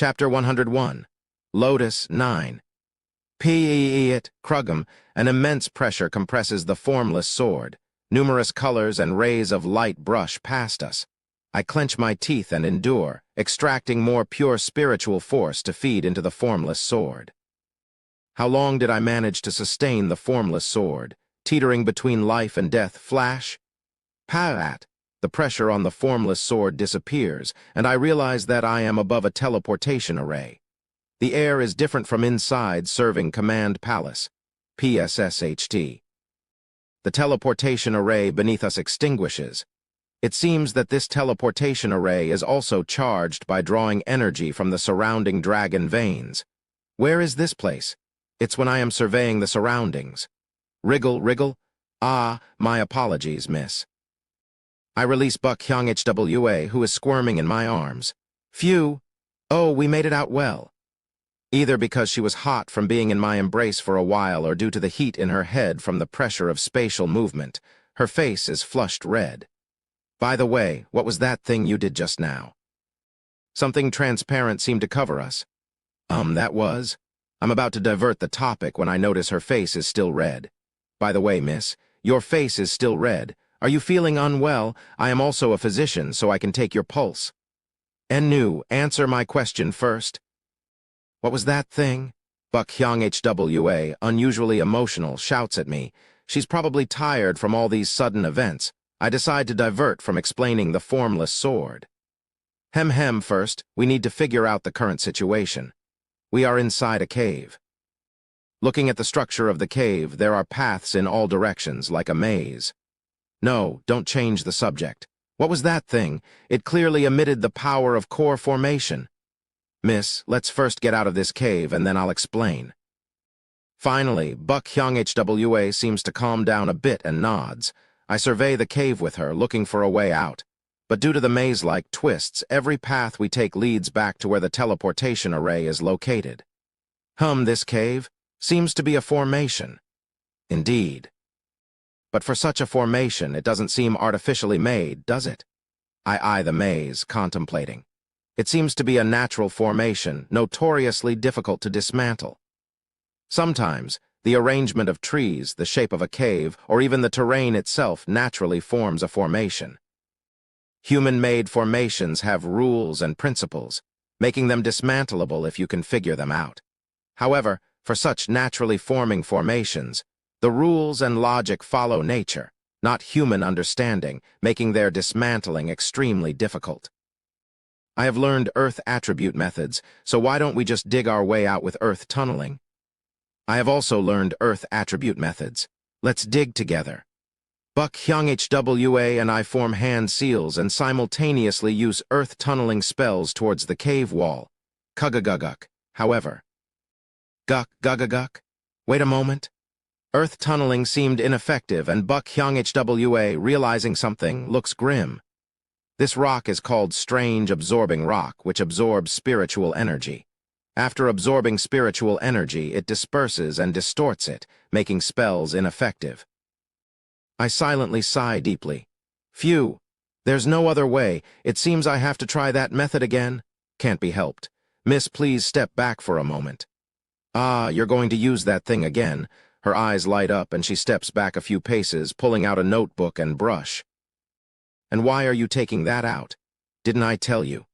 Chapter 101. Lotus 9. P-E-E-it, Krugum, an immense pressure compresses the formless sword. Numerous colors and rays of light brush past us. I clench my teeth and endure, extracting more pure spiritual force to feed into the formless sword. How long did I manage to sustain the formless sword, teetering between life and death? Flash? Pat! The pressure on the formless sword disappears, and I realize that I am above a teleportation array. The air is different from inside, serving Command Palace. PSSHT. The teleportation array beneath us extinguishes. It seems that this teleportation array is also charged by drawing energy from the surrounding dragon veins. Where is this place? It's when I am surveying the surroundings. Wriggle. Ah, my apologies, miss. I release Buck Hyung-HWA, who is squirming in my arms. Phew! Oh, we made it out well. Either because she was hot from being in my embrace for a while or due to the heat in her head from the pressure of spatial movement, her face is flushed red. By the way, what was that thing you did just now? Something transparent seemed to cover us. That was? I'm about to divert the topic when I notice her face is still red. By the way, miss, your face is still red. Are you feeling unwell? I am also a physician, so I can take your pulse. Ennu, answer my question first. What was that thing? Buck Hyung-HWA, unusually emotional, shouts at me. She's probably tired from all these sudden events. I decide to divert from explaining the formless sword. Hem, first, we need to figure out the current situation. We are inside a cave. Looking at the structure of the cave, there are paths in all directions, like a maze. No, don't change the subject. What was that thing? It clearly emitted the power of core formation. Miss, let's first get out of this cave and then I'll explain. Finally, Buck Hyung-HWA seems to calm down a bit and nods. I survey the cave with her, looking for a way out. But due to the maze-like twists, every path we take leads back to where the teleportation array is located. This cave seems to be a formation. Indeed. But for such a formation, it doesn't seem artificially made, does it? I eye the maze, contemplating. It seems to be a natural formation, notoriously difficult to dismantle. Sometimes, the arrangement of trees, the shape of a cave, or even the terrain itself naturally forms a formation. Human-made formations have rules and principles, making them dismantleable if you can figure them out. However, for such naturally forming formations, the rules and logic follow nature, not human understanding, making their dismantling extremely difficult. I have learned Earth attribute methods, so why don't we just dig our way out with Earth tunneling? I have also learned Earth attribute methods. Let's dig together. Buck Hyung-HWA and I form hand seals and simultaneously use Earth tunneling spells towards the cave wall. Kugaguguk, however. Gugaguguk? Wait a moment. Earth tunneling seemed ineffective, and Buck Hyung-HWA, realizing something, looks grim. This rock is called Strange Absorbing Rock, which absorbs spiritual energy. After absorbing spiritual energy, it disperses and distorts it, making spells ineffective. I silently sigh deeply. Phew, there's no other way. It seems I have to try that method again. Can't be helped. Miss, please step back for a moment. Ah, you're going to use that thing again. Her eyes light up and she steps back a few paces, pulling out a notebook and brush. And why are you taking that out? Didn't I tell you?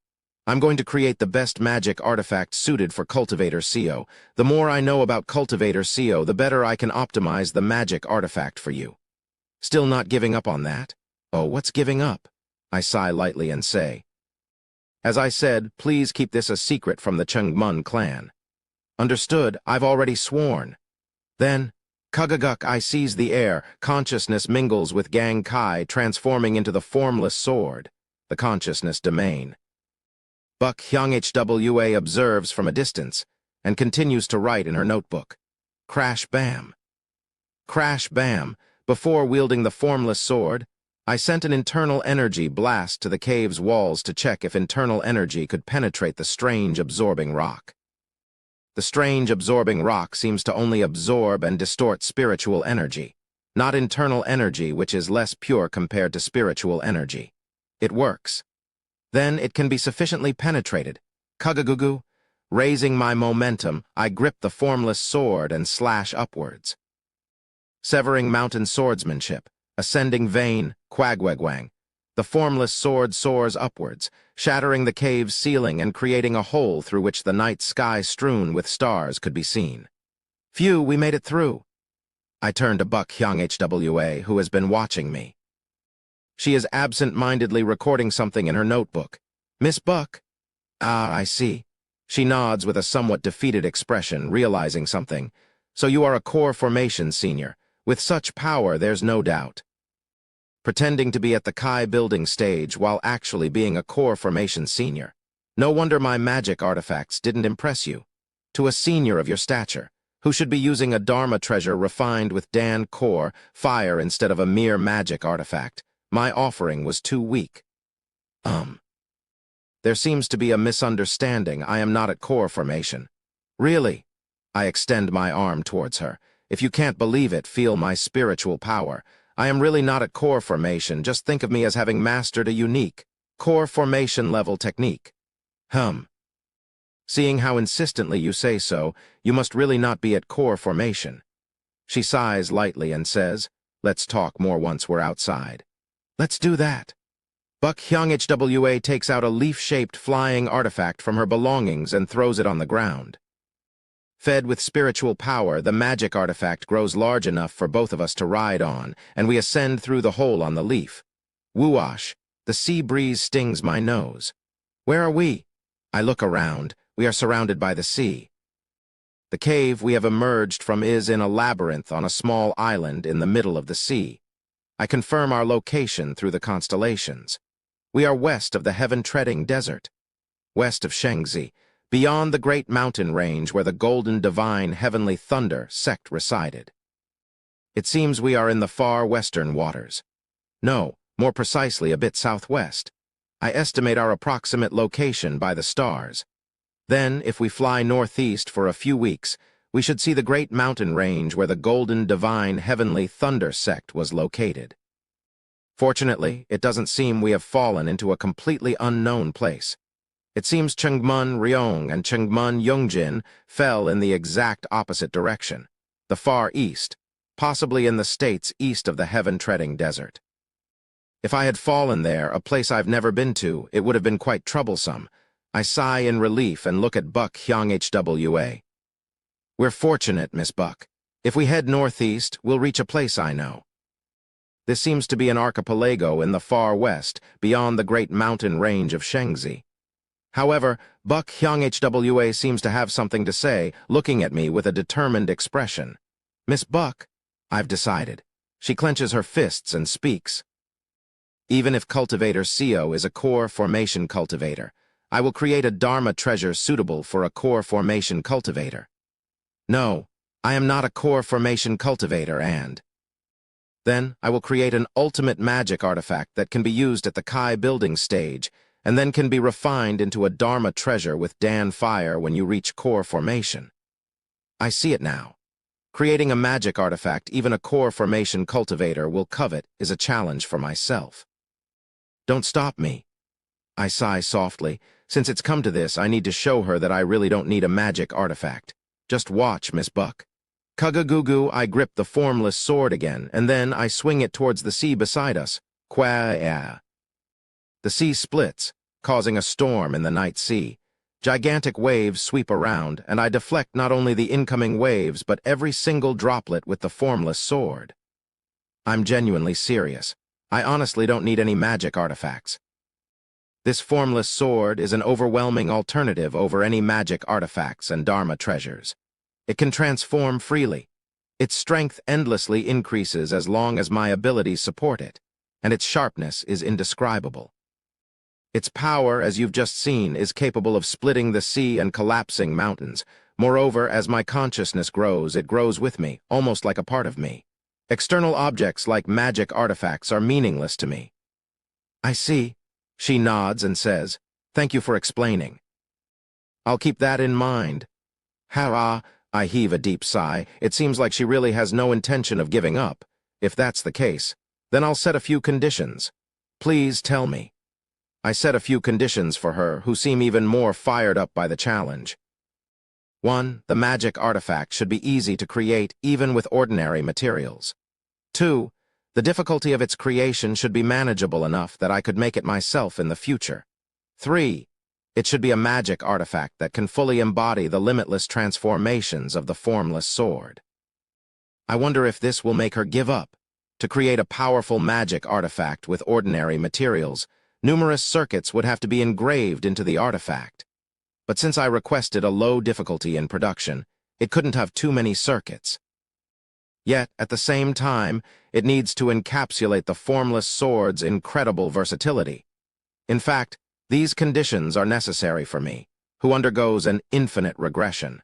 I'm going to create the best magic artifact suited for Cultivator CO. The more I know about Cultivator CO, the better I can optimize the magic artifact for you. Still not giving up on that? Oh, what's giving up? I sigh lightly and say. As I said, please keep this a secret from the Chungmun clan. Understood, I've already sworn. Then, Kugaguk, I seize the air, consciousness mingles with Gang Kai, transforming into the formless sword, the consciousness domain. Buck Hyung-HWA observes from a distance, and continues to write in her notebook. Crash bam. Crash bam. Before wielding the formless sword, I sent an internal energy blast to the cave's walls to check if internal energy could penetrate the strange absorbing rock. The strange absorbing rock seems to only absorb and distort spiritual energy, not internal energy, which is less pure compared to spiritual energy. It works. Then it can be sufficiently penetrated. Kugagugu, Raising my momentum, I grip the formless sword and slash upwards. Severing mountain swordsmanship, ascending vein, quagwagwang. The formless sword soars upwards, shattering the cave's ceiling and creating a hole through which the night sky strewn with stars could be seen. Phew, we made it through. I turn to Buck Hyung HWA, who has been watching me. She is absent-mindedly recording something in her notebook. Miss Buck? Ah, I see. She nods with a somewhat defeated expression, realizing something. So you are a core formation senior. With such power, there's no doubt. Pretending to be at the Kai building stage while actually being a core formation senior. No wonder my magic artifacts didn't impress you. To a senior of your stature, who should be using a Dharma treasure refined with Dan core, fire instead of a mere magic artifact, my offering was too weak. There seems to be a misunderstanding. I am not at core formation. Really? I extend my arm towards her. If you can't believe it, feel my spiritual power. I am really not at core formation. Just think of me as having mastered a unique, core formation level technique. Seeing how insistently you say so, you must really not be at core formation. She sighs lightly and says, let's talk more once we're outside. Let's do that. Buck Hyung HWA takes out a leaf-shaped flying artifact from her belongings and throws it on the ground. Fed with spiritual power, the magic artifact grows large enough for both of us to ride on, and we ascend through the hole on the leaf. Whoosh! The sea breeze stings my nose. Where are we? I look around. We are surrounded by the sea. The cave we have emerged from is in a labyrinth on a small island in the middle of the sea. I confirm our location through the constellations. We are west of the heaven-treading desert, west of Shengzi, beyond the great mountain range where the golden divine heavenly thunder sect resided. It seems we are in the far western waters. No, more precisely a bit southwest. I estimate our approximate location by the stars. Then, if we fly northeast for a few weeks, we should see the great mountain range where the golden divine heavenly thunder sect was located. Fortunately, it doesn't seem we have fallen into a completely unknown place. It seems Chengmun Ryong and Chengmun Yongjin fell in the exact opposite direction, the far east, possibly in the states east of the heaven-treading desert. If I had fallen there, a place I've never been to, it would have been quite troublesome. I sigh in relief and look at Buck Hyung HWA. We're fortunate, Miss Buck. If we head northeast, we'll reach a place I know. This seems to be an archipelago in the far west, beyond the great mountain range of Shengzi. However, Buck Hyung HWA seems to have something to say, looking at me with a determined expression. Miss Buck, I've decided. She clenches her fists and speaks. Even if Cultivator CO is a core formation cultivator, I will create a Dharma treasure suitable for a core formation cultivator. No, I am not a core formation cultivator, and then I will create an ultimate magic artifact that can be used at the Kai building stage, and then can be refined into a Dharma treasure with Dan Fire when you reach core formation. I see it now. Creating a magic artifact even a core formation cultivator will covet is a challenge for myself. Don't stop me. I sigh softly. Since it's come to this, I need to show her that I really don't need a magic artifact. Just watch, Miss Buck. Kugagugu, I grip the formless sword again, and then I swing it towards the sea beside us. Qua-ya. The sea splits, causing a storm in the night sea. Gigantic waves sweep around, and I deflect not only the incoming waves, but every single droplet with the formless sword. I'm genuinely serious. I honestly don't need any magic artifacts. This formless sword is an overwhelming alternative over any magic artifacts and Dharma treasures. It can transform freely. Its strength endlessly increases as long as my abilities support it, and its sharpness is indescribable. Its power, as you've just seen, is capable of splitting the sea and collapsing mountains. Moreover, as my consciousness grows, it grows with me, almost like a part of me. External objects like magic artifacts are meaningless to me. I see. She nods and says, "Thank you for explaining." I'll keep that in mind. Hurrah! I heave a deep sigh. It seems like she really has no intention of giving up. If that's the case, then I'll set a few conditions. Please tell me. I set a few conditions for her, who seem even more fired up by the challenge. 1. The magic artifact should be easy to create even with ordinary materials. 2. The difficulty of its creation should be manageable enough that I could make it myself in the future. 3. It should be a magic artifact that can fully embody the limitless transformations of the formless sword. I wonder if this will make her give up. To create a powerful magic artifact with ordinary materials, numerous circuits would have to be engraved into the artifact. But since I requested a low difficulty in production, it couldn't have too many circuits. Yet, at the same time, it needs to encapsulate the formless sword's incredible versatility. In fact, these conditions are necessary for me, who undergoes an infinite regression.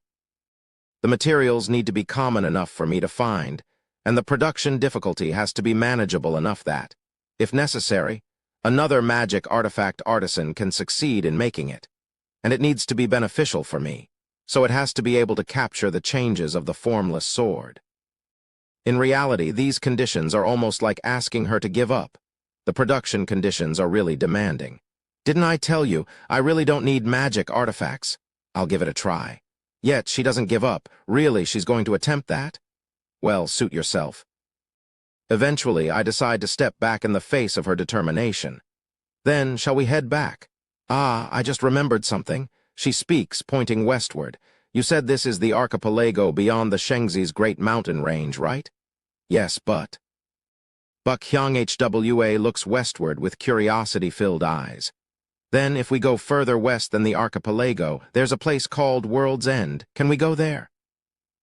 The materials need to be common enough for me to find, and the production difficulty has to be manageable enough that, if necessary, another magic artifact artisan can succeed in making it. And it needs to be beneficial for me, so it has to be able to capture the changes of the formless sword. In reality, these conditions are almost like asking her to give up. The production conditions are really demanding. Didn't I tell you, I really don't need magic artifacts? I'll give it a try. Yet, she doesn't give up. Really, she's going to attempt that? Well, suit yourself. Eventually, I decide to step back in the face of her determination. Then, shall we head back? Ah, I just remembered something. She speaks, pointing westward. You said this is the archipelago beyond the Shengzi's great mountain range, right? Yes, but... Buck Hyang HWA looks westward with curiosity-filled eyes. Then, if we go further west than the archipelago, there's a place called World's End. Can we go there?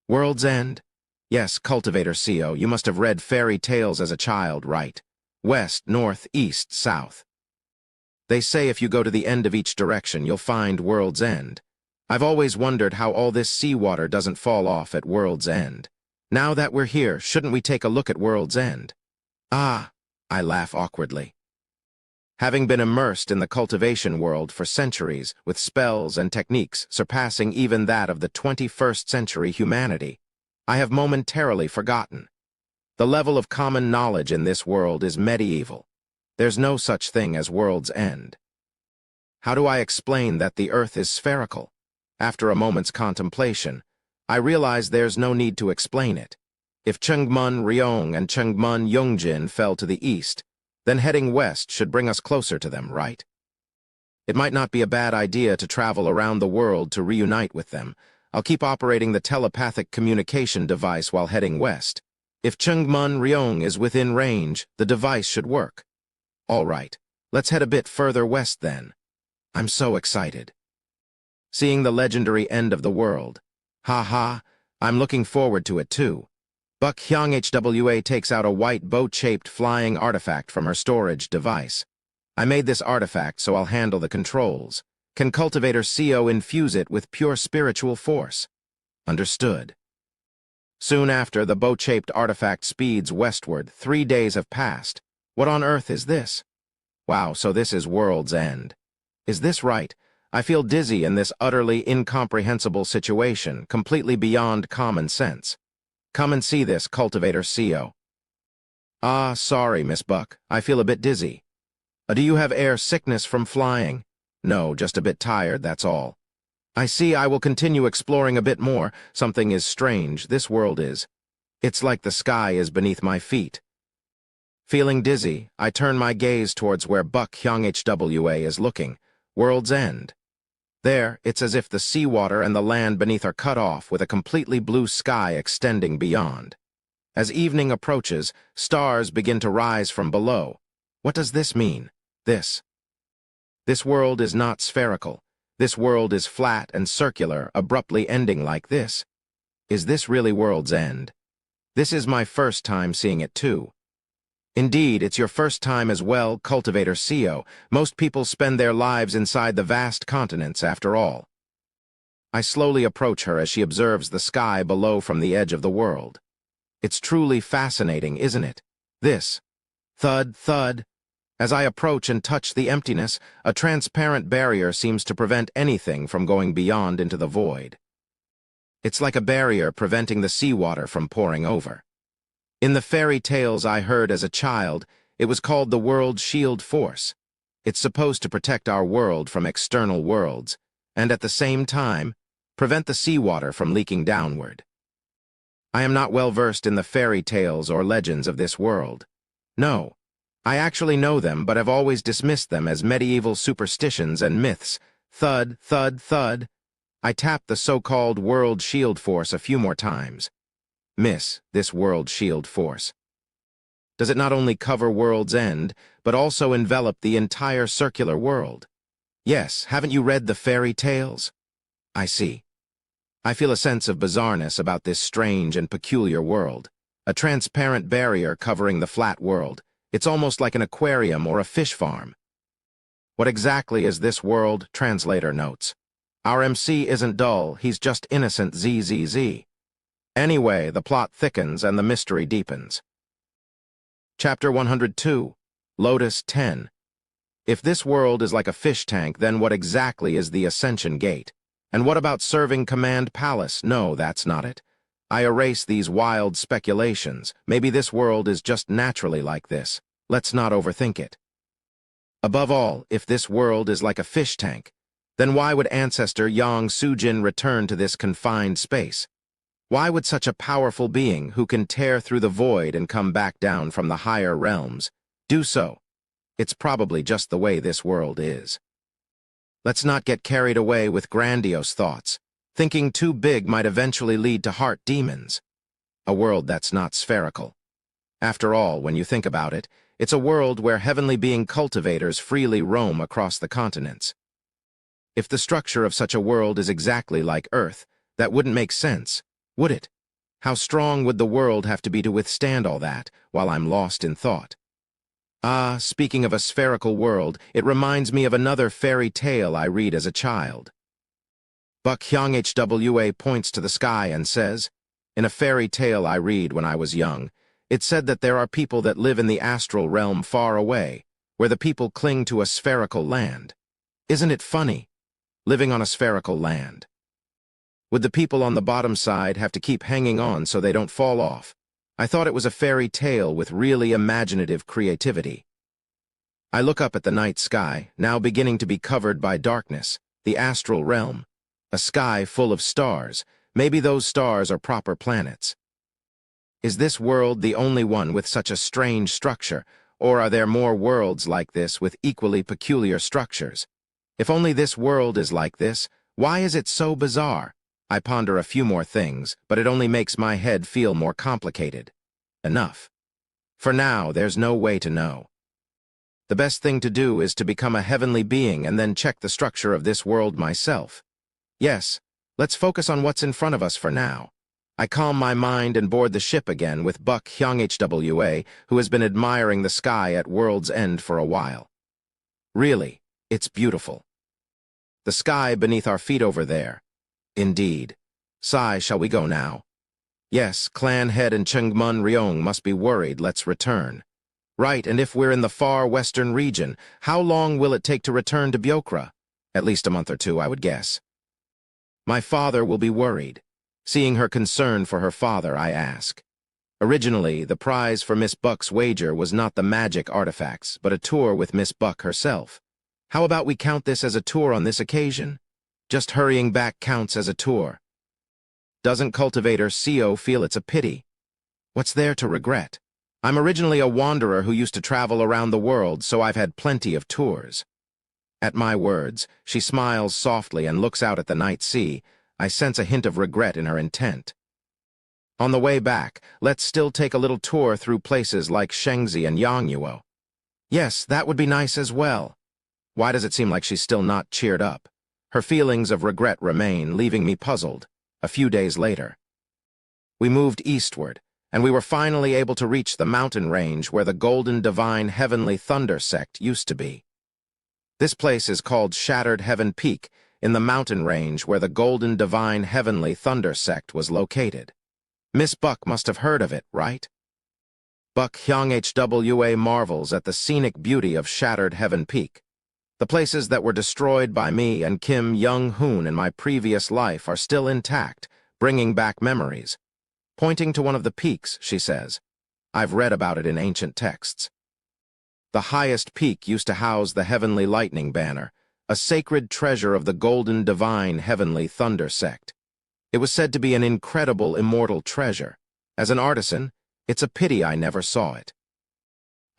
World's End? Yes, Cultivator CO, you must have read fairy tales as a child, right? West, north, east, south. They say if you go to the end of each direction, you'll find World's End. I've always wondered how all this seawater doesn't fall off at World's End. Now that we're here, shouldn't we take a look at World's End? Ah, I laugh awkwardly. Having been immersed in the cultivation world for centuries, with spells and techniques surpassing even that of the 21st century humanity, I have momentarily forgotten. The level of common knowledge in this world is medieval. There's no such thing as World's End. How do I explain that the Earth is spherical? After a moment's contemplation, I realize there's no need to explain it. If Chengmun Ryong and Chengmun Yongjin fell to the east, then heading west should bring us closer to them, right? It might not be a bad idea to travel around the world to reunite with them. I'll keep operating the telepathic communication device while heading west. If Chengmun Ryong is within range, the device should work. All right, let's head a bit further west then. I'm so excited. Seeing the legendary end of the world. Ha ha, I'm looking forward to it too. Buck Hyang HWA takes out a white boat-shaped flying artifact from her storage device. I made this artifact so I'll handle the controls. Can Cultivator CO infuse it with pure spiritual force? Understood. Soon after, the boat-shaped artifact speeds westward. 3 days have passed. What on earth is this? Wow, so this is World's End. Is this right? I feel dizzy in this utterly incomprehensible situation, completely beyond common sense. Come and see this, Cultivator CO. Ah, sorry, Miss Buck. I feel a bit dizzy. Do you have air sickness from flying? No, just a bit tired, that's all. I see. I will continue exploring a bit more. Something is strange, this world is. It's like the sky is beneath my feet. Feeling dizzy, I turn my gaze towards where Buck Hyang HWA is looking, World's End. There, it's as if the seawater and the land beneath are cut off with a completely blue sky extending beyond. As evening approaches, stars begin to rise from below. What does this mean? This world is not spherical. This world is flat and circular, abruptly ending like this. Is this really World's End? This is my first time seeing it too. Indeed, it's your first time as well, Cultivator CO. Most people spend their lives inside the vast continents, after all. I slowly approach her as she observes the sky below from the edge of the world. It's truly fascinating, isn't it? This. Thud, thud. As I approach and touch the emptiness, a transparent barrier seems to prevent anything from going beyond into the void. It's like a barrier preventing the seawater from pouring over. In the fairy tales I heard as a child, it was called the World Shield Force. It's supposed to protect our world from external worlds, and at the same time, prevent the seawater from leaking downward. I am not well versed in the fairy tales or legends of this world. No, I actually know them, but have always dismissed them as medieval superstitions and myths. Thud, thud, thud. I tapped the so-called World Shield Force a few more times. Miss, this World Shield Force. Does it not only cover World's End, but also envelop the entire circular world? Yes, haven't you read the fairy tales? I see. I feel a sense of bizarreness about this strange and peculiar world. A transparent barrier covering the flat world. It's almost like an aquarium or a fish farm. What exactly is this world? Translator notes. Our MC isn't dull, he's just innocent ZZZ. Anyway, the plot thickens and the mystery deepens. Chapter 102, Lotus 10. If this world is like a fish tank, then what exactly is the Ascension Gate? And what about serving Command Palace? No, that's not it. I erase these wild speculations. Maybe this world is just naturally like this. Let's not overthink it. Above all, if this world is like a fish tank, then why would ancestor Yang Sujin return to this confined space? Why would such a powerful being who can tear through the void and come back down from the higher realms do so? It's probably just the way this world is. Let's not get carried away with grandiose thoughts. Thinking too big might eventually lead to heart demons. A world that's not spherical. After all, when you think about it, it's a world where heavenly being cultivators freely roam across the continents. If the structure of such a world is exactly like Earth, that wouldn't make sense, would it? How strong would the world have to be to withstand all that, while I'm lost in thought? Ah, speaking of a spherical world, it reminds me of another fairy tale I read as a child. Buck Hyung Hwa points to the sky and says, in a fairy tale I read when I was young, it said that there are people that live in the astral realm far away, where the people cling to a spherical land. Isn't it funny? Living on a spherical land. Would the people on the bottom side have to keep hanging on so they don't fall off? I thought it was a fairy tale with really imaginative creativity. I look up at the night sky, now beginning to be covered by darkness, the astral realm. A sky full of stars. Maybe those stars are proper planets. Is this world the only one with such a strange structure, or are there more worlds like this with equally peculiar structures? If only this world is like this, why is it so bizarre? I ponder a few more things, but it only makes my head feel more complicated. Enough. For now, there's no way to know. The best thing to do is to become a heavenly being and then check the structure of this world myself. Yes, let's focus on what's in front of us for now. I calm my mind and board the ship again with Buck Hyung Hwa, who has been admiring the sky at World's End for a while. Really, it's beautiful. The sky beneath our feet over there. Indeed. Sai, shall we go now? Yes, Clan Head and Chungmun Ryong must be worried. Let's return. Right, and if we're in the far western region, how long will it take to return to Byokra? At least a month or two, I would guess. My father will be worried. Seeing her concern for her father, I ask. Originally, the prize for Miss Buck's wager was not the magic artifacts, but a tour with Miss Buck herself. How about we count this as a tour on this occasion? Just hurrying back counts as a tour. Doesn't Cultivator Co feel it's a pity? What's there to regret? I'm originally a wanderer who used to travel around the world, so I've had plenty of tours. At my words, she smiles softly and looks out at the night sea. I sense a hint of regret in her intent. On the way back, let's still take a little tour through places like Shengzi and Yangyuo. Yes, that would be nice as well. Why does it seem like she's still not cheered up? Her feelings of regret remain, leaving me puzzled. A few days later, we moved eastward, and we were finally able to reach the mountain range where the Golden Divine Heavenly Thunder sect used to be. This place is called Shattered Heaven Peak, in the mountain range where the Golden Divine Heavenly Thunder sect was located. Miss Buck must have heard of it, right? Buck Hyung Hwa marvels at the scenic beauty of Shattered Heaven Peak. The places that were destroyed by me and Kim Young-hoon in my previous life are still intact, bringing back memories. Pointing to one of the peaks, she says, I've read about it in ancient texts. The highest peak used to house the Heavenly Lightning Banner, a sacred treasure of the golden divine heavenly thunder sect. It was said to be an incredible immortal treasure. As an artisan, it's a pity I never saw it.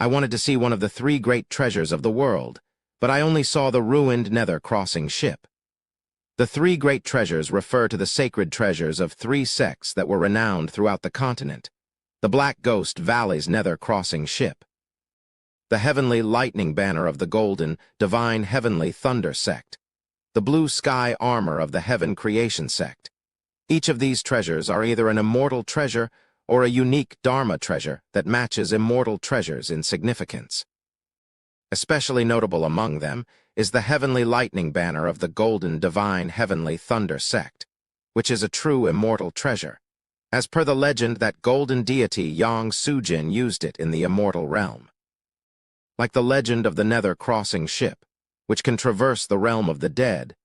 I wanted to see one of the three great treasures of the world, but I only saw the ruined nether-crossing ship. The three great treasures refer to the sacred treasures of three sects that were renowned throughout the continent: the Black Ghost Valley's nether-crossing ship, the heavenly lightning banner of the golden, divine heavenly thunder sect, the blue sky armor of the heaven creation sect. Each of these treasures are either an immortal treasure or a unique Dharma treasure that matches immortal treasures in significance. Especially notable among them is the heavenly lightning banner of the golden divine heavenly thunder sect, which is a true immortal treasure. As per the legend, that golden deity Yang Sujin used it in the immortal realm. Like the legend of the nether crossing ship, which can traverse the realm of the dead,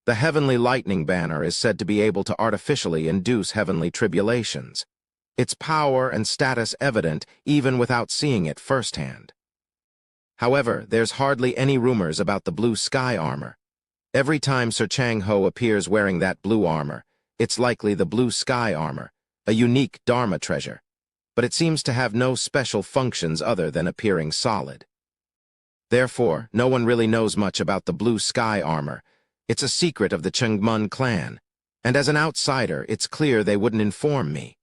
the heavenly lightning banner is said to be able to artificially induce heavenly tribulations. Its power and status evident even without seeing it firsthand. However, there's hardly any rumors about the blue sky armor. Every time Sir Chang-ho appears wearing that blue armor, it's likely the blue sky armor, a unique Dharma treasure, but it seems to have no special functions other than appearing solid. Therefore, no one really knows much about the blue sky armor. It's a secret of the Changmun clan, and as an outsider, it's clear they wouldn't inform me.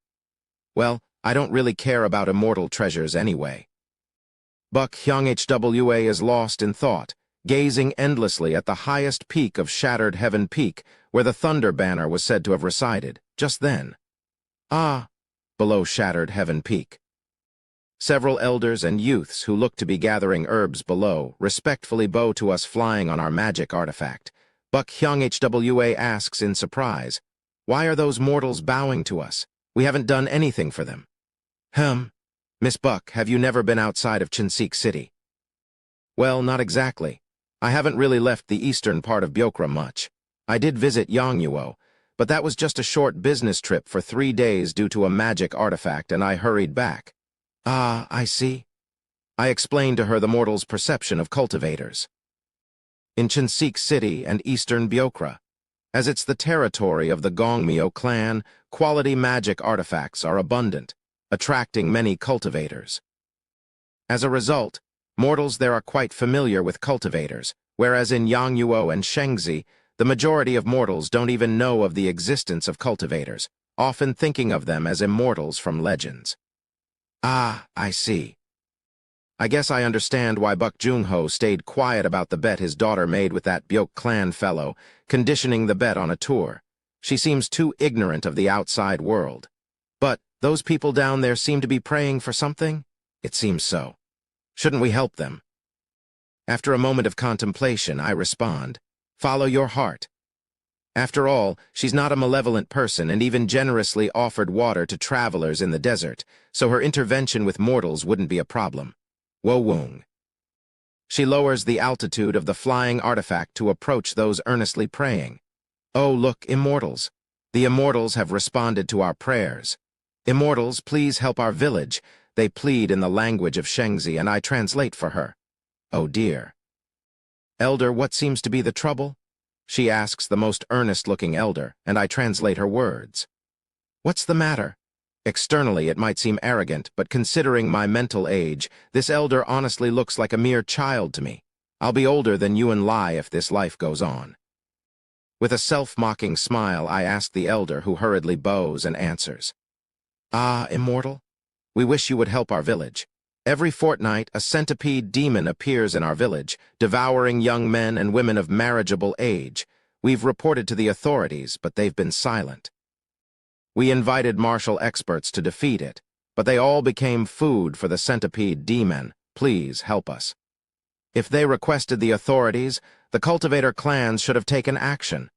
Well, I don't really care about immortal treasures anyway. Buck Hyung-hwa is lost in thought, gazing endlessly at the highest peak of Shattered Heaven Peak, where the Thunder Banner was said to have resided. Just then, below Shattered Heaven Peak, several elders and youths who look to be gathering herbs below respectfully bow to us flying on our magic artifact. Buck Hyung-hwa asks in surprise, "Why are those mortals bowing to us? We haven't done anything for them." Miss Buck, have you never been outside of Chinsik City? Well, not exactly. I haven't really left the eastern part of Byokra much. I did visit Yongyuo, but that was just a short business trip for 3 days due to a magic artifact, and I hurried back. I see. I explained to her the mortal's perception of cultivators. In Chinsik City and eastern Byokra, as it's the territory of the Gongmyo clan, quality magic artifacts are abundant, attracting many cultivators. As a result, mortals there are quite familiar with cultivators, whereas in Yongyuo and Shengzi, the majority of mortals don't even know of the existence of cultivators, often thinking of them as immortals from legends. I see. I guess I understand why Buck Jung-ho stayed quiet about the bet his daughter made with that Byok clan fellow, conditioning the bet on a tour. She seems too ignorant of the outside world. But those people down there seem to be praying for something? It seems so. Shouldn't we help them? After a moment of contemplation, I respond, "Follow your heart." After all, she's not a malevolent person and even generously offered water to travelers in the desert, so her intervention with mortals wouldn't be a problem. Wo-woong. She lowers the altitude of the flying artifact to approach those earnestly praying. "Oh, look, immortals. The immortals have responded to our prayers. Immortals, please help our village," they plead in the language of Shengzi, and I translate for her. "Oh dear." "Elder, what seems to be the trouble?" she asks the most earnest-looking elder, and I translate her words. "What's the matter?" Externally, it might seem arrogant, but considering my mental age, this elder honestly looks like a mere child to me. I'll be older than you and Lai if this life goes on. With a self-mocking smile, I ask the elder, who hurriedly bows and answers. Immortal? We wish you would help our village. Every fortnight, a centipede demon appears in our village, devouring young men and women of marriageable age. We've reported to the authorities, but they've been silent. We invited martial experts to defeat it, but they all became food for the centipede demon. Please help us. If they requested the authorities, the cultivator clans should have taken action.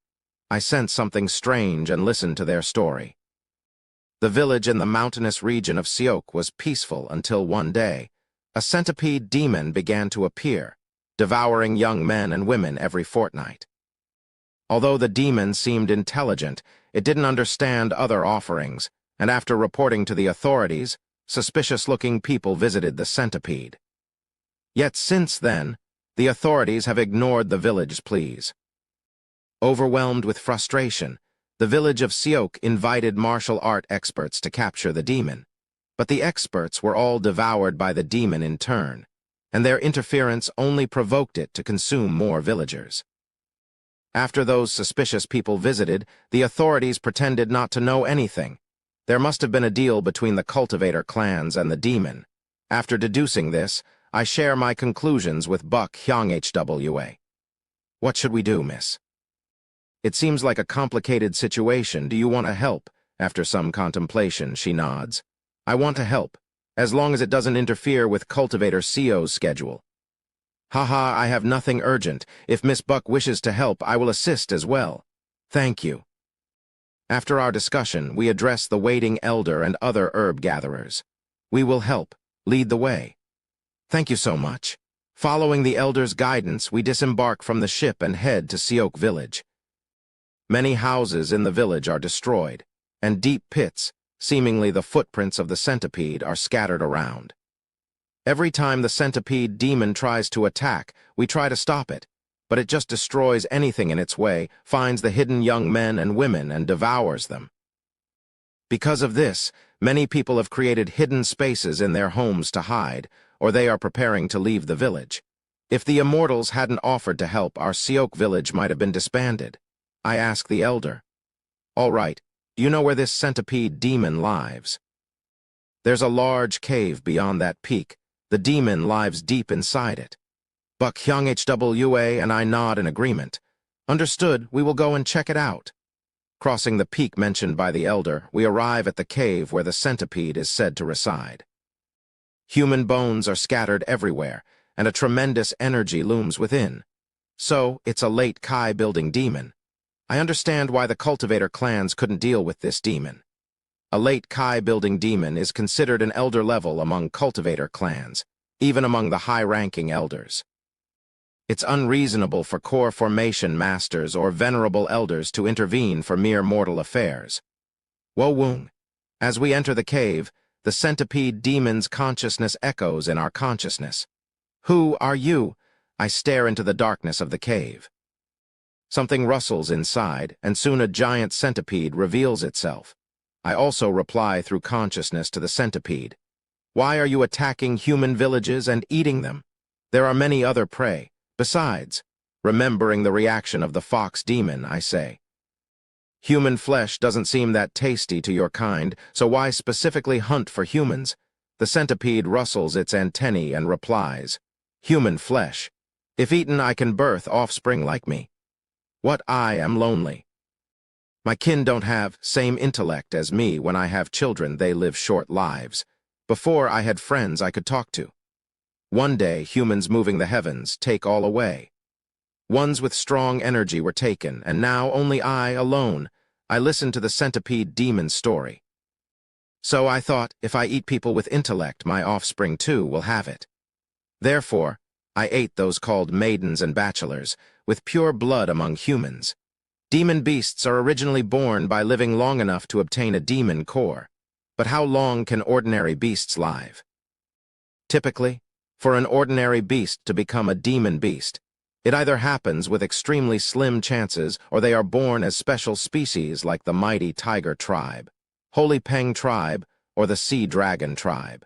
I sensed something strange and listened to their story. The village in the mountainous region of Seok was peaceful until one day, a centipede demon began to appear, devouring young men and women every fortnight. Although the demon seemed intelligent, it didn't understand other offerings, and after reporting to the authorities, suspicious-looking people visited the centipede. Yet since then, The authorities have ignored the village's pleas. Overwhelmed with frustration, the village of Siok invited martial art experts to capture the demon. But the experts were all devoured by the demon in turn, and their interference only provoked it to consume more villagers. After those suspicious people visited, the authorities pretended not to know anything. There must have been a deal between the cultivator clans and the demon. After deducing this, I share my conclusions with Buck Hyung-HWA. What should we do, miss? It seems like a complicated situation. Do you want to help? After some contemplation, she nods. I want to help, as long as it doesn't interfere with Cultivator CO's schedule. Haha, I have nothing urgent. If Miss Buck wishes to help, I will assist as well. Thank you. After our discussion, we address the waiting elder and other herb gatherers. We will help. Lead the way. Thank you so much. Following the elder's guidance, we disembark from the ship and head to Siok village. Many houses in the village are destroyed, and deep pits, seemingly the footprints of the centipede, are scattered around. Every time the centipede demon tries to attack, we try to stop it, but it just destroys anything in its way, finds the hidden young men and women, and devours them. Because of this, many people have created hidden spaces in their homes to hide, or they are preparing to leave the village. If the immortals hadn't offered to help, our Siok village might have been disbanded. I ask the elder. All right, do you know where this centipede demon lives? There's a large cave beyond that peak. The demon lives deep inside it. Buck Hyung-HWA and I nod in agreement. Understood, we will go and check it out. Crossing the peak mentioned by the elder, we arrive at the cave where the centipede is said to reside. Human bones are scattered everywhere, and a tremendous energy looms within. So, it's a late Kai-building demon. I understand why the cultivator clans couldn't deal with this demon. A late Kai-building demon is considered an elder level among cultivator clans, even among the high-ranking elders. It's unreasonable for core formation masters or venerable elders to intervene for mere mortal affairs. Wo-woong. As we enter the cave, the centipede demon's consciousness echoes in our consciousness. Who are you? I stare into the darkness of the cave. Something rustles inside, and soon a giant centipede reveals itself. I also reply through consciousness to the centipede. Why are you attacking human villages and eating them? There are many other prey. Besides, remembering the reaction of the fox demon, I say, human flesh doesn't seem that tasty to your kind, so why specifically hunt for humans? The centipede rustles its antennae and replies, human flesh. If eaten, I can birth offspring like me. What, I am lonely. My kin don't have same intellect as me. When I have children, they live short lives. Before, I had friends I could talk to. One day, humans moving the heavens take all away. Ones with strong energy were taken, and now only I alone. I listened to the centipede demon's story. So I thought, if I eat people with intellect, my offspring too will have it. Therefore, I ate those called maidens and bachelors, with pure blood among humans. Demon beasts are originally born by living long enough to obtain a demon core. But how long can ordinary beasts live? Typically, for an ordinary beast to become a demon beast, it either happens with extremely slim chances or they are born as special species like the mighty tiger tribe, Holy Peng tribe, or the sea dragon tribe.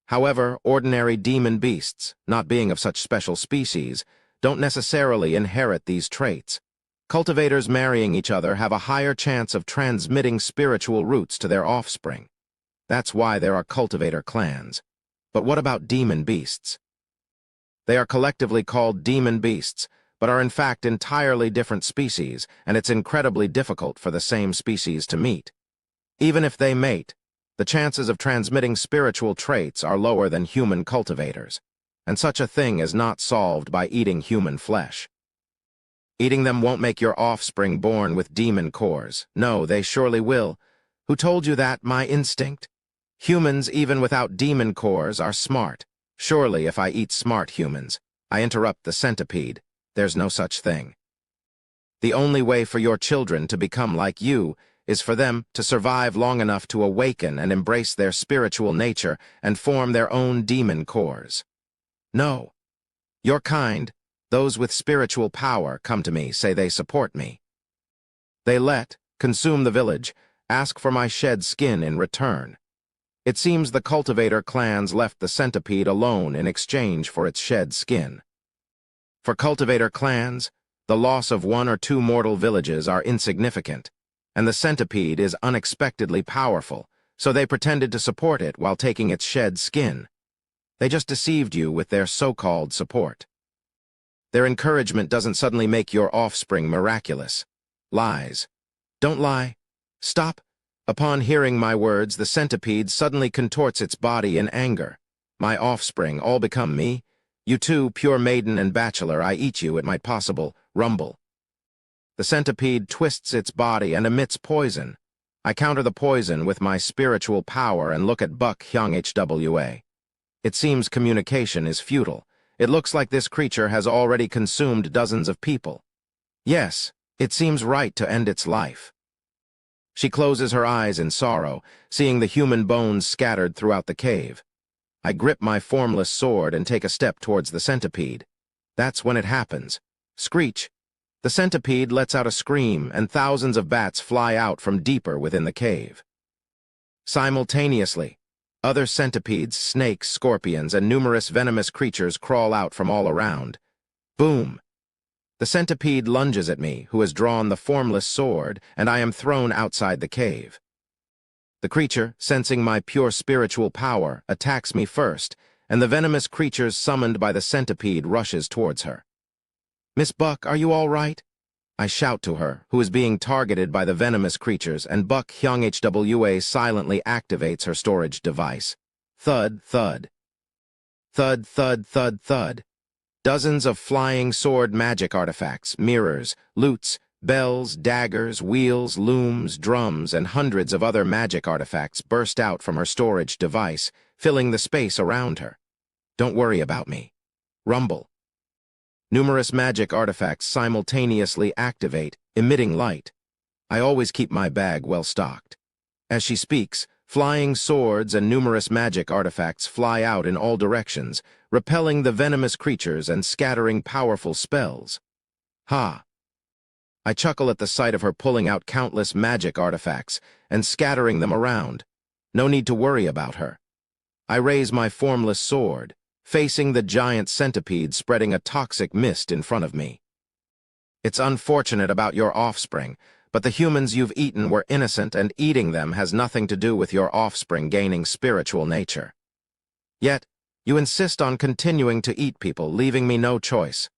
However, ordinary demon beasts, not being of such special species, don't necessarily inherit these traits. Cultivators marrying each other have a higher chance of transmitting spiritual roots to their offspring. That's why there are cultivator clans. But what about demon beasts? They are collectively called demon beasts, but are in fact entirely different species, and it's incredibly difficult for the same species to meet. Even if they mate, the chances of transmitting spiritual traits are lower than human cultivators, and such a thing is not solved by eating human flesh. Eating them won't make your offspring born with demon cores. No, they surely will. Who told you that, my instinct? Humans, even without demon cores, are smart. Surely, if I eat smart humans, I interrupt the centipede. There's no such thing. The only way for your children to become like you is for them to survive long enough to awaken and embrace their spiritual nature and form their own demon cores. No. Your kind, those with spiritual power, come to me, say they support me. They consume the village, ask for my shed skin in return. It seems the cultivator clans left the centipede alone in exchange for its shed skin. For cultivator clans, the loss of 1 or 2 mortal villages are insignificant, and the centipede is unexpectedly powerful, so they pretended to support it while taking its shed skin. They just deceived you with their so-called support. Their encouragement doesn't suddenly make your offspring miraculous. Lies. Don't lie. Stop. Upon hearing my words, the centipede suddenly contorts its body in anger. My offspring all become me. You too, pure maiden and bachelor, I eat you, it might possible, rumble. The centipede twists its body and emits poison. I counter the poison with my spiritual power and look at Buck Hyung Hwa. It seems communication is futile. It looks like this creature has already consumed dozens of people. Yes, it seems right to end its life. She closes her eyes in sorrow, seeing the human bones scattered throughout the cave. I grip my formless sword and take a step towards the centipede. That's when it happens. Screech. The centipede lets out a scream, and thousands of bats fly out from deeper within the cave. Simultaneously, other centipedes, snakes, scorpions, and numerous venomous creatures crawl out from all around. Boom! The centipede lunges at me, who has drawn the formless sword, and I am thrown outside the cave. The creature, sensing my pure spiritual power, attacks me first, and the venomous creature summoned by the centipede rushes towards her. Miss Buck, are you all right? I shout to her, who is being targeted by the venomous creatures, and Buck Hyung Hwa silently activates her storage device. Thud, thud. Thud, thud, thud, thud. Dozens of flying sword magic artifacts, mirrors, lutes, bells, daggers, wheels, looms, drums, and hundreds of other magic artifacts burst out from her storage device, filling the space around her. Don't worry about me. Rumble. Numerous magic artifacts simultaneously activate, emitting light. I always keep my bag well stocked. As she speaks, flying swords and numerous magic artifacts fly out in all directions, repelling the venomous creatures and scattering powerful spells. Ha! I chuckle at the sight of her pulling out countless magic artifacts and scattering them around. No need to worry about her. I raise my formless sword, facing the giant centipede spreading a toxic mist in front of me. It's unfortunate about your offspring, but the humans you've eaten were innocent, and eating them has nothing to do with your offspring gaining spiritual nature. Yet, you insist on continuing to eat people, leaving me no choice.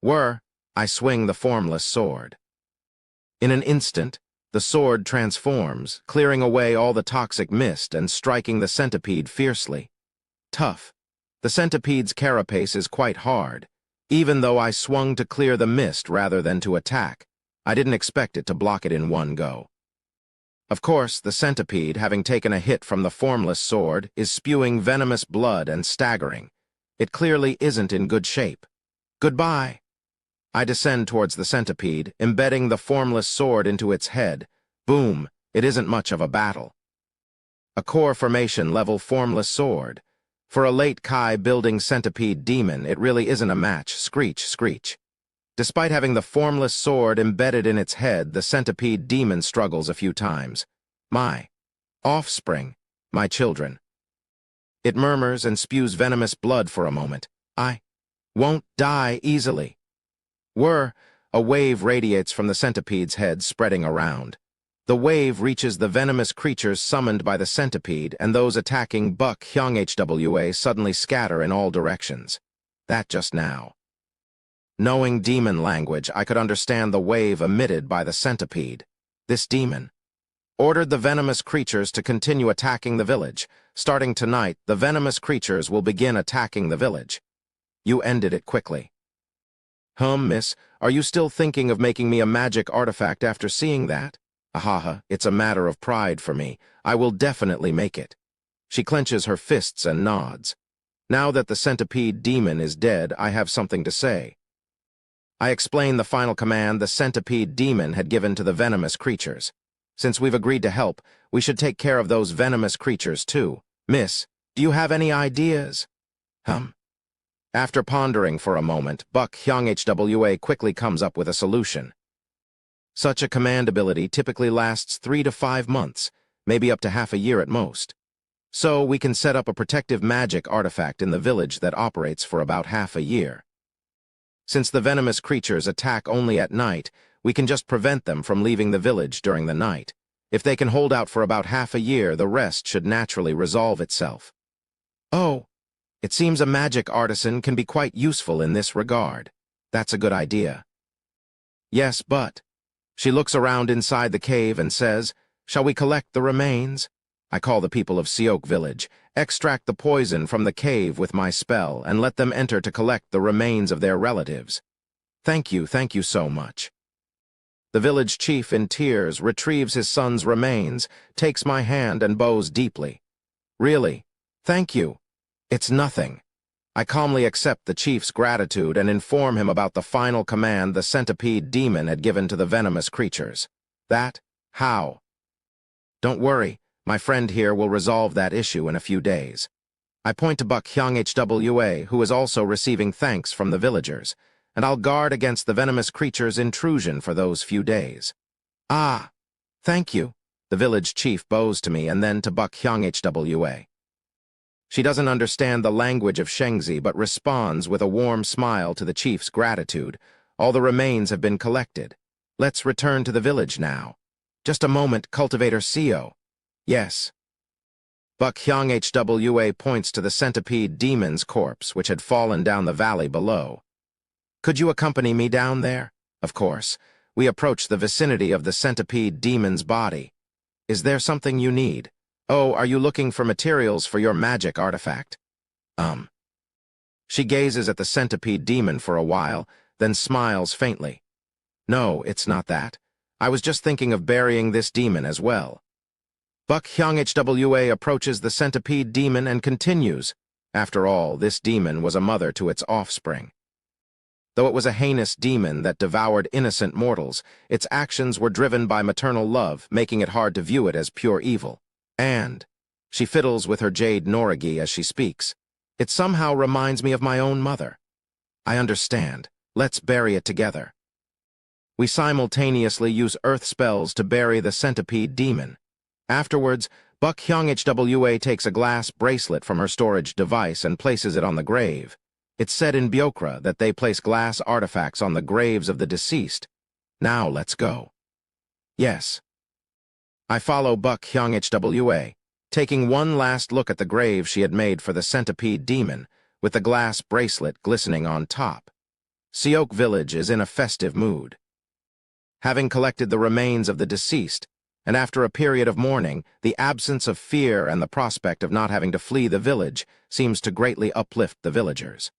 I swing the formless sword. In an instant, the sword transforms, clearing away all the toxic mist and striking the centipede fiercely. Tough. The centipede's carapace is quite hard. Even though I swung to clear the mist rather than to attack, I didn't expect it to block it in one go. Of course, the centipede, having taken a hit from the formless sword, is spewing venomous blood and staggering. It clearly isn't in good shape. Goodbye. I descend towards the centipede, embedding the formless sword into its head. Boom, it isn't much of a battle. A core formation level formless sword. For a late Kai building centipede demon, it really isn't a match. Screech, screech. Despite having the formless sword embedded in its head, the centipede demon struggles a few times. My offspring, my children. It murmurs and spews venomous blood for a moment. I won't die easily. A wave radiates from the centipede's head, spreading around. The wave reaches the venomous creatures summoned by the centipede, and those attacking Buck Hyung Hwa suddenly scatter in all directions. That just now. Knowing demon language, I could understand the wave emitted by the centipede. This demon ordered the venomous creatures to continue attacking the village. Starting tonight, the venomous creatures will begin attacking the village. You ended it quickly. Miss, are you still thinking of making me a magic artifact after seeing that? Ahaha, it's a matter of pride for me. I will definitely make it. She clenches her fists and nods. Now that the centipede demon is dead, I have something to say. I explain the final command the centipede demon had given to the venomous creatures. Since we've agreed to help, we should take care of those venomous creatures too. Miss, do you have any ideas? After pondering for a moment, Buck Hyung-Hwa quickly comes up with a solution. Such a command ability typically lasts 3 to 5 months, maybe up to half a year at most. So we can set up a protective magic artifact in the village that operates for about half a year. Since the venomous creatures attack only at night, we can just prevent them from leaving the village during the night. If they can hold out for about half a year, the rest should naturally resolve itself. Oh, it seems a magic artisan can be quite useful in this regard. That's a good idea. Yes, but... She looks around inside the cave and says, "Shall we collect the remains?" I call the people of Seok village, extract the poison from the cave with my spell, and let them enter to collect the remains of their relatives. Thank you so much. The village chief, in tears, retrieves his son's remains, takes my hand and bows deeply. Really? Thank you. It's nothing. I calmly accept the chief's gratitude and inform him about the final command the centipede demon had given to the venomous creatures. That? How? Don't worry, my friend here will resolve that issue in a few days. I point to Buck Hyung-Hwa, who is also receiving thanks from the villagers, and I'll guard against the venomous creature's intrusion for those few days. Ah, thank you. The village chief bows to me and then to Buck Hyung-Hwa. She doesn't understand the language of Shengzi, but responds with a warm smile to the chief's gratitude. All the remains have been collected. Let's return to the village now. Just a moment, Cultivator Seo. Yes. Buck Hyung-Hwa points to the centipede demon's corpse, which had fallen down the valley below. Could you accompany me down there? Of course. We approach the vicinity of the centipede demon's body. Is there something you need? Oh, are you looking for materials for your magic artifact? She gazes at the centipede demon for a while, then smiles faintly. No, it's not that. I was just thinking of burying this demon as well. Buck Hyung-Hwa approaches the centipede demon and continues. After all, this demon was a mother to its offspring. Though it was a heinous demon that devoured innocent mortals, its actions were driven by maternal love, making it hard to view it as pure evil. And she fiddles with her jade norigi as she speaks. It somehow reminds me of my own mother. I understand. Let's bury it together. We simultaneously use earth spells to bury the centipede demon. Afterwards, Buck Hyung-Hwa takes a glass bracelet from her storage device and places it on the grave. It's said in Byokra that they place glass artifacts on the graves of the deceased. Now let's go. Yes. I follow Buck Hyung-Hwa, taking one last look at the grave she had made for the centipede demon, with the glass bracelet glistening on top. Seok village is in a festive mood. Having collected the remains of the deceased, and after a period of mourning, the absence of fear and the prospect of not having to flee the village seems to greatly uplift the villagers.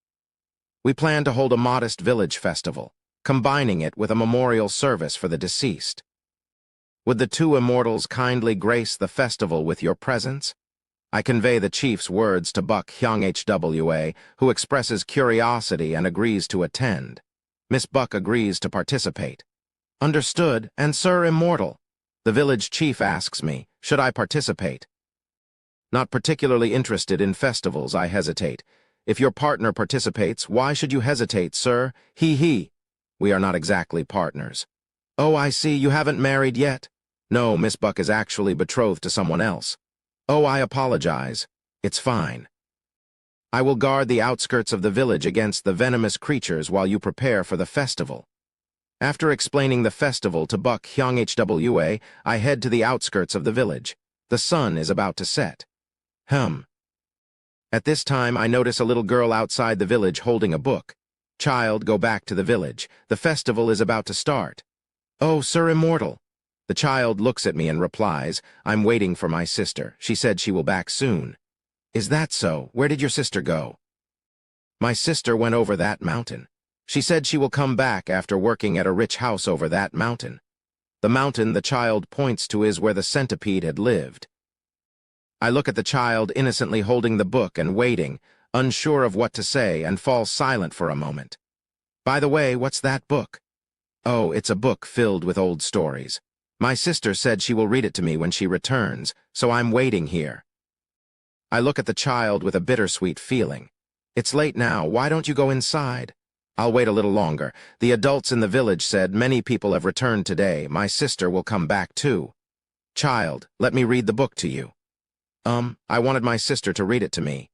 We plan to hold a modest village festival, combining it with a memorial service for the deceased. Would the two immortals kindly grace the festival with your presence? I convey the chief's words to Buck Hyung-Hwa, who expresses curiosity and agrees to attend. Miss Buck agrees to participate. Understood, and Sir Immortal. The village chief asks me, should I participate? Not particularly interested in festivals, I hesitate. If your partner participates, why should you hesitate, sir? He. We are not exactly partners. Oh, I see, you haven't married yet? No, Miss Buck is actually betrothed to someone else. Oh, I apologize. It's fine. I will guard the outskirts of the village against the venomous creatures while you prepare for the festival. After explaining the festival to Buck Hyung-Hwa, I head to the outskirts of the village. The sun is about to set. At this time, I notice a little girl outside the village holding a book. Child, go back to the village. The festival is about to start. Oh, Sir Immortal. The child looks at me and replies, I'm waiting for my sister. She said she will back soon. Is that so? Where did your sister go? My sister went over that mountain. She said she will come back after working at a rich house over that mountain. The mountain the child points to is where the centipede had lived. I look at the child innocently holding the book and waiting, unsure of what to say, and fall silent for a moment. By the way, what's that book? Oh, it's a book filled with old stories. My sister said she will read it to me when she returns, so I'm waiting here. I look at the child with a bittersweet feeling. It's late now. Why don't you go inside? I'll wait a little longer. The adults in the village said many people have returned today. My sister will come back too. Child, let me read the book to you. I wanted my sister to read it to me.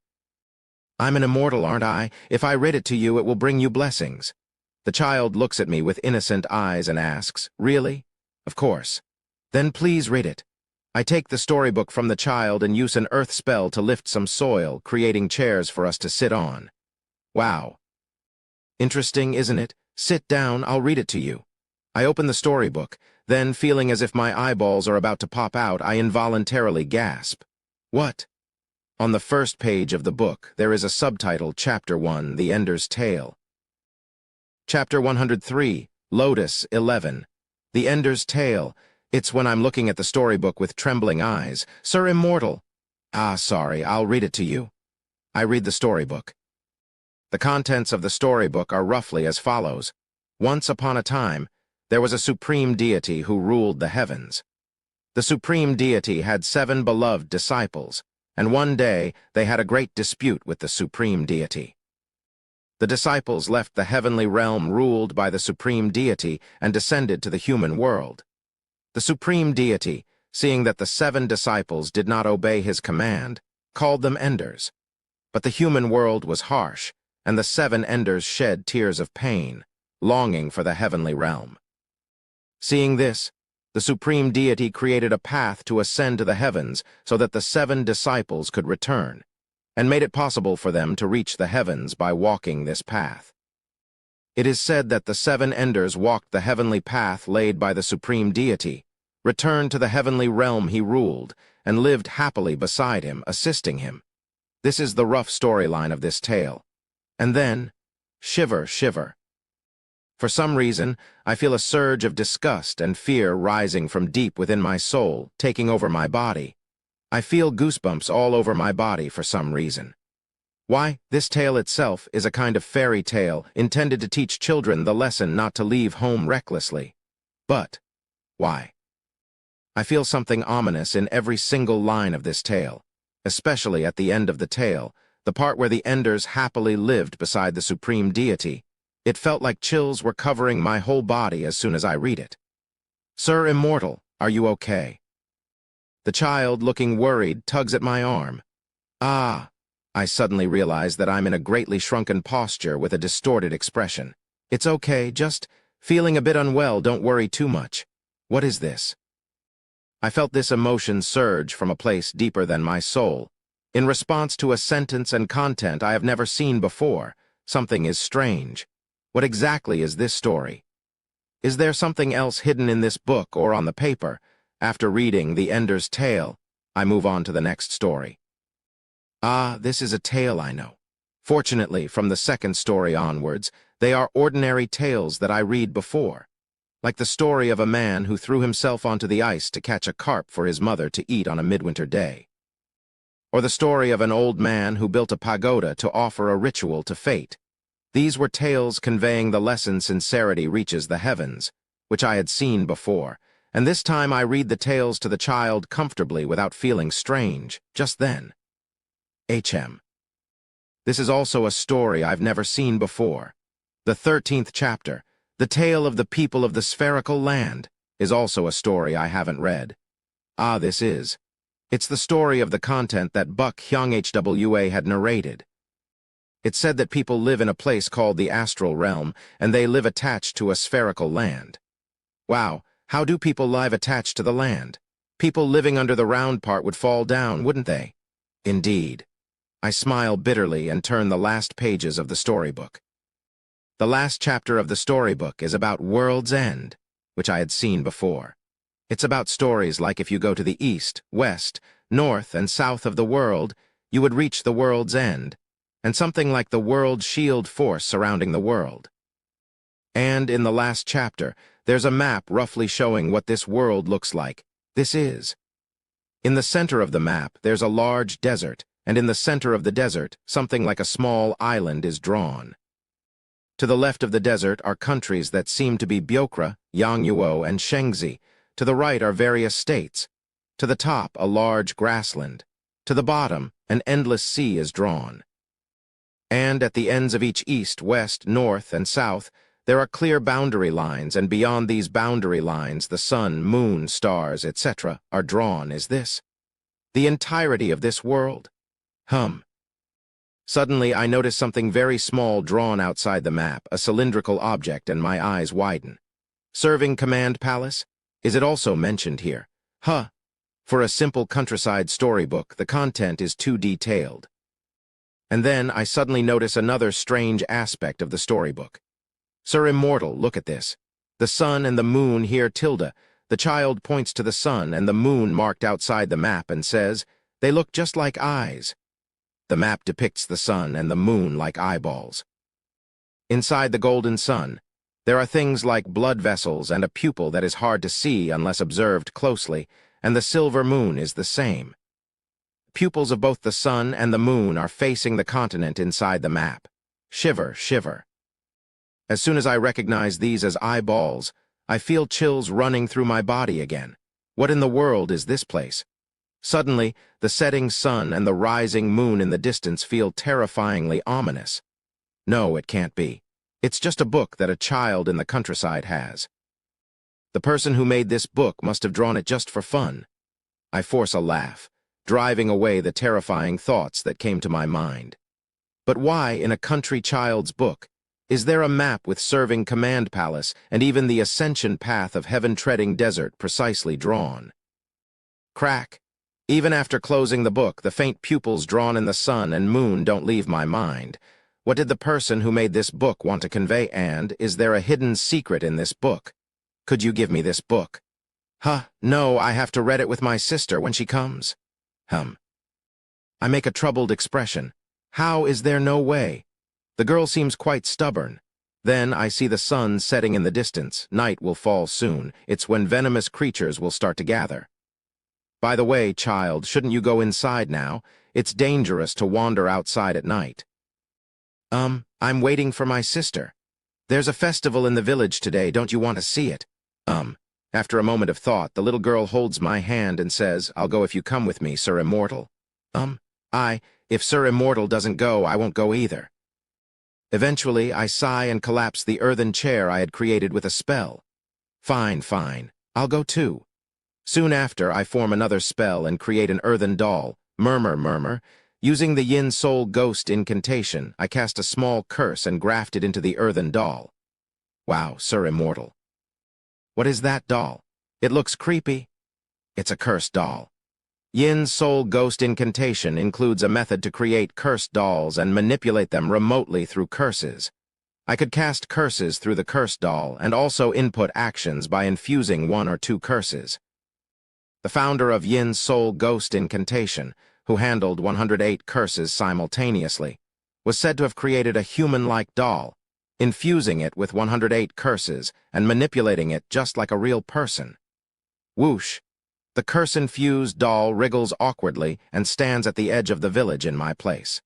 I'm an immortal, aren't I? If I read it to you, it will bring you blessings. The child looks at me with innocent eyes and asks, Really? Of course. Then please read it. I take the storybook from the child and use an earth spell to lift some soil, creating chairs for us to sit on. Wow. Interesting, isn't it? Sit down, I'll read it to you. I open the storybook, then, feeling as if my eyeballs are about to pop out, I involuntarily gasp. What? On the first page of the book, there is a subtitle, Chapter 1, The Ender's Tale. Chapter 103, Lotus 11. The Ender's Tale. It's when I'm looking at the storybook with trembling eyes. Sir Immortal. Sorry, I'll read it to you. I read the storybook. The contents of the storybook are roughly as follows. Once upon a time, there was a supreme deity who ruled the heavens. The supreme deity had 7 beloved disciples, and one day they had a great dispute with the supreme deity. The disciples left the heavenly realm ruled by the supreme deity and descended to the human world. The supreme deity, seeing that the 7 disciples did not obey his command, called them Enders. But the human world was harsh, and the 7 Enders shed tears of pain, longing for the heavenly realm. Seeing this, the supreme deity created a path to ascend to the heavens so that the 7 disciples could return, and made it possible for them to reach the heavens by walking this path. It is said that the 7 Enders walked the heavenly path laid by the supreme deity, returned to the heavenly realm he ruled, and lived happily beside him, assisting him. This is the rough storyline of this tale. And then, shiver, shiver. For some reason, I feel a surge of disgust and fear rising from deep within my soul, taking over my body. I feel goosebumps all over my body for some reason. Why, this tale itself is a kind of fairy tale intended to teach children the lesson not to leave home recklessly. But, why? I feel something ominous in every single line of this tale, especially at the end of the tale, the part where the Enders happily lived beside the supreme deity. It felt like chills were covering my whole body as soon as I read it. Sir Immortal, are you okay? The child, looking worried, tugs at my arm. I suddenly realize that I'm in a greatly shrunken posture with a distorted expression. It's okay, just feeling a bit unwell, don't worry too much. What is this? I felt this emotion surge from a place deeper than my soul. In response to a sentence and content I have never seen before, something is strange. What exactly is this story? Is there something else hidden in this book or on the paper? After reading The Ender's Tale, I move on to the next story. This is a tale I know. Fortunately, from the second story onwards, they are ordinary tales that I read before, like the story of a man who threw himself onto the ice to catch a carp for his mother to eat on a midwinter day. Or the story of an old man who built a pagoda to offer a ritual to fate. These were tales conveying the lesson sincerity reaches the heavens, which I had seen before, and this time I read the tales to the child comfortably without feeling strange, just then. This is also a story I've never seen before. The 13th chapter, The Tale of the People of the Spherical Land, is also a story I haven't read. This is. It's the story of the content that Buck Hyung-Hwa had narrated. It said that people live in a place called the astral realm, and they live attached to a spherical land. Wow, how do people live attached to the land? People living under the round part would fall down, wouldn't they? Indeed. I smile bitterly and turn the last pages of the storybook. The last chapter of the storybook is about World's End, which I had seen before. It's about stories like if you go to the east, west, north, and south of the world, you would reach the world's end, and something like the world shield force surrounding the world. And in the last chapter, there's a map roughly showing what this world looks like. This is. In the center of the map, there's a large desert, and in the center of the desert, something like a small island is drawn. To the left of the desert are countries that seem to be Byokra, Yangnuo, and Shengzi. To the right are various states. To the top, a large grassland. To the bottom, an endless sea is drawn. And at the ends of each east, west, north, and south, there are clear boundary lines, and beyond these boundary lines the sun, moon, stars, etc. are drawn. Is this the entirety of this world? Suddenly, I notice something very small drawn outside the map, a cylindrical object, and my eyes widen. Serving Command Palace? Is it also mentioned here? For a simple countryside storybook, the content is too detailed. And then I suddenly notice another strange aspect of the storybook. Sir Immortal, look at this. The sun and the moon here tilde. The child points to the sun and the moon marked outside the map and says, they look just like eyes. The map depicts the sun and the moon like eyeballs. Inside the golden sun, there are things like blood vessels and a pupil that is hard to see unless observed closely, and the silver moon is the same. Pupils of both the sun and the moon are facing the continent inside the map. Shiver, shiver. As soon as I recognize these as eyeballs, I feel chills running through my body again. What in the world is this place? Suddenly, the setting sun and the rising moon in the distance feel terrifyingly ominous. No, it can't be. It's just a book that a child in the countryside has. The person who made this book must have drawn it just for fun. I force a laugh, driving away the terrifying thoughts that came to my mind. But why, in a country child's book, is there a map with Serving Command Palace and even the ascension path of heaven-treading desert precisely drawn? Crack. Even after closing the book, the faint pupils drawn in the sun and moon don't leave my mind. What did the person who made this book want to convey, and is there a hidden secret in this book? Could you give me this book? No, I have to read it with my sister when she comes. I make a troubled expression. How is there no way? The girl seems quite stubborn. Then I see the sun setting in the distance. Night will fall soon. It's when venomous creatures will start to gather. By the way, child, shouldn't you go inside now? It's dangerous to wander outside at night. I'm waiting for my sister. There's a festival in the village today, don't you want to see it? After a moment of thought, the little girl holds my hand and says, I'll go if you come with me, Sir Immortal. If Sir Immortal doesn't go, I won't go either. Eventually, I sigh and collapse the earthen chair I had created with a spell. Fine, I'll go too. Soon after, I form another spell and create an earthen doll. Murmur. Using the Yin Soul Ghost incantation, I cast a small curse and graft it into the earthen doll. Wow, Sir Immortal. What is that doll? It looks creepy. It's a cursed doll. Yin Soul Ghost incantation includes a method to create cursed dolls and manipulate them remotely through curses. I could cast curses through the cursed doll and also input actions by infusing 1 or 2 curses. The founder of Yin Soul Ghost incantation, who handled 108 curses simultaneously, was said to have created a human-like doll, infusing it with 108 curses and manipulating it just like a real person. Whoosh! The curse-infused doll wriggles awkwardly and stands at the edge of the village in my place.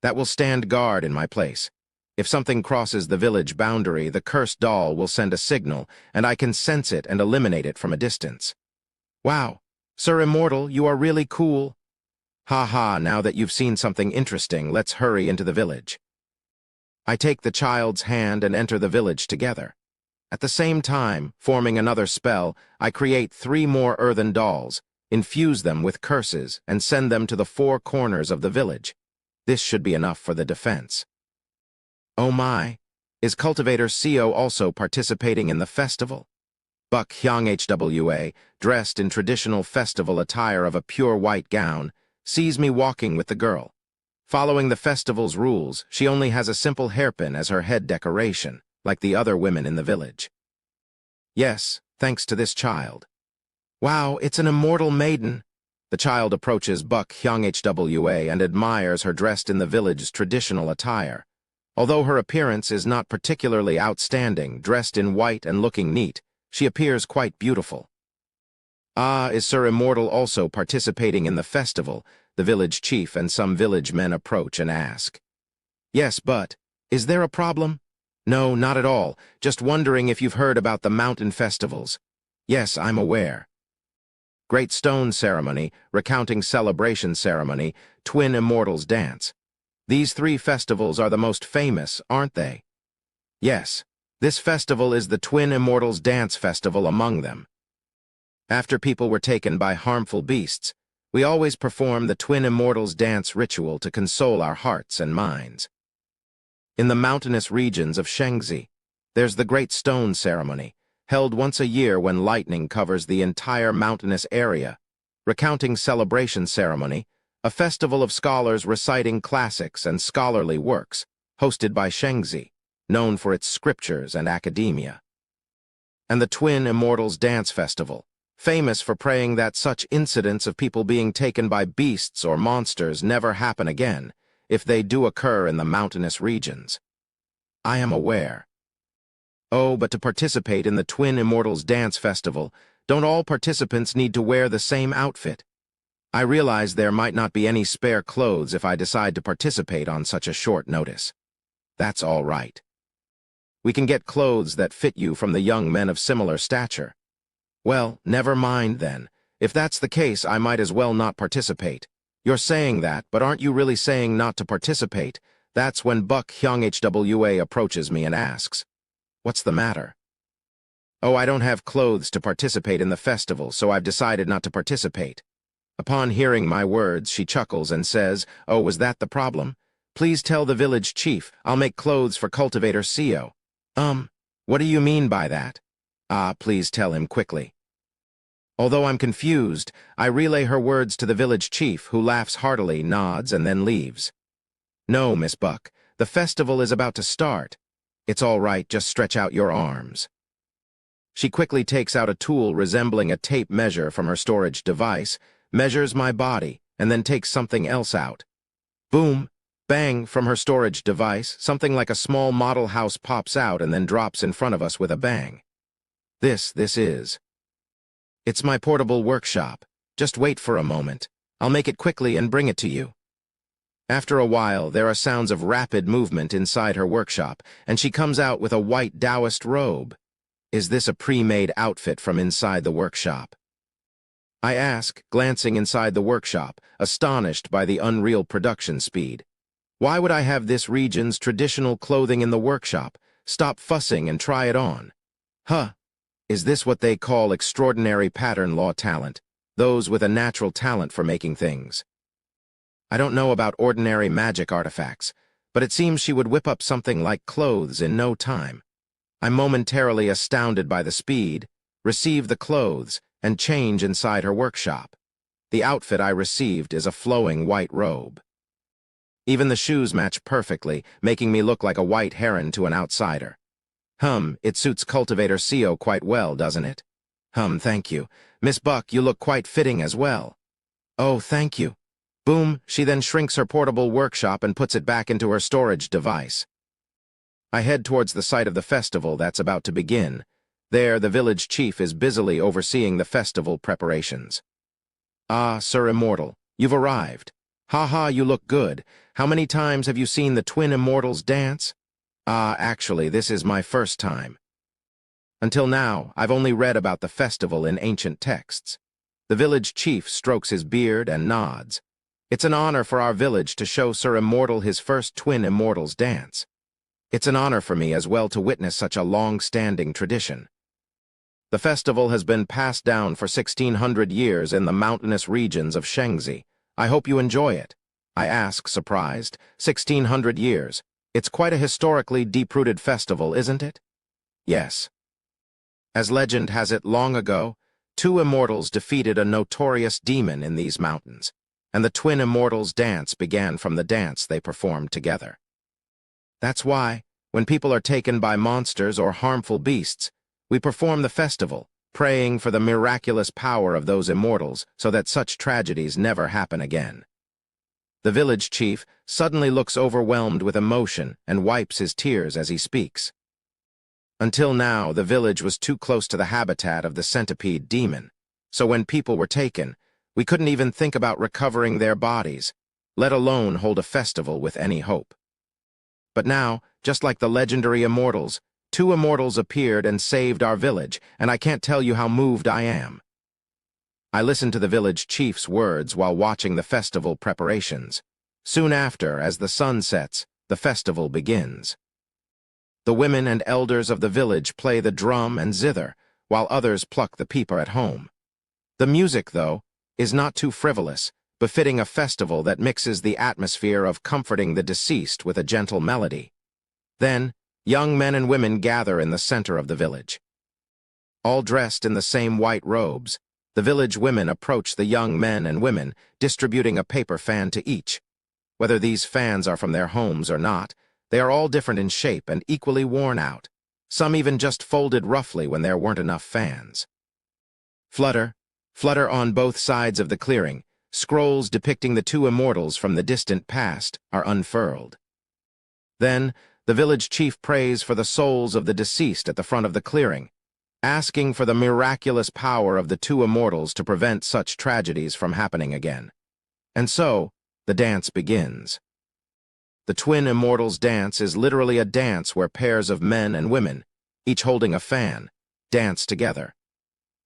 That will stand guard in my place. If something crosses the village boundary, the cursed doll will send a signal, and I can sense it and eliminate it from a distance. Wow, Sir Immortal, you are really cool. Now that you've seen something interesting, let's hurry into the village. I take the child's hand and enter the village together. At the same time, forming another spell, I create 3 more earthen dolls, infuse them with curses, and send them to the 4 corners of the village. This should be enough for the defense. Oh my, is Cultivator CO also participating in the festival? Buck Hyang HWA, dressed in traditional festival attire of a pure white gown, sees me walking with the girl. Following the festival's rules, she only has a simple hairpin as her head decoration, like the other women in the village. Yes, thanks to this child. Wow, it's an immortal maiden. The child approaches Buck Hyang HWA and admires her dressed in the village's traditional attire. Although her appearance is not particularly outstanding, dressed in white and looking neat, she appears quite beautiful. Is Sir Immortal also participating in the festival? The village chief and some village men approach and ask. Yes, but is there a problem? No, not at all. Just wondering if you've heard about the mountain festivals. Yes, I'm aware. Great Stone Ceremony, Recounting Celebration Ceremony, Twin Immortals Dance. These 3 festivals are the most famous, aren't they? Yes, this festival is the Twin Immortals Dance Festival among them. After people were taken by harmful beasts, we always perform the Twin Immortals Dance ritual to console our hearts and minds. In the mountainous regions of Shengzi, there's the Great Stone Ceremony, held once a year when lightning covers the entire mountainous area. Recounting celebration ceremony, a festival of scholars reciting classics and scholarly works, hosted by Shengzi, known for its scriptures and academia. And the Twin Immortals Dance Festival, famous for praying that such incidents of people being taken by beasts or monsters never happen again, if they do occur in the mountainous regions. I am aware. Oh, but to participate in the Twin Immortals Dance Festival, don't all participants need to wear the same outfit? I realize there might not be any spare clothes if I decide to participate on such a short notice. That's all right. We can get clothes that fit you from the young men of similar stature. Well, never mind then. If that's the case, I might as well not participate. You're saying that, but aren't you really saying not to participate? That's when Buck Hyung Hwa approaches me and asks, "What's the matter?" "Oh, I don't have clothes to participate in the festival, so I've decided not to participate." Upon hearing my words, she chuckles and says, "Oh, was that the problem? Please tell the village chief. I'll make clothes for Cultivator CO." What do you mean by that? Please tell him quickly. Although I'm confused, I relay her words to the village chief, who laughs heartily, nods, and then leaves. "No, Miss Buck, the festival is about to start. It's all right, just stretch out your arms." She quickly takes out a tool resembling a tape measure from her storage device, measures my body, and then takes something else out. Boom! Bang! From her storage device, something like a small model house pops out and then drops in front of us with a bang. This is. It's my portable workshop. Just wait for a moment. I'll make it quickly and bring it to you. After a while, there are sounds of rapid movement inside her workshop, and she comes out with a white Taoist robe. Is this a pre-made outfit from inside the workshop? I ask, glancing inside the workshop, astonished by the unreal production speed. Why would I have this region's traditional clothing in the workshop? Stop fussing and try it on. Is this what they call extraordinary pattern law talent? Those with a natural talent for making things. I don't know about ordinary magic artifacts, but it seems she would whip up something like clothes in no time. I'm momentarily astounded by the speed, receive the clothes, and change inside her workshop. The outfit I received is a flowing white robe. Even the shoes match perfectly, making me look like a white heron to an outsider. It suits Cultivator CO quite well, doesn't it? Thank you. Miss Buck, you look quite fitting as well. Oh, thank you. Boom, she then shrinks her portable workshop and puts it back into her storage device. I head towards the site of the festival that's about to begin. There, the village chief is busily overseeing the festival preparations. "Ah, Sir Immortal, you've arrived. You look good. How many times have you seen the Twin Immortals dance?" Actually, this is my first time. Until now, I've only read about the festival in ancient texts. The village chief strokes his beard and nods. It's an honor for our village to show Sir Immortal his first Twin Immortals dance. It's an honor for me as well to witness such a long-standing tradition. The festival has been passed down for 1,600 years in the mountainous regions of Shengzi. I hope you enjoy it. I ask, surprised. 1,600 years. It's quite a historically deep-rooted festival, isn't it? Yes. As legend has it, long ago, 2 immortals defeated a notorious demon in these mountains, and the Twin Immortals dance began from the dance they performed together. That's why, when people are taken by monsters or harmful beasts, we perform the festival, praying for the miraculous power of those immortals so that such tragedies never happen again. The village chief suddenly looks overwhelmed with emotion and wipes his tears as he speaks. Until now, the village was too close to the habitat of the centipede demon, so when people were taken, we couldn't even think about recovering their bodies, let alone hold a festival with any hope. But now, just like the legendary immortals, 2 immortals appeared and saved our village, and I can't tell you how moved I am. I listened to the village chief's words while watching the festival preparations. Soon after, as the sun sets, the festival begins. The women and elders of the village play the drum and zither, while others pluck the peeper at home. The music, though, is not too frivolous, befitting a festival that mixes the atmosphere of comforting the deceased with a gentle melody. Then, young men and women gather in the center of the village. All dressed in the same white robes, the village women approach the young men and women, distributing a paper fan to each. Whether these fans are from their homes or not, they are all different in shape and equally worn out, some even just folded roughly when there weren't enough fans. Flutter, flutter on both sides of the clearing, scrolls depicting the two immortals from the distant past are unfurled. Then, the village chief prays for the souls of the deceased at the front of the clearing, asking for the miraculous power of the two immortals to prevent such tragedies from happening again. And so, the dance begins. The twin immortals dance is literally a dance where pairs of men and women, each holding a fan, dance together.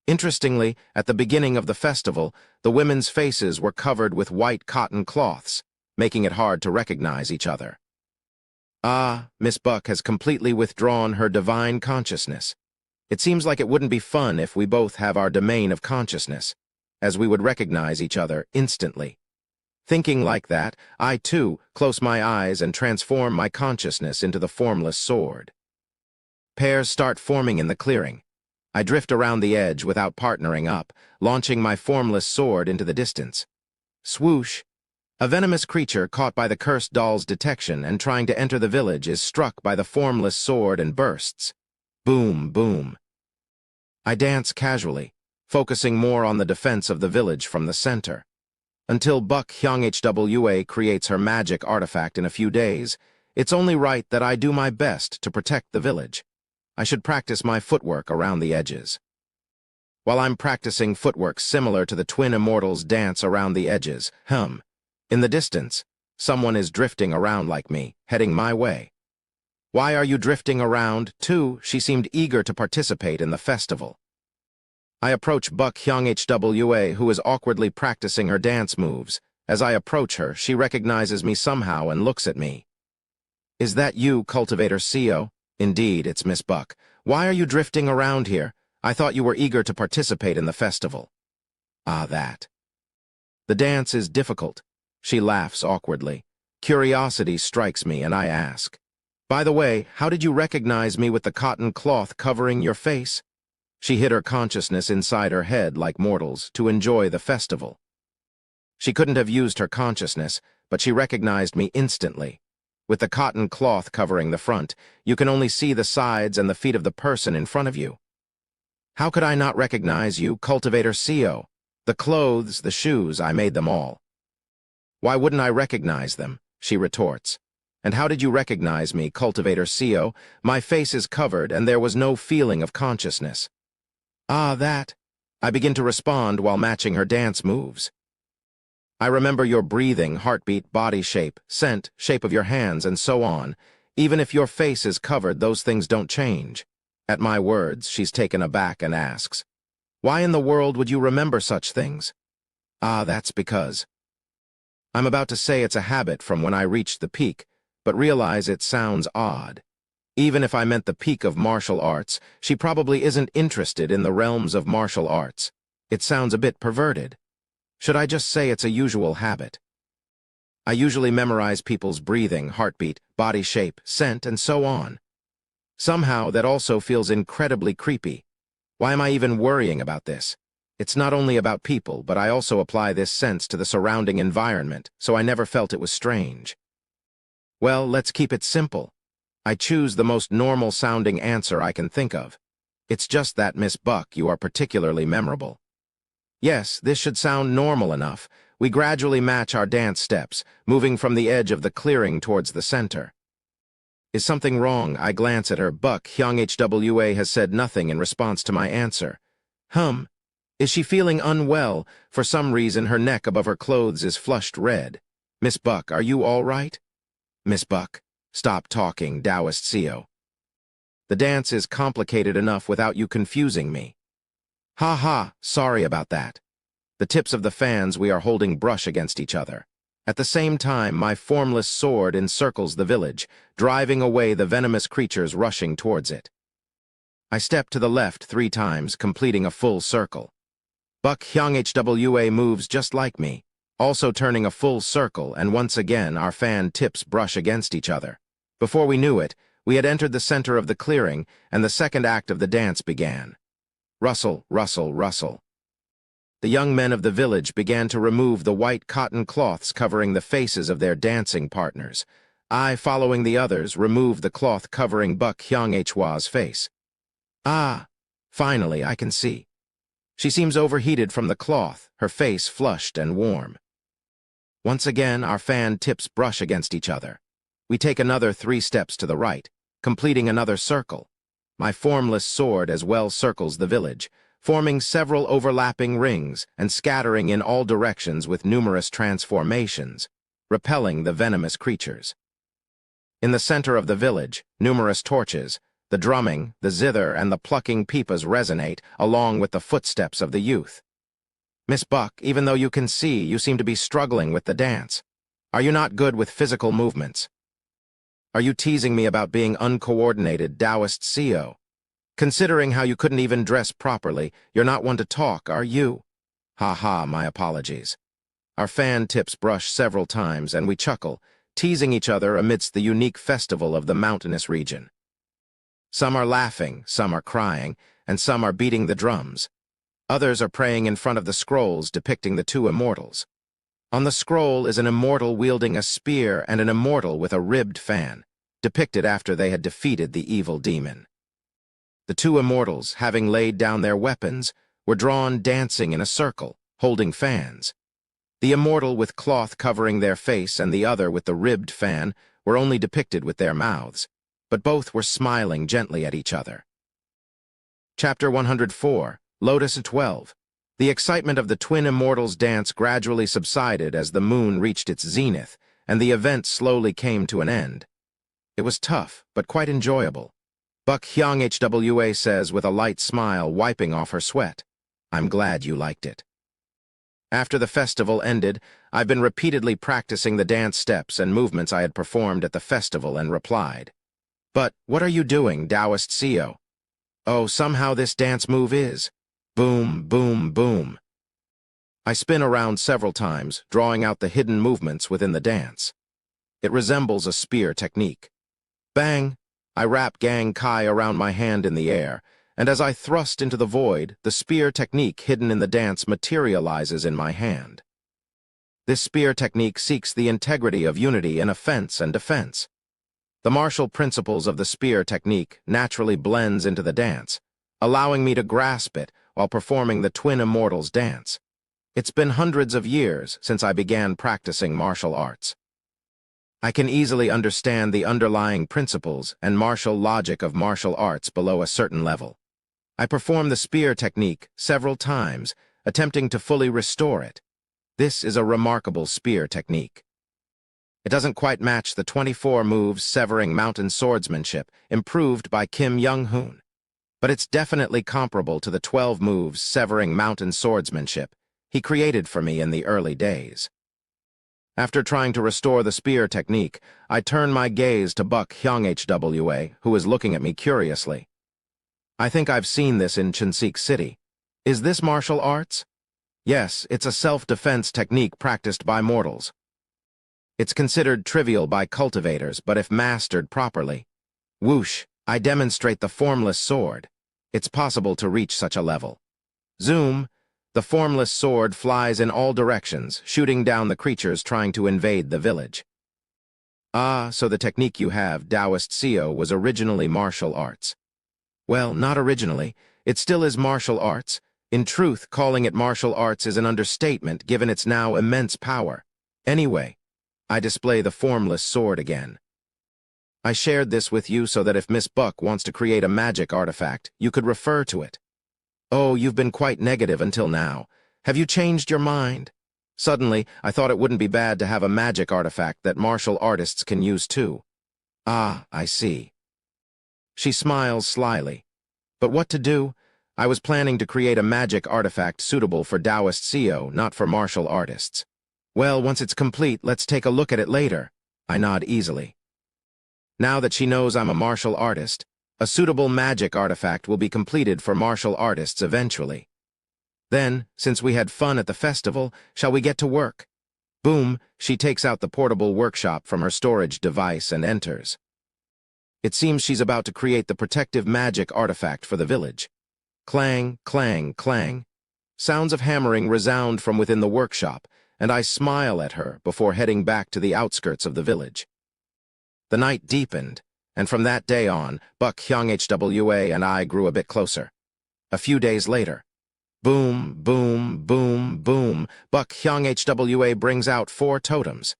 Interestingly, at the beginning of the festival, the women's faces were covered with white cotton cloths, making it hard to recognize each other. Ah, Miss Buck has completely withdrawn her divine consciousness. It seems like it wouldn't be fun if we both have our domain of consciousness, as we would recognize each other instantly. Thinking like that, I, too, close my eyes and transform my consciousness into the formless sword. Pairs start forming in the clearing. I drift around the edge without partnering up, launching my formless sword into the distance. Swoosh! A venomous creature caught by the cursed doll's detection and trying to enter the village is struck by the formless sword and bursts. Boom, boom. I dance casually, focusing more on the defense of the village from the center. Until Buck Hyung-Hwa creates her magic artifact in a few days, it's only right that I do my best to protect the village. I should practice my footwork around the edges. While I'm practicing footwork similar to the twin immortals' dance around the edges, in the distance, someone is drifting around like me, heading my way. Why are you drifting around, too? She seemed eager to participate in the festival. I approach Buck Hyung-Hwa, who is awkwardly practicing her dance moves. As I approach her, she recognizes me somehow and looks at me. Is that you, Cultivator CO? Indeed, it's Miss Buck. Why are you drifting around here? I thought you were eager to participate in the festival. Ah, that. The dance is difficult. She laughs awkwardly. Curiosity strikes me, and I ask, by the way, how did you recognize me with the cotton cloth covering your face? She hid her consciousness inside her head like mortals to enjoy the festival. She couldn't have used her consciousness, but she recognized me instantly. With the cotton cloth covering the front, you can only see the sides and the feet of the person in front of you. How could I not recognize you, Cultivator CO? The clothes, the shoes, I made them all. Why wouldn't I recognize them? She retorts. And how did you recognize me, Cultivator CO? My face is covered, and there was no feeling of consciousness. Ah, that. I begin to respond while matching her dance moves. I remember your breathing, heartbeat, body shape, scent, shape of your hands, and so on. Even if your face is covered, those things don't change. At my words, she's taken aback and asks, why in the world would you remember such things? Ah, that's because. I'm about to say it's a habit from when I reached the peak, but realize it sounds odd. Even if I meant the peak of martial arts, she probably isn't interested in the realms of martial arts. It sounds a bit perverted. Should I just say it's a usual habit? I usually memorize people's breathing, heartbeat, body shape, scent, and so on. Somehow, that also feels incredibly creepy. Why am I even worrying about this? It's not only about people, but I also apply this sense to the surrounding environment, so I never felt it was strange. Well, let's keep it simple. I choose the most normal-sounding answer I can think of. It's just that, Miss Buck, you are particularly memorable. Yes, this should sound normal enough. We gradually match our dance steps, moving from the edge of the clearing towards the center. Is something wrong? I glance at her. Buck Hyung-Hwa has said nothing in response to my answer. Is she feeling unwell? For some reason, her neck above her clothes is flushed red. Miss Buck, are you all right? Miss Buck, stop talking, Taoist CO. The dance is complicated enough without you confusing me. Ha ha, sorry about that. The tips of the fans we are holding brush against each other. At the same time, my formless sword encircles the village, driving away the venomous creatures rushing towards it. I step to the left 3 times, completing a full circle. Buck Hyung-Hwa moves just like me, also turning a full circle, and once again our fan tips brush against each other. Before we knew it, we had entered the center of the clearing, and the second act of the dance began. Rustle, rustle, rustle. The young men of the village began to remove the white cotton cloths covering the faces of their dancing partners. I, following the others, removed the cloth covering Buck Hyung-Hwa's face. Ah, finally I can see. She seems overheated from the cloth, her face flushed and warm. Once again, our fan tips brush against each other. We take another 3 steps to the right, completing another circle. My formless sword as well circles the village, forming several overlapping rings and scattering in all directions with numerous transformations, repelling the venomous creatures. In the center of the village, numerous torches, the drumming, the zither, and the plucking pipas resonate, along with the footsteps of the youth. Miss Buck, even though you can see, you seem to be struggling with the dance. Are you not good with physical movements? Are you teasing me about being uncoordinated, Taoist CEO? Considering how you couldn't even dress properly, you're not one to talk, are you? Ha ha, my apologies. Our fan tips brush several times, and we chuckle, teasing each other amidst the unique festival of the mountainous region. Some are laughing, some are crying, and some are beating the drums. Others are praying in front of the scrolls depicting the 2 immortals. On the scroll is an immortal wielding a spear and an immortal with a ribbed fan, depicted after they had defeated the evil demon. The 2 immortals, having laid down their weapons, were drawn dancing in a circle, holding fans. The immortal with cloth covering their face and the other with the ribbed fan were only depicted with their mouths, but both were smiling gently at each other. Chapter 104, Lotus 12. The excitement of the twin immortals' dance gradually subsided as the moon reached its zenith, and the event slowly came to an end. It was tough, but quite enjoyable. Buck Hyung-Hwa says with a light smile, wiping off her sweat. I'm glad you liked it. After the festival ended, I've been repeatedly practicing the dance steps and movements I had performed at the festival and replied. But what are you doing, Taoist CEO? Oh, somehow this dance move is. Boom, boom, boom. I spin around several times, drawing out the hidden movements within the dance. It resembles a spear technique. Bang! I wrap Gang Kai around my hand in the air, and as I thrust into the void, the spear technique hidden in the dance materializes in my hand. This spear technique seeks the integrity of unity in offense and defense. The martial principles of the spear technique naturally blends into the dance, allowing me to grasp it while performing the twin immortals' dance. It's been hundreds of years since I began practicing martial arts. I can easily understand the underlying principles and martial logic of martial arts below a certain level. I perform the spear technique several times, attempting to fully restore it. This is a remarkable spear technique. It doesn't quite match the 24 moves severing mountain swordsmanship, improved by Kim Young-hoon, but it's definitely comparable to the 12 moves severing mountain swordsmanship he created for me in the early days. After trying to restore the spear technique, I turn my gaze to Buck Hyung-Hwa, who is looking at me curiously. I think I've seen this in Cheonsik City. Is this martial arts? Yes, it's a self-defense technique practiced by mortals. It's considered trivial by cultivators, but if mastered properly. Whoosh, I demonstrate the formless sword. It's possible to reach such a level. Zoom. The formless sword flies in all directions, shooting down the creatures trying to invade the village. Ah, so the technique you have, Taoist CEO, was originally martial arts. Well, not originally. It still is martial arts. In truth, calling it martial arts is an understatement given its now immense power. Anyway, I display the formless sword again. I shared this with you so that if Miss Buck wants to create a magic artifact, you could refer to it. Oh, you've been quite negative until now. Have you changed your mind? Suddenly, I thought it wouldn't be bad to have a magic artifact that martial artists can use too. Ah, I see. She smiles slyly. But what to do? I was planning to create a magic artifact suitable for Taoist CEO, not for martial artists. Well, once it's complete, let's take a look at it later. I nod easily. Now that she knows I'm a martial artist, a suitable magic artifact will be completed for martial artists eventually. Then, since we had fun at the festival, shall we get to work? Boom, she takes out the portable workshop from her storage device and enters. It seems she's about to create the protective magic artifact for the village. Clang, clang, clang. Sounds of hammering resound from within the workshop, and I smile at her before heading back to the outskirts of the village. The night deepened, and from that day on, Buck Hyung-Hwa and I grew a bit closer. A few days later, boom, boom, boom, boom, Buck Hyung-Hwa brings out 4 totems.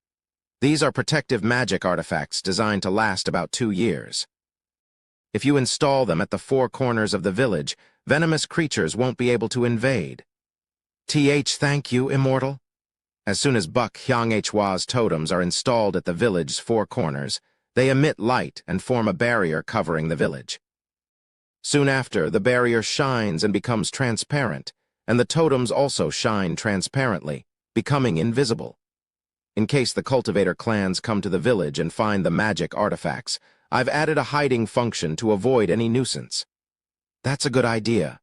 These are protective magic artifacts designed to last about 2 years. If you install them at the 4 corners of the village, venomous creatures won't be able to invade. Thank you, Immortal. As soon as Buck Hyung-Hwa's totems are installed at the village's 4 corners, they emit light and form a barrier covering the village. Soon after, the barrier shines and becomes transparent, and the totems also shine transparently, becoming invisible. In case the cultivator clans come to the village and find the magic artifacts, I've added a hiding function to avoid any nuisance. That's a good idea.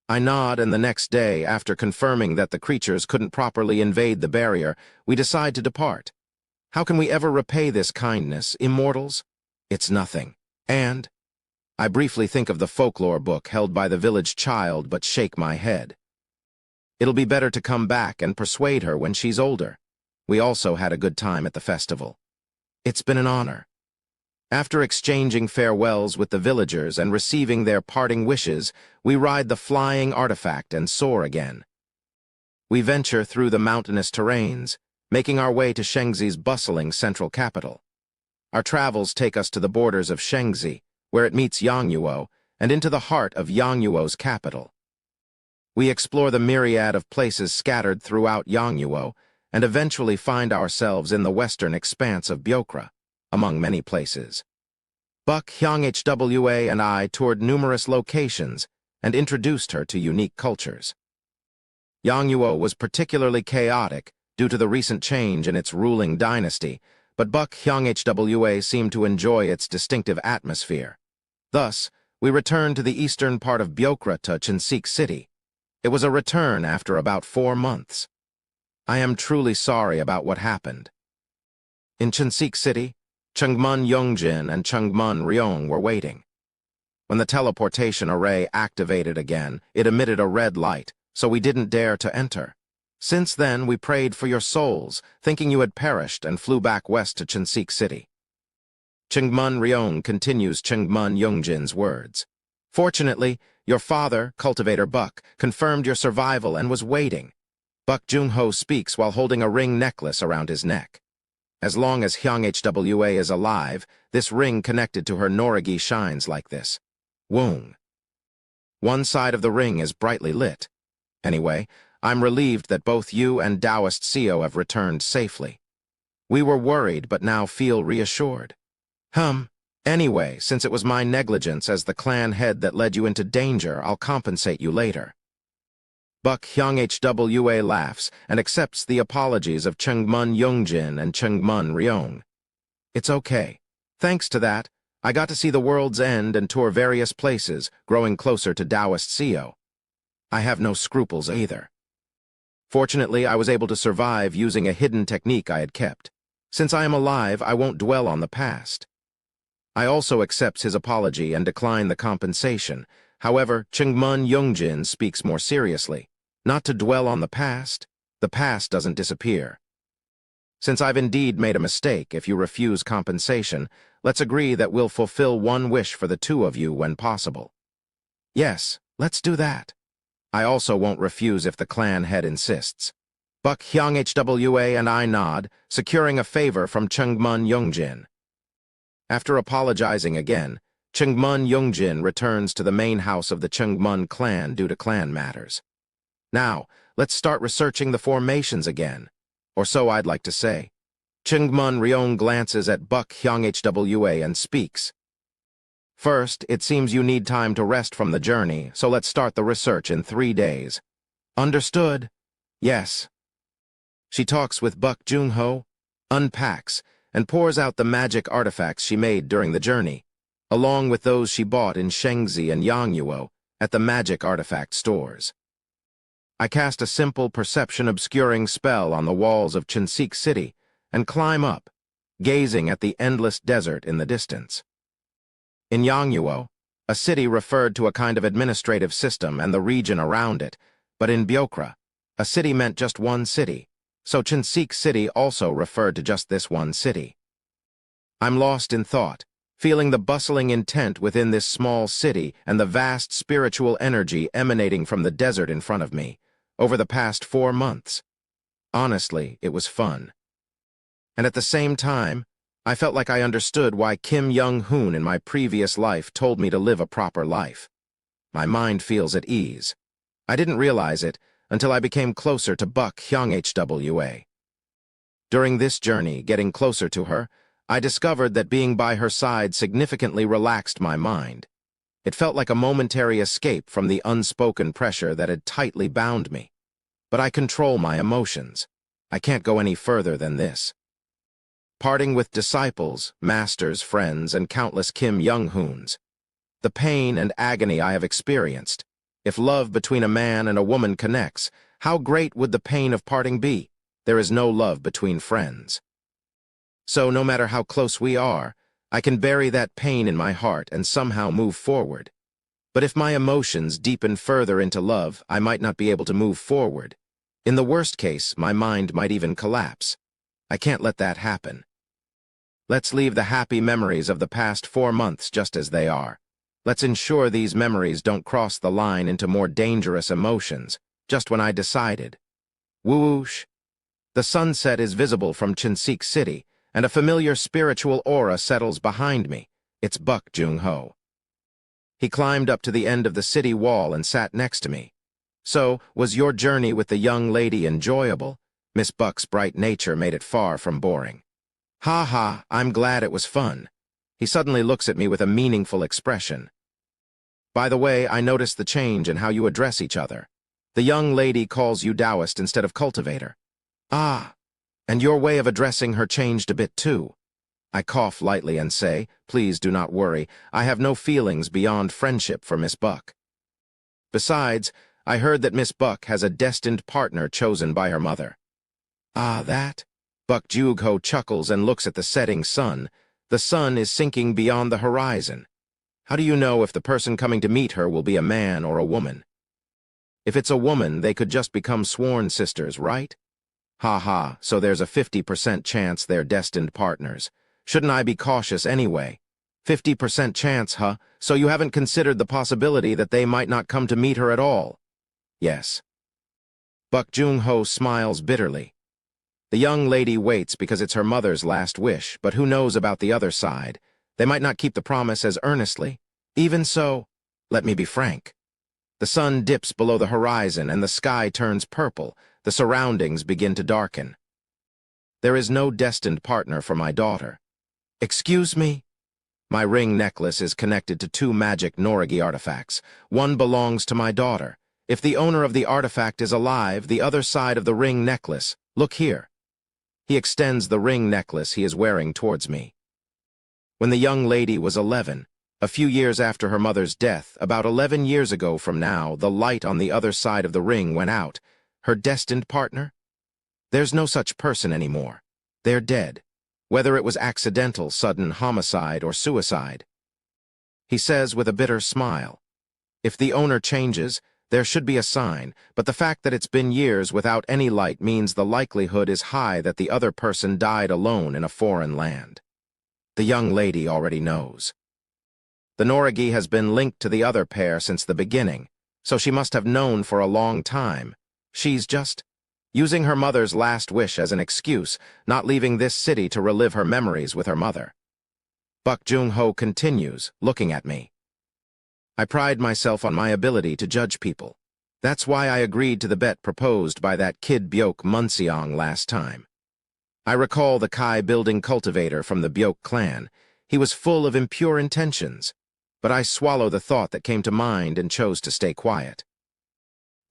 I nod, and the next day, after confirming that the creatures couldn't properly invade the barrier, we decide to depart. How can we ever repay this kindness, immortals? It's nothing. And I briefly think of the folklore book held by the village child, but shake my head. It'll be better to come back and persuade her when she's older. We also had a good time at the festival. It's been an honor. After exchanging farewells with the villagers and receiving their parting wishes, we ride the flying artifact and soar again. We venture through the mountainous terrains, making our way to Shengzi's bustling central capital. Our travels take us to the borders of Shengzi, where it meets Yangnuo, and into the heart of Yangnuo's capital. We explore the myriad of places scattered throughout Yangnuo, and eventually find ourselves in the western expanse of Byokra, among many places. Buck Hyung-Hwa and I toured numerous locations and introduced her to unique cultures. Yangnuo was particularly chaotic due to the recent change in its ruling dynasty, but Buck Hyung-Hwa seemed to enjoy its distinctive atmosphere. Thus, we returned to the eastern part of Byokra to Cheonsik City. It was a return after about 4 months. I am truly sorry about what happened. In Cheonsik City, Chungmun Yongjin and Chungmun Ryong were waiting. When the teleportation array activated again, it emitted a red light, so we didn't dare to enter. Since then, we prayed for your souls, thinking you had perished, and flew back west to Cheonsik City. Chungmun Ryong continues Chungmun Yongjin's words. Fortunately, your father, Cultivator Buck, confirmed your survival and was waiting. Buck Jung-ho speaks while holding a ring necklace around his neck. As long as Hyung-Hwa is alive, this ring connected to her Norigi shines like this. Woong. One side of the ring is brightly lit. Anyway, I'm relieved that both you and Taoist Seo have returned safely. We were worried, but now feel reassured. Anyway, since it was my negligence as the clan head that led you into danger, I'll compensate you later. Buck Hyung-Hwa laughs and accepts the apologies of Chungmun Yongjin and Chungmun Ryong. It's okay. Thanks to that, I got to see the world's end and tour various places, growing closer to Taoist Seo. I have no scruples either. Fortunately, I was able to survive using a hidden technique I had kept. Since I am alive, I won't dwell on the past. I also accepts his apology and decline the compensation. However, Chungmun Yongjin speaks more seriously. Not to dwell on the past doesn't disappear. Since I've indeed made a mistake, if you refuse compensation, let's agree that we'll fulfill one wish for the 2 of you when possible. Yes, let's do that. I also won't refuse if the clan head insists. Buck Hyung-Hwa and I nod, securing a favor from Chungmun Yongjin. After apologizing again, Chungmun Yongjin returns to the main house of the Chungmun clan due to clan matters. Now, let's start researching the formations again. Or so I'd like to say. Chungmun Ryong glances at Buck Hyung-Hwa and speaks. First, it seems you need time to rest from the journey, so let's start the research in 3 days. Understood? Yes. She talks with Buk Jung-ho, unpacks, and pours out the magic artifacts she made during the journey, along with those she bought in Shengzi and Yangyuo at the magic artifact stores. I cast a simple perception-obscuring spell on the walls of Chinsik City and climb up, gazing at the endless desert in the distance. In Yangyuo, a city referred to a kind of administrative system and the region around it, but in Byokra, a city meant just one city, so Chinsik City also referred to just this one city. I'm lost in thought, feeling the bustling intent within this small city and the vast spiritual energy emanating from the desert in front of me over the past 4 months. Honestly, it was fun. And at the same time, I felt like I understood why Kim Young-hoon in my previous life told me to live a proper life. My mind feels at ease. I didn't realize it until I became closer to Buk Hyung-hwa. During this journey, getting closer to her, I discovered that being by her side significantly relaxed my mind. It felt like a momentary escape from the unspoken pressure that had tightly bound me. But I control my emotions. I can't go any further than this. Parting with disciples, masters, friends, and countless Kim Young-hoons. The pain and agony I have experienced. If love between a man and a woman connects, how great would the pain of parting be? There is no love between friends. So no matter how close we are, I can bury that pain in my heart and somehow move forward. But if my emotions deepen further into love, I might not be able to move forward. In the worst case, my mind might even collapse. I can't let that happen. Let's leave the happy memories of the past 4 months just as they are. Let's ensure these memories don't cross the line into more dangerous emotions, just when I decided. Whoosh! The sunset is visible from Chinsik City, and a familiar spiritual aura settles behind me. It's Buk Jung-ho. He climbed up to the end of the city wall and sat next to me. So, was your journey with the young lady enjoyable? Miss Buk's bright nature made it far from boring. Ha ha, I'm glad it was fun. He suddenly looks at me with a meaningful expression. By the way, I noticed the change in how you address each other. The young lady calls you Taoist instead of cultivator. Ah, and your way of addressing her changed a bit too. I cough lightly and say, please do not worry, I have no feelings beyond friendship for Miss Buk. Besides, I heard that Miss Buk has a destined partner chosen by her mother. Ah, that? Buk Jung-ho chuckles and looks at the setting sun. The sun is sinking beyond the horizon. How do you know if the person coming to meet her will be a man or a woman? If it's a woman, they could just become sworn sisters, right? Ha ha, so there's a 50% chance they're destined partners. Shouldn't I be cautious anyway? 50% chance, huh? So you haven't considered the possibility that they might not come to meet her at all? Yes. Buk Jung-ho smiles bitterly. The young lady waits because it's her mother's last wish, but who knows about the other side? They might not keep the promise as earnestly. Even so, let me be frank. The sun dips below the horizon and the sky turns purple. The surroundings begin to darken. There is no destined partner for my daughter. Excuse me? My ring necklace is connected to 2 magic Norigi artifacts. One belongs to my daughter. If the owner of the artifact is alive, the other side of the ring necklace, look here. He extends the ring necklace he is wearing towards me. When the young lady was 11, a few years after her mother's death, about 11 years ago from now, the light on the other side of the ring went out. Her destined partner? There's no such person anymore. They're dead, whether it was accidental, sudden homicide, or suicide. He says with a bitter smile, if the owner changes, there should be a sign, but the fact that it's been years without any light means the likelihood is high that the other person died alone in a foreign land. The young lady already knows. The Norigi has been linked to the other pair since the beginning, so she must have known for a long time. She's just using her mother's last wish as an excuse, not leaving this city to relive her memories with her mother. Buk Jung-ho continues, looking at me. I pride myself on my ability to judge people. That's why I agreed to the bet proposed by that kid Byok Munseong last time. I recall the Kai building cultivator from the Byok clan. He was full of impure intentions, but I swallowed the thought that came to mind and chose to stay quiet.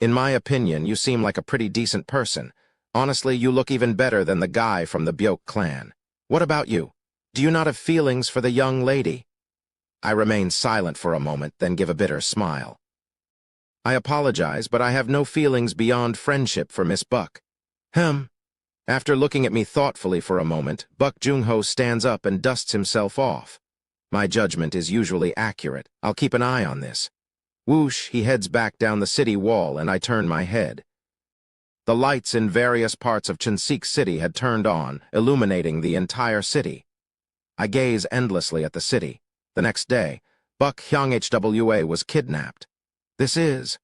In my opinion, you seem like a pretty decent person. Honestly, you look even better than the guy from the Byok clan. What about you? Do you not have feelings for the young lady? I remain silent for a moment, then give a bitter smile. I apologize, but I have no feelings beyond friendship for Miss Buck. After looking at me thoughtfully for a moment, Buck Jung-ho stands up and dusts himself off. My judgment is usually accurate. I'll keep an eye on this. Whoosh, he heads back down the city wall, and I turn my head. The lights in various parts of Cheonsik City had turned on, illuminating the entire city. I gaze endlessly at the city. The next day, Buck Hyung-hwa was kidnapped. This is...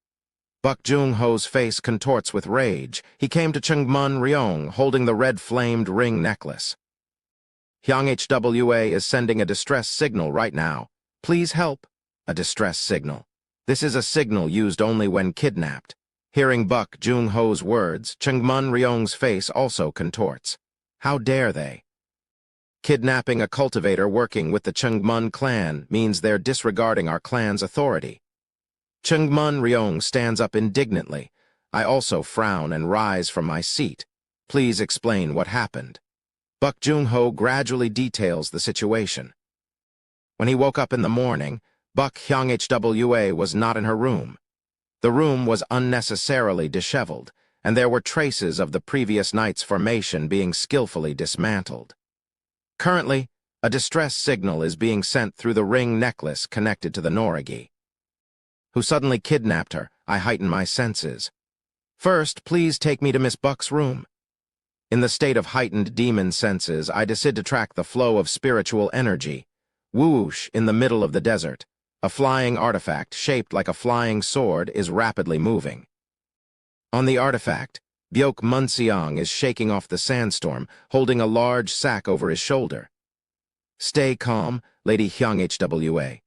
Buck Jung-ho's face contorts with rage. He came to Cheongmun-ryong holding the red-flamed ring necklace. Hyung-hwa is sending a distress signal right now. Please help. A distress signal. This is a signal used only when kidnapped. Hearing Buck Jung-ho's words, Cheongmun-ryong's face also contorts. How dare they? Kidnapping a cultivator working with the Cheongmun clan means they're disregarding our clan's authority. Cheongmun-ryong stands up indignantly. I also frown and rise from my seat. Please explain what happened. Buck Jung-ho gradually details the situation. When he woke up in the morning, Buck Hyung-hwa was not in her room. The room was unnecessarily disheveled, and there were traces of the previous night's formation being skillfully dismantled. Currently, a distress signal is being sent through the ring necklace connected to the Norigi, who suddenly kidnapped her. I heighten my senses. First, please take me to Miss Buck's room. In the state of heightened demon senses, I decide to track the flow of spiritual energy. Whoosh, in the middle of the desert, a flying artifact shaped like a flying sword is rapidly moving. On the artifact, Byok Munseong is shaking off the sandstorm, holding a large sack over his shoulder. Stay calm, Lady Hyung-hwa.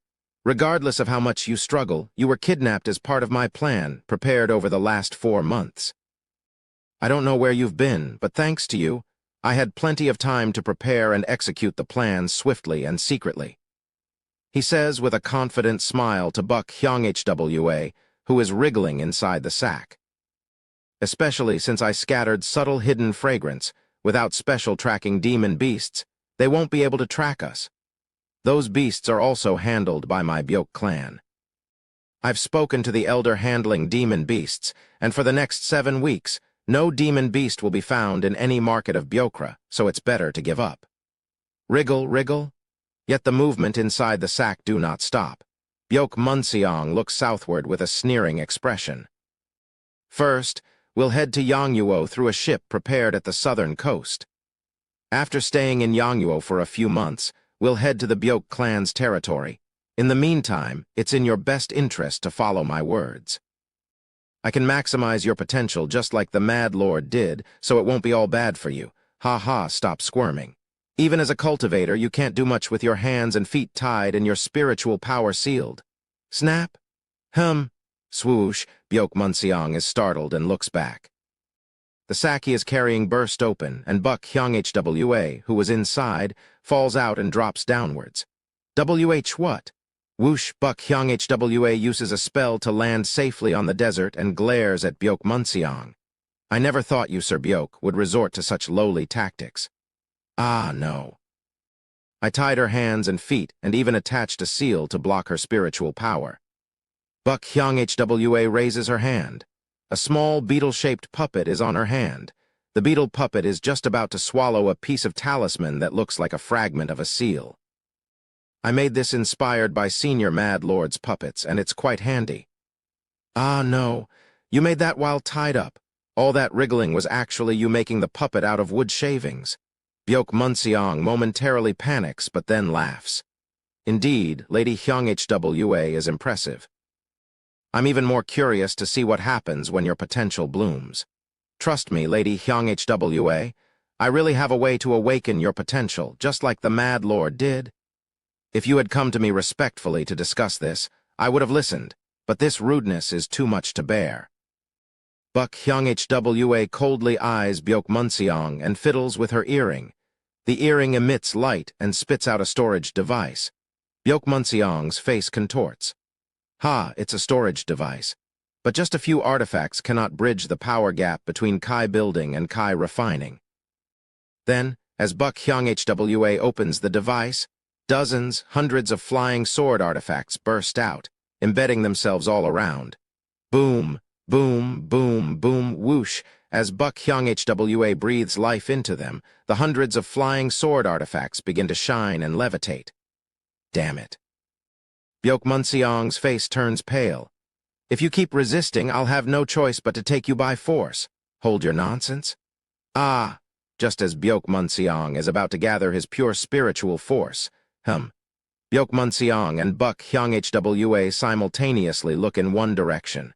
Regardless of how much you struggle, you were kidnapped as part of my plan, prepared over the last 4 months. I don't know where you've been, but thanks to you, I had plenty of time to prepare and execute the plan swiftly and secretly. He says with a confident smile to Buck Hyung-hwa, who is wriggling inside the sack. Especially since I scattered subtle hidden fragrance, without special tracking demon beasts, they won't be able to track us. Those beasts are also handled by my Byok clan. I've spoken to the elder handling demon beasts, and for the next 7 weeks, no demon beast will be found in any market of Byokra, so it's better to give up. Wriggle, wriggle. Yet the movement inside the sack do not stop. Byok Munseong looks southward with a sneering expression. First, we'll head to Yangwoo through a ship prepared at the southern coast. After staying in Yangwoo for a few months, we'll head to the Byok clan's territory. In the meantime, it's in your best interest to follow my words. I can maximize your potential just like the Mad Lord did, so it won't be all bad for you. Ha ha, stop squirming. Even as a cultivator, you can't do much with your hands and feet tied and your spiritual power sealed. Snap? Swoosh, Byok Munseong is startled and looks back. The sack he is carrying burst open, and Buck Hyung-hwa, who was inside, falls out and drops downwards. What? Whoosh, Buck Hyung-hwa uses a spell to land safely on the desert and glares at Byok Munseong. I never thought you, Sir Byok, would resort to such lowly tactics. Ah, no. I tied her hands and feet and even attached a seal to block her spiritual power. Buck Hyung-hwa raises her hand. A small beetle-shaped puppet is on her hand. The beetle puppet is just about to swallow a piece of talisman that looks like a fragment of a seal. I made this inspired by Senior Mad Lord's puppets, and it's quite handy. Ah, no. You made that while tied up. All that wriggling was actually you making the puppet out of wood shavings. Byok Munseong momentarily panics, but then laughs. Indeed, Lady Hyung-hwa is impressive. I'm even more curious to see what happens when your potential blooms. Trust me, Lady Hyung-hwa, I really have a way to awaken your potential, just like the Mad Lord did. If you had come to me respectfully to discuss this, I would have listened, but this rudeness is too much to bear. Buck Hyung-hwa coldly eyes Byok Munseong and fiddles with her earring. The earring emits light and spits out a storage device. Byok Munseong's face contorts. Ha, it's a storage device. But just a few artifacts cannot bridge the power gap between Kai building and Kai refining. Then, as Buck Hyung HWA opens the device, dozens, hundreds of flying sword artifacts burst out, embedding themselves all around. Boom, boom, boom, boom, whoosh. As Buck Hyung HWA breathes life into them, the hundreds of flying sword artifacts begin to shine and levitate. Damn it. Byok Munseong's face turns pale. If you keep resisting, I'll have no choice but to take you by force. Hold your nonsense. Ah, just as Byok Munseong is about to gather his pure spiritual force. Byok Munseong and Buck Hyung HWA simultaneously look in one direction.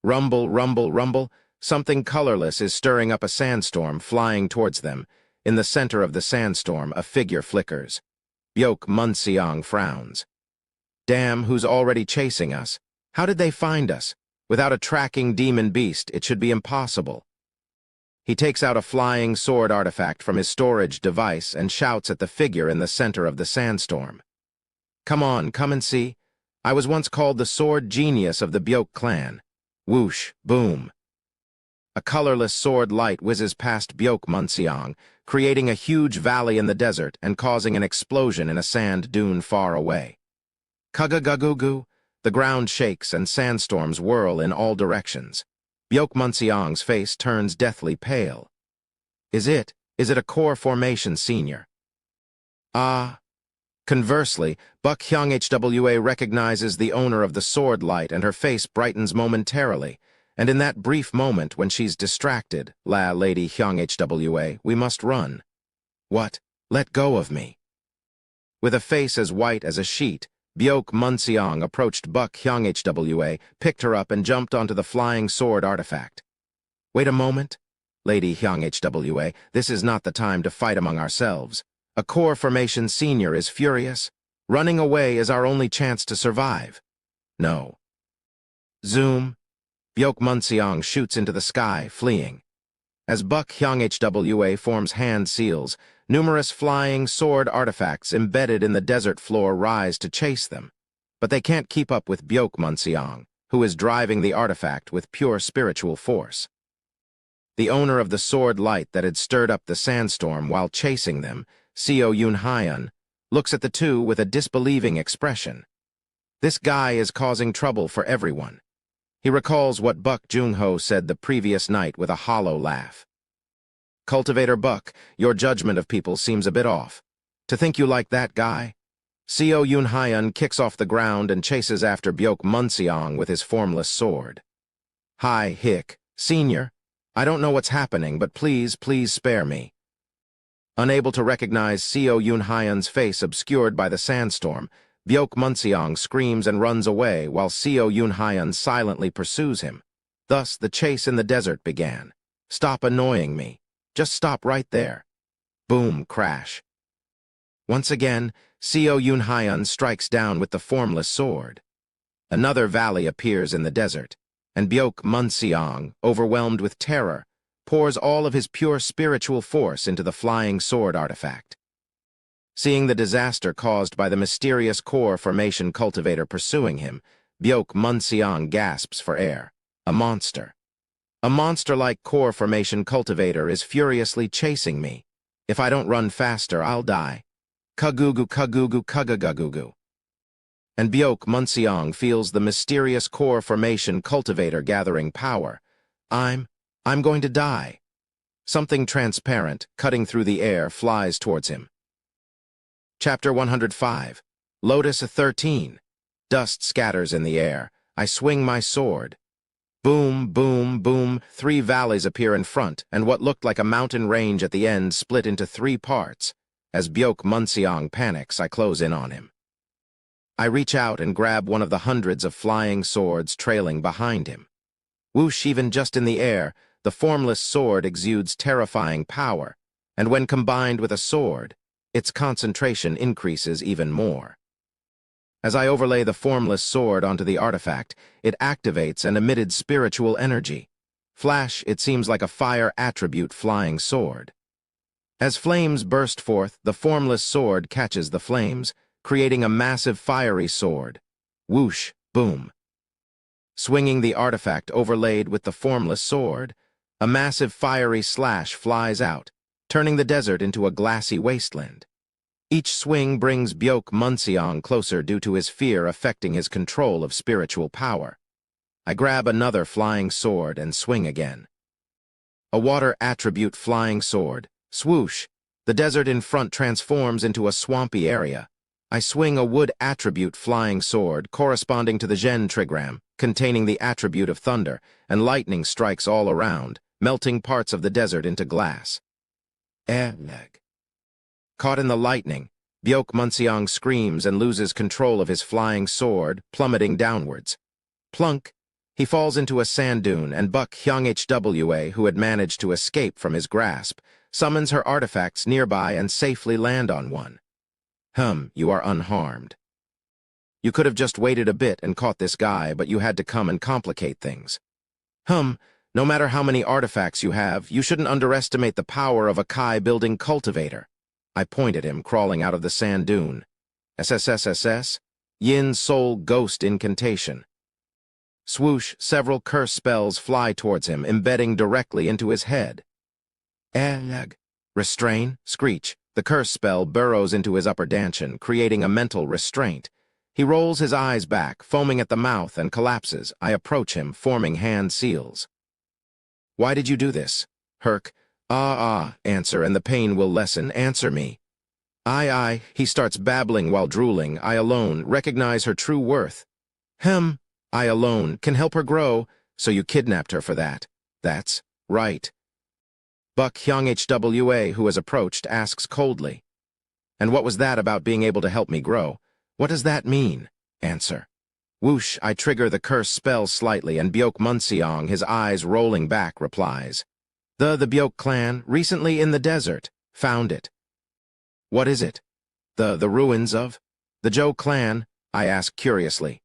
Rumble, rumble, rumble. Something colorless is stirring up a sandstorm, flying towards them. In the center of the sandstorm, a figure flickers. Byok Munseong frowns. Damn, who's already chasing us? How did they find us? Without a tracking demon beast, it should be impossible. He takes out a flying sword artifact from his storage device and shouts at the figure in the center of the sandstorm. Come on, come and see. I was once called the sword genius of the Byok clan. Whoosh, boom. A colorless sword light whizzes past Byok Munseong, creating a huge valley in the desert and causing an explosion in a sand dune far away. Kugga-guggu-goo, the ground shakes and sandstorms whirl in all directions. Byok Munseong's face turns deathly pale. Is it a core formation senior? Ah. Conversely, Buck Hyung HWA recognizes the owner of the sword light and her face brightens momentarily. And in that brief moment when she's distracted, Lady Hyung HWA, we must run. What? Let go of me. With a face as white as a sheet, Byok Munseong approached Buck Hyung HWA, picked her up and jumped onto the flying sword artifact. Wait a moment, Lady Hyung HWA, this is not the time to fight among ourselves. A core formation senior is furious. Running away is our only chance to survive. No. Zoom. Byok Munseong shoots into the sky, fleeing. As Buck Hyung HWA forms hand seals, numerous flying sword artifacts embedded in the desert floor rise to chase them. But they can't keep up with Byok Munseong, who is driving the artifact with pure spiritual force. The owner of the sword light that had stirred up the sandstorm while chasing them, Seo Yun-hyun, looks at the two with a disbelieving expression. This guy is causing trouble for everyone. He recalls what Buck Jung-ho said the previous night with a hollow laugh. Cultivator Buck, your judgment of people seems a bit off. To think you like that guy? Seo Yun-hyun kicks off the ground and chases after Byok Munseong with his formless sword. Hi, Hick, Senior. I don't know what's happening, but please spare me. Unable to recognize Seo Yun-hyun's face obscured by the sandstorm, Byok Munseong screams and runs away while Seo Yun-hyun silently pursues him. Thus, the chase in the desert began. Stop annoying me. Just stop right there. Boom, crash. Once again, Seo Yun-hyun strikes down with the formless sword. Another valley appears in the desert, and Byok Munseong, overwhelmed with terror, pours all of his pure spiritual force into the flying sword artifact. Seeing the disaster caused by the mysterious core formation cultivator pursuing him, Byok Munseong gasps for air. A monster. A monster-like core formation cultivator is furiously chasing me. If I don't run faster, I'll die. Kagugu kagugu kagagagugu. And Byok Munseong feels the mysterious core formation cultivator gathering power. I'm going to die. Something transparent, cutting through the air, flies towards him. Chapter 105. Lotus 13. Dust scatters in the air. I swing my sword. Boom, boom, boom. 3 valleys appear in front, and what looked like a mountain range at the end split into 3 parts. As Byok Munseong panics, I close in on him. I reach out and grab one of the hundreds of flying swords trailing behind him. Whoosh, even just in the air, the formless sword exudes terrifying power, and when combined with a sword, its concentration increases even more. As I overlay the formless sword onto the artifact, it activates an emitted spiritual energy. Flash, it seems like a fire attribute flying sword. As flames burst forth, the formless sword catches the flames, creating a massive fiery sword. Whoosh, boom. Swinging the artifact overlaid with the formless sword, a massive fiery slash flies out, turning the desert into a glassy wasteland. Each swing brings Byeok Munseong closer due to his fear affecting his control of spiritual power. I grab another flying sword and swing again. A water attribute flying sword. Swoosh! The desert in front transforms into a swampy area. I swing a wood attribute flying sword corresponding to the Zhen trigram, containing the attribute of thunder, and lightning strikes all around, melting parts of the desert into glass. Caught in the lightning, Byeok Munseong screams and loses control of his flying sword, plummeting downwards. Plunk! He falls into a sand dune, and Buk Hyung-hwa, who had managed to escape from his grasp, summons her artifacts nearby and safely land on one. You are unharmed. You could have just waited a bit and caught this guy, but you had to come and complicate things. No matter how many artifacts you have, you shouldn't underestimate the power of a Kai-building cultivator. I point at him, crawling out of the sand dune. SSSSS? Yin Soul Ghost Incantation. Swoosh, several curse spells fly towards him, embedding directly into his head. Restrain, screech. The curse spell burrows into his upper dantian, creating a mental restraint. He rolls his eyes back, foaming at the mouth, and collapses. I approach him, forming hand seals. Why did you do this? Herc. Answer, and the pain will lessen. Answer me. I. He starts babbling while drooling. I alone recognize her true worth. I alone can help her grow, so you kidnapped her for that. That's right. Buk Hyung-hwa, who has approached, asks coldly. And what was that about being able to help me grow? What does that mean? Answer. Whoosh, I trigger the curse spell slightly, and Byeok Munseong, his eyes rolling back, replies. The Byeok clan, recently in the desert, found it. What is it? The ruins of? The Zhou clan, I ask curiously.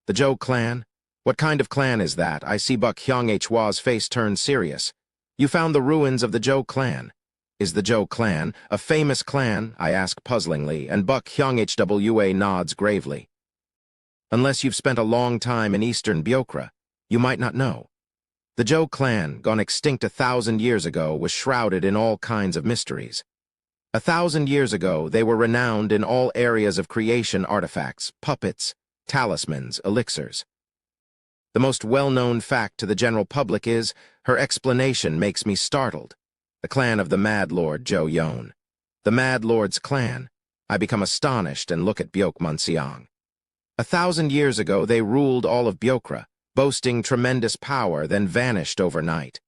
The Zhou clan? What kind of clan is that? I see Buk Hyung-hwa's face turn serious. You found the ruins of the Zhou clan. Is the Zhou clan a famous clan? I ask puzzlingly, and Buk Hyung-hwa nods gravely. Unless you've spent a long time in eastern Byokra, you might not know. The Zhou clan, gone extinct 1,000 years ago, was shrouded in all kinds of mysteries. 1,000 years ago, they were renowned in all areas of creation artifacts, puppets, talismans, elixirs. The most well-known fact to the general public is, her explanation makes me startled. The clan of the Mad Lord Zhou Yon. The Mad Lord's clan. I become astonished and look at Byeok Munseong. 1,000 years ago, they ruled all of Byokra, boasting tremendous power, then vanished overnight.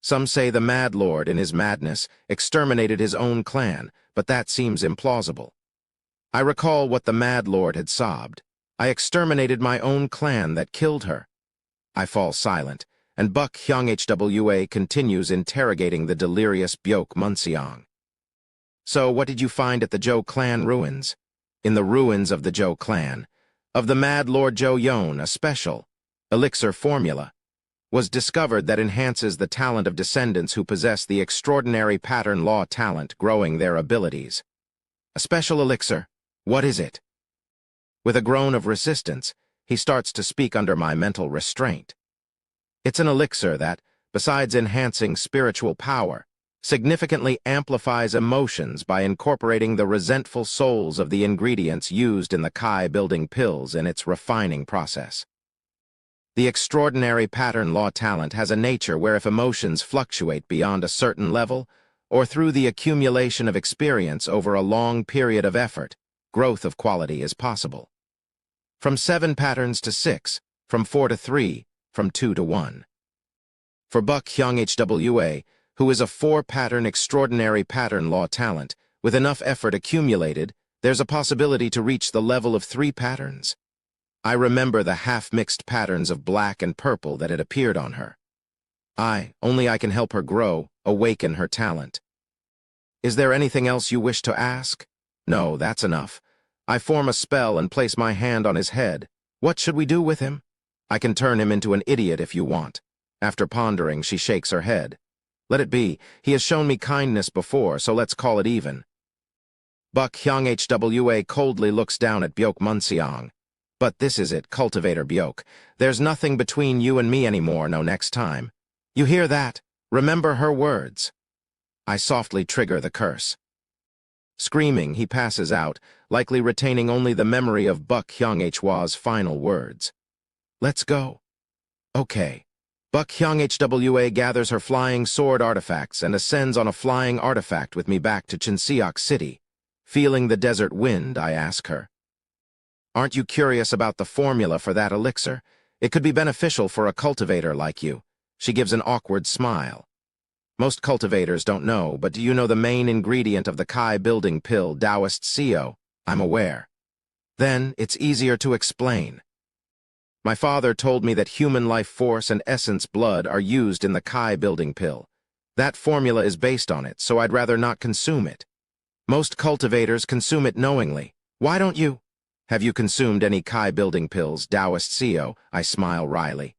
Some say the Mad Lord, in his madness, exterminated his own clan, but that seems implausible. I recall what the Mad Lord had sobbed. I exterminated my own clan that killed her. I fall silent, and Buk Hyung-hwa continues interrogating the delirious Byeok Munseong. So, what did you find at the Zhou clan ruins? In the ruins of the Zhou clan, of the Mad Lord Zhou Yon, a special elixir formula was discovered that enhances the talent of descendants who possess the extraordinary pattern law talent, growing their abilities. A special elixir? What is it? With a groan of resistance, he starts to speak under my mental restraint. It's an elixir that, besides enhancing spiritual power, significantly amplifies emotions by incorporating the resentful souls of the ingredients used in the Kai-building pills in its refining process. The extraordinary pattern law talent has a nature where if emotions fluctuate beyond a certain level, or through the accumulation of experience over a long period of effort, growth of quality is possible. From 7 patterns to 6, from 4 to 3, from 2 to 1. For Buk Hyung-hwa, who is a 4-pattern extraordinary pattern law talent, with enough effort accumulated, there's a possibility to reach the level of 3 patterns. I remember the half-mixed patterns of black and purple that had appeared on her. Only I can help her grow, awaken her talent. Is there anything else you wish to ask? No, that's enough. I form a spell and place my hand on his head. What should we do with him? I can turn him into an idiot if you want. After pondering, she shakes her head. Let it be. He has shown me kindness before, so let's call it even. Buk Hyung-hwa coldly looks down at Byeok Munseong. But this is it, Cultivator Byoke. There's nothing between you and me anymore, no next time. You hear that? Remember her words. I softly trigger the curse. Screaming, he passes out, likely retaining only the memory of Buck Hyung-Hwa's final words. Let's go. Okay. Buck Hyung-Hwa gathers her flying sword artifacts and ascends on a flying artifact with me back to Chinseok City. Feeling the desert wind, I ask her, "Aren't you curious about the formula for that elixir? It could be beneficial for a cultivator like you." She gives an awkward smile. Most cultivators don't know, but do you know the main ingredient of the Kai building pill, Taoist CO? I'm aware. Then, it's easier to explain. My father told me that human life force and essence blood are used in the Kai building pill. That formula is based on it, so I'd rather not consume it. Most cultivators consume it knowingly. Why don't you? Have you consumed any Kai building pills, Taoist CO? I smile wryly.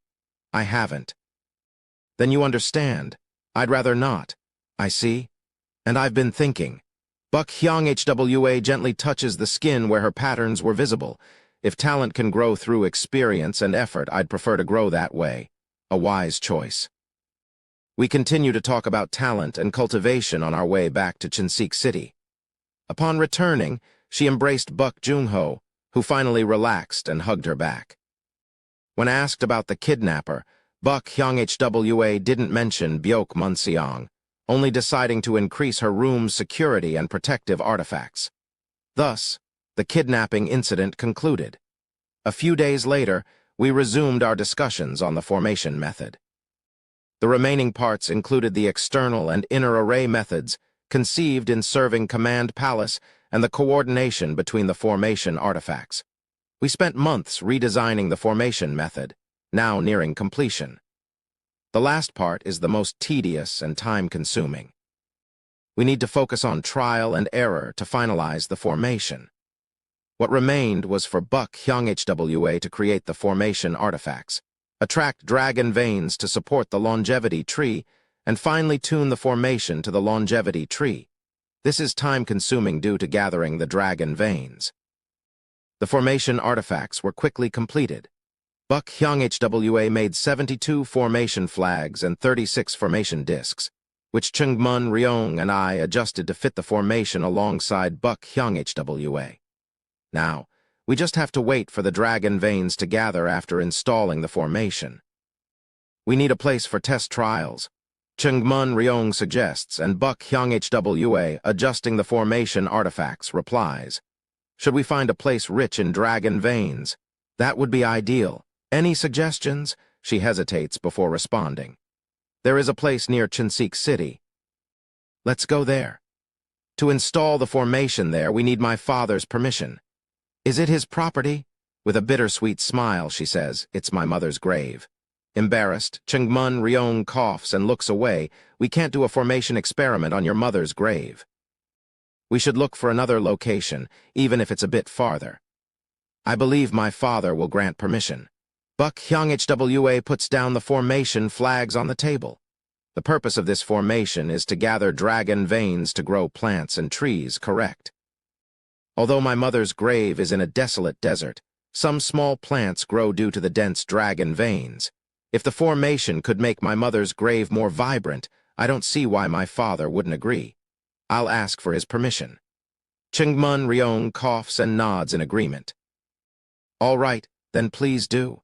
I haven't. Then you understand. I'd rather not. I see. And I've been thinking. Buck Hyung-Hwa gently touches the skin where her patterns were visible. If talent can grow through experience and effort, I'd prefer to grow that way. A wise choice. We continue to talk about talent and cultivation on our way back to Chinseok City. Upon returning, she embraced Buck Jung-ho, who finally relaxed and hugged her back. When asked about the kidnapper, Buck Hyung-Hwa didn't mention Byoke Munseong, only deciding to increase her room's security and protective artifacts. Thus, the kidnapping incident concluded. A few days later, we resumed our discussions on the formation method. The remaining parts included the external and inner array methods conceived in serving Command Palace and the coordination between the formation artifacts. We spent months redesigning the formation method, now nearing completion. The last part is the most tedious and time-consuming. We need to focus on trial and error to finalize the formation. What remained was for Buck Hyung-Hwa to create the formation artifacts, attract dragon veins to support the longevity tree, and finally tune the formation to the longevity tree. This is time-consuming due to gathering the dragon veins. The formation artifacts were quickly completed. Buck Hyung-Hwa made 72 formation flags and 36 formation discs, which Chung-mun Ryong and I adjusted to fit the formation alongside Buck Hyung-Hwa. Now, we just have to wait for the dragon veins to gather after installing the formation. We need a place for test trials, Chung-mun Ryong suggests, and Buck Hyung-Hwa, adjusting the formation artifacts, replies, "Should we find a place rich in dragon veins? That would be ideal. Any suggestions?" She hesitates before responding. "There is a place near Chinseok City. Let's go there. To install the formation there, we need my father's permission." "Is it his property?" With a bittersweet smile, she says, "It's my mother's grave." Embarrassed, Chung-mun Ryong coughs and looks away. "We can't do a formation experiment on your mother's grave. We should look for another location, even if it's a bit farther." "I believe my father will grant permission." Buck Hyung-Hwa puts down the formation flags on the table. The purpose of this formation is to gather dragon veins to grow plants and trees, correct? Although my mother's grave is in a desolate desert, some small plants grow due to the dense dragon veins. If the formation could make my mother's grave more vibrant, I don't see why my father wouldn't agree. I'll ask for his permission. Chung-mun Ryong coughs and nods in agreement. "All right, then please do."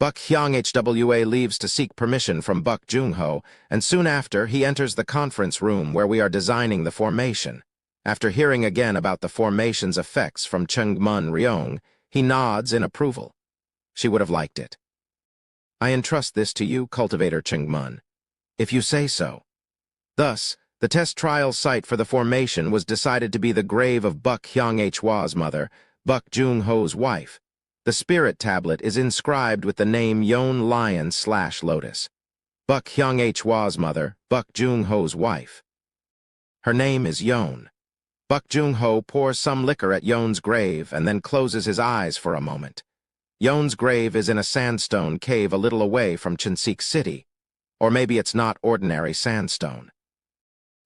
Buck Hyung-Hwa leaves to seek permission from Buck Jung-ho, and soon after, he enters the conference room where we are designing the formation. After hearing again about the formation's effects from Chung-mun Ryong, he nods in approval. She would have liked it. "I entrust this to you, Cultivator Chung-mun, if you say so." Thus, the test trial site for the formation was decided to be the grave of Buck Hyung-Hwa's mother, Buck Jung-ho's wife. The spirit tablet is inscribed with the name Yon Lion/Lotus. Buck Hyung-Hwa's mother, Buck Jung-ho's wife. Her name is Yon. Buck Jung-ho pours some liquor at Yon's grave and then closes his eyes for a moment. Yon's grave is in a sandstone cave a little away from Chinseok City. Or maybe it's not ordinary sandstone.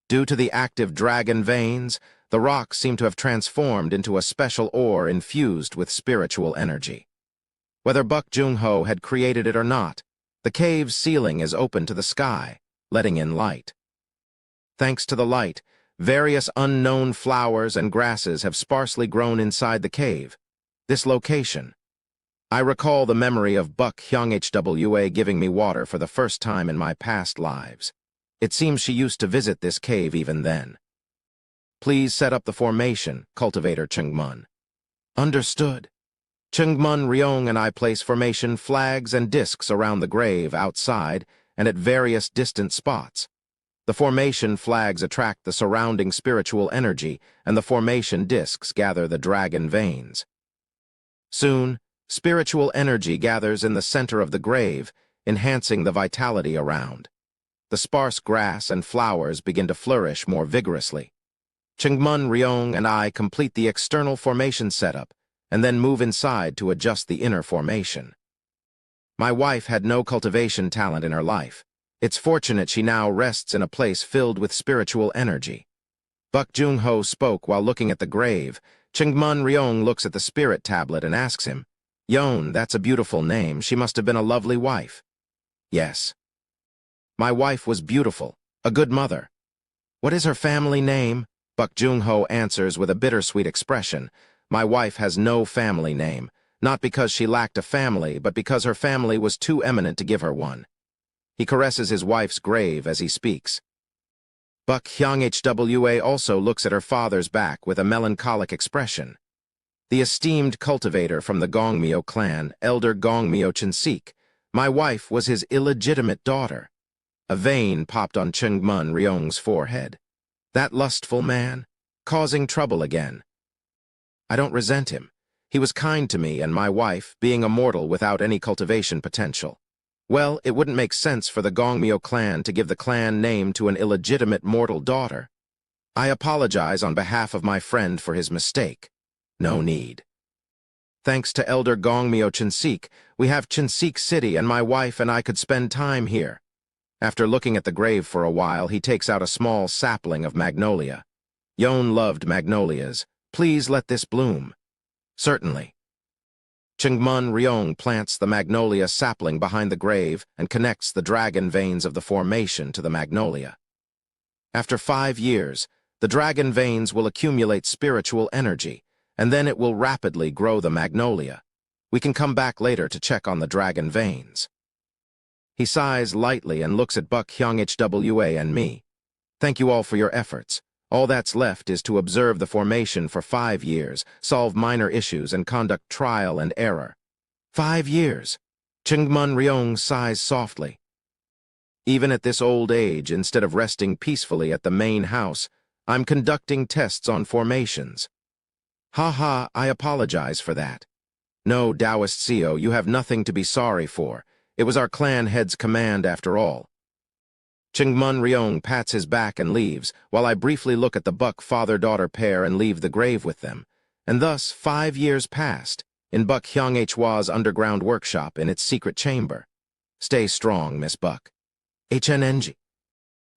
Due to the active dragon veins, The rocks seem to have transformed into a special ore infused with spiritual energy. Whether Buk Jung-ho had created it or not, the cave's ceiling is open to the sky, letting in light. Thanks to the light, various unknown flowers and grasses have sparsely grown inside the cave. This location. I recall the memory of Buk Hyung-hwa giving me water for the first time in my past lives. It seems she used to visit this cave even then. Please set up the formation, Cultivator Chungmun. Understood. Chungmun Ryong and I place formation flags and discs around the grave outside and at various distant spots. The formation flags attract the surrounding spiritual energy, and the formation discs gather the dragon veins. Soon, spiritual energy gathers in the center of the grave, enhancing the vitality around. The sparse grass and flowers begin to flourish more vigorously. Chungmun Ryong and I complete the external formation setup, and then move inside to adjust the inner formation. My wife had no cultivation talent in her life. It's fortunate she now rests in a place filled with spiritual energy. Buk Jung-ho spoke while looking at the grave. Chungmun Ryong looks at the spirit tablet and asks him, "Yon, that's a beautiful name. She must have been a lovely wife." "Yes. My wife was beautiful, a good mother." "What is her family name?" Buk Jung-ho answers with a bittersweet expression. "My wife has no family name, not because she lacked a family, but because her family was too eminent to give her one." He caresses his wife's grave as he speaks. Buk Hyung-hwa also looks at her father's back with a melancholic expression. "The esteemed cultivator from the Gongmyo clan, Elder Gongmyo Chinsik, my wife was his illegitimate daughter." A vein popped on Chungmun Ryong's forehead. That lustful man, causing trouble again. I don't resent him. He was kind to me and my wife, being a mortal without any cultivation potential. Well, it wouldn't make sense for the Gongmyo clan to give the clan name to an illegitimate mortal daughter. I apologize on behalf of my friend for his mistake. No need. Thanks to Elder Gongmyo Chinsik, we have Chinsik City and my wife and I could spend time here. After looking at the grave for a while, he takes out a small sapling of magnolia. Yon loved magnolias. Please let this bloom. Certainly. Chungmun Ryong plants the magnolia sapling behind the grave and connects the dragon veins of the formation to the magnolia. After 5 years, the dragon veins will accumulate spiritual energy, and then it will rapidly grow the magnolia. We can come back later to check on the dragon veins. He sighs lightly and looks at Buk Hyung-hwa and me. Thank you all for your efforts. All that's left is to observe the formation for 5 years, solve minor issues, and conduct trial and error. 5 years. Chungmun Ryong sighs softly. Even at this old age, instead of resting peacefully at the main house, I'm conducting tests on formations. Ha, I apologize for that. No, Taoist Seo, you have nothing to be sorry for. It was our clan head's command after all. Chungmun Ryong pats his back and leaves, while I briefly look at the Buk father-daughter pair and leave the grave with them. And thus 5 years passed, in Buk Hyung-hwa's underground workshop in its secret chamber. Stay strong, Miss Buk. HNNG.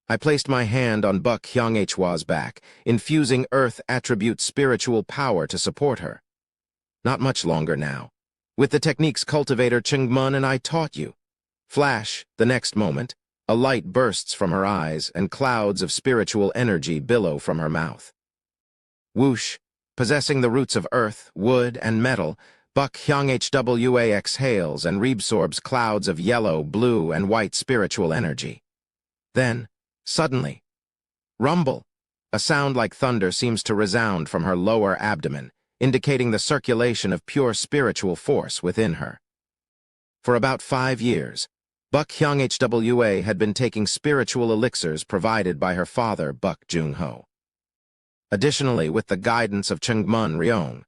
I placed my hand on Buk Hyung-hwa's back, infusing earth attribute spiritual power to support her. Not much longer now. With the techniques Cultivator Chungmun and I taught you. Flash, the next moment, a light bursts from her eyes and clouds of spiritual energy billow from her mouth. Whoosh, possessing the roots of earth, wood, and metal, Buk Hyung-hwa exhales and reabsorbs clouds of yellow, blue, and white spiritual energy. Then, suddenly, rumble! A sound like thunder seems to resound from her lower abdomen, indicating the circulation of pure spiritual force within her. For about 5 years, Buk Hyung-hwa had been taking spiritual elixirs provided by her father, Buk Jung-ho. Additionally, with the guidance of Chungmun Ryong,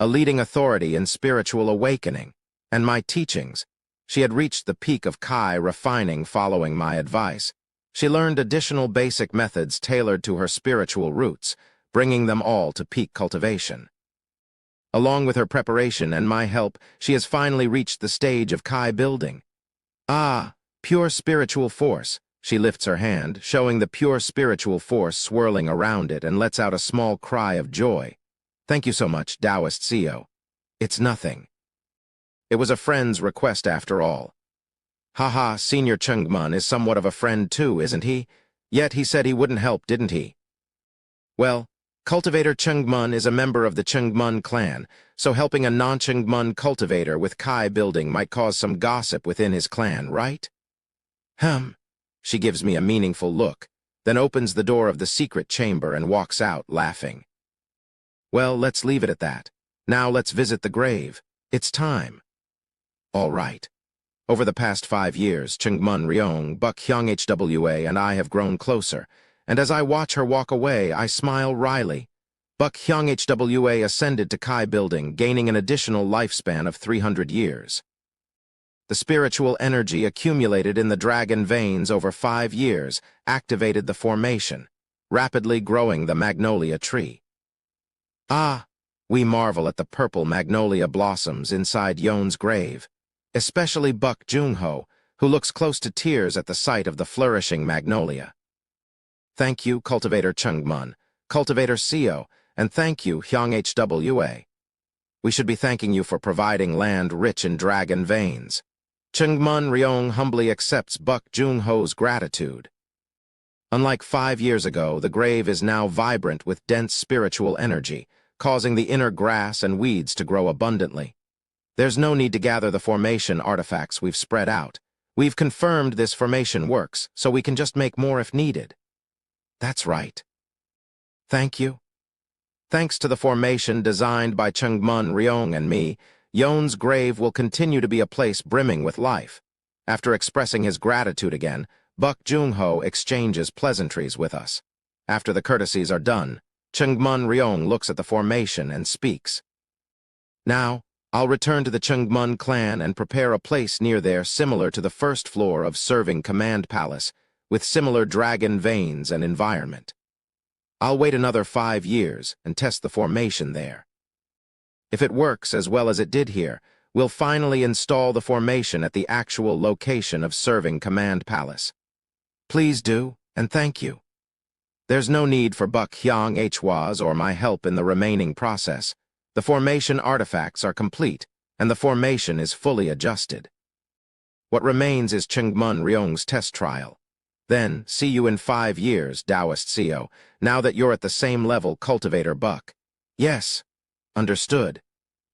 a leading authority in spiritual awakening, and my teachings, she had reached the peak of Kai refining following my advice. She learned additional basic methods tailored to her spiritual roots, bringing them all to peak cultivation. Along with her preparation and my help, she has finally reached the stage of Kai building. Ah, pure spiritual force. She lifts her hand, showing the pure spiritual force swirling around it, and lets out a small cry of joy. Thank you so much, Taoist CEO. It's nothing. It was a friend's request after all. Haha, Senior Chengmun is somewhat of a friend too, isn't he? Yet he said he wouldn't help, didn't he? Well, Cultivator Chengmun is a member of the Chengmun clan, so helping a non-Chengmun cultivator with Kai building might cause some gossip within his clan, right? She gives me a meaningful look, then opens the door of the secret chamber and walks out, laughing. Well, let's leave it at that. Now let's visit the grave. It's time. All right. Over the past 5 years, Chengmun Ryong, Buk Hyung Hwa, and I have grown closer, and as I watch her walk away, I smile wryly. Buk Hyung Hwa ascended to Kai building, gaining an additional lifespan of 300 years. The spiritual energy accumulated in the dragon veins over 5 years activated the formation, rapidly growing the magnolia tree. We marvel at the purple magnolia blossoms inside Yon's grave, especially Buk Jung-ho, who looks close to tears at the sight of the flourishing magnolia. Thank you, Cultivator Chengmun, Cultivator CEO, and thank you, Hyung Hwa. We should be thanking you for providing land rich in dragon veins. Chengmun Ryong humbly accepts Buk Jung-ho's gratitude. Unlike 5 years ago, the grave is now vibrant with dense spiritual energy, causing the inner grass and weeds to grow abundantly. There's no need to gather the formation artifacts we've spread out. We've confirmed this formation works, so we can just make more if needed. That's right. Thank you. Thanks to the formation designed by Chengmun Ryong and me, Yon's grave will continue to be a place brimming with life. After expressing his gratitude again, Buk Jung-ho exchanges pleasantries with us. After the courtesies are done, Chengmun Ryong looks at the formation and speaks. Now, I'll return to the Chengmun clan and prepare a place near there similar to the first floor of Serving Command Palace, with similar dragon veins and environment. I'll wait another 5 years and test the formation there. If it works as well as it did here, we'll finally install the formation at the actual location of Serving Command Palace. Please do, and thank you. There's no need for Buk Hyung Hwa's or my help in the remaining process. The formation artifacts are complete, and the formation is fully adjusted. What remains is Chengmun Ryong's test trial. Then, see you in 5 years, Taoist CEO, now that you're at the same level Cultivator Buk. Yes. Understood.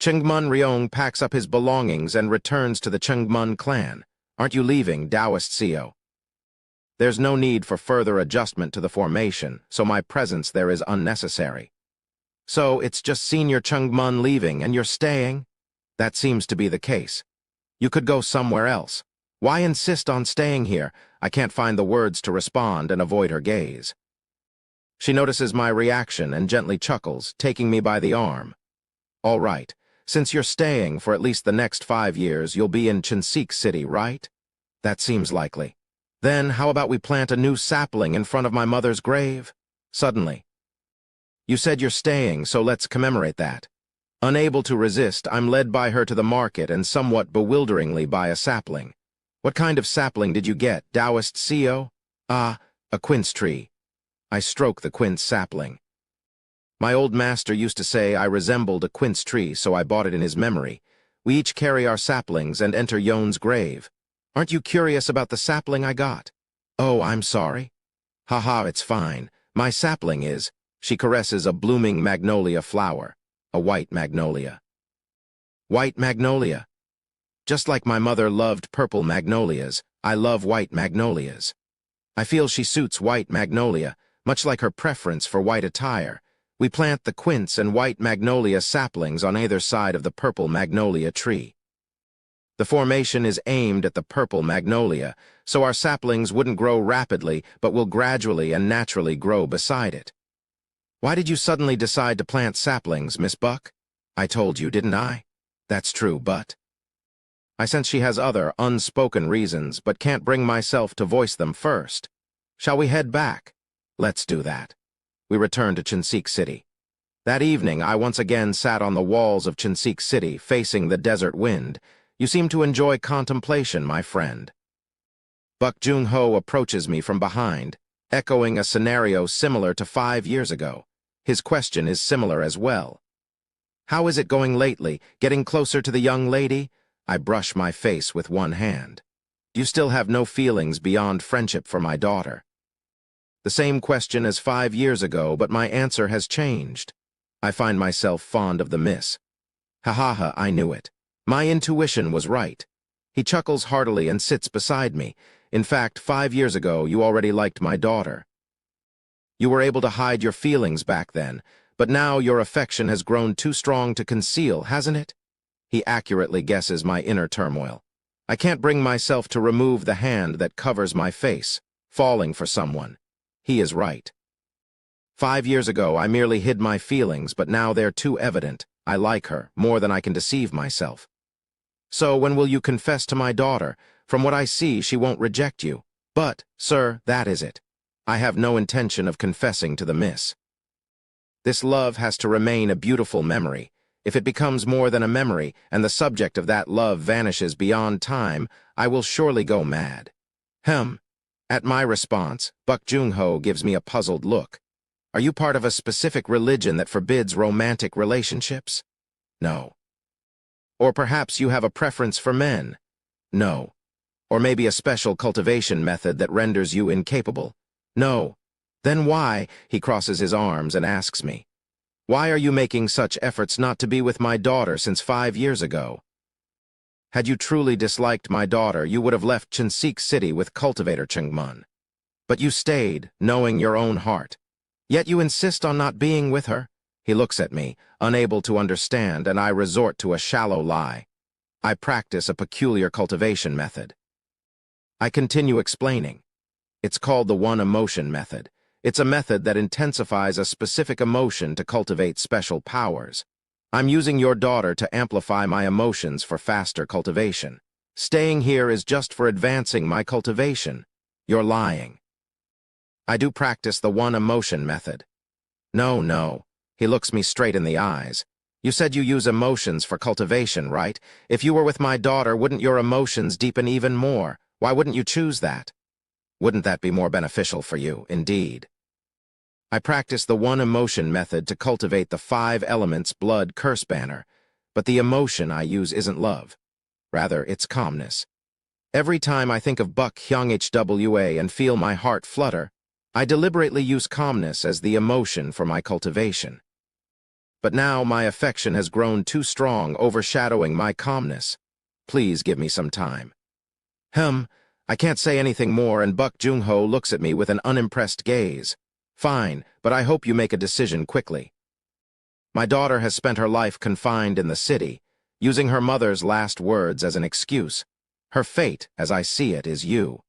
Chengmun Ryong packs up his belongings and returns to the Chengmun clan. Aren't you leaving, Taoist CEO? There's no need for further adjustment to the formation, so my presence there is unnecessary. So it's just Senior Chengmun leaving and you're staying? That seems to be the case. You could go somewhere else. Why insist on staying here? I can't find the words to respond and avoid her gaze. She notices my reaction and gently chuckles, taking me by the arm. All right, since you're staying for at least the next 5 years, you'll be in Cheonsik City, right? That seems likely. Then how about we plant a new sapling in front of my mother's grave? Suddenly. You said you're staying, so let's commemorate that. Unable to resist, I'm led by her to the market and somewhat bewilderingly by a sapling. What kind of sapling did you get, Taoist CEO? A quince tree. I stroke the quince sapling. My old master used to say I resembled a quince tree, so I bought it in his memory. We each carry our saplings and enter Yon's grave. Aren't you curious about the sapling I got? Oh, I'm sorry. Haha, it's fine. My sapling is. She caresses a blooming magnolia flower, a white magnolia. White magnolia. Just like my mother loved purple magnolias, I love white magnolias. I feel she suits white magnolia, much like her preference for white attire. We plant the quince and white magnolia saplings on either side of the purple magnolia tree. The formation is aimed at the purple magnolia, so our saplings wouldn't grow rapidly, but will gradually and naturally grow beside it. Why did you suddenly decide to plant saplings, Miss Buk? I told you, didn't I? That's true, but... I sense she has other, unspoken reasons, but can't bring myself to voice them first. Shall we head back? Let's do that. We return to Cheonsik City. That evening, I once again sat on the walls of Cheonsik City, facing the desert wind. You seem to enjoy contemplation, my friend. Buk Jung-ho approaches me from behind, echoing a scenario similar to 5 years ago. His question is similar as well. How is it going lately? Getting closer to the young lady? I brush my face with one hand. Do you still have no feelings beyond friendship for my daughter? The same question as 5 years ago, but my answer has changed. I find myself fond of the miss. Ha ha ha, I knew it. My intuition was right. He chuckles heartily and sits beside me. In fact, 5 years ago, you already liked my daughter. You were able to hide your feelings back then, but now your affection has grown too strong to conceal, hasn't it? He accurately guesses my inner turmoil. I can't bring myself to remove the hand that covers my face, falling for someone. He is right. 5 years ago, I merely hid my feelings, but now they're too evident. I like her, more than I can deceive myself. So when will you confess to my daughter? From what I see, she won't reject you. But, sir, that is it. I have no intention of confessing to the miss. This love has to remain a beautiful memory. If it becomes more than a memory, and the subject of that love vanishes beyond time, I will surely go mad. At my response, Buk Jung-ho gives me a puzzled look. Are you part of a specific religion that forbids romantic relationships? No. Or perhaps you have a preference for men? No. Or maybe a special cultivation method that renders you incapable? No. Then why? He crosses his arms and asks me. Why are you making such efforts not to be with my daughter since 5 years ago? Had you truly disliked my daughter, you would have left Chinsik City with Cultivator Chungmun. But you stayed, knowing your own heart. Yet you insist on not being with her? He looks at me, unable to understand, and I resort to a shallow lie. I practice a peculiar cultivation method. I continue explaining. It's called the one-emotion method. It's a method that intensifies a specific emotion to cultivate special powers. I'm using your daughter to amplify my emotions for faster cultivation. Staying here is just for advancing my cultivation. You're lying. I do practice the one-emotion method. No. He looks me straight in the eyes. You said you use emotions for cultivation, right? If you were with my daughter, wouldn't your emotions deepen even more? Why wouldn't you choose that? Wouldn't that be more beneficial for you, indeed? I practice the one-emotion method to cultivate the 5 elements blood curse banner, but the emotion I use isn't love. Rather, it's calmness. Every time I think of Buk Hyung-hwa and feel my heart flutter, I deliberately use calmness as the emotion for my cultivation. But now my affection has grown too strong, overshadowing my calmness. Please give me some time. I can't say anything more, and Buk Jung-ho looks at me with an unimpressed gaze. Fine, but I hope you make a decision quickly. My daughter has spent her life confined in the city, using her mother's last words as an excuse. Her fate, as I see it, is you.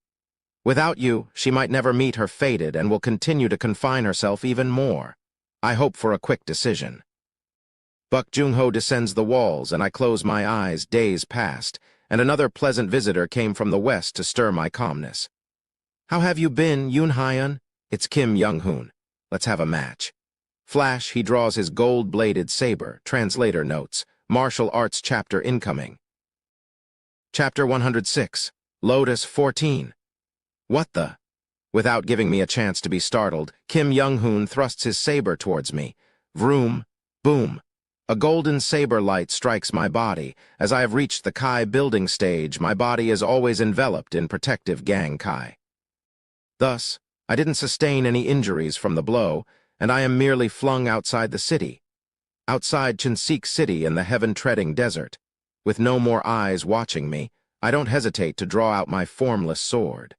Without you, she might never meet her fated and will continue to confine herself even more. I hope for a quick decision. Buk Jung-ho descends the walls, and I close my eyes. Days passed, and another pleasant visitor came from the west to stir my calmness. How have you been, Yoon-hyun? It's Kim Young-hoon. Let's have a match. Flash, he draws his gold-bladed saber. Translator notes, martial arts chapter incoming. Chapter 106, Lotus 14. What the? Without giving me a chance to be startled, Kim Young-hoon thrusts his saber towards me. Vroom, boom. A golden saber light strikes my body. As I have reached the Kai building stage, my body is always enveloped in protective gang Kai. Thus, I didn't sustain any injuries from the blow, and I am merely flung outside the city. Outside Chinsik City in the heaven-treading desert. With no more eyes watching me, I don't hesitate to draw out my formless sword.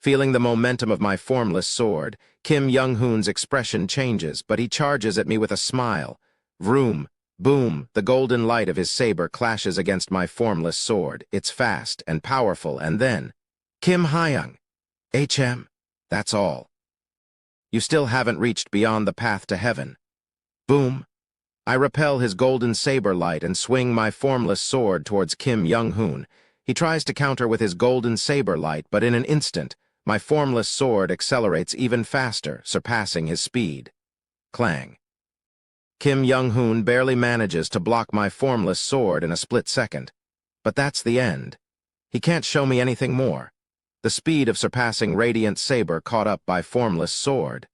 Feeling the momentum of my formless sword, Kim Young-hoon's expression changes, but he charges at me with a smile. Vroom, boom, the golden light of his saber clashes against my formless sword. It's fast and powerful, and then, Kim Hyung. That's all. You still haven't reached beyond the path to heaven. Boom. I repel his golden saber light and swing my formless sword towards Kim Young-hoon. He tries to counter with his golden saber light, but in an instant, my formless sword accelerates even faster, surpassing his speed. Clang. Kim Young-hoon barely manages to block my formless sword in a split second. But that's the end. He can't show me anything more. The speed of surpassing radiant saber caught up by formless sword.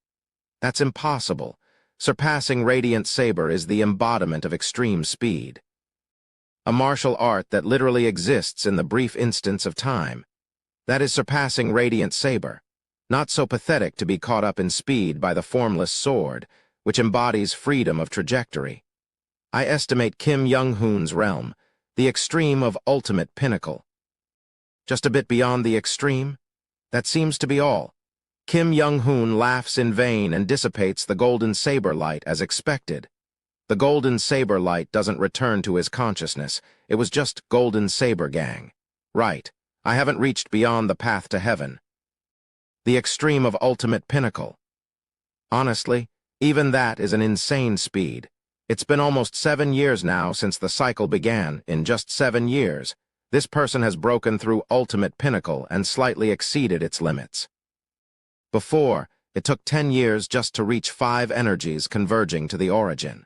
That's impossible. Surpassing radiant saber is the embodiment of extreme speed. A martial art that literally exists in the brief instance of time. That is surpassing radiant saber. Not so pathetic to be caught up in speed by the formless sword, which embodies freedom of trajectory. I estimate Kim Young-hoon's realm, the extreme of ultimate pinnacle. Just a bit beyond the extreme? That seems to be all. Kim Young-hoon laughs in vain and dissipates the golden saber light as expected. The golden saber light doesn't return to his consciousness. It was just golden saber gang. Right. I haven't reached beyond the path to heaven. The extreme of ultimate pinnacle. Honestly, even that is an insane speed. It's been almost 7 years now since the cycle began. In just 7 years, this person has broken through ultimate pinnacle and slightly exceeded its limits. Before, it took 10 years just to reach 5 energies converging to the origin.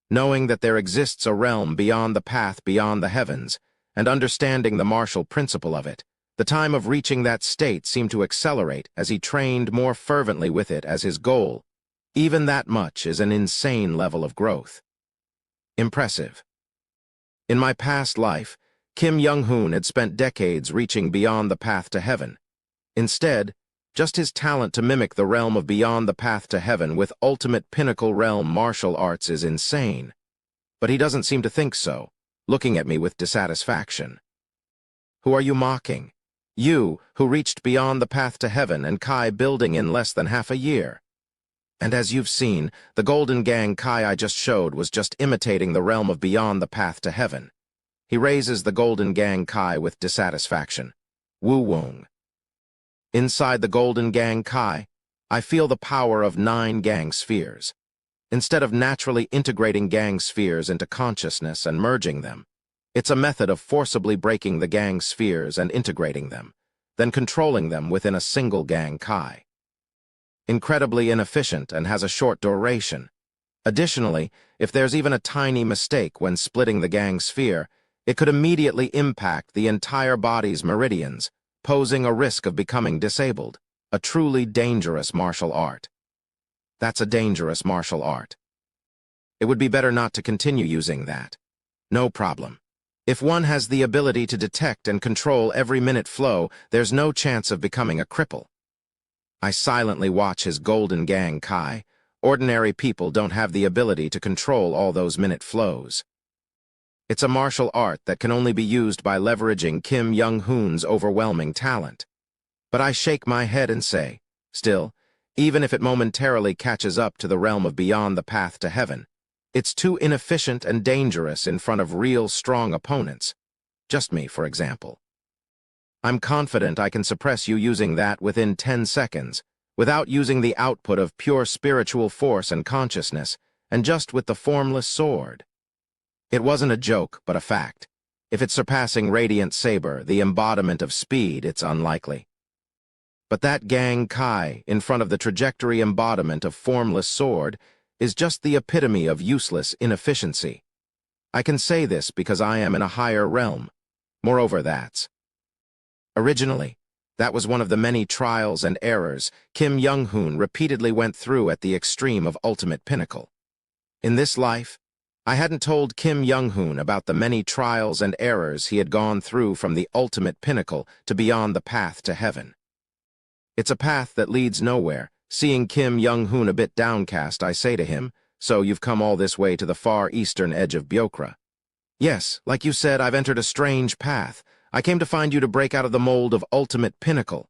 Knowing that there exists a realm beyond the path beyond the heavens, and understanding the martial principle of it, the time of reaching that state seemed to accelerate as he trained more fervently with it as his goal. Even that much is an insane level of growth. Impressive. In my past life, Kim Young-hoon had spent decades reaching beyond the path to heaven. Instead, just his talent to mimic the realm of beyond the path to heaven with ultimate pinnacle realm martial arts is insane. But he doesn't seem to think so, looking at me with dissatisfaction. Who are you mocking? You, who reached beyond the path to heaven and Kai building in less than half a year. And as you've seen, the Golden Gang Kai I just showed was just imitating the realm of beyond the path to heaven. He raises the Golden Gang Kai with dissatisfaction. Woo-woong. Inside the Golden Gang Kai, I feel the power of 9 gang spheres. Instead of naturally integrating gang spheres into consciousness and merging them, it's a method of forcibly breaking the gang spheres and integrating them, then controlling them within a single Gang Kai. Incredibly inefficient and has a short duration. Additionally, if there's even a tiny mistake when splitting the gang sphere, it could immediately impact the entire body's meridians, posing a risk of becoming disabled. A truly dangerous martial art. That's a dangerous martial art. It would be better not to continue using that. No problem. If one has the ability to detect and control every minute flow, there's no chance of becoming a cripple. I silently watch his Golden Gang Kai. Ordinary people don't have the ability to control all those minute flows. It's a martial art that can only be used by leveraging Kim Young-hoon's overwhelming talent. But I shake my head and say, still, even if it momentarily catches up to the realm of beyond the path to heaven, it's too inefficient and dangerous in front of real strong opponents. Just me, for example. I'm confident I can suppress you using that within 10 seconds, without using the output of pure spiritual force and consciousness, and just with the formless sword. It wasn't a joke, but a fact. If it's surpassing Radiant Saber, the embodiment of speed, it's unlikely. But that Gang Kai, in front of the trajectory embodiment of formless sword, is just the epitome of useless inefficiency. I can say this because I am in a higher realm. Moreover, Originally, that was one of the many trials and errors Kim Young-hoon repeatedly went through at the extreme of ultimate pinnacle. In this life, I hadn't told Kim Young-hoon about the many trials and errors he had gone through from the ultimate pinnacle to beyond the path to heaven. It's a path that leads nowhere. Seeing Kim Young-hoon a bit downcast, I say to him, "So you've come all this way to the far eastern edge of Byokra." "Yes, like you said, I've entered a strange path. I came to find you to break out of the mold of ultimate pinnacle."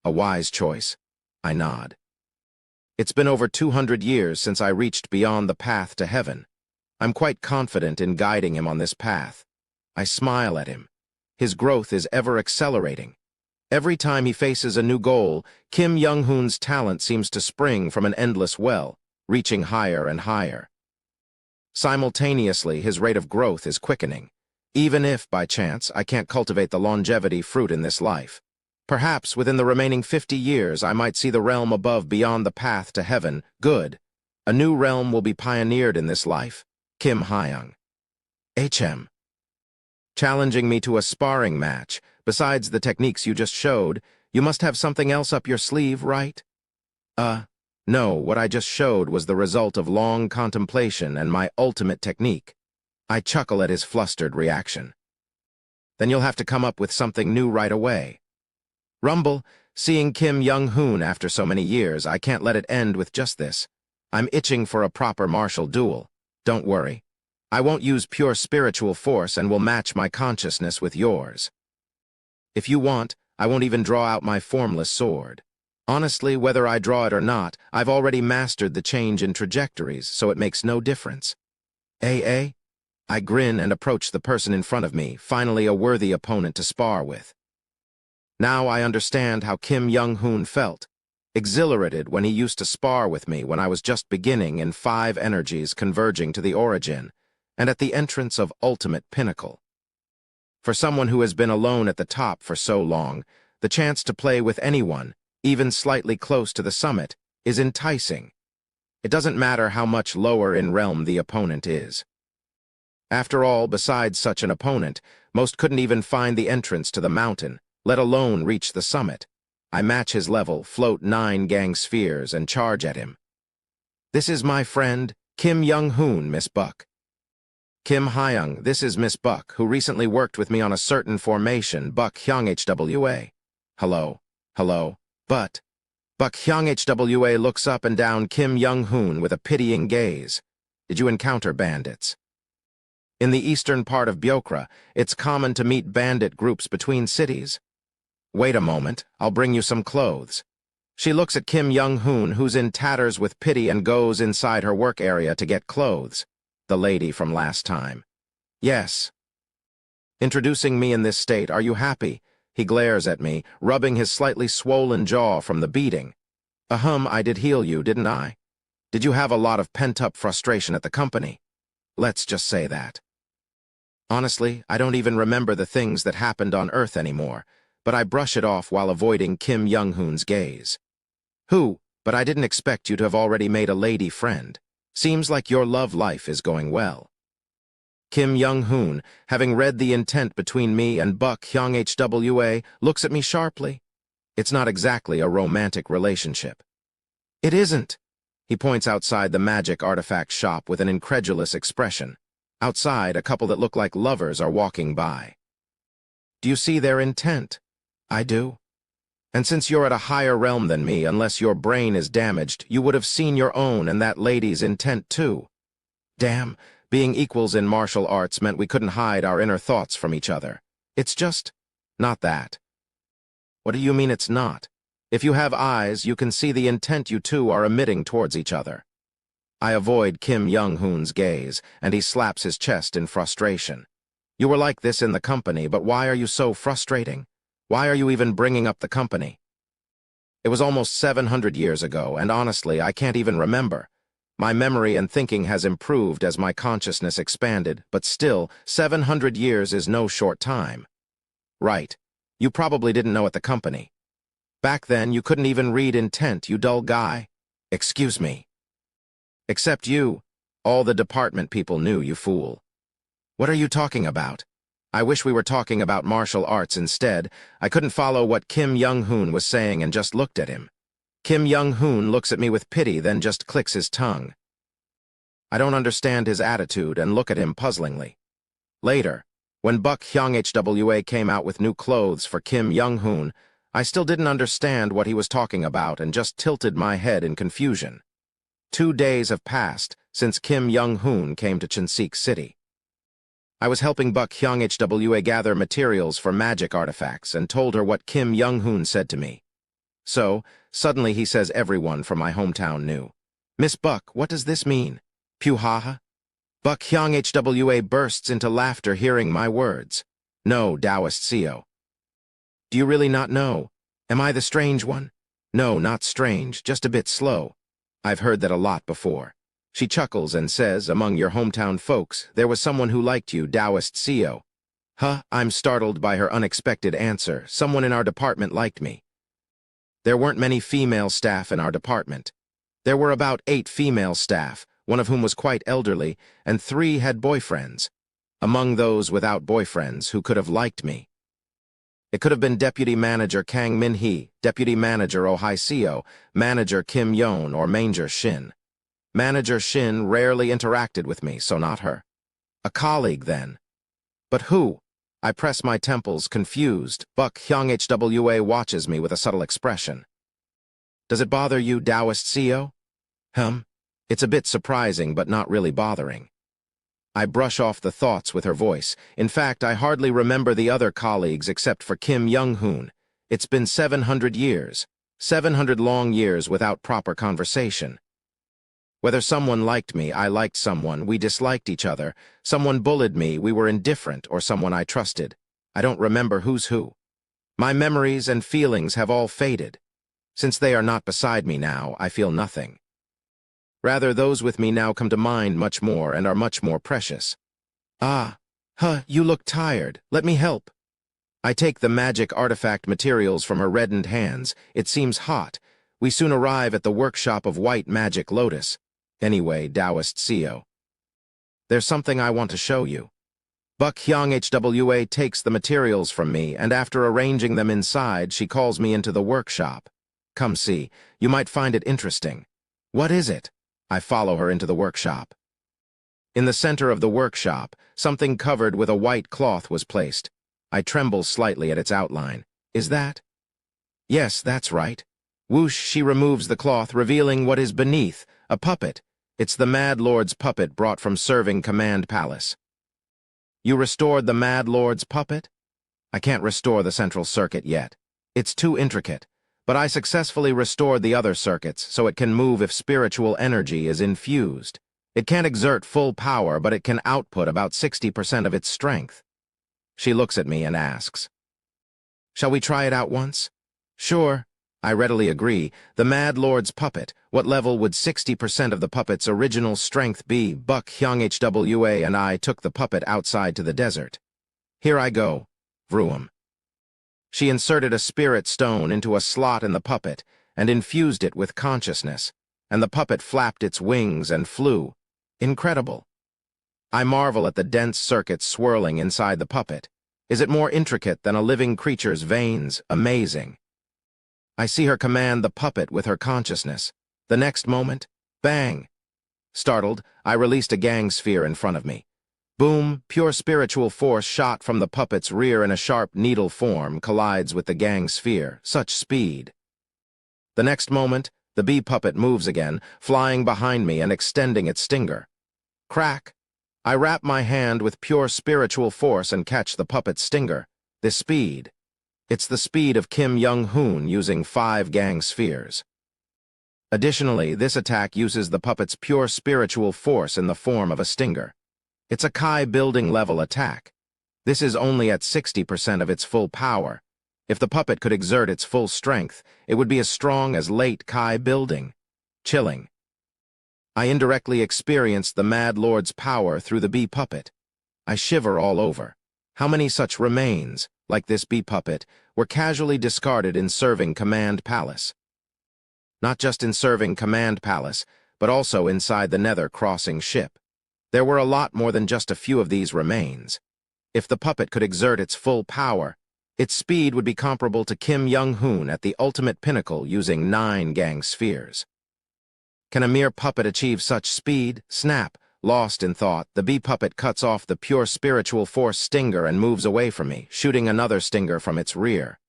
"A wise choice." I nod. "It's been over 200 years since I reached beyond the path to heaven. I'm quite confident in guiding him on this path." I smile at him. His growth is ever accelerating. Every time he faces a new goal, Kim Young-hoon's talent seems to spring from an endless well, reaching higher and higher. Simultaneously, his rate of growth is quickening. Even if, by chance, I can't cultivate the longevity fruit in this life. Perhaps within the remaining 50 years I might see the realm above beyond the path to heaven. Good. A new realm will be pioneered in this life. Kim Hyung. HM. Challenging me to a sparring match, Besides the techniques you just showed, you must have something else up your sleeve, right? No, what I just showed was the result of long contemplation and my ultimate technique. I chuckle at his flustered reaction. Then you'll have to come up with something new right away. Rumble, seeing Kim Young-hoon after so many years, I can't let it end with just this. I'm itching for a proper martial duel. Don't worry. I won't use pure spiritual force and will match my consciousness with yours. If you want, I won't even draw out my formless sword. Honestly, whether I draw it or not, I've already mastered the change in trajectories, so it makes no difference. Eh? I grin and approach the person in front of me, finally a worthy opponent to spar with. Now I understand how Kim Young-hoon felt. Exhilarated when he used to spar with me when I was just beginning in 5 energies converging to the origin, and at the entrance of ultimate pinnacle. For someone who has been alone at the top for so long, the chance to play with anyone, even slightly close to the summit, is enticing. It doesn't matter how much lower in realm the opponent is. After all, besides such an opponent, most couldn't even find the entrance to the mountain, let alone reach the summit. I match his level, float 9 gang spheres, and charge at him. This is my friend, Kim Young-hoon, Miss Buck. Kim Hyung, this is Miss Buck, who recently worked with me on a certain formation, Buck Hyung HWA. Hello. But Buck Hyung HWA looks up and down Kim Young-hoon with a pitying gaze. Did you encounter bandits? In the eastern part of Byokra, it's common to meet bandit groups between cities. Wait a moment, I'll bring you some clothes. She looks at Kim Young-hoon, who's in tatters with pity, and goes inside her work area to get clothes. The lady from last time. Yes. Introducing me in this state, are you happy? He glares at me, rubbing his slightly swollen jaw from the beating. I did heal you, didn't I? Did you have a lot of pent-up frustration at the company? Let's just say that. Honestly, I don't even remember the things that happened on Earth anymore, but I brush it off while avoiding Kim Young-hoon's gaze. But I didn't expect you to have already made a lady friend. Seems like your love life is going well. Kim Young-hoon, having read the intent between me and Buck Hyung HWA, looks at me sharply. It's not exactly a romantic relationship. It isn't. He points outside the magic artifact shop with an incredulous expression. Outside, a couple that look like lovers are walking by. Do you see their intent? I do. And since you're at a higher realm than me, unless your brain is damaged, you would have seen your own and that lady's intent too. Damn, being equals in martial arts meant we couldn't hide our inner thoughts from each other. It's just not that. What do you mean it's not? If you have eyes, you can see the intent you two are emitting towards each other. I avoid Kim Young-hoon's gaze, and he slaps his chest in frustration. You were like this in the company, but why are you so frustrating? Why are you even bringing up the company? It was almost 700 years ago, and honestly, I can't even remember. My memory and thinking has improved as my consciousness expanded, but still, 700 years is no short time. Right. You probably didn't know at the company. Back then, you couldn't even read intent, you dull guy. Excuse me. Except you. All the department people knew, you fool. What are you talking about? I wish we were talking about martial arts instead. I couldn't follow what Kim Young-hoon was saying and just looked at him. Kim Young-hoon looks at me with pity, then just clicks his tongue. I don't understand his attitude and look at him puzzlingly. Later, when Buck Hyung HWA came out with new clothes for Kim Young-hoon, I still didn't understand what he was talking about and just tilted my head in confusion. 2 days have passed since Kim Young-hoon came to Cheonsik City. I was helping Buck Hyung HWA gather materials for magic artifacts and told her what Kim Young-hoon said to me. So, suddenly he says everyone from my hometown knew. Miss Buck, what does this mean? Puhaha? Buck Hyung HWA bursts into laughter hearing my words. No, Taoist Seo. Do you really not know? Am I the strange one? No, not strange, just a bit slow. I've heard that a lot before. She chuckles and says, among your hometown folks, there was someone who liked you, Taoist Seo. I'm startled by her unexpected answer. Someone in our department liked me. There weren't many female staff in our department. There were about 8 female staff, one of whom was quite elderly, and 3 had boyfriends. Among those without boyfriends who could have liked me. It could have been Deputy Manager Kang Min-hee, Deputy Manager Oh Hai-seo, Manager Kim Yeon, or Manager Shin. Manager Shin rarely interacted with me, so not her. A colleague, then. But who? I press my temples, confused. Buck Hyung Hwa watches me with a subtle expression. Does it bother you, Taoist CEO? It's a bit surprising, but not really bothering. I brush off the thoughts with her voice. In fact, I hardly remember the other colleagues except for Kim Young-hoon. It's been 700 years. 700 long years without proper conversation. Whether someone liked me, I liked someone, we disliked each other, someone bullied me, we were indifferent, or someone I trusted. I don't remember who's who. My memories and feelings have all faded. Since they are not beside me now, I feel nothing. Rather, those with me now come to mind much more and are much more precious. You look tired. Let me help. I take the magic artifact materials from her reddened hands. It seems hot. We soon arrive at the workshop of White Magic Lotus. Anyway, Taoist CEO. There's something I want to show you. Buck Hyung Hwa takes the materials from me, and after arranging them inside, she calls me into the workshop. Come see. You might find it interesting. What is it? I follow her into the workshop. In the center of the workshop, something covered with a white cloth was placed. I tremble slightly at its outline. Is that? Yes, that's right. Whoosh, she removes the cloth, revealing what is beneath, a puppet. It's the Mad Lord's puppet brought from serving Command Palace. You restored the Mad Lord's puppet? I can't restore the central circuit yet. It's too intricate. But I successfully restored the other circuits so it can move if spiritual energy is infused. It can't exert full power, but it can output about 60% of its strength. She looks at me and asks, "Shall we try it out once?" Sure. I readily agree. The Mad Lord's puppet. What level would 60% of the puppet's original strength be? Buck Hyung Hwa and I took the puppet outside to the desert. Here I go. Vroom. She inserted a spirit stone into a slot in the puppet and infused it with consciousness, and the puppet flapped its wings and flew. Incredible. I marvel at the dense circuits swirling inside the puppet. Is it more intricate than a living creature's veins? Amazing. I see her command the puppet with her consciousness. The next moment, bang! Startled, I released a gang sphere in front of me. Boom, pure spiritual force shot from the puppet's rear in a sharp needle form collides with the gang sphere. Such speed. The next moment, the bee puppet moves again, flying behind me and extending its stinger. Crack! I wrap my hand with pure spiritual force and catch the puppet's stinger. This speed. It's the speed of Kim Young-hoon using 5 gang spheres. Additionally, this attack uses the puppet's pure spiritual force in the form of a stinger. It's a Kai building level attack. This is only at 60% of its full power. If the puppet could exert its full strength, it would be as strong as late Kai building. Chilling. I indirectly experienced the Mad Lord's power through the bee puppet. I shiver all over. How many such remains, like this bee puppet, were casually discarded in serving Command Palace? Not just in serving Command Palace, but also inside the Nether crossing ship. There were a lot more than just a few of these remains. If the puppet could exert its full power, its speed would be comparable to Kim Young-hoon at the ultimate pinnacle using 9 gang spheres. Can a mere puppet achieve such speed? Snap! Lost in thought, the bee puppet cuts off the pure spiritual force stinger and moves away from me, shooting another stinger from its rear.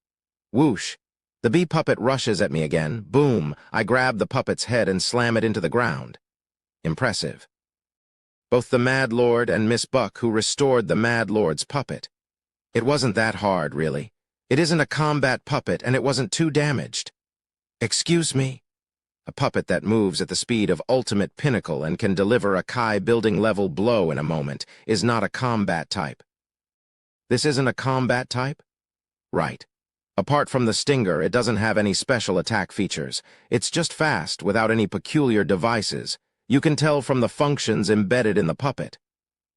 Whoosh! The bee puppet rushes at me again. Boom! I grab the puppet's head and slam it into the ground. Impressive. Both the Mad Lord and Miss Buck, who restored the Mad Lord's puppet. It wasn't that hard, really. It isn't a combat puppet, and it wasn't too damaged. Excuse me? A puppet that moves at the speed of ultimate pinnacle and can deliver a Kai building level blow in a moment is not a combat type. This isn't a combat type? Right. Apart from the stinger, it doesn't have any special attack features. It's just fast, without any peculiar devices. You can tell from the functions embedded in the puppet.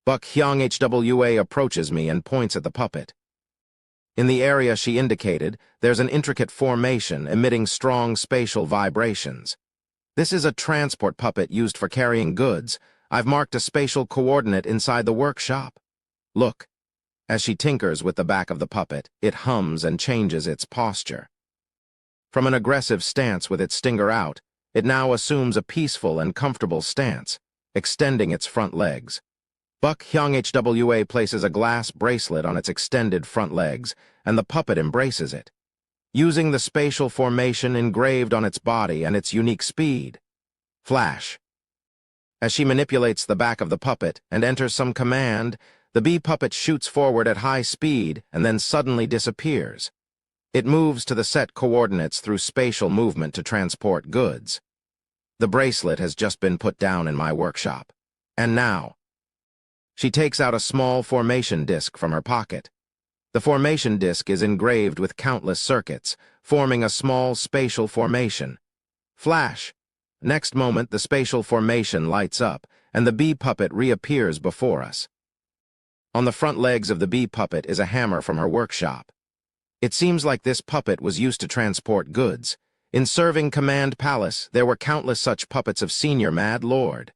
Buck Hyung Hwa approaches me and points at the puppet. In the area she indicated, there's an intricate formation emitting strong spatial vibrations. This is a transport puppet used for carrying goods. I've marked a spatial coordinate inside the workshop. Look. As she tinkers with the back of the puppet, it hums and changes its posture. From an aggressive stance with its stinger out, it now assumes a peaceful and comfortable stance, extending its front legs. Buck Hyung-HWA places a glass bracelet on its extended front legs, and the puppet embraces it, using the spatial formation engraved on its body and its unique speed. Flash. As she manipulates the back of the puppet and enters some command, the bee puppet shoots forward at high speed and then suddenly disappears. It moves to the set coordinates through spatial movement to transport goods. The bracelet has just been put down in my workshop. And now, she takes out a small formation disc from her pocket. The formation disc is engraved with countless circuits, forming a small spatial formation. Flash. Next moment, the spatial formation lights up, and the bee puppet reappears before us. On the front legs of the bee puppet is a hammer from her workshop. It seems like this puppet was used to transport goods. In serving Command Palace, there were countless such puppets of Senior Mad Lord.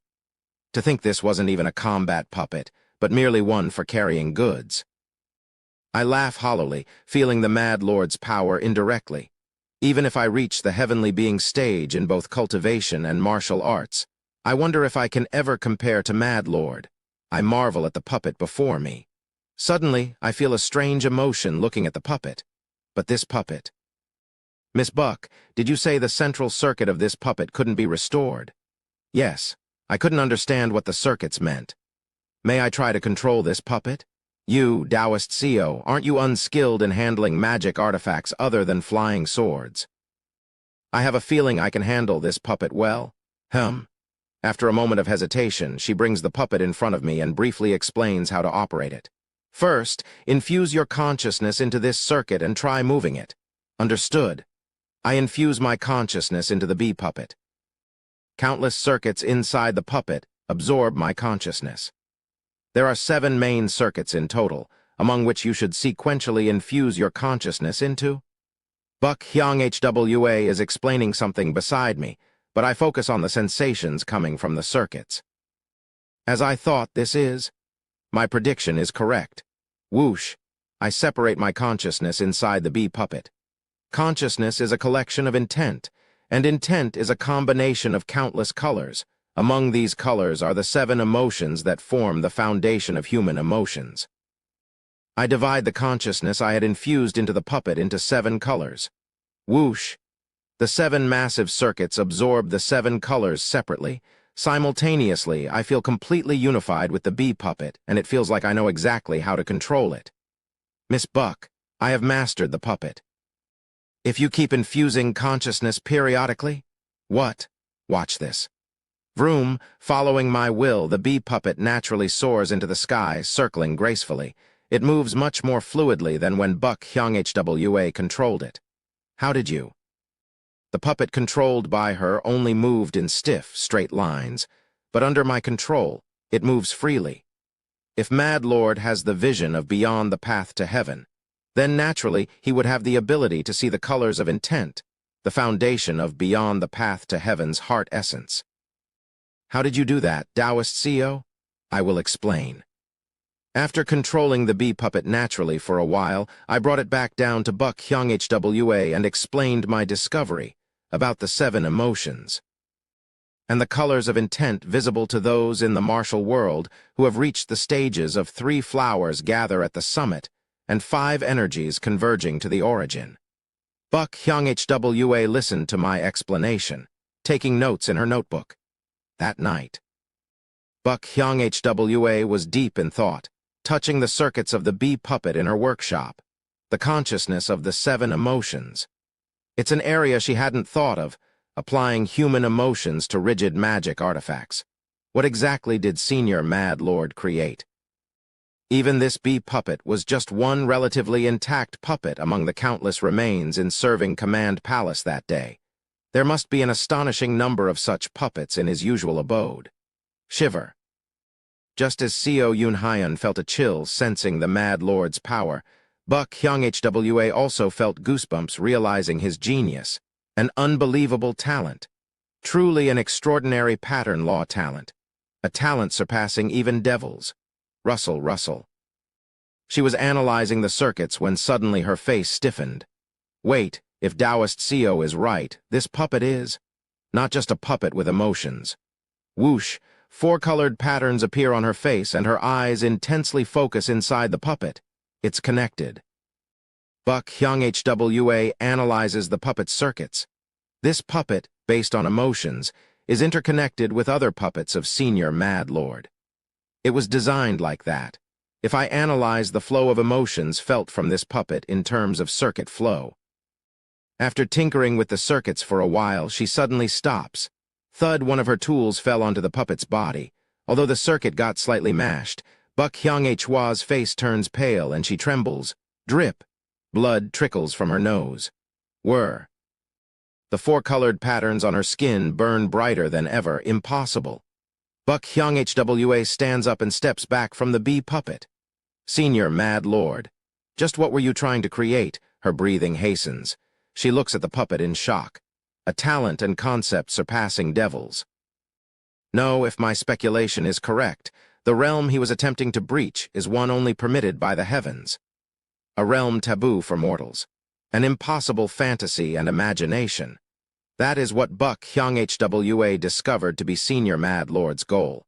To think this wasn't even a combat puppet, but merely one for carrying goods. I laugh hollowly, feeling the Mad Lord's power indirectly. Even if I reach the heavenly being stage in both cultivation and martial arts, I wonder if I can ever compare to Mad Lord. I marvel at the puppet before me. Suddenly, I feel a strange emotion looking at the puppet. But this puppet. Miss Buck, did you say the central circuit of this puppet couldn't be restored? Yes. I couldn't understand what the circuits meant. May I try to control this puppet? You, Taoist CEO, aren't you unskilled in handling magic artifacts other than flying swords? I have a feeling I can handle this puppet well. After a moment of hesitation, she brings the puppet in front of me and briefly explains how to operate it. First, infuse your consciousness into this circuit and try moving it. Understood. I infuse my consciousness into the bee puppet. Countless circuits inside the puppet absorb my consciousness. There are 7 main circuits in total, among which you should sequentially infuse your consciousness into. Buck Hyung-HWA is explaining something beside me, but I focus on the sensations coming from the circuits. As I thought this is, my prediction is correct. Whoosh! I separate my consciousness inside the bee puppet. Consciousness is a collection of intent, and intent is a combination of countless colors. Among these colors are the 7 emotions that form the foundation of human emotions. I divide the consciousness I had infused into the puppet into 7 colors. Whoosh! The 7 massive circuits absorb the 7 colors separately. Simultaneously, I feel completely unified with the bee puppet, and it feels like I know exactly how to control it. Miss Buck, I have mastered the puppet. If you keep infusing consciousness periodically? What? Watch this. Vroom, following my will, the bee puppet naturally soars into the sky, circling gracefully. It moves much more fluidly than when Buck Hyung-HWA controlled it. How did you? The puppet controlled by her only moved in stiff, straight lines, but under my control, it moves freely. If Mad Lord has the vision of beyond the path to heaven, then naturally he would have the ability to see the colors of intent, the foundation of beyond the path to heaven's heart essence. How did you do that, Taoist CEO? I will explain. After controlling the bee puppet naturally for a while, I brought it back down to Buck Hyung-HWA and explained my discovery about the 7 emotions and the colors of intent visible to those in the martial world who have reached the stages of 3 flowers gather at the summit and 5 energies converging to the origin. Buck Hyung-HWA listened to my explanation, taking notes in her notebook. That night, Buck Hyung-HWA was deep in thought, touching the circuits of the bee puppet in her workshop, the consciousness of the 7 emotions. It's an area she hadn't thought of, applying human emotions to rigid magic artifacts. What exactly did Senior Mad Lord create? Even this bee puppet was just one relatively intact puppet among the countless remains in serving Command Palace that day. There must be an astonishing number of such puppets in his usual abode. Shiver. Just as Seo Yun-hyun felt a chill sensing the Mad Lord's power, Buck Hyung-HWA also felt goosebumps realizing his genius, an unbelievable talent. Truly an extraordinary pattern law talent. A talent surpassing even devils. Rustle, rustle. She was analyzing the circuits when suddenly her face stiffened. Wait, if Taoist Seo is right, this puppet is not just a puppet with emotions. Whoosh, four-colored patterns appear on her face and her eyes intensely focus inside the puppet. It's connected. Buck Hyung Hwa analyzes the puppet's circuits. This puppet, based on emotions, is interconnected with other puppets of Senior Mad Lord. It was designed like that. If I analyze the flow of emotions felt from this puppet in terms of circuit flow. After tinkering with the circuits for a while, she suddenly stops. Thud, one of her tools fell onto the puppet's body. Although the circuit got slightly mashed, Buck Hyung Hwa's face turns pale and she trembles. Drip. Blood trickles from her nose. Whir. The four-colored patterns on her skin burn brighter than ever. Impossible. Buck Hyung Hwa stands up and steps back from the bee puppet. Senior Mad Lord. Just what were you trying to create? Her breathing hastens. She looks at the puppet in shock. A talent and concept surpassing devils. No, if my speculation is correct, the realm he was attempting to breach is one only permitted by the heavens. A realm taboo for mortals. An impossible fantasy and imagination. That is what Buck Hyung Hwa discovered to be Senior Mad Lord's goal.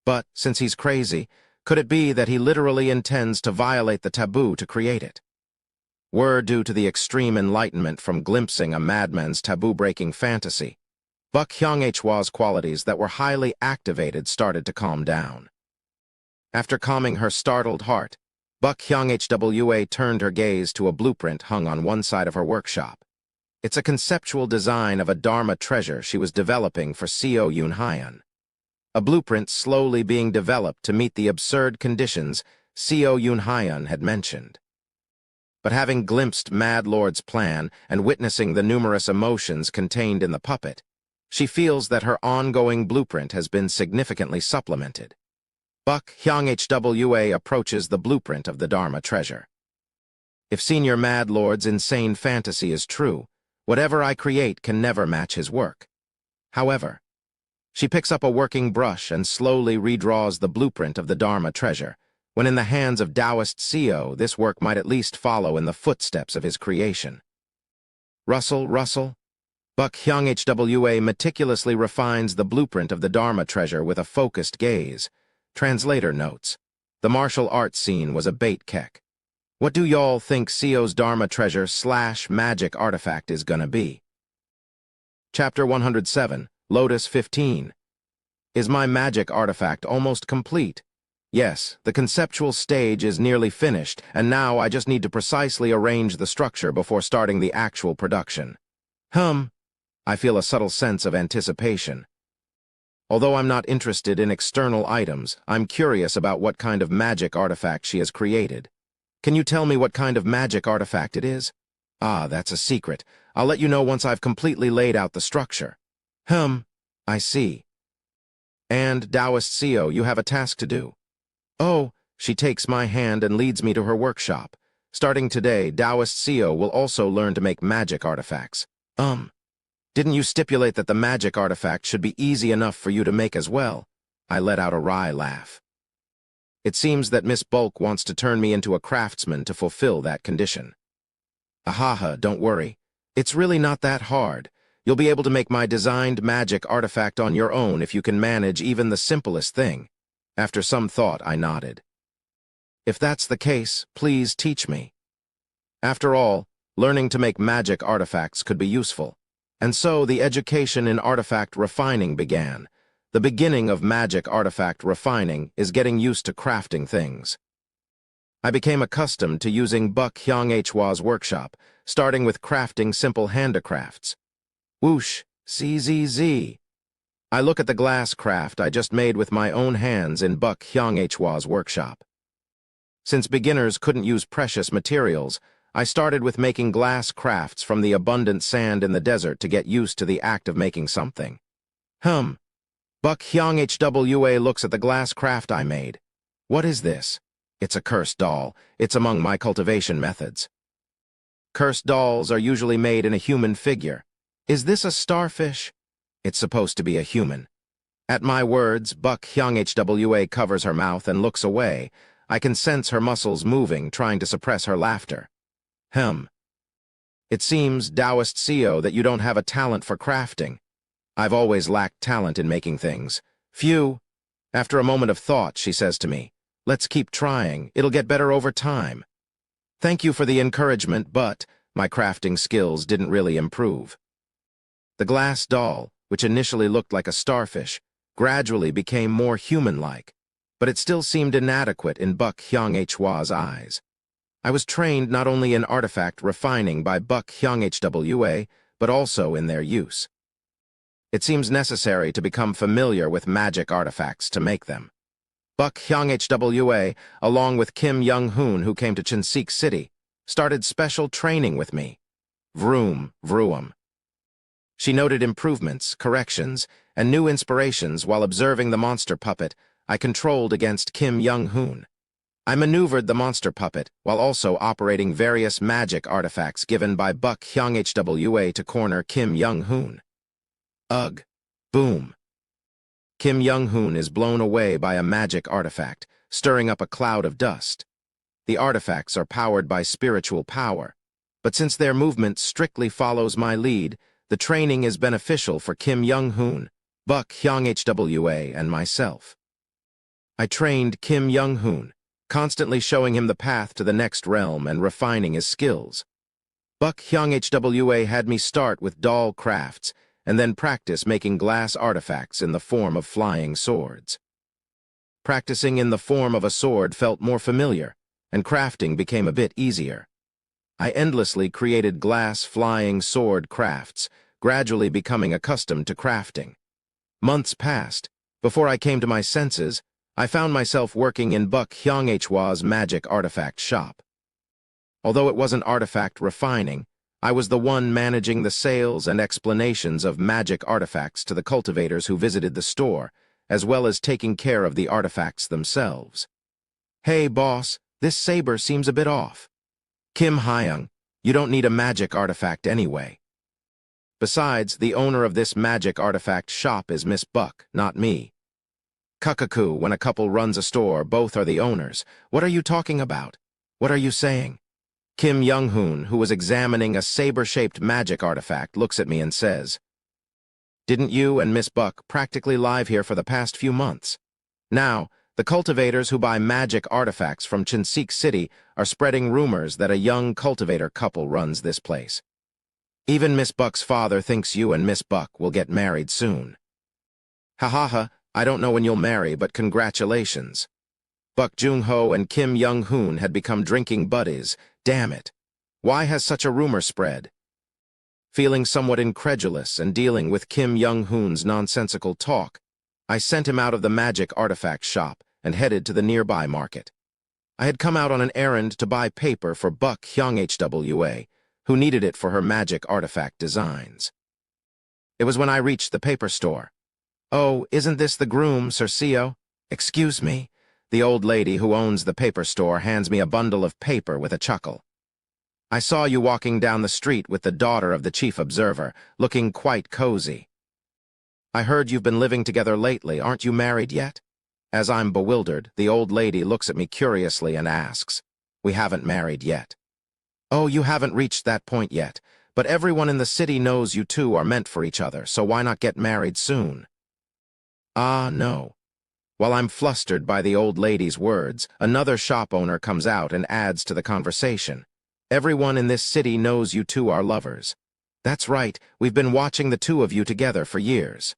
But, since he's crazy, could it be that he literally intends to violate the taboo to create it? Were due to the extreme enlightenment from glimpsing a madman's taboo-breaking fantasy, Buck Hyung Hwa's qualities that were highly activated started to calm down. After calming her startled heart, Buck Hyung Hwa turned her gaze to a blueprint hung on one side of her workshop. It's a conceptual design of a Dharma treasure she was developing for Seo Yunhyan. A blueprint slowly being developed to meet the absurd conditions Seo Yunhyan had mentioned. But having glimpsed Mad Lord's plan and witnessing the numerous emotions contained in the puppet, she feels that her ongoing blueprint has been significantly supplemented. Buck Hyung Hwa approaches the blueprint of the Dharma treasure. If Senior Mad Lord's insane fantasy is true, whatever I create can never match his work. However, she picks up a working brush and slowly redraws the blueprint of the Dharma treasure, when in the hands of Taoist Seo, this work might at least follow in the footsteps of his creation. Rustle, rustle. Buck Hyung Hwa meticulously refines the blueprint of the Dharma treasure with a focused gaze. Translator notes, the martial arts scene was a bait kek. What do y'all think Seo's Dharma treasure / magic artifact is gonna be? Chapter 107, Lotus 15. Is my magic artifact almost complete? Yes, the conceptual stage is nearly finished, and now I just need to precisely arrange the structure before starting the actual production. I feel a subtle sense of anticipation. Although I'm not interested in external items, I'm curious about what kind of magic artifact she has created. Can you tell me what kind of magic artifact it is? Ah, that's a secret. I'll let you know once I've completely laid out the structure. I see. And, Taoist Seo, you have a task to do. Oh, she takes my hand and leads me to her workshop. Starting today, Taoist Seo will also learn to make magic artifacts. Didn't you stipulate that the magic artifact should be easy enough for you to make as well? I let out a wry laugh. It seems that Miss Bulk wants to turn me into a craftsman to fulfill that condition. Ahaha, don't worry. It's really not that hard. You'll be able to make my designed magic artifact on your own if you can manage even the simplest thing. After some thought, I nodded. If that's the case, please teach me. After all, learning to make magic artifacts could be useful. And so the education in artifact refining began. The beginning of magic artifact refining is getting used to crafting things. I became accustomed to using Buck Hyung Hwa's workshop, starting with crafting simple handicrafts. Whoosh, CZZ. I look at the glass craft I just made with my own hands in Buck Hyung Hwa's workshop. Since beginners couldn't use precious materials, I started with making glass crafts from the abundant sand in the desert to get used to the act of making something. Buck Hyung Hwa looks at the glass craft I made. What is this? It's a cursed doll. It's among my cultivation methods. Cursed dolls are usually made in a human figure. Is this a starfish? It's supposed to be a human. At my words, Buck Hyung Hwa covers her mouth and looks away. I can sense her muscles moving, trying to suppress her laughter. It seems, Taoist CEO, that you don't have a talent for crafting. I've always lacked talent in making things. Phew. After a moment of thought, she says to me, let's keep trying. It'll get better over time. Thank you for the encouragement, but my crafting skills didn't really improve. The glass doll, which initially looked like a starfish, gradually became more human-like, but it still seemed inadequate in Buck Hyung-Hwa's eyes. I was trained not only in artifact refining by Buck Hyung-Hwa, but also in their use. It seems necessary to become familiar with magic artifacts to make them. Buck Hyung-Hwa, along with Kim Young-hoon, who came to Cheonseok City, started special training with me. Vroom, vroom. She noted improvements, corrections, and new inspirations while observing the monster puppet I controlled against Kim Young-hoon. I maneuvered the monster puppet while also operating various magic artifacts given by Buck Hyung-Hwa to corner Kim Young-hoon. Ugh. Boom. Kim Young-hoon is blown away by a magic artifact, stirring up a cloud of dust. The artifacts are powered by spiritual power, but since their movement strictly follows my lead, the training is beneficial for Kim Young-hoon, Buck Hyung-Hwa, and myself. I trained Kim Young-hoon, constantly showing him the path to the next realm and refining his skills. Buck Hyung-Hwa had me start with doll crafts and then practice making glass artifacts in the form of flying swords. Practicing in the form of a sword felt more familiar, and crafting became a bit easier. I endlessly created glass flying sword crafts, gradually becoming accustomed to crafting. Months passed. Before I came to my senses, I found myself working in Buck Hyung-Hwa's magic artifact shop. Although it wasn't artifact refining, I was the one managing the sales and explanations of magic artifacts to the cultivators who visited the store, as well as taking care of the artifacts themselves. Hey, boss, this saber seems a bit off. Kim Hyung, you don't need a magic artifact anyway. Besides, the owner of this magic artifact shop is Miss Buck, not me. Cuckoo, when a couple runs a store, both are the owners. What are you talking about? What are you saying? Kim Young-hoon, who was examining a saber-shaped magic artifact, looks at me and says, didn't you and Miss Buck practically live here for the past few months? Now, the cultivators who buy magic artifacts from Cheonseok City are spreading rumors that a young cultivator couple runs this place. Even Miss Buck's father thinks you and Miss Buck will get married soon. Ha ha ha, I don't know when you'll marry, but congratulations. Buck Jung-ho and Kim Young-hoon had become drinking buddies. Damn it. Why has such a rumor spread? Feeling somewhat incredulous and dealing with Kim Young-hoon's nonsensical talk, I sent him out of the magic artifact shop and headed to the nearby market. I had come out on an errand to buy paper for Buck Hyung-Hwa, who needed it for her magic artifact designs. It was when I reached the paper store. Oh, isn't this the groom, Sir CEO? Excuse me. The old lady who owns the paper store hands me a bundle of paper with a chuckle. I saw you walking down the street with the daughter of the chief observer, looking quite cozy. I heard you've been living together lately. Aren't you married yet? As I'm bewildered, the old lady looks at me curiously and asks, we haven't married yet. Oh, you haven't reached that point yet, but everyone in the city knows you two are meant for each other, so why not get married soon? Ah, no. While I'm flustered by the old lady's words, another shop owner comes out and adds to the conversation. Everyone in this city knows you two are lovers. That's right, we've been watching the two of you together for years.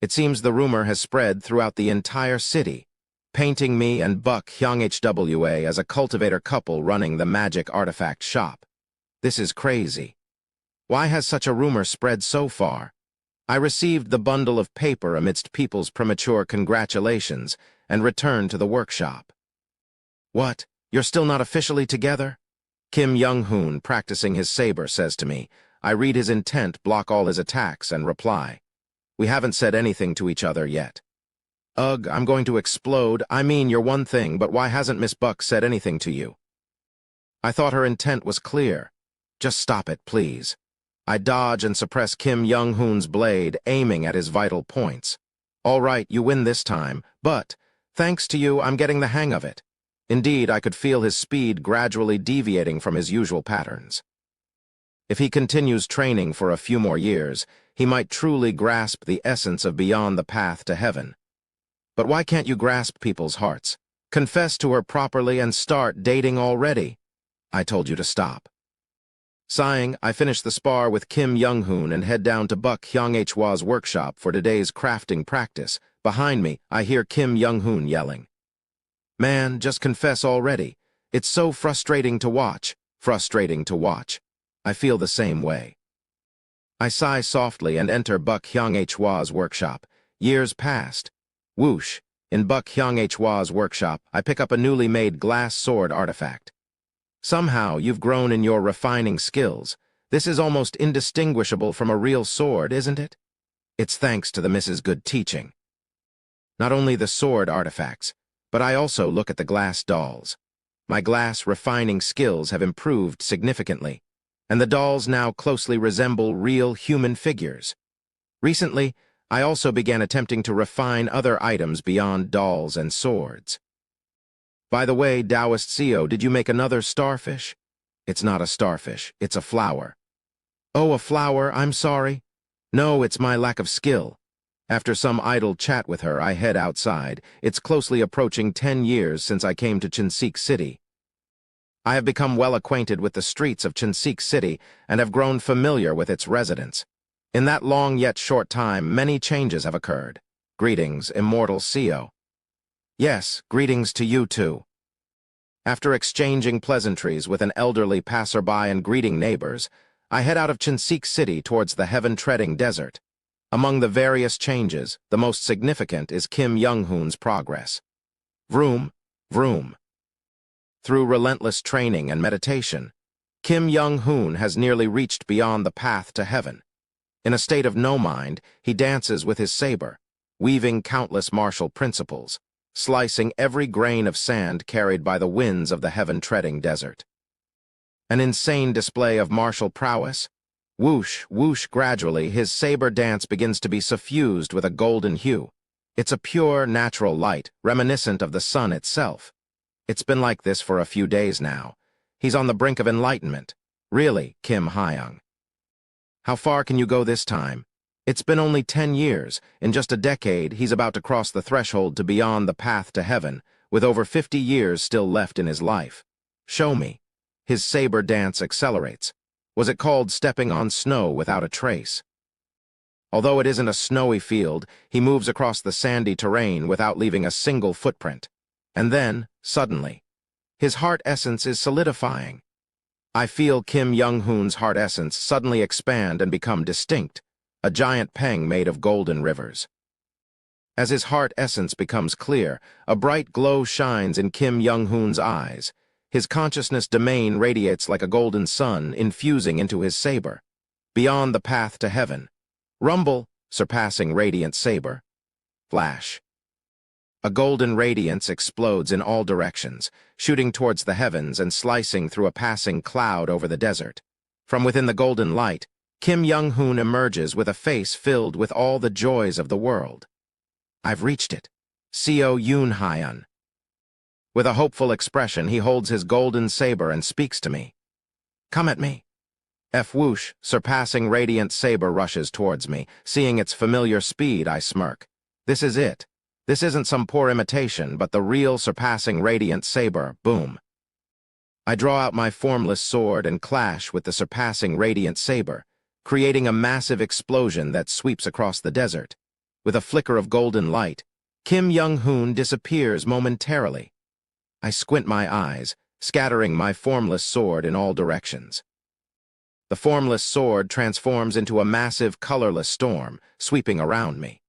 It seems the rumor has spread throughout the entire city, painting me and Buck Hyung-Hwa as a cultivator couple running the magic artifact shop. This is crazy. Why has such a rumor spread so far? I received the bundle of paper amidst people's premature congratulations and returned to the workshop. What? You're still not officially together? Kim Young-hoon, practicing his saber, says to me. I read his intent, block all his attacks, and reply. We haven't said anything to each other yet. Ugh, I'm going to explode. I mean, you're one thing, but why hasn't Miss Buck said anything to you? I thought her intent was clear. Just stop it, please. I dodge and suppress Kim Young-hoon's blade, aiming at his vital points. All right, you win this time, but Thanks to you, I'm getting the hang of it. Indeed, I could feel his speed gradually deviating from his usual patterns. If he continues training for a few more years, he might truly grasp the essence of beyond the path to heaven. But why can't you grasp people's hearts? Confess to her properly and start dating already. I told you to stop. Sighing, I finish the spar with Kim Young-hoon and head down to Buck Hyung-hwa's workshop for today's crafting practice. Behind me, I hear Kim Young-hoon yelling. Man, just confess already. It's so frustrating to watch. Frustrating to watch. I feel the same way. I sigh softly and enter Buck Hyung-hwa's workshop. Years passed. Whoosh. In Buck Hyung-hwa's workshop, I pick up a newly made glass sword artifact. Somehow, you've grown in your refining skills. This is almost indistinguishable from a real sword, isn't it? It's thanks to the Mrs. Good teaching. Not only the sword artifacts, but I also look at the glass dolls. My glass refining skills have improved significantly, and the dolls now closely resemble real human figures. Recently, I also began attempting to refine other items beyond dolls and swords. By the way, Taoist CEO, did you make another starfish? It's not a starfish, it's a flower. Oh, a flower, I'm sorry. No, it's my lack of skill. After some idle chat with her, I head outside. It's closely approaching 10 years since I came to Chinsik City. I have become well acquainted with the streets of Chinsik City and have grown familiar with its residents. In that long yet short time, many changes have occurred. Greetings, immortal CEO. Yes, greetings to you too. After exchanging pleasantries with an elderly passerby and greeting neighbors, I head out of Chinsik City towards the heaven-treading desert. Among the various changes, the most significant is Kim Young-hoon's progress. Vroom, vroom. Through relentless training and meditation, Kim Young-hoon has nearly reached beyond the path to heaven. In a state of no mind, he dances with his saber, weaving countless martial principles, slicing every grain of sand carried by the winds of the heaven-treading desert. An insane display of martial prowess. Whoosh, whoosh, gradually, his saber dance begins to be suffused with a golden hue. It's a pure, natural light, reminiscent of the sun itself. It's been like this for a few days now. He's on the brink of enlightenment. Really, Kim Hyung. How far can you go this time? It's been only 10 years. In just a decade, he's about to cross the threshold to beyond the path to heaven, with over 50 years still left in his life. Show me. His saber dance accelerates. Was it called stepping on snow without a trace? Although it isn't a snowy field, he moves across the sandy terrain without leaving a single footprint. And then, suddenly, his heart essence is solidifying. I feel Kim Young-hoon's heart essence suddenly expand and become distinct, a giant peng made of golden rivers. As his heart essence becomes clear, a bright glow shines in Kim Young-hoon's eyes. His consciousness domain radiates like a golden sun, infusing into his saber. Beyond the path to heaven. Rumble, surpassing radiant saber. Flash. A golden radiance explodes in all directions, shooting towards the heavens and slicing through a passing cloud over the desert. From within the golden light, Kim Young-hoon emerges with a face filled with all the joys of the world. I've reached it. Seo Yoon Hyun. With a hopeful expression, he holds his golden saber and speaks to me. Come at me. Whoosh, surpassing radiant saber rushes towards me. Seeing its familiar speed, I smirk. This is it. This isn't some poor imitation, but the real surpassing radiant saber. Boom. I draw out my formless sword and clash with the surpassing radiant saber, creating a massive explosion that sweeps across the desert. With a flicker of golden light, Kim Young-hoon disappears momentarily. I squint my eyes, scattering my formless sword in all directions. The formless sword transforms into a massive, colorless storm, sweeping around me.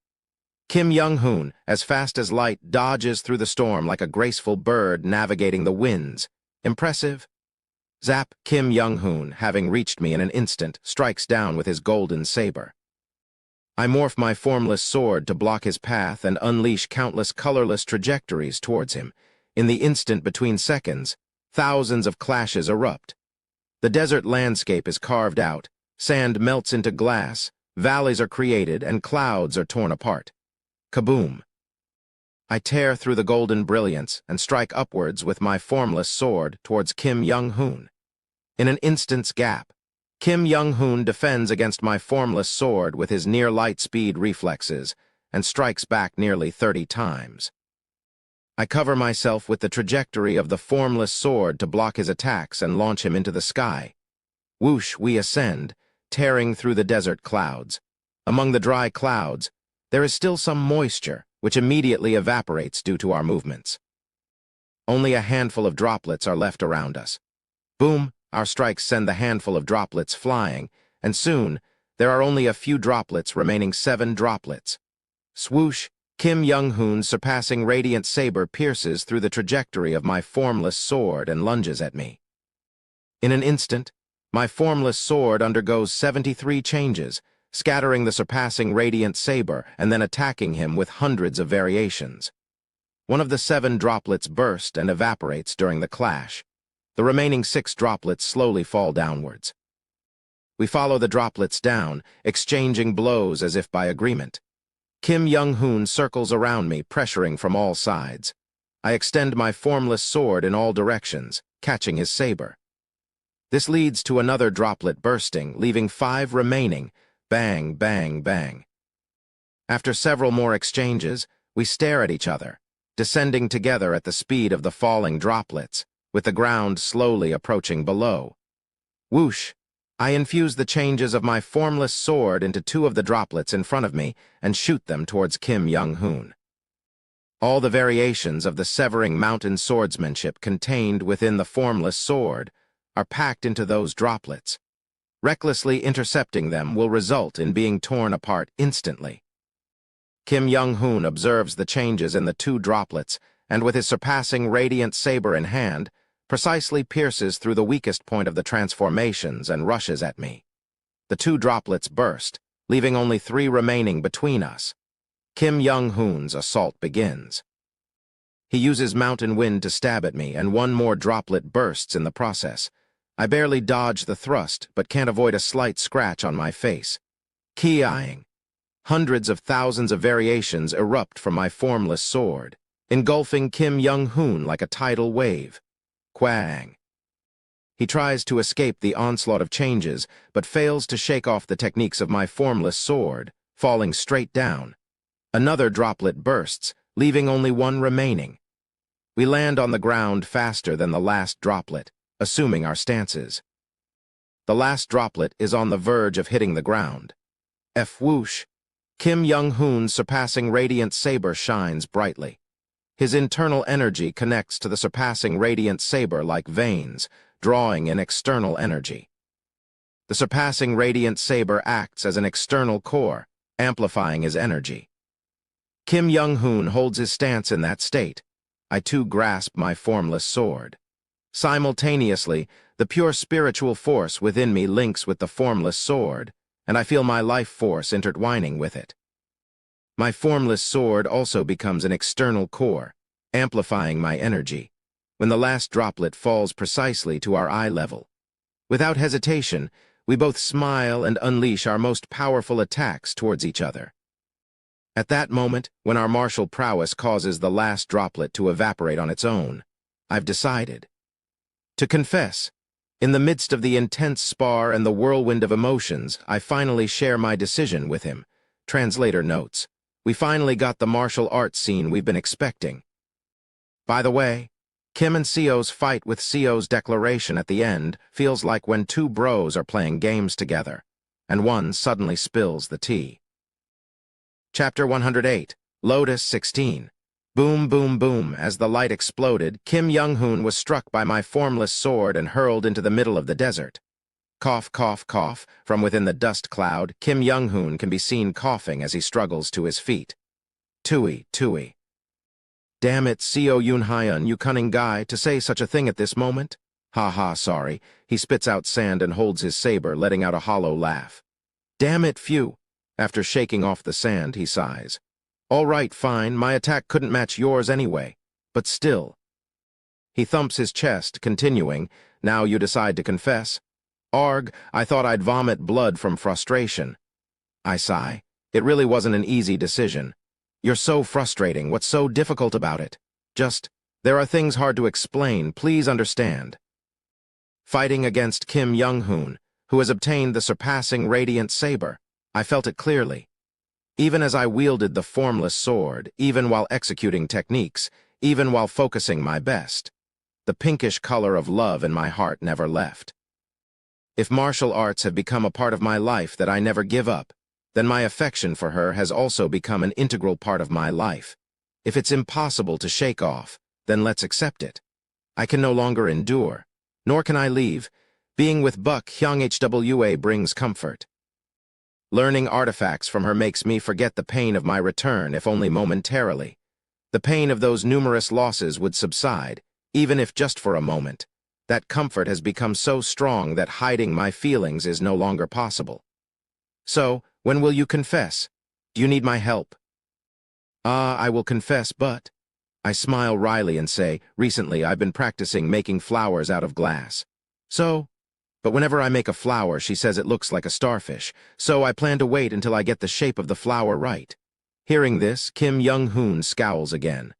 Kim Young-hoon, as fast as light, dodges through the storm like a graceful bird navigating the winds. Impressive? Zap, Kim Young-hoon, having reached me in an instant, strikes down with his golden saber. I morph my formless sword to block his path and unleash countless colorless trajectories towards him. In the instant between seconds, thousands of clashes erupt. The desert landscape is carved out, sand melts into glass, valleys are created, and clouds are torn apart. Kaboom! I tear through the golden brilliance and strike upwards with my formless sword towards Kim Young-hoon. In an instant's gap, Kim Young-hoon defends against my formless sword with his near-light-speed reflexes and strikes back nearly 30 times. I cover myself with the trajectory of the formless sword to block his attacks and launch him into the sky. Whoosh, we ascend, tearing through the desert clouds. Among the dry clouds, there is still some moisture, which immediately evaporates due to our movements. Only a handful of droplets are left around us. Boom, our strikes send the handful of droplets flying, and soon, there are only a few droplets remaining 7 droplets. Swoosh, Kim Young-hoon's surpassing radiant saber pierces through the trajectory of my formless sword and lunges at me. In an instant, my formless sword undergoes 73 changes, scattering the surpassing radiant saber and then attacking him with hundreds of variations. One of the 7 droplets burst and evaporates during the clash. The remaining 6 droplets slowly fall downwards. We follow the droplets down, exchanging blows as if by agreement. Kim Young-hoon circles around me, pressuring from all sides. I extend my formless sword in all directions, catching his saber. This leads to another droplet bursting, leaving 5 remaining. Bang, bang, bang. After several more exchanges, we stare at each other, descending together at the speed of the falling droplets, with the ground slowly approaching below. Whoosh! I infuse the changes of my formless sword into 2 of the droplets in front of me and shoot them towards Kim Young-hoon. All the variations of the severing mountain swordsmanship contained within the formless sword are packed into those droplets. Recklessly intercepting them will result in being torn apart instantly. Kim Young-hoon observes the changes in the 2 droplets and with his surpassing radiant saber in hand, precisely pierces through the weakest point of the transformations and rushes at me. The 2 droplets burst, leaving only 3 remaining between us. Kim Young-hoon's assault begins. He uses mountain wind to stab at me, and 1 more droplet bursts in the process. I barely dodge the thrust, but can't avoid a slight scratch on my face. Ki-eyeing. Hundreds of thousands of variations erupt from my formless sword, engulfing Kim Young-hoon like a tidal wave. Quang. He tries to escape the onslaught of changes, but fails to shake off the techniques of my formless sword, falling straight down. Another droplet bursts, leaving only 1 remaining. We land on the ground faster than the last droplet, assuming our stances. The last droplet is on the verge of hitting the ground. Whoosh! Kim Young-hoon's surpassing radiant saber shines brightly. His internal energy connects to the surpassing radiant saber like veins, drawing in external energy. The surpassing radiant saber acts as an external core, amplifying his energy. Kim Young-hoon holds his stance in that state. I too grasp my formless sword. Simultaneously, the pure spiritual force within me links with the formless sword, and I feel my life force intertwining with it. My formless sword also becomes an external core, amplifying my energy, when the last droplet falls precisely to our eye level. Without hesitation, we both smile and unleash our most powerful attacks towards each other. At that moment, when our martial prowess causes the last droplet to evaporate on its own, I've decided to confess. In the midst of the intense spar and the whirlwind of emotions, I finally share my decision with him. Translator notes, we finally got the martial arts scene we've been expecting. By the way, Kim and Seo's fight with Seo's declaration at the end feels like when 2 bros are playing games together, and one suddenly spills the tea. Chapter 108, Lotus 16. Boom, boom, boom. As the light exploded, Kim Young-hoon was struck by my formless sword and hurled into the middle of the desert. Cough, cough, cough. From within the dust cloud, Kim Young-hoon can be seen coughing as he struggles to his feet. Tui, tui. Damn it, Seo Yoon-hyun, you cunning guy, to say such a thing at this moment? Ha ha, sorry. He spits out sand and holds his saber, letting out a hollow laugh. Damn it, phew. After shaking off the sand, he sighs. All right, fine, my attack couldn't match yours anyway. But still. He thumps his chest, continuing, now you decide to confess? Arg, I thought I'd vomit blood from frustration. I sigh. It really wasn't an easy decision. You're so frustrating. What's so difficult about it? Just, there are things hard to explain. Please understand. Fighting against Kim Young-hoon, who has obtained the surpassing radiant saber. I felt it clearly. Even as I wielded the formless sword, even while executing techniques, even while focusing my best, the pinkish color of love in my heart never left. If martial arts have become a part of my life that I never give up, then my affection for her has also become an integral part of my life. If it's impossible to shake off, then let's accept it. I can no longer endure, nor can I leave. Being with Buck Hyung-hwa brings comfort. Learning artifacts from her makes me forget the pain of my return, if only momentarily. The pain of those numerous losses would subside, even if just for a moment. That comfort has become so strong that hiding my feelings is no longer possible. So, when will you confess? Do you need my help? I will confess, but... I smile wryly and say, recently I've been practicing making flowers out of glass. So? But whenever I make a flower, she says it looks like a starfish, so I plan to wait until I get the shape of the flower right. Hearing this, Kim Young-hoon scowls again.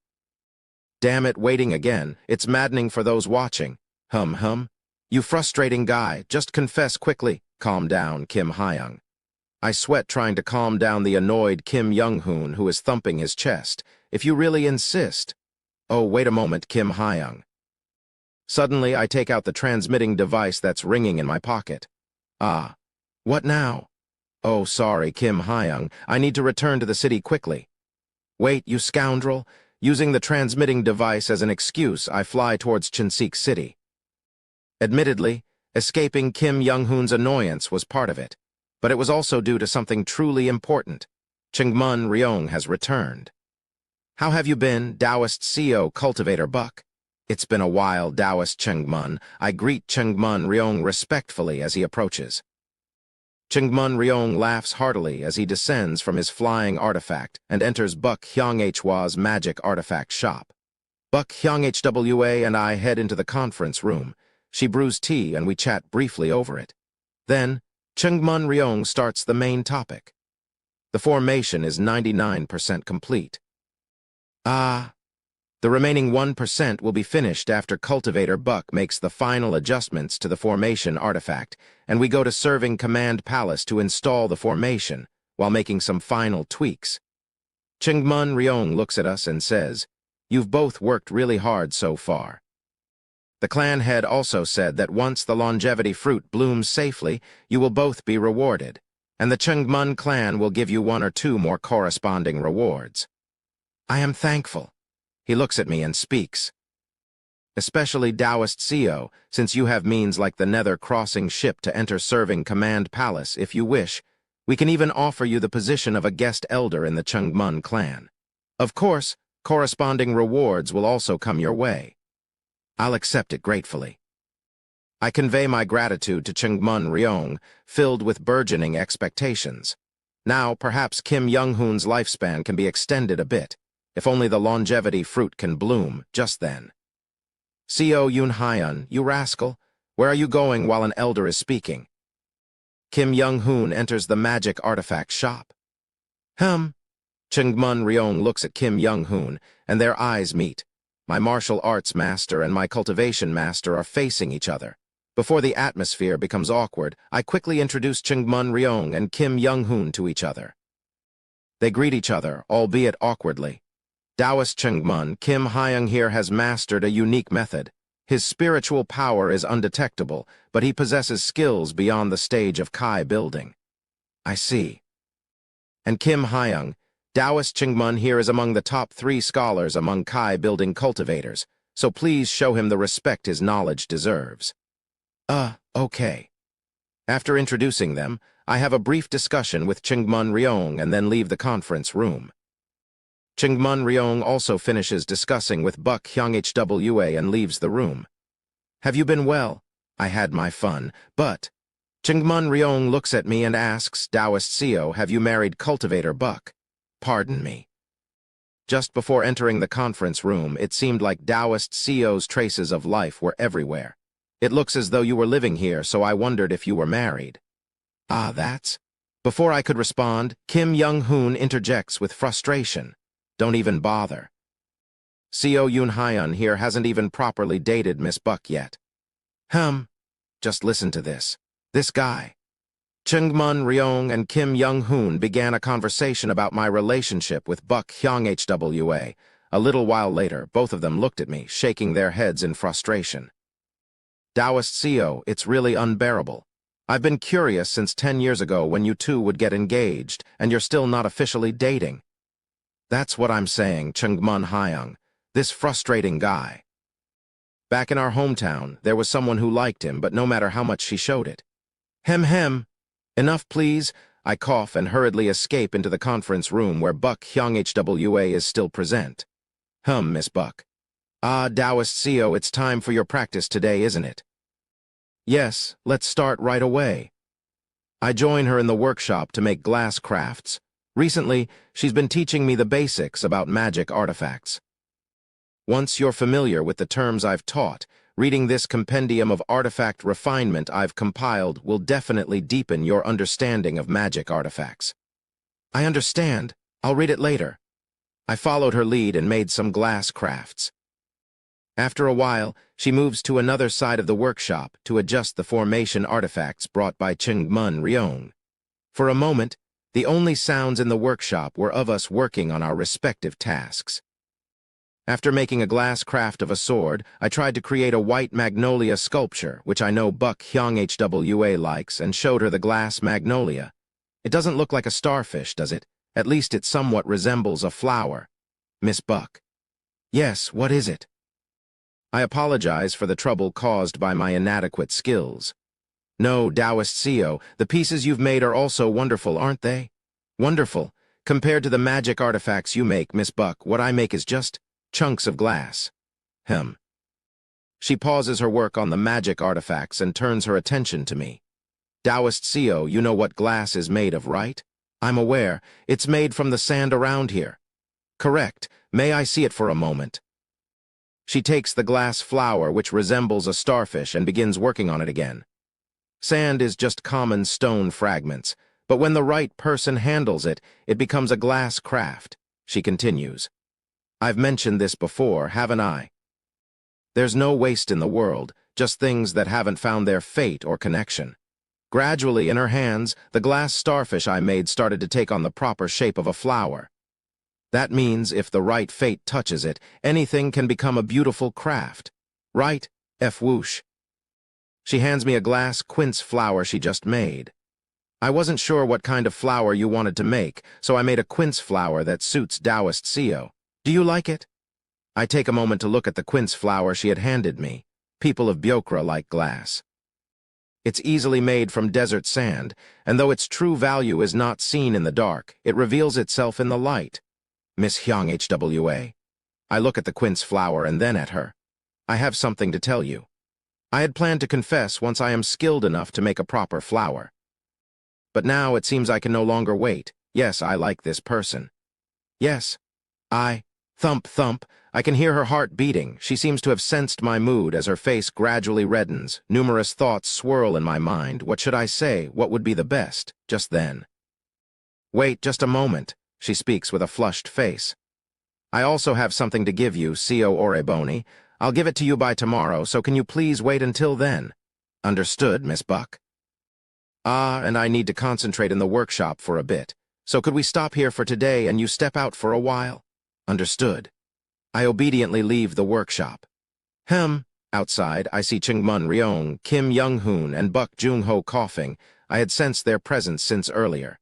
Damn it, waiting again. It's maddening for those watching. Hum. You frustrating guy, just confess quickly. Calm down, Kim Hyung. I sweat trying to calm down the annoyed Kim Young-hoon, who is thumping his chest. If you really insist. Oh, wait a moment, Kim Hyung. Suddenly, I take out the transmitting device that's ringing in my pocket. Ah. What now? Oh, sorry, Kim Hyung. I need to return to the city quickly. Wait, you scoundrel. Using the transmitting device as an excuse, I fly towards Chinsik City. Admittedly, escaping Kim Young-hoon's annoyance was part of it, but it was also due to something truly important. Chungmun Ryong has returned. How have you been, Taoist CEO Cultivator Buck? It's been a while, Taoist Chungmun. I greet Chungmun Ryong respectfully as he approaches. Chungmun Ryong laughs heartily as he descends from his flying artifact and enters Buck Hyung-hwa's magic artifact shop. Buck Hyung-hwa and I head into the conference room. She brews tea and we chat briefly over it. Then, Chungmun Ryong starts the main topic. The formation is 99% complete. The remaining 1% will be finished after Cultivator Buck makes the final adjustments to the formation artifact, and we go to Serving Command Palace to install the formation, while making some final tweaks. Chungmun Ryong looks at us and says, "You've both worked really hard so far." The clan head also said that once the longevity fruit blooms safely, you will both be rewarded, and the Chungmun clan will give you 1 or 2 more corresponding rewards. I am thankful. He looks at me and speaks. Especially Taoist CEO, since you have means like the Nether crossing ship to enter Serving Command Palace if you wish, we can even offer you the position of a guest elder in the Chungmun clan. Of course, corresponding rewards will also come your way. I'll accept it gratefully. I convey my gratitude to Chungmun Ryong, filled with burgeoning expectations. Now, perhaps Kim Young-hoon's lifespan can be extended a bit, if only the longevity fruit can bloom just then. CO Yoon-hyun, you rascal, where are you going while an elder is speaking? Kim Young-hoon enters the magic artifact shop. Chungmun Ryong looks at Kim Young-hoon, and their eyes meet. My martial arts master and my cultivation master are facing each other. Before the atmosphere becomes awkward, I quickly introduce Chungmun Ryong and Kim Young-hoon to each other. They greet each other, albeit awkwardly. Taoist Chungmun, Kim Hyung here has mastered a unique method. His spiritual power is undetectable, but he possesses skills beyond the stage of Kai building. I see. And Kim Hyung, Taoist Chungmun here is among the top 3 scholars among Kai building cultivators, so please show him the respect his knowledge deserves. Okay. After introducing them, I have a brief discussion with Chungmun Ryong and then leave the conference room. Chungmun Ryong also finishes discussing with Buck Hyung-hwa and leaves the room. Have you been well? I had my fun, but... Chungmun Ryong looks at me and asks, Taoist CEO, have you married Cultivator Buck? Pardon me. Just before entering the conference room, it seemed like Taoist CEO's traces of life were everywhere. It looks as though you were living here, so I wondered if you were married. That's... Before I could respond, Kim Young-hoon interjects with frustration. Don't even bother. Co Yoon Hyun here hasn't even properly dated Miss Buck yet. Just listen to this. This guy. Chungmun Ryong and Kim Young-hoon began a conversation about my relationship with Buck Hyung Hwa. A little while later, both of them looked at me, shaking their heads in frustration. Taoist Co, it's really unbearable. I've been curious since 10 years ago when you two would get engaged, and you're still not officially dating. That's what I'm saying, Chungmun Hyung. This frustrating guy. Back in our hometown, there was someone who liked him, but no matter how much she showed it. Enough, please. I cough and hurriedly escape into the conference room where Buck Hyung Hwa is still present. Miss Buck. Taoist Co, it's time for your practice today, isn't it? Yes, let's start right away. I join her in the workshop to make glass crafts. Recently, she's been teaching me the basics about magic artifacts. Once you're familiar with the terms I've taught, reading this compendium of artifact refinement I've compiled will definitely deepen your understanding of magic artifacts. I understand. I'll read it later. I followed her lead and made some glass crafts. After a while, she moves to another side of the workshop to adjust the formation artifacts brought by Chungmun Ryong. For a moment, the only sounds in the workshop were of us working on our respective tasks. After making a glass craft of a sword, I tried to create a white magnolia sculpture, which I know Buck Hyung Hwa likes, and showed her the glass magnolia. It doesn't look like a starfish, does it? At least it somewhat resembles a flower. Miss Buck. Yes, what is it? I apologize for the trouble caused by my inadequate skills. No, Taoist Co, the pieces you've made are also wonderful, aren't they? Wonderful. Compared to the magic artifacts you make, Miss Buck, what I make is just chunks of glass. She pauses her work on the magic artifacts and turns her attention to me. Taoist Co, you know what glass is made of, right? I'm aware. It's made from the sand around here. Correct. May I see it for a moment? She takes the glass flower, which resembles a starfish, and begins working on it again. Sand is just common stone fragments, but when the right person handles it, it becomes a glass craft. She continues. I've mentioned this before, haven't I? There's no waste in the world, just things that haven't found their fate or connection. Gradually, in her hands, the glass starfish I made started to take on the proper shape of a flower. That means if the right fate touches it, anything can become a beautiful craft. Right, Whoosh? She hands me a glass quince flower she just made. I wasn't sure what kind of flower you wanted to make, so I made a quince flower that suits Taoist Co. Do you like it? I take a moment to look at the quince flower she had handed me. People of Byokra like glass. It's easily made from desert sand, and though its true value is not seen in the dark, it reveals itself in the light. Miss Hyung Hwa. I look at the quince flower and then at her. I have something to tell you. I had planned to confess once I am skilled enough to make a proper flower. But now it seems I can no longer wait. Yes, I like this person. Yes, thump, thump. I can hear her heart beating. She seems to have sensed my mood as her face gradually reddens. Numerous thoughts swirl in my mind. What should I say? What would be the best? Just then. Wait just a moment. She speaks with a flushed face. I also have something to give you, Co Oreboni. I'll give it to you by tomorrow, so can you please wait until then? Understood, Miss Buck. And I need to concentrate in the workshop for a bit. So could we stop here for today and you step out for a while? Understood. I obediently leave the workshop. Outside, I see Chungmun Ryong, Kim Young-hoon, and Buck Jung-ho coughing. I had sensed their presence since earlier.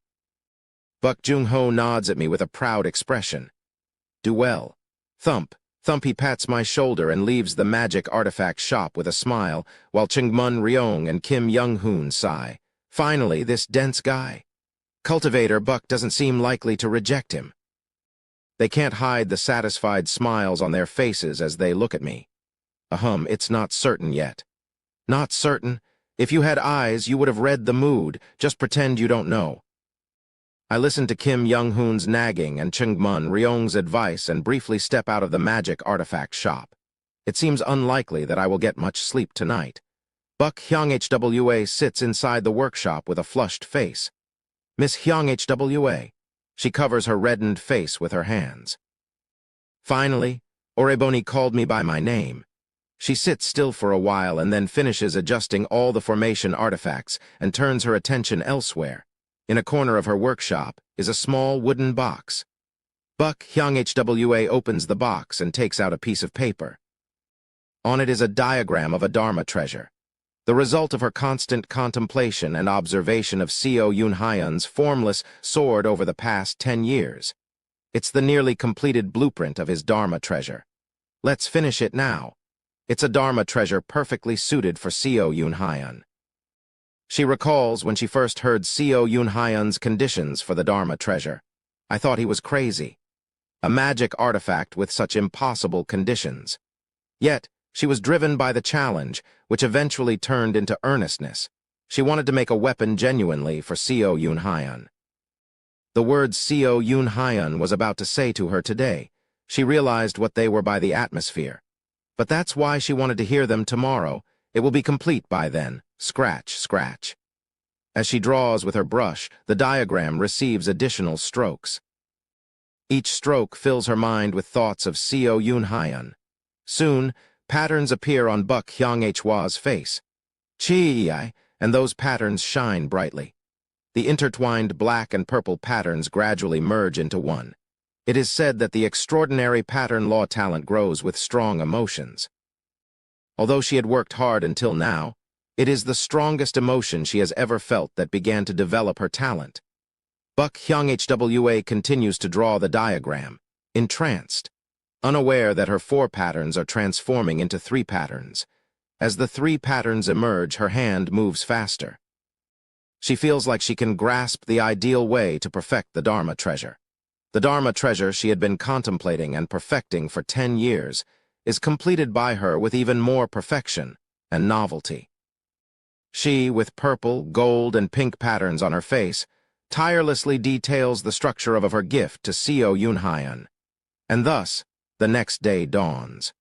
Buck Jung-ho nods at me with a proud expression. Do well. Thump, thump, he pats my shoulder and leaves the magic artifact shop with a smile, while Chungmun Ryong and Kim Young-hoon sigh. Finally, this dense guy. Cultivator Buck doesn't seem likely to reject him. They can't hide the satisfied smiles on their faces as they look at me. It's not certain yet. Not certain? If you had eyes, you would have read the mood. Just pretend you don't know. I listen to Kim Young-hoon's nagging and Chungmun Ryong's advice and briefly step out of the magic artifact shop. It seems unlikely that I will get much sleep tonight. Buck Hyung Hwa sits inside the workshop with a flushed face. Miss Hyung Hwa. She covers her reddened face with her hands. Finally, Oreboni called me by my name. She sits still for a while and then finishes adjusting all the formation artifacts and turns her attention elsewhere. In a corner of her workshop is a small wooden box. Buck Hyung-Hwa opens the box and takes out a piece of paper. On it is a diagram of a Dharma treasure, the result of her constant contemplation and observation of Seo Yun-hyun's formless sword over the past 10 years. It's the nearly completed blueprint of his Dharma treasure. Let's finish it now. It's a Dharma treasure perfectly suited for Seo Yun-hyun. She recalls when she first heard Seo Yun-hyun's conditions for the Dharma treasure. I thought he was crazy. A magic artifact with such impossible conditions. Yet, she was driven by the challenge, which eventually turned into earnestness. She wanted to make a weapon genuinely for Seo Yun-hyun. The words Seo Yun-hyun was about to say to her today, she realized what they were by the atmosphere. But that's why she wanted to hear them tomorrow. It will be complete by then. Scratch, scratch. As she draws with her brush, the diagram receives additional strokes. Each stroke fills her mind with thoughts of Seo Yun-hyun. Soon, patterns appear on Buck Hyung-Hwa's face. Chi, and those patterns shine brightly. The intertwined black and purple patterns gradually merge into one. It is said that the extraordinary pattern law talent grows with strong emotions. Although she had worked hard until now, it is the strongest emotion she has ever felt that began to develop her talent. Buck Hyung-Hwa continues to draw the diagram, entranced, unaware that her 4 patterns are transforming into 3 patterns. As the 3 patterns emerge, her hand moves faster. She feels like she can grasp the ideal way to perfect the Dharma treasure. The Dharma treasure she had been contemplating and perfecting for 10 years is completed by her with even more perfection and novelty. She, with purple, gold, and pink patterns on her face, tirelessly details the structure of her gift to Seo Yun-hyun. And thus, the next day dawns.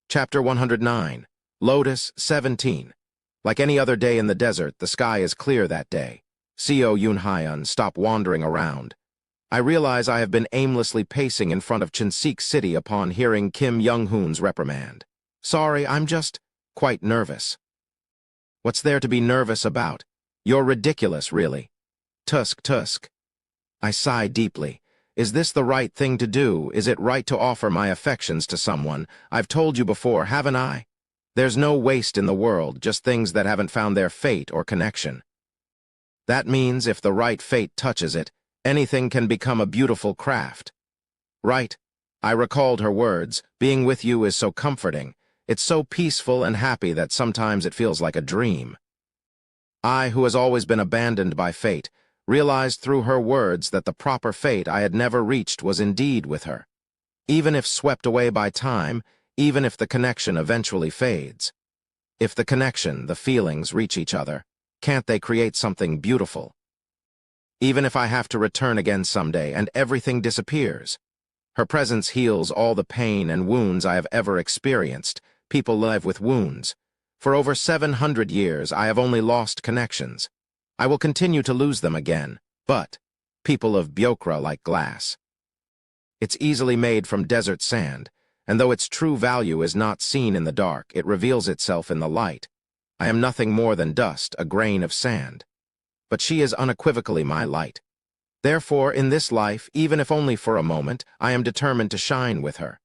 Chapter 109, Lotus 17. Like any other day in the desert, the sky is clear that day. Seo Yun-hyun, stop wandering around. I realize I have been aimlessly pacing in front of Cheonsik City upon hearing Kim Young-hoon's reprimand. Sorry, I'm just quite nervous. What's there to be nervous about? You're ridiculous, really. Tusk. I sigh deeply. Is this the right thing to do? Is it right to offer my affections to someone? I've told you before, haven't I? There's no waste in the world, just things that haven't found their fate or connection. That means if the right fate touches it, anything can become a beautiful craft. Right. I recalled her words. Being with you is so comforting. It's so peaceful and happy that sometimes it feels like a dream. I, who has always been abandoned by fate, realized through her words that the proper fate I had never reached was indeed with her. Even if swept away by time, even if the connection eventually fades. If the connection, the feelings, reach each other, can't they create something beautiful? Even if I have to return again someday and everything disappears. Her presence heals all the pain and wounds I have ever experienced. People live with wounds. For over 700 years, I have only lost connections. I will continue to lose them again, but people of Byokra like glass. It's easily made from desert sand, and though its true value is not seen in the dark, it reveals itself in the light. I am nothing more than dust, a grain of sand. But she is unequivocally my light. Therefore, in this life, even if only for a moment, I am determined to shine with her.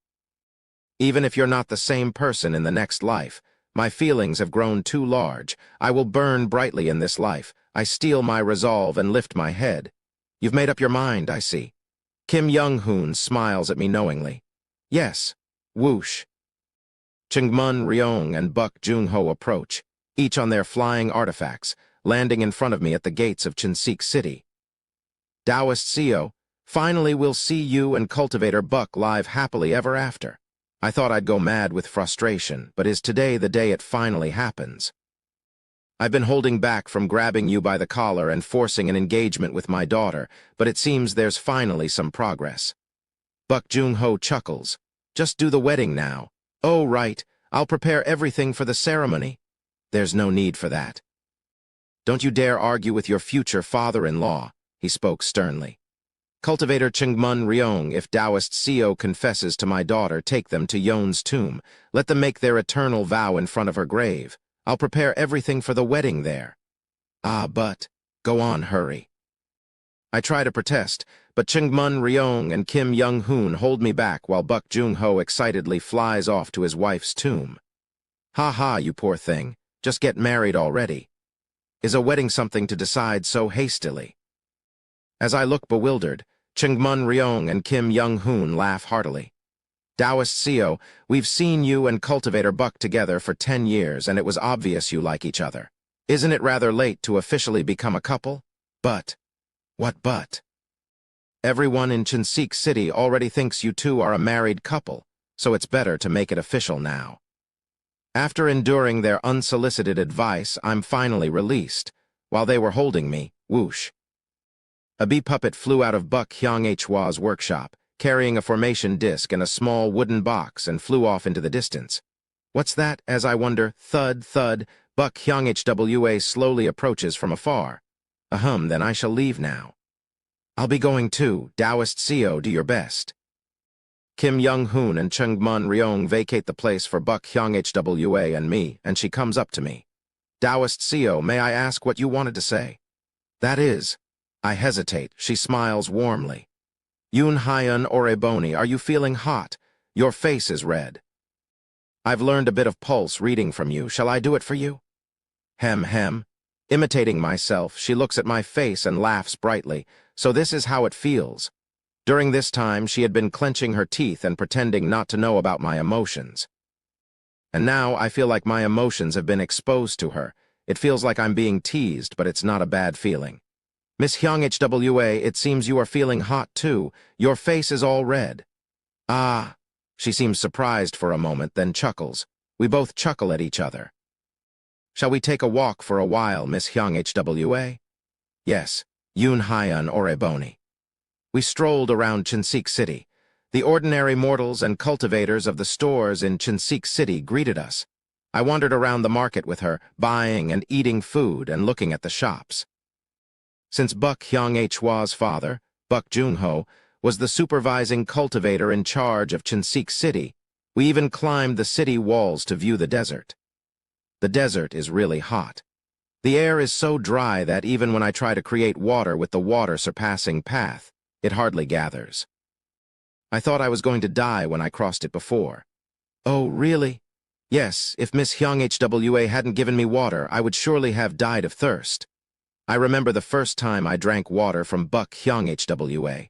Even if you're not the same person in the next life, my feelings have grown too large. I will burn brightly in this life. I steel my resolve and lift my head. You've made up your mind, I see. Kim Young-hoon smiles at me knowingly. Yes. Whoosh. Chungmun Ryong and Buck Jung-ho approach, each on their flying artifacts, landing in front of me at the gates of Cheonsik City. Taoist Seo, finally we'll see you and cultivator Buck live happily ever after. I thought I'd go mad with frustration, but is today the day it finally happens? I've been holding back from grabbing you by the collar and forcing an engagement with my daughter, but it seems there's finally some progress. Buck Jung-ho chuckles. Just do the wedding now. Oh, right, I'll prepare everything for the ceremony. There's no need for that. Don't you dare argue with your future father-in-law, he spoke sternly. Cultivator Chingmun Ryong, if Taoist Seo confesses to my daughter, take them to Yon's tomb. Let them make their eternal vow in front of her grave. I'll prepare everything for the wedding there. Ah, but... Go on, hurry. I try to protest, but Chingmun Ryong and Kim Young-hoon hold me back while Buk Jung-ho excitedly flies off to his wife's tomb. Ha ha, you poor thing. Just get married already. Is a wedding something to decide so hastily? As I look bewildered, Chingmun Ryong and Kim Young-hoon laugh heartily. Taoist Seo, we've seen you and Cultivator Buk together for 10 years, and it was obvious you like each other. Isn't it rather late to officially become a couple? But... What but? Everyone in Cheonsik City already thinks you two are a married couple, so it's better to make it official now. After enduring their unsolicited advice, I'm finally released. While they were holding me, whoosh. A bee puppet flew out of Buk Hyung-hwa's workshop, carrying a formation disc and a small wooden box, and flew off into the distance. What's that? As I wonder, thud, thud, Buk Hyung-hwa slowly approaches from afar. Ahem, then I shall leave now. I'll be going too. Taoist Seo, do your best. Kim Young-hoon and Chingmun Ryong vacate the place for Buk Hyung-hwa and me, and she comes up to me. Taoist Seo, may I ask what you wanted to say? That is... I hesitate. She smiles warmly. Yoon Hyun Oreboni, are you feeling hot? Your face is red. I've learned a bit of pulse reading from you. Shall I do it for you? Hem hem. Imitating myself, she looks at my face and laughs brightly. So this is how it feels. During this time, she had been clenching her teeth and pretending not to know about my emotions. And now I feel like my emotions have been exposed to her. It feels like I'm being teased, but it's not a bad feeling. Miss Hyung-hwa, it seems you are feeling hot too. Your face is all red. Ah. She seems surprised for a moment, then chuckles. We both chuckle at each other. Shall we take a walk for a while, Miss Hyung-hwa? Yes, Yoon Hyun Oreboni. We strolled around Cheonsik City. The ordinary mortals and cultivators of the stores in Cheonsik City greeted us. I wandered around the market with her, buying and eating food and looking at the shops. Since Buk Hyung-hwa's father, Buk Jung-ho, was the supervising cultivator in charge of Cheonsik City, we even climbed the city walls to view the desert. The desert is really hot. The air is so dry that even when I try to create water with the water-surpassing path, it hardly gathers. I thought I was going to die when I crossed it before. Oh, really? Yes, if Miss Hyung-hwa hadn't given me water, I would surely have died of thirst. I remember the first time I drank water from Buk Hyung-hwa.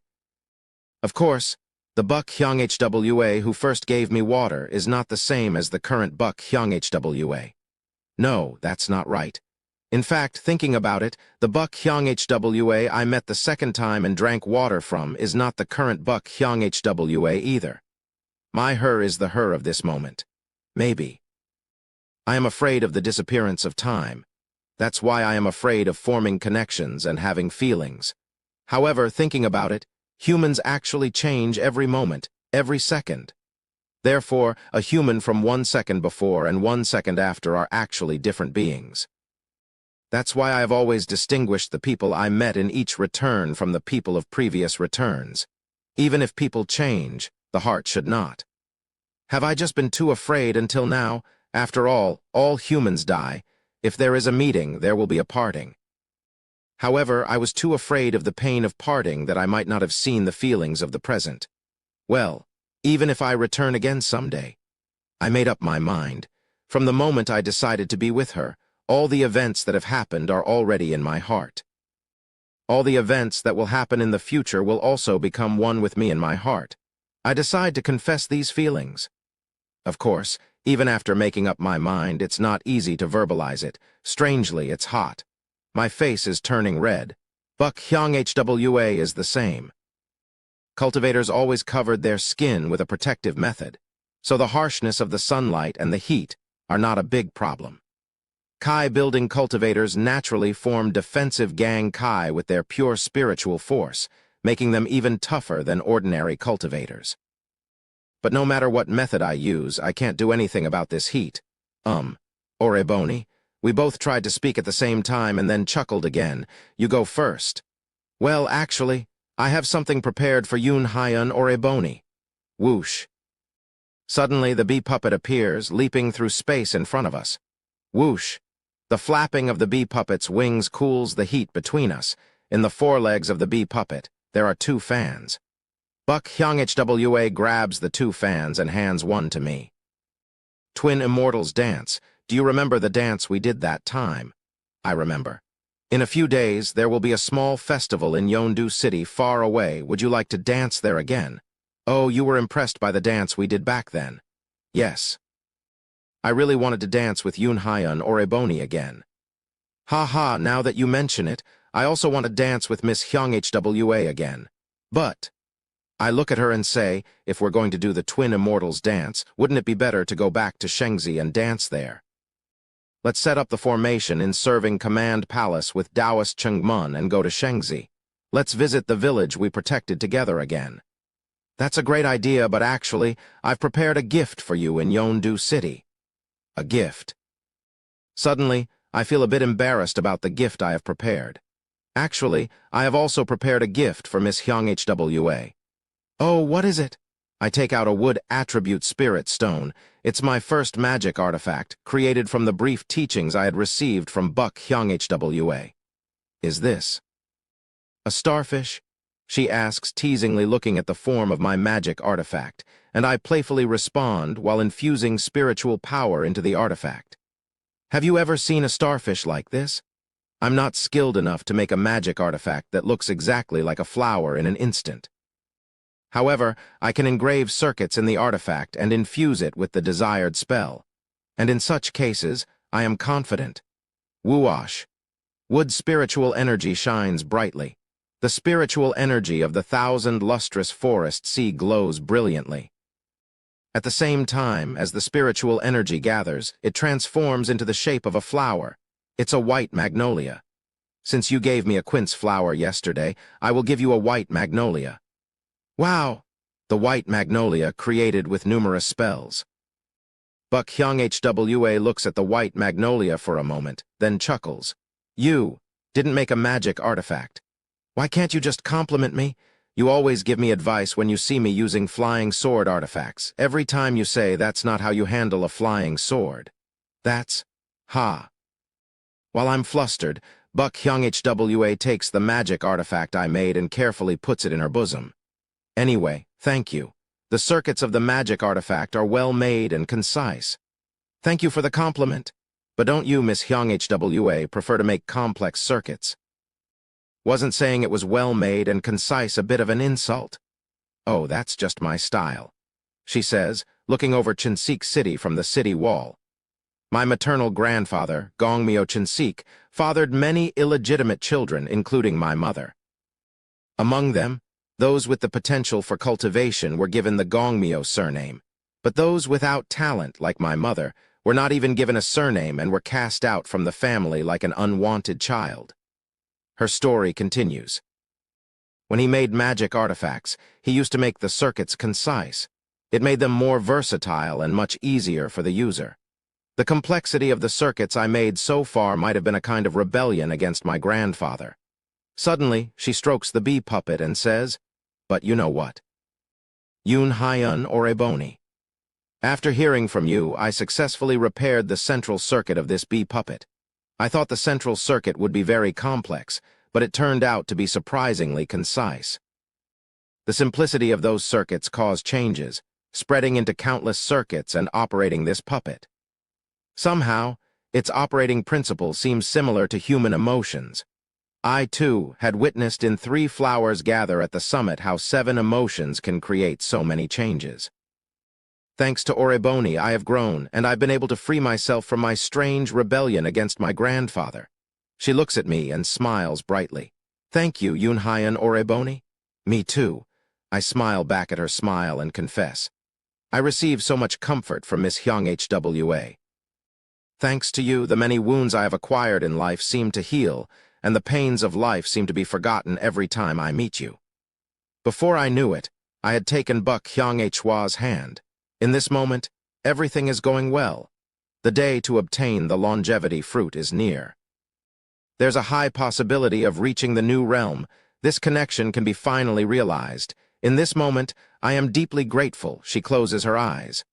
Of course, the Buk Hyung-hwa who first gave me water is not the same as the current Buk Hyung-hwa. No, that's not right. In fact, thinking about it, the Buk Hyung-hwa I met the second time and drank water from is not the current Buk Hyung-hwa either. My her is the her of this moment. Maybe. I am afraid of the disappearance of time. That's why I am afraid of forming connections and having feelings. However, thinking about it, humans actually change every moment, every second. Therefore, a human from 1 second before and 1 second after are actually different beings. That's why I have always distinguished the people I met in each return from the people of previous returns. Even if people change, the heart should not. Have I just been too afraid until now? After all humans die. If there is a meeting, there will be a parting. However, I was too afraid of the pain of parting that I might not have seen the feelings of the present. Well, even if I return again someday. I made up my mind. From the moment I decided to be with her, all the events that have happened are already in my heart. All the events that will happen in the future will also become one with me in my heart. I decide to confess these feelings. Of course, even after making up my mind, it's not easy to verbalize it. Strangely, it's hot. My face is turning red. Buk Hyung-hwa is the same. Cultivators always covered their skin with a protective method, so the harshness of the sunlight and the heat are not a big problem. Kai-building cultivators naturally form defensive gang Kai with their pure spiritual force, making them even tougher than ordinary cultivators. But no matter what method I use, I can't do anything about this heat. Oreboni, we both tried to speak at the same time and then chuckled again. You go first. Well, actually, I have something prepared for Yun Hyun or Ebony. Whoosh. Suddenly, the bee puppet appears, leaping through space in front of us. Whoosh. The flapping of the bee puppet's wings cools the heat between us. In the forelegs of the bee puppet, there are two fans. Buck Hyung-hwa grabs the two fans and hands one to me. Twin Immortals dance. Do you remember the dance we did that time? I remember. In a few days, there will be a small festival in Yeondu City far away. Would you like to dance there again? Oh, you were impressed by the dance we did back then. Yes. I really wanted to dance with Yun Hyun or Ebony again. Ha ha, now that you mention it, I also want to dance with Miss Hyung-hwa again. But I look at her and say, if we're going to do the Twin Immortals dance, wouldn't it be better to go back to Shengzi and dance there? Let's set up the formation in Serving Command Palace with Taoist Chungmun and go to Shengzi. Let's visit the village we protected together again. That's a great idea, but actually, I've prepared a gift for you in Yeondu City. A gift. Suddenly, I feel a bit embarrassed about the gift I have prepared. Actually, I have also prepared a gift for Miss Hyung-hwa. Oh, what is it? I take out a wood attribute spirit stone. It's my first magic artifact, created from the brief teachings I had received from Buck Hyung-hwa. Is this a starfish? She asks, teasingly looking at the form of my magic artifact, and I playfully respond while infusing spiritual power into the artifact. Have you ever seen a starfish like this? I'm not skilled enough to make a magic artifact that looks exactly like a flower in an instant. However, I can engrave circuits in the artifact and infuse it with the desired spell. And in such cases, I am confident. Whoosh. Wood spiritual energy shines brightly. The spiritual energy of the 1,000 lustrous forest sea glows brilliantly. At the same time as the spiritual energy gathers, it transforms into the shape of a flower. It's a white magnolia. Since you gave me a quince flower yesterday, I will give you a white magnolia. Wow! The white magnolia created with numerous spells. Buck Hyung-hwa looks at the white magnolia for a moment, then chuckles. You didn't make a magic artifact. Why can't you just compliment me? You always give me advice when you see me using flying sword artifacts. Every time you say that's not how you handle a flying sword. That's ha. While I'm flustered, Buck Hyung-hwa takes the magic artifact I made and carefully puts it in her bosom. Anyway, thank you. The circuits of the magic artifact are well made and concise. Thank you for the compliment. But don't you, Miss Hyung-hwa, prefer to make complex circuits? Wasn't saying it was well made and concise a bit of an insult? Oh, that's just my style, she says, looking over Chinsik City from the city wall. My maternal grandfather, Gongmyo Chinsik, fathered many illegitimate children, including my mother. Among them, those with the potential for cultivation were given the Gongmyo surname, but those without talent, like my mother, were not even given a surname and were cast out from the family like an unwanted child. Her story continues. When he made magic artifacts, he used to make the circuits concise. It made them more versatile and much easier for the user. The complexity of the circuits I made so far might have been a kind of rebellion against my grandfather. Suddenly, she strokes the bee puppet and says, "But you know what? Yun Hyun or Ebony. After hearing from you, I successfully repaired the central circuit of this bee puppet. I thought the central circuit would be very complex, but it turned out to be surprisingly concise. The simplicity of those circuits caused changes, spreading into countless circuits and operating this puppet. Somehow, its operating principle seems similar to human emotions. I, too, had witnessed in 3 Flowers Gather at the summit how 7 emotions can create so many changes. Thanks to Oreboni, I have grown, and I've been able to free myself from my strange rebellion against my grandfather. She looks at me and smiles brightly. Thank you, Yun Hyun Oreboni. Me too. I smile back at her smile and confess. I receive so much comfort from Miss Hyung-hwa. Thanks to you, the many wounds I have acquired in life seem to heal, and the pains of life seem to be forgotten every time I meet you. Before I knew it, I had taken Buck Hyung-hwa's hand. In this moment, everything is going well. The day to obtain the longevity fruit is near. There's a high possibility of reaching the new realm, This connection can be finally realized. In this moment, I am deeply grateful. She closes her eyes.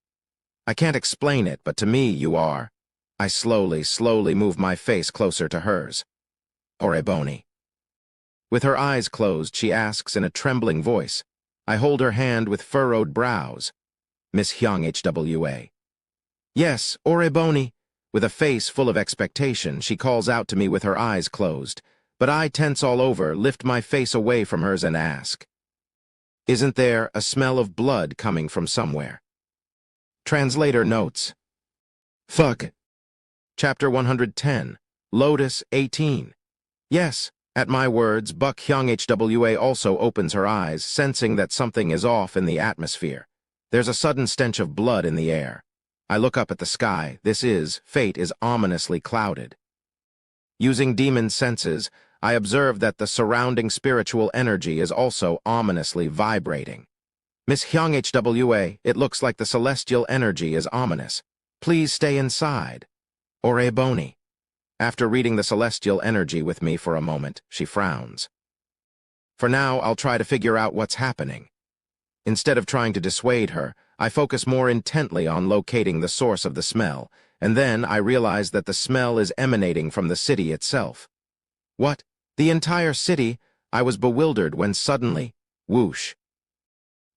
I can't explain it, but to me you are. I slowly move my face closer to hers. Oreboni. With her eyes closed, she asks in a trembling voice. I hold her hand with furrowed brows. Miss Hyung HWA. Yes, Oreboni. With a face full of expectation, she calls out to me with her eyes closed, but I tense all over, lift my face away from hers and ask, isn't there a smell of blood coming from somewhere? Translator notes. Fuck. Chapter 110. Lotus 18. Yes, at my words, Buk Hyung HWA also opens her eyes, sensing that something is off in the atmosphere. There's a sudden stench of blood in the air. I look up at the sky. Fate is ominously clouded. Using demon senses, I observe that the surrounding spiritual energy is also ominously vibrating. Miss Hyung HWA, it looks like the celestial energy is ominous. Please stay inside. Oreboni. After reading the celestial energy with me for a moment, she frowns. For now, I'll try to figure out what's happening. Instead of trying to dissuade her, I focus more intently on locating the source of the smell, and then I realize that the smell is emanating from the city itself. What? The entire city? I was bewildered when suddenly, whoosh.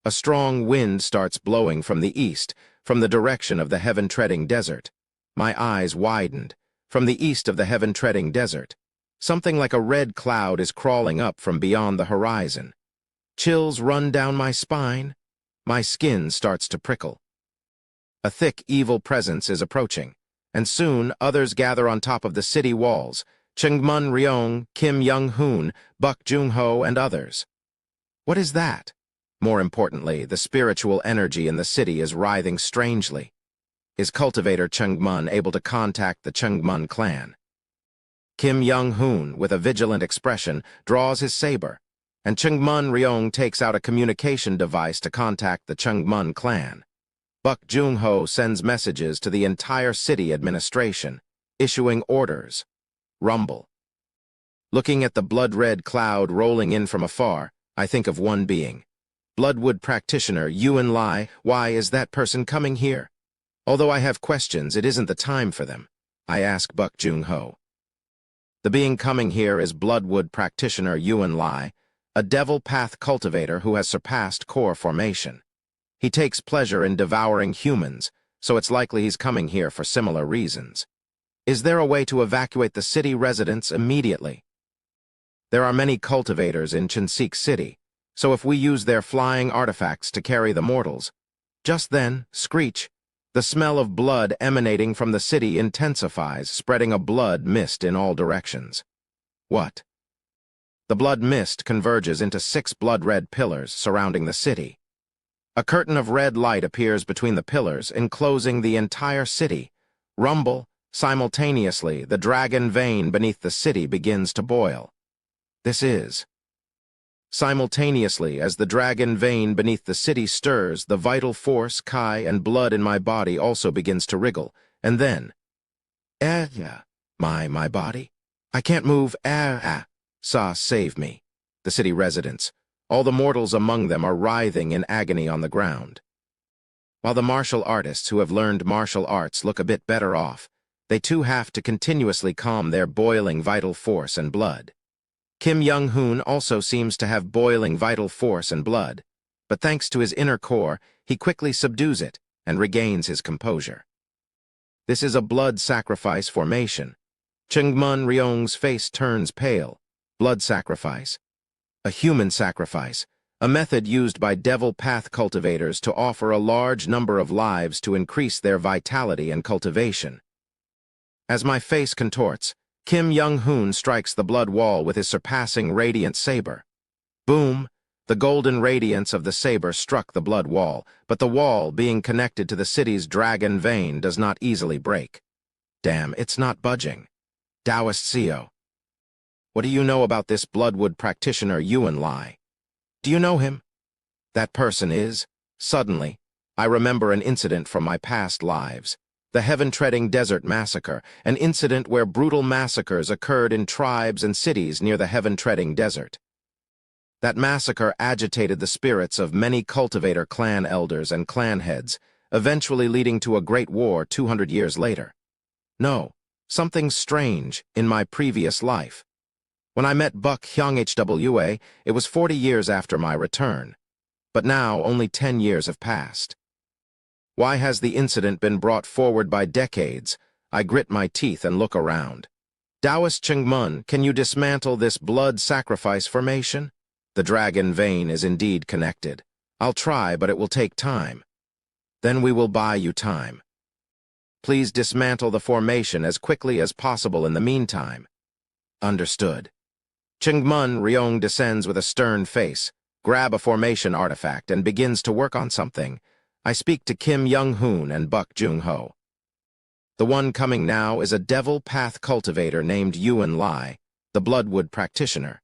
A strong wind starts blowing from the east, from the direction of the heaven-treading desert. My eyes widened. From the east of the heaven-treading desert, something like a red cloud is crawling up from beyond the horizon. Chills run down my spine. My skin starts to prickle. A thick, evil presence is approaching, and soon others gather on top of the city walls. Chungmun Ryong, Kim Young-hoon, Buk Jung-ho, and others. What is that? More importantly, the spiritual energy in the city is writhing strangely. Is cultivator Chungmun able to contact the Chungmun clan? Kim Young-hoon, with a vigilant expression, draws his saber, and Chungmun Ryong takes out a communication device to contact the Chungmun clan. Buk Jung-ho sends messages to the entire city administration, issuing orders. Rumble. Looking at the blood-red cloud rolling in from afar, I think of one being. Bloodwood practitioner Yuan Lai. Why is that person coming here? Although I have questions, it isn't the time for them. I ask Buk Jung-ho. The being coming here is Bloodwood practitioner Yuan Lai, a devil path cultivator who has surpassed core formation. He takes pleasure in devouring humans, so it's likely he's coming here for similar reasons. Is there a way to evacuate the city residents immediately? There are many cultivators in Chinsik City, so if we use their flying artifacts to carry the mortals. Just then, screech. The smell of blood emanating from the city intensifies, spreading a blood mist in all directions. What? The blood mist converges into 6 blood-red pillars surrounding the city. A curtain of red light appears between the pillars, enclosing the entire city. Rumble. Simultaneously, the dragon vein beneath the city begins to boil. Simultaneously, as the dragon vein beneath the city stirs, the vital force, Kai, and blood in my body also begins to wriggle, and then, my body? I can't move, Sa, save me. The city residents, all the mortals among them are writhing in agony on the ground. While the martial artists who have learned martial arts look a bit better off, they too have to continuously calm their boiling vital force and blood. Kim Young-hoon also seems to have boiling vital force and blood, but thanks to his inner core, he quickly subdues it and regains his composure. This is a blood sacrifice formation. Chungmun Ryong's face turns pale. Blood sacrifice. A human sacrifice, a method used by devil path cultivators to offer a large number of lives to increase their vitality and cultivation. As my face contorts, Kim Young-hoon strikes the blood wall with his surpassing radiant saber. Boom! The golden radiance of the saber struck the blood wall, but the wall, being connected to the city's dragon vein, does not easily break. Damn, it's not budging. Taoist Seo. What do you know about this Bloodwood practitioner Yuan Lai? Do you know him? That person is. Suddenly, I remember an incident from my past lives. The heaven-treading desert massacre, an incident where brutal massacres occurred in tribes and cities near the heaven-treading desert. That massacre agitated the spirits of many cultivator clan elders and clan heads, eventually leading to a great war 200 years later. No, something strange in my previous life. When I met Buck Hyung-Hwa, it was 40 years after my return. But now only 10 years have passed. Why has the incident been brought forward by decades? I grit my teeth and look around. Taoist Chengmun, can you dismantle this blood sacrifice formation? The dragon vein is indeed connected. I'll try, but it will take time. Then we will buy you time. Please dismantle the formation as quickly as possible in the meantime. Understood. Chengmun Ryong descends with a stern face, grab a formation artifact, and begins to work on something. I speak to Kim Young-hoon and Buck Jung-ho. The one coming now is a devil path cultivator named Yuan Lai, the Bloodwood practitioner.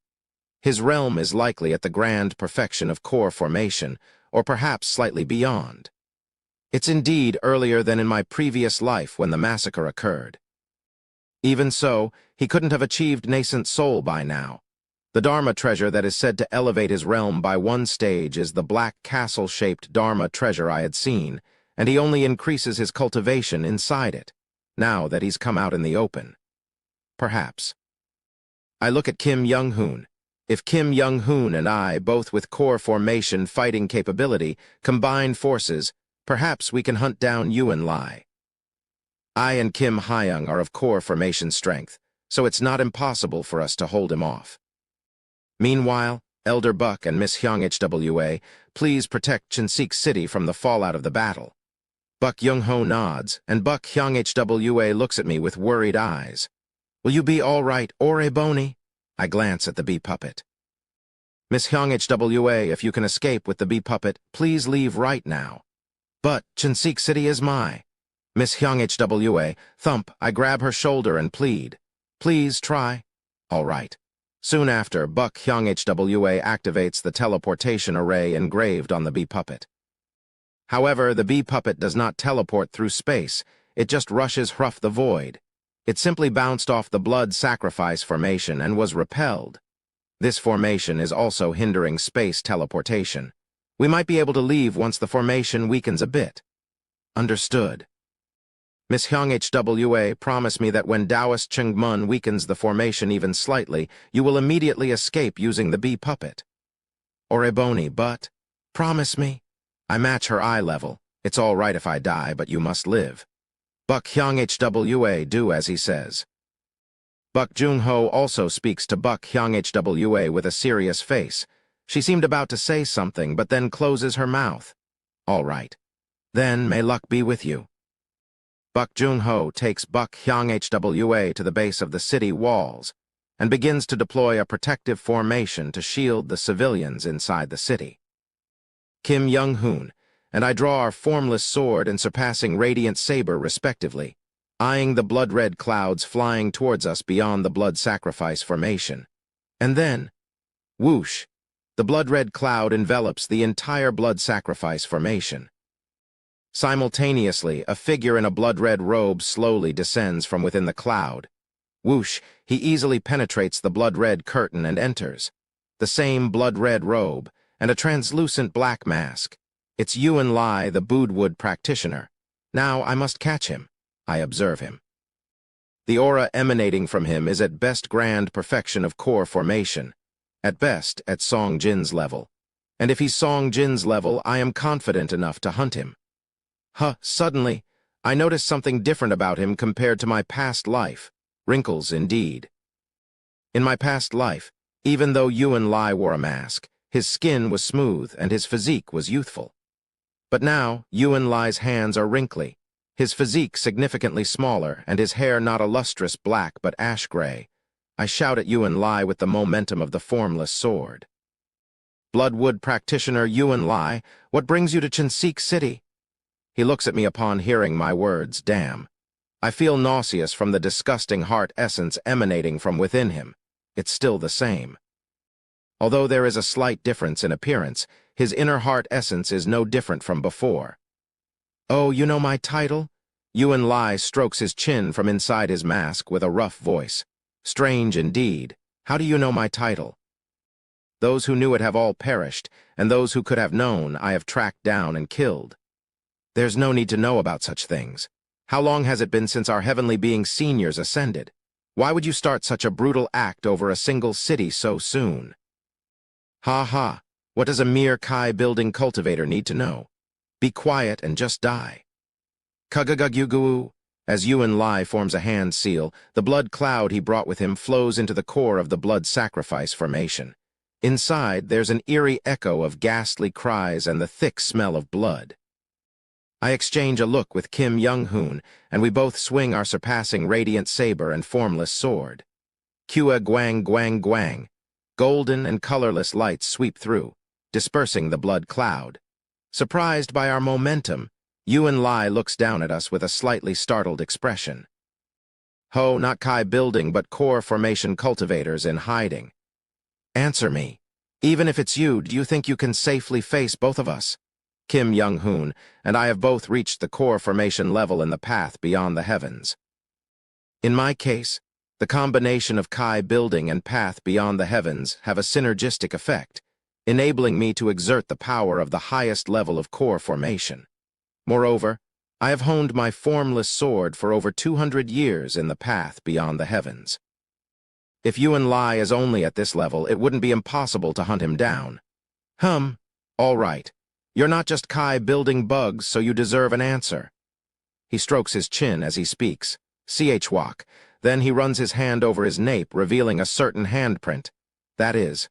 His realm is likely at the grand perfection of core formation, or perhaps slightly beyond. It's indeed earlier than in my previous life when the massacre occurred. Even so, he couldn't have achieved nascent soul by now. The Dharma treasure that is said to elevate his realm by one stage is the black castle-shaped Dharma treasure I had seen, and he only increases his cultivation inside it, now that he's come out in the open. Perhaps. I look at Kim Young-hoon. If Kim Young-hoon and I, both with core formation fighting capability, combine forces, perhaps we can hunt down Yuan Lai. I and Kim Hyung are of core formation strength, so it's not impossible for us to hold him off. Meanwhile, Elder Buck and Miss Hyung-Hwa, please protect Chinsik City from the fallout of the battle. Buck Jung-ho nods, and Buck Hyung-Hwa looks at me with worried eyes. Will you be all right, Oreboni? I glance at the bee puppet. Miss Hyung-Hwa, if you can escape with the bee puppet, please leave right now. But Chinsik City is my. Miss Hyung-Hwa, thump, I grab her shoulder and plead. Please try. All right. Soon after, Buck Hyung-Hwa activates the teleportation array engraved on the bee puppet. However, the bee puppet does not teleport through space, it just rushes Hruff the void. It simply bounced off the blood sacrifice formation and was repelled. This formation is also hindering space teleportation. We might be able to leave once the formation weakens a bit. Understood. Miss Hyung-Hwa, promise me that when Taoist Chengmun weakens the formation even slightly, you will immediately escape using the bee puppet. Oreboni, but promise me. I match her eye level. It's all right if I die, but you must live. Buck Hyung-Hwa, do as he says. Buck Jung-ho also speaks to Buck Hyung-Hwa with a serious face. She seemed about to say something, but then closes her mouth. All right. Then may luck be with you. Buck Jung-ho takes Buck Hyung-Hwa to the base of the city walls and begins to deploy a protective formation to shield the civilians inside the city. Kim Young-hoon and I draw our formless sword and surpassing radiant saber respectively, eyeing the blood-red clouds flying towards us beyond the blood sacrifice formation. And then, whoosh, the blood-red cloud envelops the entire blood sacrifice formation. Simultaneously, a figure in a blood-red robe slowly descends from within the cloud. Whoosh, he easily penetrates the blood-red curtain and enters. The same blood-red robe, and a translucent black mask. It's Yuan Lai, the Bloodwood practitioner. Now I must catch him. I observe him. The aura emanating from him is at best grand perfection of core formation, at best at Song Jin's level. And if he's Song Jin's level, I am confident enough to hunt him. Suddenly, I notice something different about him compared to my past life. Wrinkles, indeed. In my past life, even though Yuan Lai wore a mask, his skin was smooth and his physique was youthful. But now, Yuan Lai's hands are wrinkly, his physique significantly smaller, and his hair not a lustrous black but ash gray. I shout at Yuan Lai with the momentum of the formless sword. Bloodwood practitioner Yuan Lai, what brings you to Chinsik City? He looks at me upon hearing my words, damn. I feel nauseous from the disgusting heart essence emanating from within him. It's still the same. Although there is a slight difference in appearance, his inner heart essence is no different from before. Oh, you know my title? Yuan Lai strokes his chin from inside his mask with a rough voice. Strange indeed. How do you know my title? Those who knew it have all perished, and those who could have known I have tracked down and killed. There's no need to know about such things. How long has it been since our heavenly being seniors ascended? Why would you start such a brutal act over a single city so soon? Ha ha, what does a mere Kai-building cultivator need to know? Be quiet and just die. Kugaguguguu. As Yuan Lai forms a hand seal, the blood cloud he brought with him flows into the core of the blood sacrifice formation. Inside, there's an eerie echo of ghastly cries and the thick smell of blood. I exchange a look with Kim Young-hoon, and we both swing our surpassing radiant saber and formless sword. Kua guang guang guang. Golden and colorless lights sweep through, dispersing the blood cloud. Surprised by our momentum, Yuan Lai looks down at us with a slightly startled expression. Ho, not Kai building, but core formation cultivators in hiding. Answer me. Even if it's you, do you think you can safely face both of us? Kim Young-hoon and I have both reached the core formation level in the path beyond the heavens. In my case, the combination of Kai building and path beyond the heavens have a synergistic effect, enabling me to exert the power of the highest level of core formation. Moreover, I have honed my formless sword for over 200 years in the path beyond the heavens. If Yuan Lai is only at this level, it wouldn't be impossible to hunt him down. All right. You're not just Kai building bugs, so you deserve an answer. He strokes his chin as he speaks. Chwak. Then he runs his hand over his nape, revealing a certain handprint. That is,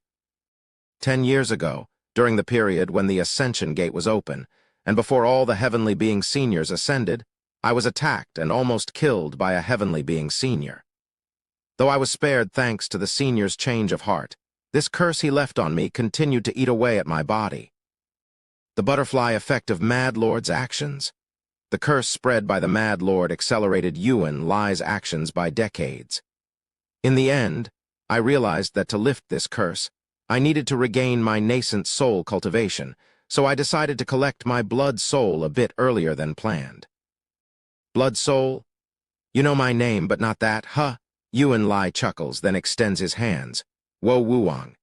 10 years ago, during the period when the Ascension Gate was open, and before all the heavenly being seniors ascended, I was attacked and almost killed by a heavenly being senior. Though I was spared thanks to the senior's change of heart, this curse he left on me continued to eat away at my body. The butterfly effect of Mad Lord's actions. The curse spread by the Mad Lord accelerated Yuan Lai's actions by decades. In the end, I realized that to lift this curse, I needed to regain my nascent soul cultivation, so I decided to collect my blood soul a bit earlier than planned. Blood soul? You know my name, but not that, huh? Yuan Lai chuckles, then extends his hands. Wo Wuong.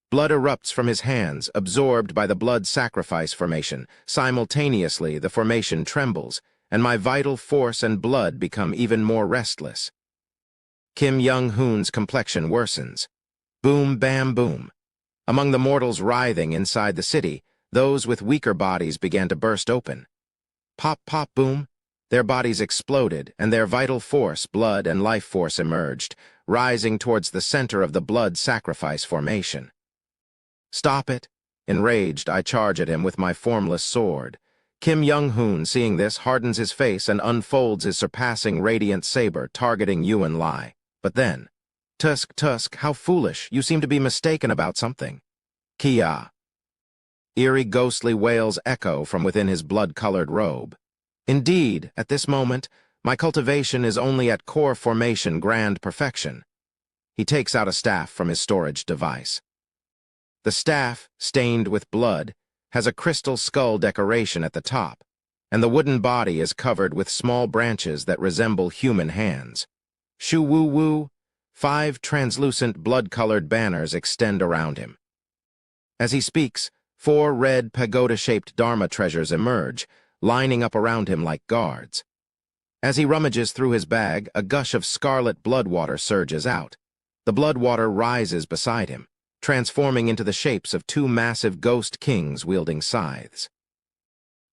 Blood erupts from his hands, absorbed by the blood sacrifice formation. Simultaneously, the formation trembles, and my vital force and blood become even more restless. Kim Young-hoon's complexion worsens. Boom, bam, boom. Among the mortals writhing inside the city, those with weaker bodies began to burst open. Pop, pop, boom. Their bodies exploded, and their vital force, blood, and life force emerged, rising towards the center of the blood sacrifice formation. Stop it! Enraged, I charge at him with my formless sword. Kim Young-hoon, seeing this, hardens his face and unfolds his surpassing radiant saber, targeting Yuan Lai. But then, Tusk, how foolish, you seem to be mistaken about something. Kia. Eerie ghostly wails echo from within his blood-colored robe. Indeed, at this moment, my cultivation is only at core formation grand perfection. He takes out a staff from his storage device. The staff, stained with blood, has a crystal skull decoration at the top, and the wooden body is covered with small branches that resemble human hands. Shoo-woo-woo, 5 translucent blood-colored banners extend around him. As he speaks, 4 red pagoda-shaped Dharma treasures emerge, lining up around him like guards. As he rummages through his bag, a gush of scarlet blood water surges out. The blood water rises beside him, transforming into the shapes of 2 massive ghost kings wielding scythes.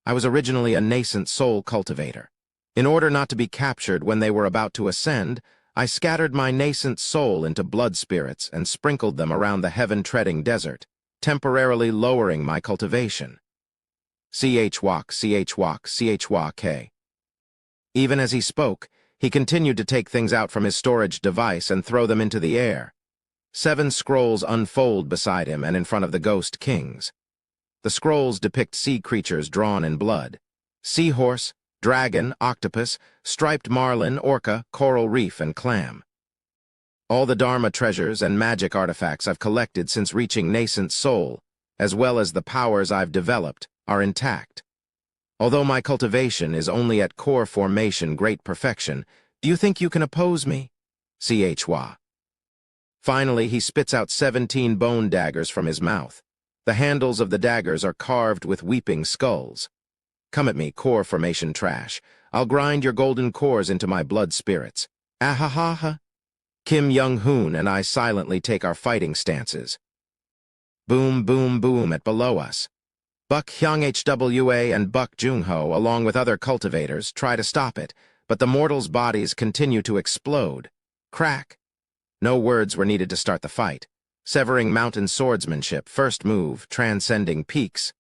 I was originally a nascent soul cultivator. In order not to be captured when they were about to ascend, I scattered my nascent soul into blood spirits and sprinkled them around the heaven-treading desert, temporarily lowering my cultivation. Chwak. Even as he spoke, he continued to take things out from his storage device and throw them into the air. 7 scrolls unfold beside him and in front of the ghost kings. The scrolls depict sea creatures drawn in blood. Seahorse, dragon, octopus, striped marlin, orca, coral reef, and clam. All the Dharma treasures and magic artifacts I've collected since reaching nascent soul, as well as the powers I've developed, are intact. Although my cultivation is only at core formation great perfection, do you think you can oppose me? Chwa. Finally, he spits out 17 bone daggers from his mouth. The handles of the daggers are carved with weeping skulls. Come at me, core formation trash. I'll grind your golden cores into my blood spirits. Ahahaha. Kim Young-hoon and I silently take our fighting stances. Boom, boom, boom at below us. Buck Hyung-hwa and Buck Jung-ho, along with other cultivators, try to stop it, but the mortals' bodies continue to explode. Crack. No words were needed to start the fight. Severing mountain swordsmanship, first move, transcending peaks.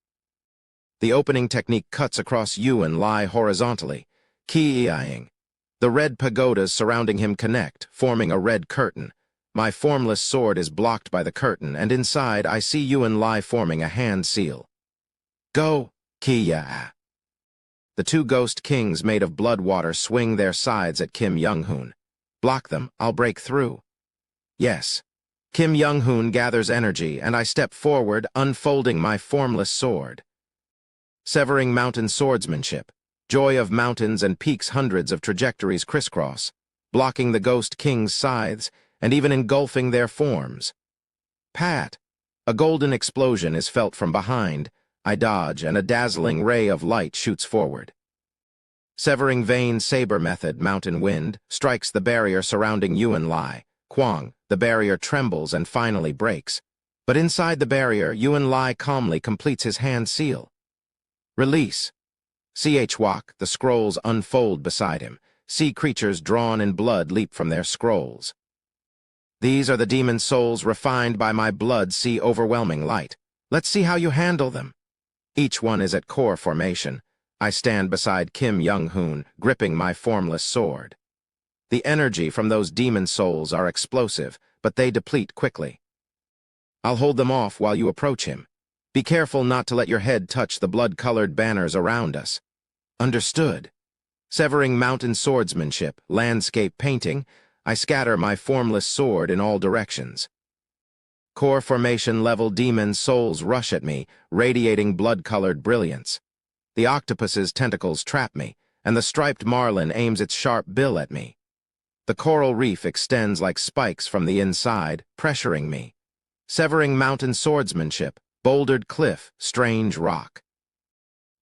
The opening technique cuts across Yu and Lai horizontally, ki-ing. The red pagodas surrounding him connect, forming a red curtain. My formless sword is blocked by the curtain, and inside I see Yu and Lai forming a hand seal. Go, ki-ya. The two ghost kings made of blood water swing their sides at Kim Young-hoon. Block them, I'll break through. Yes. Kim Young-hoon gathers energy, and I step forward, unfolding my formless sword. Severing mountain swordsmanship. Joy of mountains and peaks, hundreds of trajectories crisscross, blocking the ghost king's scythes, and even engulfing their forms. Pat. A golden explosion is felt from behind. I dodge, and a dazzling ray of light shoots forward. Severing vein saber method, mountain wind, strikes the barrier surrounding Yu and Lai. Kwang. The barrier trembles and finally breaks. But inside the barrier, Yu and Lai calmly completes his hand seal. Release. Chwak, the scrolls unfold beside him. Sea creatures drawn in blood leap from their scrolls. These are the demon souls refined by my blood. See overwhelming light. Let's see how you handle them. Each one is at core formation. I stand beside Kim Young-hoon, gripping my formless sword. The energy from those demon souls are explosive, but they deplete quickly. I'll hold them off while you approach him. Be careful not to let your head touch the blood-colored banners around us. Understood. Severing mountain swordsmanship, landscape painting, I scatter my formless sword in all directions. Core formation level demon souls rush at me, radiating blood-colored brilliance. The octopus's tentacles trap me, and the striped marlin aims its sharp bill at me. The coral reef extends like spikes from the inside, pressuring me. Severing mountain swordsmanship, bouldered cliff, strange rock.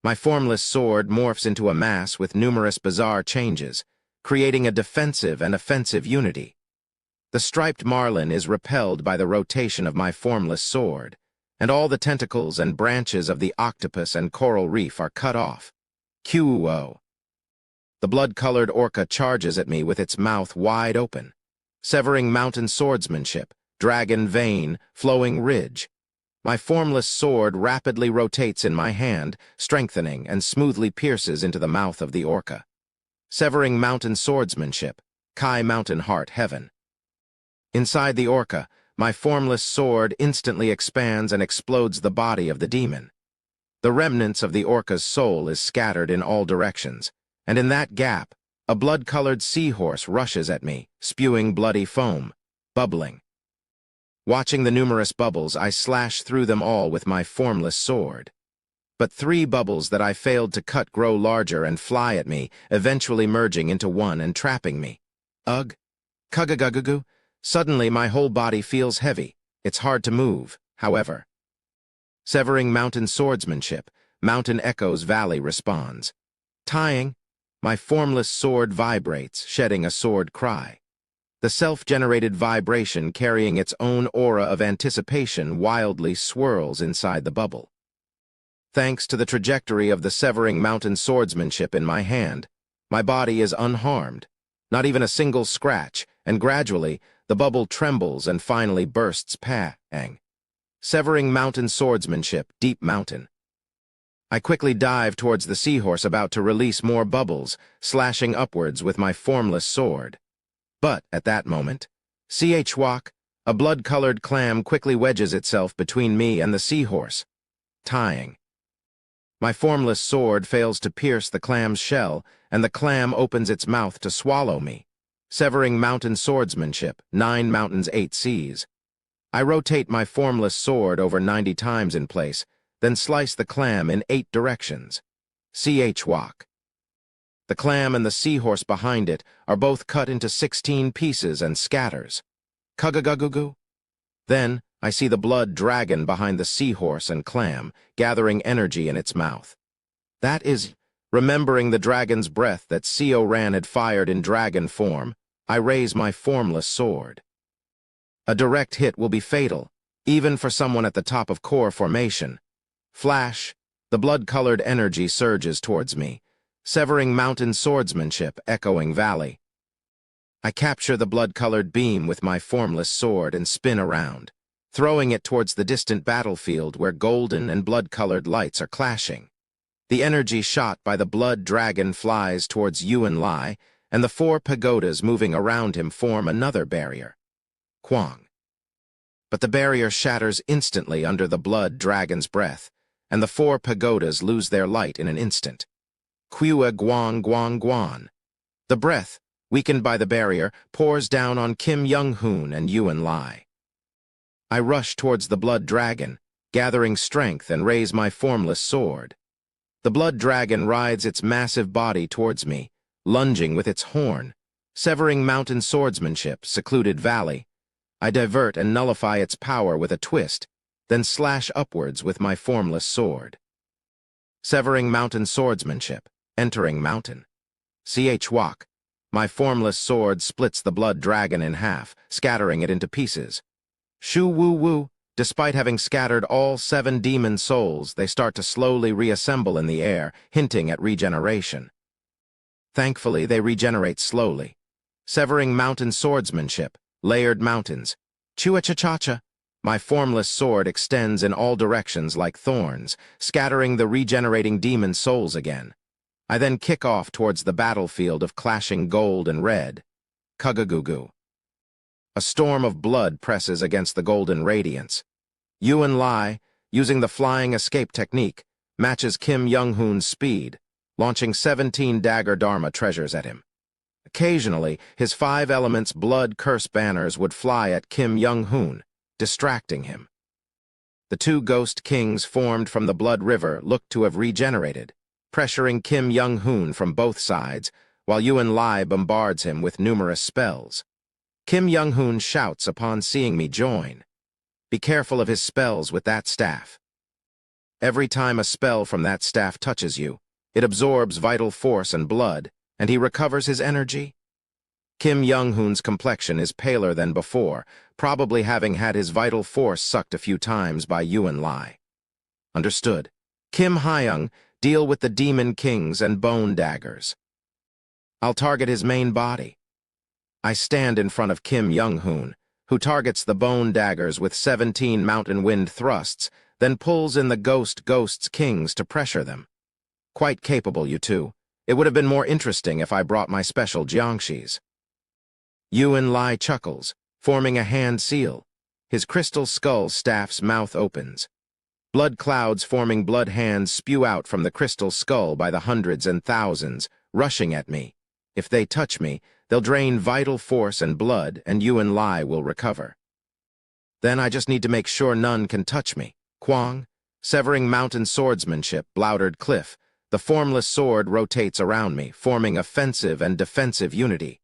My formless sword morphs into a mass with numerous bizarre changes, creating a defensive and offensive unity. The striped marlin is repelled by the rotation of my formless sword, and all the tentacles and branches of the octopus and coral reef are cut off. QO. The blood-colored orca charges at me with its mouth wide open. Severing mountain swordsmanship, dragon vein, flowing ridge. My formless sword rapidly rotates in my hand, strengthening and smoothly pierces into the mouth of the orca. Severing mountain swordsmanship, Kai mountain heart heaven. Inside the orca, my formless sword instantly expands and explodes the body of the demon. The remnants of the orca's soul is scattered in all directions, and in that gap, a blood-colored seahorse rushes at me, spewing bloody foam, bubbling. Watching the numerous bubbles, I slash through them all with my formless sword. But 3 bubbles that I failed to cut grow larger and fly at me, eventually merging into one and trapping me. Ugh. Kugagagugu. Suddenly my whole body feels heavy. It's hard to move, however. Severing mountain swordsmanship, Mountain Echoes Valley responds. Tying. My formless sword vibrates, shedding a sword cry. The self-generated vibration carrying its own aura of anticipation wildly swirls inside the bubble. Thanks to the trajectory of the severing mountain swordsmanship in my hand, my body is unharmed, not even a single scratch, and gradually, the bubble trembles and finally bursts pang. Severing mountain swordsmanship, deep mountain. I quickly dive towards the seahorse about to release more bubbles, slashing upwards with my formless sword. But, at that moment, Chwak, a blood-colored clam quickly wedges itself between me and the seahorse, tying. My formless sword fails to pierce the clam's shell, and the clam opens its mouth to swallow me. Severing mountain swordsmanship, 9 mountains, 8 seas. I rotate my formless sword over 90 times in place, then slice the clam in 8 directions. Chwak. The clam and the seahorse behind it are both cut into 16 pieces and scatters. Kugagugugu. Then, I see the blood dragon behind the seahorse and clam, gathering energy in its mouth. That is, remembering the dragon's breath that Ran had fired in dragon form, I raise my formless sword. A direct hit will be fatal, even for someone at the top of core formation. Flash, the blood-colored energy surges towards me, severing mountain swordsmanship, echoing valley. I capture the blood-colored beam with my formless sword and spin around, throwing it towards the distant battlefield where golden and blood-colored lights are clashing. The energy shot by the blood dragon flies towards Lai, and the 4 pagodas moving around him form another barrier. Quang. But the barrier shatters instantly under the blood dragon's breath, and the 4 pagodas lose their light in an instant. Kua Guang Guang Guan. The breath, weakened by the barrier, pours down on Kim Young-hoon and Lai. I rush towards the blood dragon, gathering strength and raise my formless sword. The blood dragon rides its massive body towards me, lunging with its horn, severing mountain swordsmanship, secluded valley. I divert and nullify its power with a twist, then slash upwards with my formless sword. Severing mountain swordsmanship, entering mountain. Walk. My formless sword splits the blood dragon in half, scattering it into pieces. Shu Wu Wu. Despite having scattered all 7 demon souls, they start to slowly reassemble in the air, hinting at regeneration. Thankfully, they regenerate slowly. Severing mountain swordsmanship, layered mountains. Chua-cha-cha-cha. My formless sword extends in all directions like thorns, scattering the regenerating demon souls again. I then kick off towards the battlefield of clashing gold and red. Kugagugu. A storm of blood presses against the golden radiance. Lai, using the flying escape technique, matches Kim Young-hoon's speed, launching 17 dagger dharma treasures at him. Occasionally, his 5 elements blood curse banners would fly at Kim Young-hoon, distracting him. The 2 ghost kings formed from the blood river looked to have regenerated, pressuring Kim Young-hoon from both sides, while Lai bombards him with numerous spells. Kim Young-hoon shouts upon seeing me join. Be careful of his spells with that staff. Every time a spell from that staff touches you, it absorbs vital force and blood, and he recovers his energy. Kim Young-hoon's complexion is paler than before, probably having had his vital force sucked a few times by Lai. Understood. Kim Hyung, deal with the demon kings and bone daggers. I'll target his main body. I stand in front of Kim Young-hoon, who targets the bone daggers with 17 mountain wind thrusts, then pulls in the ghosts kings to pressure them. Quite capable, you two. It would have been more interesting if I brought my special jiangshis. Lai chuckles, forming a hand seal. His crystal skull staff's mouth opens. Blood clouds forming blood hands spew out from the crystal skull by the hundreds and thousands, rushing at me. If they touch me, they'll drain vital force and blood, and Lai will recover. Then I just need to make sure none can touch me. Quang, severing mountain swordsmanship, bloudered cliff. The formless sword rotates around me, forming offensive and defensive unity.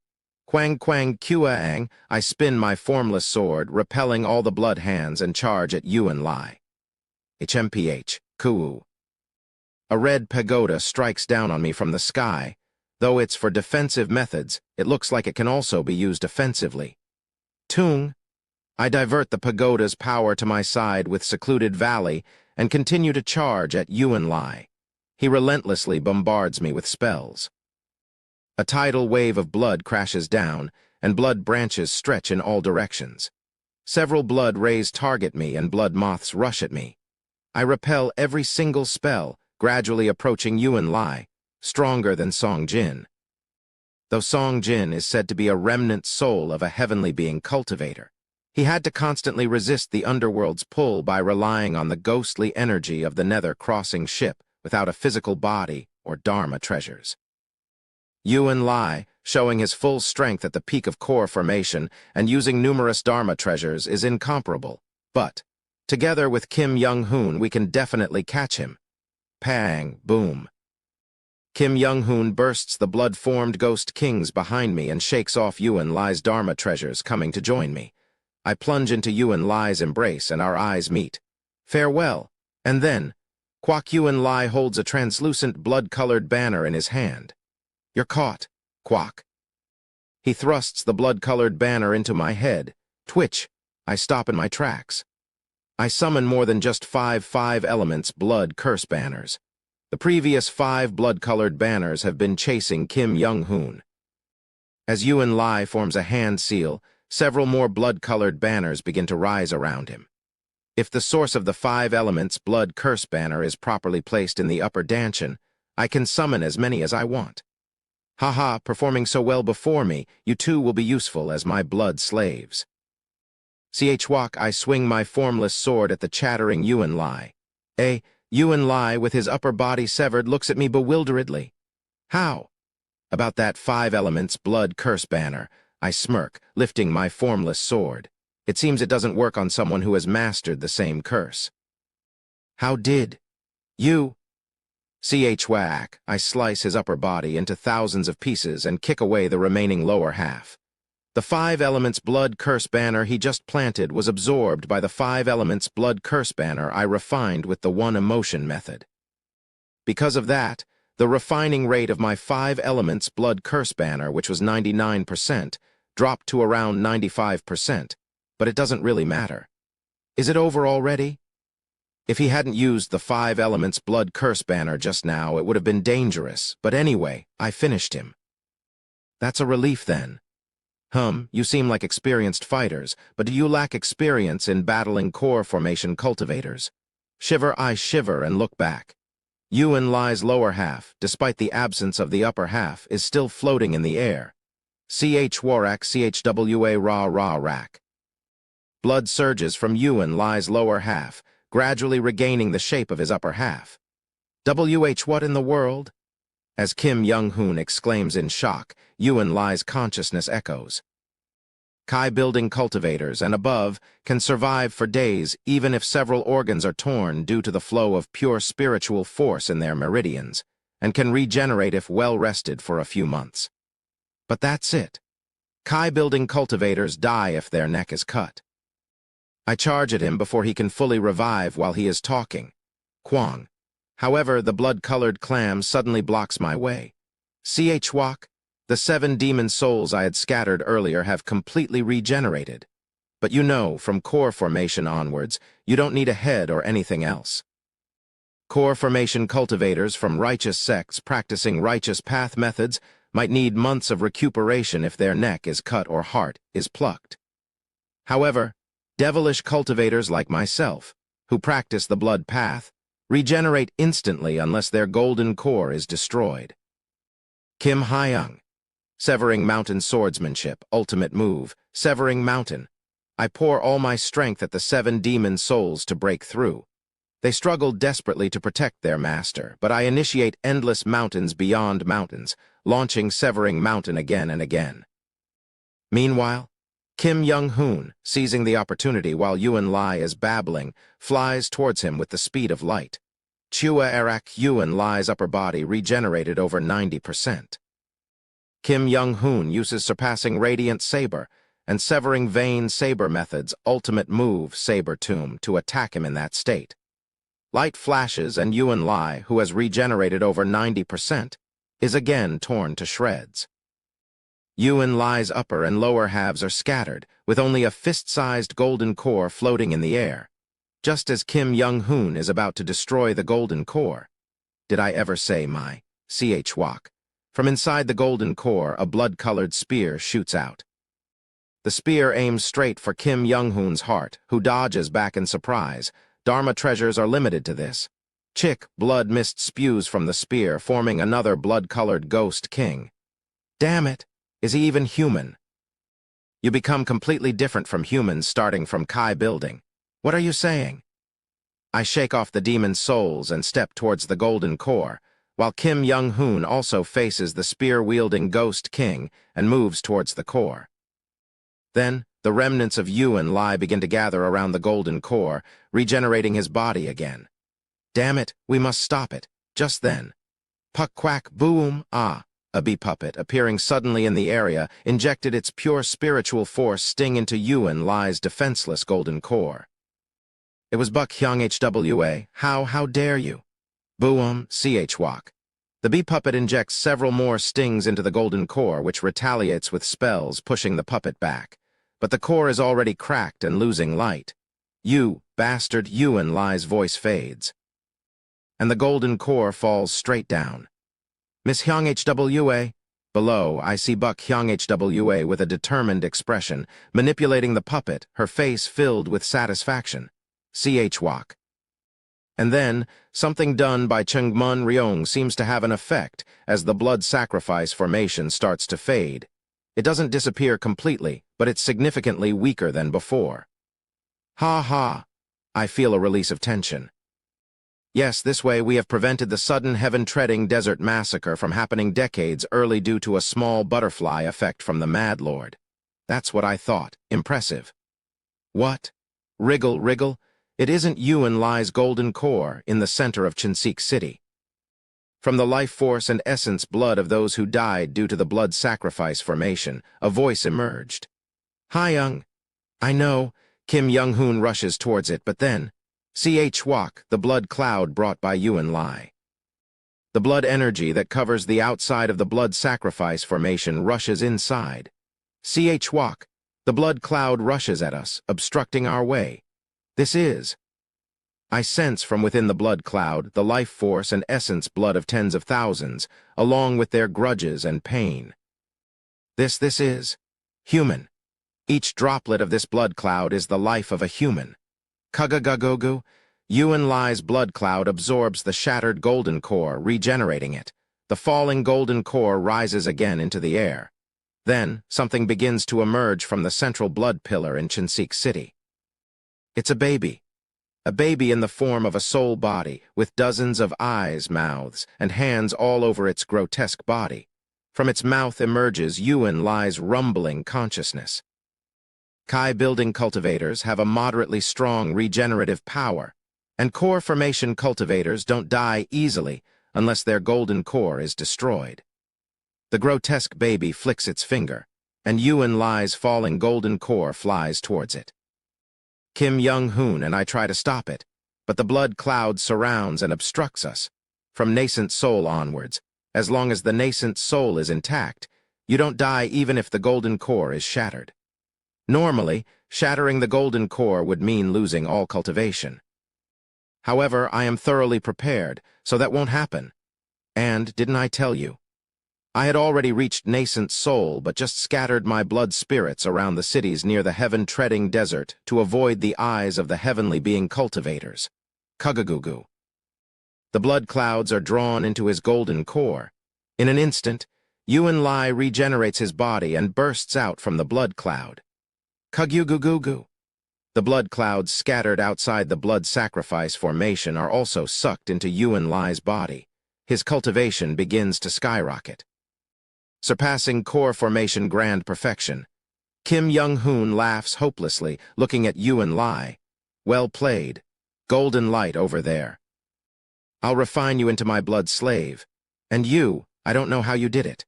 Quang Quang Kuaang, I spin my formless sword, repelling all the blood hands and charge at Lai. HMPH, Kuu. A red pagoda strikes down on me from the sky. Though it's for defensive methods, it looks like it can also be used offensively. Tung. I divert the pagoda's power to my side with secluded valley and continue to charge at Lai. He relentlessly bombards me with spells. A tidal wave of blood crashes down, and blood branches stretch in all directions. Several blood rays target me and blood moths rush at me. I repel every single spell, gradually approaching Lai, stronger than Song Jin. Though Song Jin is said to be a remnant soul of a heavenly being cultivator, he had to constantly resist the underworld's pull by relying on the ghostly energy of the nether crossing ship without a physical body or dharma treasures. Lai, showing his full strength at the peak of core formation and using numerous dharma treasures, is incomparable, but together with Kim Young-hoon we can definitely catch him. Pang, boom. Kim Young-hoon bursts the blood-formed ghost kings behind me and shakes off Lai's dharma treasures coming to join me. I plunge into Yuan Lai's embrace and our eyes meet. Farewell. And then, Kwak Yuan Lai holds a translucent blood-colored banner in his hand. You're caught, Kwak. He thrusts the blood-colored banner into my head. Twitch. I stop in my tracks. I summon more than just 5 elements blood curse banners. The previous 5 blood-colored banners have been chasing Kim Young-hoon. As Yuan Lai forms a hand seal, several more blood-colored banners begin to rise around him. If the source of the 5 elements blood curse banner is properly placed in the upper dantian, I can summon as many as I want. Haha, performing so well before me, you too will be useful as my blood slaves. Chwak, I swing my formless sword at the chattering Yuan Lai. Yuan Lai, with his upper body severed, looks at me bewilderedly. How? About that 5 elements blood curse banner, I smirk, lifting my formless sword. It seems it doesn't work on someone who has mastered the same curse. How did you? Chwak, I slice his upper body into thousands of pieces and kick away the remaining lower half. The 5 elements blood curse banner he just planted was absorbed by the 5 elements blood curse banner I refined with the 1 emotion method. Because of that, the refining rate of my 5 elements blood curse banner, which was 99%, dropped to around 95%, but it doesn't really matter. Is it over already? If he hadn't used the 5 elements blood curse banner just now, it would have been dangerous, but anyway, I finished him. That's a relief then. You seem like experienced fighters, but do you lack experience in battling core formation cultivators? I shiver and look back. Yuan Lai's lower half, despite the absence of the upper half, is still floating in the air. Warak chwa ra rack. Blood surges from Yuan Lai's lower half, gradually regaining the shape of his upper half. What in the world? As Kim Young-hoon exclaims in shock, Yuan Lai's consciousness echoes. Building cultivators and above can survive for days even if several organs are torn due to the flow of pure spiritual force in their meridians, and can regenerate if well rested for a few months. But that's it. Building cultivators die if their neck is cut. I charge at him before he can fully revive while he is talking. Kwang. However, the blood-colored clam suddenly blocks my way. Chwak, the 7 demon souls I had scattered earlier have completely regenerated. But you know, from core formation onwards, you don't need a head or anything else. Core formation cultivators from righteous sects practicing righteous path methods might need months of recuperation if their neck is cut or heart is plucked. However, devilish cultivators like myself, who practice the blood path, regenerate instantly unless their golden core is destroyed. Kim Hyung. Severing Mountain Swordsmanship, ultimate move, Severing Mountain. I pour all my strength at the 7 demon souls to break through. They struggle desperately to protect their master, but I initiate endless mountains beyond mountains, launching Severing Mountain again and again. Meanwhile, Kim Young-hoon, seizing the opportunity while Yuan Lai is babbling, flies towards him with the speed of light. Yuan Lai's upper body regenerated over 90%. Kim Young-hoon uses Surpassing Radiant Saber and Severing Vein Saber methods ultimate move Saber Tomb to attack him in that state. Light flashes and Yuan Lai, who has regenerated over 90%, is again torn to shreds. Yuan Lai's upper and lower halves are scattered, with only a fist-sized golden core floating in the air, just as Kim Young-hoon is about to destroy the golden core. Did I ever say my Chwak? From inside the golden core, a blood-colored spear shoots out. The spear aims straight for Kim Young-hoon's heart, who dodges back in surprise. Dharma treasures are limited to this. Blood mist spews from the spear, forming another blood-colored ghost king. Damn it! Is he even human? You become completely different from humans starting from building. What are you saying? I shake off the demon souls and step towards the golden core, while Kim Young-hoon also faces the spear-wielding ghost king and moves towards the core. Then, the remnants of Yuan Lai begin to gather around the golden core, regenerating his body again. Damn it, we must stop it. Just then. Puck quack boom, ah. A bee puppet, appearing suddenly in the area, injected its pure spiritual force sting into Yuan Lai's defenseless golden core. It was Buck Hyung HWA. How dare you? Boom, CH-Wok. The bee puppet injects several more stings into the golden core, which retaliates with spells, pushing the puppet back. But the core is already cracked and losing light. You, bastard, Yuan Lai's voice fades. And the golden core falls straight down. Miss Hyung HWA? Below, I see Buck Hyung HWA with a determined expression, manipulating the puppet, her face filled with satisfaction. CH-Wok. And then, something done by Chungmun Ryong seems to have an effect as the blood sacrifice formation starts to fade. It doesn't disappear completely, but it's significantly weaker than before. Ha ha. I feel a release of tension. Yes, this way we have prevented the sudden heaven-treading desert massacre from happening decades early due to a small butterfly effect from the Mad Lord. That's what I thought. Impressive. What? Wriggle. It isn't Yuan Lai's golden core in the center of Chinsik City. From the life force and essence blood of those who died due to the blood sacrifice formation, a voice emerged. Hyung. I know. Kim Young-hoon rushes towards it, but then, CH-Wok, the blood cloud brought by Yuan Lai. The blood energy that covers the outside of the blood sacrifice formation rushes inside. CH-Wok, the blood cloud rushes at us, obstructing our way. This is. I sense from within the blood cloud the life force and essence blood of tens of thousands, along with their grudges and pain. This is human. Each droplet of this blood cloud is the life of a human. Kugagagogu, Yuan Lai's blood cloud absorbs the shattered golden core, regenerating it. The falling golden core rises again into the air. Then, something begins to emerge from the central blood pillar in Chinsik City. It's a baby. A baby in the form of a soul body, with dozens of eyes, mouths, and hands all over its grotesque body. From its mouth emerges Yuan Lai's rumbling consciousness. Kai-building cultivators have a moderately strong regenerative power, and core formation cultivators don't die easily unless their golden core is destroyed. The grotesque baby flicks its finger, and Yuan Lai's falling golden core flies towards it. Kim Young-hoon and I try to stop it, but the blood cloud surrounds and obstructs us. From nascent soul onwards, as long as the nascent soul is intact, you don't die even if the golden core is shattered. Normally, shattering the golden core would mean losing all cultivation. However, I am thoroughly prepared, so that won't happen. And, didn't I tell you? I had already reached nascent soul, but just scattered my blood spirits around the cities near the heaven-treading desert to avoid the eyes of the heavenly being cultivators. Kugagugu. The blood clouds are drawn into his golden core. In an instant, Yuan Lai regenerates his body and bursts out from the blood cloud. Kugugugugu. The blood clouds scattered outside the blood sacrifice formation are also sucked into Yuan Lai's body. His cultivation begins to skyrocket. Surpassing core formation grand perfection, Kim Young-hoon laughs hopelessly, looking at Yuan Lai. Well played. Golden light over there. I'll refine you into my blood slave. And you, I don't know how you did it.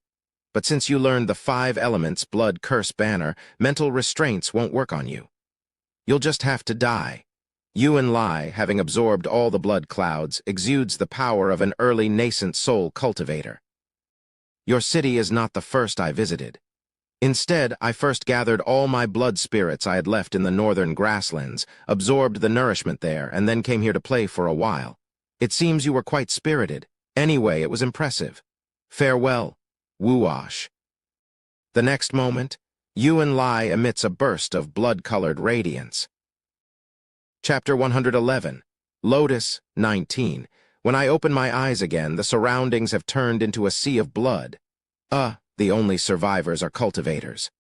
But since you learned the 5 elements blood curse banner, mental restraints won't work on you. You'll just have to die. Yuan Lai, having absorbed all the blood clouds, exudes the power of an early nascent soul cultivator. Your city is not the first I visited. Instead, I first gathered all my blood spirits I had left in the northern grasslands, absorbed the nourishment there, and then came here to play for a while. It seems you were quite spirited. Anyway, it was impressive. Farewell, Woowash. The next moment, Yuan Lai emits a burst of blood-colored radiance. Chapter 111, Lotus 19. When I open my eyes again, the surroundings have turned into a sea of blood. The only survivors are cultivators.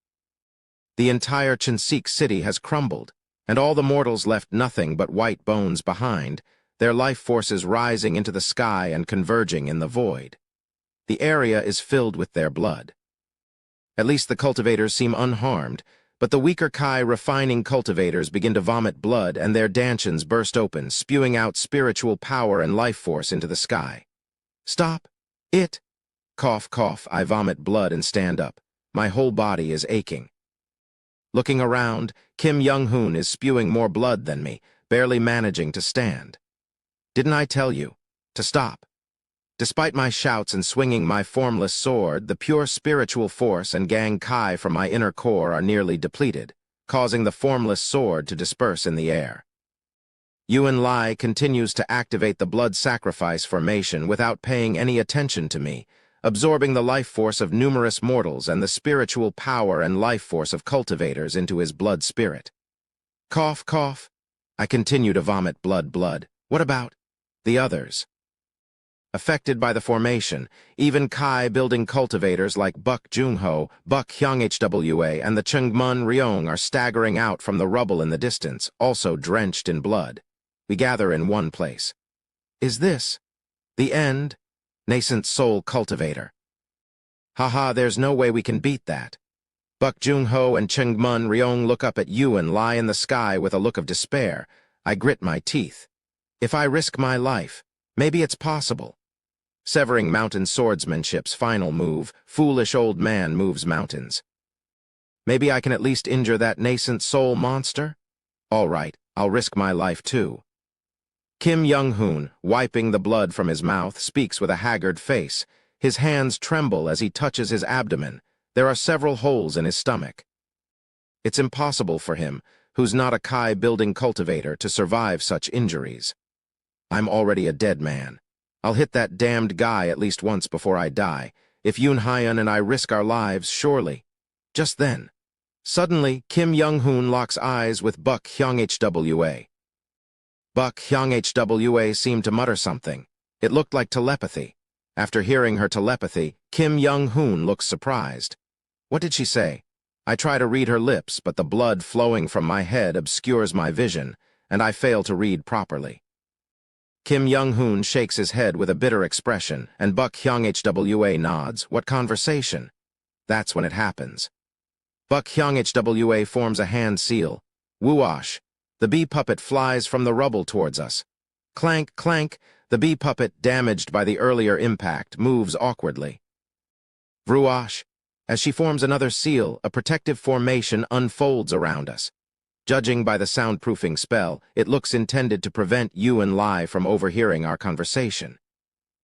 The entire Chinsik City has crumbled, and all the mortals left nothing but white bones behind, their life forces rising into the sky and converging in the void. The area is filled with their blood. At least the cultivators seem unharmed, but the weaker Kai refining cultivators begin to vomit blood and their danchans burst open, spewing out spiritual power and life force into the sky. Stop! It! Cough, cough, I vomit blood and stand up. My whole body is aching. Looking around, Kim Young-hoon is spewing more blood than me, barely managing to stand. Didn't I tell you? To stop. Despite my shouts and swinging my formless sword, the pure spiritual force and gang Kai from my inner core are nearly depleted, causing the formless sword to disperse in the air. Yuan Lai continues to activate the blood sacrifice formation without paying any attention to me, absorbing the life force of numerous mortals and the spiritual power and life force of cultivators into his blood spirit. Cough, cough. I continue to vomit blood. What about the others? Affected by the formation, even Kai-building cultivators like Buk Jung-ho, Buk Hyung-hwa, and the Chungmun Ryong are staggering out from the rubble in the distance, also drenched in blood. We gather in one place. Is this the end? Nascent soul cultivator. Haha, there's no way we can beat that. Buk Jung-ho and Chungmun Ryong look up at Yuan Lai in the sky with a look of despair. I grit my teeth. If I risk my life, maybe it's possible. Severing mountain swordsmanship's final move, foolish old man moves mountains. Maybe I can at least injure that nascent soul monster? All right, I'll risk my life too. Kim Young-hoon, wiping the blood from his mouth, speaks with a haggard face. His hands tremble as he touches his abdomen. There are several holes in his stomach. It's impossible for him, who's not a Kai-building cultivator, to survive such injuries. I'm already a dead man. I'll hit that damned guy at least once before I die. If Yoon Hyun and I risk our lives, surely. Just then, suddenly, Kim Young-hoon locks eyes with Buk Hyung-hwa. Buk Hyung-hwa seemed to mutter something. It looked like telepathy. After hearing her telepathy, Kim Young-hoon looks surprised. What did she say? I try to read her lips, but the blood flowing from my head obscures my vision, and I fail to read properly. Kim Young-hoon shakes his head with a bitter expression, and Buk Hyung-hwa nods. What conversation? That's when it happens. Buk Hyung-hwa forms a hand seal. Whoosh! The bee puppet flies from the rubble towards us. Clank, clank! The bee puppet, damaged by the earlier impact, moves awkwardly. Vroosh! As she forms another seal, a protective formation unfolds around us. Judging by the soundproofing spell, it looks intended to prevent Yuan Lai from overhearing our conversation.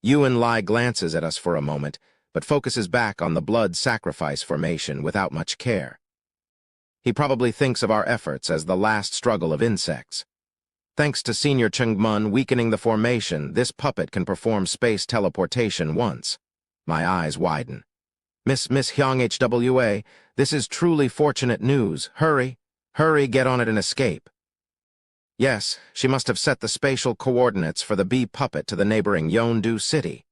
Yuan Lai glances at us for a moment, but focuses back on the blood sacrifice formation without much care. He probably thinks of our efforts as the last struggle of insects. Thanks to Senior Chungmun weakening the formation, this puppet can perform space teleportation once. My eyes widen. Miss Hyung-hwa, this is truly fortunate news. Hurry! Hurry, get on it and escape. Yes, she must have set the spatial coordinates for the bee puppet to the neighboring Yeondu city.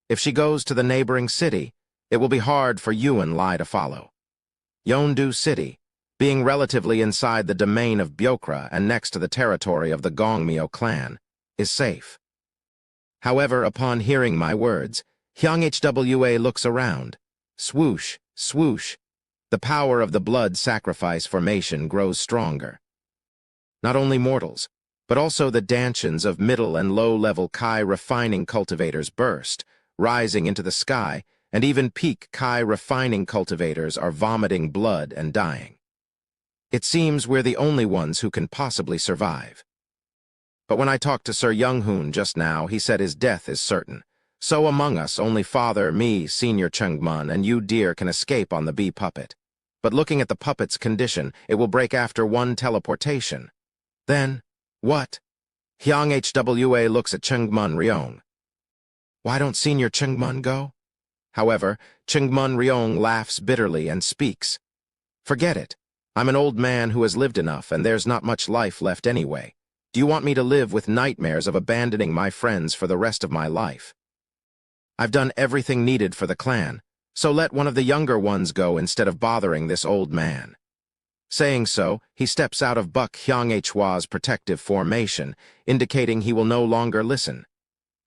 If she goes to the neighboring city, it will be hard for Yuan Lai to follow. Yeondu city, being relatively inside the domain of Byokra and next to the territory of the Gongmyo clan, is safe. However, upon hearing my words, Hyung-hwa looks around. Swoosh, swoosh. The power of the blood sacrifice formation grows stronger. Not only mortals, but also the dantions of middle and low-level Kai refining cultivators burst, rising into the sky, and even peak Kai refining cultivators are vomiting blood and dying. It seems we're the only ones who can possibly survive. But when I talked to Sir Young-hoon just now, he said his death is certain. So among us, only Father, me, Senior Chungmun, and you dear can escape on the bee puppet. But looking at the puppet's condition, it will break after one teleportation. Then, what? Hyung-hwa looks at Chungmun Ryong. Why don't Senior Chungmun go? However, Chungmun Ryong laughs bitterly and speaks. Forget it. I'm an old man who has lived enough, and there's not much life left anyway. Do you want me to live with nightmares of abandoning my friends for the rest of my life? I've done everything needed for the clan, so let one of the younger ones go instead of bothering this old man. Saying so, he steps out of Buk Hyung-hwa's protective formation, indicating he will no longer listen.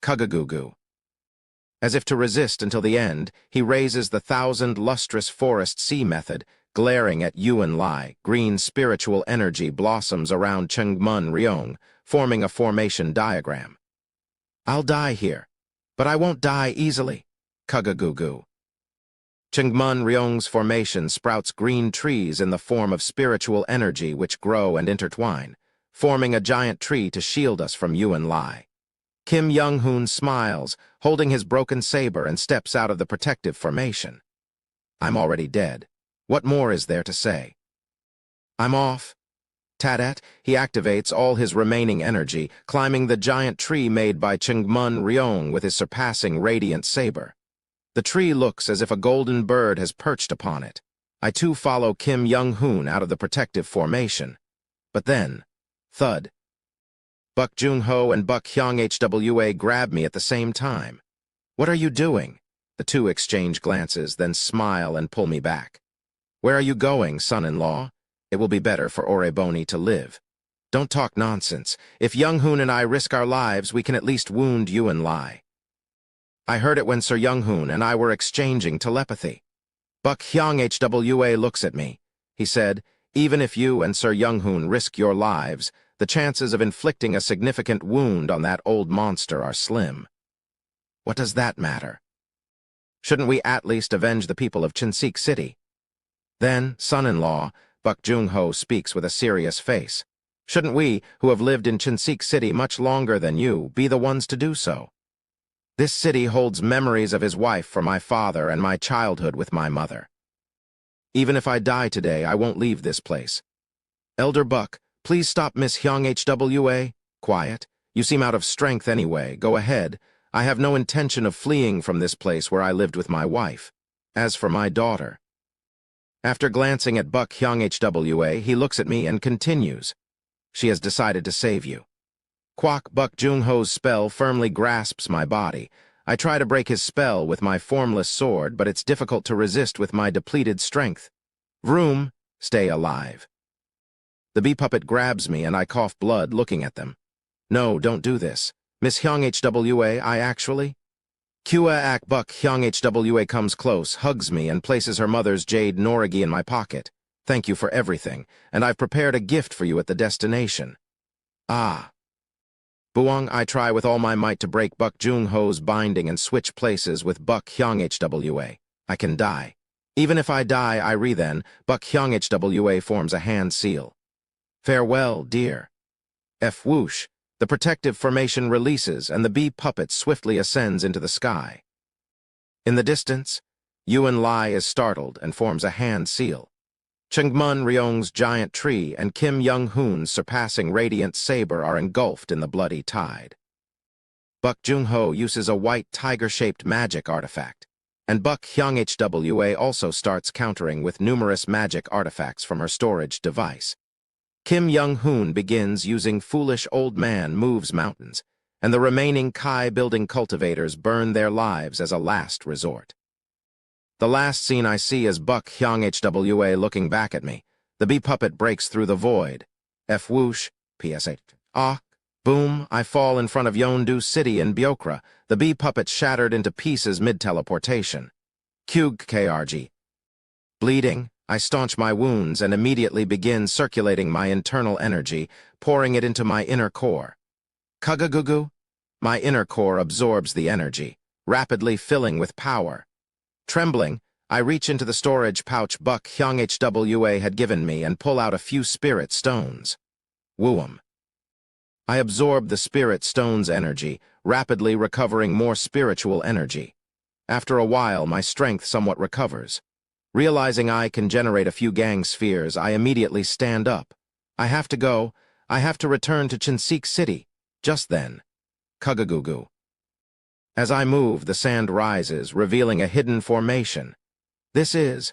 Kugagugu. As if to resist until the end, he raises the 1,000 lustrous forest sea method, glaring at Yuan Lai. Green spiritual energy blossoms around Chungmun Ryong, forming a formation diagram. I'll die here, but I won't die easily. Kugagugu. Chingmun Ryong's formation sprouts green trees in the form of spiritual energy which grow and intertwine, forming a giant tree to shield us from Yuan Lai. Kim Young-hoon smiles, holding his broken saber, and steps out of the protective formation. I'm already dead. What more is there to say? I'm off. Tadat, he activates all his remaining energy, climbing the giant tree made by Chingmun Ryong with his surpassing radiant saber. The tree looks as if a golden bird has perched upon it. I too follow Kim Young-hoon out of the protective formation. But then, thud. Buk Jung-ho and Buk Hyung-hwa grab me at the same time. What are you doing? The two exchange glances, then smile and pull me back. Where are you going, son-in-law? It will be better for Oreboni to live. Don't talk nonsense. If Young-hoon and I risk our lives, we can at least wound Yuan Lai. I heard it when Sir Young-hoon and I were exchanging telepathy. Buk Hyung-hwa looks at me. He said, even if you and Sir Young-hoon risk your lives, the chances of inflicting a significant wound on that old monster are slim. What does that matter? Shouldn't we at least avenge the people of Chinsik City? Then, son-in-law, Buk Jung-ho speaks with a serious face. Shouldn't we, who have lived in Chinsik City much longer than you, be the ones to do so? This city holds memories of his wife for my father and my childhood with my mother. Even if I die today, I won't leave this place. Elder Buck, please stop Miss Hyung-hwa. Quiet. You seem out of strength anyway. Go ahead. I have no intention of fleeing from this place where I lived with my wife. As for my daughter. After glancing at Buk Hyung-hwa, he looks at me and continues. She has decided to save you. Kwak Buk Jung-ho's spell firmly grasps my body. I try to break his spell with my formless sword, but it's difficult to resist with my depleted strength. Vroom, stay alive. The bee puppet grabs me and I cough blood looking at them. No, don't do this. Miss Hyung-hwa, I actually... Kua Ak Buk Hyung-hwa comes close, hugs me, and places her mother's jade norigi in my pocket. Thank you for everything, and I've prepared a gift for you at the destination. Ah. Buong, I try with all my might to break Buk Jung-ho's binding and switch places with Buk Hyung-hwa. I can die. Even if I die, I then, Buk Hyung-hwa forms a hand seal. Farewell, dear. F whoosh. The protective formation releases, and the bee puppet swiftly ascends into the sky. In the distance, Yuan Lai is startled and forms a hand seal. Chingmun Ryong's giant tree and Kim Young-hoon's surpassing radiant saber are engulfed in the bloody tide. Buk Jung-ho uses a white tiger-shaped magic artifact, and Buk Hyung-hwa also starts countering with numerous magic artifacts from her storage device. Kim Young-hoon begins using Foolish Old Man Moves Mountains, and the remaining Kai-building cultivators burn their lives as a last resort. The last scene I see is Buk Hyung-hwa looking back at me. The bee puppet breaks through the void. F whoosh, PSA. Ah, boom, I fall in front of Yeondu City in Byokra, the bee puppet shattered into pieces mid-teleportation. Kyug KRG. Bleeding, I staunch my wounds and immediately begin circulating my internal energy, pouring it into my inner core. Kugagugu? My inner core absorbs the energy, rapidly filling with power. Trembling, I reach into the storage pouch Buk Hyung-hwa had given me and pull out a few spirit stones. Wooum. I absorb the spirit stone's energy, rapidly recovering more spiritual energy. After a while, my strength somewhat recovers. Realizing I can generate a few gang spheres, I immediately stand up. I have to go. I have to return to Chinsik City. Just then. Kugagugu. As I move, the sand rises, revealing a hidden formation. This is...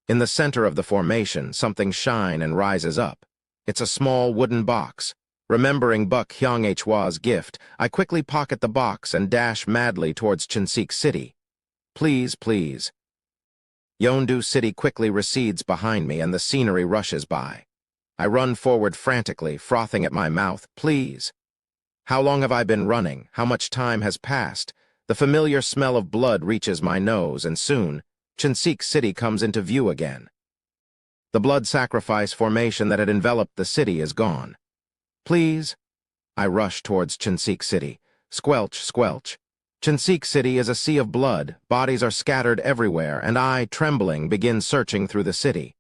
In the center of the formation, something shines and rises up. It's a small wooden box. Remembering Buk Hyung-hwa's gift, I quickly pocket the box and dash madly towards Chinsik City. Please, please. Yeondu City quickly recedes behind me and the scenery rushes by. I run forward frantically, frothing at my mouth. Please. How long have I been running? How much time has passed? The familiar smell of blood reaches my nose, and soon, Chinsik City comes into view again. The blood sacrifice formation that had enveloped the city is gone. Please. I rush towards Chinsik City. Squelch, squelch. Chinsik City is a sea of blood, bodies are scattered everywhere, and I, trembling, begin searching through the city.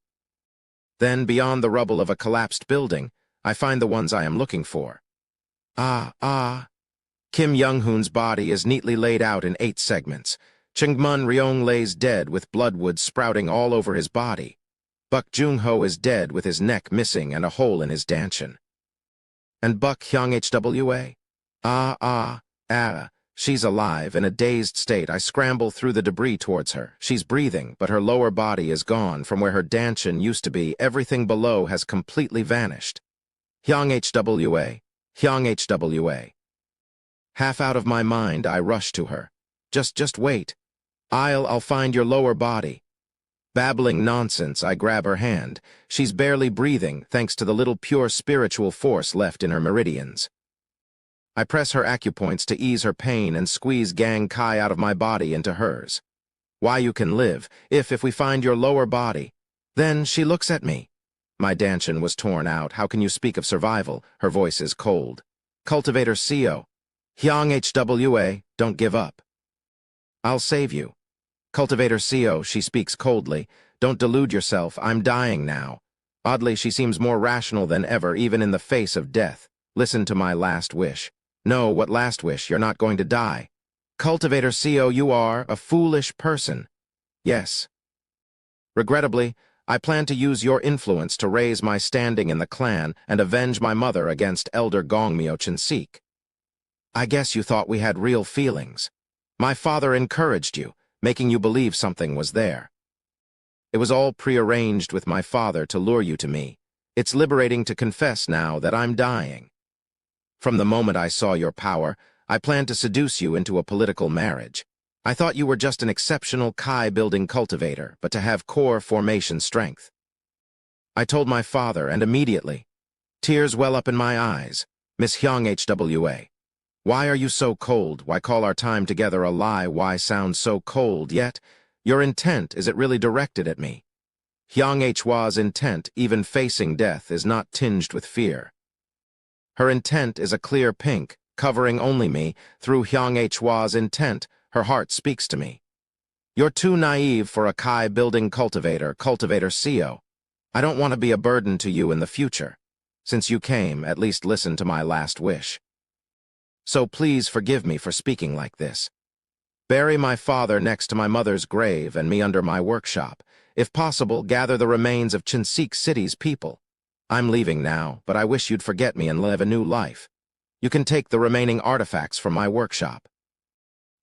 Then, beyond the rubble of a collapsed building, I find the ones I am looking for. Ah. Kim Young-hoon's body is neatly laid out in 8 segments. Chungmun Ryong lays dead with bloodwood sprouting all over his body. Buk Jung-ho is dead with his neck missing and a hole in his dantian. And Buk Hyung-hwa? She's alive. In a dazed state, I scramble through the debris towards her. She's breathing, but her lower body is gone. From where her dantian used to be, everything below has completely vanished. Hyung-hwa. Half out of my mind, I rush to her. Just wait. I'll find your lower body. Babbling nonsense, I grab her hand. She's barely breathing, thanks to the little pure spiritual force left in her meridians. I press her acupoints to ease her pain and squeeze Gang Kai out of my body into hers. Why you can live, if we find your lower body. Then she looks at me. My dantian was torn out. How can you speak of survival? Her voice is cold. Cultivator Co. Hyung-hwa, don't give up. I'll save you. Cultivator Co, she speaks coldly. Don't delude yourself, I'm dying now. Oddly, she seems more rational than ever, even in the face of death. Listen to my last wish. No, what last wish? You're not going to die. Cultivator Co, you are a foolish person. Yes. Regrettably, I plan to use your influence to raise my standing in the clan and avenge my mother against Elder Gongmyo Chinsik. I guess you thought we had real feelings. My father encouraged you, making you believe something was there. It was all prearranged with my father to lure you to me. It's liberating to confess now that I'm dying. From the moment I saw your power, I planned to seduce you into a political marriage. I thought you were just an exceptional Kai-building cultivator, but to have core formation strength. I told my father, and immediately, tears well up in my eyes. Miss Hyung-hwa. Why are you so cold? Why call our time together a lie? Why sound so cold? Yet, your intent, is it really directed at me? Hyung-hwa's intent, even facing death, is not tinged with fear. Her intent is a clear pink, covering only me. Through Hyung-hwa's intent, her heart speaks to me. You're too naive for a Kai-building cultivator, Cultivator Co. I don't want to be a burden to you in the future. Since you came, at least listen to my last wish. So please forgive me for speaking like this. Bury my father next to my mother's grave and me under my workshop. If possible, gather the remains of Chinsik City's people. I'm leaving now, but I wish you'd forget me and live a new life. You can take the remaining artifacts from my workshop.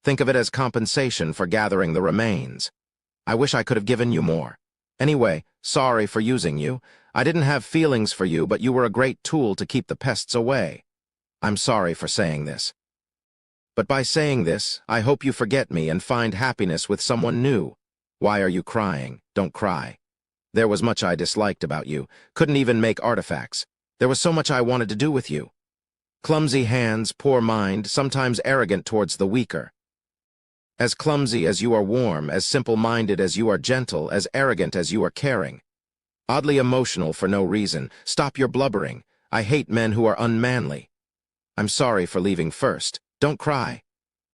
Think of it as compensation for gathering the remains. I wish I could have given you more. Anyway, sorry for using you. I didn't have feelings for you, but you were a great tool to keep the pests away. I'm sorry for saying this. But by saying this, I hope you forget me and find happiness with someone new. Why are you crying? Don't cry. There was much I disliked about you. Couldn't even make artifacts. There was so much I wanted to do with you. Clumsy hands, poor mind, sometimes arrogant towards the weaker. As clumsy as you are warm, as simple-minded as you are gentle, as arrogant as you are caring. Oddly emotional for no reason. Stop your blubbering. I hate men who are unmanly. I'm sorry for leaving first. Don't cry.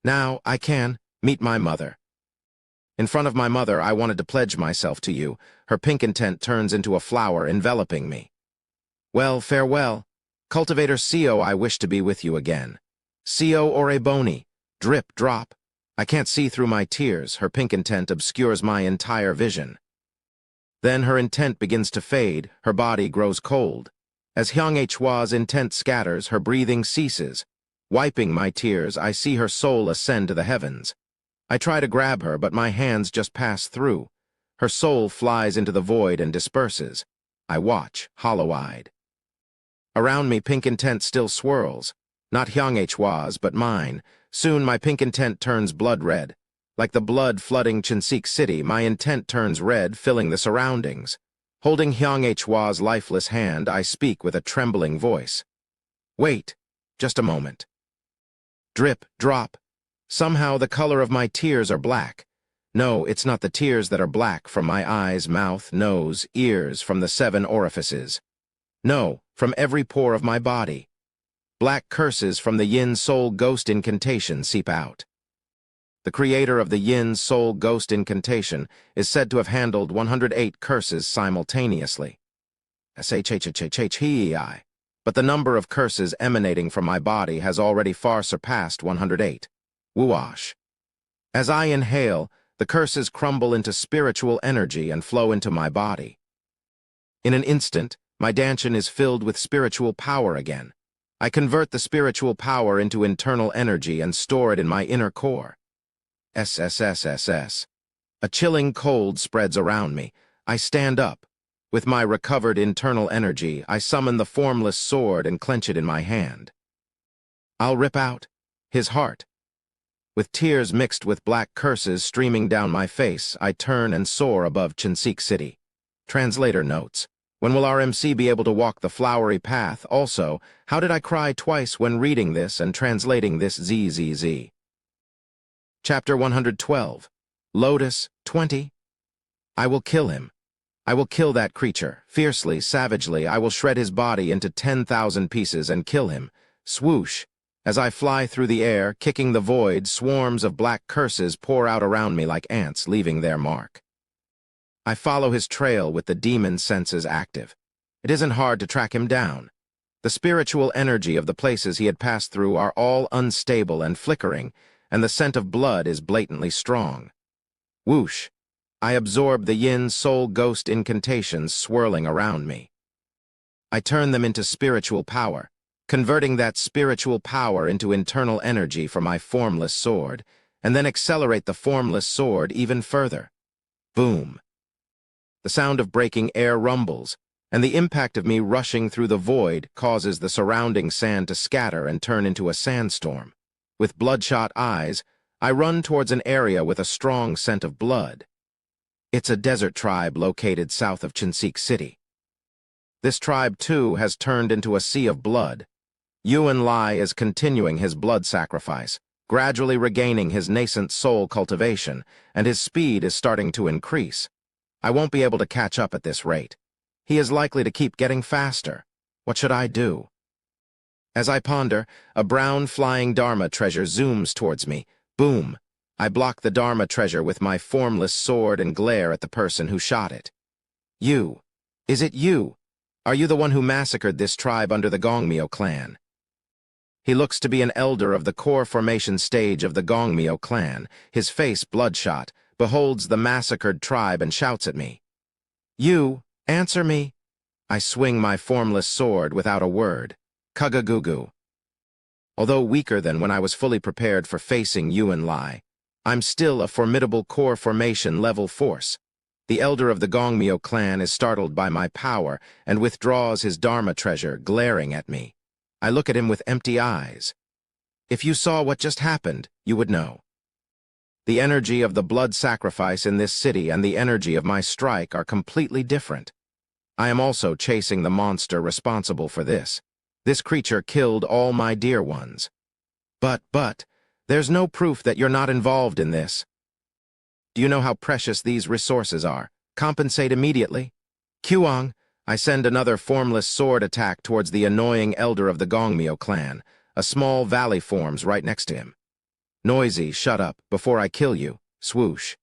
Now, I can meet my mother. In front of my mother, I wanted to pledge myself to you. Her pink intent turns into a flower enveloping me. Well, farewell. Cultivator Co, I wish to be with you again. Co Oreboni. Drip, drop. I can't see through my tears. Her pink intent obscures my entire vision. Then her intent begins to fade. Her body grows cold. As Hyung-hwa's intent scatters, her breathing ceases. Wiping my tears, I see her soul ascend to the heavens. I try to grab her, but my hands just pass through. Her soul flies into the void and disperses. I watch, hollow-eyed. Around me, pink intent still swirls. Not Hyung-hwa's, but mine. Soon my pink intent turns blood red. Like the blood flooding Chinsik City, my intent turns red, filling the surroundings. Holding Hyung-hwa's lifeless hand, I speak with a trembling voice. Wait, just a moment. Drip, drop. Somehow the color of my tears are black. No, it's not the tears that are black from my eyes, mouth, nose, ears, from the 7 orifices. No, from every pore of my body. Black curses from the yin soul ghost incantation seep out. The creator of the Ainz Soul Ghost incantation is said to have handled 108 curses simultaneously. Shhhhhhei. But the number of curses emanating from my body has already far surpassed 108. Whoosh. As I inhale, the curses crumble into spiritual energy and flow into my body. In an instant, my dantian is filled with spiritual power again. I convert the spiritual power into internal energy and store it in my inner core. SSSSS. A chilling cold spreads around me. I stand up. With my recovered internal energy, I summon the formless sword and clench it in my hand. I'll rip out his heart. With tears mixed with black curses streaming down my face, I turn and soar above Chinseek City. Translator notes, when will our MC be able to walk the flowery path? Also, how did I cry twice when reading this and translating this ZZZ? Chapter 112. Lotus 20. I will kill him. I will kill that creature. Fiercely, savagely, I will shred his body into 10,000 pieces and kill him. Swoosh. As I fly through the air, kicking the void, swarms of black curses pour out around me like ants, leaving their mark. I follow his trail with the demon senses active. It isn't hard to track him down. The spiritual energy of the places he had passed through are all unstable and flickering, and the scent of blood is blatantly strong. Whoosh. I absorb the Ainz Soul Ghost incantations swirling around me. I turn them into spiritual power, converting that spiritual power into internal energy for my formless sword, and then accelerate the formless sword even further. Boom. The sound of breaking air rumbles, and the impact of me rushing through the void causes the surrounding sand to scatter and turn into a sandstorm. With bloodshot eyes, I run towards an area with a strong scent of blood. It's a desert tribe located south of Chinseek City. This tribe, too, has turned into a sea of blood. Yuan Lai is continuing his blood sacrifice, gradually regaining his nascent soul cultivation, and his speed is starting to increase. I won't be able to catch up at this rate. He is likely to keep getting faster. What should I do? As I ponder, a brown flying Dharma treasure zooms towards me. Boom! I block the Dharma treasure with my formless sword and glare at the person who shot it. You. Is it you? Are you the one who massacred this tribe under the Gongmyo clan? He looks to be an elder of the core formation stage of the Gongmyo clan. His face bloodshot, beholds the massacred tribe and shouts at me. You, answer me. I swing my formless sword without a word. Kugagugu. Although weaker than when I was fully prepared for facing Yuan Lai, I'm still a formidable core formation level force. The elder of the Gongmyo clan is startled by my power and withdraws his Dharma treasure, glaring at me. I look at him with empty eyes. If you saw what just happened, you would know. The energy of the blood sacrifice in this city and the energy of my strike are completely different. I am also chasing the monster responsible for this. This creature killed all my dear ones. But, there's no proof that you're not involved in this. Do you know how precious these resources are? Compensate immediately. Kuang, I send another formless sword attack towards the annoying elder of the Gongmyo clan. A small valley forms right next to him. Noisy, shut up, before I kill you. Swoosh.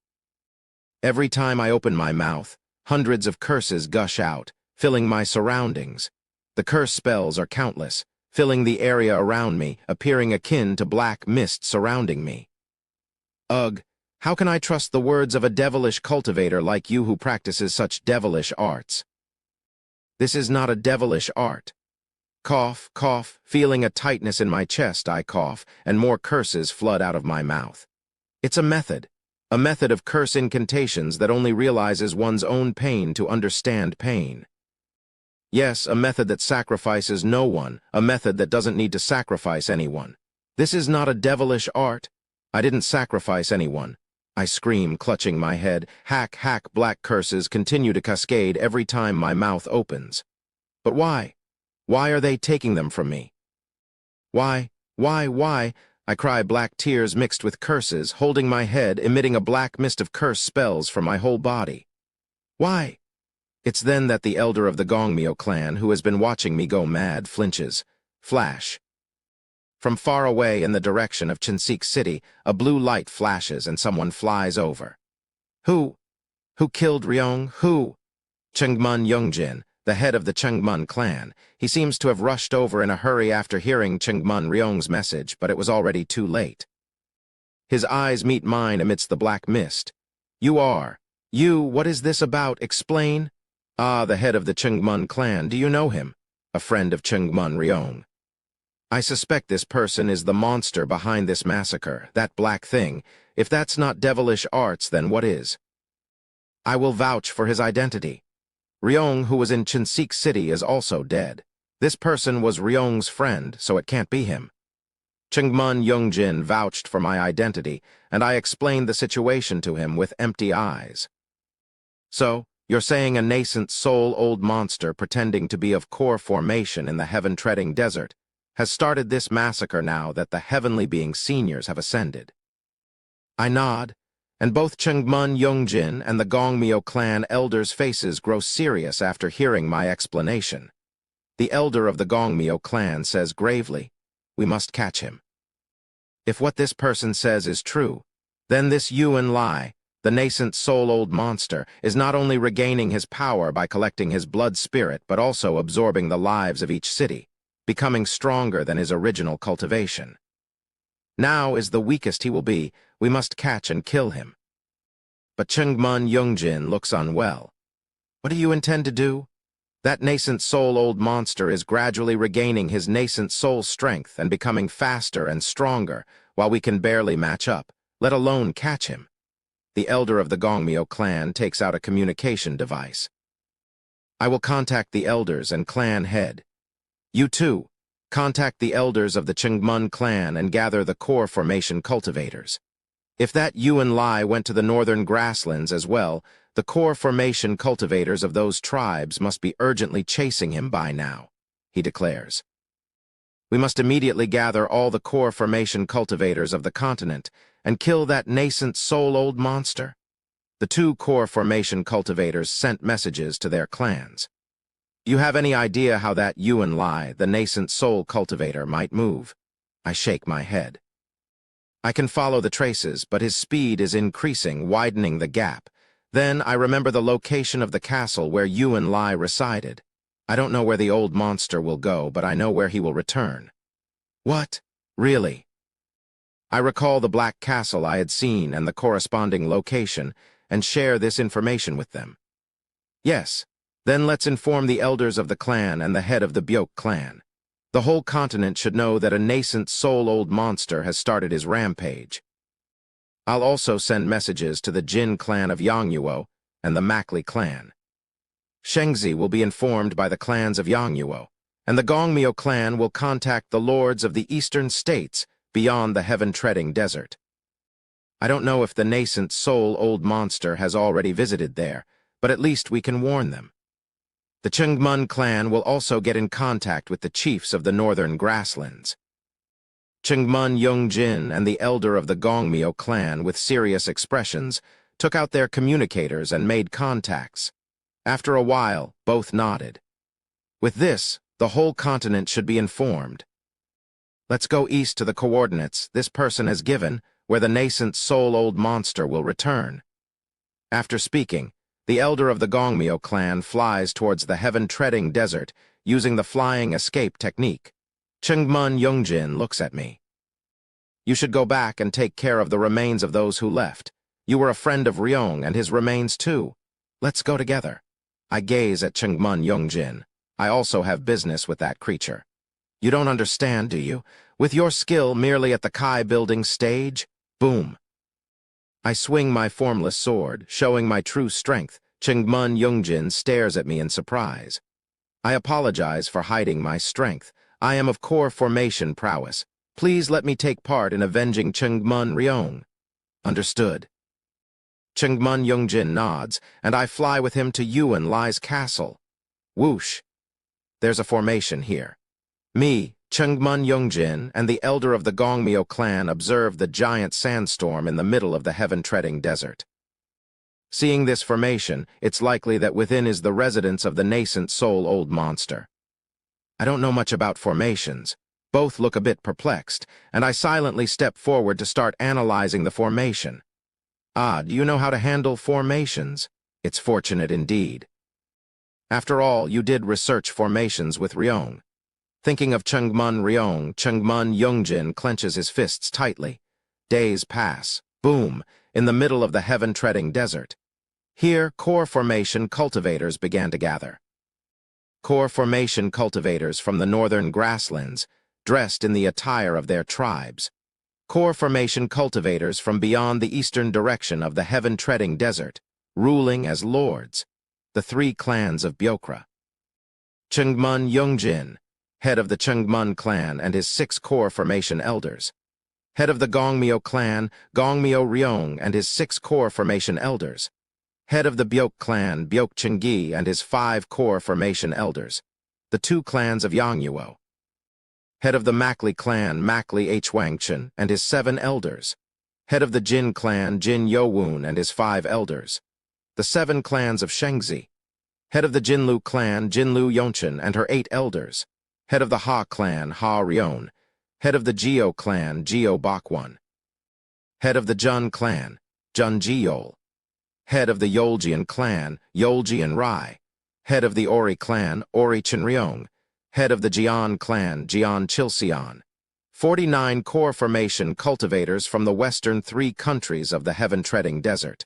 Every time I open my mouth, hundreds of curses gush out, filling my surroundings. The curse spells are countless, filling the area around me, appearing akin to black mist surrounding me. Ugh, how can I trust the words of a devilish cultivator like you who practices such devilish arts? This is not a devilish art. Cough, cough, feeling a tightness in my chest, I cough, and more curses flood out of my mouth. It's a method of curse incantations that only realizes one's own pain to understand pain. Yes, a method that sacrifices no one, a method that doesn't need to sacrifice anyone. This is not a devilish art. I didn't sacrifice anyone. I scream, clutching my head. Hack, hack, black curses continue to cascade every time my mouth opens. But why? Why are they taking them from me? Why? I cry, black tears mixed with curses, holding my head, emitting a black mist of curse spells from my whole body. Why? It's then that the elder of the Gongmyo clan, who has been watching me go mad, flinches. Flash. From far away in the direction of Chinsik City, a blue light flashes and someone flies over. Who? Who killed Ryong? Who? Chengmun Yongjin, the head of the Chengmun clan. He seems to have rushed over in a hurry after hearing Chengmun Ryong's message, but it was already too late. His eyes meet mine amidst the black mist. What is this about? Explain. Ah, the head of the Chengmun clan. Do you know him? A friend of Chengmun Ryong. I suspect this person is the monster behind this massacre, that black thing. If that's not devilish arts, then what is? I will vouch for his identity. Ryong, who was in Chinsik City, is also dead. This person was Ryong's friend, so it can't be him. Chengmun Yongjin vouched for my identity, and I explained the situation to him with empty eyes. So, you're saying a nascent soul-old monster pretending to be of core formation in the heaven-treading desert has started this massacre now that the heavenly being seniors have ascended. I nod, and both Chengmun Yongjin and the Gongmyo clan elders' faces grow serious after hearing my explanation. The elder of the Gongmyo clan says gravely, "We must catch him." If what this person says is true, then this Yuan Lai, the nascent soul-old monster, is not only regaining his power by collecting his blood spirit but also absorbing the lives of each city, becoming stronger than his original cultivation. Now is the weakest he will be. We must catch and kill him. But Chengmun Yongjin looks unwell. What do you intend to do? That nascent soul-old monster is gradually regaining his nascent soul strength and becoming faster and stronger, while we can barely match up, let alone catch him. The elder of the Gongmyo clan takes out a communication device. I will contact the elders and clan head. You too, contact the elders of the Chengmun clan and gather the core formation cultivators. If that Yuan Lai went to the northern grasslands as well, the core formation cultivators of those tribes must be urgently chasing him by now, he declares. We must immediately gather all the core formation cultivators of the continent and kill that nascent soul-old monster. The two core formation cultivators sent messages to their clans. You have any idea how that Yuan Lai, the nascent soul cultivator, might move? I shake my head. I can follow the traces, but his speed is increasing, widening the gap. Then I remember the location of the castle where Yuan Lai resided. I don't know where the old monster will go, but I know where he will return. What? Really? I recall the black castle I had seen and the corresponding location, and share this information with them. Yes, then let's inform the elders of the clan and the head of the Byok clan. The whole continent should know that a nascent soul-old monster has started his rampage. I'll also send messages to the Jin clan of Yongyuo and the Makli clan. Shengzi will be informed by the clans of Yongyuo, and the Gongmyo clan will contact the lords of the eastern states beyond the heaven-treading desert. I don't know if the nascent soul-old monster has already visited there, but at least we can warn them. The Chengmun clan will also get in contact with the chiefs of the northern grasslands. Chengmun Yongjin and the elder of the Gongmyo clan, with serious expressions, took out their communicators and made contacts. After a while, both nodded. With this, the whole continent should be informed. Let's go east to the coordinates this person has given, where the nascent soul-old monster will return. After speaking, the elder of the Gongmyo clan flies towards the heaven-treading desert using the flying escape technique. Chengmun Yongjin looks at me. You should go back and take care of the remains of those who left. You were a friend of Ryong and his remains too. Let's go together. I gaze at Chengmun Yongjin. I also have business with that creature. You don't understand, do you? With your skill merely at the Kai building stage? Boom. I swing my formless sword, showing my true strength. Chengmun Yongjin stares at me in surprise. I apologize for hiding my strength. I am of core formation prowess. Please let me take part in avenging Chengmun Ryong. Understood. Chengmun Yongjin nods, and I fly with him to Yuan Lai's castle. Whoosh. There's a formation here. Me, Chengmun Yongjin, and the elder of the Gongmyo clan observe the giant sandstorm in the middle of the heaven-treading desert. Seeing this formation, it's likely that within is the residence of the nascent soul-old monster. I don't know much about formations. Both look a bit perplexed, and I silently step forward to start analyzing the formation. Ah, do you know how to handle formations? It's fortunate indeed. After all, you did research formations with Ryong. Thinking of Chungmun Ryong, Chungmun Yongjin clenches his fists tightly. Days pass. Boom! In the middle of the heaven-treading desert. Here, core formation cultivators began to gather. Core formation cultivators from the northern grasslands, dressed in the attire of their tribes. Core formation cultivators from beyond the eastern direction of the heaven-treading desert, ruling as lords. The three clans of Byokra. Chungmun Yongjin, head of the Chungmun clan and his 6 core formation elders. Head of the Gongmyo clan, Gongmyo Ryong and his 6 core formation elders. Head of the Byok clan, Byok Chungi and his 5 core formation elders. The 2 clans of Yangyuo. Head of the Makli clan, Makli Hwangchen and his 7 elders. Head of the Jin clan, Jin Yowun and his 5 elders. The 7 clans of Shengzi. Head of the Jinlu clan, Jinlu Yonchen and her 8 elders. Head of the Ha clan, Ha Ryon. Head of the Geo clan, Geo Bakwan. Head of the Jun clan, Jun Jiyol. Head of the Yoljian clan, Yoljian Rai. Head of the Ori clan, Ori Chenryong. Head of the Jian clan, Jian Chilseon. 49 core formation cultivators from the western 3 countries of the heaven-treading desert.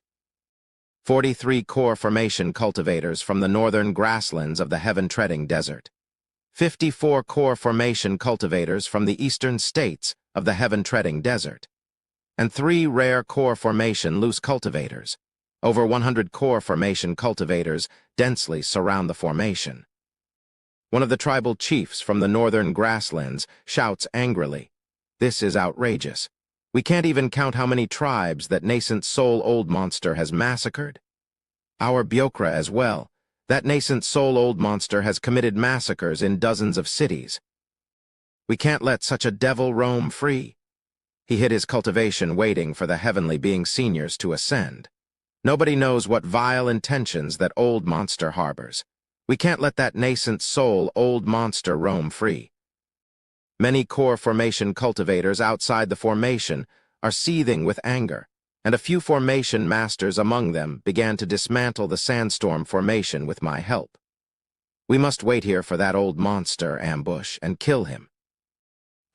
43 core formation cultivators from the northern grasslands of the heaven-treading desert. 54 core formation cultivators from the eastern states of the heaven-treading desert. And 3 rare core formation loose cultivators. Over 100 core formation cultivators densely surround the formation. One of the tribal chiefs from the northern grasslands shouts angrily, "This is outrageous. We can't even count how many tribes that nascent soul old monster has massacred. Our Byokra as well. That nascent soul old monster has committed massacres in dozens of cities. We can't let such a devil roam free." He hid his cultivation waiting for the heavenly being seniors to ascend. Nobody knows what vile intentions that old monster harbors. We can't let that nascent soul old monster roam free. Many core formation cultivators outside the formation are seething with anger, and a few formation masters among them began to dismantle the sandstorm formation with my help. We must wait here for that old monster ambush and kill him.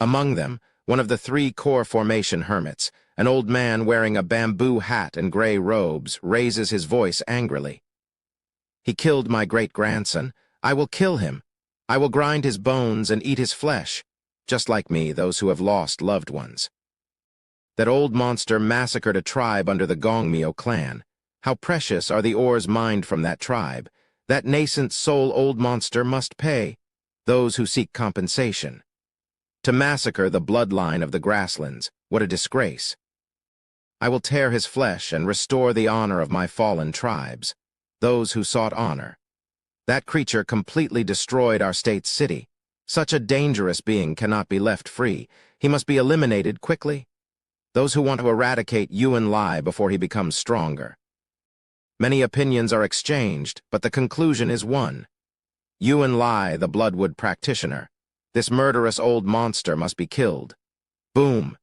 Among them, one of the 3 core formation hermits, an old man wearing a bamboo hat and gray robes, raises his voice angrily. "He killed my great-grandson. I will kill him. I will grind his bones and eat his flesh, just like me, those who have lost loved ones. That old monster massacred a tribe under the Gongmyo clan. How precious are the ores mined from that tribe. That nascent soul old monster must pay, those who seek compensation. To massacre the bloodline of the grasslands, what a disgrace. I will tear his flesh and restore the honor of my fallen tribes, those who sought honor. That creature completely destroyed our state city. Such a dangerous being cannot be left free. He must be eliminated quickly. Those who want to eradicate Yuan Lai before he becomes stronger." Many opinions are exchanged, but the conclusion is one. Yuan Lai, the Bloodwood practitioner. This murderous old monster must be killed. Boom!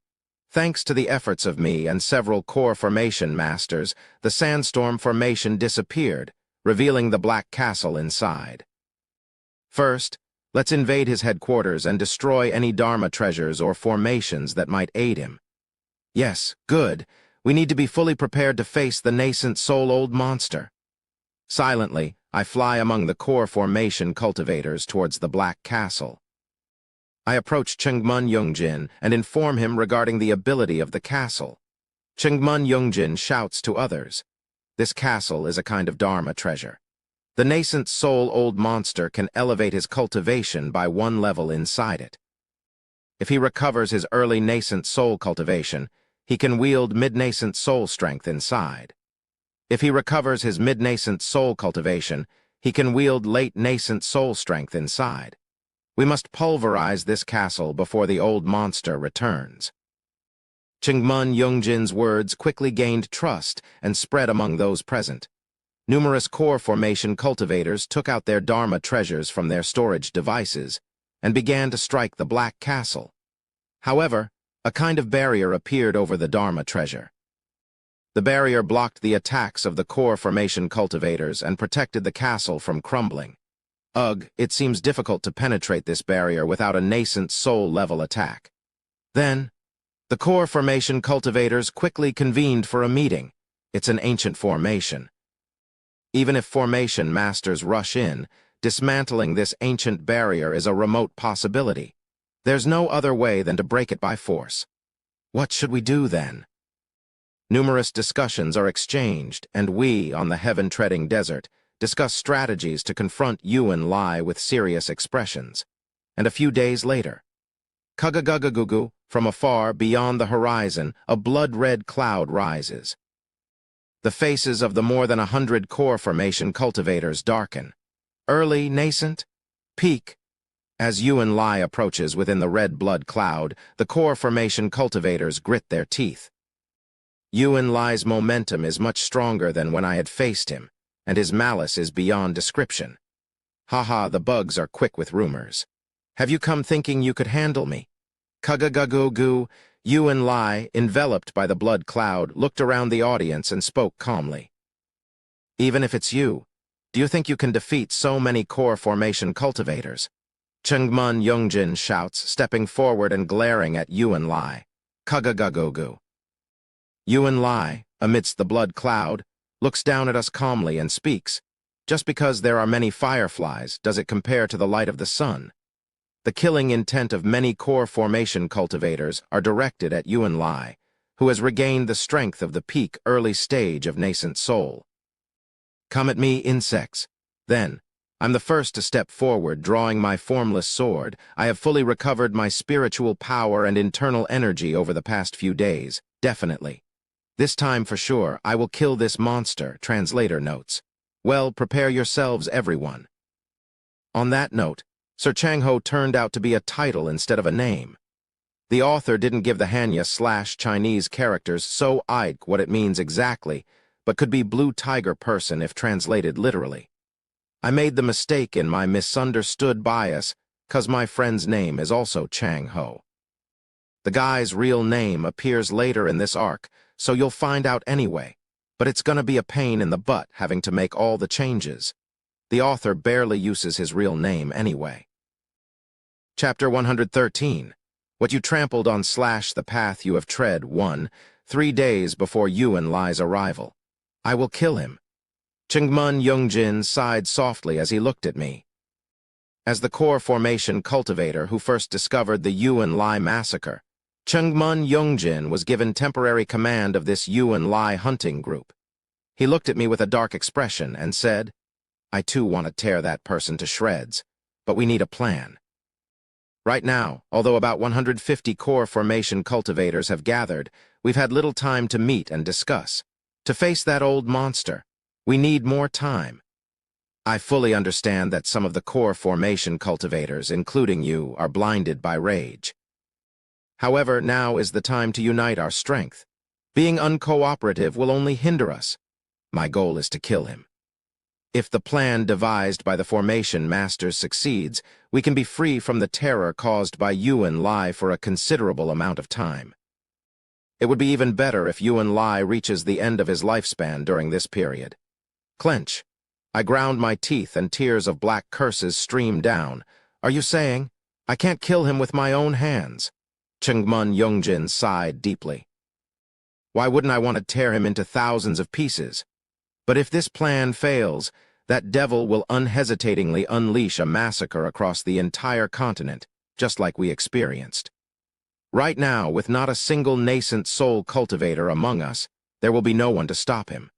Thanks to the efforts of me and several core formation masters, the sandstorm formation disappeared, revealing the black castle inside. First, let's invade his headquarters and destroy any Dharma treasures or formations that might aid him. Yes, good. We need to be fully prepared to face the nascent soul old monster. Silently, I fly among the core formation cultivators towards the black castle. I approach Chungmun Yongjin and inform him regarding the ability of the castle. Chungmun Yongjin shouts to others, "This castle is a kind of Dharma treasure. The nascent soul old monster can elevate his cultivation by 1 level inside it. If he recovers his early nascent soul cultivation, he can wield mid-nascent soul strength inside. If he recovers his mid-nascent soul cultivation, he can wield late nascent soul strength inside. We must pulverize this castle before the old monster returns." Chungmun Yongjin's words quickly gained trust and spread among those present. Numerous core formation cultivators took out their Dharma treasures from their storage devices, and began to strike the Black Castle. However, a kind of barrier appeared over the Dharma treasure. The barrier blocked the attacks of the core formation cultivators and protected the castle from crumbling. Ugh, it seems difficult to penetrate this barrier without a nascent soul-level attack. Then, the core formation cultivators quickly convened for a meeting. It's an ancient formation. Even if formation masters rush in, dismantling this ancient barrier is a remote possibility. There's no other way than to break it by force. What should we do then? Numerous discussions are exchanged, and we, on the heaven-treading desert, discuss strategies to confront Yuan Lai with serious expressions. And a few days later, Kugagagugugu, from afar, beyond the horizon, a blood-red cloud rises. The faces of the more than 100 core formation cultivators darken. Early, nascent, peak. As Yuan Lai approaches within the red blood cloud, the core formation cultivators grit their teeth. Yuan Lai's momentum is much stronger than when I had faced him, and his malice is beyond description. Haha, the bugs are quick with rumors. Have you come thinking you could handle me? Kugagagugu, Yuan Lai, enveloped by the blood cloud, looked around the audience and spoke calmly. Even if it's you, do you think you can defeat so many core formation cultivators? Chengmun Yongjin shouts, stepping forward and glaring at Yuan Lai. Kugagagugu. Yuan Lai, amidst the blood cloud, looks down at us calmly and speaks. Just because there are many fireflies, does it compare to the light of the sun? The killing intent of many core formation cultivators are directed at Yuan Lai, who has regained the strength of the peak early stage of nascent soul. Come at me, insects. Then, I'm the first to step forward, drawing my formless sword. I have fully recovered my spiritual power and internal energy over the past few days, definitely. This time for sure, I will kill this monster, translator notes. Well, prepare yourselves, everyone. On that note, Sir Chang-ho turned out to be a title instead of a name. The author didn't give the Hanja/Chinese characters so Ike what it means exactly, but could be Blue Tiger Person if translated literally. I made the mistake in my misunderstood bias, 'cause my friend's name is also Chang-ho. The guy's real name appears later in this arc, so you'll find out anyway, but it's gonna be a pain in the butt having to make all the changes. The author barely uses his real name anyway. Chapter 113. What you trampled on / the path you have tread. 1. 3 days before Yuan Lai's arrival. I will kill him. Chengmun Yongjin sighed softly as he looked at me. As the core formation cultivator who first discovered the Yuan Lai massacre, Chengmun Yongjin was given temporary command of this Yuan Lai hunting group. He looked at me with a dark expression and said, I too want to tear that person to shreds, but we need a plan. Right now, although about 150 core formation cultivators have gathered, we've had little time to meet and discuss. To face that old monster, we need more time. I fully understand that some of the core formation cultivators, including you, are blinded by rage. However, now is the time to unite our strength. Being uncooperative will only hinder us. My goal is to kill him. If the plan devised by the formation masters succeeds, we can be free from the terror caused by Yuan Lai for a considerable amount of time. It would be even better if Yuan Lai reaches the end of his lifespan during this period. Clench. I ground my teeth and tears of black curses stream down. Are you saying, I can't kill him with my own hands? Chengmun Yongjin sighed deeply. Why wouldn't I want to tear him into thousands of pieces? But if this plan fails, that devil will unhesitatingly unleash a massacre across the entire continent, just like we experienced. Right now, with not a single nascent soul cultivator among us, there will be no one to stop him.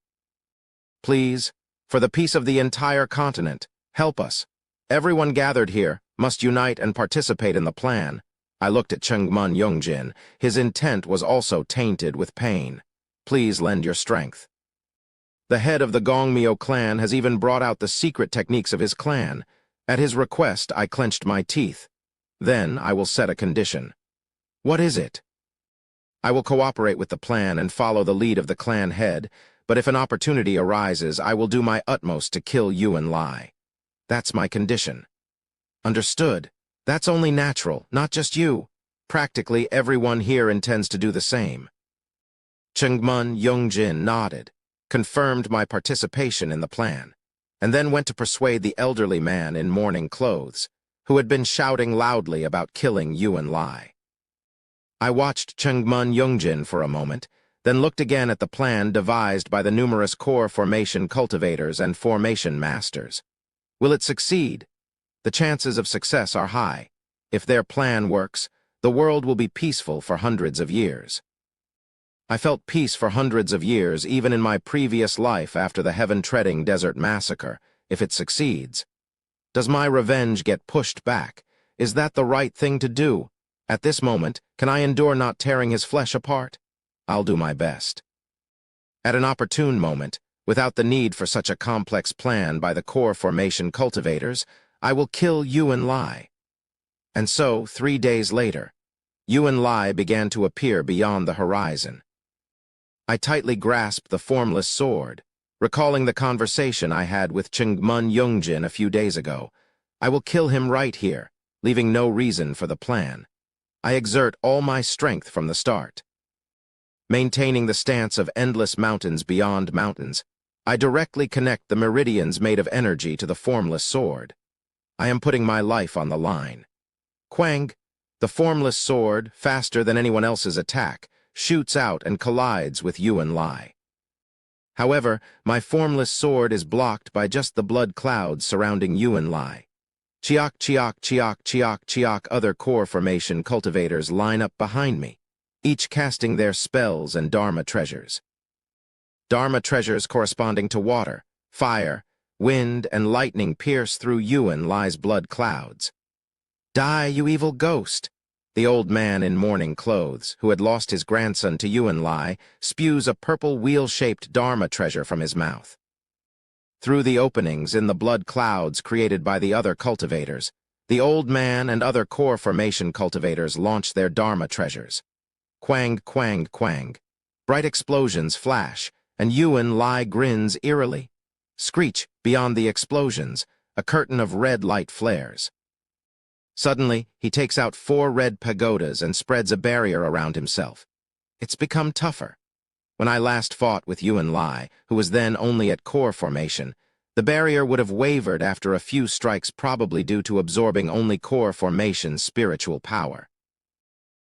Please, for the peace of the entire continent, help us. Everyone gathered here must unite and participate in the plan. I looked at Chengmun Yongjin. His intent was also tainted with pain. Please lend your strength. The head of the Gongmyo clan has even brought out the secret techniques of his clan. At his request, I clenched my teeth. Then I will set a condition. What is it? I will cooperate with the plan and follow the lead of the clan head, but if an opportunity arises, I will do my utmost to kill Yuan Lai. That's my condition. Understood. That's only natural, not just you. Practically everyone here intends to do the same. Chengmun Yongjin nodded, confirmed my participation in the plan, and then went to persuade the elderly man in mourning clothes, who had been shouting loudly about killing Yuan Lai. I watched Chengmun Yongjin for a moment, then looked again at the plan devised by the numerous core formation cultivators and formation masters. Will it succeed? The chances of success are high. If their plan works, the world will be peaceful for hundreds of years. I felt peace for hundreds of years even in my previous life after the heaven-treading desert massacre, if it succeeds. Does my revenge get pushed back? Is that the right thing to do? At this moment, can I endure not tearing his flesh apart? I'll do my best. At an opportune moment, without the need for such a complex plan by the core formation cultivators, I will kill Yuan Lai. And so, 3 days later, Yuan Lai began to appear beyond the horizon. I tightly grasped the formless sword, recalling the conversation I had with Chengmun Yongjin a few days ago. I will kill him right here, leaving no reason for the plan. I exert all my strength from the start. Maintaining the stance of endless mountains beyond mountains, I directly connect the meridians made of energy to the formless sword. I am putting my life on the line. Quang, the formless sword, faster than anyone else's attack, shoots out and collides with Yuan Lai. However, my formless sword is blocked by just the blood clouds surrounding Yuan Lai. Chiak, chiak, chiak, chiak, chiak, other core formation cultivators line up behind me, each casting their spells and Dharma treasures. Dharma treasures corresponding to water, fire, wind, and lightning pierce through Yuan Lai's blood clouds. Die, you evil ghost! The old man in mourning clothes, who had lost his grandson to Yuan Lai, spews a purple wheel-shaped Dharma treasure from his mouth. Through the openings in the blood clouds created by the other cultivators, the old man and other core formation cultivators launch their Dharma treasures. Quang, quang, quang. Bright explosions flash, and Yuan Lai grins eerily. Screech, beyond the explosions, a curtain of red light flares. Suddenly, he takes out 4 red pagodas and spreads a barrier around himself. It's become tougher. When I last fought with Yuan Lai, who was then only at core formation, the barrier would have wavered after a few strikes, probably due to absorbing only core formation's spiritual power.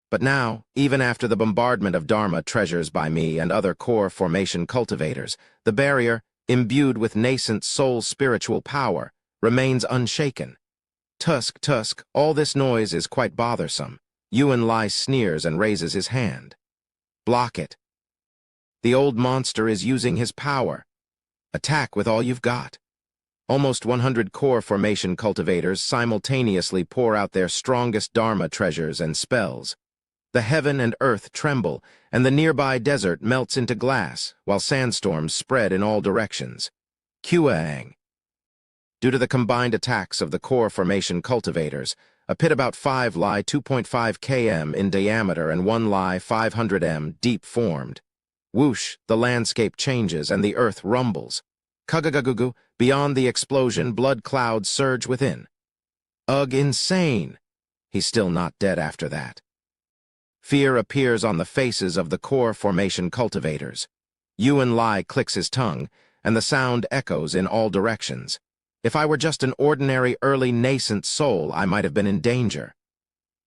But now, even after the bombardment of Dharma treasures by me and other core formation cultivators, the barrier, imbued with nascent soul spiritual power, remains unshaken. Tusk, tusk, all this noise is quite bothersome. Yuan Lai sneers and raises his hand. Block it. The old monster is using his power. Attack with all you've got. Almost 100 core formation cultivators simultaneously pour out their strongest Dharma treasures and spells. The heaven and earth tremble, and the nearby desert melts into glass, while sandstorms spread in all directions. Kuang. Due to the combined attacks of the core formation cultivators, a pit about 5 Li 2.5 km in diameter and 1 Li 500 m deep formed. Whoosh, the landscape changes and the earth rumbles. Kugagagugu, beyond the explosion, blood clouds surge within. Ugh, insane! He's still not dead after that. Fear appears on the faces of the core formation cultivators. Yuan Lai clicks his tongue, and the sound echoes in all directions. If I were just an ordinary early nascent soul, I might have been in danger.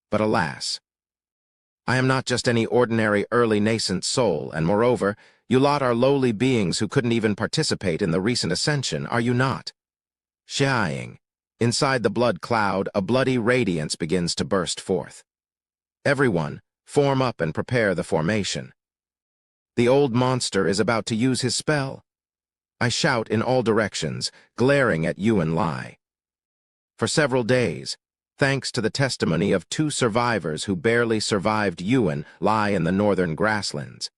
But alas, I am not just any ordinary early nascent soul, and moreover, you lot are lowly beings who couldn't even participate in the recent ascension, are you not? Shiaing. Inside the blood cloud, a bloody radiance begins to burst forth. Everyone, form up and prepare the formation. The old monster is about to use his spell. I shout in all directions, glaring at Yuan Lai. For several days, thanks to the testimony of 2 survivors who barely survived Yuan Lai in the northern grasslands,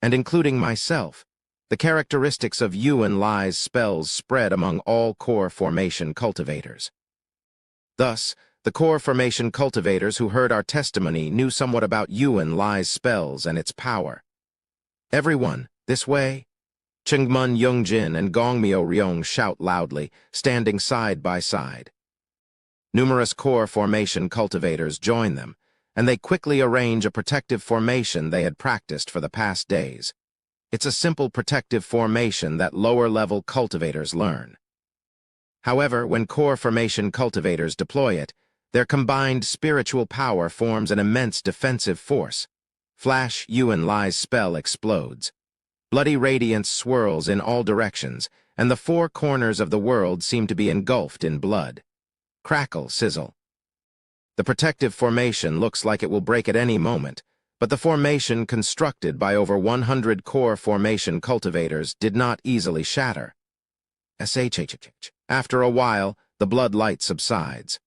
and including myself, the characteristics of Yuan Lai's spells spread among all core formation cultivators. Thus, the core formation cultivators who heard our testimony knew somewhat about Yuan Lai's spells and its power. Everyone, this way! Chengmun Yongjin and Gongmyo Ryong shout loudly, standing side by side. Numerous core formation cultivators join them, and they quickly arrange a protective formation they had practiced for the past days. It's a simple protective formation that lower-level cultivators learn. However, when core formation cultivators deploy it, their combined spiritual power forms an immense defensive force. Flash Yuan Lai's spell explodes. Bloody radiance swirls in all directions, and the four corners of the world seem to be engulfed in blood. Crackle, sizzle. The protective formation looks like it will break at any moment, but the formation constructed by over 100 core formation cultivators did not easily shatter. After a while, the blood light subsides.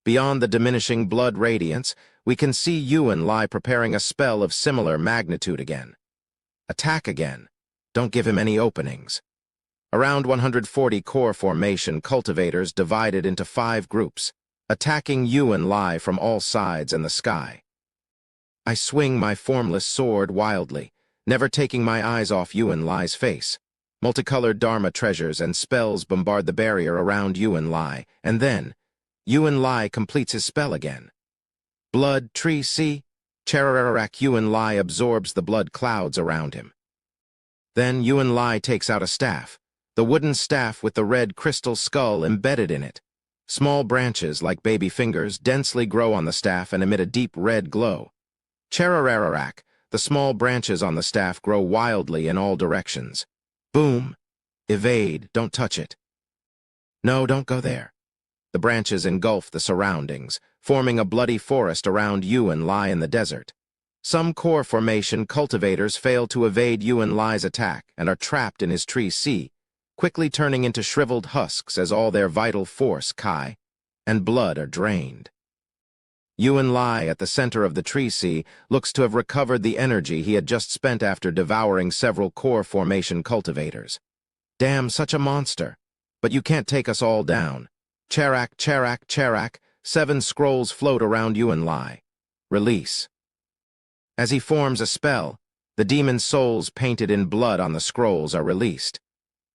Beyond the diminishing blood radiance, we can see Yuan Lai preparing a spell of similar magnitude again. Attack again. Don't give him any openings. Around 140 core formation cultivators divided into 5 groups, attacking Yuan Lai from all sides in the sky. I swing my formless sword wildly, never taking my eyes off Yuan Lai's face. Multicolored Dharma treasures and spells bombard the barrier around Yuan Lai, and then, Yuan Lai completes his spell again. Blood, tree, sea, Charararak Yuan Lai absorbs the blood clouds around him. Then Yuan Lai takes out a staff, the wooden staff with the red crystal skull embedded in it. Small branches, like baby fingers, densely grow on the staff and emit a deep red glow. Charararak, the small branches on the staff grow wildly in all directions. Boom! Evade, don't touch it. No, don't go there. The branches engulf the surroundings, forming a bloody forest around Yuan Lai in the desert. Some core formation cultivators fail to evade Yuan Lai's attack and are trapped in his tree sea, quickly turning into shriveled husks as all their vital force, Kai, and blood are drained. Yuan Lai, at the center of the tree sea, looks to have recovered the energy he had just spent after devouring several core formation cultivators. Damn, such a monster. But you can't take us all down. Charak, Charak, Charak, 7 scrolls float around Yuan Lai. Release. As he forms a spell, the demon souls painted in blood on the scrolls are released.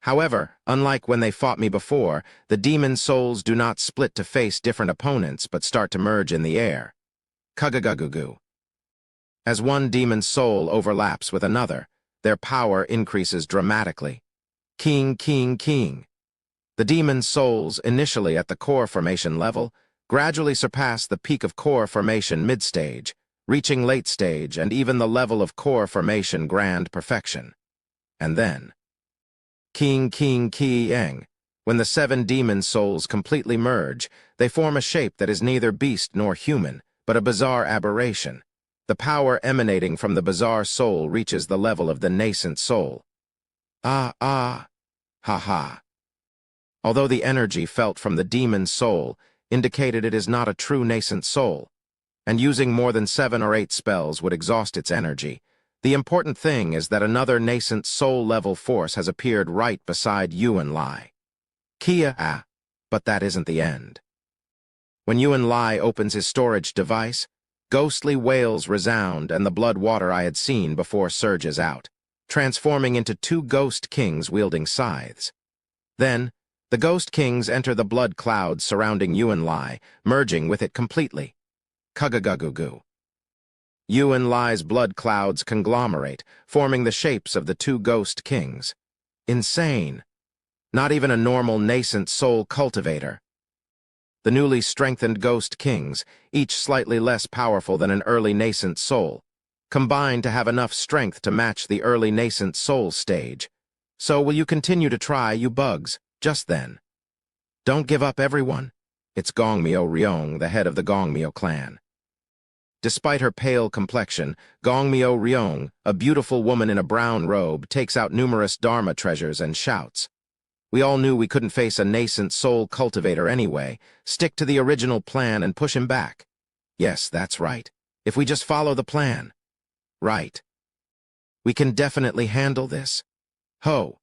However, unlike when they fought me before, the demon souls do not split to face different opponents but start to merge in the air. Kugagagugu. As one demon soul overlaps with another, their power increases dramatically. King, king, king. The demon souls, initially at the core formation level, gradually surpass the peak of core formation mid-stage, reaching late stage and even the level of core formation grand perfection. And then, King, king, ki, eng. When the 7 demon souls completely merge, they form a shape that is neither beast nor human, but a bizarre aberration. The power emanating from the bizarre soul reaches the level of the nascent soul. Ah, ah, ha ha. Although the energy felt from the demon soul indicated it is not a true nascent soul, and using more than 7 or 8 spells would exhaust its energy, the important thing is that another nascent soul-level force has appeared right beside Yuan Lai. Kia, but that isn't the end. When Yuan Lai opens his storage device, ghostly wails resound and the blood water I had seen before surges out, transforming into 2 ghost kings wielding scythes. Then, the ghost kings enter the blood clouds surrounding Yuan Lai, merging with it completely. Kugagagugu. Yuan Lai's blood clouds conglomerate, forming the shapes of the 2 ghost kings. Insane. Not even a normal nascent soul cultivator. The newly strengthened ghost kings, each slightly less powerful than an early nascent soul, combine to have enough strength to match the early nascent soul stage. So will you continue to try, you bugs, just then? Don't give up, everyone. It's Gongmyo Ryong, the head of the Gongmyo clan. Despite her pale complexion, Gongmyo Ryong, a beautiful woman in a brown robe, takes out numerous Dharma treasures and shouts. We all knew we couldn't face a nascent soul cultivator anyway. Stick to the original plan and push him back. Yes, that's right. If we just follow the plan. Right. We can definitely handle this. Ho!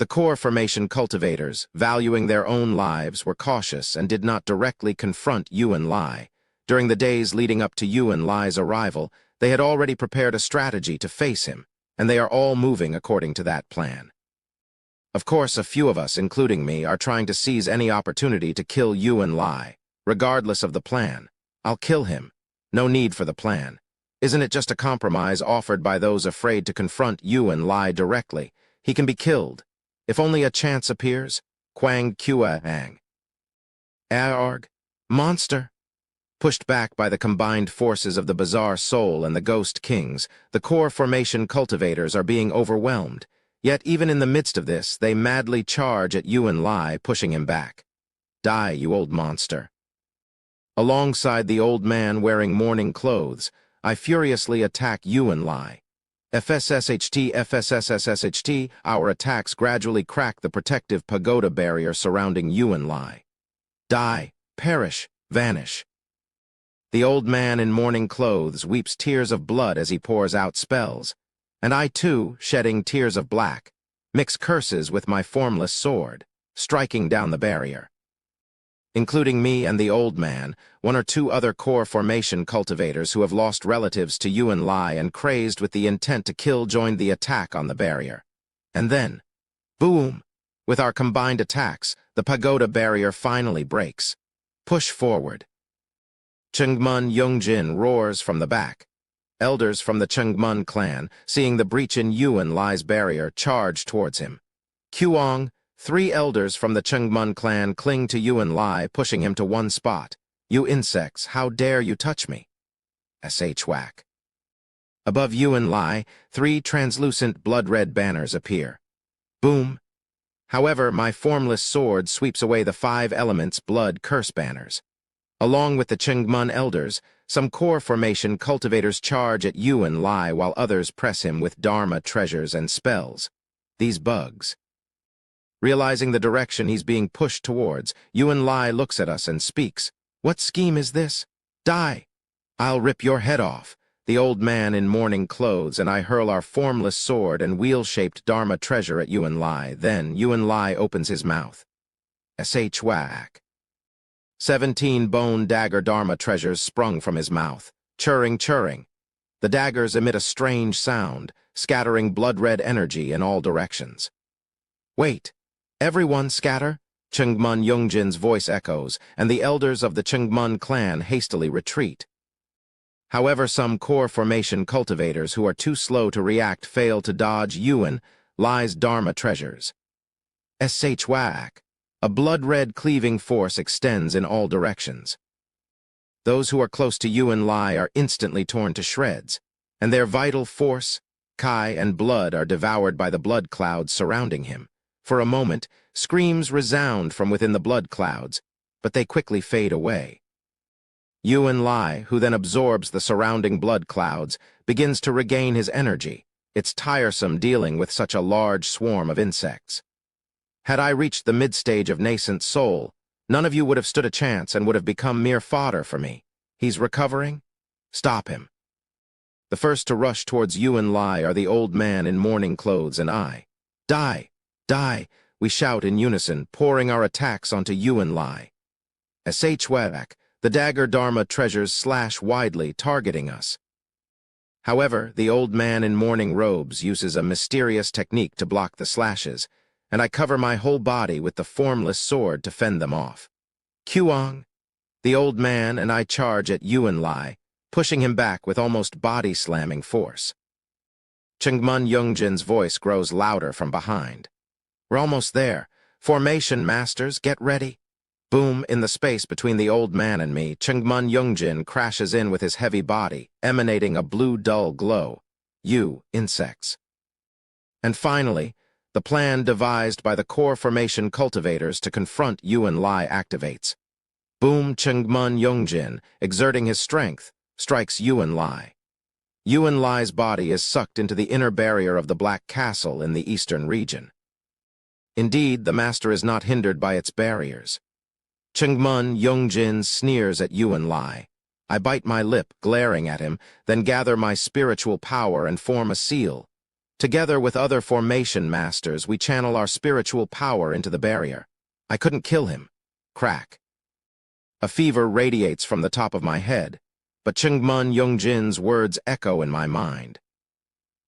The core formation cultivators, valuing their own lives, were cautious and did not directly confront Yuan Lai. During the days leading up to Yuan Lai's arrival, they had already prepared a strategy to face him, and they are all moving according to that plan. Of course, a few of us, including me, are trying to seize any opportunity to kill Yuan Lai. Regardless of the plan, I'll kill him. No need for the plan. Isn't it just a compromise offered by those afraid to confront Yuan Lai directly? He can be killed. If only a chance appears. Quang Kua Ang. Aorg. Monster. Pushed back by the combined forces of the Bizarre Soul and the Ghost Kings, the core formation cultivators are being overwhelmed. Yet even in the midst of this, they madly charge at Yuan Lai, pushing him back. Die, you old monster. Alongside the old man wearing mourning clothes, I furiously attack Yuan Lai. FSSHT, our attacks gradually crack the protective pagoda barrier surrounding Yuan Lai. Die, perish, vanish. The old man in mourning clothes weeps tears of blood as he pours out spells, and I too, shedding tears of black, mix curses with my formless sword, striking down the barrier. Including me and the old man, one or two other core formation cultivators who have lost relatives to Yuan Lai and crazed with the intent to kill joined the attack on the barrier. And then, boom! With our combined attacks, the pagoda barrier finally breaks. Push forward. Chengmun Yongjin roars from the back. Elders from the Chengmun clan, seeing the breach in Yuan Lai's barrier, charge towards him. Kuong, 3 elders from the Chengmun clan cling to Yuan Lai, pushing him to one spot. You insects, how dare you touch me? Sh whack. Above Yuan Lai, 3 translucent blood-red banners appear. Boom. However, my formless sword sweeps away the 5 elements blood curse banners. Along with the Chengmun elders, some core formation cultivators charge at Yuan Lai while others press him with Dharma treasures and spells. These bugs. Realizing the direction he's being pushed towards, Yuan Lai looks at us and speaks. What scheme is this? Die! I'll rip your head off. The old man in mourning clothes and I hurl our formless sword and wheel-shaped Dharma treasure at Yuan Lai. Then Yuan Lai opens his mouth. Sh whack. 17 bone dagger Dharma treasures sprung from his mouth, churring. The daggers emit a strange sound, scattering blood-red energy in all directions. Wait! Everyone scatter! Chengmun Yongjin's voice echoes, and the elders of the Chengmun clan hastily retreat. However, some core formation cultivators who are too slow to react fail to dodge Yuan Lai's Dharma treasures. Sh whack! A blood-red cleaving force extends in all directions. Those who are close to Yuan Lai are instantly torn to shreds, and their vital force, Kai and blood are devoured by the blood clouds surrounding him. For a moment, screams resound from within the blood clouds, but they quickly fade away. Yuan Lai, who then absorbs the surrounding blood clouds, begins to regain his energy. It's tiresome dealing with such a large swarm of insects. Had I reached the mid-stage of nascent soul, none of you would have stood a chance and would have become mere fodder for me. He's recovering? Stop him. The first to rush towards Yuan Lai are the old man in mourning clothes and I. Die! Die! We shout in unison, pouring our attacks onto Yuan Lai. Sh whack! The dagger Dharma treasures slash widely, targeting us. However, the old man in mourning robes uses a mysterious technique to block the slashes, and I cover my whole body with the formless sword to fend them off. Kuong! The old man and I charge at Yuan Lai, pushing him back with almost body-slamming force. Chengmun Yongjin's voice grows louder from behind. We're almost there. Formation masters, get ready. Boom, in the space between the old man and me, Chengmun Yongjin crashes in with his heavy body, emanating a blue dull glow. You, insects. And finally, the plan devised by the core formation cultivators to confront Yuan Lai activates. Boom, Chengmun Yongjin, exerting his strength, strikes Yuan Lai. Yuan Lai's body is sucked into the inner barrier of the Black Castle in the eastern region. Indeed, the master is not hindered by its barriers. Chengmun Yongjin sneers at Yuan Lai. I bite my lip, glaring at him, then gather my spiritual power and form a seal. Together with other formation masters, we channel our spiritual power into the barrier. I couldn't kill him. Crack. A fever radiates from the top of my head, but Chengmun Yongjin's words echo in my mind.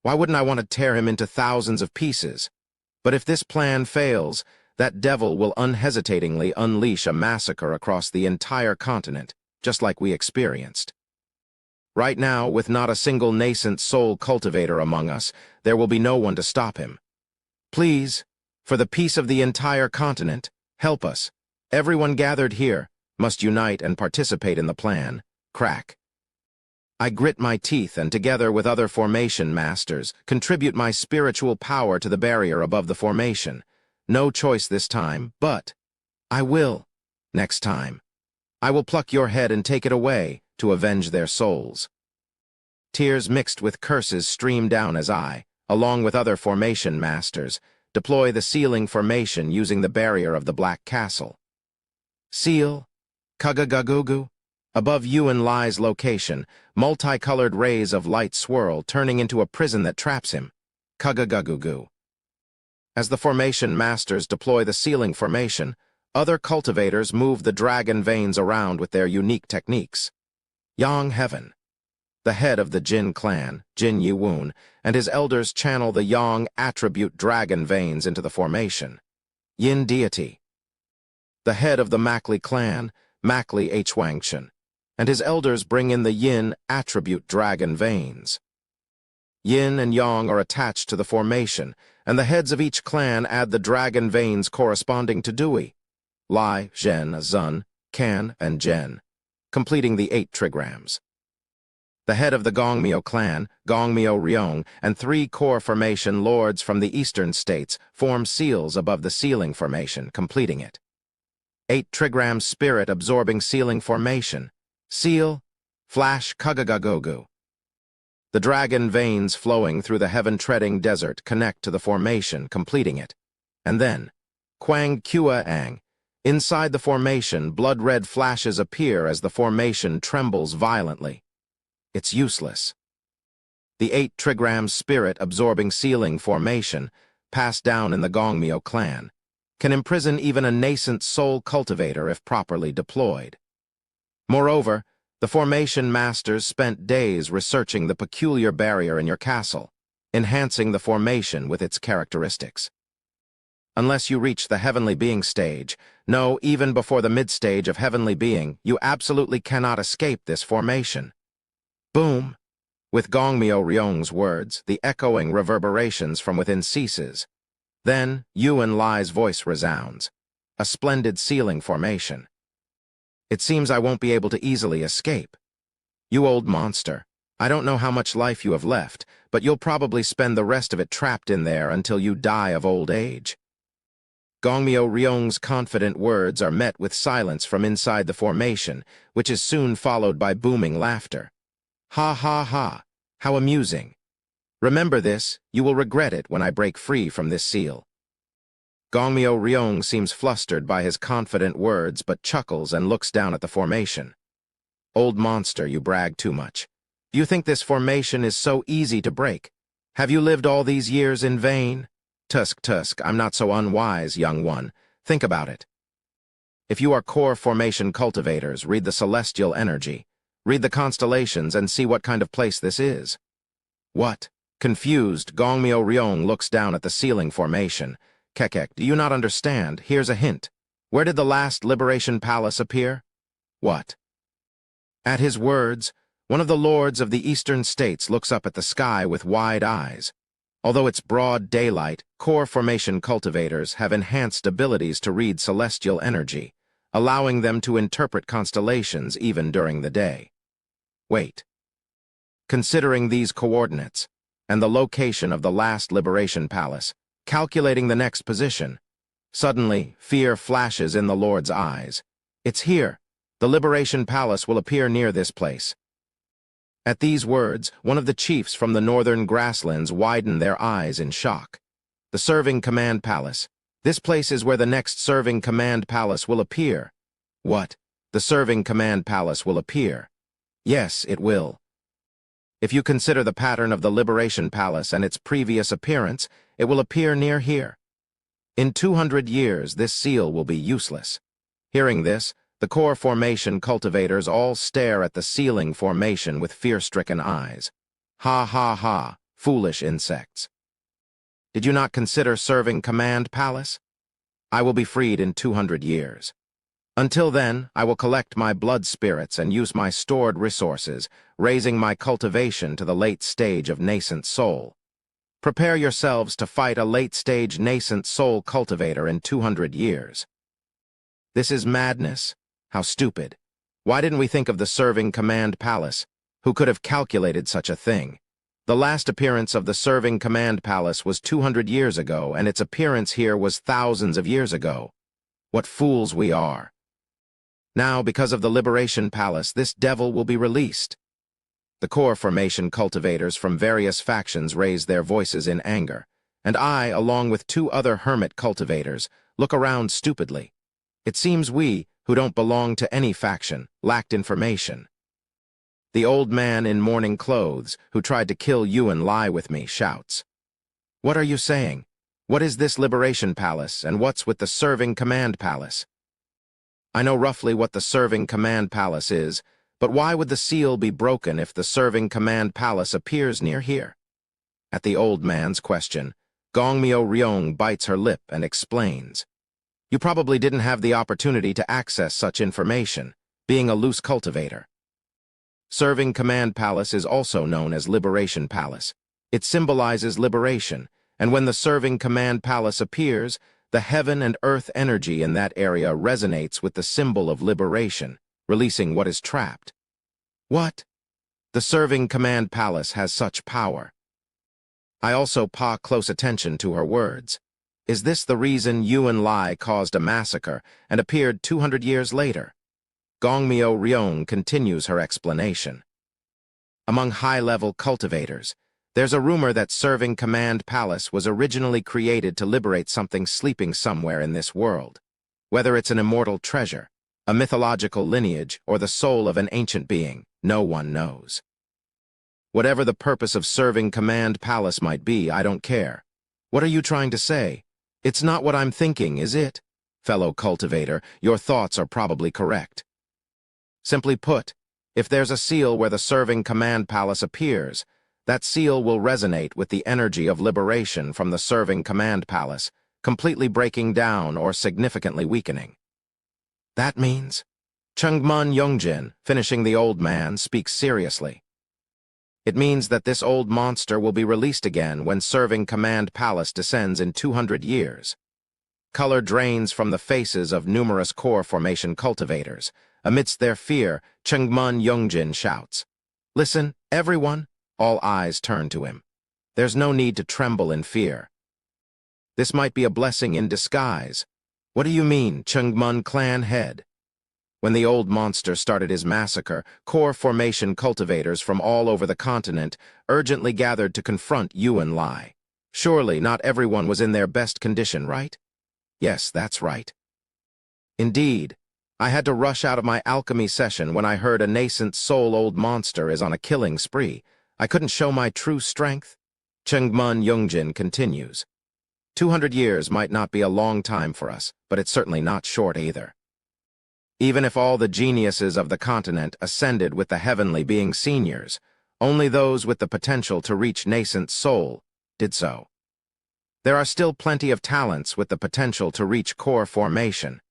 Why wouldn't I want to tear him into thousands of pieces? But if this plan fails, that devil will unhesitatingly unleash a massacre across the entire continent, just like we experienced. Right now, with not a single nascent soul cultivator among us, there will be no one to stop him. Please, for the peace of the entire continent, help us. Everyone gathered here must unite and participate in the plan. Crack. I grit my teeth and, together with other formation masters, contribute my spiritual power to the barrier above the formation. No choice this time, but I will. Next time. I will pluck your head and take it away to avenge their souls. Tears mixed with curses stream down as I, along with other formation masters, deploy the sealing formation using the barrier of the Black Castle. Seal, Kugagagugu. Above Yuan lies location, multicolored rays of light swirl, turning into a prison that traps him. Kugagagugu. As the formation masters deploy the sealing formation, other cultivators move the dragon veins around with their unique techniques. Yang Heaven. The head of the Jin clan, Jin Yiwun, and his elders channel the Yang attribute dragon veins into the formation. Yin Deity. The head of the Makli clan, Makli Hwangshan, and his elders bring in the Yin attribute dragon veins. Yin and Yang are attached to the formation, and the heads of each clan add the dragon veins corresponding to Dui, Lai, Zhen, Zun, Kan, and Zhen, completing the 8 trigrams. The head of the Gongmyo clan, Gongmyo Ryong, and 3 core formation lords from the eastern states form seals above the sealing formation, completing it. 8 trigram spirit absorbing sealing formation. Seal, Flash Kugagagogu. The dragon veins flowing through the heaven-treading desert connect to the formation, completing it. And then, Kwang Kua Ang. Inside the formation, blood-red flashes appear as the formation trembles violently. It's useless. The 8 trigram spirit absorbing sealing formation, passed down in the Gongmyo clan, can imprison even a nascent soul cultivator if properly deployed. Moreover, the formation masters spent days researching the peculiar barrier in your castle, enhancing the formation with its characteristics. Unless you reach the heavenly being stage, no, even before the mid-stage of heavenly being, you absolutely cannot escape this formation. Boom! With Gongmyo Ryong's words, the echoing reverberations from within ceases. Then, Yuan Lai's voice resounds. A splendid sealing formation. It seems I won't be able to easily escape. You old monster, I don't know how much life you have left, but you'll probably spend the rest of it trapped in there until you die of old age. Gongmyo Ryong's confident words are met with silence from inside the formation, which is soon followed by booming laughter. Ha ha ha, how amusing. Remember this, you will regret it when I break free from this seal. Gongmyo Ryong seems flustered by his confident words but chuckles and looks down at the formation. Old monster, you brag too much. Do you think this formation is so easy to break? Have you lived all these years in vain? Tusk, I'm not so unwise, young one. Think about it. If you are core formation cultivators, read the celestial energy. Read the constellations and see what kind of place this is. What? Confused, Gongmyo Ryong looks down at the sealing formation. Kekek, do you not understand? Here's a hint. Where did the last Liberation Palace appear? What? At his words, one of the lords of the eastern states looks up at the sky with wide eyes. Although it's broad daylight, core formation cultivators have enhanced abilities to read celestial energy, allowing them to interpret constellations even during the day. Wait. Considering these coordinates, and the location of the last Liberation Palace, calculating the next position, suddenly, fear flashes in the Lord's eyes. It's here. The Liberation Palace will appear near this place. At these words, one of the chiefs from the northern grasslands widen their eyes in shock. The Serving Command Palace. This place is where the next Serving Command Palace will appear. What? The Serving Command Palace will appear. Yes, it will. If you consider the pattern of the Liberation Palace and its previous appearance, it will appear near here. In 200 years, this seal will be useless. Hearing this, the core formation cultivators all stare at the sealing formation with fear-stricken eyes. Ha ha ha, foolish insects. Did you not consider serving Command Palace? I will be freed in 200 years. Until then, I will collect my blood spirits and use my stored resources, raising my cultivation to the late stage of nascent soul. Prepare yourselves to fight a late-stage nascent soul cultivator in 200 years. This is madness. How stupid. Why didn't we think of the serving Command Palace? Who could have calculated such a thing? The last appearance of the serving Command Palace was 200 years ago, and its appearance here was thousands of years ago. What fools we are. Now, because of the Liberation Palace, this devil will be released. The core formation cultivators from various factions raise their voices in anger, and I, along with 2 other hermit cultivators, look around stupidly. It seems we, who don't belong to any faction, lacked information. The old man in mourning clothes, who tried to kill you and lie with me, shouts. What are you saying? What is this Liberation Palace, and what's with the Serving Command Palace? I know roughly what the Serving Command Palace is, but why would the seal be broken if the Serving Command Palace appears near here? At the old man's question, Gongmyo Ryong bites her lip and explains. You probably didn't have the opportunity to access such information, being a loose cultivator. Serving Command Palace is also known as Liberation Palace. It symbolizes liberation, and when the Serving Command Palace appears, the heaven and earth energy in that area resonates with the symbol of liberation, releasing what is trapped. What? The Serving Command Palace has such power. I also pay close attention to her words. Is this the reason Yuan Lai caused a massacre and appeared 200 years later? Gongmyo Ryong continues her explanation. Among high-level cultivators, there's a rumor that Serving Command Palace was originally created to liberate something sleeping somewhere in this world. Whether it's an immortal treasure, a mythological lineage, or the soul of an ancient being, no one knows. Whatever the purpose of Serving Command Palace might be, I don't care. What are you trying to say? It's not what I'm thinking, is it? Fellow cultivator, your thoughts are probably correct. Simply put, if there's a seal where the Serving Command Palace appears, that seal will resonate with the energy of liberation from the Serving Command Palace, completely breaking down or significantly weakening. That means? Chungmun Yongjin, finishing the old man, speaks seriously. It means that this old monster will be released again when Serving Command Palace descends in 200 years. Color drains from the faces of numerous core formation cultivators. Amidst their fear, Chungmun Yongjin shouts, Listen, everyone! All eyes turn to him. There's no need to tremble in fear. This might be a blessing in disguise. What do you mean, Chungmun clan head? When the old monster started his massacre, core formation cultivators from all over the continent urgently gathered to confront Yuan Lai. Surely not everyone was in their best condition, right? Yes, that's right. Indeed, I had to rush out of my alchemy session when I heard a nascent soul old monster is on a killing spree. I couldn't show my true strength. Chungmun Yongjin continues. 200 years might not be a long time for us, but it's certainly not short either. Even if all the geniuses of the continent ascended with the heavenly being seniors, only those with the potential to reach nascent soul did so. There are still plenty of talents with the potential to reach core formation.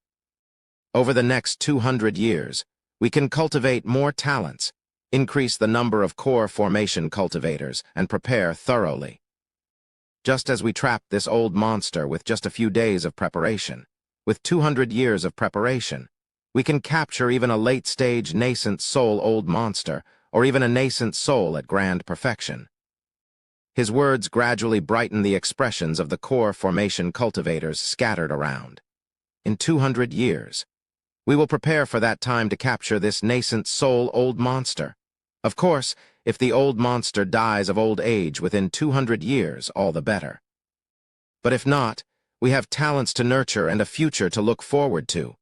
Over the next 200 years, we can cultivate more talents, increase the number of core formation cultivators, and prepare thoroughly. Just as we trapped this old monster with just a few days of preparation, with 200 years of preparation, we can capture even a late-stage nascent soul old monster, or even a nascent soul at grand perfection. His words gradually brighten the expressions of the core formation cultivators scattered around. In 200 years, we will prepare for that time to capture this nascent soul old monster. Of course, if the old monster dies of old age within 200 years, all the better. But if not, we have talents to nurture and a future to look forward to.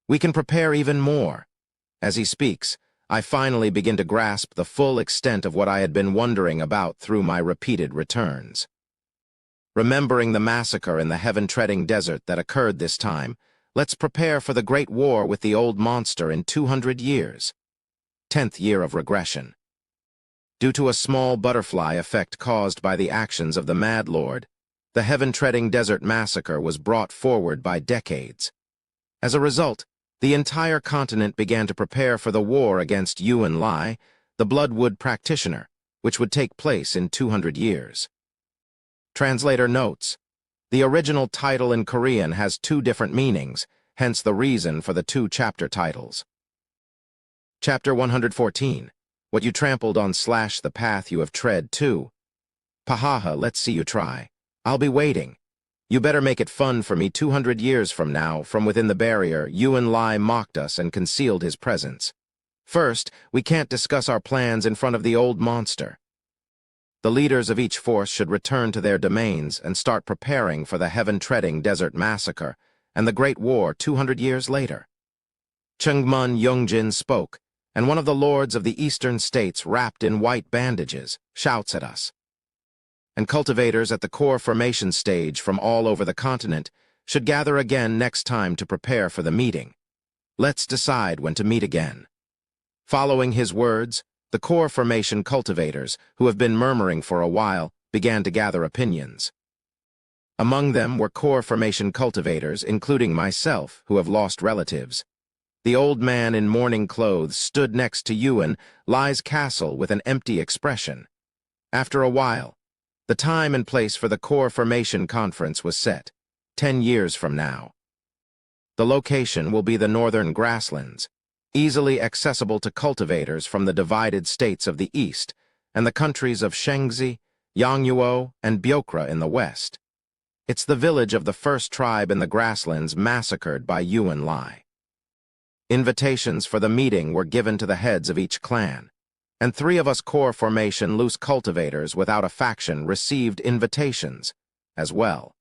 We can prepare even more. As he speaks, I finally begin to grasp the full extent of what I had been wondering about through my repeated returns. Remembering the massacre in the heaven-treading desert that occurred this time, let's prepare for the great war with the old monster in 200 years. 10th year of regression. Due to a small butterfly effect caused by the actions of the Mad Lord, The heaven-treading desert massacre was brought forward by decades. As a result, the entire continent began to prepare for the war against Yuan Lai, the Bloodwood practitioner, which would take place in 200 years. Translator notes, the original title in Korean has two different meanings, hence the reason for the two chapter titles. Chapter 114. What you trampled on / the path you have tread to. Pahaha, let's see you try. I'll be waiting. You better make it fun for me. 200 years from now, from within the barrier, Yuan Lai mocked us and concealed his presence. First, we can't discuss our plans in front of the old monster. The leaders of each force should return to their domains and start preparing for the heaven-treading desert massacre and the Great War 200 years later. Chungmun Yongjin spoke, and one of the lords of the eastern states wrapped in white bandages shouts at us. And cultivators at the core formation stage from all over the continent should gather again next time to prepare for the meeting. Let's decide when to meet again. Following his words, the core formation cultivators, who have been murmuring for a while, began to gather opinions. Among them were core formation cultivators, including myself, who have lost relatives. The old man in mourning clothes stood next to Yuan Lai's castle with an empty expression. After a while, the time and place for the core formation conference was set, 10 years from now. The location will be the northern grasslands, easily accessible to cultivators from the divided states of the east and the countries of Shangzi, Yangnuo, and Byokra in the west. It's the village of the first tribe in the grasslands massacred by Yuan Lai. Invitations for the meeting were given to the heads of each clan, and 3 of us core formation loose cultivators without a faction received invitations as well.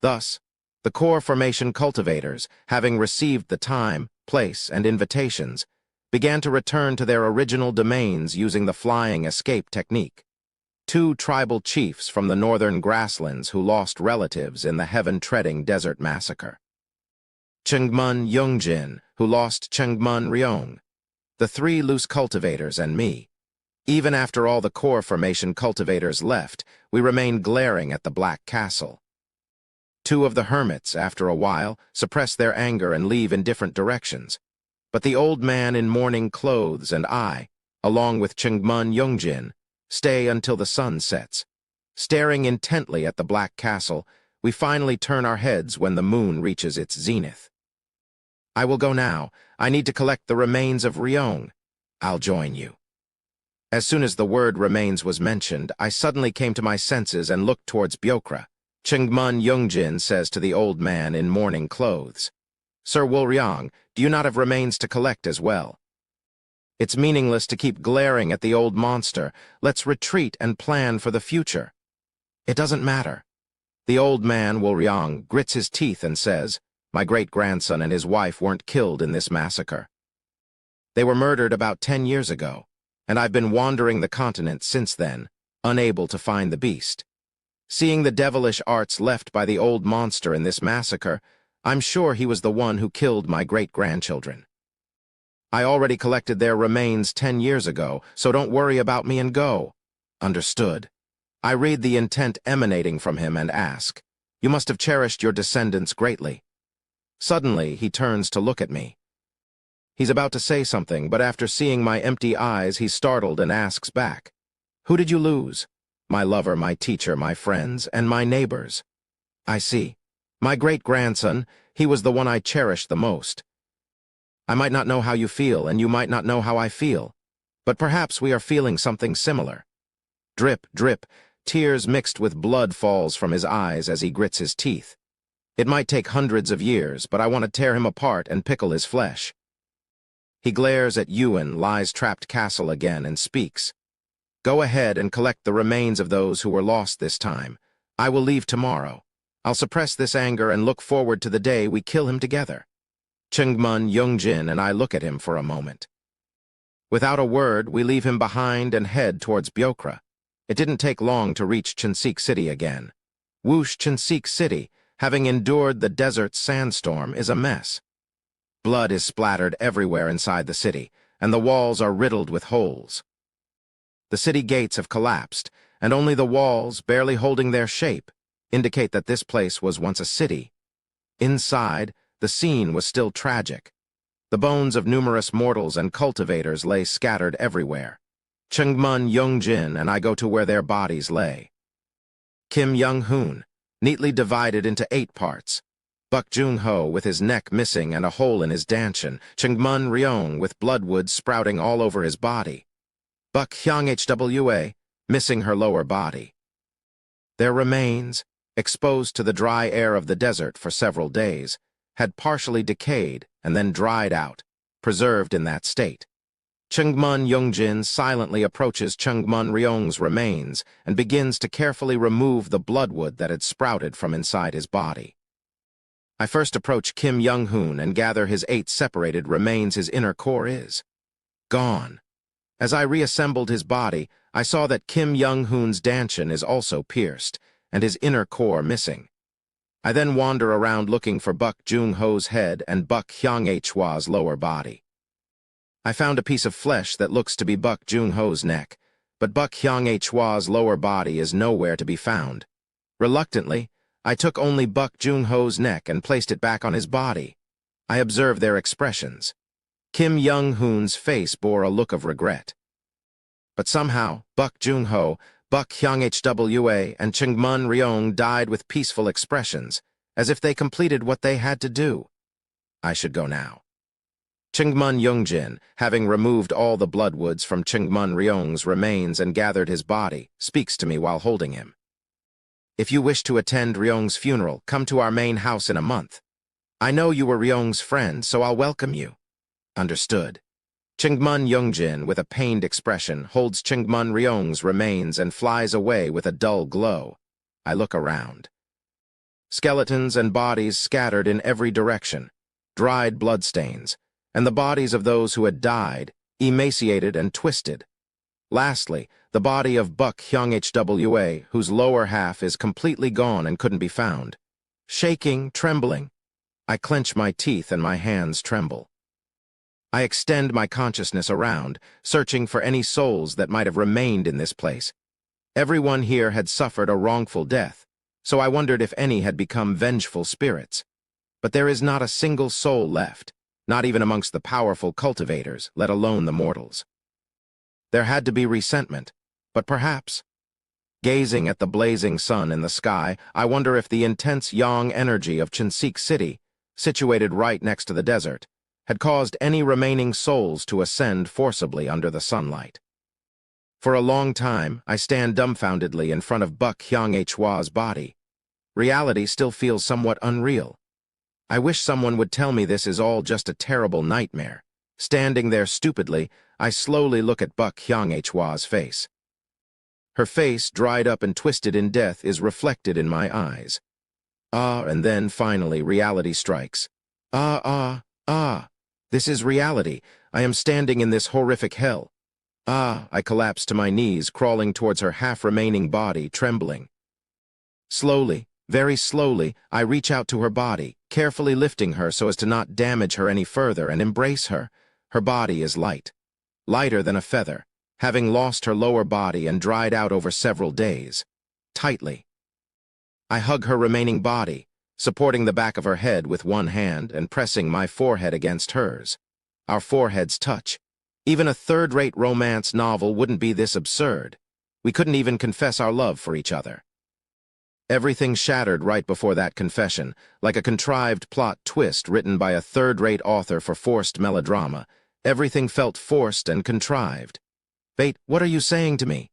Thus, the core formation cultivators, having received the time, place, and invitations, began to return to their original domains using the flying escape technique. 2 tribal chiefs from the northern grasslands who lost relatives in the heaven-treading desert massacre. Chungmun Yongjin, who lost Chungmun Ryong. The 3 loose cultivators and me. Even after all the core formation cultivators left, we remained glaring at the Black Castle. 2 of the hermits, after a while, suppress their anger and leave in different directions. But the old man in mourning clothes and I, along with Chungmun Yongjin, stay until the sun sets. Staring intently at the Black Castle, we finally turn our heads when the moon reaches its zenith. I will go now. I need to collect the remains of Ryong. I'll join you. As soon as the word remains was mentioned, I suddenly came to my senses and looked towards Byokra. Chungmun Yongjin says to the old man in mourning clothes, Sir Wulryong, do you not have remains to collect as well? It's meaningless to keep glaring at the old monster. Let's retreat and plan for the future. It doesn't matter. The old man, Wulryong, grits his teeth and says, my great-grandson and his wife weren't killed in this massacre. They were murdered about 10 years ago, and I've been wandering the continent since then, unable to find the beast. Seeing the devilish arts left by the old monster in this massacre, I'm sure he was the one who killed my great-grandchildren. I already collected their remains 10 years ago, so don't worry about me and go. Understood. I read the intent emanating from him and ask, you must have cherished your descendants greatly. Suddenly, he turns to look at me. He's about to say something, but after seeing my empty eyes, he's startled and asks back, who did you lose? My lover, my teacher, my friends, and my neighbors. I see. My great-grandson, he was the one I cherished the most. I might not know how you feel, and you might not know how I feel, but perhaps we are feeling something similar. Drip, drip, tears mixed with blood falls from his eyes as he grits his teeth. It might take hundreds of years, but I want to tear him apart and pickle his flesh. He glares at Yuan Lai's trapped castle again and speaks. Go ahead and collect the remains of those who were lost this time. I will leave tomorrow. I'll suppress this anger and look forward to the day we kill him together. Chungmun Yongjin and I look at him for a moment. Without a word, we leave him behind and head towards Byokra. It didn't take long to reach Chinsik City again. Whoosh, Chinsik City, having endured the desert sandstorm, is a mess. Blood is splattered everywhere inside the city, and the walls are riddled with holes. The city gates have collapsed, and only the walls, barely holding their shape, indicate that this place was once a city. Inside, the scene was still tragic. The bones of numerous mortals and cultivators lay scattered everywhere. Chungmun Yongjin and I go to where their bodies lay. Kim Young-hoon, neatly divided into 8 parts. Buk Jung-ho with his neck missing and a hole in his dantian. Chungmun Ryong with bloodwood sprouting all over his body. Buk Hyung-hwa, missing her lower body. Their remains, exposed to the dry air of the desert for several days, had partially decayed and then dried out, preserved in that state. Chungmun Yongjin silently approaches Chungmun Ryong's remains and begins to carefully remove the bloodwood that had sprouted from inside his body. I first approach Kim Young-hoon and gather his 8 separated remains. His inner core is gone. As I reassembled his body, I saw that Kim Young-hoon's dantian is also pierced, and his inner core missing. I then wander around looking for Buk Jung-ho's head and Buk Hyung-hwa's lower body. I found a piece of flesh that looks to be Buk Jung-ho's neck, but Buk Hyung-hwa's lower body is nowhere to be found. Reluctantly, I took only Buk Jung-ho's neck and placed it back on his body. I observed their expressions. Kim Young-hoon's face bore a look of regret. But somehow, Buk Jung-ho, Buk Hyung-hwa, and Chungmun Ryong died with peaceful expressions, as if they completed what they had to do. I should go now. Chungmun Yongjin, having removed all the bloodwoods from Chungmun Ryong's remains and gathered his body, speaks to me while holding him. If you wish to attend Ryong's funeral, come to our main house in a month. I know you were Ryong's friend, so I'll welcome you. Understood. Chungmun Yongjin, with a pained expression, holds Chungmun Ryong's remains and flies away with a dull glow. I look around. Skeletons and bodies scattered in every direction, dried bloodstains, and the bodies of those who had died, emaciated and twisted. Lastly, the body of Buk Hyung-hwa, whose lower half is completely gone and couldn't be found. Shaking, trembling, I clench my teeth and my hands tremble. I extend my consciousness around, searching for any souls that might have remained in this place. Everyone here had suffered a wrongful death, so I wondered if any had become vengeful spirits. But there is not a single soul left, not even amongst the powerful cultivators, let alone the mortals. There had to be resentment, but perhaps. Gazing at the blazing sun in the sky, I wonder if the intense yang energy of Chinsik City, situated right next to the desert, had caused any remaining souls to ascend forcibly under the sunlight. For a long time, I stand dumbfoundedly in front of Buk Hyung-hwa's body. Reality still feels somewhat unreal. I wish someone would tell me this is all just a terrible nightmare. Standing there stupidly, I slowly look at Buk Hyung-hwa's face. Her face, dried up and twisted in death, is reflected in my eyes. And then, finally, reality strikes. This is reality. I am standing in this horrific hell. I collapse to my knees, crawling towards her half-remaining body, trembling. Slowly, very slowly, I reach out to her body, carefully lifting her so as to not damage her any further, and embrace her. Her body is light, lighter than a feather, having lost her lower body and dried out over several days. Tightly. I hug her remaining body, supporting the back of her head with one hand and pressing my forehead against hers. Our foreheads touch. Even a third-rate romance novel wouldn't be this absurd. We couldn't even confess our love for each other. Everything shattered right before that confession, like a contrived plot twist written by a third-rate author for forced melodrama. Everything felt forced and contrived. Bait, what are you saying to me?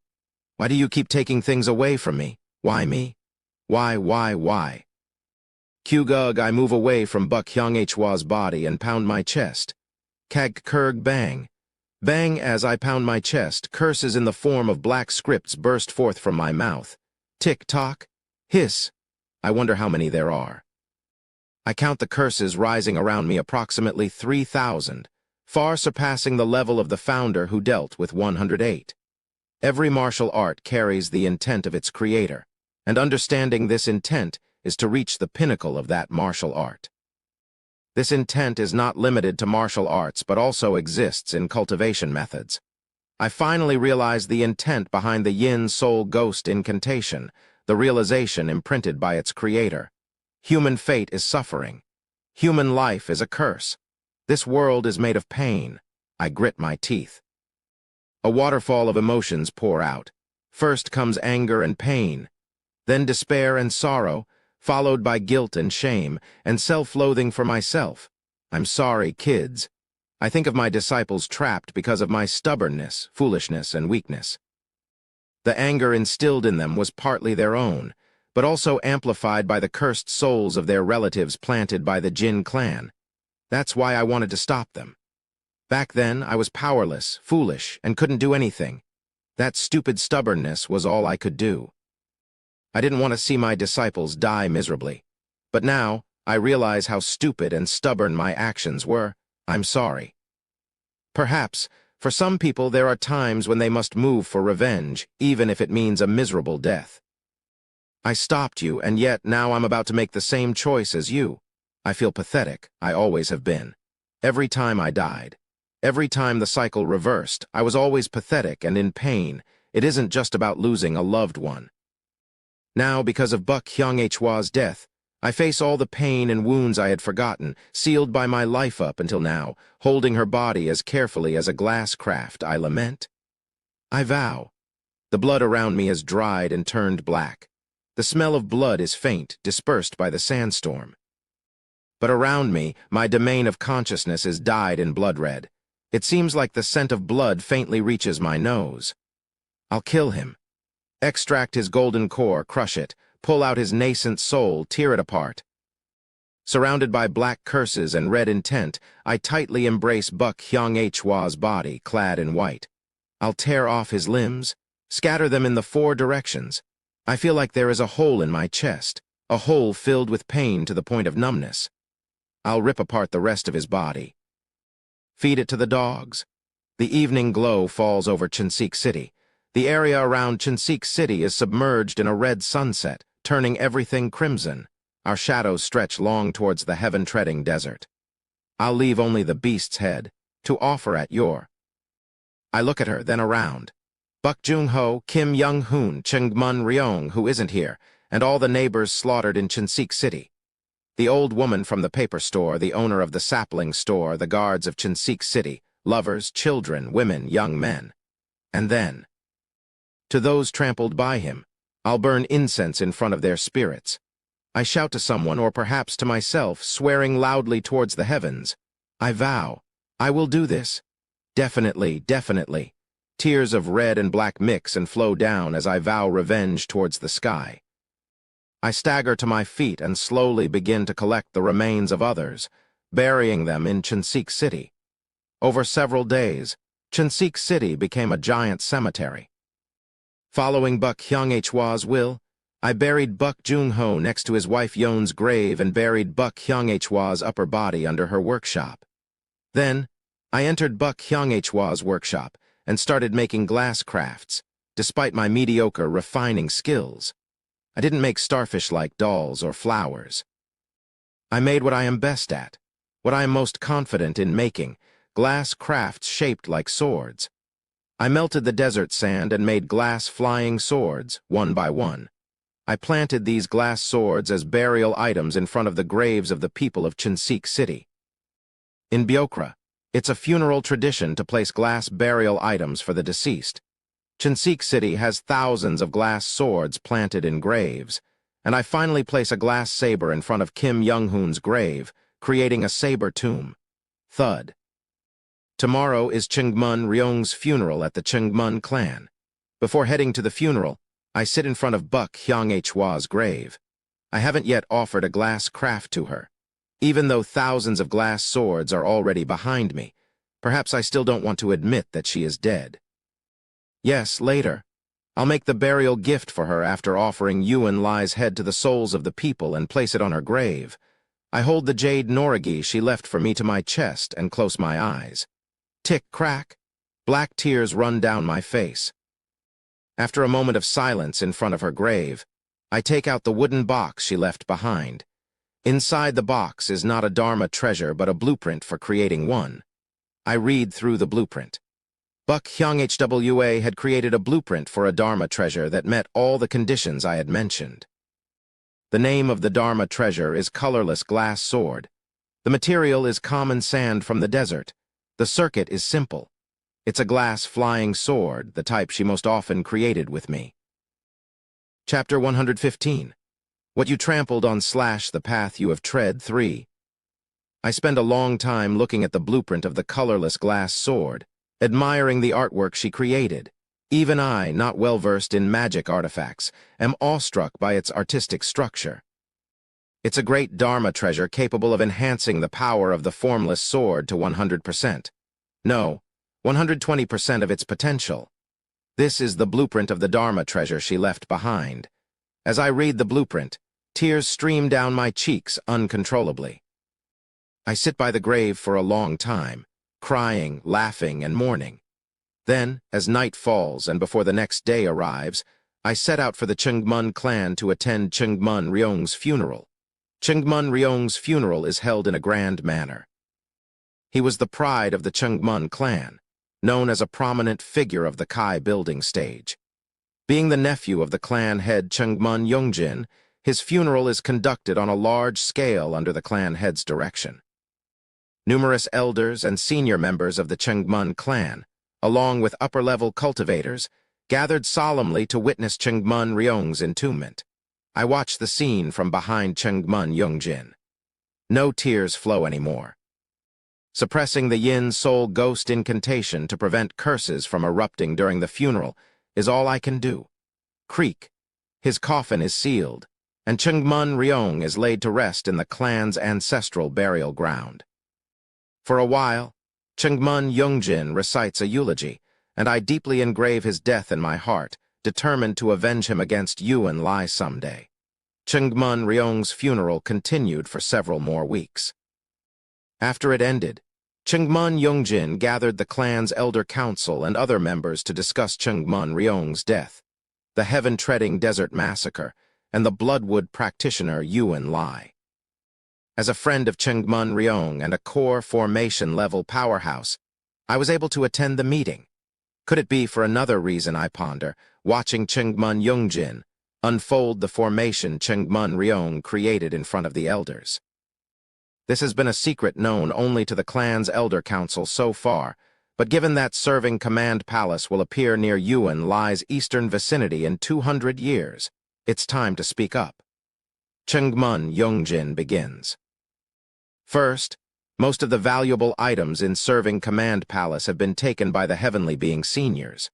Why do you keep taking things away from me? Why me? Why? Kyugug, I move away from Buk Hyung-hwa's body and pound my chest. Kag-kurg bang. Bang as I pound my chest, curses in the form of black scripts burst forth from my mouth. Tick-tock. Hiss. I wonder how many there are. I count the curses rising around me, approximately 3,000, far surpassing the level of the founder who dealt with 108. Every martial art carries the intent of its creator, and understanding this intent is to reach the pinnacle of that martial art. This intent is not limited to martial arts, but also exists in cultivation methods. I finally realized the intent behind the Yin Soul Ghost incantation, the realization imprinted by its creator. Human fate is suffering. Human life is a curse. This world is made of pain. I grit my teeth. A waterfall of emotions pour out. First comes anger and pain, then despair and sorrow, followed by guilt and shame, and self-loathing for myself. I'm sorry, kids. I think of my disciples trapped because of my stubbornness, foolishness, and weakness. The anger instilled in them was partly their own, but also amplified by the cursed souls of their relatives planted by the Jinn clan. That's why I wanted to stop them. Back then, I was powerless, foolish, and couldn't do anything. That stupid stubbornness was all I could do. I didn't want to see my disciples die miserably. But now, I realize how stupid and stubborn my actions were. I'm sorry. Perhaps, for some people there are times when they must move for revenge, even if it means a miserable death. I stopped you, and yet now I'm about to make the same choice as you. I feel pathetic. I always have been. Every time I died. Every time the cycle reversed, I was always pathetic and in pain. It isn't just about losing a loved one. Now, because of Buck Hyung-Hwa's death, I face all the pain and wounds I had forgotten, sealed by my life up until now, holding her body as carefully as a glass craft. I lament. I vow. The blood around me has dried and turned black. The smell of blood is faint, dispersed by the sandstorm. But around me, my domain of consciousness is dyed in blood red. It seems like the scent of blood faintly reaches my nose. I'll kill him. Extract his golden core, crush it, pull out his nascent soul, tear it apart. Surrounded by black curses and red intent, I tightly embrace Buck Hyung-Hwa's body, clad in white. I'll tear off his limbs, scatter them in the 4 directions. I feel like there is a hole in my chest, a hole filled with pain to the point of numbness. I'll rip apart the rest of his body. Feed it to the dogs. The evening glow falls over Cheonsik City. The area around Cheonsik City is submerged in a red sunset, turning everything crimson. Our shadows stretch long towards the heaven-treading desert. I'll leave only the beast's head, to offer at your. I look at her, then around. Buk Jung-ho, Kim Young-hoon, Chungmun Ryong, who isn't here, and all the neighbors slaughtered in Cheonsik City. The old woman from the paper store, the owner of the sapling store, the guards of Cheonsik City, lovers, children, women, young men. And then, to those trampled by him, I'll burn incense in front of their spirits. I shout to someone, or perhaps to myself, swearing loudly towards the heavens. I vow, I will do this. Definitely, definitely. Tears of red and black mix and flow down as I vow revenge towards the sky. I stagger to my feet and slowly begin to collect the remains of others, burying them in Cheonsik City. Over several days, Cheonsik City became a giant cemetery. Following Buck Hyung-Hwa's will, I buried Buk Jung-ho next to his wife Yeon's grave and buried Buck Hyung-Hwa's upper body under her workshop. Then, I entered Buck Hyung-Hwa's workshop and started making glass crafts, despite my mediocre refining skills. I didn't make starfish-like dolls or flowers. I made what I am best at, what I am most confident in making, glass crafts shaped like swords. I melted the desert sand and made glass flying swords, one by one. I planted these glass swords as burial items in front of the graves of the people of Cheonsik City. In Byokra, it's a funeral tradition to place glass burial items for the deceased. Cheonsik City has thousands of glass swords planted in graves, and I finally place a glass saber in front of Kim Young-hoon's grave, creating a saber tomb. Thud. Tomorrow is Chungmun Ryong's funeral at the Chungmun clan. Before heading to the funeral, I sit in front of Buck Hyung-Hwa's grave. I haven't yet offered a glass craft to her. Even though thousands of glass swords are already behind me, perhaps I still don't want to admit that she is dead. Yes, later. I'll make the burial gift for her after offering Yuan Lai's head to the souls of the people and place it on her grave. I hold the jade norigi she left for me to my chest and close my eyes. Tick-crack. Black tears run down my face. After a moment of silence in front of her grave, I take out the wooden box she left behind. Inside the box is not a Dharma treasure but a blueprint for creating one. I read through the blueprint. Buck Hyung HWA had created a blueprint for a Dharma treasure that met all the conditions I had mentioned. The name of the Dharma treasure is Colorless Glass Sword. The material is common sand from the desert. The circuit is simple. It's a glass flying sword, the type she most often created with me. Chapter 115. What you trampled on / the path you have tread 3. I spend a long time looking at the blueprint of the colorless glass sword, admiring the artwork she created. Even I, not well versed in magic artifacts, am awestruck by its artistic structure. It's a great Dharma treasure capable of enhancing the power of the formless sword to 100%. No, 120% of its potential. This is the blueprint of the Dharma treasure she left behind. As I read the blueprint, tears stream down my cheeks uncontrollably. I sit by the grave for a long time, crying, laughing, and mourning. Then, as night falls and before the next day arrives, I set out for the Chungmun clan to attend Chungmun Ryong's funeral. Chungmun Ryong's funeral is held in a grand manner. He was the pride of the Chungmun clan, known as a prominent figure of the Kai building stage. Being the nephew of the clan head Chungmun Yongjin, his funeral is conducted on a large scale under the clan head's direction. Numerous elders and senior members of the Chungmun clan, along with upper-level cultivators, gathered solemnly to witness Chungmun Ryong's entombment. I watched the scene from behind Chungmun Yongjin. No tears flow anymore. Suppressing the Yin soul ghost incantation to prevent curses from erupting during the funeral is all I can do. Creak. His coffin is sealed, and Chungmun Ryong is laid to rest in the clan's ancestral burial ground. For a while, Chungmun Yongjin recites a eulogy, and I deeply engrave his death in my heart, determined to avenge him against Yuan Lai someday. Chungmun Ryong's funeral continued for several more weeks. After it ended, Chungmun Yongjin gathered the clan's elder council and other members to discuss Chungmun Ryong's death, the heaven-treading desert massacre, and the bloodwood practitioner Yuan Lai. As a friend of Chungmun Ryong and a core formation-level powerhouse, I was able to attend the meeting. Could it be for another reason, I ponder, watching Chungmun Yongjin unfold the formation Chungmun Ryong created in front of the elders? This has been a secret known only to the clan's elder council so far, but given that serving command palace will appear near Yuan Lai's eastern vicinity in 200 years, it's time to speak up. Chungmun Yongjin begins. First, most of the valuable items in serving command palace have been taken by the heavenly being seniors.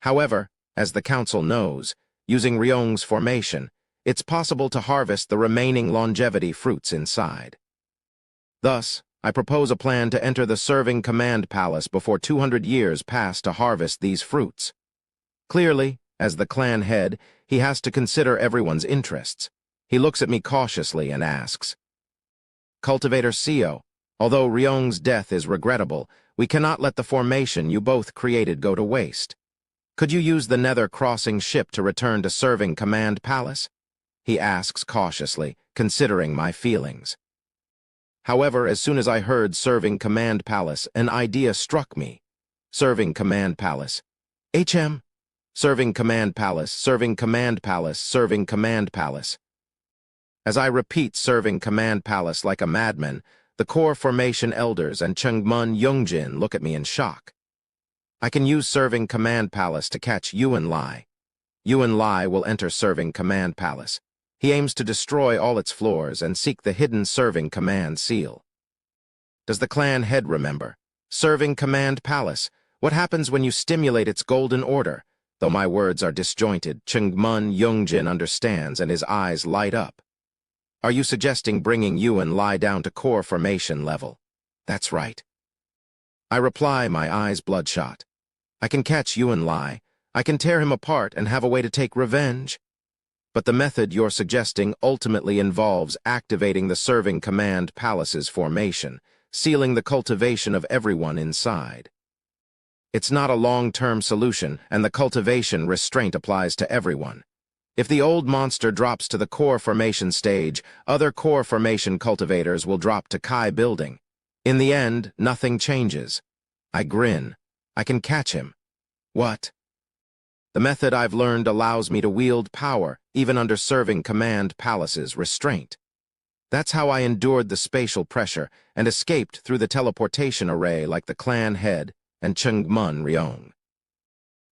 However, as the council knows, using Ryong's formation, it's possible to harvest the remaining longevity fruits inside. Thus, I propose a plan to enter the serving command palace before 200 years pass to harvest these fruits. Clearly, as the clan head, he has to consider everyone's interests. He looks at me cautiously and asks, Cultivator Seo, although Ryong's death is regrettable, we cannot let the formation you both created go to waste. Could you use the Nether crossing ship to return to serving command palace? He asks cautiously, considering my feelings. However, as soon as I heard serving command palace, an idea struck me. Serving command palace. HM? Serving command palace, serving command palace, serving command palace. As I repeat serving command palace like a madman, the core formation elders and Chungmun Yongjin look at me in shock. I can use serving command palace to catch Yuan Lai. Yuan Lai will enter serving command palace. He aims to destroy all its floors and seek the hidden serving command seal. Does the clan head remember? Serving command palace. What happens when you stimulate its golden order? Though my words are disjointed, Chungmun Yongjin understands and his eyes light up. Are you suggesting bringing Yuan Lai down to core formation level? That's right. I reply, my eyes bloodshot. I can catch Yuan Lai. I can tear him apart and have a way to take revenge. But the method you're suggesting ultimately involves activating the serving command palace's formation, sealing the cultivation of everyone inside. It's not a long-term solution, and the cultivation restraint applies to everyone. If the old monster drops to the core formation stage, other core formation cultivators will drop to Kai building. In the end, nothing changes. I grin. I can catch him. What? The method I've learned allows me to wield power, even under serving command palaces restraint. That's how I endured the spatial pressure and escaped through the teleportation array like the clan head and Chungmun Ryong.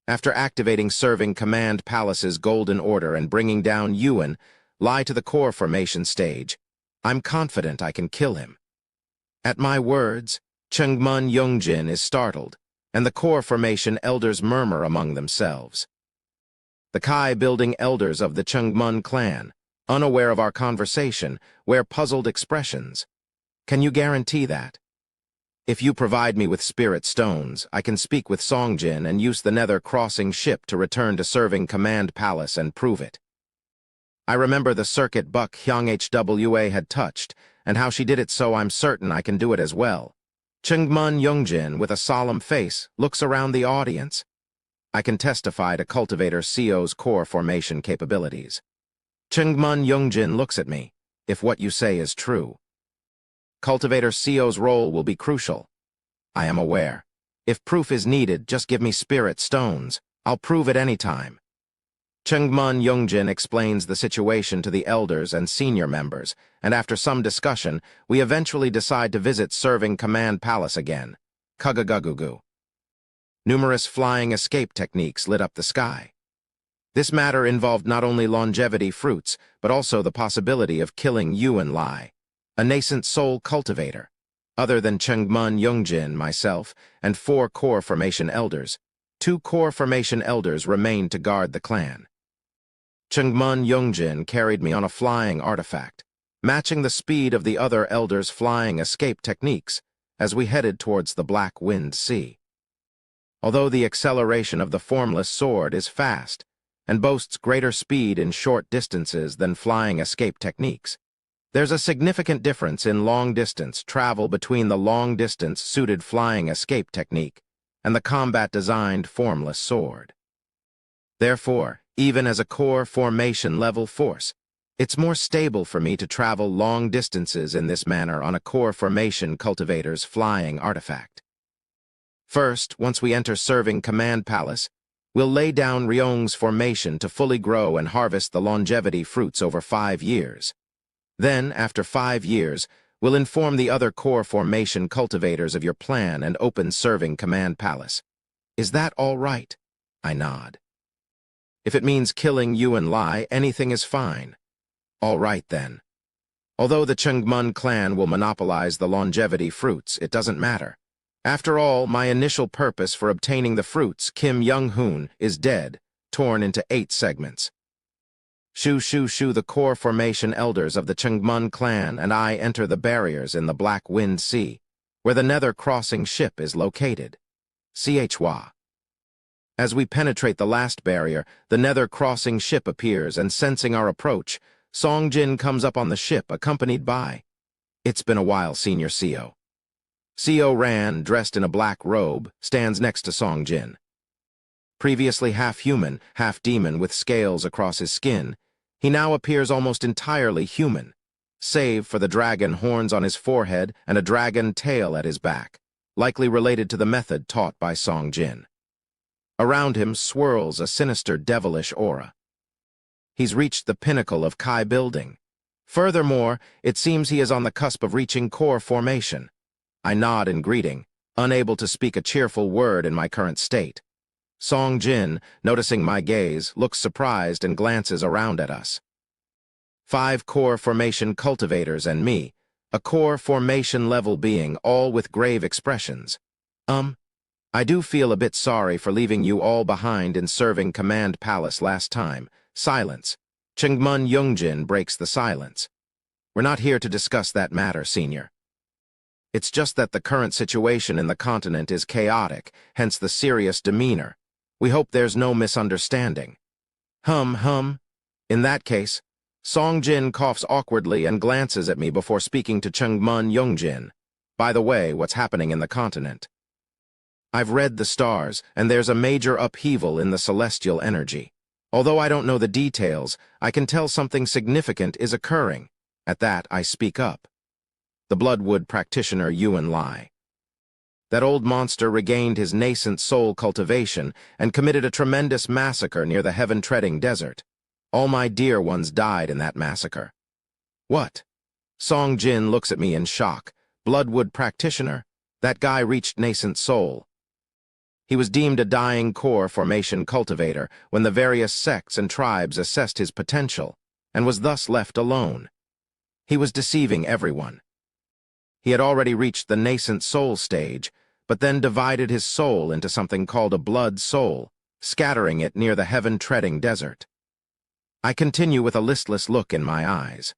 After activating serving command palace's golden order and bringing down Yuan, Lai to the core formation stage, I'm confident I can kill him. At my words, Chungmun Yongjin is startled, and the core formation elders murmur among themselves. The Kai-building elders of the Chungmun clan, unaware of our conversation, wear puzzled expressions. Can you guarantee that? If you provide me with spirit stones, I can speak with Songjin and use the Nether crossing ship to return to serving command palace and prove it. I remember the circuit Buck Hyung Hwa had touched, and how she did it, so I'm certain I can do it as well. Chungmun Yongjin, with a solemn face, looks around the audience. I can testify to Cultivator CO's core formation capabilities. Chungmun Yongjin looks at me, if what you say is true. Cultivator CO's role will be crucial. I am aware. If proof is needed, just give me spirit stones. I'll prove it any time. Chungmun Yongjin explains the situation to the elders and senior members, and after some discussion, we eventually decide to visit serving command palace again. Kugagagugu. Numerous flying escape techniques lit up the sky. This matter involved not only longevity fruits, but also the possibility of killing Yuan Lai, a nascent soul cultivator. Other than Chungmun Yongjin, myself, and 4 core formation elders, 2 core formation elders remained to guard the clan. Chungmun Yongjin carried me on a flying artifact, matching the speed of the other elders' flying escape techniques as we headed towards the Black Wind Sea. Although the acceleration of the formless sword is fast and boasts greater speed in short distances than flying escape techniques, there's a significant difference in long-distance travel between the long-distance suited flying escape technique and the combat-designed formless sword. Therefore, even as a core formation level force, it's more stable for me to travel long distances in this manner on a core formation cultivator's flying artifact. First, once we enter serving command palace, we'll lay down Ryong's formation to fully grow and harvest the longevity fruits over 5 years. Then, after 5 years, we'll inform the other core formation cultivators of your plan and open serving command palace. Is that all right? I nod. If it means killing Yuan Lai, anything is fine. All right, then. Although the Chungmun clan will monopolize the longevity fruits, it doesn't matter. After all, my initial purpose for obtaining the fruits, Kim Young-hoon, is dead, torn into 8 segments. Shu, the core formation elders of the Chungmun clan and I enter the barriers in the Black Wind Sea, where the Nether crossing ship is located. Chwa. As we penetrate the last barrier, the Nether crossing ship appears, and sensing our approach, Songjin comes up on the ship, accompanied by... It's been a while, Senior CO. CO Ran, dressed in a black robe, stands next to Songjin. Previously half-human, half-demon with scales across his skin, he now appears almost entirely human, save for the dragon horns on his forehead and a dragon tail at his back, likely related to the method taught by Songjin. Around him swirls a sinister devilish aura. He's reached the pinnacle of Kai building. Furthermore, it seems he is on the cusp of reaching core formation. I nod in greeting, unable to speak a cheerful word in my current state. Songjin, noticing my gaze, looks surprised and glances around at us. 5 core formation cultivators and me, a core formation level being, all with grave expressions. I do feel a bit sorry for leaving you all behind in serving command palace last time. Silence. Chungmun Yongjin breaks the silence. We're not here to discuss that matter, Senior. It's just that the current situation in the continent is chaotic, hence the serious demeanor. We hope there's no misunderstanding. In that case, Songjin coughs awkwardly and glances at me before speaking to Chungmun Yongjin. By the way, what's happening in the continent? I've read the stars, and there's a major upheaval in the celestial energy. Although I don't know the details, I can tell something significant is occurring. At that, I speak up. The Bloodwood practitioner Yuan Lai. That old monster regained his nascent soul cultivation and committed a tremendous massacre near the heaven-treading desert. All my dear ones died in that massacre. What? Song Jin looks at me in shock. Bloodwood practitioner? That guy reached nascent soul. He was deemed a dying core formation cultivator when the various sects and tribes assessed his potential, and was thus left alone. He was deceiving everyone. He had already reached the nascent soul stage, but then divided his soul into something called a blood soul, scattering it near the heaven-treading desert. I continue with a listless look in my eyes.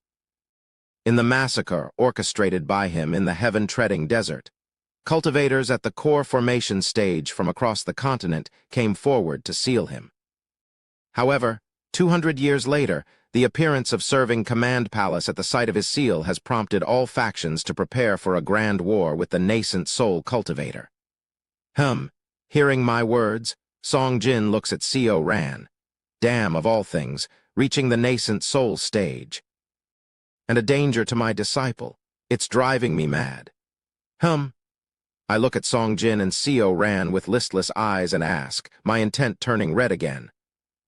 In the massacre orchestrated by him in the heaven-treading desert, cultivators at the core formation stage from across the continent came forward to seal him. However, 200 years later, the appearance of serving Command Palace at the site of his seal has prompted all factions to prepare for a grand war with the nascent soul cultivator. Hearing my words, Song Jin looks at Co Ran. Damn, of all things, reaching the nascent soul stage. And a danger to my disciple. It's driving me mad. I look at Song Jin and Co Ran with listless eyes and ask, my intent turning red again.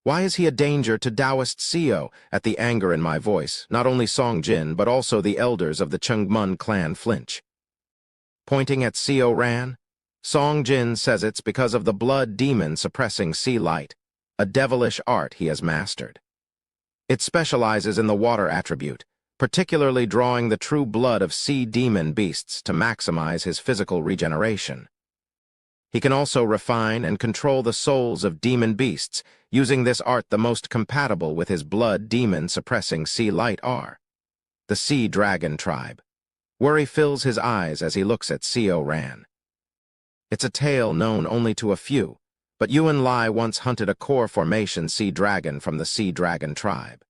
Why is he a danger to Taoist Co? At the anger in my voice, not only Song Jin, but also the elders of the Chengmun clan flinch. Pointing at Co Ran, Song Jin says it's because of the blood demon suppressing sea light, a devilish art he has mastered. It specializes in the water attribute, particularly drawing the true blood of sea demon beasts to maximize his physical regeneration. He can also refine and control the souls of demon beasts, using this art the most compatible with his blood demon-suppressing sea light are. The Sea Dragon Tribe. Worry fills his eyes as he looks at Co Ran. It's a tale known only to a few, but Yuan Lai once hunted a core formation sea dragon from the Sea Dragon Tribe.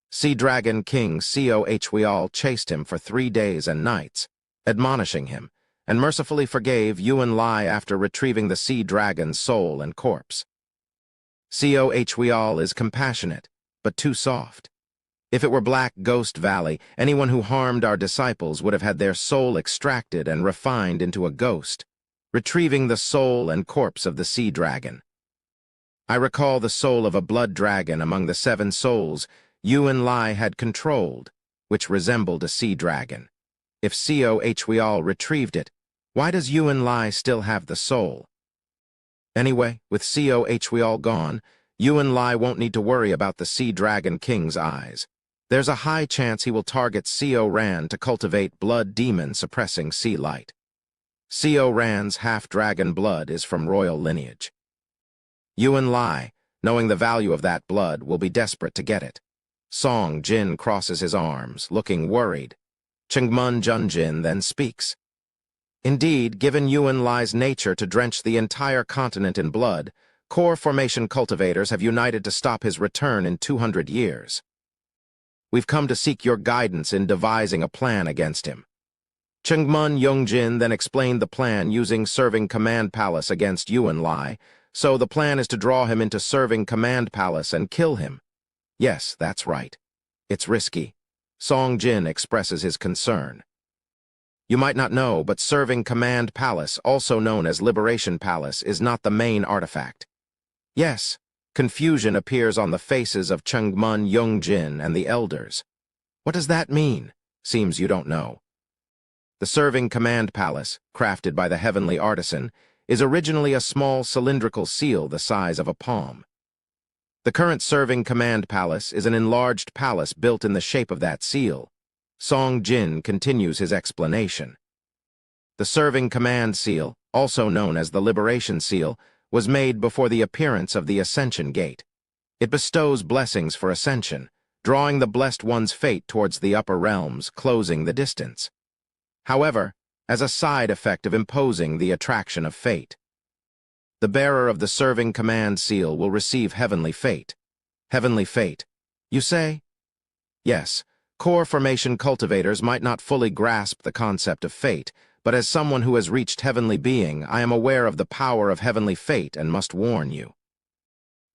Sea Dragon King Co Hweal chased him for 3 days and nights, admonishing him, and mercifully forgave Yuan Lai after retrieving the sea dragon's soul and corpse. Co Hweal is compassionate, but too soft. If it were Black Ghost Valley, anyone who harmed our disciples would have had their soul extracted and refined into a ghost, retrieving the soul and corpse of the sea dragon. I recall the soul of a blood dragon among the 7 souls Yuan Lai had controlled, which resembled a sea dragon. If Co Hweal retrieved it, why does Yuan Lai still have the soul? Anyway, with Co Hweal gone, Yuan Lai won't need to worry about the Sea Dragon King's eyes. There's a high chance he will target Co Ran to cultivate blood demon suppressing sea light. Co Ran's half-dragon blood is from royal lineage. Yuan Lai, knowing the value of that blood, will be desperate to get it. Song Jin crosses his arms, looking worried. Chengmun Junjin then speaks. Indeed, given Yuan Lai's nature to drench the entire continent in blood, core formation cultivators have united to stop his return in 200 years. We've come to seek your guidance in devising a plan against him. Chengmun Yongjin then explained the plan using serving Command Palace against Yuan Lai, so the plan is to draw him into serving Command Palace and kill him. Yes, that's right. It's risky. Song Jin expresses his concern. You might not know, but serving Command Palace, also known as Liberation Palace, is not the main artifact. Yes, confusion appears on the faces of Chengmun Yongjin and the elders. What does that mean? Seems you don't know. The serving Command Palace, crafted by the heavenly artisan, is originally a small cylindrical seal the size of a palm. The current serving Command Palace is an enlarged palace built in the shape of that seal. Song Jin continues his explanation. The serving Command Seal, also known as the Liberation Seal, was made before the appearance of the Ascension Gate. It bestows blessings for ascension, drawing the blessed one's fate towards the upper realms, closing the distance. However, as a side effect of imposing the attraction of fate, the bearer of the serving Command Seal will receive heavenly fate. Heavenly fate, you say? Yes, core formation cultivators might not fully grasp the concept of fate, but as someone who has reached heavenly being, I am aware of the power of heavenly fate and must warn you.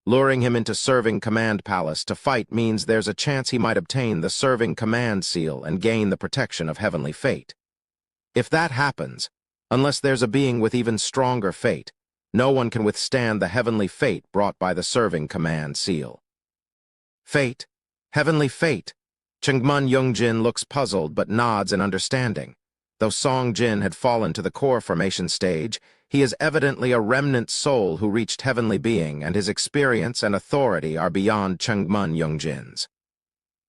Luring him into serving Command Palace to fight means there's a chance he might obtain the serving Command Seal and gain the protection of heavenly fate. If that happens, Unless there's a being with even stronger fate, no one can withstand the heavenly fate brought by the serving command seal. Fate? Heavenly fate? Chengmun Yongjin looks puzzled but nods in understanding. Though Song Jin had fallen to the core formation stage, he is evidently a remnant soul who reached heavenly being, and his experience and authority are beyond Chengmun Yongjin's.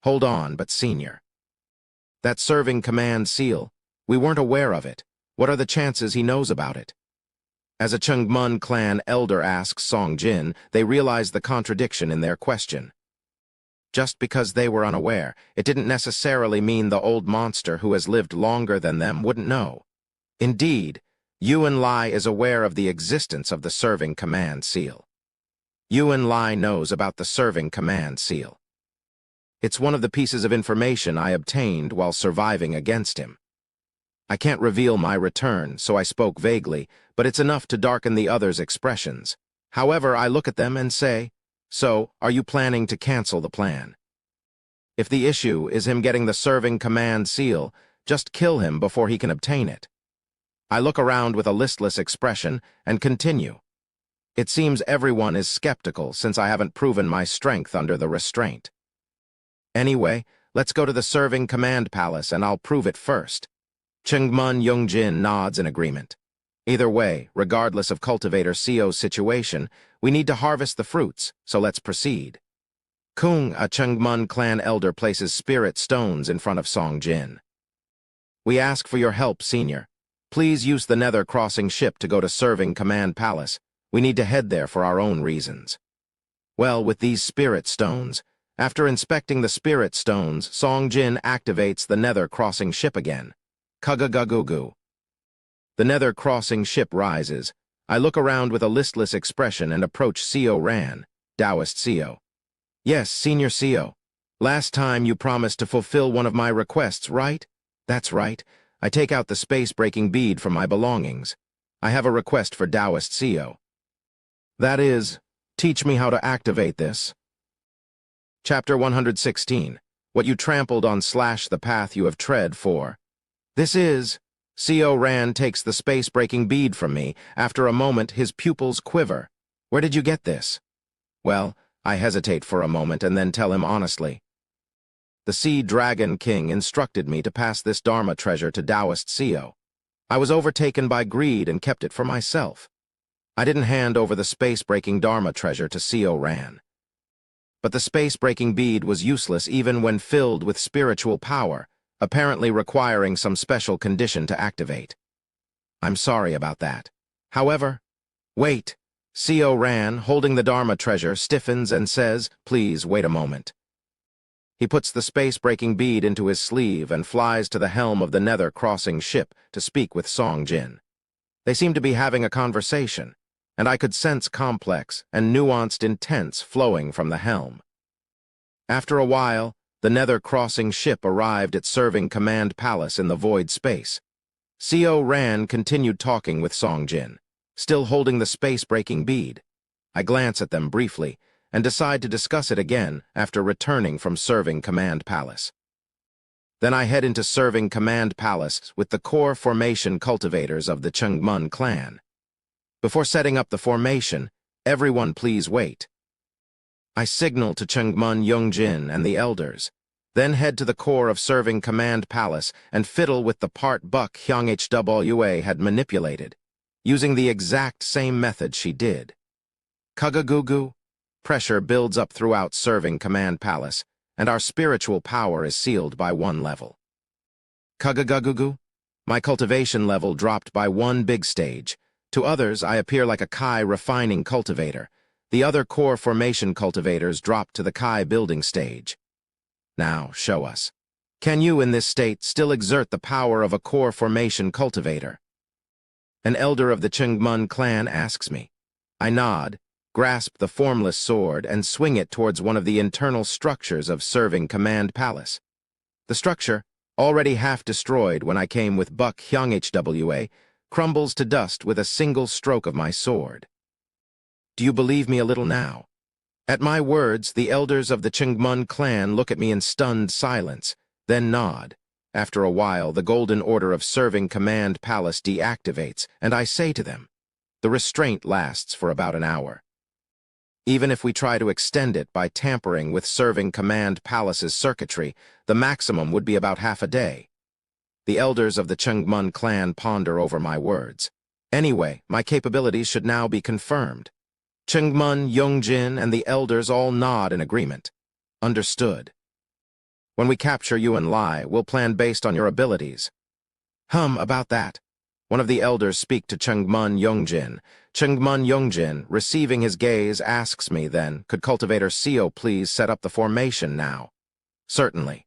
Hold on, but senior. That serving command seal, we weren't aware of it. What are the chances he knows about it? As a Chengmun clan elder asks Song Jin, they realize the contradiction in their question. Just because they were unaware, it didn't necessarily mean the old monster who has lived longer than them wouldn't know. Indeed, Yuan Lai is aware of the existence of the serving command seal. Yuan Lai knows about the serving command seal. It's one of the pieces of information I obtained while surviving against him. I can't reveal my return, so I spoke vaguely, but it's enough to darken the others' expressions. However, I look at them and say, "So, are you planning to cancel the plan? If the issue is him getting the serving command seal, just kill him before he can obtain it." I look around with a listless expression and continue. It seems everyone is skeptical since I haven't proven my strength under the restraint. Anyway, let's go to the serving command palace and I'll prove it first. Chengmun Yongjin nods in agreement. Either way, regardless of Cultivator Sio's situation, we need to harvest the fruits, so let's proceed. Kung, a Chengmun clan elder, places spirit stones in front of Song Jin. We ask for your help, senior. Please use the Nether crossing ship to go to serving command palace. We need to head there for our own reasons. Well, with these spirit stones, after inspecting the spirit stones, Song Jin activates the Nether crossing ship again. Kugagagugu. The Nether crossing ship rises. I look around with a listless expression and approach Sio Ran, Taoist Sio. Yes, Senior Sio. Last time you promised to fulfill one of my requests, right? That's right. I take out the space-breaking bead from my belongings. I have a request for Taoist Sio. That is, teach me how to activate this. Chapter 116. What you trampled on / the path you have tread for. This is... Sio Ran takes the space-breaking bead from me. After a moment, his pupils quiver. Where did you get this? Well, I hesitate for a moment and then tell him honestly. The Sea Dragon King instructed me to pass this Dharma treasure to Taoist Sio. I was overtaken by greed and kept it for myself. I didn't hand over the space-breaking Dharma treasure to Sio Ran. But the space-breaking bead was useless even when filled with spiritual power, apparently requiring some special condition to activate. I'm sorry about that. However, wait. Sio Ran, holding the Dharma treasure, stiffens and says, "Please wait a moment." He puts the space-breaking bead into his sleeve and flies to the helm of the Nether crossing ship to speak with Song Jin. They seem to be having a conversation, and I could sense complex and nuanced intents flowing from the helm. After a while, the Nether crossing ship arrived at serving command palace in the void space. Sio Ran continued talking with Song Jin, still holding the space-breaking bead. I glance at them briefly and decide to discuss it again after returning from serving command palace. Then I head into serving command palace with the core formation cultivators of the Chengmun clan. Before setting up the formation, everyone please wait. I signal to Chengmun Yongjin and the elders, then head to the core of serving command palace and fiddle with the part Buck Hyunghwa had manipulated, using the exact same method she did. Kugagagugu, pressure builds up throughout serving command palace, and our spiritual power is sealed by 1 level. Kugagagugu, my cultivation level dropped by 1 big stage. To others, I appear like a Kai refining cultivator. The other core formation cultivators dropped to the Kai building stage. Now, show us. Can you, in this state, still exert the power of a core formation cultivator? An elder of the Chengmun clan asks me. I nod, grasp the formless sword, and swing it towards one of the internal structures of serving command palace. The structure, already half destroyed when I came with Buck Hyunghwa, crumbles to dust with a single stroke of my sword. Do you believe me a little now? At my words, the elders of the Chengmun clan look at me in stunned silence, then nod. After a while, the Golden Order of Serving Command Palace deactivates, and I say to them, the restraint lasts for about an hour. Even if we try to extend it by tampering with Serving Command Palace's circuitry, the maximum would be about half a day. The elders of the Chengmun clan ponder over my words. Anyway, my capabilities should now be confirmed. Chengmun, Yongjin, and the elders all nod in agreement. Understood. When we capture Yuan Lai, we'll plan based on your abilities. About that. One of the elders speak to Chengmun Yongjin. Chengmun Yongjin, receiving his gaze, asks me then, could Cultivator Sio please set up the formation now? Certainly.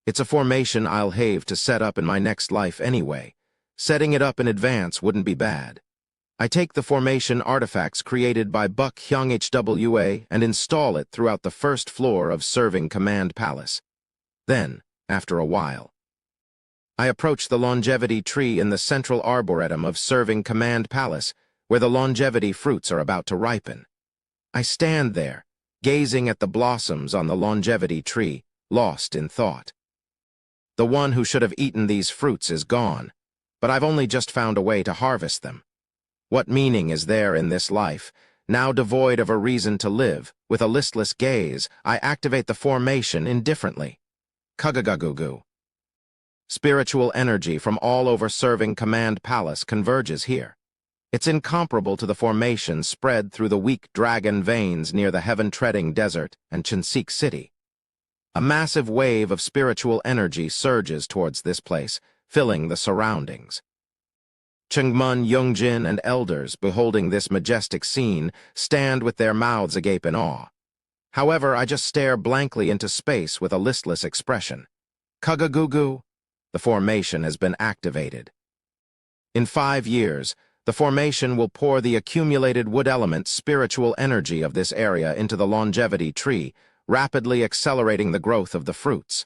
It's a formation I'll have to set up in my next life anyway. Setting it up in advance wouldn't be bad. I take the formation artifacts created by Buck Hyung HWA and install it throughout the first floor of Serving Command Palace. Then, after a while, I approach the longevity tree in the central arboretum of Serving Command Palace, where the longevity fruits are about to ripen. I stand there, gazing at the blossoms on the longevity tree, lost in thought. The one who should have eaten these fruits is gone, but I've only just found a way to harvest them. What meaning is there in this life? Now devoid of a reason to live, with a listless gaze, I activate the formation indifferently. Kugagagugu. Spiritual energy from all over Serving Command Palace converges here. It's incomparable to the formation spread through the weak dragon veins near the heaven-treading desert and Chinsik City. A massive wave of spiritual energy surges towards this place, filling the surroundings. Chengmun, Yongjin, and elders, beholding this majestic scene, stand with their mouths agape in awe. However, I just stare blankly into space with a listless expression. Kugagagugu. The formation has been activated. In 5 years, the formation will pour the accumulated wood element spiritual energy of this area into the longevity tree, rapidly accelerating the growth of the fruits.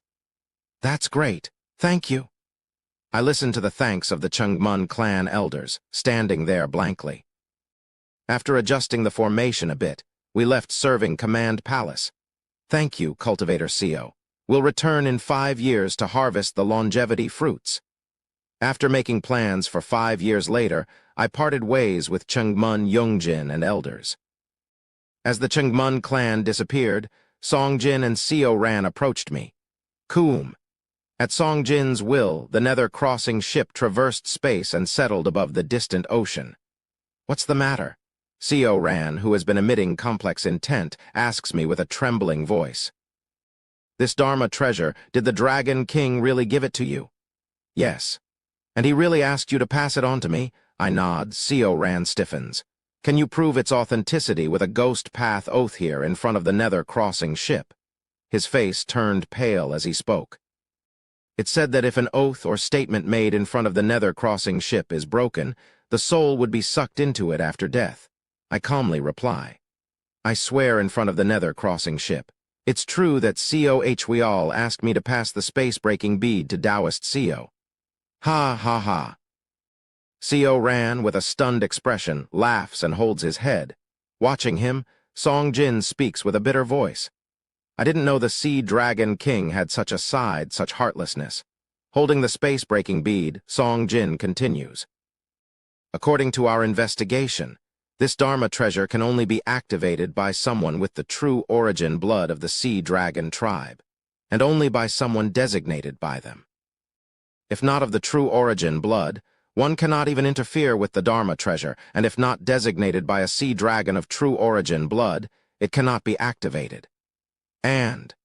That's great. Thank you. I listen to the thanks of the Chengmun clan elders, standing there blankly. After adjusting the formation a bit, we left Serving Command Palace. Thank you, Cultivator Sio. We'll return in 5 years to harvest the longevity fruits. After making plans for 5 years later, I parted ways with Chengmun Yongjin and elders. As the Chengmun clan disappeared, Songjin and Sio Ran approached me. Koom. At Songjin's will, the nether-crossing ship traversed space and settled above the distant ocean. What's the matter? Sio Ran, who has been emitting complex intent, asks me with a trembling voice. This Dharma treasure, did the Dragon King really give it to you? Yes. And he really asked you to pass it on to me? I nod. Sio Ran stiffens. Can you prove its authenticity with a ghost path oath here in front of the nether-crossing ship? His face turned pale as he spoke. It said that if an oath or statement made in front of the nether-crossing ship is broken, the soul would be sucked into it after death. I calmly reply. I swear in front of the nether-crossing ship. It's true that Sio Hweal asked me to pass the space-breaking bead to Taoist Sio. Ha ha ha. Sio Ran, with a stunned expression, laughs and holds his head. Watching him, Songjin speaks with a bitter voice. I didn't know the Sea Dragon King had such a side, such heartlessness. Holding the space-breaking bead, Songjin continues. According to our investigation, this Dharma treasure can only be activated by someone with the true origin blood of the Sea Dragon tribe, and only by someone designated by them. If not of the true origin blood, one cannot even interfere with the Dharma treasure, and if not designated by a Sea Dragon of true origin blood, it cannot be activated. And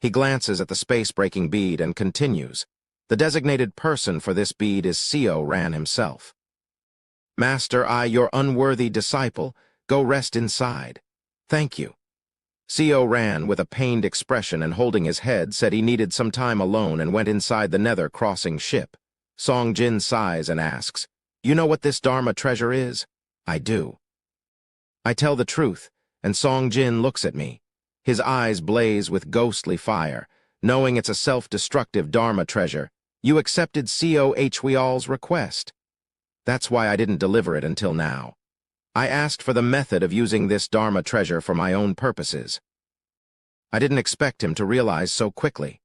he glances at the space-breaking bead and continues. The designated person for this bead is Sio Ran himself. Master, I, your unworthy disciple, go rest inside. Thank you. Sio Ran, with a pained expression and holding his head, said he needed some time alone and went inside the nether-crossing ship. Songjin sighs and asks, You know what this Dharma treasure is? I do. I tell the truth, and Songjin looks at me. His eyes blaze with ghostly fire. Knowing it's a self-destructive Dharma treasure, you accepted Sio Hweal's request. That's why I didn't deliver it until now. I asked for the method of using this Dharma treasure for my own purposes. I didn't expect him to realize so quickly.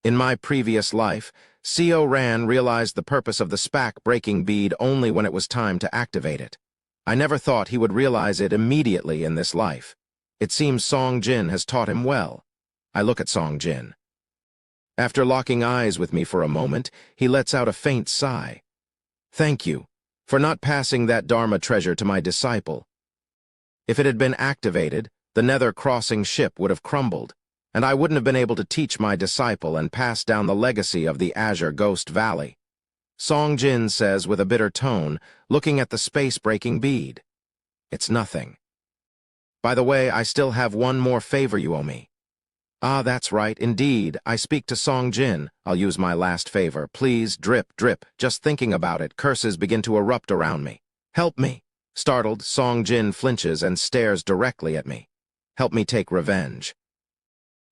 In my previous life, Co Ran realized the purpose of the SPAC breaking bead only when it was time to activate it. I never thought he would realize it immediately in this life. It seems Song Jin has taught him well. I look at Song Jin. After locking eyes with me for a moment, he lets out a faint sigh. Thank you for not passing that Dharma treasure to my disciple. If it had been activated, the Nether crossing ship would have crumbled, and I wouldn't have been able to teach my disciple and pass down the legacy of the Azure Ghost Valley. Song Jin says with a bitter tone, looking at the space-breaking bead. It's nothing. By the way, I still have one more favor you owe me. Ah, that's right, indeed. I speak to Song Jin. I'll use my last favor. Please, drip, drip. Just thinking about it, curses begin to erupt around me. Help me. Startled, Song Jin flinches and stares directly at me. Help me take revenge.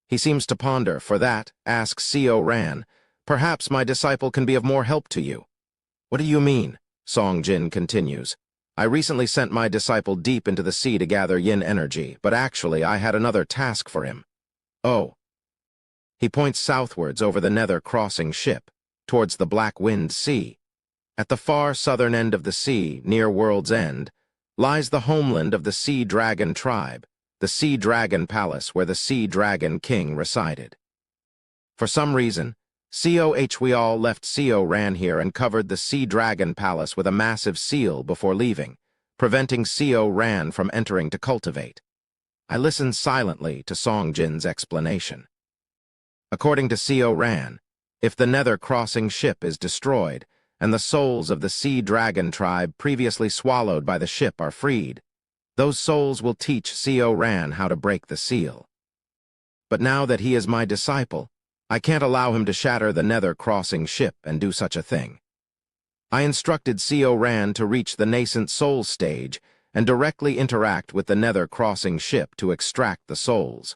He seems to ponder. For that, ask Co Ran. Perhaps my disciple can be of more help to you. What do you mean? Song Jin continues. I recently sent my disciple deep into the sea to gather yin energy, but actually I had another task for him. Oh. He points southwards over the Nether crossing ship, towards the Black Wind Sea. At the far southern end of the sea, near World's End, lies the homeland of the Sea Dragon tribe, the Sea Dragon Palace where the Sea Dragon King resided. For some reason, we all left Co Ran here and covered the Sea Dragon Palace with a massive seal before leaving, preventing Co Ran from entering to cultivate. I listened silently to Song Jin's explanation. According to Co Ran, if the Nether crossing ship is destroyed, and the souls of the Sea Dragon tribe previously swallowed by the ship are freed, those souls will teach Co Ran how to break the seal. But now that he is my disciple, I can't allow him to shatter the Nether crossing ship and do such a thing. I instructed Co Ran to reach the nascent soul stage and directly interact with the Nether crossing ship to extract the souls.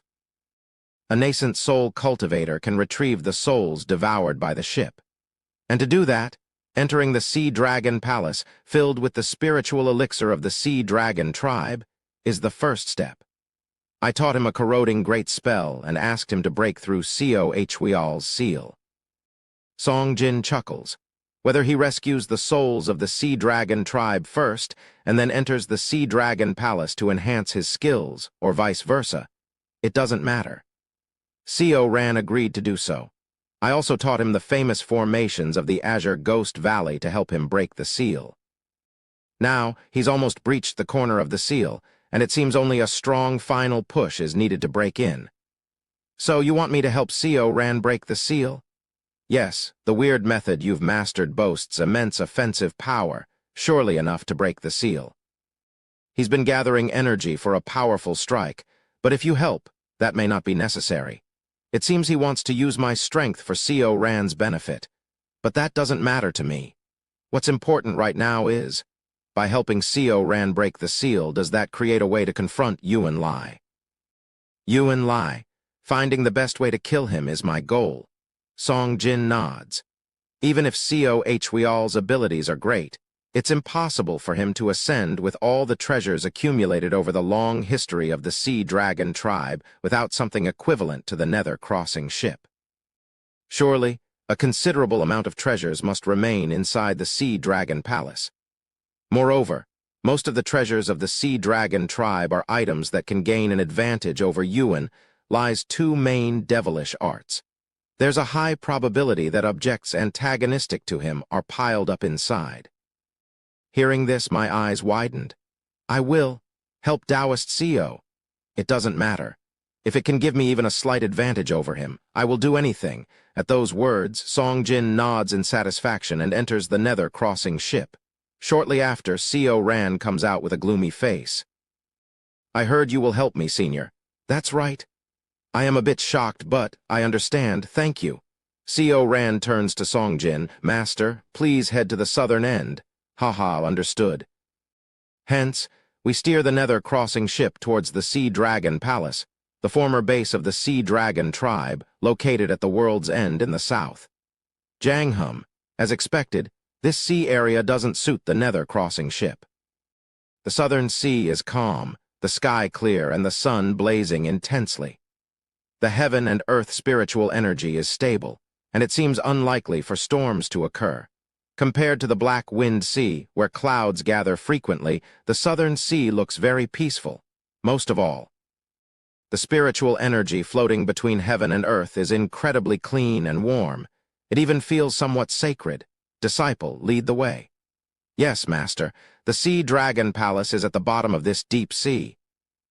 A nascent soul cultivator can retrieve the souls devoured by the ship. And to do that, entering the Sea Dragon Palace, filled with the spiritual elixir of the Sea Dragon tribe, is the first step. I taught him a corroding great spell and asked him to break through Weal's seal. Song Jin chuckles. Whether he rescues the souls of the Sea Dragon tribe first and then enters the Sea Dragon Palace to enhance his skills, or vice versa, it doesn't matter. Co Ran agreed to do so. I also taught him the famous formations of the Azure Ghost Valley to help him break the seal. Now, he's almost breached the corner of the seal, and it seems only a strong final push is needed to break in. So you want me to help Co Ran break the seal? Yes, the weird method you've mastered boasts immense offensive power, surely enough to break the seal. He's been gathering energy for a powerful strike, but if you help, that may not be necessary. It seems he wants to use my strength for Co Ran's benefit, but that doesn't matter to me. What's important right now is, by helping Co Ran break the seal, does that create a way to confront Yuan Lai? Yuan Lai, finding the best way to kill him is my goal. Song Jin nods. Even if Weal's abilities are great, it's impossible for him to ascend with all the treasures accumulated over the long history of the Sea Dragon tribe without something equivalent to the Nether crossing ship. Surely, a considerable amount of treasures must remain inside the Sea Dragon Palace. Moreover, most of the treasures of the Sea Dragon tribe are items that can gain an advantage over Yuan Lai's two main devilish arts. There's a high probability that objects antagonistic to him are piled up inside. Hearing this, my eyes widened. I will help Taoist Co. It doesn't matter. If it can give me even a slight advantage over him, I will do anything. At those words, Song Jin nods in satisfaction and enters the Nether crossing ship. Shortly after, Co Ran comes out with a gloomy face. I heard you will help me, Senior. That's right. I am a bit shocked, but I understand. Thank you. Co Ran turns to Song Jin. Master, please head to the southern end. Haha, understood. Hence, we steer the Nether crossing ship towards the Sea Dragon Palace, the former base of the Sea Dragon tribe, located at the World's End in the south. Janghum, as expected, this sea area doesn't suit the Nether crossing ship. The southern sea is calm, the sky clear, and the sun blazing intensely. The heaven and earth spiritual energy is stable, and it seems unlikely for storms to occur. Compared to the Black Wind Sea, where clouds gather frequently, the Southern Sea looks very peaceful. Most of all, the spiritual energy floating between heaven and earth is incredibly clean and warm. It even feels somewhat sacred. Disciple, lead the way. Yes, Master, the Sea Dragon Palace is at the bottom of this deep sea.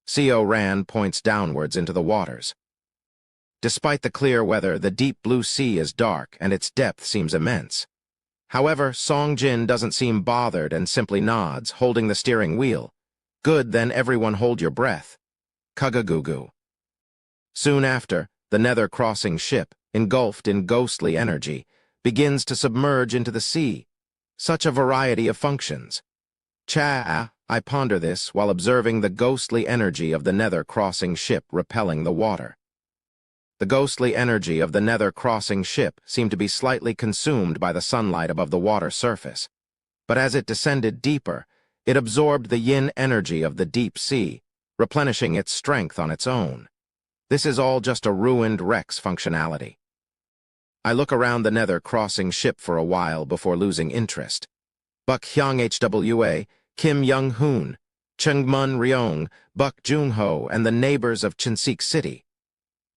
Co Ran points downwards into the waters. Despite the clear weather, the deep blue sea is dark, and its depth seems immense. However, Song Jin doesn't seem bothered and simply nods, holding the steering wheel. Good, then everyone hold your breath. Kugagugu. Soon after, the Nether Crossing ship, engulfed in ghostly energy, begins to submerge into the sea. Such a variety of functions. I ponder this while observing the ghostly energy of the Nether Crossing ship repelling the water. The ghostly energy of the Nether Crossing ship seemed to be slightly consumed by the sunlight above the water surface. But as it descended deeper, it absorbed the yin energy of the deep sea, replenishing its strength on its own. This is all just a ruined wreck's functionality. I look around the Nether Crossing ship for a while before losing interest. Buk Hyang Hwa, Kim Young-hoon, Chungmun Ryong, Buk Jung-ho, and the neighbors of Chinsik City.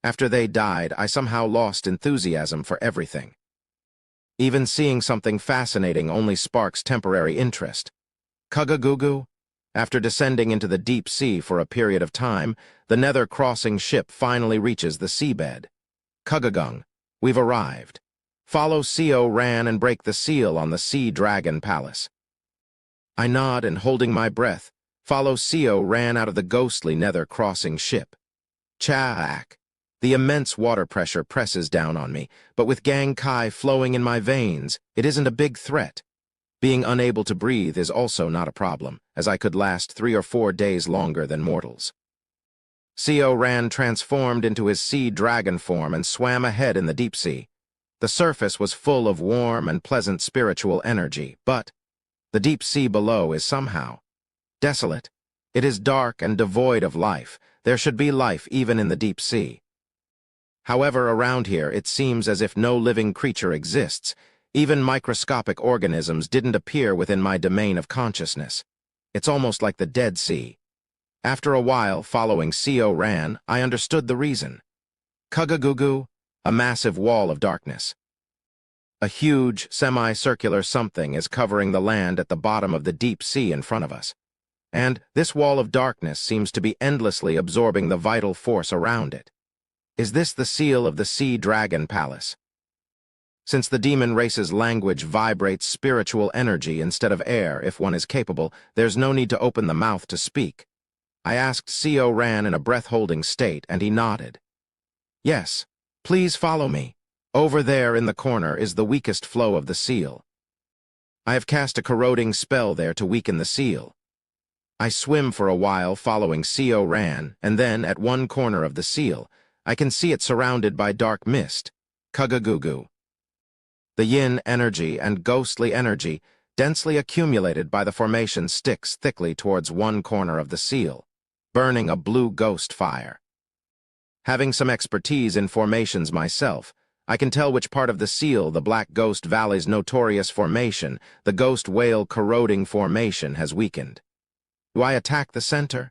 After they died, I somehow lost enthusiasm for everything. Even seeing something fascinating only sparks temporary interest. Kugagugu? After descending into the deep sea for a period of time, the Nether Crossing ship finally reaches the seabed. Kugagung, we've arrived. Follow Co Ran and break the seal on the Sea Dragon Palace. I nod and, holding my breath, follow Co Ran out of the ghostly Nether Crossing ship. Chaak. The immense water pressure presses down on me, but with Gang Kai flowing in my veins, it isn't a big threat. Being unable to breathe is also not a problem, as I could last 3 or 4 days longer than mortals. Co Ran transformed into his sea dragon form and swam ahead in the deep sea. The surface was full of warm and pleasant spiritual energy, but the deep sea below is somehow desolate. It is dark and devoid of life. There should be life even in the deep sea. However, around here it seems as if no living creature exists. Even microscopic organisms didn't appear within my domain of consciousness. It's almost like the Dead Sea. After a while, following Co Ran, I understood the reason. Kugagugu, a massive wall of darkness. A huge, semicircular something is covering the land at the bottom of the deep sea in front of us. And this wall of darkness seems to be endlessly absorbing the vital force around it. Is this the seal of the Sea Dragon Palace? Since the demon race's language vibrates spiritual energy instead of air if one is capable, there's no need to open the mouth to speak. I asked Co Ran in a breath-holding state, and he nodded. Yes, please follow me. Over there in the corner is the weakest flow of the seal. I have cast a corroding spell there to weaken the seal. I swim for a while following Co Ran, and then, at one corner of the seal, I can see it surrounded by dark mist. Kugagugu. The yin energy and ghostly energy, densely accumulated by the formation, sticks thickly towards one corner of the seal, burning a blue ghost fire. Having some expertise in formations myself, I can tell which part of the seal the Black Ghost Valley's notorious formation, the Ghost Whale Corroding Formation, has weakened. Do I attack the center?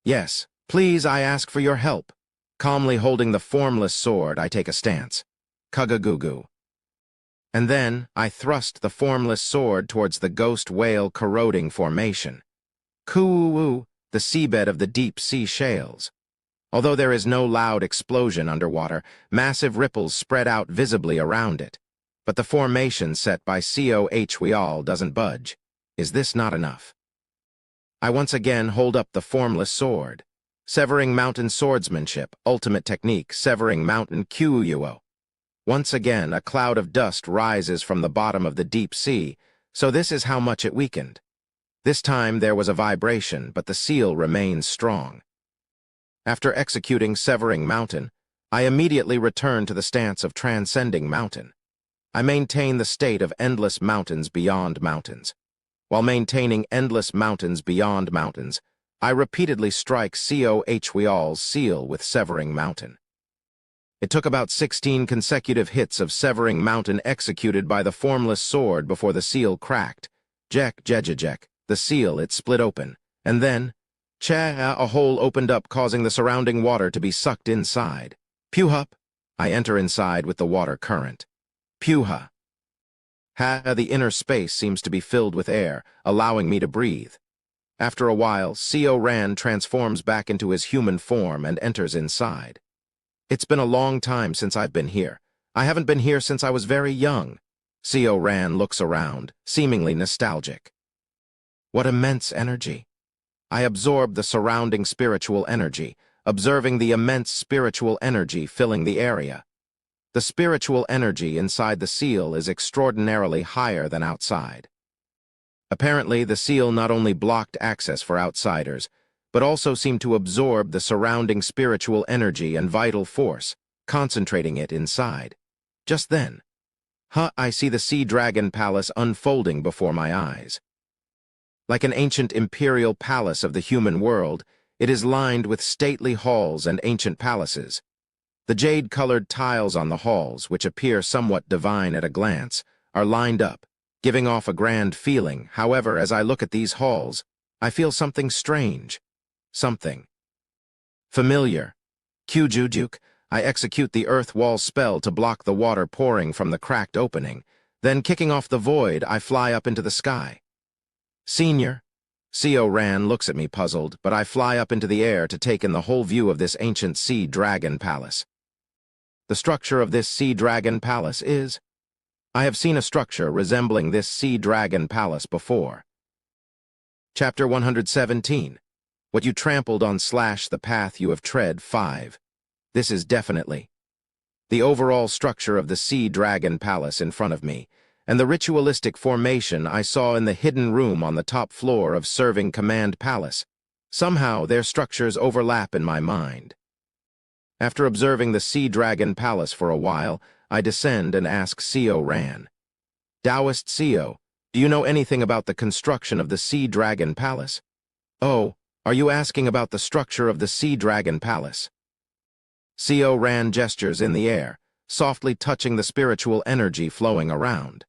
Yes. Please, I ask for your help. Calmly holding the formless sword, I take a stance. Kugagugu. And then, I thrust the formless sword towards the Ghost Whale Corroding Formation. Kuu, the seabed of the deep sea shales. Although there is no loud explosion underwater, massive ripples spread out visibly around it. But the formation set by Co Hwa doesn't budge. Is this not enough? I once again hold up the formless sword. Severing Mountain Swordsmanship, Ultimate Technique, Severing Mountain Kyuuyo. Once again, a cloud of dust rises from the bottom of the deep sea, so this is how much it weakened. This time there was a vibration, but the seal remains strong. After executing Severing Mountain, I immediately return to the stance of Transcending Mountain. I maintain the state of endless mountains beyond mountains. While maintaining endless mountains beyond mountains, I repeatedly strike Co Hwa's seal with Severing Mountain. It took about 16 consecutive hits of severing mountain executed by the formless sword before the seal cracked. Jek, the seal, it split open. And then, a hole opened up, causing the surrounding water to be sucked inside. Puhup! I enter inside with the water current. Puha! The inner space seems to be filled with air, allowing me to breathe. After a while, Seo Ran transforms back into his human form and enters inside. It's been a long time since I've been here. I haven't been here since I was very young. Seo Ran looks around, seemingly nostalgic. What immense energy. I absorb the surrounding spiritual energy, observing the immense spiritual energy filling the area. The spiritual energy inside the seal is extraordinarily higher than outside. Apparently, the seal not only blocked access for outsiders, but also seemed to absorb the surrounding spiritual energy and vital force, concentrating it inside. Just then, I see the Sea Dragon Palace unfolding before my eyes. Like an ancient imperial palace of the human world, it is lined with stately halls and ancient palaces. The jade-colored tiles on the halls, which appear somewhat divine at a glance, are lined up, giving off a grand feeling. However, as I look at these halls, I feel something strange. Something familiar. Kyujujuk, I execute the earth wall spell to block the water pouring from the cracked opening. Then, kicking off the void, I fly up into the sky. Senior, Seo Ran looks at me puzzled, but I fly up into the air to take in the whole view of this ancient Sea Dragon Palace. The structure of this Sea Dragon Palace is... I have seen a structure resembling this Sea Dragon Palace before. Chapter 117. What you trampled on / the path you have tread 5. This is definitely the overall structure of the Sea Dragon Palace in front of me, and the ritualistic formation I saw in the hidden room on the top floor of Serving Command Palace. Somehow, their structures overlap in my mind. After observing the Sea Dragon Palace for a while, I descend and ask Seo Ran. Taoist Seo, do you know anything about the construction of the Sea Dragon Palace? Oh, are you asking about the structure of the Sea Dragon Palace? Seo Ran gestures in the air, softly touching the spiritual energy flowing around.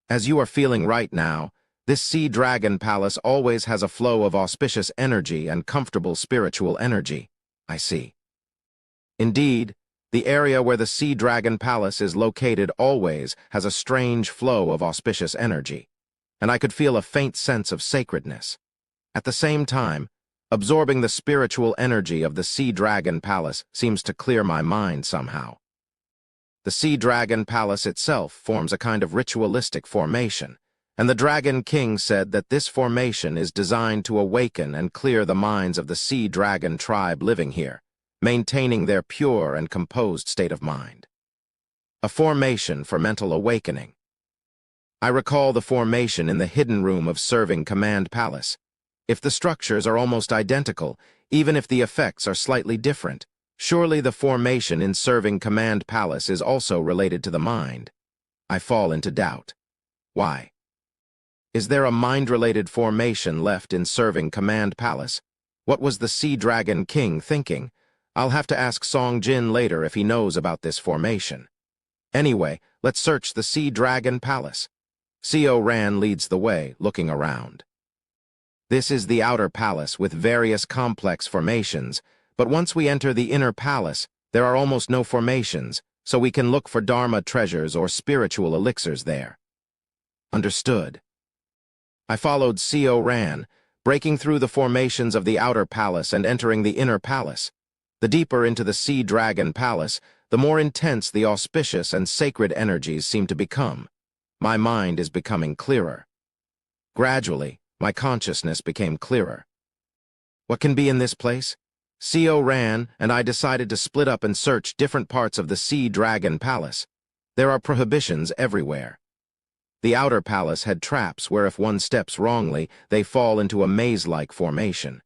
As you are feeling right now, this Sea Dragon Palace always has a flow of auspicious energy and comfortable spiritual energy. I see. Indeed, the area where the Sea Dragon Palace is located always has a strange flow of auspicious energy, and I could feel a faint sense of sacredness. At the same time, absorbing the spiritual energy of the Sea Dragon Palace seems to clear my mind somehow. The Sea Dragon Palace itself forms a kind of ritualistic formation, and the Dragon King said that this formation is designed to awaken and clear the minds of the Sea Dragon tribe living here, maintaining their pure and composed state of mind. A formation for mental awakening. I recall the formation in the hidden room of Serving Command Palace. If the structures are almost identical, even if the effects are slightly different, surely the formation in Serving Command Palace is also related to the mind. I fall into doubt. Why? Is there a mind-related formation left in Serving Command Palace? What was the Sea Dragon King thinking? I'll have to ask Song Jin later if he knows about this formation. Anyway, let's search the Sea Dragon Palace. Seo Ran leads the way, looking around. This is the outer palace with various complex formations, but once we enter the inner palace, there are almost no formations, so we can look for Dharma treasures or spiritual elixirs there. Understood. I followed Seo Ran, breaking through the formations of the outer palace and entering the inner palace. The deeper into the Sea Dragon Palace, the more intense the auspicious and sacred energies seem to become. My mind is becoming clearer. Gradually, my consciousness became clearer. What can be in this place? Seo Ran and I decided to split up and search different parts of the Sea Dragon Palace. There are prohibitions everywhere. The outer palace had traps where if one steps wrongly, they fall into a maze-like formation.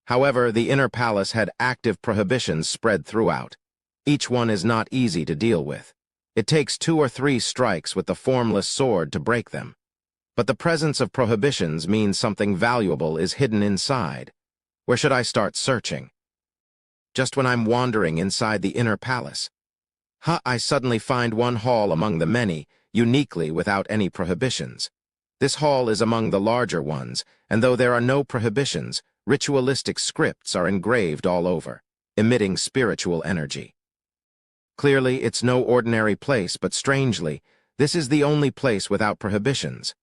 However, the inner palace had active prohibitions spread throughout. Each one is not easy to deal with. It takes 2 or 3 strikes with the formless sword to break them. But the presence of prohibitions means something valuable is hidden inside. Where should I start searching? just when I'm wandering inside the inner palace. I suddenly find one hall among the many, uniquely without any prohibitions. This hall is among the larger ones, and though there are no prohibitions, ritualistic scripts are engraved all over, emitting spiritual energy. Clearly, it's no ordinary place, but strangely, this is the only place without prohibitions.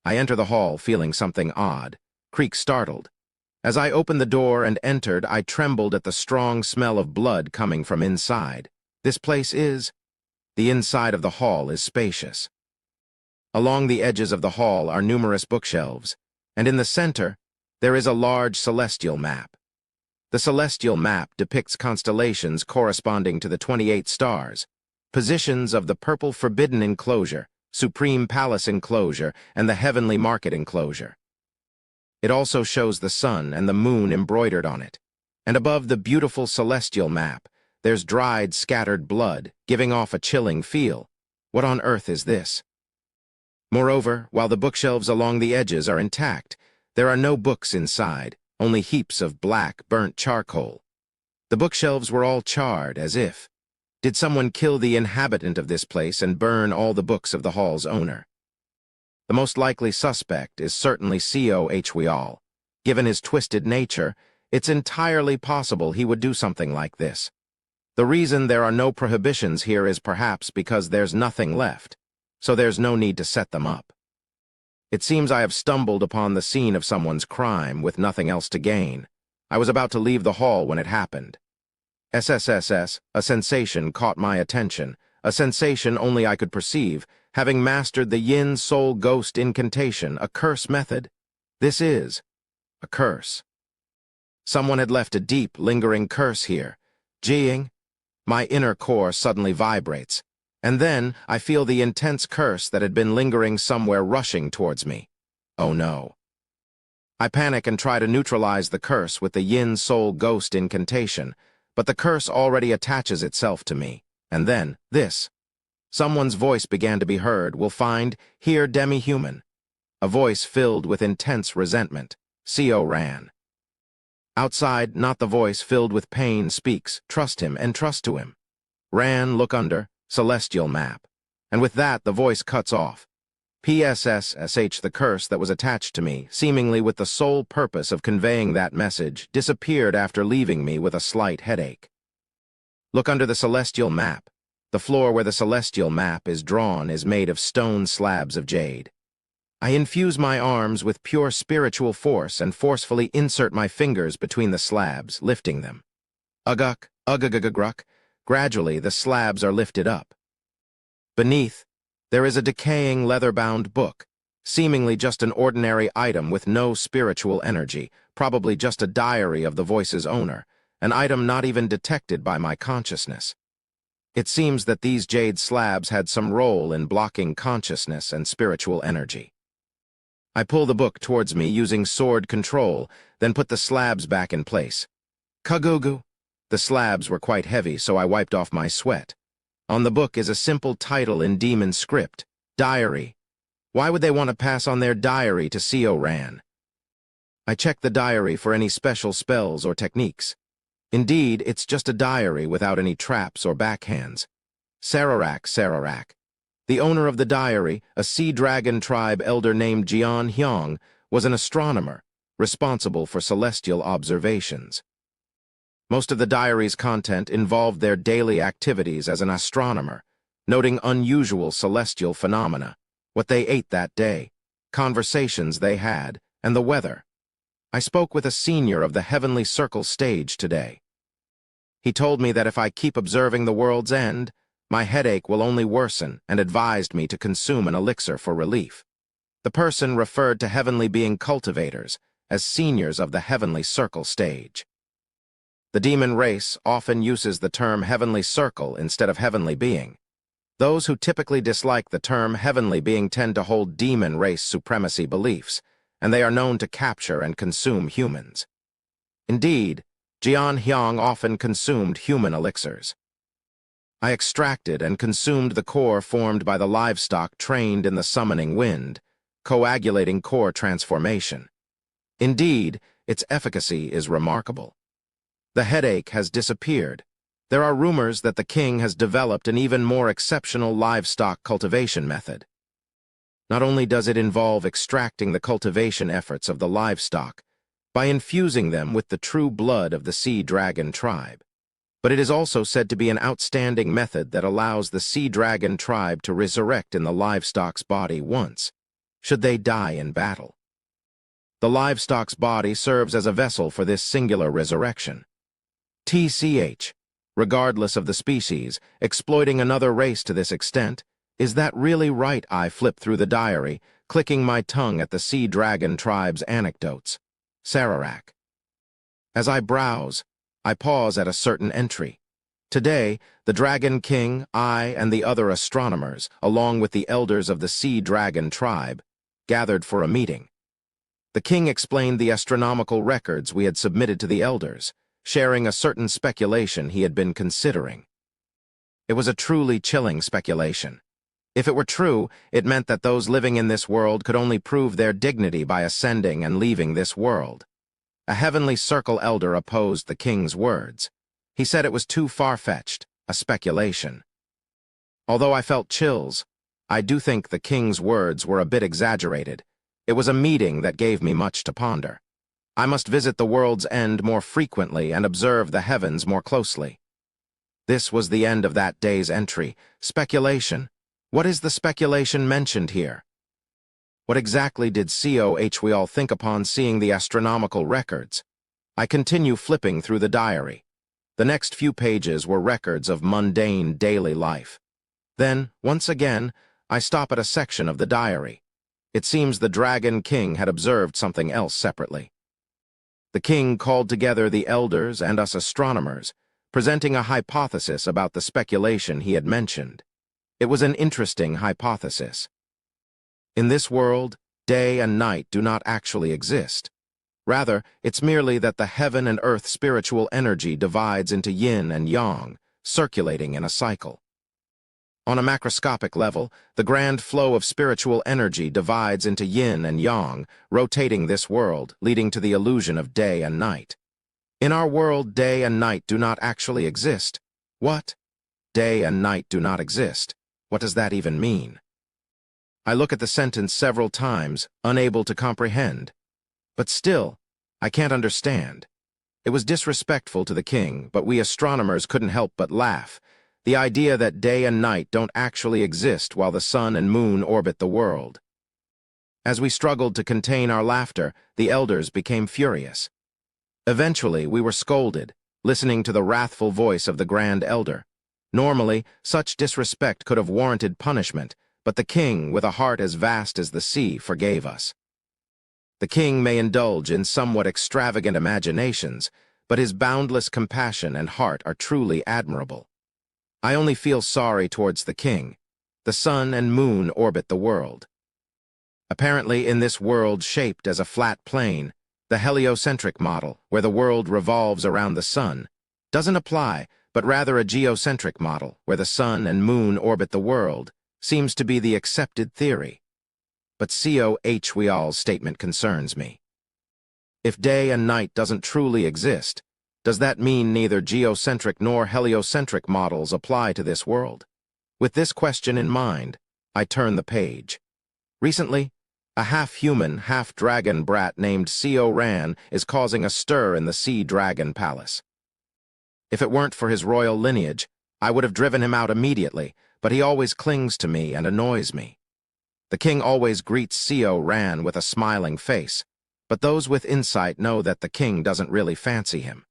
I enter the hall feeling something odd, Creek startled. As I opened the door and entered, I trembled at the strong smell of blood coming from inside. This place is... The inside of the hall is spacious. Along the edges of the hall are numerous bookshelves, and in the center, there is a large celestial map. The celestial map depicts constellations corresponding to the 28 stars, positions of the purple forbidden enclosure, supreme palace enclosure, and the heavenly market enclosure. It also shows the sun and the moon embroidered on it, and above the beautiful celestial map, there's dried, scattered blood, giving off a chilling feel. What on earth is this? Moreover, while the bookshelves along the edges are intact, there are no books inside, only heaps of black, burnt charcoal. The bookshelves were all charred, as if. Did someone kill the inhabitant of this place and burn all the books of the hall's owner? The most likely suspect is certainly Cohweal. Given his twisted nature, it's entirely possible he would do something like this. The reason there are no prohibitions here is perhaps because there's nothing left, so there's no need to set them up. It seems I have stumbled upon the scene of someone's crime with nothing else to gain. I was about to leave the hall when it happened. SSSS, a sensation caught my attention, a sensation only I could perceive, having mastered the Yin Soul Ghost incantation, a curse method. This is a curse. Someone had left a deep, lingering curse here. Geeing. My inner core suddenly vibrates, and then I feel the intense curse that had been lingering somewhere rushing towards me. Oh no. I panic and try to neutralize the curse with the Yin Soul Ghost incantation, but the curse already attaches itself to me. And then, this. Someone's voice began to be heard, will find, hear demi-human. A voice filled with intense resentment. Co ran. Outside, not the voice filled with pain speaks, trust him and trust to him. Ran, look under, celestial map. And with that, the voice cuts off. PSSSH, the curse that was attached to me, seemingly with the sole purpose of conveying that message, disappeared after leaving me with a slight headache. Look under the celestial map. The floor where the celestial map is drawn is made of stone slabs of jade. I infuse my arms with pure spiritual force and forcefully insert my fingers between the slabs, lifting them. Uguk, ugugugugruck. Gradually, the slabs are lifted up. Beneath, there is a decaying leather-bound book, seemingly just an ordinary item with no spiritual energy, probably just a diary of the voice's owner, an item not even detected by my consciousness. It seems that these jade slabs had some role in blocking consciousness and spiritual energy. I pull the book towards me using sword control, then put the slabs back in place. Kagugu. The slabs were quite heavy, so I wiped off my sweat. On the book is a simple title in demon script, Diary. Why would they want to pass on their diary to Co Ran? I checked the diary for any special spells or techniques. Indeed, it's just a diary without any traps or backhands. Sararak. The owner of the diary, a sea dragon tribe elder named Jian Hyang, was an astronomer, responsible for celestial observations. Most of the diary's content involved their daily activities as an astronomer, noting unusual celestial phenomena, what they ate that day, conversations they had, and the weather. I spoke with a senior of the Heavenly Circle stage today. He told me that if I keep observing the world's end, my headache will only worsen and advised me to consume an elixir for relief. The person referred to heavenly being cultivators as seniors of the Heavenly Circle stage. The demon race often uses the term heavenly circle instead of heavenly being. Those who typically dislike the term heavenly being tend to hold demon race supremacy beliefs, and they are known to capture and consume humans. Indeed, Jian Hyang often consumed human elixirs. I extracted and consumed the core formed by the livestock trained in the summoning wind, coagulating core transformation. Indeed, its efficacy is remarkable. The headache has disappeared. There are rumors that the king has developed an even more exceptional livestock cultivation method. Not only does it involve extracting the cultivation efforts of the livestock by infusing them with the true blood of the sea dragon tribe, but it is also said to be an outstanding method that allows the sea dragon tribe to resurrect in the livestock's body once, should they die in battle. The livestock's body serves as a vessel for this singular resurrection. TCH, regardless of the species, exploiting another race to this extent, is that really right? I flip through the diary, clicking my tongue at the sea dragon tribe's anecdotes. Sararak. As I browse, I pause at a certain entry. Today, the Dragon King, I, and the other astronomers, along with the elders of the sea dragon tribe, gathered for a meeting. The king explained the astronomical records we had submitted to the elders, sharing a certain speculation he had been considering. It was a truly chilling speculation. If it were true, it meant that those living in this world could only prove their dignity by ascending and leaving this world. A heavenly circle elder opposed the king's words. He said it was too far-fetched, a speculation. Although I felt chills, I do think the king's words were a bit exaggerated. It was a meeting that gave me much to ponder. I must visit the world's end more frequently and observe the heavens more closely. This was the end of that day's entry. Speculation. What is the speculation mentioned here? What exactly did COH we all think upon seeing the astronomical records? I continue flipping through the diary. The next few pages were records of mundane daily life. Then, once again, I stop at a section of the diary. It seems the Dragon King had observed something else separately. The king called together the elders and us astronomers, presenting a hypothesis about the speculation he had mentioned. It was an interesting hypothesis. In this world, day and night do not actually exist. Rather, it's merely that the heaven and earth spiritual energy divides into yin and yang, circulating in a cycle. On a macroscopic level, the grand flow of spiritual energy divides into yin and yang, rotating this world, leading to the illusion of day and night. In our world, day and night do not actually exist. What? Day and night do not exist. What does that even mean? I look at the sentence several times, unable to comprehend. But still, I can't understand. It was disrespectful to the king, but we astronomers couldn't help but laugh. The idea that day and night don't actually exist while the sun and moon orbit the world. As we struggled to contain our laughter, the elders became furious. Eventually, we were scolded, listening to the wrathful voice of the Grand Elder. Normally, such disrespect could have warranted punishment, but the king, with a heart as vast as the sea, forgave us. The king may indulge in somewhat extravagant imaginations, but his boundless compassion and heart are truly admirable. I only feel sorry towards the king. The sun and moon orbit the world. Apparently, in this world shaped as a flat plane, the heliocentric model, where the world revolves around the sun, doesn't apply, but rather a geocentric model, where the sun and moon orbit the world, seems to be the accepted theory. But COH we all's statement concerns me. If day and night doesn't truly exist, does that mean neither geocentric nor heliocentric models apply to this world? With this question in mind, I turn the page. Recently, a half-human, half-dragon brat named Co Ran is causing a stir in the Sea Dragon Palace. If it weren't for his royal lineage, I would have driven him out immediately, but he always clings to me and annoys me. The king always greets Co Ran with a smiling face, but those with insight know that the king doesn't really fancy him.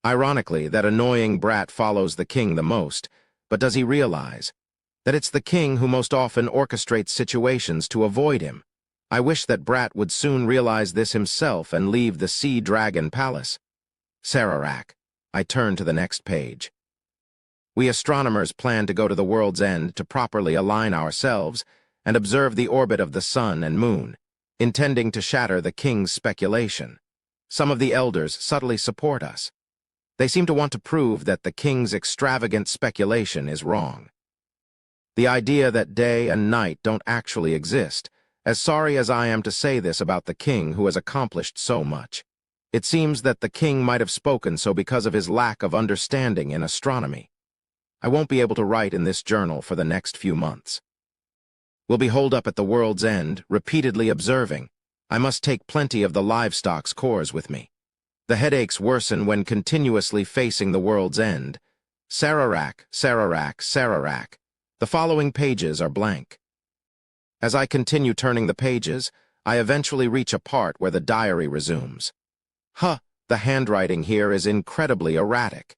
Ironically, that annoying brat follows the king the most, but does he realize that it's the king who most often orchestrates situations to avoid him? I wish that brat would soon realize this himself and leave the Sea Dragon Palace. Sararak. I turn to the next page. We astronomers plan to go to the world's end to properly align ourselves and observe the orbit of the sun and moon, intending to shatter the king's speculation. Some of the elders subtly support us. They seem to want to prove that the king's extravagant speculation is wrong. The idea that day and night don't actually exist, as sorry as I am to say this about the king who has accomplished so much. It seems that the king might have spoken so because of his lack of understanding in astronomy. I won't be able to write in this journal for the next few months. We'll be holed up at the world's end, repeatedly observing. I must take plenty of the livestock's cores with me. The headaches worsen when continuously facing the world's end. Sararak, Sararak, Sararak. The following pages are blank. As I continue turning the pages, I eventually reach a part where the diary resumes. The handwriting here is incredibly erratic.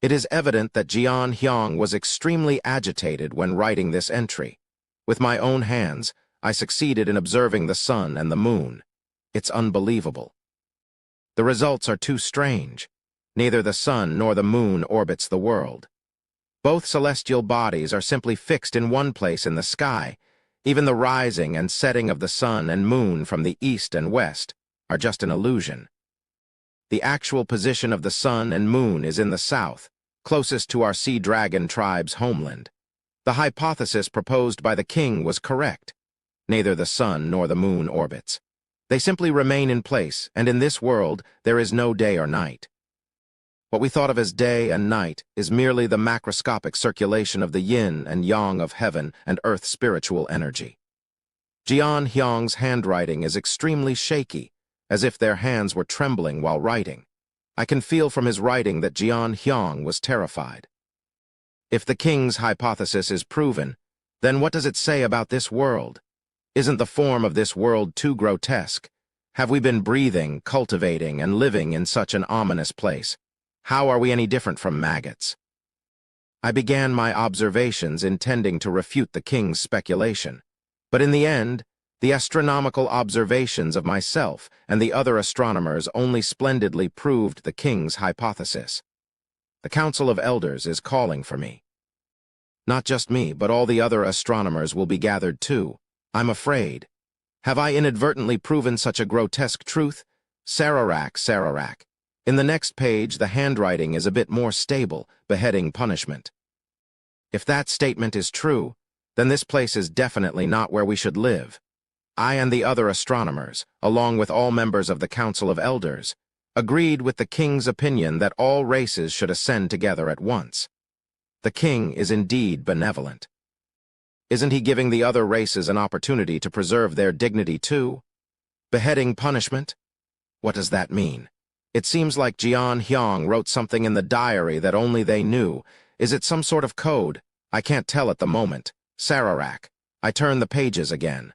It is evident that Jian Hyang was extremely agitated when writing this entry. With my own hands, I succeeded in observing the sun and the moon. It's unbelievable. The results are too strange. Neither the sun nor the moon orbits the world. Both celestial bodies are simply fixed in one place in the sky. Even the rising and setting of the sun and moon from the east and west are just an illusion. The actual position of the sun and moon is in the south, closest to our sea dragon tribe's homeland. The hypothesis proposed by the king was correct. Neither the sun nor the moon orbits. They simply remain in place, and in this world there is no day or night. What we thought of as day and night is merely the macroscopic circulation of the yin and yang of heaven and earth's spiritual energy. Jian Hyang's handwriting is extremely shaky, as if their hands were trembling while writing. I can feel from his writing that Jian Hyang was terrified. If the king's hypothesis is proven, then what does it say about this world? Isn't the form of this world too grotesque? Have we been breathing, cultivating, and living in such an ominous place? How are we any different from maggots? I began my observations intending to refute the king's speculation, but in the end, the astronomical observations of myself and the other astronomers only splendidly proved the king's hypothesis. The Council of Elders is calling for me. Not just me, but all the other astronomers will be gathered too. I'm afraid. Have I inadvertently proven such a grotesque truth? Sararak, Sararak. In the next page, the handwriting is a bit more stable, beheading punishment. If that statement is true, then this place is definitely not where we should live. I and the other astronomers, along with all members of the Council of Elders, agreed with the king's opinion that all races should ascend together at once. The king is indeed benevolent. Isn't he giving the other races an opportunity to preserve their dignity too? Beheading punishment? What does that mean? It seems like Jian Hyang wrote something in the diary that only they knew. Is it some sort of code? I can't tell at the moment. Sararak. I turn the pages again.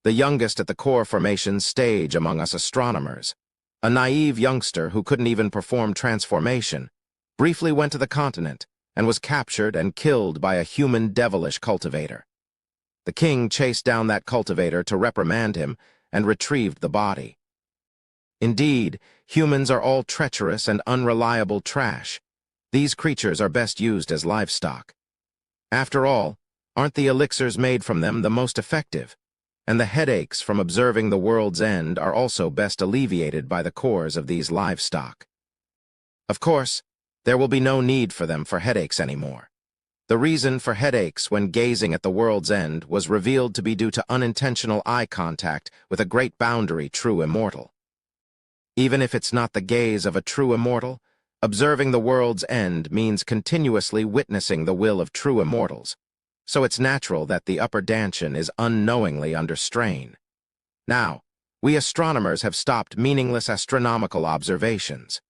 The youngest at the core formation stage among us astronomers, a naive youngster who couldn't even perform transformation, briefly went to the continent and was captured and killed by a human devilish cultivator. The king chased down that cultivator to reprimand him and retrieved the body. Indeed, humans are all treacherous and unreliable trash. These creatures are best used as livestock. After all, aren't the elixirs made from them the most effective? And the headaches from observing the world's end are also best alleviated by the cores of these livestock. Of course, there will be no need for them for headaches anymore. The reason for headaches when gazing at the world's end was revealed to be due to unintentional eye contact with a great boundary true immortal. Even if it's not the gaze of a true immortal, observing the world's end means continuously witnessing the will of true immortals. So it's natural that the upper dantian is unknowingly under strain. Now, we astronomers have stopped meaningless astronomical observations.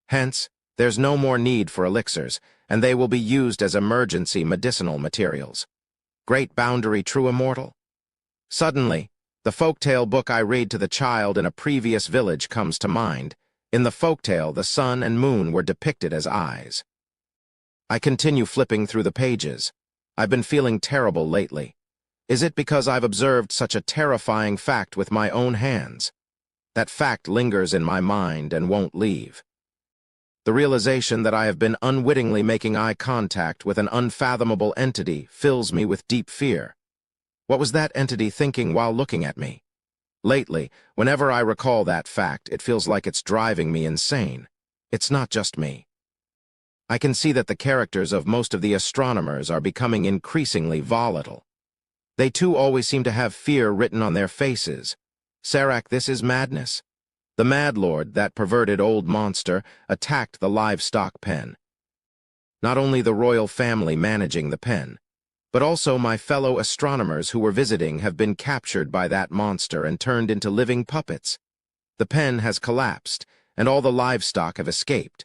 Hence, there's no more need for elixirs, and they will be used as emergency medicinal materials. Great boundary true immortal? Suddenly, the folktale book I read to the child in a previous village comes to mind. In the folktale, the sun and moon were depicted as eyes. I continue flipping through the pages. I've been feeling terrible lately. Is it because I've observed such a terrifying fact with my own hands? That fact lingers in my mind and won't leave. The realization that I have been unwittingly making eye contact with an unfathomable entity fills me with deep fear. What was that entity thinking while looking at me? Lately, whenever I recall that fact, it feels like it's driving me insane. It's not just me. I can see that the characters of most of the astronomers are becoming increasingly volatile. They too always seem to have fear written on their faces. Sararak, this is madness. The Mad Lord, that perverted old monster, attacked the livestock pen. Not only the royal family managing the pen, but also my fellow astronomers who were visiting have been captured by that monster and turned into living puppets. The pen has collapsed, and all the livestock have escaped.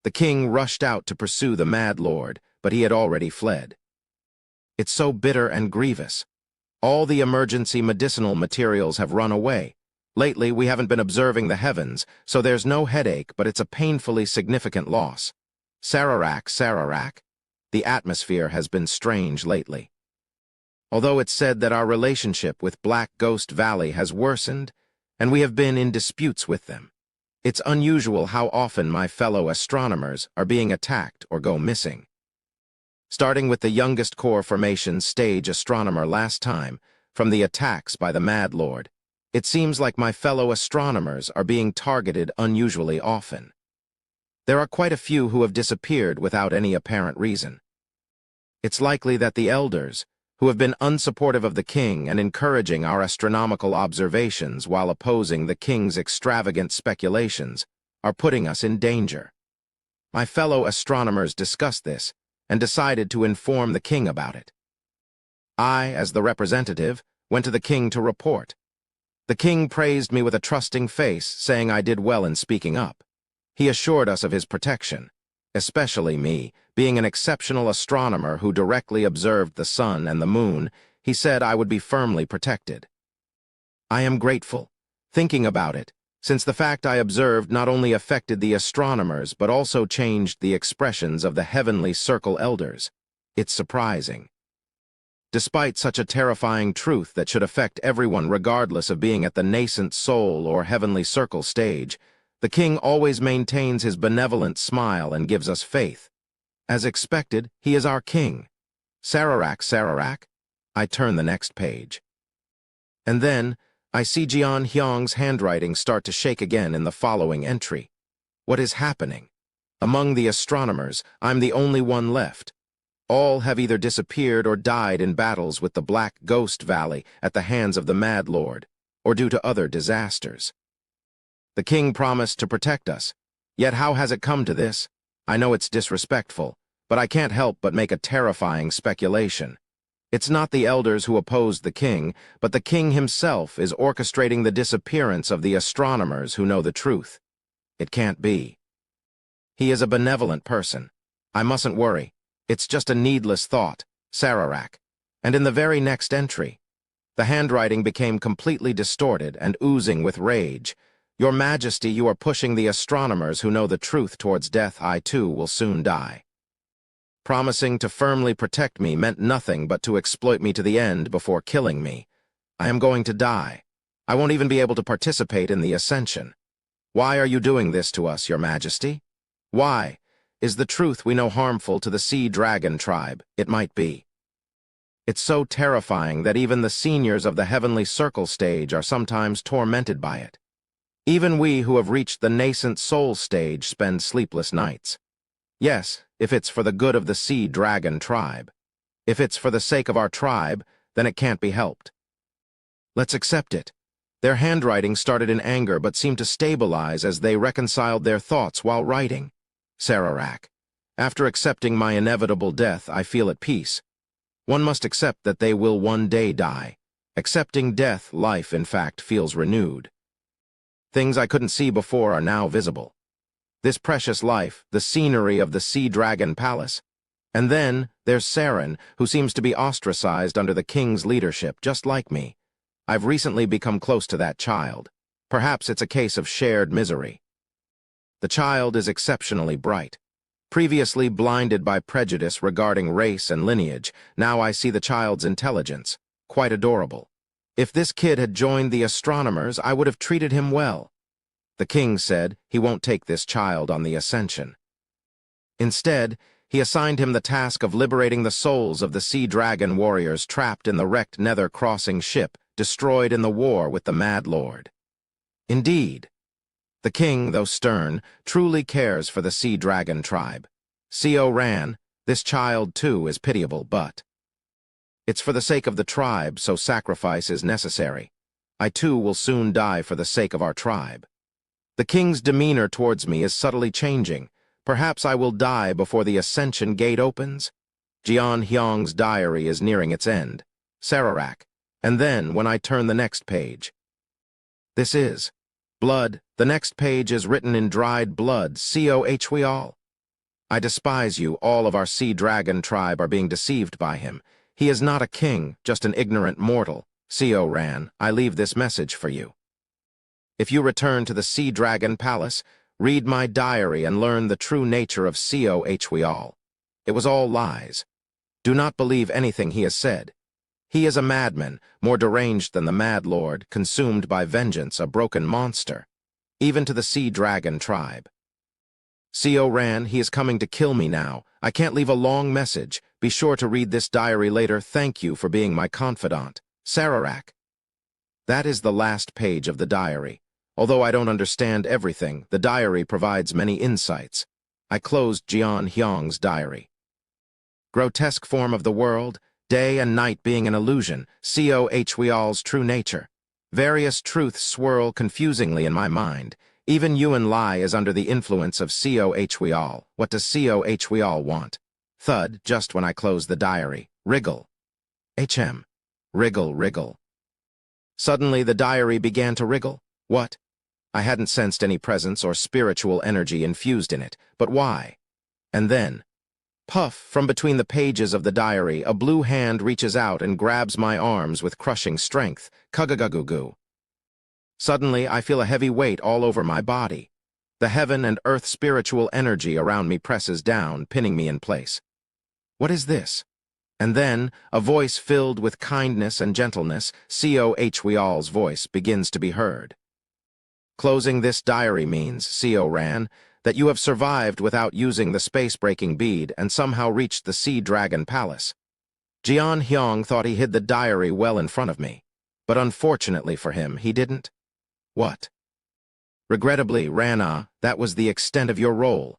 The king rushed out to pursue the Mad Lord, but he had already fled. It's so bitter and grievous. All the emergency medicinal materials have run away. Lately, we haven't been observing the heavens, so there's no headache, but it's a painfully significant loss. Sararak, Sararak. The atmosphere has been strange lately. Although it's said that our relationship with Black Ghost Valley has worsened, and we have been in disputes with them, it's unusual how often my fellow astronomers are being attacked or go missing. Starting with the youngest core formation stage astronomer last time, from the attacks by the Mad Lord, it seems like my fellow astronomers are being targeted unusually often. There are quite a few who have disappeared without any apparent reason. It's likely that the elders, who have been unsupportive of the king and encouraging our astronomical observations while opposing the king's extravagant speculations, are putting us in danger. My fellow astronomers discussed this and decided to inform the king about it. I, as the representative, went to the king to report. The king praised me with a trusting face, saying I did well in speaking up. He assured us of his protection, especially me, being an exceptional astronomer who directly observed the sun and the moon. He said I would be firmly protected. I am grateful, thinking about it, since the fact I observed not only affected the astronomers but also changed the expressions of the heavenly circle elders. It's surprising. Despite such a terrifying truth that should affect everyone regardless of being at the nascent soul or heavenly circle stage, the king always maintains his benevolent smile and gives us faith. As expected, he is our king. Sararak, Sararak. I turn the next page. And then, I see Jian Hyong's handwriting start to shake again in the following entry. What is happening? Among the astronomers, I'm the only one left. All have either disappeared or died in battles with the Black Ghost Valley at the hands of the Mad Lord, or due to other disasters. The king promised to protect us. Yet how has it come to this? I know it's disrespectful, but I can't help but make a terrifying speculation. It's not the elders who opposed the king, but the king himself is orchestrating the disappearance of the astronomers who know the truth. It can't be. He is a benevolent person. I mustn't worry. It's just a needless thought, Sararak. And in the very next entry, the handwriting became completely distorted and oozing with rage. Your Majesty, you are pushing the astronomers who know the truth towards death. I too will soon die. Promising to firmly protect me meant nothing but to exploit me to the end before killing me. I am going to die. I won't even be able to participate in the ascension. Why are you doing this to us, Your Majesty? Why? Is the truth we know harmful to the Sea Dragon tribe? It might be. It's so terrifying that even the seniors of the heavenly circle stage are sometimes tormented by it. Even we who have reached the nascent soul stage spend sleepless nights. Yes, if it's for the good of the Sea Dragon tribe. If it's for the sake of our tribe, then it can't be helped. Let's accept it. Their handwriting started in anger but seemed to stabilize as they reconciled their thoughts while writing. Sararak. After accepting my inevitable death, I feel at peace. One must accept that they will one day die. Accepting death, life, in fact, feels renewed. Things I couldn't see before are now visible. This precious life, the scenery of the Sea Dragon Palace. And then there's Saren, who seems to be ostracized under the king's leadership, just like me. I've recently become close to that child. Perhaps it's a case of shared misery. The child is exceptionally bright. Previously blinded by prejudice regarding race and lineage, now I see the child's intelligence. Quite adorable. If this kid had joined the astronomers, I would have treated him well. The king said he won't take this child on the ascension. Instead, he assigned him the task of liberating the souls of the Sea Dragon warriors trapped in the wrecked Nether Crossing ship, destroyed in the war with the Mad Lord. Indeed, the king, though stern, truly cares for the Sea Dragon tribe. Co Ran, this child too is pitiable, but it's for the sake of the tribe, so sacrifice is necessary. I too will soon die for the sake of our tribe. The king's demeanor towards me is subtly changing. Perhaps I will die before the Ascension Gate opens? Jian Hyong's diary is nearing its end. Sararak. And then, when I turn the next page. This is blood. The next page is written in dried blood. Coh we all. I despise you. All of our sea dragon tribe are being deceived by him. He is not a king, just an ignorant mortal. Co Ran, I leave this message for you. If you return to the Sea Dragon Palace, read my diary and learn the true nature of Coh we all. It was all lies. Do not believe anything he has said. He is a madman, more deranged than the Mad Lord, consumed by vengeance, a broken monster. Even to the Sea Dragon tribe. Co Ran, he is coming to kill me now. I can't leave a long message. Be sure to read this diary later. Thank you for being my confidant. Sararak. That is the last page of the diary. Although I don't understand everything, the diary provides many insights. I closed Jian Hyong's diary. Grotesque form of the world, day and night being an illusion, Coh we all's true nature. Various truths swirl confusingly in my mind. Even Yuan Lai is under the influence of Coh we all. What does Coh we all want? Thud, just when I close the diary. Wriggle. Wriggle, wriggle. Suddenly the diary began to wriggle. What? I hadn't sensed any presence or spiritual energy infused in it, but why? And then, puff, from between the pages of the diary, a blue hand reaches out and grabs my arms with crushing strength. Kugagagugu. Suddenly, I feel a heavy weight all over my body. The heaven and earth spiritual energy around me presses down, pinning me in place. What is this? And then, a voice filled with kindness and gentleness, Coh we all's voice, begins to be heard. Closing this diary means, Co Ran, that you have survived without using the space-breaking bead and somehow reached the Sea Dragon Palace. Jian Hyong thought he hid the diary well in front of me, but unfortunately for him, he didn't. What? Regrettably, Rana, that was the extent of your role.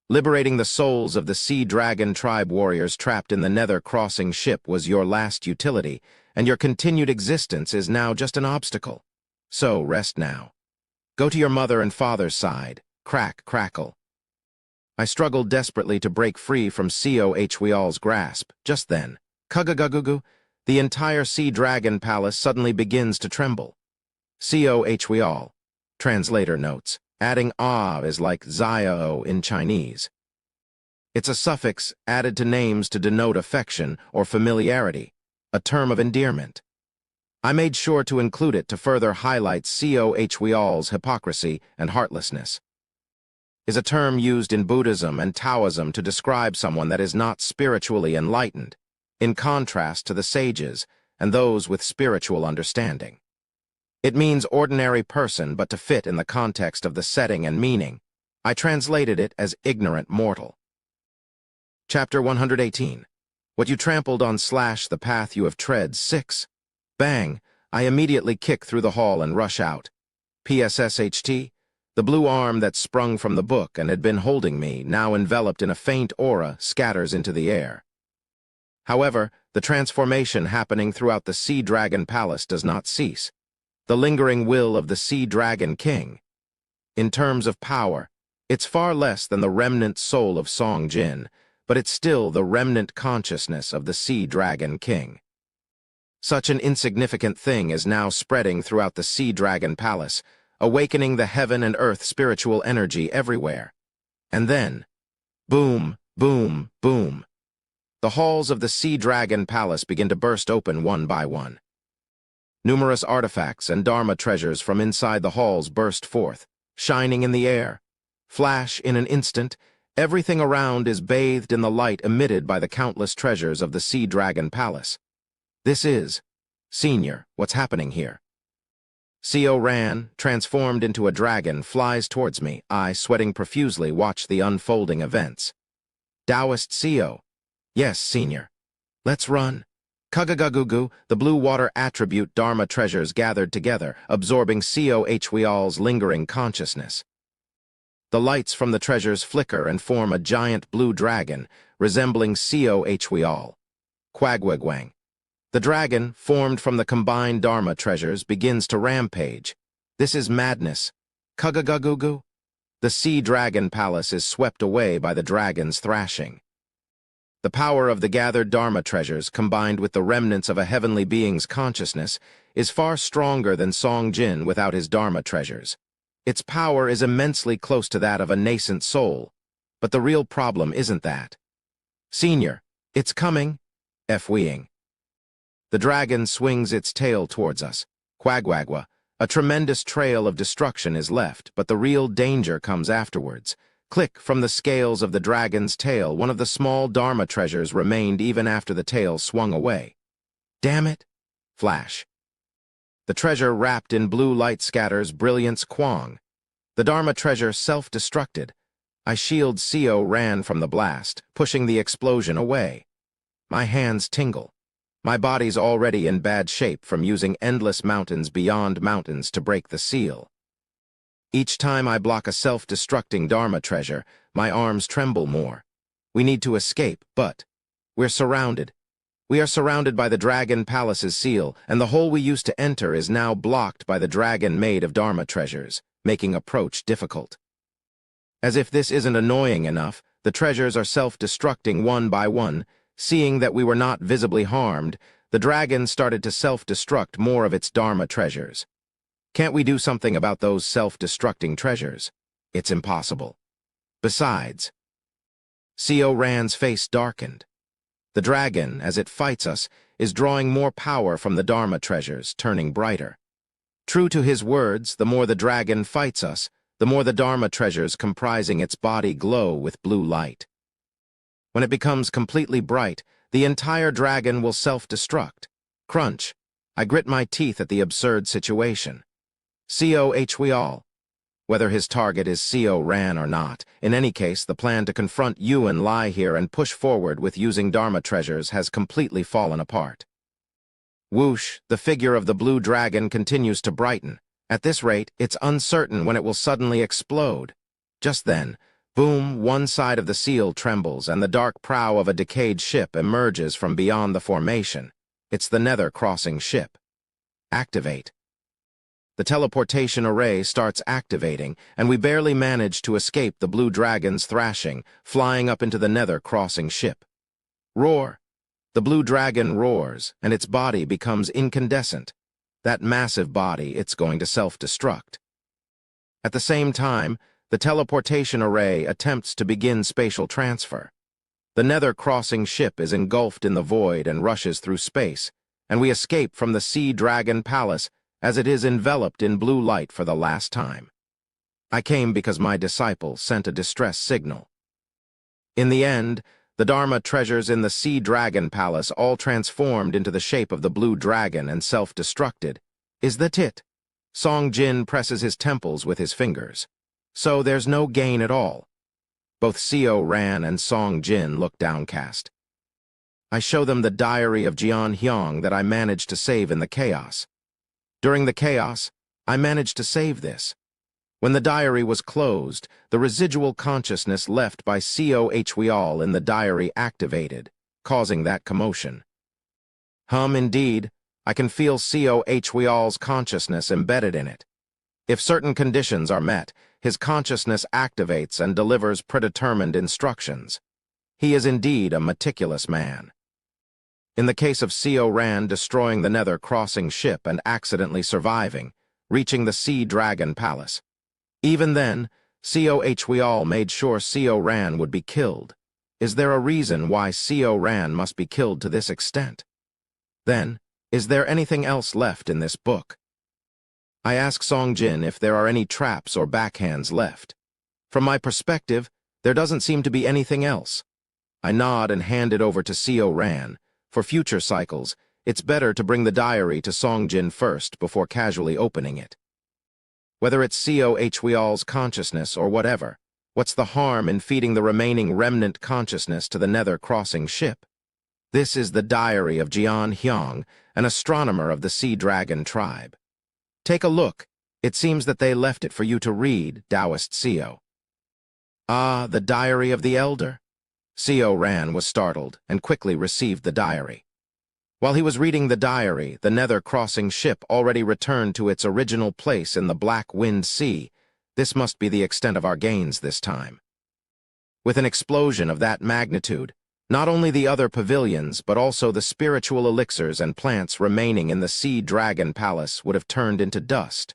Liberating the souls of the Sea Dragon tribe warriors trapped in the Nether crossing ship was your last utility, and your continued existence is now just an obstacle. So, rest now. Go to your mother and father's side. Crack, crackle. I struggled desperately to break free from Coh we all's grasp. Just then, Kugagagugu, the entire Sea Dragon Palace suddenly begins to tremble. Coh we all. Translator notes, adding ah is like ziao in Chinese. It's a suffix added to names to denote affection or familiarity, a term of endearment. I made sure to include it to further highlight Coh we all's hypocrisy and heartlessness. Is a term used in Buddhism and Taoism to describe someone that is not spiritually enlightened, in contrast to the sages and those with spiritual understanding. It means ordinary person, but to fit in the context of the setting and meaning, I translated it as ignorant mortal. Chapter 118. What you trampled on / the path you have tread. 6. Bang! I immediately kick through the hall and rush out. PSSHT, the blue arm that sprung from the book and had been holding me, now enveloped in a faint aura, scatters into the air. However, the transformation happening throughout the Sea Dragon Palace does not cease. The lingering will of the Sea Dragon King. In terms of power, it's far less than the remnant soul of Song Jin, but it's still the remnant consciousness of the Sea Dragon King. Such an insignificant thing is now spreading throughout the Sea Dragon Palace, awakening the heaven and earth spiritual energy everywhere. And then, boom, boom, boom. The halls of the Sea Dragon Palace begin to burst open one by one. Numerous artifacts and Dharma treasures from inside the halls burst forth, shining in the air. Flash in an instant, everything around is bathed in the light emitted by the countless treasures of the Sea Dragon Palace. This is, Senior, what's happening here? Co Ran, transformed into a dragon, flies towards me. I, sweating profusely, watch the unfolding events. Taoist Co. Yes, Senior. Let's run. Kugagagugu, the blue water attribute Dharma treasures gathered together, absorbing Coh we all's lingering consciousness. The lights from the treasures flicker and form a giant blue dragon, resembling Coh we all. Quagwagwang. The dragon, formed from the combined Dharma treasures, begins to rampage. This is madness. Kugagagugu. The sea dragon palace is swept away by the dragon's thrashing. The power of the gathered Dharma treasures, combined with the remnants of a heavenly being's consciousness, is far stronger than Song Jin without his Dharma treasures. Its power is immensely close to that of a nascent soul, but the real problem isn't that. Senior, it's coming. F-weeing. The dragon swings its tail towards us. Quagwagwa. A tremendous trail of destruction is left, but the real danger comes afterwards. Click from the scales of the dragon's tail. One of the small Dharma treasures remained even after the tail swung away. Damn it! Flash. The treasure wrapped in blue light scatters brilliance Kwang. The Dharma treasure self-destructed. I shield Seo ran from the blast, pushing the explosion away. My hands tingle. My body's already in bad shape from using endless mountains beyond mountains to break the seal. Each time I block a self-destructing Dharma treasure, my arms tremble more. We need to escape, but we're surrounded. We are surrounded by the Dragon Palace's seal, and the hole we used to enter is now blocked by the dragon made of Dharma treasures, making approach difficult. As if this isn't annoying enough, the treasures are self-destructing one by one. Seeing that we were not visibly harmed, the dragon started to self-destruct more of its Dharma treasures. Can't we do something about those self-destructing treasures? It's impossible. Besides, Seo Ran's face darkened. The dragon, as it fights us, is drawing more power from the Dharma treasures, turning brighter. True to his words, the more the dragon fights us, the more the Dharma treasures comprising its body glow with blue light. When it becomes completely bright, the entire dragon will self-destruct. Crunch. I grit my teeth at the absurd situation. We all. Whether his target is Seo Ran or not, in any case, the plan to confront Yuan Lai here and push forward with using Dharma treasures has completely fallen apart. Whoosh, the figure of the blue dragon continues to brighten. At this rate, it's uncertain when it will suddenly explode. Just then, boom, one side of the seal trembles and the dark prow of a decayed ship emerges from beyond the formation. It's the Nether crossing ship. Activate. The teleportation array starts activating, and we barely manage to escape the blue dragon's thrashing, flying up into the Nether crossing ship. Roar. The blue dragon roars, and its body becomes incandescent. That massive body, it's going to self-destruct. At the same time, the teleportation array attempts to begin spatial transfer. The Nether crossing ship is engulfed in the void and rushes through space, and we escape from the Sea Dragon Palace as it is enveloped in blue light for the last time. I came because my disciple sent a distress signal. In the end, the Dharma treasures in the Sea Dragon Palace all transformed into the shape of the blue dragon and self-destructed. Is that it? Song Jin presses his temples with his fingers. So there's no gain at all. Both Seo Ran and Song Jin look downcast. I show them the diary of Jian Hyang that I managed to save in the chaos. During the chaos, I managed to save this. When the diary was closed, the residual consciousness left by Seo Hweol in the diary activated, causing that commotion. Indeed, I can feel Seo Hweol's consciousness embedded in it. If certain conditions are met, his consciousness activates and delivers predetermined instructions. He is indeed a meticulous man. In the case of Seo Ran destroying the Nether crossing ship and accidentally surviving, reaching the Sea Dragon Palace. Even then, Seo Hweol made sure Seo Ran would be killed. Is there a reason why Seo Ran must be killed to this extent? Then, is there anything else left in this book? I ask Song Jin if there are any traps or backhands left. From my perspective, there doesn't seem to be anything else. I nod and hand it over to Seo Ran. For future cycles, it's better to bring the diary to Song Jin first before casually opening it. Whether it's Seo Hweol's consciousness or whatever, what's the harm in feeding the remaining remnant consciousness to the Nether crossing ship? This is the diary of Jian Hyang, an astronomer of the Sea Dragon tribe. Take a look. It seems that they left it for you to read, Taoist Seo. Ah, the diary of the elder? Seo Ran was startled and quickly received the diary. While he was reading the diary, the Nether crossing ship already returned to its original place in the Black Wind Sea, This must be the extent of our gains this time. With an explosion of that magnitude, not only the other pavilions, but also the spiritual elixirs and plants remaining in the Sea Dragon Palace would have turned into dust.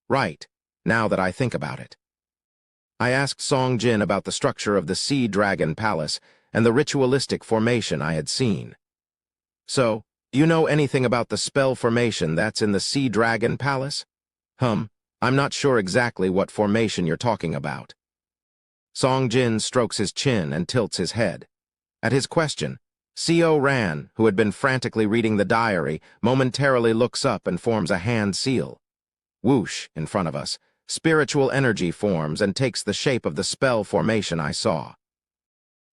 Right, now that I think about it. I asked Song Jin about the structure of the Sea Dragon Palace and the ritualistic formation I had seen. So, do you know anything about the spell formation that's in the Sea Dragon Palace? I'm not sure exactly what formation you're talking about. Song Jin strokes his chin and tilts his head. At his question, Co Ran, who had been frantically reading the diary, momentarily looks up and forms a hand seal. Whoosh, in front of us, spiritual energy forms and takes the shape of the spell formation I saw.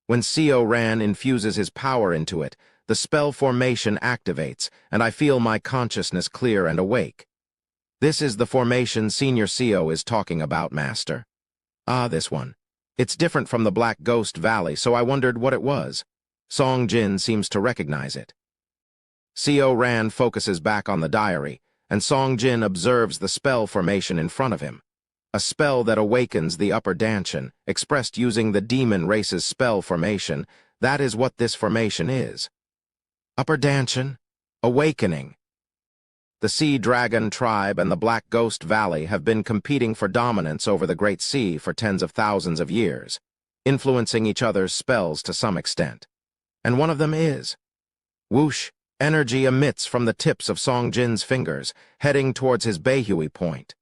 When Co Ran infuses his power into it, the spell formation activates, and I feel my consciousness clear and awake. This is the formation Senior Co is talking about, Master. Ah, this one. It's different from the Black Ghost Valley, so I wondered what it was. Song Jin seems to recognize it. Co Ran focuses back on the diary, and Song Jin observes the spell formation in front of him. A spell that awakens the upper Danshan, expressed using the demon race's spell formation. That is what this formation is. Upper Danshan? Awakening. The Sea Dragon Tribe and the Black Ghost Valley have been competing for dominance over the Great Sea for tens of thousands of years, influencing each other's spells to some extent. And one of them is. Whoosh, energy emits from the tips of Song Jin's fingers, heading towards his Beihui point.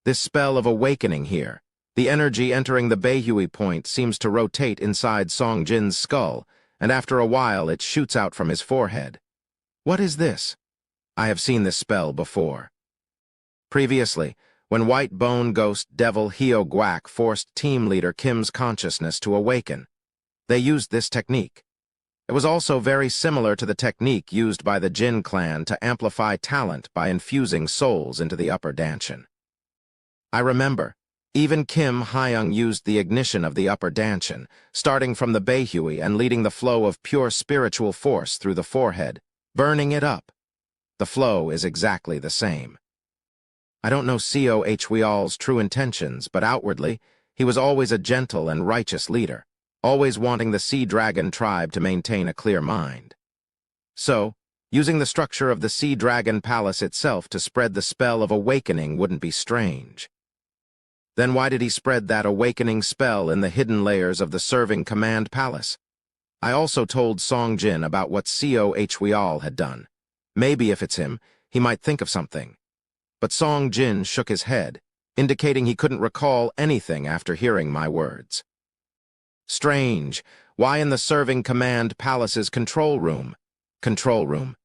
This spell of awakening here, the energy entering the Beihui point seems to rotate inside Song Jin's skull, and after a while it shoots out from his forehead. What is this? I have seen this spell before. Previously, when White Bone Ghost Devil Heo Guak forced team leader Kim's consciousness to awaken, they used this technique. It was also very similar to the technique used by the Jin clan to amplify talent by infusing souls into the upper Danshan. I remember, even Kim Hyung used the ignition of the upper Danshan, starting from the Beihui and leading the flow of pure spiritual force through the forehead, burning it up. The flow is exactly the same. I don't know Co Hweal's true intentions, but outwardly, he was always a gentle and righteous leader, always wanting the Sea Dragon tribe to maintain a clear mind. So, using the structure of the Sea Dragon Palace itself to spread the spell of awakening wouldn't be strange. Then why did he spread that awakening spell in the hidden layers of the Serving Command Palace? I also told Song Jin about what Co Hweal had done. Maybe if it's him, he might think of something. But Song Jin shook his head, indicating he couldn't recall anything after hearing my words. Strange. Why in the Serving Command Palace's control room? Control room.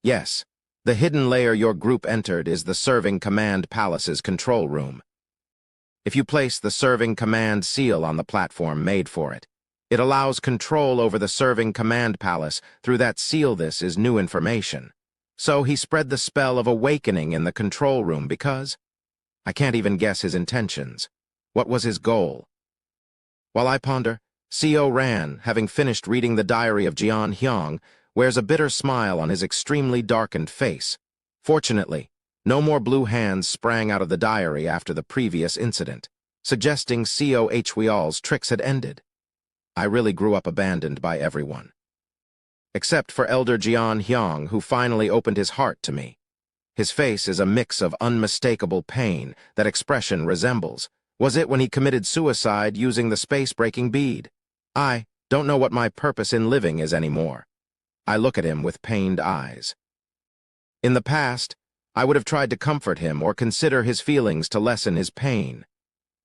Yes, the hidden layer your group entered is the Serving Command Palace's control room. If you place the Serving Command seal on the platform made for it, it allows control over the Serving Command Palace. Through that seal, this is new information. So he spread the spell of awakening in the control room because... I can't even guess his intentions. What was his goal? While I ponder, Co Ran, having finished reading the diary of Jian Hyang, wears a bitter smile on his extremely darkened face. Fortunately, no more blue hands sprang out of the diary after the previous incident, suggesting Co Hweal's tricks had ended. I really grew up abandoned by everyone. Except for Elder Jian Hyang, who finally opened his heart to me. His face is a mix of unmistakable pain that expression resembles. Was it when he committed suicide using the space-breaking bead? I don't know what my purpose in living is anymore. I look at him with pained eyes. In the past, I would have tried to comfort him or consider his feelings to lessen his pain.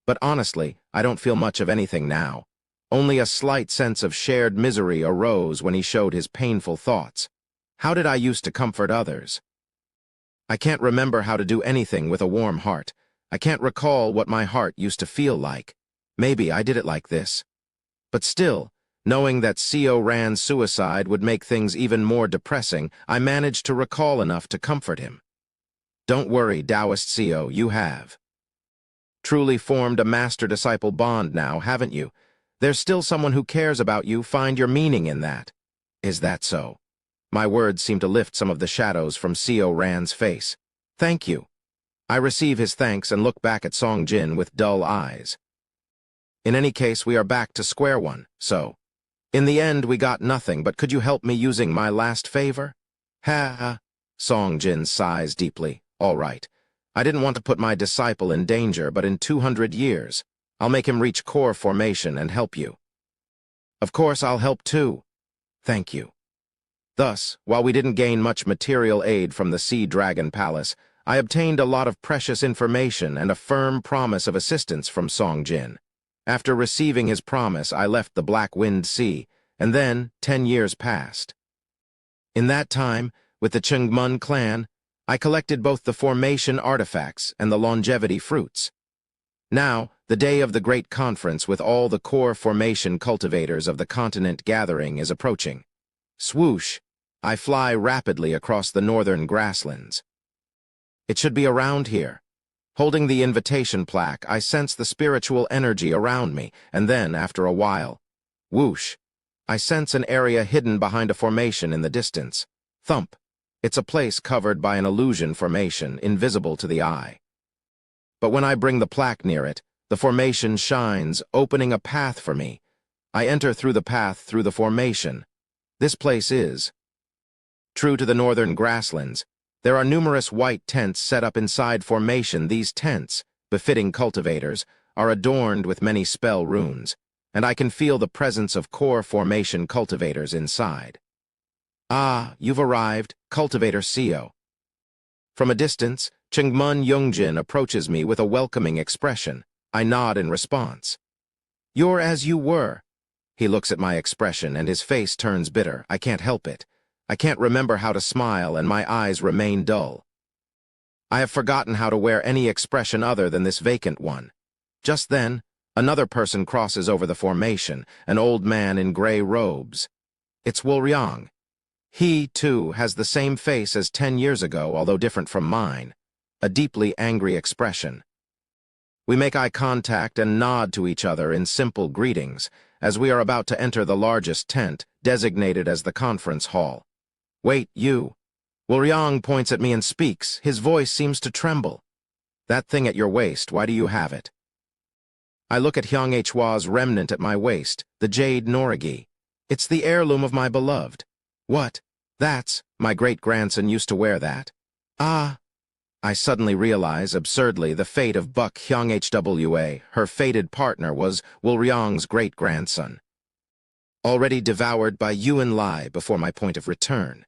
But honestly, I don't feel much of anything now. Only a slight sense of shared misery arose when he showed his painful thoughts. How did I used to comfort others? I can't remember how to do anything with a warm heart. I can't recall what my heart used to feel like. Maybe I did it like this. But still, knowing that Co Ran's suicide would make things even more depressing, I managed to recall enough to comfort him. Don't worry, Taoist Co, you have truly formed a master-disciple bond now, haven't you? There's still someone who cares about you. Find your meaning in that. Is that so? My words seem to lift some of the shadows from Co Ran's face. Thank you. I receive his thanks and look back at Song Jin with dull eyes. In any case, we are back to square one, so. In the end, we got nothing, but could you help me using my last favor? Ha ha. Song Jin sighs deeply. All right. I didn't want to put my disciple in danger, but in 200 years, I'll make him reach core formation and help you. Of course, I'll help too. Thank you. Thus, while we didn't gain much material aid from the Sea Dragon Palace, I obtained a lot of precious information and a firm promise of assistance from Song Jin. After receiving his promise, I left the Black Wind Sea, and then 10 years passed. In that time, with the Chungmun clan, I collected both the formation artifacts and the longevity fruits. Now, the day of the great conference with all the core formation cultivators of the continent gathering is approaching. Swoosh, I fly rapidly across the northern grasslands. It should be around here. Holding the invitation plaque, I sense the spiritual energy around me, and then, after a while, whoosh, I sense an area hidden behind a formation in the distance. Thump. It's a place covered by an illusion formation, invisible to the eye. But when I bring the plaque near it, the formation shines, opening a path for me. I enter through the path through the formation. This place is true to the northern grasslands. There are numerous white tents set up inside formation. These tents, befitting cultivators, are adorned with many spell runes, and I can feel the presence of core formation cultivators inside. Ah, you've arrived, Cultivator Seo. From a distance, Chungmun Yongjin approaches me with a welcoming expression. I nod in response. You're as you were. He looks at my expression and his face turns bitter. I can't help it. I can't remember how to smile and my eyes remain dull. I have forgotten how to wear any expression other than this vacant one. Just then, another person crosses over the formation, an old man in gray robes. It's Wulryong. He, too, has the same face as 10 years ago, although different from mine, a deeply angry expression. We make eye contact and nod to each other in simple greetings as we are about to enter the largest tent, designated as the conference hall. Wait, you. Wulryong points at me and speaks. His voice seems to tremble. That thing at your waist, why do you have it? I look at Hyang Hwa's remnant at my waist, the jade norigi. It's the heirloom of my beloved. What? That's, my great-grandson used to wear that. Ah. I suddenly realize, absurdly, the fate of Buck Hyang Hwa. Her fated partner was Wulryong's great-grandson. Already devoured by Yuan Lai before my point of return.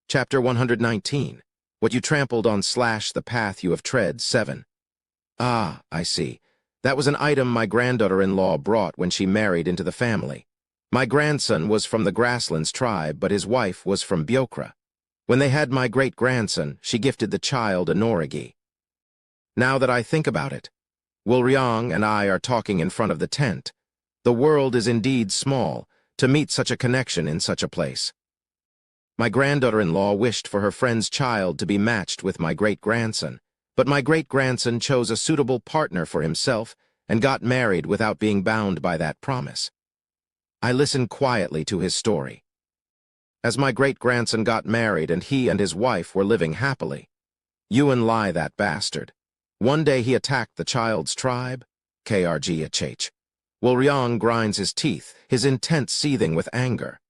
Chapter 119. What you trampled on / the path you have tread, 7. Ah, I see. That was an item my granddaughter-in-law brought when she married into the family. My grandson was from the Grasslands tribe, but his wife was from Byokra. When they had my great-grandson, she gifted the child a norigi. Now that I think about it, Wulryong and I are talking in front of the tent. The world is indeed small to meet such a connection in such a place. My granddaughter-in-law wished for her friend's child to be matched with my great-grandson, but my great-grandson chose a suitable partner for himself and got married without being bound by that promise. I listened quietly to his story. As my great-grandson got married and he and his wife were living happily, Yuan Lai, that bastard. One day he attacked the child's tribe, KRGHH. Wulryong grinds his teeth, his intent seething with anger.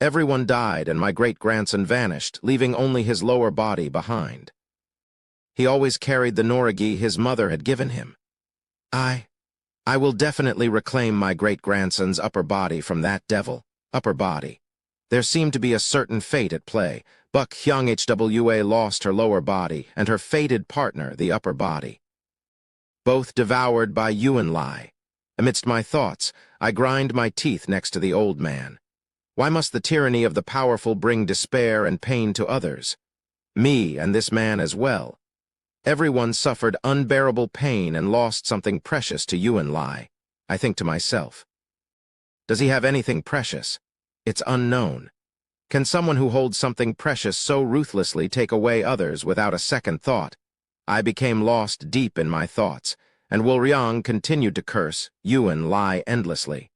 Everyone died and my great-grandson vanished, leaving only his lower body behind. He always carried the norigi his mother had given him. I will definitely reclaim my great-grandson's upper body from that devil. Upper body. There seemed to be a certain fate at play. Buck Hyang Hwa lost her lower body, and her fated partner, the upper body. Both devoured by Yuan Lai. Amidst my thoughts, I grind my teeth next to the old man. Why must the tyranny of the powerful bring despair and pain to others? Me and this man as well. Everyone suffered unbearable pain and lost something precious to Yuan Lai. I think to myself. Does he have anything precious? It's unknown. Can someone who holds something precious so ruthlessly take away others without a second thought? I became lost deep in my thoughts, and Wulryong continued to curse Yuan Lai endlessly.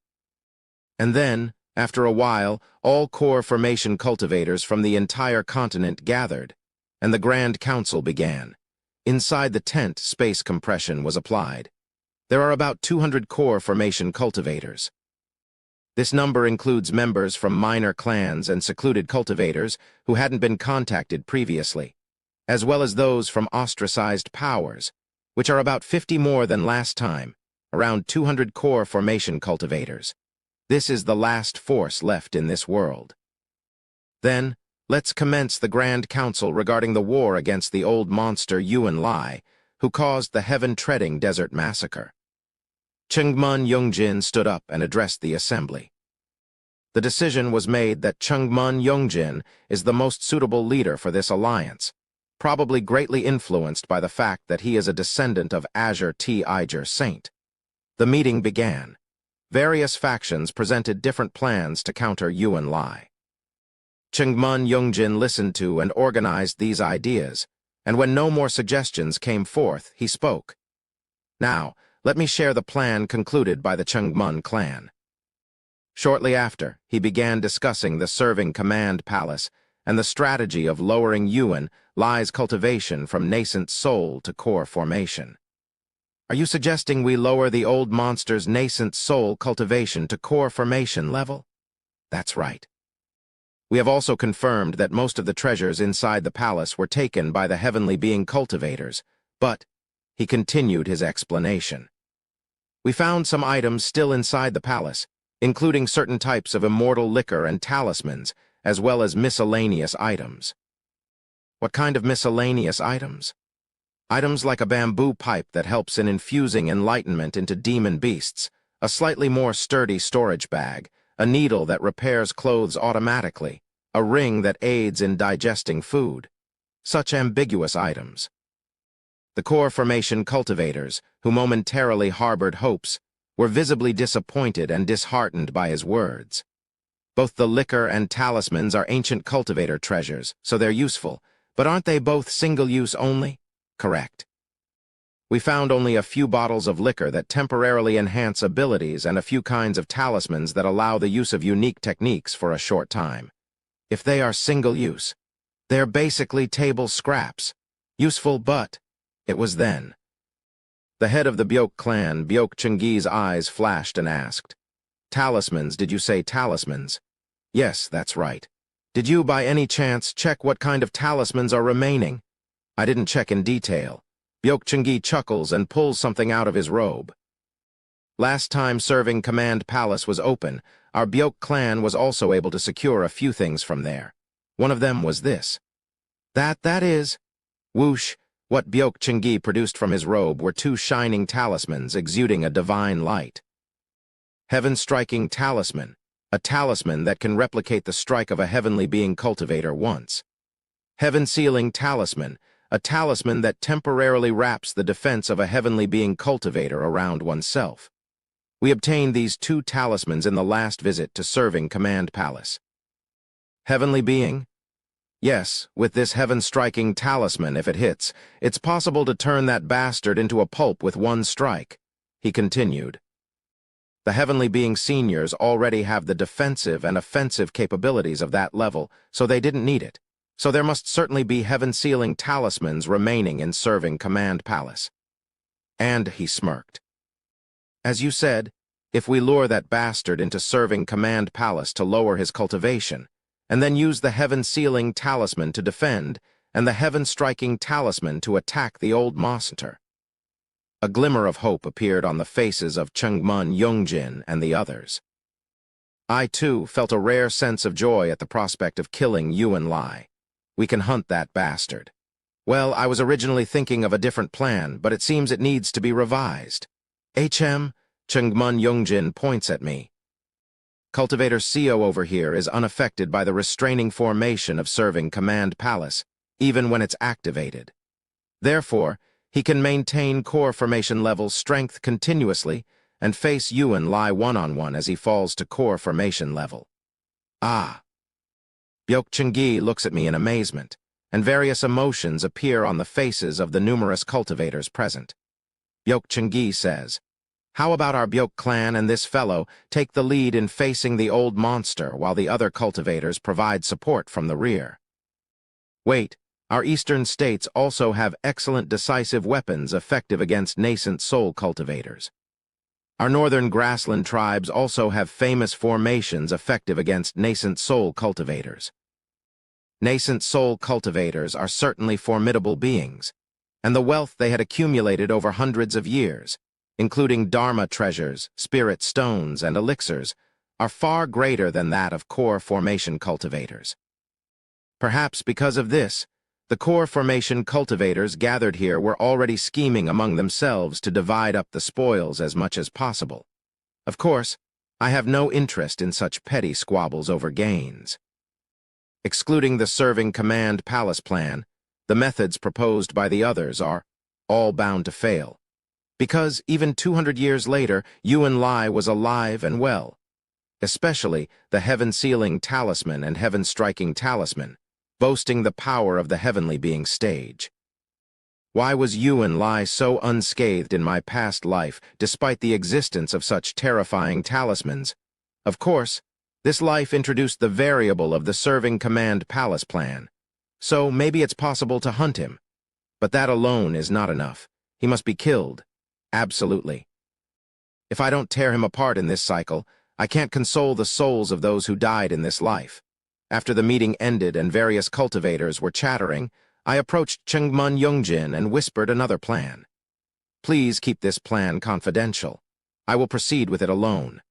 And then, after a while, all core formation cultivators from the entire continent gathered, and the Grand Council began. Inside the tent, space compression was applied. There are about 200 core formation cultivators. This number includes members from minor clans and secluded cultivators who hadn't been contacted previously, as well as those from ostracized powers, which are about 50 more than last time, around 200 core formation cultivators. This is the last force left in this world. Then, let's commence the Grand Council regarding the war against the old monster Yuan Lai, who caused the heaven-treading desert massacre. Chengmun Yongjin stood up and addressed the assembly. The decision was made that Chengmun Yongjin is the most suitable leader for this alliance, probably greatly influenced by the fact that he is a descendant of Azure T. Iger Saint. The meeting began. Various factions presented different plans to counter Yuan Lai. Chengmun Yongjin listened to and organized these ideas, and when no more suggestions came forth, he spoke. Now, let me share the plan concluded by the Chengmun clan. Shortly after, he began discussing the serving command palace and the strategy of lowering Yuan Lai's cultivation from nascent soul to core formation. Are you suggesting we lower the old monster's nascent soul cultivation to core formation level? That's right. We have also confirmed that most of the treasures inside the palace were taken by the heavenly being cultivators, but, he continued his explanation. We found some items still inside the palace, including certain types of immortal liquor and talismans, as well as miscellaneous items. What kind of miscellaneous items? Items like a bamboo pipe that helps in infusing enlightenment into demon beasts, a slightly more sturdy storage bag, a needle that repairs clothes automatically, a ring that aids in digesting food. Such ambiguous items. The core formation cultivators, who momentarily harbored hopes, were visibly disappointed and disheartened by his words. Both the liquor and talismans are ancient cultivator treasures, so they're useful, but aren't they both single-use only? Correct. We found only a few bottles of liquor that temporarily enhance abilities and a few kinds of talismans that allow the use of unique techniques for a short time. If they are single-use, they're basically table scraps. Useful, but it was then. The head of the Byok clan, Byok Chengi's eyes flashed and asked, "Talismans, did you say talismans?" "Yes, that's right. Did you by any chance check what kind of talismans are remaining?" "I didn't check in detail." Byok Chengi chuckles and pulls something out of his robe. Last time serving command palace was open, our Byok clan was also able to secure a few things from there. One of them was this. That is... Whoosh, what Byok Chengi produced from his robe were two shining talismans exuding a divine light. Heaven-striking talisman, a talisman that can replicate the strike of a heavenly being cultivator once. Heaven-sealing talisman, a talisman that temporarily wraps the defense of a heavenly being cultivator around oneself. We obtained these two talismans in the last visit to serving command palace. Heavenly being? Yes, with this heaven-striking talisman, if it hits, it's possible to turn that bastard into a pulp with one strike, he continued. The heavenly being seniors already have the defensive and offensive capabilities of that level, so they didn't need it. So there must certainly be heaven-sealing talismans remaining in serving command palace. And he smirked. As you said, if we lure that bastard into serving command palace to lower his cultivation, and then use the heaven-sealing talisman to defend, and the heaven-striking talisman to attack the old monster. A glimmer of hope appeared on the faces of Chengmun Yongjin and the others. I, too, felt a rare sense of joy at the prospect of killing Yuan Lai. We can hunt that bastard. Well, I was originally thinking of a different plan, but it seems it needs to be revised. Chengmun Yongjin points at me. Cultivator CO over here is unaffected by the restraining formation of serving command palace, even when it's activated. Therefore, he can maintain core formation level strength continuously and face Yuan Lai one-on-one as he falls to core formation level. Ah. Byok Chengi looks at me in amazement, and various emotions appear on the faces of the numerous cultivators present. Byok Chengi says, "How about our Byok clan and this fellow take the lead in facing the old monster while the other cultivators provide support from the rear?" "Wait, Our eastern states also have excellent decisive weapons effective against nascent soul cultivators. Our northern grassland tribes also have famous formations effective against nascent soul cultivators. Nascent soul cultivators are certainly formidable beings, and the wealth they had accumulated over hundreds of years, including Dharma treasures, spirit stones, and elixirs, are far greater than that of core formation cultivators. Perhaps because of this, the core formation cultivators gathered here were already scheming among themselves to divide up the spoils as much as possible. Of course, I have no interest in such petty squabbles over gains. Excluding the serving command palace plan, the methods proposed by the others are all bound to fail, because even 200 years later, Yuan Lai was alive and well, especially the heaven-sealing talisman and heaven-striking talisman, boasting the power of the heavenly being stage. Why was Yuan Lai so unscathed in my past life, despite the existence of such terrifying talismans? Of course, this life introduced the variable of the serving command palace plan, so maybe it's possible to hunt him. But that alone is not enough. He must be killed. Absolutely. If I don't tear him apart in this cycle, I can't console the souls of those who died in this life. After the meeting ended and various cultivators were chattering, I approached Chengmun Yongjin and whispered another plan. Please keep this plan confidential. I will proceed with it alone.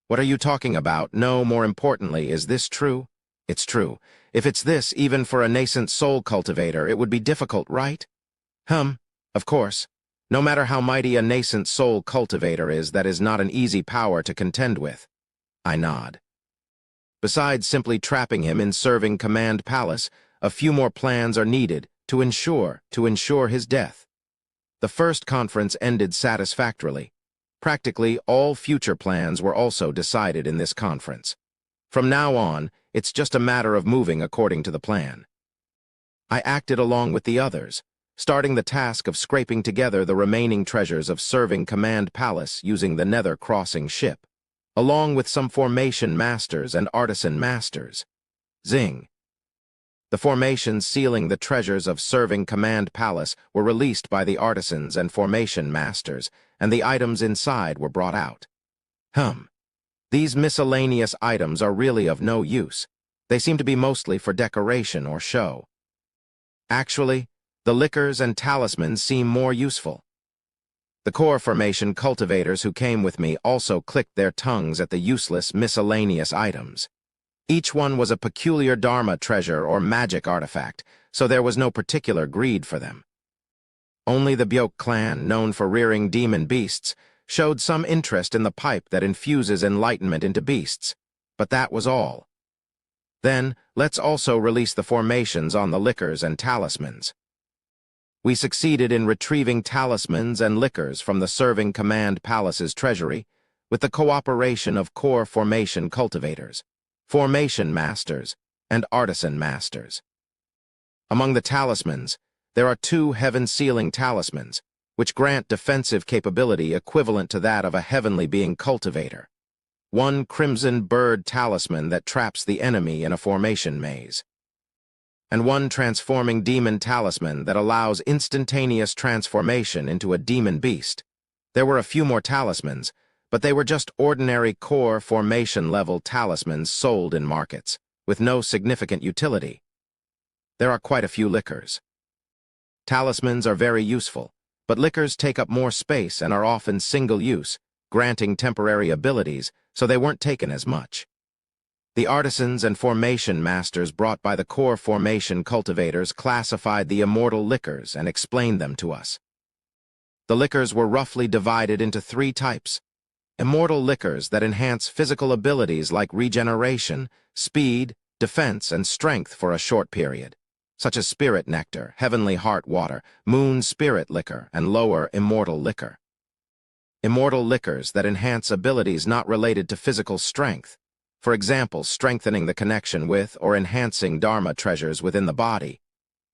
What are you talking about? No, more importantly, is this true? It's true. If it's this, even for a nascent soul cultivator, it would be difficult, right? Of course. No matter how mighty a nascent soul cultivator is, that is not an easy power to contend with. I nod. Besides simply trapping him in serving command palace, a few more plans are needed to ensure his death. The first conference ended satisfactorily. Practically all future plans were also decided in this conference. From now on, it's just a matter of moving according to the plan. I acted along with the others, starting the task of scraping together the remaining treasures of serving command palace using the nether crossing ship, along with some formation masters and artisan masters. Zing. The formations sealing the treasures of serving command palace were released by the artisans and formation masters, and the items inside were brought out. These miscellaneous items are really of no use. They seem to be mostly for decoration or show. Actually, the liquors and talismans seem more useful. The core formation cultivators who came with me also clicked their tongues at the useless miscellaneous items. Each one was a peculiar Dharma treasure or magic artifact, so there was no particular greed for them. Only the Byoke clan, known for rearing demon beasts, showed some interest in the pipe that infuses enlightenment into beasts, but that was all. Then, let's also release the formations on the liquors and talismans. We succeeded in retrieving talismans and liquors from the serving command palace's treasury with the cooperation of core formation cultivators, formation masters, and artisan masters. Among the talismans, there are 2 heaven-sealing talismans, which grant defensive capability equivalent to that of a heavenly being cultivator. 1 crimson bird talisman that traps the enemy in a formation maze, and 1 transforming demon talisman that allows instantaneous transformation into a demon beast. There were a few more talismans, but they were just ordinary core formation-level talismans sold in markets, with no significant utility. There are quite a few liquors. Talismans are very useful, but liquors take up more space and are often single-use, granting temporary abilities, so they weren't taken as much. The artisans and formation masters brought by the core formation cultivators classified the immortal liquors and explained them to us. The liquors were roughly divided into 3 types. Immortal liquors that enhance physical abilities like regeneration, speed, defense, and strength for a short period, such as spirit nectar, heavenly heart water, moon spirit liquor, and lower immortal liquor. Immortal liquors that enhance abilities not related to physical strength, for example, strengthening the connection with or enhancing Dharma treasures within the body,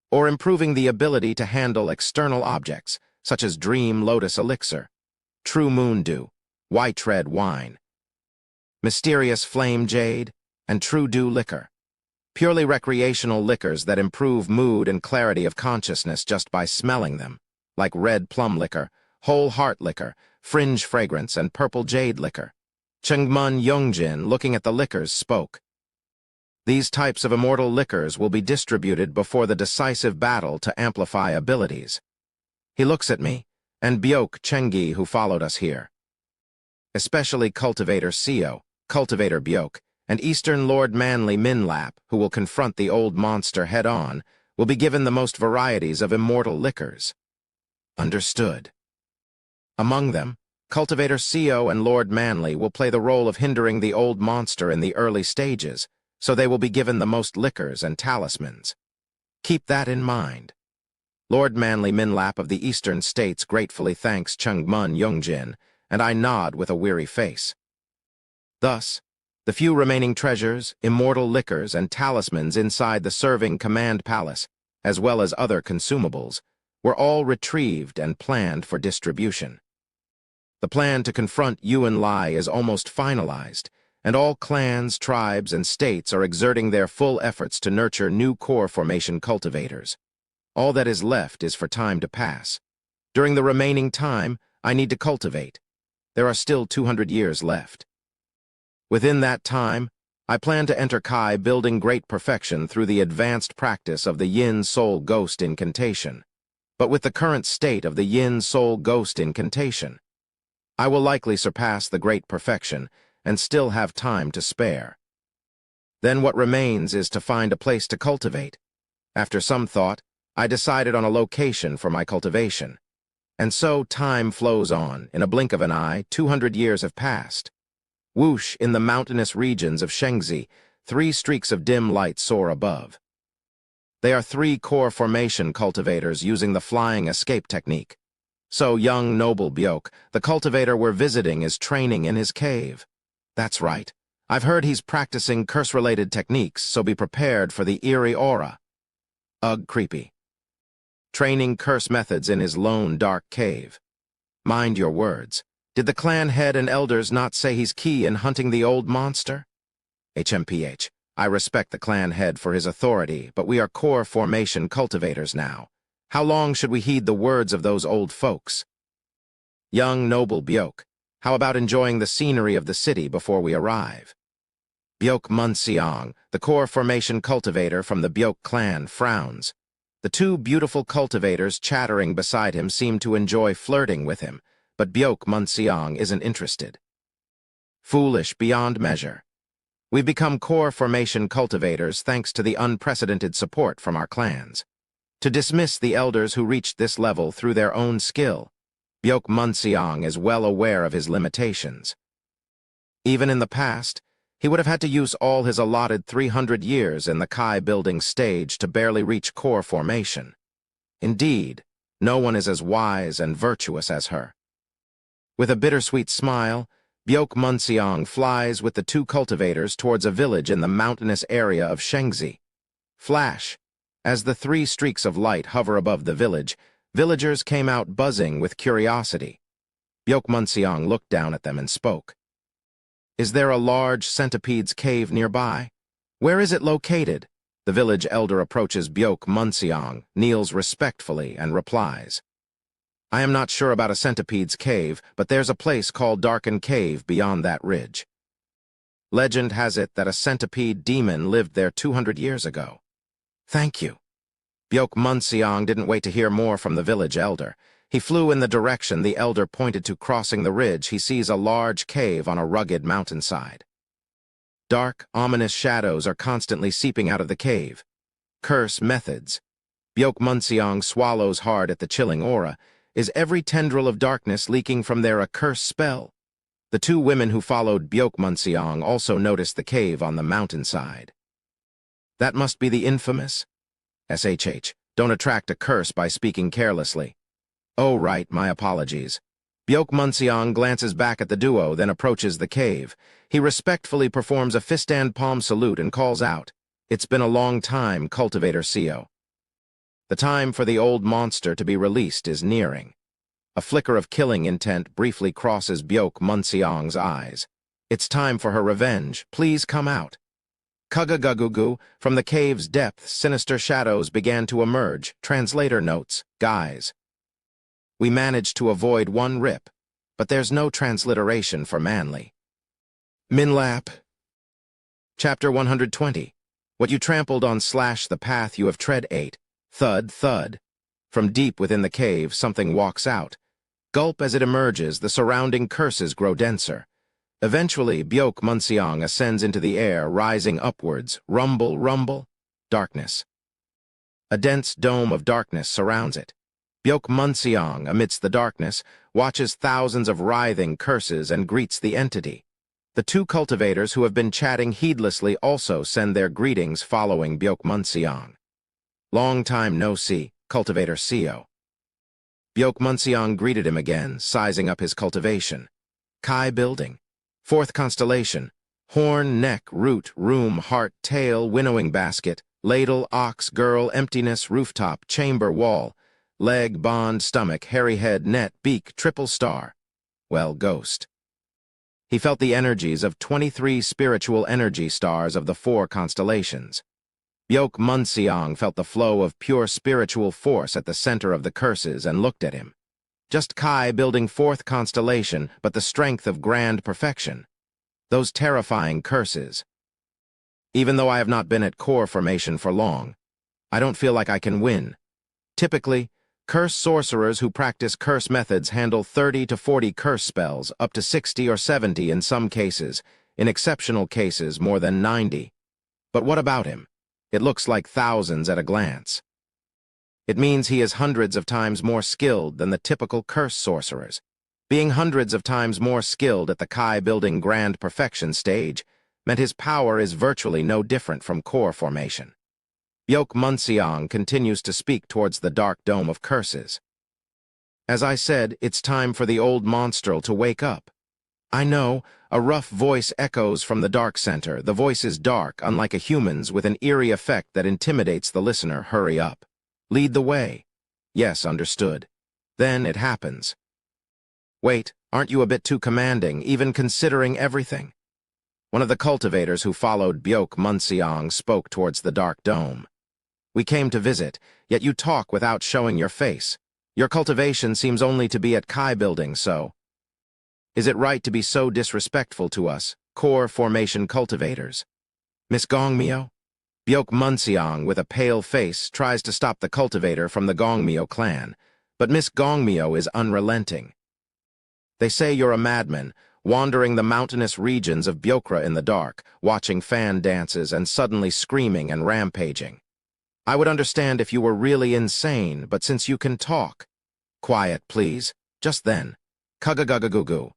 or improving the ability to handle external objects, such as dream lotus elixir, true moon dew, white red wine, mysterious flame jade, and true dew liquor. purely recreational liquors that improve mood and clarity of consciousness just by smelling them, like red plum liquor, whole heart liquor, fringe fragrance, and purple jade liquor. Chengmun Yongjin, looking at the liquors, spoke. These types of immortal liquors will be distributed before the decisive battle to amplify abilities. He looks at me, and Byok Chengi, who followed us here. Especially Cultivator Seo, Cultivator Byok, and Eastern Lord Manly Minlap, who will confront the old monster head-on, will be given the most varieties of immortal liquors. Understood. Among them, Cultivator Seo and Lord Manly will play the role of hindering the old monster in the early stages, so they will be given the most liquors and talismans. Keep that in mind. Lord Manly Minlap of the Eastern States gratefully thanks Chengmun Yongjin, and I nod with a weary face. Thus, the few remaining treasures, immortal liquors, and talismans inside the serving command palace, as well as other consumables, were all retrieved and planned for distribution. The plan to confront Yuan Lai is almost finalized, and all clans, tribes, and states are exerting their full efforts to nurture new core formation cultivators. All that is left is for time to pass. During the remaining time, I need to cultivate. There are still 200 years left. Within that time, I plan to enter Kai building great perfection through the advanced practice of the Yin Soul Ghost Incantation. But with the current state of the Yin Soul Ghost Incantation, I will likely surpass the great perfection and still have time to spare. Then what remains is to find a place to cultivate. After some thought, I decided on a location for my cultivation. And so time flows on. In a blink of an eye, 200 years have passed. Whoosh, in the mountainous regions of Shengzi, 3 streaks of dim light soar above. They are 3 core formation cultivators using the flying escape technique. So young noble Byok, the cultivator we're visiting, is training in his cave. That's right. I've heard he's practicing curse-related techniques, so be prepared for the eerie aura. Ugh, creepy. Training curse methods in his lone, dark cave. Mind your words. Did the clan head and elders not say he's key in hunting the old monster? HMPH. I respect the clan head for his authority, but we are core formation cultivators now. How long should we heed the words of those old folks? Young noble Byok, how about enjoying the scenery of the city before we arrive? Byok Munseong, the core formation cultivator from the Byok clan, frowns. The 2 beautiful cultivators chattering beside him seem to enjoy flirting with him, but Byok Munseong isn't interested. Foolish beyond measure. We've become core formation cultivators thanks to the unprecedented support from our clans. To dismiss the elders who reached this level through their own skill, Byok Munseong is well aware of his limitations. Even in the past, he would have had to use all his allotted 300 years in the Kai building stage to barely reach core formation. Indeed, no one is as wise and virtuous as her. With a bittersweet smile, Byok Munseong flies with the 2 cultivators towards a village in the mountainous area of Shengzi. Flash! As the 3 streaks of light hover above the village, villagers came out buzzing with curiosity. Byok Munseong looked down at them and spoke. Is there a large centipede's cave nearby? Where is it located? The village elder approaches Byok Munseong, kneels respectfully, and replies. I am not sure about a centipede's cave, but there's a place called Darkened Cave beyond that ridge. Legend has it that a centipede demon lived there 200 years ago. Thank you. Byok Munseong didn't wait to hear more from the village elder. He flew in the direction the elder pointed to. Crossing the ridge, he sees a large cave on a rugged mountainside. Dark, ominous shadows are constantly seeping out of the cave. Curse methods. Byok Munseong swallows hard at the chilling aura. Is every tendril of darkness leaking from there a curse spell? The 2 women who followed Byok Munseong also noticed the cave on the mountainside. That must be the infamous SHH. Don't attract a curse by speaking carelessly. Oh, right, my apologies. Byok Munseong glances back at the duo, then approaches the cave. He respectfully performs a fist and palm salute and calls out, It's been a long time, Cultivator Seo. The time for the old monster to be released is nearing. A flicker of killing intent briefly crosses Byok Munseong's eyes. It's time for her revenge. Please come out. Kugagagugu, from the cave's depths, sinister shadows began to emerge. Translator notes, guys. We managed to avoid one rip, but there's no transliteration for manly. Minlap. Chapter 120. What you trampled on / the path you have tread ate. Thud, thud. From deep within the cave, something walks out. Gulp as it emerges, the surrounding curses grow denser. Eventually, Byok Munseong ascends into the air, rising upwards. Rumble, rumble. Darkness. A dense dome of darkness surrounds it. Byok Munseong, amidst the darkness, watches thousands of writhing curses and greets the entity. The two cultivators who have been chatting heedlessly also send their greetings following Byok Munseong. Long time no see, Cultivator Co. Byok Munseong greeted him again, sizing up his cultivation. Kai building. Fourth constellation. Horn, neck, root, room, heart, tail, winnowing basket, ladle, ox, girl, emptiness, rooftop, chamber, wall, leg, bond, stomach, hairy head, net, beak, triple star. Well, ghost. He felt the energies of 23 spiritual energy stars of the 4 constellations. Byok Munseong felt the flow of pure spiritual force at the center of the curses and looked at him. Just Kai building 4th constellation, but the strength of grand perfection. Those terrifying curses. Even though I have not been at core formation for long, I don't feel like I can win. Typically, curse sorcerers who practice curse methods handle 30 to 40 curse spells, up to 60 or 70 in some cases, in exceptional cases more than 90. But what about him? It looks like thousands at a glance. It means he is hundreds of times more skilled than the typical curse sorcerers. Being hundreds of times more skilled at the Kai building grand perfection stage meant his power is virtually no different from core formation. Byok Munseong continues to speak towards the dark dome of curses. As I said, it's time for the old monstrel to wake up. I know, a rough voice echoes from the dark center. The voice is dark, unlike a human's, with an eerie effect that intimidates the listener. Hurry up. Lead the way. Yes, understood. Then it happens. Wait, aren't you a bit too commanding, even considering everything? One of the cultivators who followed Byok Munseong spoke towards the dark dome. We came to visit, yet you talk without showing your face. Your cultivation seems only to be at Kai building, so. Is it right to be so disrespectful to us, core formation cultivators? Miss Gongmyo? Byok Munseong, with a pale face, tries to stop the cultivator from the Gongmyo clan, but Miss Gongmyo is unrelenting. They say you're a madman, wandering the mountainous regions of Byokra in the dark, watching fan dances and suddenly screaming and rampaging. I would understand if you were really insane, but since you can talk. Quiet, please. Just then. Kugagagugu.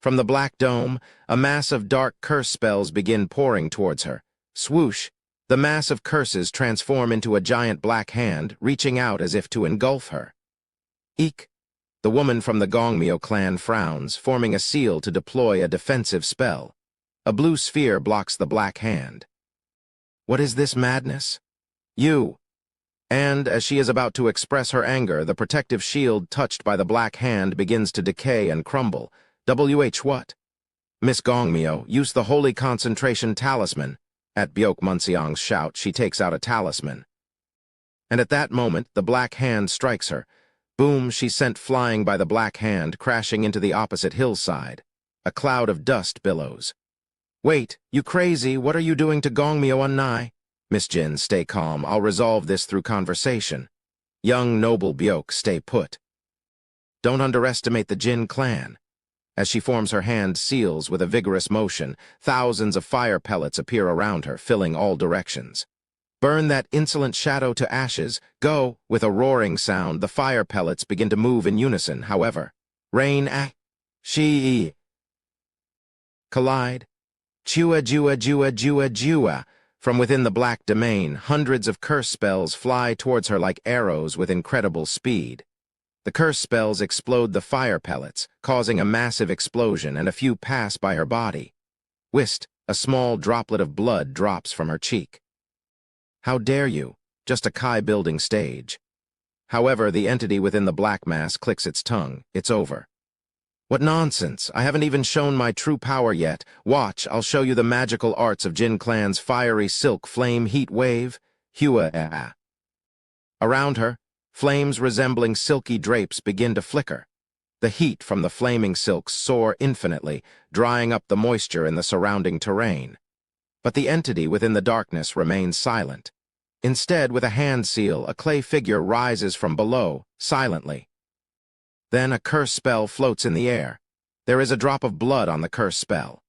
From the black dome, a mass of dark curse spells begin pouring towards her. Swoosh! The mass of curses transform into a giant black hand, reaching out as if to engulf her. Eek! The woman from the Gongmyo clan frowns, forming a seal to deploy a defensive spell. A blue sphere blocks the black hand. What is this madness? You! And, as she is about to express her anger, the protective shield touched by the black hand begins to decay and crumble. What? Miss Gongmyo, use the holy concentration talisman. At Byok Munseong's shout, she takes out a talisman. And at that moment, the black hand strikes her. Boom, she's sent flying by the black hand, crashing into the opposite hillside. A cloud of dust billows. Wait, you crazy, what are you doing to Gongmyo Unnai? Miss Jin, stay calm, I'll resolve this through conversation. Young noble Byok, stay put. Don't underestimate the Jin clan. As she forms her hand seals with a vigorous motion, thousands of fire pellets appear around her, filling all directions. Burn that insolent shadow to ashes. Go! With a roaring sound, the fire pellets begin to move in unison, however. Rain she collide. Chua jua jua jua jua. From within the black domain, hundreds of curse spells fly towards her like arrows with incredible speed. The curse spells explode the fire pellets, causing a massive explosion, and a few pass by her body. Whist, a small droplet of blood drops from her cheek. How dare you? Just a Kai building stage. However, the entity within the black mass clicks its tongue. It's over. What nonsense! I haven't even shown my true power yet. Watch, I'll show you the magical arts of Jin Clan's fiery silk flame heat wave. Hua. Around her, flames resembling silky drapes begin to flicker. The heat from the flaming silks soar infinitely, drying up the moisture in the surrounding terrain. But the entity within the darkness remains silent. Instead, with a hand seal, a clay figure rises from below, silently. Then a curse spell floats in the air. There is a drop of blood on the curse spell.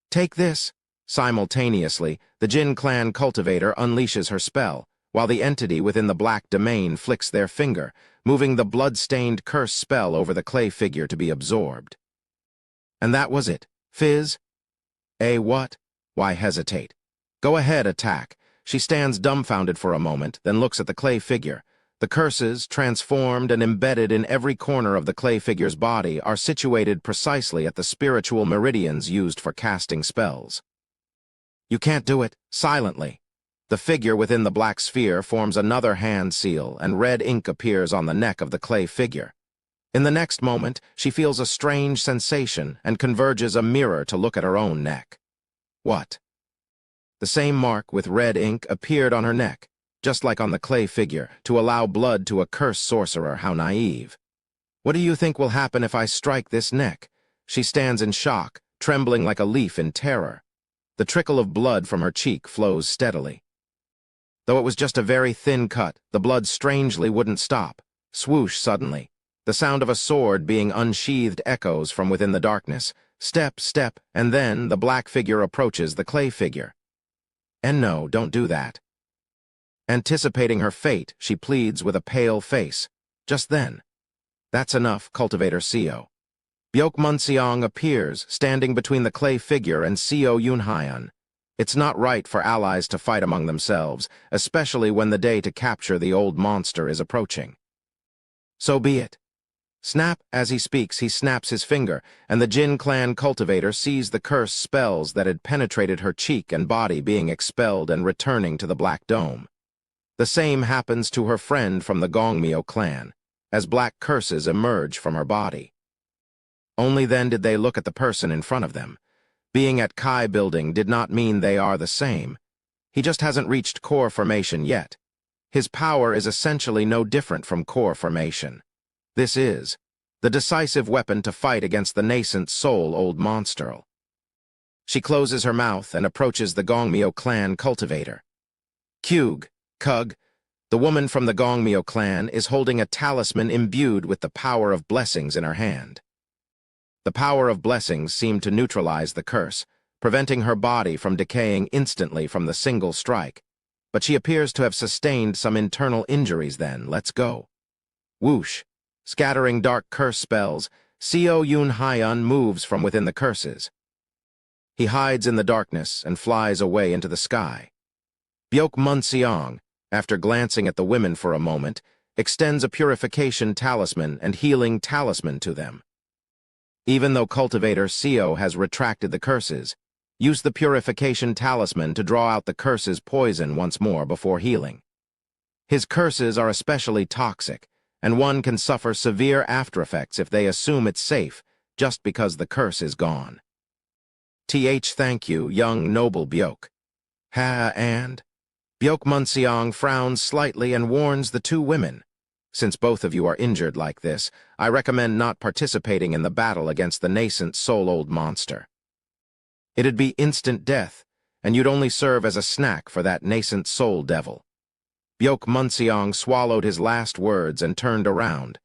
Take this! Simultaneously, the Jin Clan cultivator unleashes her spell, while the entity within the black domain flicks their finger, moving the blood-stained curse spell over the clay figure to be absorbed. And that was it. Fizz? What? Why hesitate? Go ahead, attack. She stands dumbfounded for a moment, then looks at the clay figure. The curses, transformed and embedded in every corner of the clay figure's body, are situated precisely at the spiritual meridians used for casting spells. You can't do it. Silently. The figure within the black sphere forms another hand seal, and red ink appears on the neck of the clay figure. In the next moment, she feels a strange sensation and converges a mirror to look at her own neck. What? The same mark with red ink appeared on her neck, just like on the clay figure, to allow blood to a cursed sorcerer. How naive. What do you think will happen if I strike this neck? She stands in shock, trembling like a leaf in terror. The trickle of blood from her cheek flows steadily. Though it was just a very thin cut, the blood strangely wouldn't stop. Swoosh suddenly. The sound of a sword being unsheathed echoes from within the darkness. Step, step, and then the black figure approaches the clay figure. And no, don't do that. Anticipating her fate, she pleads with a pale face. Just then. That's enough, Cultivator Co. Byok Munseong appears, standing between the clay figure and Co Yunhyan. It's not right for allies to fight among themselves, especially when the day to capture the old monster is approaching. So be it. Snap, as he speaks, he snaps his finger, and the Jin Clan cultivator sees the cursed spells that had penetrated her cheek and body being expelled and returning to the Black Dome. The same happens to her friend from the Gongmyo clan, as black curses emerge from her body. Only then did they look at the person in front of them. Being at Kai building did not mean they are the same. He just hasn't reached core formation yet. His power is essentially no different from core formation. This is the decisive weapon to fight against the nascent soul old monster. She closes her mouth and approaches the Gongmyo clan cultivator. Kyug, Kug, the woman from the Gongmyo clan, is holding a talisman imbued with the power of blessings in her hand. The power of blessings seemed to neutralize the curse, preventing her body from decaying instantly from the single strike. But she appears to have sustained some internal injuries then. Let's go. Whoosh. Scattering dark curse spells, Co Yunhyan moves from within the curses. He hides in the darkness and flies away into the sky. Byok Munseong, after glancing at the women for a moment, extends a purification talisman and healing talisman to them. Even though Cultivator Co has retracted the curses, use the purification talisman to draw out the curse's poison once more before healing. His curses are especially toxic, and one can suffer severe aftereffects if they assume it's safe just because the curse is gone. Thank you, young noble Byok. And? Byok Munseong frowns slightly and warns the two women. Since both of you are injured like this, I recommend not participating in the battle against the nascent soul-old monster. It'd be instant death, and you'd only serve as a snack for that nascent soul devil. Byok Munseong swallowed his last words and turned around.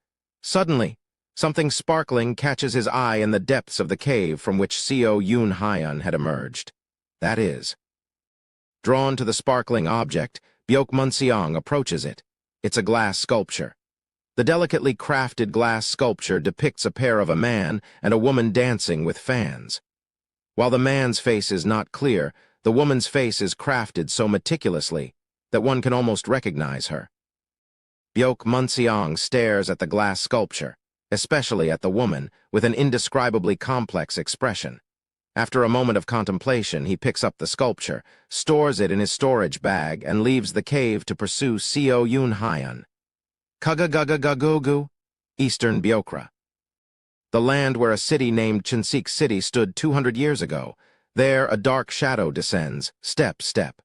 Suddenly, something sparkling catches his eye in the depths of the cave from which Co Yunhyan had emerged. That is. Drawn to the sparkling object, Byok Munseong approaches it. It's a glass sculpture. The delicately crafted glass sculpture depicts a pair of a man and a woman dancing with fans. While the man's face is not clear, the woman's face is crafted so meticulously that one can almost recognize her. Byok Munseong stares at the glass sculpture, especially at the woman, with an indescribably complex expression. After a moment of contemplation, he picks up the sculpture, stores it in his storage bag, and leaves the cave to pursue Co Yunhyan. Kugagagugu, Eastern Byokra. the land where a city named Ainz City stood 200 years ago. There, a dark shadow descends, step, step.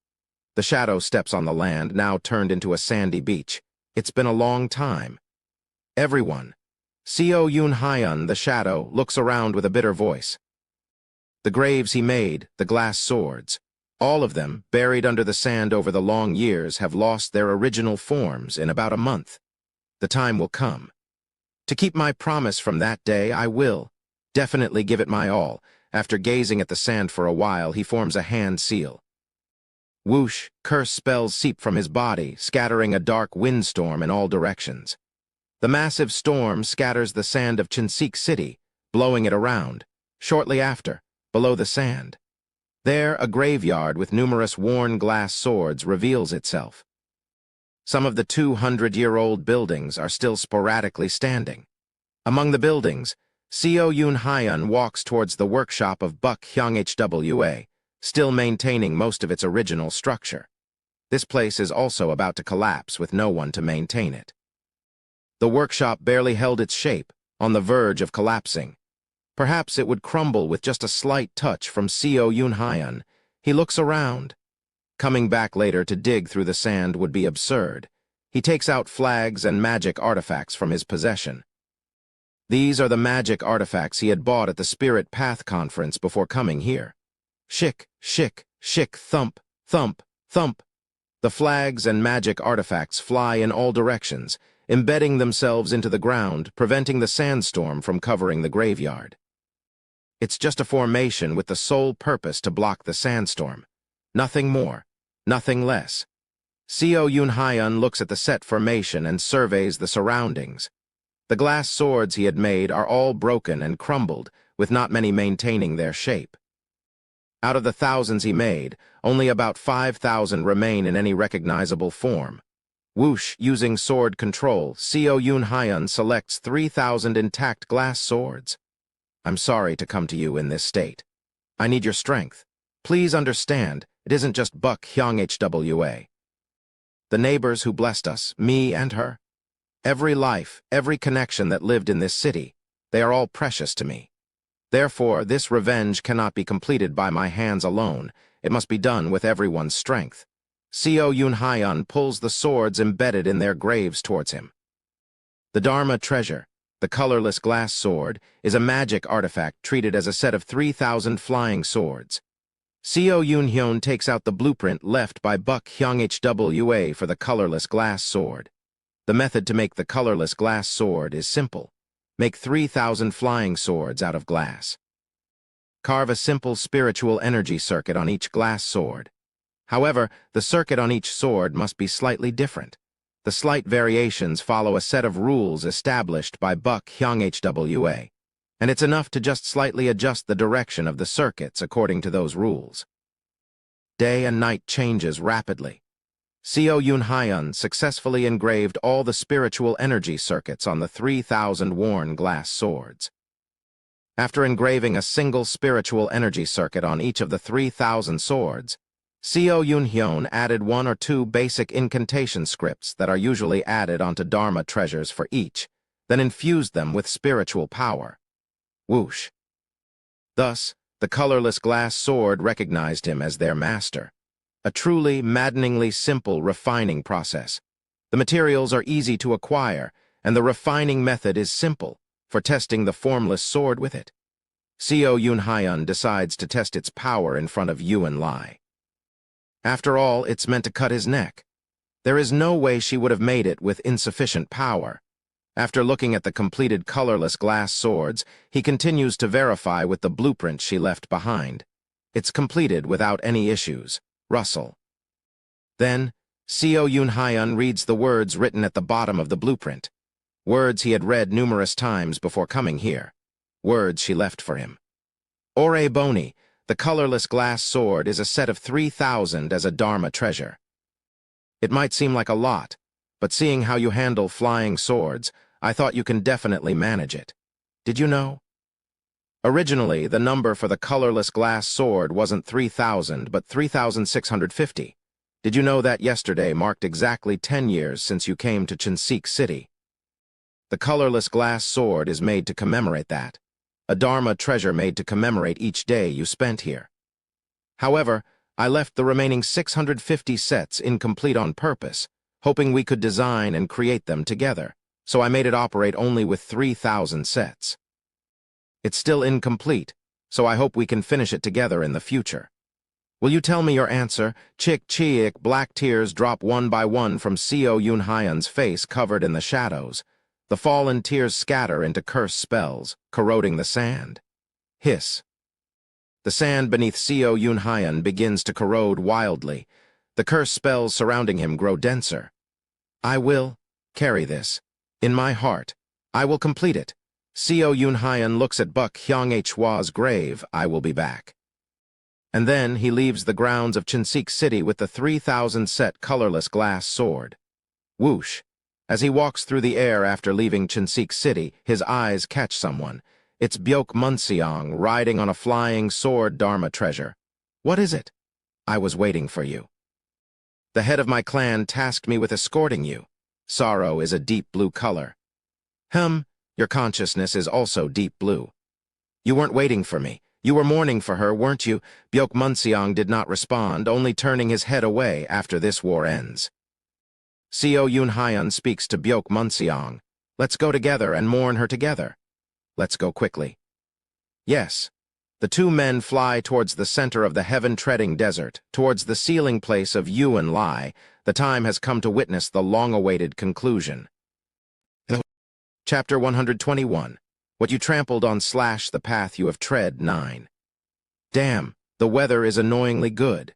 The shadow steps on the land, now turned into a sandy beach. It's been a long time. Everyone. Seo Yun Hyun, the shadow, looks around with a bitter voice. The graves he made, the glass swords, all of them, buried under the sand over the long years, have lost their original forms in about a month. The time will come. To keep my promise from that day, I will definitely give it my all. After gazing at the sand for a while, he forms a hand seal. Whoosh, curse spells seep from his body, scattering a dark windstorm in all directions. The massive storm scatters the sand of Ainz City, blowing it around. Shortly after, below the sand, there a graveyard with numerous worn glass swords reveals itself. Some of the 200-year-old buildings are still sporadically standing. Among the buildings, Seo Yun Hyun walks towards the workshop of Buck Hyung Hwa, still maintaining most of its original structure. This place is also about to collapse with no one to maintain it. The workshop barely held its shape, on the verge of collapsing. Perhaps it would crumble with just a slight touch from Seo Yun Hyun. He looks around. Coming back later to dig through the sand would be absurd. He takes out flags and magic artifacts from his possession. These are the magic artifacts he had bought at the Spirit Path Conference before coming here. Shik, shik, shik, thump, thump, thump. The flags and magic artifacts fly in all directions, embedding themselves into the ground, preventing the sandstorm from covering the graveyard. It's just a formation with the sole purpose to block the sandstorm. Nothing more, nothing less. Seo Yun Hyun looks at the set formation and surveys the surroundings. The glass swords he had made are all broken and crumbled, with not many maintaining their shape. Out of the thousands he made, only about 5,000 remain in any recognizable form. Whoosh, using sword control, Seo Yun Hyun selects 3,000 intact glass swords. I'm sorry to come to you in this state. I need your strength. Please understand, it isn't just Buck Hyung Hwa. The neighbors who blessed us, me and her. Every life, every connection that lived in this city, they are all precious to me. Therefore, this revenge cannot be completed by my hands alone. It must be done with everyone's strength. Seo Yun Hyun pulls the swords embedded in their graves towards him. The Dharma treasure, the colorless glass sword, is a magic artifact treated as a set of 3,000 flying swords. Seo Yun Hyun takes out the blueprint left by Buck Hyung Hwa for the colorless glass sword. The method to make the colorless glass sword is simple. Make 3,000 flying swords out of glass. Carve a simple spiritual energy circuit on each glass sword. However, the circuit on each sword must be slightly different. The slight variations follow a set of rules established by Buck Hyung Hwa, and it's enough to just slightly adjust the direction of the circuits according to those rules. Day and night changes rapidly. Seo Yun Hyun successfully engraved all the spiritual energy circuits on the 3,000 worn glass swords. After engraving a single spiritual energy circuit on each of the 3,000 swords, Seo Yun Hyun added 1 or 2 basic incantation scripts that are usually added onto Dharma treasures for each, then infused them with spiritual power. Whoosh. Thus, the colorless glass sword recognized him as their master. A truly, maddeningly simple refining process. The materials are easy to acquire, and the refining method is simple, for testing the formless sword with it. Seo Yun Hyun decides to test its power in front of Yuan Lai. After all, it's meant to cut his neck. There is no way she would have made it with insufficient power. After looking at the completed colorless glass swords, he continues to verify with the blueprint she left behind. It's completed without any issues. Russell. Then, Seo Yun Hyun reads the words written at the bottom of the blueprint. Words he had read numerous times before coming here. Words she left for him. Ore Boni, the colorless glass sword, is a set of 3,000 as a Dharma treasure. It might seem like a lot, but seeing how you handle flying swords, I thought you can definitely manage it. Did you know? Originally, the number for the colorless glass sword wasn't 3,000, but 3,650. Did you know that yesterday marked exactly 10 years since you came to Ainz City? The colorless glass sword is made to commemorate that. A Dharma treasure made to commemorate each day you spent here. However, I left the remaining 650 sets incomplete on purpose, hoping we could design and create them together, so I made it operate only with 3,000 sets. It's still incomplete, so I hope we can finish it together in the future. Will you tell me your answer? Chick. Black tears drop one by one from Co Yunhyan's face covered in the shadows. The fallen tears scatter into cursed spells, corroding the sand. Hiss. The sand beneath Co Yunhyan begins to corrode wildly. The cursed spells surrounding him grow denser. I will carry this. In my heart. I will complete it. Co Yunhyan looks at Buk Hyang Hwa's grave. I will be back. And then he leaves the grounds of Chinsik City with the 3,000-set colorless glass sword. Whoosh. As he walks through the air after leaving Chinsik City, his eyes catch someone. It's Byok Munseong riding on a flying sword Dharma treasure. What is it? I was waiting for you. The head of my clan tasked me with escorting you. Sorrow is a deep blue color. Your consciousness is also deep blue. You weren't waiting for me. You were mourning for her, weren't you? Byok Munseong did not respond, only turning his head away after this war ends. Co Yunhyan speaks to Byok Munseong. Let's go together and mourn her together. Let's go quickly. Yes. The two men fly towards the center of the heaven-treading desert, towards the sealing place of Yuan Lai. The time has come to witness the long-awaited conclusion. Chapter 121. What you trampled on / the path you have tread 9. Damn, the weather is annoyingly good.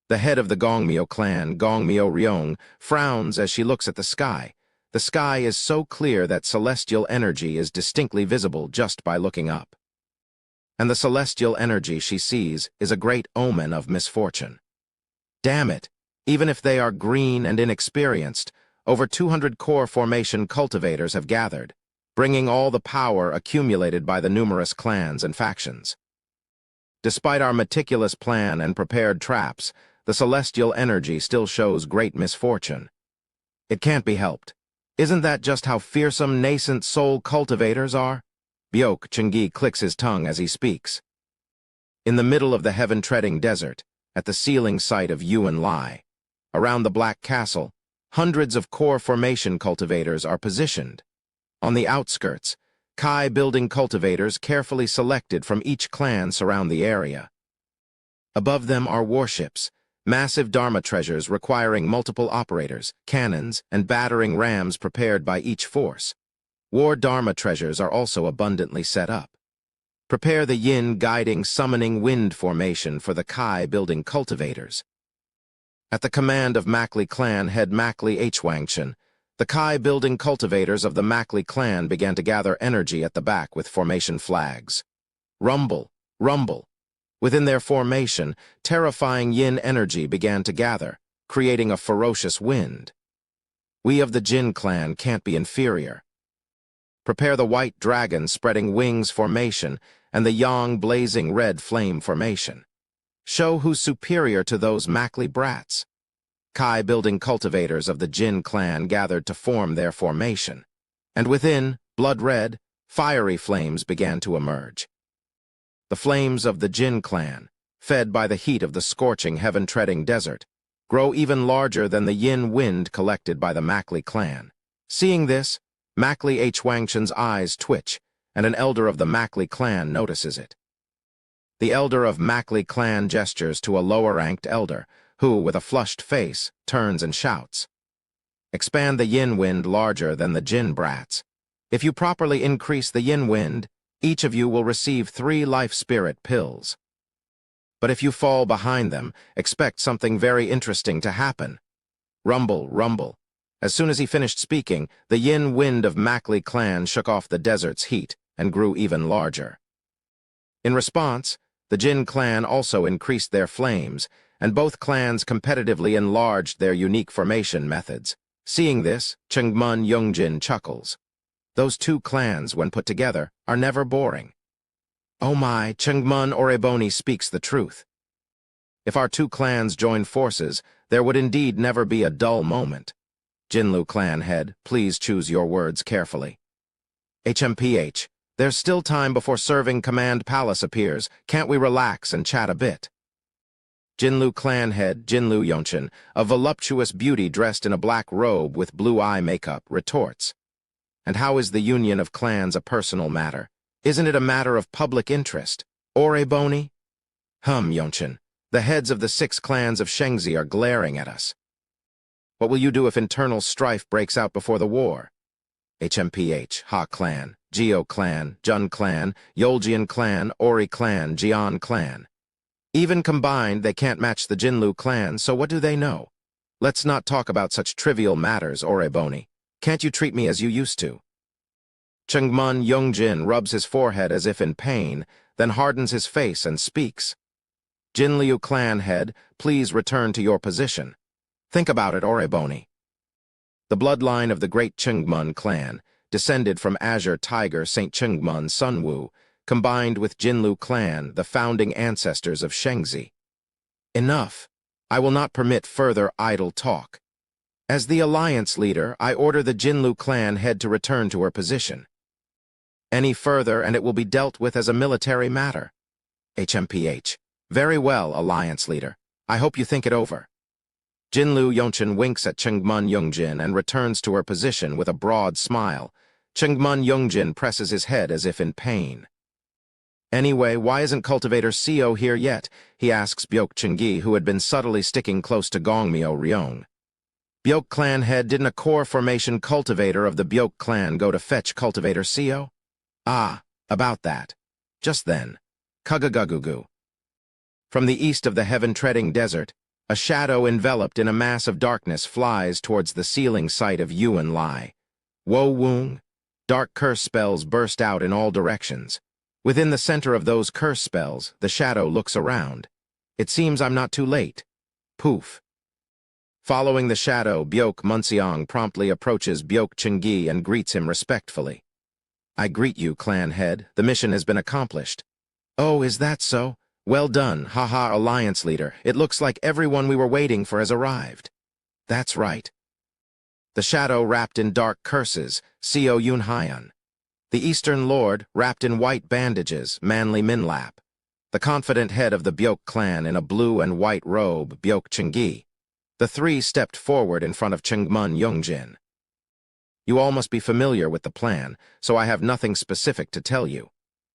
The head of the Gongmyo clan, Gongmyo Ryong, frowns as she looks at the sky. The sky is so clear that celestial energy is distinctly visible just by looking up. And the celestial energy she sees is a great omen of misfortune. Damn it, even if they are green and inexperienced, over 200 core formation cultivators have gathered, bringing all the power accumulated by the numerous clans and factions. Despite our meticulous plan and prepared traps, the celestial energy still shows great misfortune. It can't be helped. Isn't that just how fearsome nascent soul cultivators are? Byok Chungi clicks his tongue as he speaks. In the middle of the heaven-treading desert, at the sealing site of Yuan Lai, around the Black Castle, hundreds of core formation cultivators are positioned. On the outskirts, Kai building cultivators carefully selected from each clan surround the area. Above them are warships, massive Dharma treasures requiring multiple operators, cannons, and battering rams prepared by each force. War Dharma treasures are also abundantly set up. Prepare the Yin guiding summoning wind formation for the Kai building cultivators. At the command of Makli clan head Makli Hwangshan, the Kai building cultivators of the Makli clan began to gather energy at the back with formation flags. Rumble, rumble. Within their formation, terrifying yin energy began to gather, creating a ferocious wind. We of the Jin clan can't be inferior. Prepare the white dragon spreading wings formation and the yang blazing red flame formation. Show who's superior to those Makli brats. Kai building cultivators of the Jin clan gathered to form their formation, and within, blood-red, fiery flames began to emerge. The flames of the Jin clan, fed by the heat of the scorching heaven-treading desert, grow even larger than the yin wind collected by the Makli clan. Seeing this, Makli Hwangshan's eyes twitch, and an elder of the Makli clan notices it. The elder of Makli clan gestures to a lower-ranked elder, who, with a flushed face, turns and shouts. Expand the yin wind larger than the Jin brats. If you properly increase the yin wind, each of you will receive 3 life spirit pills. But if you fall behind them, expect something very interesting to happen. Rumble, rumble. As soon as he finished speaking, the yin wind of Makli clan shook off the desert's heat and grew even larger. In response, the Jin clan also increased their flames, and both clans competitively enlarged their unique formation methods. Seeing this, Chengmun Yongjin chuckles. Those two clans, when put together, are never boring. Oh my, Chengmun Oreboni speaks the truth. If our two clans joined forces, there would indeed never be a dull moment. Jinlu clan head, please choose your words carefully. HMPH. There's still time before serving command palace appears. Can't we relax and chat a bit? Jinlu clan head Jinlu Yonchen, a voluptuous beauty dressed in a black robe with blue eye makeup, retorts. And how is the union of clans a personal matter? Isn't it a matter of public interest? Ore Boni? Yonchen. The heads of the 6 clans of Shengzi are glaring at us. What will you do if internal strife breaks out before the war? HMPH, Ha clan, Geo clan, Jun clan, Yoljian clan, Ori clan, Jian clan. Even combined, they can't match the Jinlu clan, so what do they know? Let's not talk about such trivial matters, Ore Boni. Can't you treat me as you used to? Chengmun Yongjin rubs his forehead as if in pain, then hardens his face and speaks. Jinliu clan head, please return to your position. Think about it, Ore Boni. The bloodline of the great Chengmun clan, descended from Azure Tiger Saint Chengmun Sunwu, combined with Jinlu clan, the founding ancestors of Shengzi. Enough. I will not permit further idle talk. As the alliance leader, I order the Jinlu clan head to return to her position. Any further, and it will be dealt with as a military matter. HMPH. Very well, alliance leader. I hope you think it over. Jinlu Yonchen winks at Chengmun Yongjin and returns to her position with a broad smile. Chengmun Yongjin presses his head as if in pain. Anyway, why isn't Cultivator Seo here yet? He asks Byok Chenggi, who had been subtly sticking close to Gongmyo Ryong. Byok clan head, didn't a core formation cultivator of the Byok clan go to fetch Cultivator Seo? Ah, about that. Just then. Kugagagugu. From the east of the heaven-treading desert, a shadow enveloped in a mass of darkness flies towards the sealing site of Yuan Lai. Wo Woong. Dark curse spells burst out in all directions. Within the center of those curse spells, the shadow looks around. It seems I'm not too late. Poof. Following the shadow, Byok Munseong promptly approaches Byok Chenggi and greets him respectfully. I greet you, clan head. The mission has been accomplished. Oh, is that so? Well done, haha, alliance leader. It looks like everyone we were waiting for has arrived. That's right. The shadow wrapped in dark curses, Seo Yun Hyan. The Eastern Lord, wrapped in white bandages, Manly Minlap. The confident head of the Byok clan in a blue and white robe, Byok Chenggi. The 3 stepped forward in front of Chengmun Yongjin. You all must be familiar with the plan, so I have nothing specific to tell you.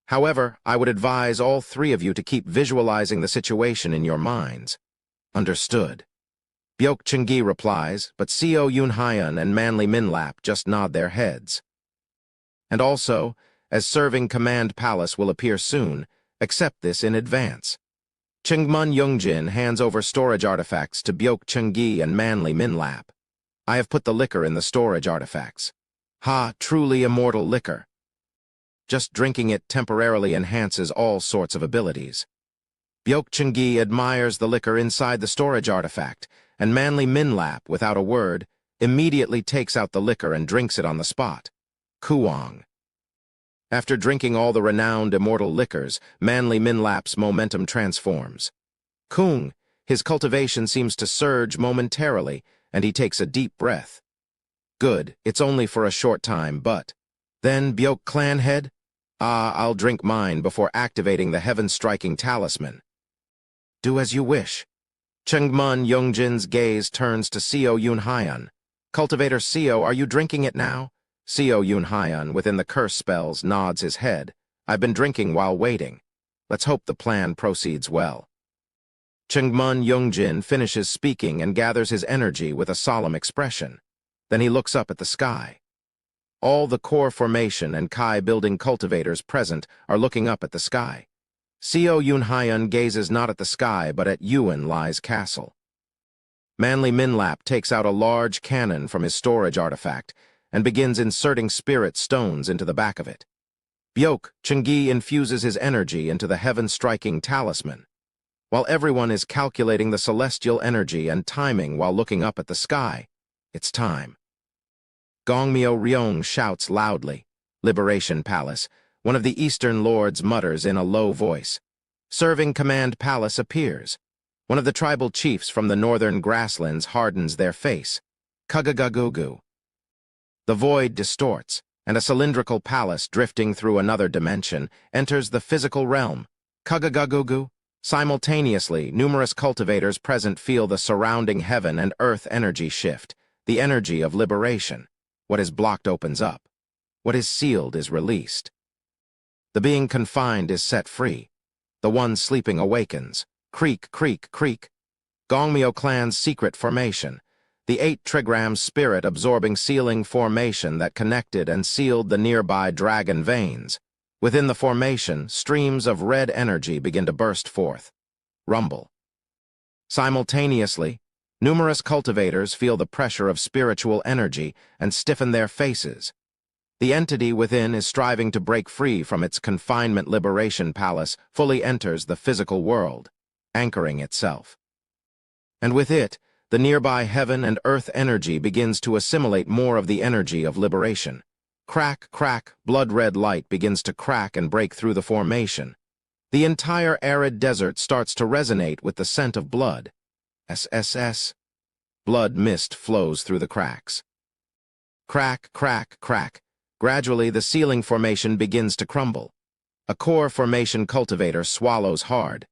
However, I would advise all 3 of you to keep visualizing the situation in your minds. Understood. Byok Chenggi replies, but Seo Yun Hyan and Manly Minlap just nod their heads. And also, as serving command palace will appear soon, accept this in advance. Chengmun Yongjin hands over storage artifacts to Byok Chenggi and Manly Minlap. I have put the liquor in the storage artifacts. Ha, truly immortal liquor. Just drinking it temporarily enhances all sorts of abilities. Byok Chenggi admires the liquor inside the storage artifact, and Manly Minlap, without a word, immediately takes out the liquor and drinks it on the spot. Kuwang. After drinking all the renowned immortal liquors, Manly Minlap's momentum transforms. Kung, his cultivation seems to surge momentarily, and he takes a deep breath. Good, it's only for a short time, but... Then, Byok clan head? Ah, I'll drink mine before activating the heaven-striking talisman. Do as you wish. Chengmun Yongjin's gaze turns to Seo Yun Hyan. Cultivator Seo, are you drinking it now? Seo Yun Hyan, within the curse spells, nods his head. I've been drinking while waiting. Let's hope the plan proceeds well. Chengmun Yongjin finishes speaking and gathers his energy with a solemn expression. Then he looks up at the sky. All the core formation and Kai building cultivators present are looking up at the sky. Seo Yun Hyan gazes not at the sky but at Yuan Lai's castle. Manly Minlap takes out a large cannon from his storage artifact and begins inserting spirit stones into the back of it. Byok Chenggi infuses his energy into the heaven-striking talisman. While everyone is calculating the celestial energy and timing while looking up at the sky, it's time. Gongmyo Ryong shouts loudly. Liberation Palace. One of the Eastern Lords mutters in a low voice. Serving Command Palace appears. One of the tribal chiefs from the northern grasslands hardens their face. Kugagagugu. The void distorts. and a cylindrical palace drifting through another dimension enters the physical realm. Kugagagugu. Simultaneously, numerous cultivators present feel the surrounding heaven and earth energy shift, the energy of liberation. What is blocked opens up. What is sealed is released. The being confined is set free. The one sleeping awakens. Creak, creak, creak. Gongmyo clan's secret formation. The 8 trigrams spirit absorbing sealing formation that connected and sealed the nearby dragon veins. Within the formation, streams of red energy begin to burst forth. Rumble. Simultaneously, numerous cultivators feel the pressure of spiritual energy and stiffen their faces. The entity within is striving to break free from its confinement. Liberation palace fully enters the physical world, anchoring itself. And with it, the nearby heaven and earth energy begins to assimilate more of the energy of liberation. Crack, crack, blood-red light begins to crack and break through the formation. The entire arid desert starts to resonate with the scent of blood. SSS. Blood mist flows through the cracks. Crack, crack, crack. Gradually, the ceiling formation begins to crumble. A core formation cultivator swallows hard.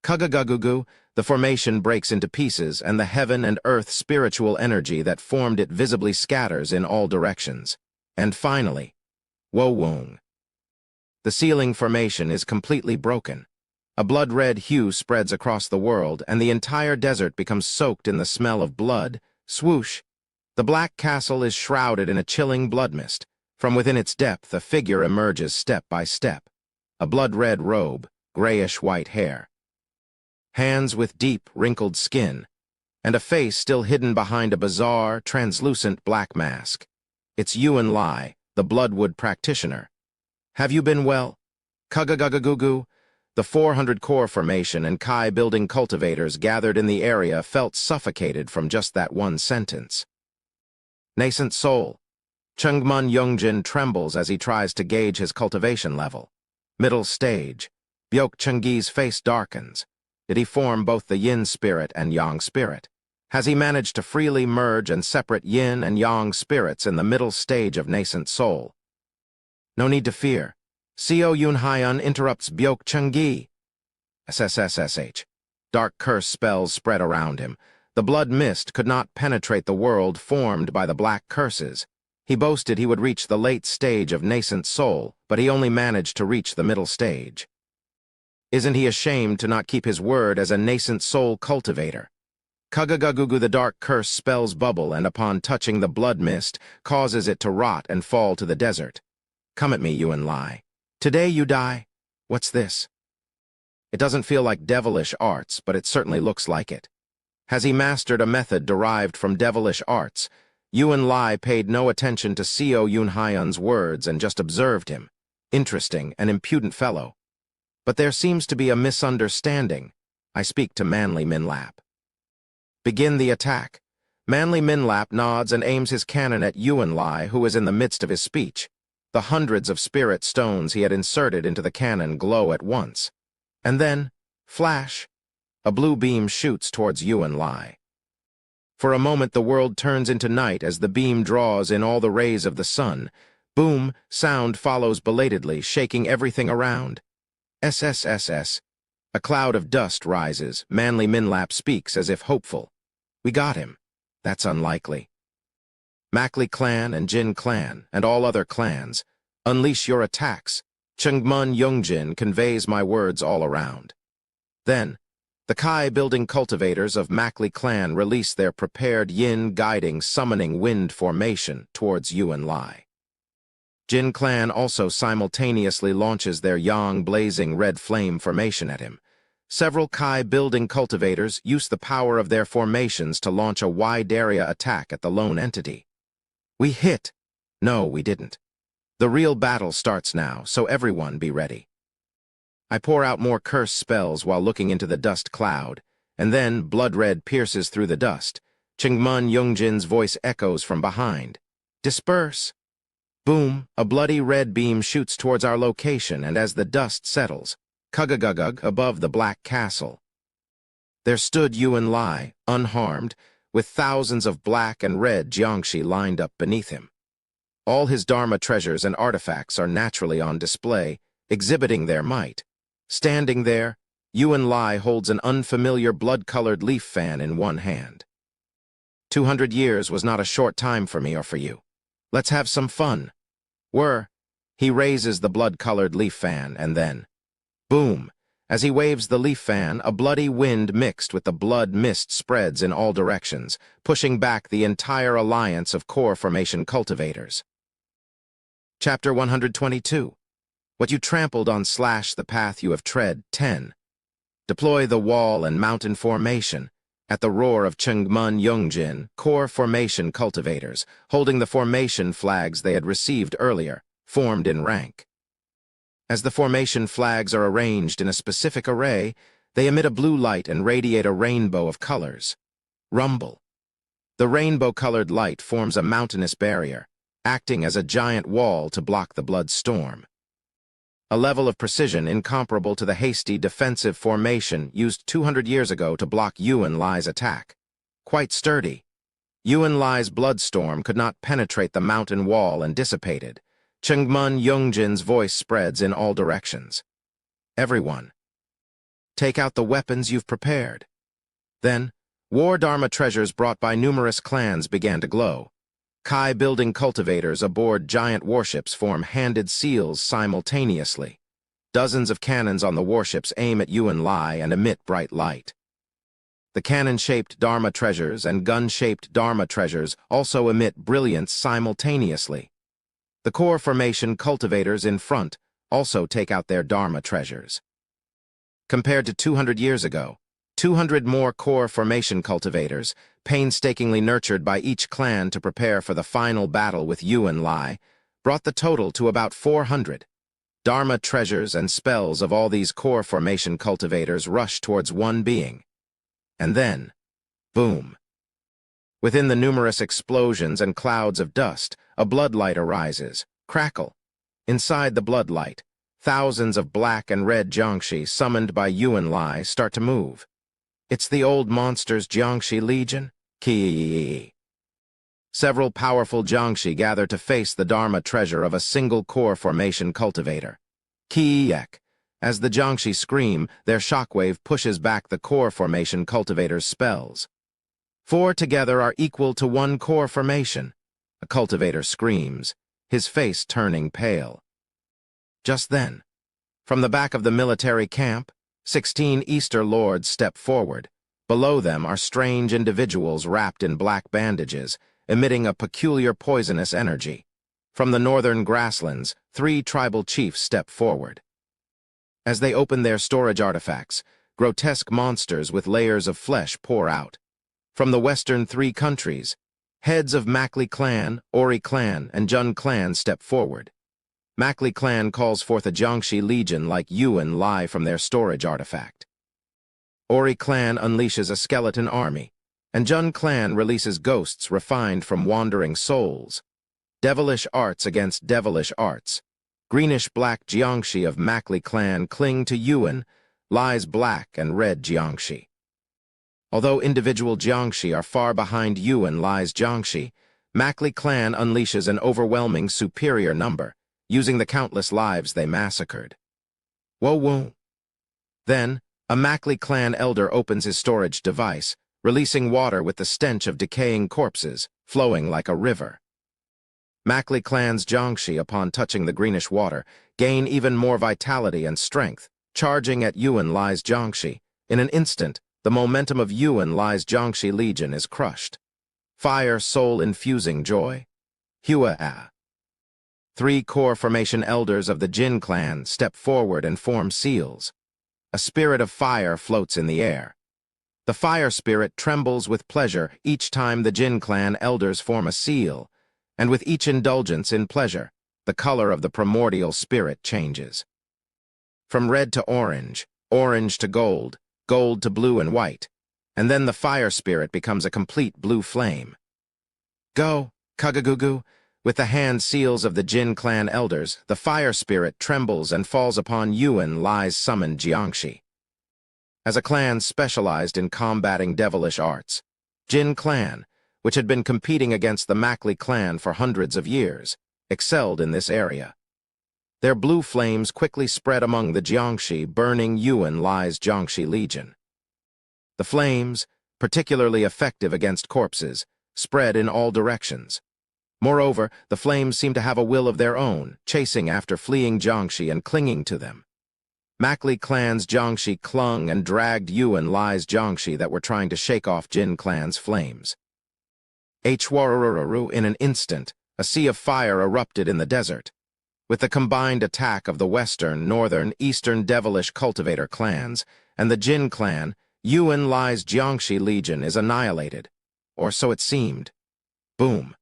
Kugagagugu, the formation breaks into pieces, and the heaven and earth spiritual energy that formed it visibly scatters in all directions. And finally, Wo-wong. The ceiling formation is completely broken. A blood-red hue spreads across the world, and the entire desert becomes soaked in the smell of blood. Swoosh! The black castle is shrouded in a chilling blood mist. From within its depth, a figure emerges step by step. A blood-red robe, grayish-white hair. Hands with deep, wrinkled skin, and a face still hidden behind a bizarre, translucent black mask. It's Yuan Lai, the Bloodwood practitioner. Have you been well? Kugagagugu. The 400 core formation and Kai building cultivators gathered in the area felt suffocated from just that one sentence. Nascent soul. Chungmun Yongjin trembles as he tries to gauge his cultivation level. Middle stage. Byok Chungi's face darkens. Did he form both the yin spirit and yang spirit? Has he managed to freely merge and separate yin and yang spirits in the middle stage of nascent soul? No need to fear. Seo Yunhyan interrupts Byok Chungi. SSSSH. Dark curse spells spread around him. The blood mist could not penetrate the world formed by the black curses. He boasted he would reach the late stage of nascent soul, but he only managed to reach the middle stage. Isn't he ashamed to not keep his word as a nascent soul cultivator? Kugagagugu, the dark curse spells bubble, and upon touching the blood mist, causes it to rot and fall to the desert. Come at me, Yuan Lai. Today you die. What's this? It doesn't feel like devilish arts, but it certainly looks like it. Has he mastered a method derived from devilish arts? Yuan Lai paid no attention to Seo Yunhyan's words and just observed him. Interesting, an impudent fellow. But there seems to be a misunderstanding. I speak to Manly Minlap. Begin the attack. Manly Minlap nods and aims his cannon at Yuan Lai, who is in the midst of his speech. The hundreds of spirit stones he had inserted into the cannon glow at once. And then, flash, a blue beam shoots towards Yuan Lai. For a moment the world turns into night as the beam draws in all the rays of the sun. Boom, sound follows belatedly, shaking everything around. SSSS. A cloud of dust rises. Manly Minlap speaks as if hopeful. We got him. That's unlikely. Makli clan and Jin clan, and all other clans, unleash your attacks. Chungmun Yongjin conveys my words all around. Then, the Kai building cultivators of Makli clan release their prepared yin guiding summoning wind formation towards Yuan Lai. Jin clan also simultaneously launches their yang blazing red flame formation at him. Several Kai building cultivators use the power of their formations to launch a wide area attack at the lone entity. We hit. No, we didn't. The real battle starts now, so everyone be ready. I pour out more curse spells while looking into the dust cloud, and then blood red pierces through the dust. Chungmun Yongjin's voice echoes from behind. Disperse! Boom, a bloody red beam shoots towards our location, and as the dust settles, Kugagugug above the black castle, there stood Yuan Lai, unharmed, with thousands of black and red jiangshi lined up beneath him. All his Dharma treasures and artifacts are naturally on display, exhibiting their might. Standing there, Yuan Lai holds an unfamiliar blood-colored leaf fan in one hand. 200 years was not a short time for me or for you. Let's have some fun. He raises the blood-colored leaf fan, and then, boom! As he waves the leaf fan, a bloody wind mixed with the blood mist spreads in all directions, pushing back the entire alliance of core formation cultivators. Chapter 122. What you trampled on / the path you have tread. 10. Deploy the wall and mountain formation. At the roar of Chengmun Yongjin, core formation cultivators, holding the formation flags they had received earlier, formed in rank. As the formation flags are arranged in a specific array, they emit a blue light and radiate a rainbow of colors. Rumble. The rainbow-colored light forms a mountainous barrier, acting as a giant wall to block the blood storm. A level of precision incomparable to the hasty defensive formation used 200 years ago to block Yuan Lai's attack. Quite sturdy. Yuan Lai's bloodstorm could not penetrate the mountain wall and dissipated. Chengmun Yongjin's voice spreads in all directions. Everyone, take out the weapons you've prepared. Then, war Dharma treasures brought by numerous clans began to glow. Kai building cultivators aboard giant warships form handed seals simultaneously. Dozens of cannons on the warships aim at Yuan Lai and emit bright light. The cannon-shaped Dharma treasures and gun-shaped Dharma treasures also emit brilliance simultaneously. The core formation cultivators in front also take out their Dharma treasures. Compared to 200 years ago, 200 more core formation cultivators, painstakingly nurtured by each clan to prepare for the final battle with Yuan Lai, brought the total to about 400. Dharma treasures and spells of all these core formation cultivators rush towards one being. And then, boom! Within the numerous explosions and clouds of dust, a bloodlight arises. Crackle. Inside the bloodlight, thousands of black and red Jiangshi summoned by Yuan Lai start to move. It's the old monster's Jiangshi Legion. Ki. Several powerful Jiangshi gather to face the Dharma treasure of a single core formation cultivator. Ki-yek. As the Jiangshi scream, their shockwave pushes back the core formation cultivator's spells. 4 together are equal to 1 core formation. A cultivator screams, his face turning pale. Just then, from the back of the military camp, 16 Easter lords step forward. Below them are strange individuals wrapped in black bandages, emitting a peculiar poisonous energy. From the northern grasslands, 3 tribal chiefs step forward. As they open their storage artifacts, grotesque monsters with layers of flesh pour out. From the western 3 countries, heads of Makli clan, Ori clan, and Jun clan step forward. Makli clan calls forth a Jiangshi legion like Yuan Lai from their storage artifact. Ori clan unleashes a skeleton army, and Jun clan releases ghosts refined from wandering souls. Devilish arts against devilish arts. Greenish-black Jiangshi of Makli clan cling to Yuan Lai's black and red Jiangshi. Although individual Jiangshi are far behind Yuan Lai's Jiangshi, Makli clan unleashes an overwhelming superior number, using the countless lives they massacred. Whoa. Then, a Makli clan elder opens his storage device, releasing water with the stench of decaying corpses, flowing like a river. Makli clan's Jiangshi, upon touching the greenish water, gain even more vitality and strength, charging at Yuan Lai's Jiangshi. In an instant, the momentum of Yuan Lai's Jiangshi Legion is crushed. Fire soul-infusing joy. Hua. 3 core formation elders of the Jin clan step forward and form seals. A spirit of fire floats in the air. The fire spirit trembles with pleasure each time the Jin clan elders form a seal, and with each indulgence in pleasure, the color of the primordial spirit changes. From red to orange, orange to gold, gold to blue and white, and then the fire spirit becomes a complete blue flame. Go, Kagagugu! With the hand seals of the Jin clan elders, the fire spirit trembles and falls upon Yuan Lai's summoned Jiangshi. As a clan specialized in combating devilish arts, Jin clan, which had been competing against the Makli clan for hundreds of years, excelled in this area. Their blue flames quickly spread among the Jiangshi, burning Yuan Lai's Jiangshi Legion. The flames, particularly effective against corpses, spread in all directions. Moreover, the flames seemed to have a will of their own, chasing after fleeing Jiangshi and clinging to them. Makli clan's Jiangshi clung and dragged Yuan Lai's Jiangshi that were trying to shake off Jin clan's flames. In an instant, a sea of fire erupted in the desert. With the combined attack of the Western, Northern, Eastern devilish cultivator clans and the Jin clan, Yuan Lai's Jiangshi Legion is annihilated. Or so it seemed. Boom.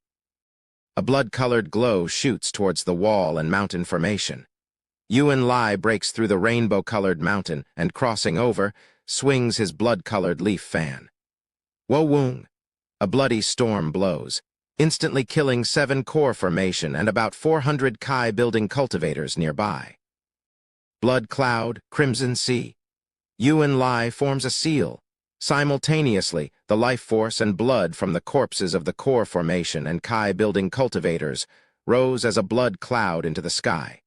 A blood-colored glow shoots towards the wall and mountain formation. Yuan Lai breaks through the rainbow-colored mountain and, crossing over, swings his blood-colored leaf fan. Wo-woong! A bloody storm blows, instantly killing 7 core formation and about 400 Kai-building cultivators nearby. Blood cloud, crimson sea. Yuan Lai forms a seal. Simultaneously, the life force and blood from the corpses of the core formation and Kai-building cultivators rose as a blood cloud into the sky.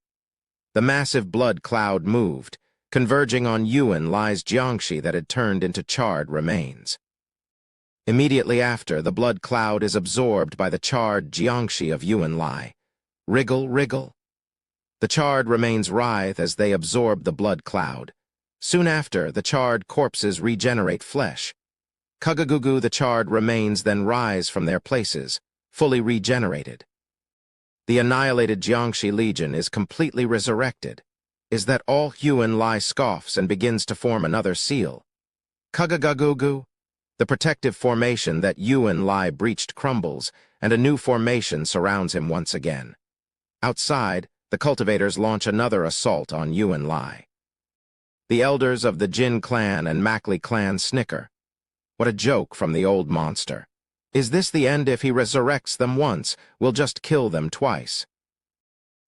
The massive blood cloud moved, converging on Yuan Lai's Jiangshi that had turned into charred remains. Immediately after, the blood cloud is absorbed by the charred Jiangshi of Yuan Lai. Wriggle, wriggle. The charred remains writhe as they absorb the blood cloud. Soon after, the charred corpses regenerate flesh. Kugagugu, the charred remains then rise from their places, fully regenerated. The annihilated Jiangshi Legion is completely resurrected. Is that all? Yuan Lai scoffs and begins to form another seal. Kugagugu. The protective formation that Yuan Lai breached crumbles, and a new formation surrounds him once again. Outside, the cultivators launch another assault on Yuan Lai. The elders of the Jin clan and Makli clan snicker. What a joke from the old monster. Is this the end? If he resurrects them once, we'll just kill them twice.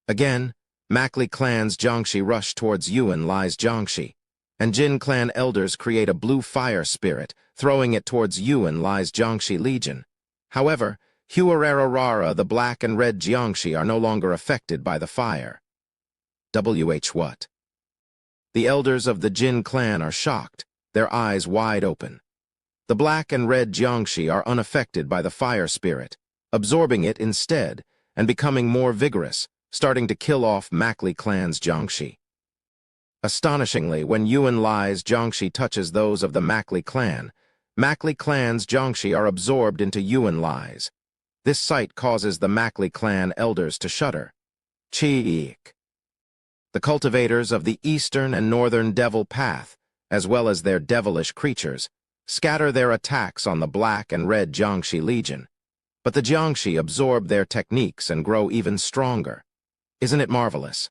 Again, Makli clan's Jiangshi rush towards Yuan Lai's Jiangshi, and Jin clan elders create a blue fire spirit, throwing it towards Yuan Lai's Jiangshi Legion. However, Huararara, the black and red Jiangshi, are no longer affected by the fire. What? The elders of the Jin clan are shocked, their eyes wide open. The black and red Jiangshi are unaffected by the fire spirit, absorbing it instead and becoming more vigorous, starting to kill off Makli clan's Jiangshi. Astonishingly, when Yuan Lai's Jiangshi touches those of the Makli clan's Jiangshi are absorbed into Yuan Lai's. This sight causes the Makli clan elders to shudder. Chi-eek. The cultivators of the eastern and northern devil path, as well as their devilish creatures, scatter their attacks on the black and red Jiangshi Legion. But the Jiangshi absorb their techniques and grow even stronger. Isn't it marvelous?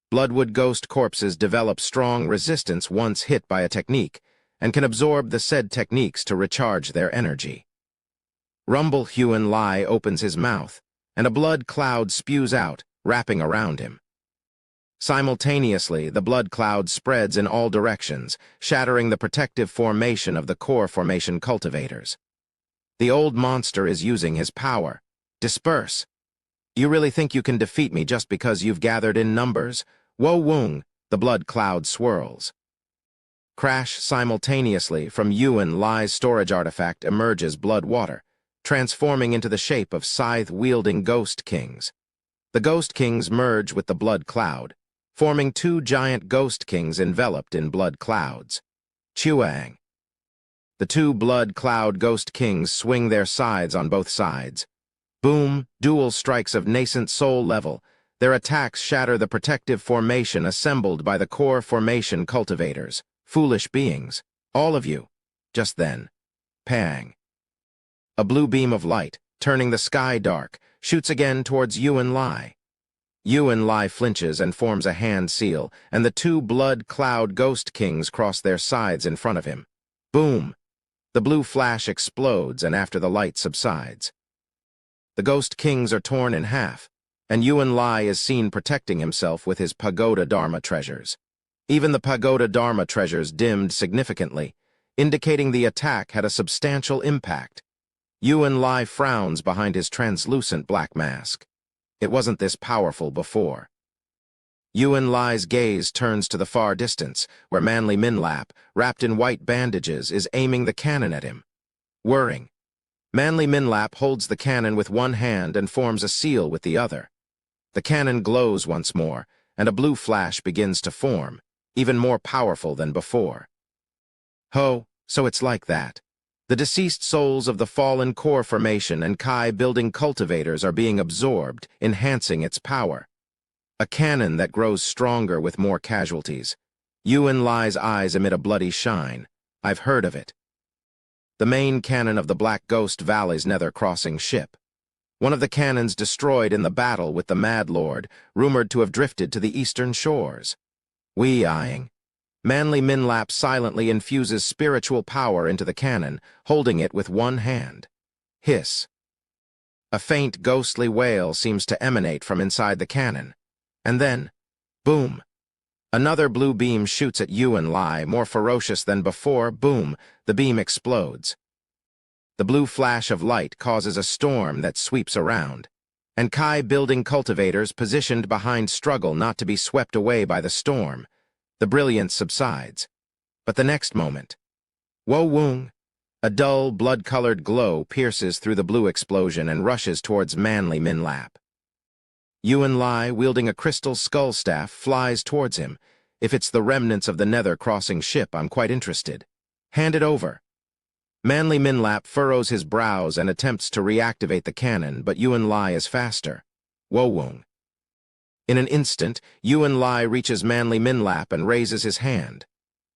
Bloodwood ghost corpses develop strong resistance once hit by a technique, and can absorb the said techniques to recharge their energy. Rumble Yuan Lai opens his mouth, and a blood cloud spews out, wrapping around him. Simultaneously, the blood cloud spreads in all directions, shattering the protective formation of the core formation cultivators. The old monster is using his power. Disperse. You really think you can defeat me just because you've gathered in numbers? Wo-woong, the blood cloud swirls. Crash. Simultaneously, from Yuan Lai's storage artifact emerges blood water, transforming into the shape of scythe-wielding ghost kings. The ghost kings merge with the blood cloud, forming 2 giant ghost kings enveloped in blood clouds. Chuang. The 2 blood cloud ghost kings swing their scythes on both sides. Boom, dual strikes of nascent soul level. Their attacks shatter the protective formation assembled by the core formation cultivators. Foolish beings, all of you. Just then, pang. A blue beam of light, turning the sky dark, shoots again towards Yuan Lai. Yuan Lai flinches and forms a hand seal, and the 2 blood cloud ghost kings cross their scythes in front of him. Boom! The blue flash explodes, and after the light subsides. The ghost kings are torn in half, and Yuan Lai is seen protecting himself with his pagoda dharma treasures. Even the pagoda dharma treasures dimmed significantly, indicating the attack had a substantial impact. Yuan Lai frowns behind his translucent black mask. It wasn't this powerful before. Yuan Lai's gaze turns to the far distance, where Manly Minlap, wrapped in white bandages, is aiming the cannon at him. Whirring, Manly Minlap holds the cannon with one hand and forms a seal with the other. The cannon glows once more, and a blue flash begins to form, even more powerful than before. Ho, so it's like that. The deceased souls of the fallen core formation and Kai building cultivators are being absorbed, enhancing its power. A cannon that grows stronger with more casualties. Yuan Lai's eyes emit a bloody shine. I've heard of it. The main cannon of the Black Ghost Valley's nether crossing ship. One of the cannons destroyed in the battle with the Mad Lord, rumored to have drifted to the eastern shores. Eyeing. Manly Minlap silently infuses spiritual power into the cannon, holding it with one hand. Hiss. A faint ghostly wail seems to emanate from inside the cannon. And then, boom. Another blue beam shoots at Yuan Lai, more ferocious than before. Boom, the beam explodes. The blue flash of light causes a storm that sweeps around, and Kai building cultivators positioned behind struggle not to be swept away by the storm. The brilliance subsides. But the next moment, Wo Woong, a dull, blood-colored glow pierces through the blue explosion and rushes towards Manly Minlap. Yuan Lai, wielding a crystal skull staff, flies towards him. If it's the remnants of the nether crossing ship, I'm quite interested. Hand it over. Manly Minlap furrows his brows and attempts to reactivate the cannon, but Yuan Lai is faster. Wo Woong. In an instant, Yuan Lai reaches Manly Minlap and raises his hand.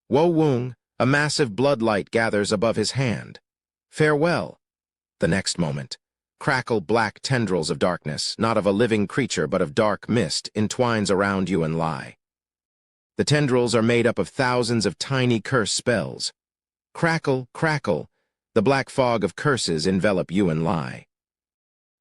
Wo Woong, a massive blood light gathers above his hand. Farewell. The next moment, crackle black tendrils of darkness, not of a living creature but of dark mist, entwines around Yuan Lai. The tendrils are made up of thousands of tiny curse spells. Crackle, crackle, the black fog of curses envelop Yuan Lai.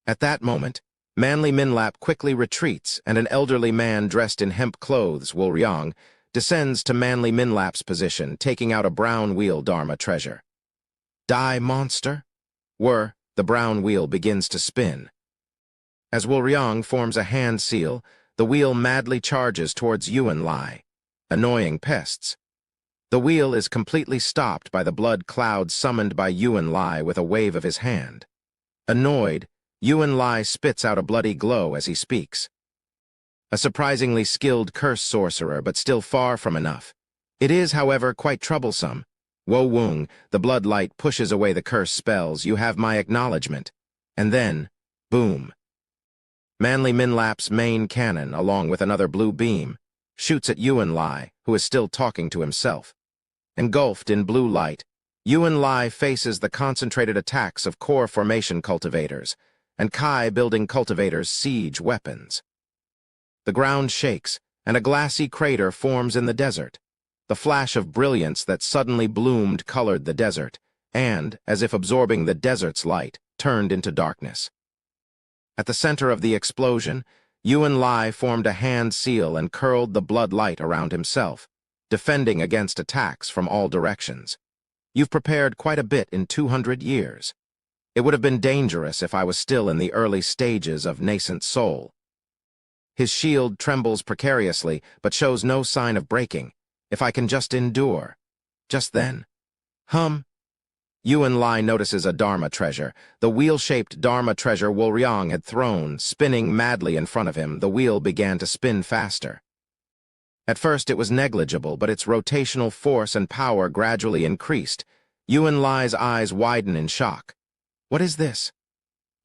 At that moment, Manly Minlap quickly retreats, and an elderly man dressed in hemp clothes, Wuryang, descends to Manly Minlap's position, taking out a brown wheel Dharma treasure. Die, monster? The brown wheel begins to spin. As Wuryang forms a hand seal, the wheel madly charges towards Yuan Lai. Annoying pests. The wheel is completely stopped by the blood cloud summoned by Yuan Lai with a wave of his hand. Annoyed, Yuan Lai spits out a bloody glow as he speaks. A surprisingly skilled curse sorcerer, but still far from enough. It is, however, quite troublesome. Wo Woong, the blood light pushes away the curse spells. You have my acknowledgement. And then, boom. Manly Minlap's main cannon, along with another blue beam, shoots at Yuan Lai, who is still talking to himself. Engulfed in blue light, Yuan Lai faces the concentrated attacks of core formation cultivators, and Kai building cultivators' siege weapons. The ground shakes, and a glassy crater forms in the desert. The flash of brilliance that suddenly bloomed colored the desert, and, as if absorbing the desert's light, turned into darkness. At the center of the explosion, Yuan Lai formed a hand seal and curled the blood light around himself, defending against attacks from all directions. You've prepared quite a bit in 200 years. It would have been dangerous if I was still in the early stages of nascent soul. His shield trembles precariously, but shows no sign of breaking. If I can just endure. Just then. Yuan Lai notices a Dharma treasure. The wheel-shaped Dharma treasure Wuryang had thrown, spinning madly in front of him. The wheel began to spin faster. At first it was negligible, but its rotational force and power gradually increased. Yuan Lai's eyes widen in shock. What is this?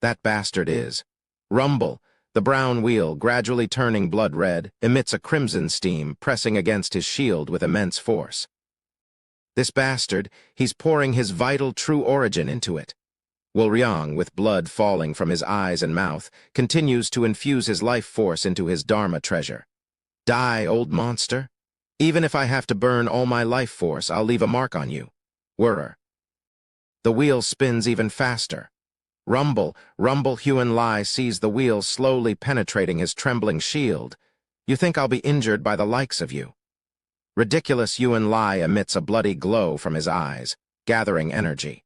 That bastard is. Rumble. The brown wheel, gradually turning blood red, emits a crimson steam, pressing against his shield with immense force. This bastard, he's pouring his vital true origin into it. Wuryang, with blood falling from his eyes and mouth, continues to infuse his life force into his Dharma treasure. Die, old monster. Even if I have to burn all my life force, I'll leave a mark on you. Whirr. The wheel spins even faster. Rumble, rumble, Yuan Lai sees the wheel slowly penetrating his trembling shield. You think I'll be injured by the likes of you? Ridiculous, Yuan Lai emits a bloody glow from his eyes, gathering energy.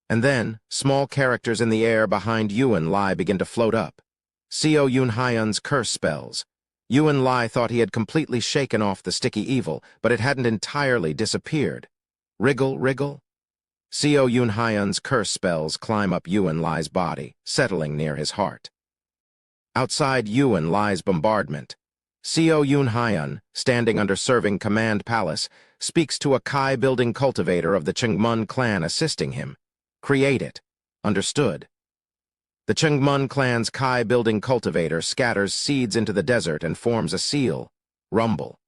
And then, small characters in the air behind Yuan Lai begin to float up. Seo Yun Hyun's curse spells. Yuan Lai thought he had completely shaken off the sticky evil, but it hadn't entirely disappeared. Wriggle, wriggle. Seo Yun Hyun's curse spells climb up Yuan Lai's body, settling near his heart. Outside Yuan Lai's bombardment, Seo Yun Hyun, standing under serving command palace, speaks to a Kai-building cultivator of the Chungmun clan assisting him. Create it. Understood. The Chungmun clan's Kai-building cultivator scatters seeds into the desert and forms a seal. Rumble.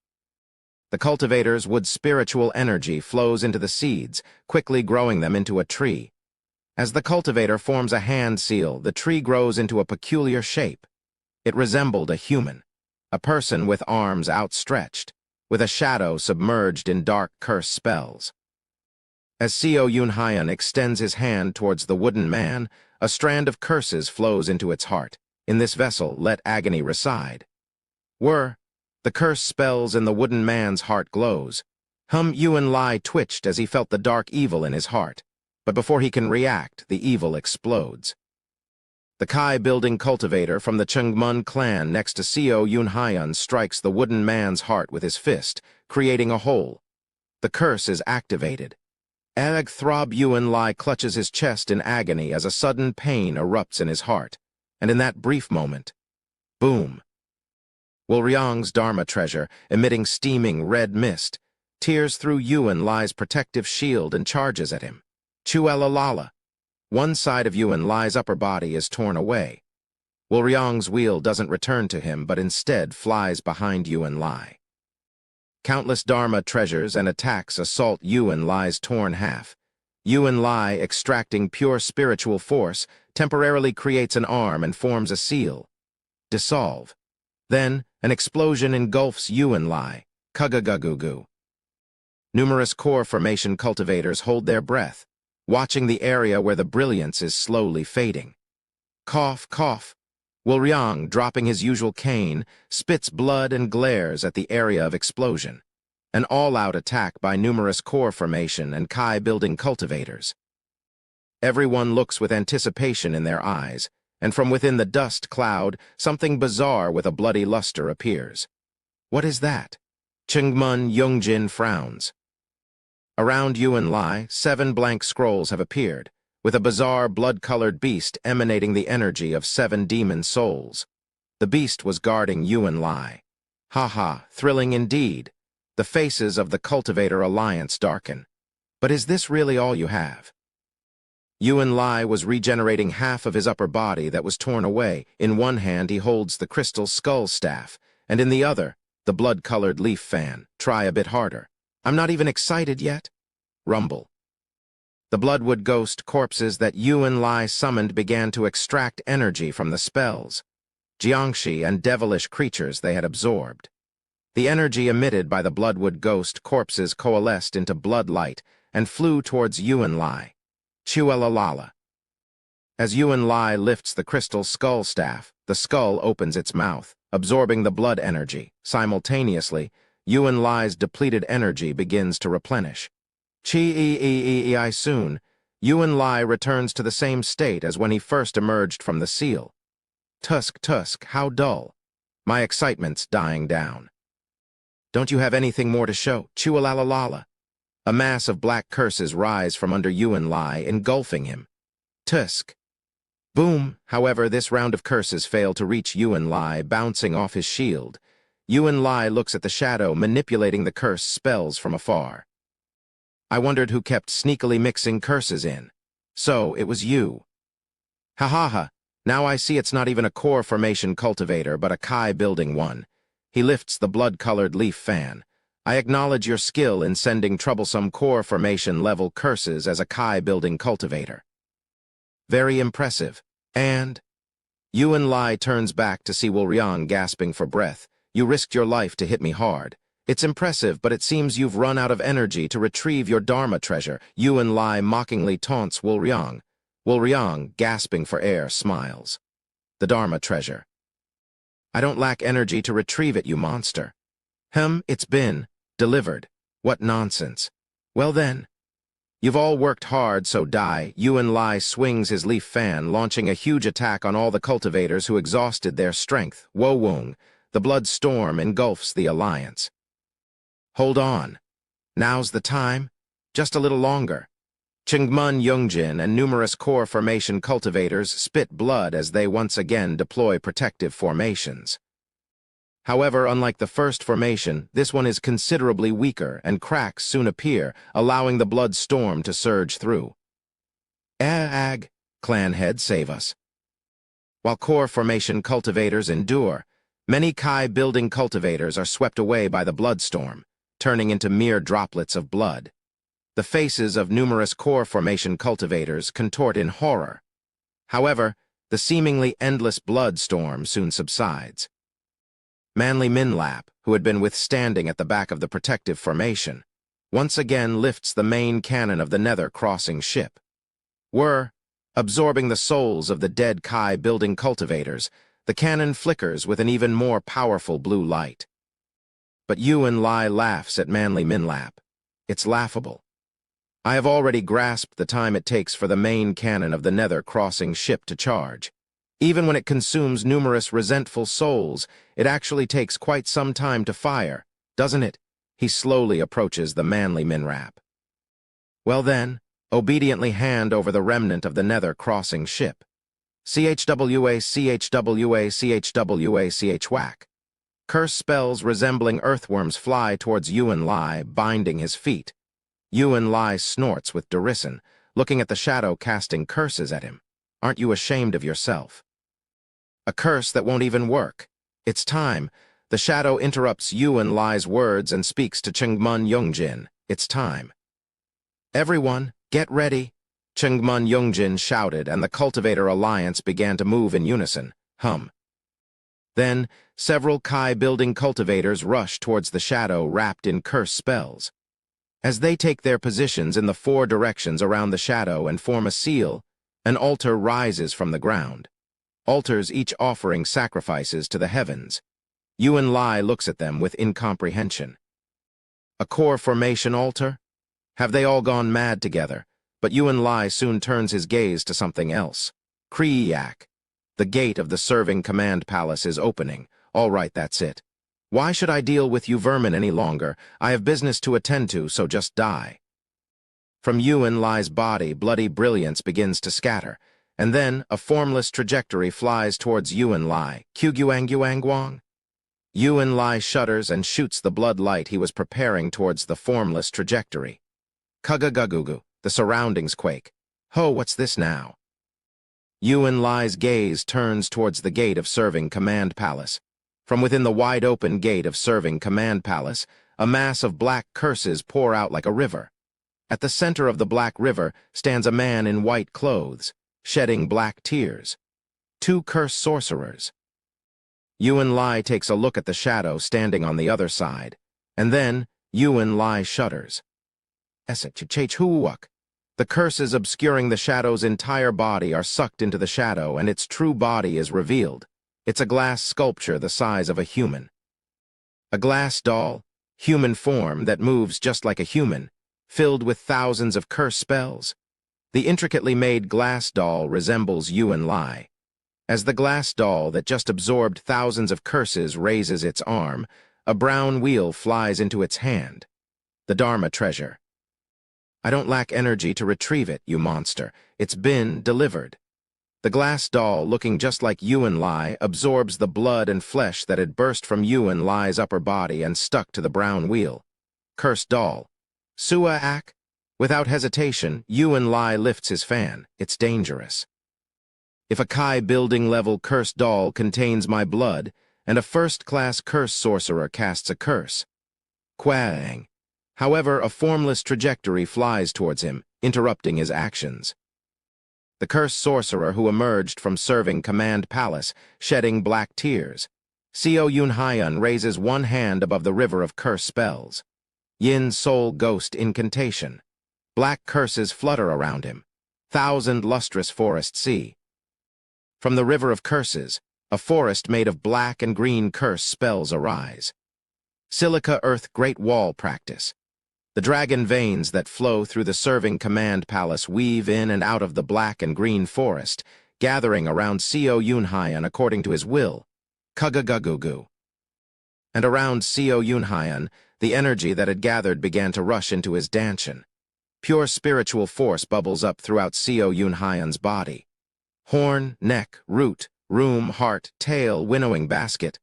The cultivator's wood spiritual energy flows into the seeds, quickly growing them into a tree. As the cultivator forms a hand seal, the tree grows into a peculiar shape. It resembled a human, a person with arms outstretched, with a shadow submerged in dark curse spells. As Seo Yun Hyun extends his hand towards the wooden man, a strand of curses flows into its heart. In this vessel, let agony reside. The curse spells in the wooden man's heart glows. Yuan Lai twitched as he felt the dark evil in his heart. But before he can react, the evil explodes. The Kai-building cultivator from the Chungmun clan next to Seo Yun Hyun strikes the wooden man's heart with his fist, creating a hole. The curse is activated. Ag throb Yuan Lai clutches his chest in agony as a sudden pain erupts in his heart. And in that brief moment, boom! Wolryong's Dharma treasure, emitting steaming red mist, tears through Yuan Lai's protective shield and charges at him. Chuelalala. One side of Yuan Lai's upper body is torn away. Wolryong's wheel doesn't return to him, but instead flies behind Yuan Lai. Countless Dharma treasures and attacks assault Yuan Lai's torn half. Yuan Lai, extracting pure spiritual force, temporarily creates an arm and forms a seal. Dissolve. Then, an explosion engulfs Yuan Lai. Kugagagugu. Numerous core formation cultivators hold their breath, watching the area where the brilliance is slowly fading. Cough, cough. Wolryong, dropping his usual cane, spits blood and glares at the area of explosion. An all-out attack by numerous core formation and Kai-building cultivators. Everyone looks with anticipation in their eyes, and from within the dust cloud, something bizarre with a bloody luster appears. What is that? Chungmun Yongjin frowns. Around Yuan Lai, 7 blank scrolls have appeared, with a bizarre blood-colored beast emanating the energy of 7 demon souls. The beast was guarding Yuan Lai. Ha, thrilling indeed. The faces of the Cultivator Alliance darken. But is this really all you have? Yuan Lai was regenerating half of his upper body that was torn away. In one hand he holds the crystal skull staff, and in the other, the blood-colored leaf fan. Try a bit harder. I'm not even excited yet. Rumble. The bloodwood ghost corpses that Yuan Lai summoned began to extract energy from the spells, jiangshi and devilish creatures they had absorbed. The energy emitted by the bloodwood ghost corpses coalesced into blood light and flew towards Yuan Lai. Chuelalala. As Yuan Lai lifts the crystal skull staff, the skull opens its mouth, absorbing the blood energy. Simultaneously, Yuan Lai's depleted energy begins to replenish. Soon, Yuan Lai returns to the same state as when he first emerged from the seal. Tusk, how dull. My excitement's dying down. Don't you have anything more to show? Chuelalala. A mass of black curses rise from under Yuan Lai, engulfing him. Tusk. Boom! However, this round of curses fail to reach Yuan Lai, bouncing off his shield. Yuan Lai looks at the shadow, manipulating the curse spells from afar. I wondered who kept sneakily mixing curses in. So, it was you. Ha. Now I see it's not even a core formation cultivator, but a Kai-building one. He lifts the blood-colored leaf fan. I acknowledge your skill in sending troublesome core formation-level curses as a Kai-building cultivator. Very impressive. And? Yuan Lai turns back to see Wolryong gasping for breath. You risked your life to hit me hard. It's impressive, but it seems you've run out of energy to retrieve your Dharma treasure. Yuan Lai mockingly taunts Wolryong. Wolryong, gasping for air, smiles. The Dharma treasure. I don't lack energy to retrieve it, you monster. It's been delivered. What nonsense. Well then. You've all worked hard, so die. Yuan Lai swings his leaf fan, launching a huge attack on all the cultivators who exhausted their strength. Wo Wung, the blood storm engulfs the alliance. Hold on. Now's the time. Just a little longer. Chingmun Yungjin and numerous core formation cultivators spit blood as they once again deploy protective formations. However, unlike the first formation, this one is considerably weaker, and cracks soon appear, allowing the blood storm to surge through. Ag, clan head, save us. While core formation cultivators endure, many Kai building cultivators are swept away by the blood storm, turning into mere droplets of blood. The faces of numerous core formation cultivators contort in horror. However, the seemingly endless blood storm soon subsides. Manly Minlap, who had been withstanding at the back of the protective formation, once again lifts the main cannon of the Nether crossing ship. Absorbing the souls of the dead Kai building cultivators, the cannon flickers with an even more powerful blue light. But Yuan Lai laughs at Manly Minlap. It's laughable. I have already grasped the time it takes for the main cannon of the Nether crossing ship to charge. Even when it consumes numerous resentful souls, it actually takes quite some time to fire, doesn't it? He slowly approaches the Manly Minrap. Well then, obediently hand over the remnant of the Nether crossing ship. CHWA, CHWA, CHWA, CHWAC. Curse spells resembling earthworms fly towards Yuan Lai, binding his feet. Yuan Lai snorts with derision, looking at the shadow casting curses at him. Aren't you ashamed of yourself? A curse that won't even work. It's time. The shadow interrupts Yuan Lai's words and speaks to Chengmun Yongjin. It's time. Everyone, get ready. Chengmun Yongjin shouted, and the Cultivator Alliance began to move in unison. Then, several Kai building cultivators rush towards the shadow wrapped in curse spells. As they take their positions in the 4 directions around the shadow and form a seal, an altar rises from the ground. Altars each offering sacrifices to the heavens. Yuan Lai looks at them with incomprehension. A core formation altar? Have they all gone mad together? But Yuan Lai soon turns his gaze to something else. Kriyak. The gate of the serving command palace is opening. All right, that's it. Why should I deal with you vermin any longer? I have business to attend to, so just die. From Yuan Lai's body, bloody brilliance begins to scatter, and then a formless trajectory flies towards Yuan Lai. Kyuguanguangguang? Yuan Lai shudders and shoots the blood light he was preparing towards the formless trajectory. Kugagagugu, the surroundings quake. Ho, what's this now? Yuan Lai's gaze turns towards the gate of serving command palace. From within the wide-open gate of serving command palace, a mass of black curses pour out like a river. At the center of the black river stands a man in white clothes, shedding black tears. 2 cursed sorcerers. Yuan Lai takes a look at the shadow standing on the other side, and then Yuan Lai shudders. The curses obscuring the shadow's entire body are sucked into the shadow, and its true body is revealed. It's a glass sculpture the size of a human. A glass doll, human form that moves just like a human, filled with thousands of curse spells. The intricately made glass doll resembles Yuan Lai. As the glass doll that just absorbed thousands of curses raises its arm, a brown wheel flies into its hand. The Dharma treasure. I don't lack energy to retrieve it, you monster. It's been delivered. The glass doll, looking just like Yuan Lai, absorbs the blood and flesh that had burst from Yuan Lai's upper body and stuck to the brown wheel. Cursed doll. Sua-ak? Without hesitation, Yuan Lai lifts his fan. It's dangerous. If a Kai building-level cursed doll contains my blood, and a first-class curse sorcerer casts a curse. Quang. However, a formless trajectory flies towards him, interrupting his actions. The cursed sorcerer who emerged from serving command palace, shedding black tears. Seo Yunhyan raises one hand above the river of curse spells. Yin Soul Ghost Incantation. Black curses flutter around him. Thousand lustrous forest see. From the river of curses, a forest made of black and green curse spells arise. Silica Earth Great Wall Practice. The dragon veins that flow through the serving command palace weave in and out of the black and green forest, gathering around Co Yunhyan according to his will. Kugagugugu. And around Co Yunhyan, the energy that had gathered began to rush into his danshan. Pure spiritual force bubbles up throughout Co Yunhyan's body. Horn, neck, root, room, heart, tail, winnowing basket,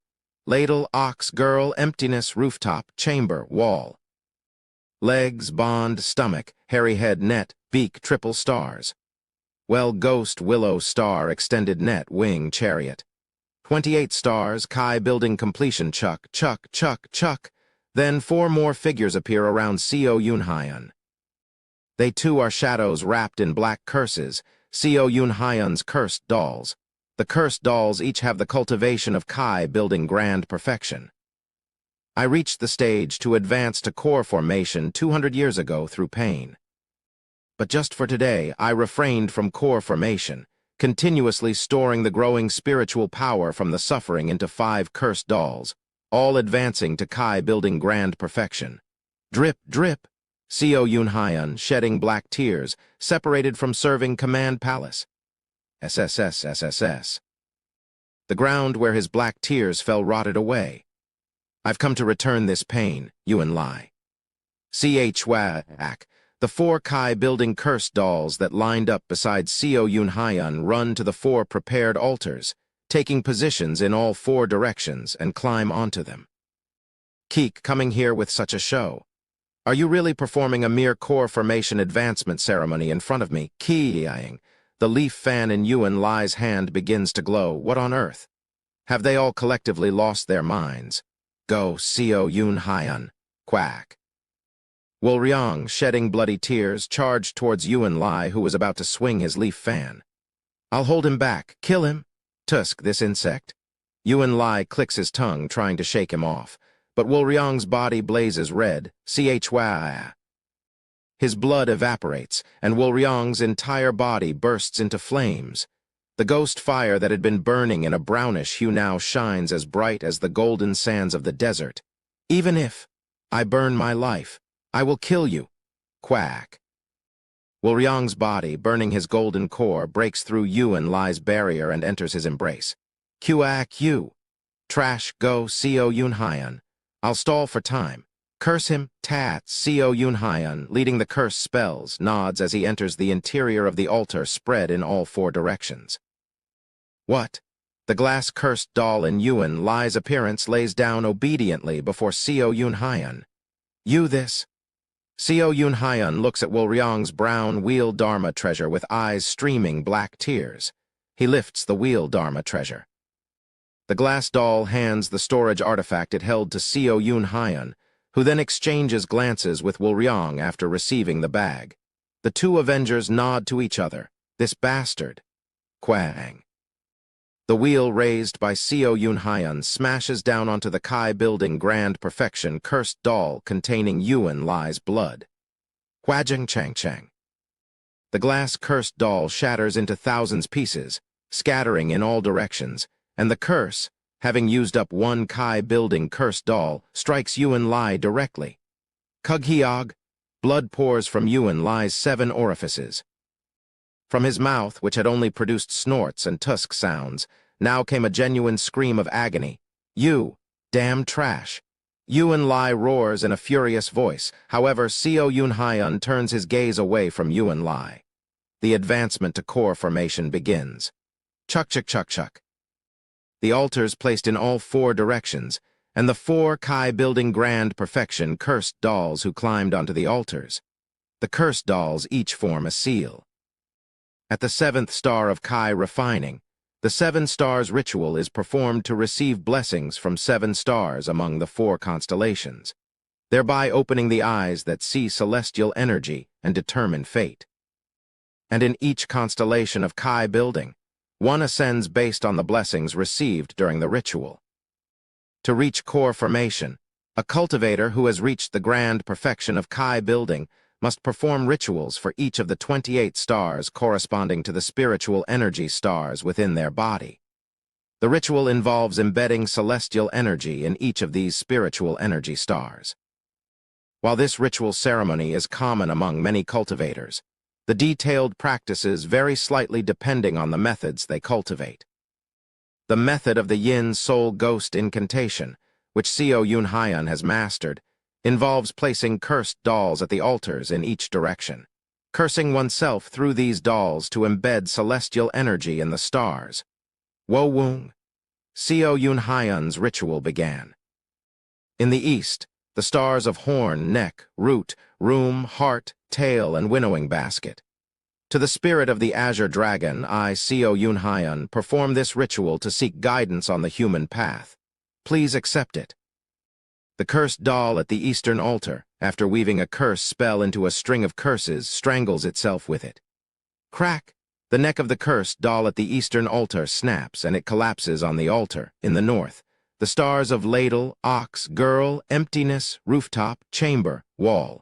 ladle, ox, girl, emptiness, rooftop, chamber, wall. Legs, bond, stomach, hairy head, net, beak, triple stars. Well, ghost, willow, star, extended net, wing, chariot. 28 stars, Kai building completion, chuck, chuck, chuck, chuck. Then 4 more figures appear around Co Yunhyan. They too are shadows wrapped in black curses, Co Yunhyan's cursed dolls. The cursed dolls each have the cultivation of Kai building grand perfection. I reached the stage to advance to core formation 200 years ago through pain. But just for today, I refrained from core formation, continuously storing the growing spiritual power from the suffering into 5 cursed dolls, all advancing to Kai building grand perfection. Drip, drip, Co Yunhyan shedding black tears, separated from serving command palace. SSS. The ground where his black tears fell rotted away. I've come to return this pain, Yuan Lai. Chwaak. The 4 Kai building cursed dolls that lined up beside Co Yunhyan run to the 4 prepared altars, taking positions in all 4 directions and climb onto them. Keek coming here with such a show. Are you really performing a mere core formation advancement ceremony in front of me? Kiyaing. The leaf fan in Yuan Lai's hand begins to glow. What on earth? Have they all collectively lost their minds? Go, Co Yunhyan. Quack. Wolryong, shedding bloody tears, charged towards Yuan Lai, who was about to swing his leaf fan. I'll hold him back. Kill him. Tusk, this insect. Yuan Lai clicks his tongue, trying to shake him off, but Wolryong's body blazes red. Chwa. His blood evaporates, and Wolryong's entire body bursts into flames. The ghost fire that had been burning in a brownish hue now shines as bright as the golden sands of the desert. Even if I burn my life, I will kill you. Quack. Wolryong's body, burning his golden core, breaks through Yuan Lai's barrier and enters his embrace. Quack you. Trash, go, Co Yunhyan. I'll stall for time. Curse him, tats. Co Yunhyan, leading the curse spells, nods as he enters the interior of the altar spread in all 4 directions. What? The glass-cursed doll in Yuan Lai's appearance lays down obediently before Co Yunhyan. You this? Co Yunhyan looks at Wolryong's brown wheel Dharma treasure with eyes streaming black tears. He lifts the wheel Dharma treasure. The glass doll hands the storage artifact it held to Co Yunhyan, who then exchanges glances with Wolryong after receiving the bag. The 2 Avengers nod to each other. This bastard. Quang. The wheel raised by Co Yunhyan smashes down onto the Kai building grand perfection cursed doll containing Yuan Lai's blood. Huajing Chang Chang. The glass cursed doll shatters into thousands pieces, scattering in all directions, and the curse, having used up 1 Kai building cursed doll, strikes Yuan Lai directly. Kughyog, blood pours from Yuan Lai's 7 orifices. From his mouth, which had only produced snorts and tusk sounds, now came a genuine scream of agony. You, damn trash. Yuan Lai roars in a furious voice. However, Co Yunhyan turns his gaze away from Yuan Lai. The advancement to core formation begins. Chuck, chuck, chuck, chuck. The altars placed in all 4 directions, and the 4 Kai building grand perfection cursed dolls who climbed onto the altars. The cursed dolls each form a seal. At the 7th star of Kai refining, the 7 stars ritual is performed to receive blessings from 7 stars among the 4 constellations, thereby opening the eyes that see celestial energy and determine fate. And in each constellation of Kai building, one ascends based on the blessings received during the ritual. To reach core formation, a cultivator who has reached the grand perfection of Kai building must perform rituals for each of the 28 stars corresponding to the spiritual energy stars within their body. The ritual involves embedding celestial energy in each of these spiritual energy stars. While this ritual ceremony is common among many cultivators, the detailed practices vary slightly depending on the methods they cultivate. The method of the Yin Soul Ghost Incantation, which Seo Yun Hyun has mastered, involves placing cursed dolls at the altars in each direction, cursing oneself through these dolls to embed celestial energy in the stars. Wo Wung. Seo Yun Hyun's ritual began. In the east, the stars of horn, neck, root, room, heart, tail, and winnowing basket. To the spirit of the azure dragon, I, Seo Yun Hyun, perform this ritual to seek guidance on the human path. Please accept it. The cursed doll at the eastern altar, after weaving a curse spell into a string of curses, strangles itself with it. Crack! The neck of the cursed doll at the eastern altar snaps and it collapses on the altar, in the north. The stars of ladle, ox, girl, emptiness, rooftop, chamber, wall.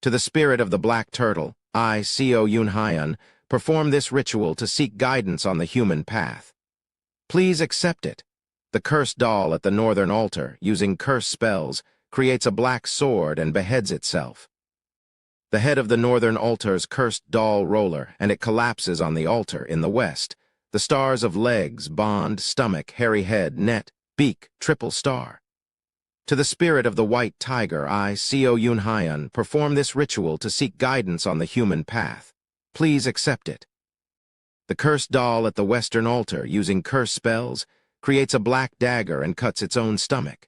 To the spirit of the black turtle, I, Seo Yun Hyun, perform this ritual to seek guidance on the human path. Please accept it. The cursed doll at the northern altar, using curse spells, creates a black sword and beheads itself. The head of the northern altar's cursed doll roller, and it collapses on the altar in the west. The stars of legs, bond, stomach, hairy head, net, beak, triple star. To the spirit of the white tiger, I, Seo Yun Hyun, perform this ritual to seek guidance on the human path. Please accept it. The cursed doll at the western altar, using curse spells, creates a black dagger and cuts its own stomach.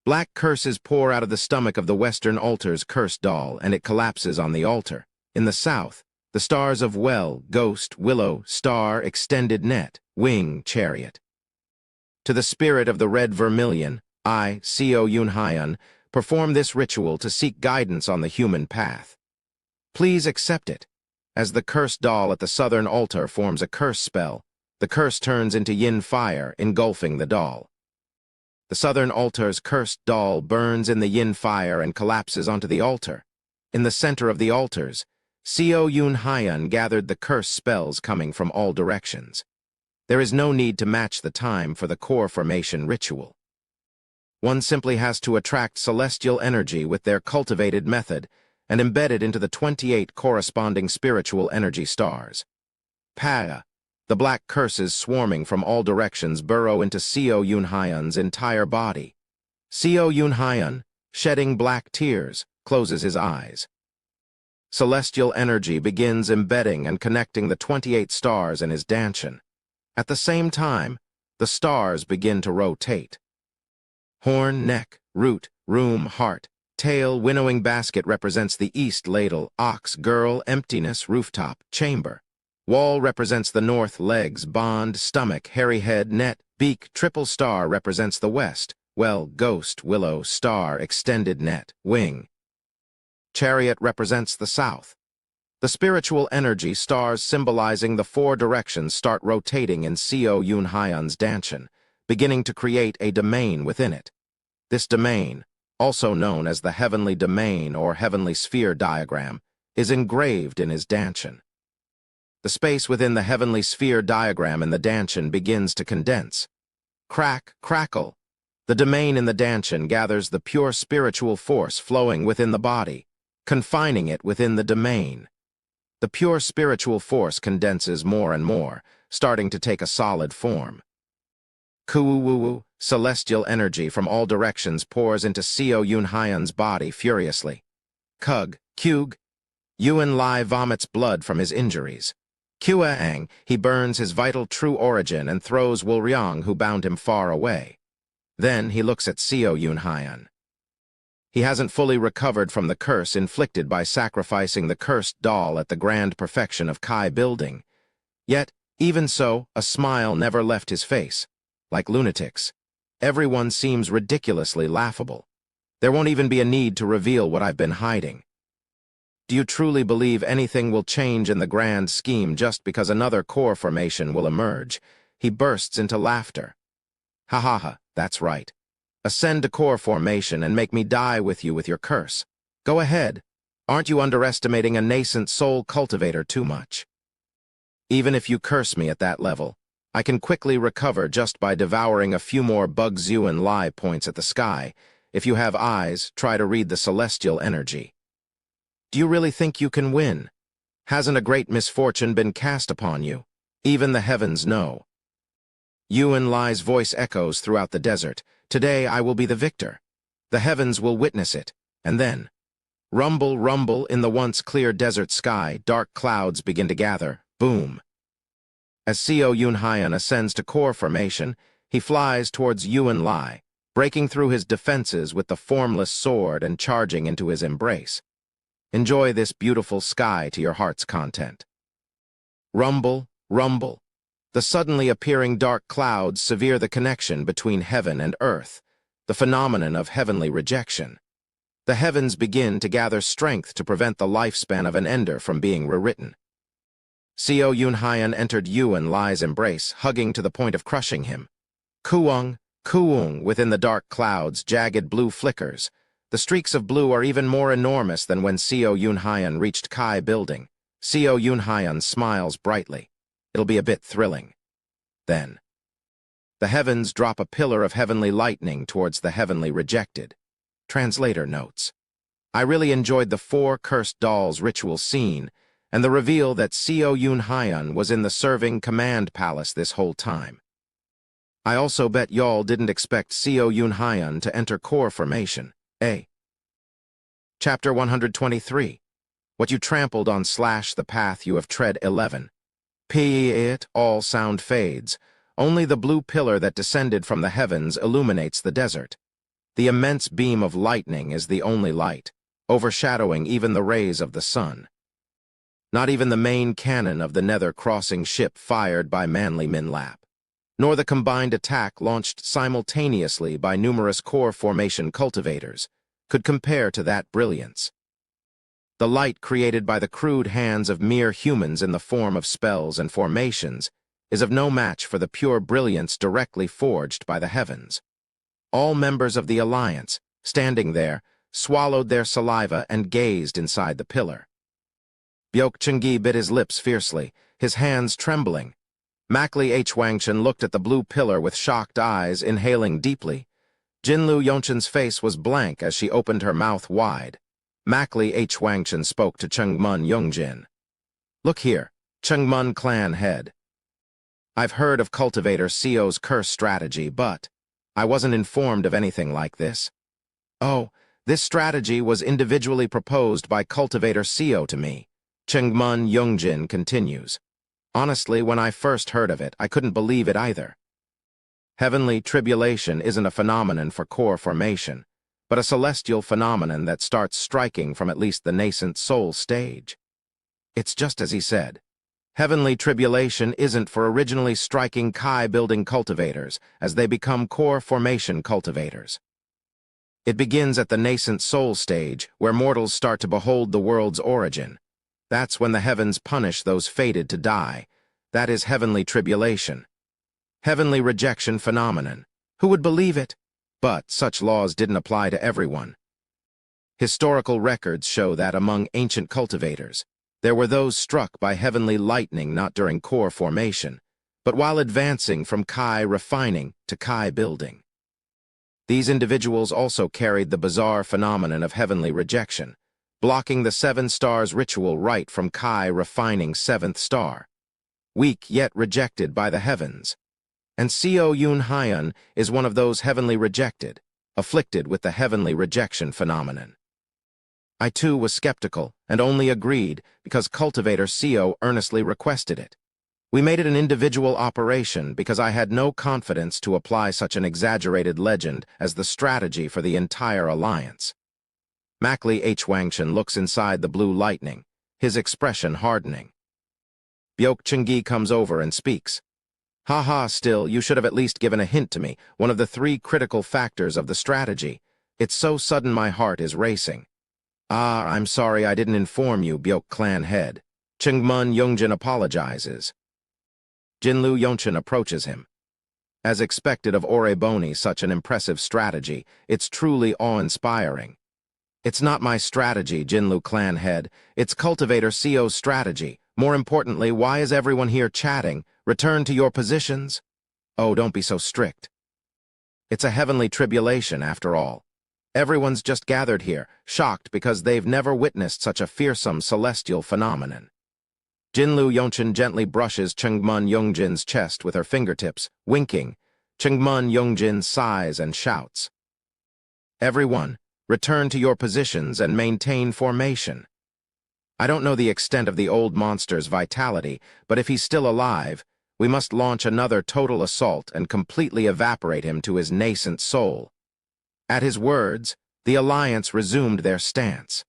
Black curses pour out of the stomach of the western altar's cursed doll, and it collapses on the altar. In the south, the stars of well, ghost, willow, star, extended net, wing, chariot. To the spirit of the red vermilion, I, Seo Yun Hyun, perform this ritual to seek guidance on the human path. Please accept it. As the cursed doll at the southern altar forms a curse spell, the curse turns into yin fire, engulfing the doll. The southern altar's cursed doll burns in the yin fire and collapses onto the altar. In the center of the altars, Seo Yun Hyun gathered the curse spells coming from all directions. There is no need to match the time for the core formation ritual. One simply has to attract celestial energy with their cultivated method and embed it into the 28 corresponding spiritual energy stars. Pa. The black curses swarming from all directions burrow into Seo Yun Hyun's entire body. Seo Yun Hyun, shedding black tears, closes his eyes. Celestial energy begins embedding and connecting the 28 stars in his danchan. At the same time, the stars begin to rotate. Horn, neck, root, room, heart, tail, winnowing basket represents the east ladle, ox, girl, emptiness, rooftop, chamber. Wall represents the north, legs, bond, stomach, hairy head, net, beak, triple star represents the west, well, ghost, willow, star, extended net, wing. Chariot represents the south. The spiritual energy stars symbolizing the 4 directions start rotating in Seo Yun Hyun's danchan, beginning to create a domain within it. This domain, also known as the heavenly domain or heavenly sphere diagram, is engraved in his danchan. The space within the heavenly sphere diagram in the danchan begins to condense. Crack, crackle. The domain in the danchan gathers the pure spiritual force flowing within the body, confining it within the domain. The pure spiritual force condenses more and more, starting to take a solid form. Kuwu-woo-woo, celestial energy from all directions pours into Seo Yun Hyun's body furiously. Kug, Kyug. Yuan Lai vomits blood from his injuries. Kuaang, he burns his vital true origin and throws Wulryong, who bound him, far away. Then he looks at Seo Yun Hyun. He hasn't fully recovered from the curse inflicted by sacrificing the cursed doll at the grand perfection of Kai building. Yet, even so, a smile never left his face. Like lunatics, everyone seems ridiculously laughable. There won't even be a need to reveal what I've been hiding. Do you truly believe anything will change in the grand scheme just because another core formation will emerge? He bursts into laughter. Ha ha ha, that's right. Ascend to core formation and make me die with you with your curse. Go ahead. Aren't you underestimating a nascent soul cultivator too much? Even if you curse me at that level, I can quickly recover just by devouring a few more Bug's Yuan Lai points at the sky, If you have eyes, try to read the celestial energy. Do you really think you can win? Hasn't a great misfortune been cast upon you? Even the heavens know. Yuan Li's voice echoes throughout the desert. Today I will be the victor. The heavens will witness it. And then, rumble, rumble, in the once clear desert sky, dark clouds begin to gather. Boom. As Co Yunhyan ascends to core formation, he flies towards Yuan Li, breaking through his defenses with the formless sword and charging into his embrace. Enjoy this beautiful sky to your heart's content. Rumble, rumble. The suddenly appearing dark clouds sever the connection between heaven and earth, the phenomenon of heavenly rejection. The heavens begin to gather strength to prevent the lifespan of an ender from being rewritten. Co Yunhyan entered Yuan Li's embrace, hugging to the point of crushing him. Kuung, kuung, within the dark clouds, jagged blue flickers. The streaks of blue are even more enormous than when Co Yunhyan reached Kai building. Co Yunhyan smiles brightly. It'll be a bit thrilling. Then, the heavens drop a pillar of heavenly lightning towards the heavenly rejected. Translator notes, I really enjoyed the 4 cursed dolls ritual scene and the reveal that Co Yunhyan was in the serving command palace this whole time. I also bet y'all didn't expect Co Yunhyan to enter core formation. Chapter 123. What you trampled on / the path you have tread 11. It all sound fades. Only the blue pillar that descended from the heavens illuminates the desert. The immense beam of lightning is the only light, overshadowing even the rays of the sun. Not even the main cannon of the nether-crossing ship fired by Manly Minlap, nor the combined attack launched simultaneously by numerous core formation cultivators, could compare to that brilliance. The light created by the crude hands of mere humans in the form of spells and formations is of no match for the pure brilliance directly forged by the heavens. All members of the Alliance, standing there, swallowed their saliva and gazed inside the pillar. Byok Chungi bit his lips fiercely, his hands trembling. Makli Hwangshan looked at the blue pillar with shocked eyes, inhaling deeply. Jinlu Yonchen's face was blank as she opened her mouth wide. Makli Hwangshan spoke to Chengmun Yongjin. Look here, Chengmun clan head. I've heard of Cultivator Co's curse strategy, but I wasn't informed of anything like this. Oh, this strategy was individually proposed by Cultivator Co to me. Chengmun Yongjin continues. Honestly, when I first heard of it, I couldn't believe it either. Heavenly tribulation isn't a phenomenon for core formation, but a celestial phenomenon that starts striking from at least the nascent soul stage. It's just as he said. Heavenly tribulation isn't for originally striking Kai-building cultivators as they become core formation cultivators. It begins at the nascent soul stage, where mortals start to behold the world's origin. That's when the heavens punish those fated to die. That is heavenly tribulation. Heavenly rejection phenomenon. Who would believe it? But such laws didn't apply to everyone. Historical records show that among ancient cultivators, there were those struck by heavenly lightning not during core formation, but while advancing from Kai refining to Kai building. These individuals also carried the bizarre phenomenon of heavenly rejection, blocking the 7 stars ritual right from Kai refining 7th star. Weak yet rejected by the heavens. And Co Yunhyan is one of those heavenly rejected, afflicted with the heavenly rejection phenomenon. I too was skeptical and only agreed because Cultivator Co earnestly requested it. We made it an individual operation because I had no confidence to apply such an exaggerated legend as the strategy for the entire alliance. Makli Hwangshan looks inside the blue lightning, his expression hardening. Byok Chungi comes over and speaks. Still, you should have at least given a hint to me, one of the 3 critical factors of the strategy. It's so sudden my heart is racing. I'm sorry I didn't inform you, Byok clan head. Chengmun Yongjin apologizes. Jinlu Yonchen approaches him. As expected of Oreboni, such an impressive strategy, it's truly awe-inspiring. It's not my strategy, Jinlu clan head. It's Cultivator Co's strategy. More importantly, why is everyone here chatting? Return to your positions? Oh, don't be so strict. It's a heavenly tribulation, after all. Everyone's just gathered here, shocked because they've never witnessed such a fearsome celestial phenomenon. Jinlu Yongchen gently brushes Chengmun Yongjin's chest with her fingertips, winking. Chengmun Yongjin sighs and shouts. Everyone, return to your positions and maintain formation. I don't know the extent of the old monster's vitality, but if he's still alive, we must launch another total assault and completely evaporate him to his nascent soul. At his words, the Alliance resumed their stance.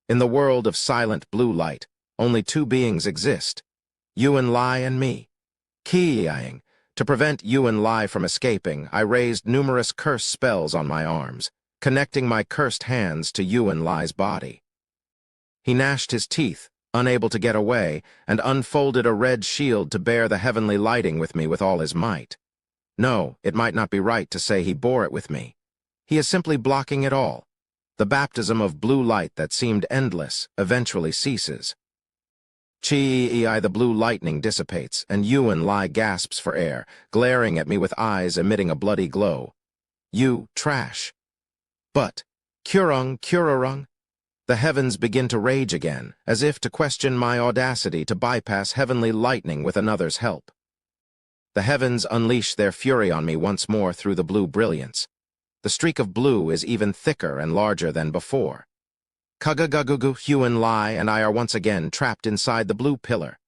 In the world of silent blue light, only two beings exist, Yuan Lai and me. Kiyiing. To prevent Yuan Lai from escaping, I raised numerous curse spells on my arms, connecting my cursed hands to Yuan Lai's body. He gnashed his teeth, unable to get away, and unfolded a red shield to bear the heavenly lighting with me with all his might. No, it might not be right to say he bore it with me. He is simply blocking it all. The baptism of blue light that seemed endless eventually ceases. Chi, the blue lightning dissipates, and Yuan Lai gasps for air, glaring at me with eyes emitting a bloody glow. You trash. But, Kurung, the heavens begin to rage again, as if to question my audacity to bypass heavenly lightning with another's help. The heavens unleash their fury on me once more through the blue brilliance. The streak of blue is even thicker and larger than before. Kagagagugu, Yuan Lai, and I are once again trapped inside the blue pillar.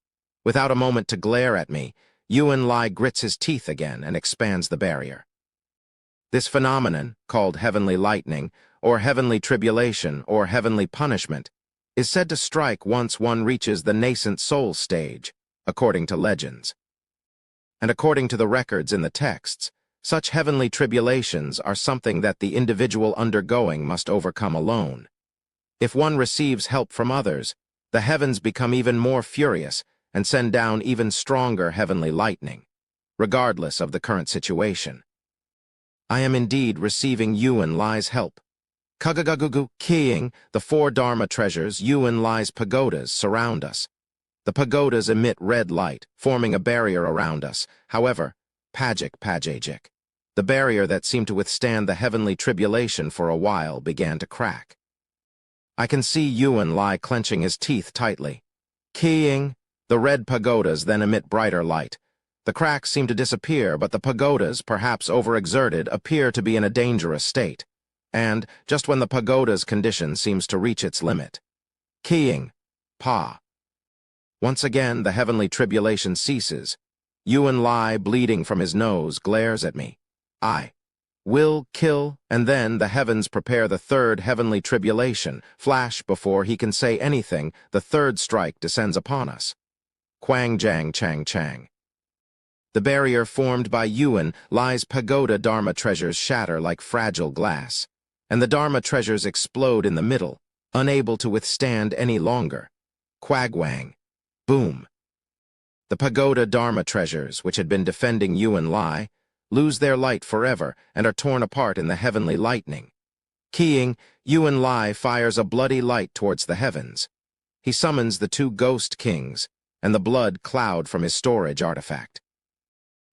Without a moment to glare at me, Yuan Lai grits his teeth again and expands the barrier. This phenomenon, called heavenly lightning, or heavenly tribulation, or heavenly punishment, is said to strike once one reaches the nascent soul stage, according to legends. And according to the records in the texts, such heavenly tribulations are something that the individual undergoing must overcome alone. If one receives help from others, the heavens become even more furious and send down even stronger heavenly lightning, regardless of the current situation. I am indeed receiving Yuan Lai's help. Kagagagugu, Keying, the 4 Dharma treasures, Yuan Lai's pagodas, surround us. The pagodas emit red light, forming a barrier around us. However, Pajik, the barrier that seemed to withstand the heavenly tribulation for a while began to crack. I can see Yuan Lai clenching his teeth tightly. Keying, the red pagodas then emit brighter light. The cracks seem to disappear, but the pagodas, perhaps overexerted, appear to be in a dangerous state. And, just when the pagoda's condition seems to reach its limit. Keying, Pa. Once again, the heavenly tribulation ceases. Yuan Lai, bleeding from his nose, glares at me. I will kill, and then the heavens prepare the 3rd heavenly tribulation. Flash before he can say anything, the 3rd strike descends upon us. Quang Jang Chang Chang. The barrier formed by Yuan Lai's pagoda Dharma treasures shatter like fragile glass, and the Dharma treasures explode in the middle, unable to withstand any longer. Quagwang. Boom. The pagoda Dharma treasures, which had been defending Yuan Lai, lose their light forever and are torn apart in the heavenly lightning. Keying, Yuan Lai fires a bloody light towards the heavens. He summons the 2 ghost kings, and the blood cloud from his storage artifact.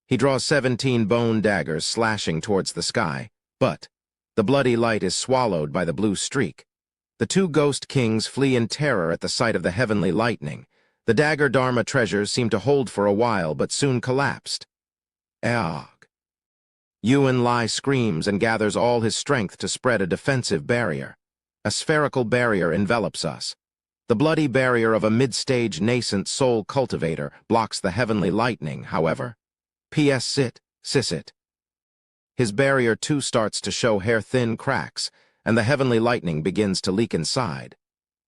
He draws 17 bone daggers slashing towards the sky, but the bloody light is swallowed by the blue streak. The 2 ghost kings flee in terror at the sight of the heavenly lightning. The dagger Dharma treasures seem to hold for a while, but soon collapsed. Eog. Yuan Lai screams and gathers all his strength to spread a defensive barrier. A spherical barrier envelops us. The bloody barrier of a mid-stage nascent soul cultivator blocks the heavenly lightning, however. P.S. Sit. His barrier too starts to show hair-thin cracks, and the heavenly lightning begins to leak inside.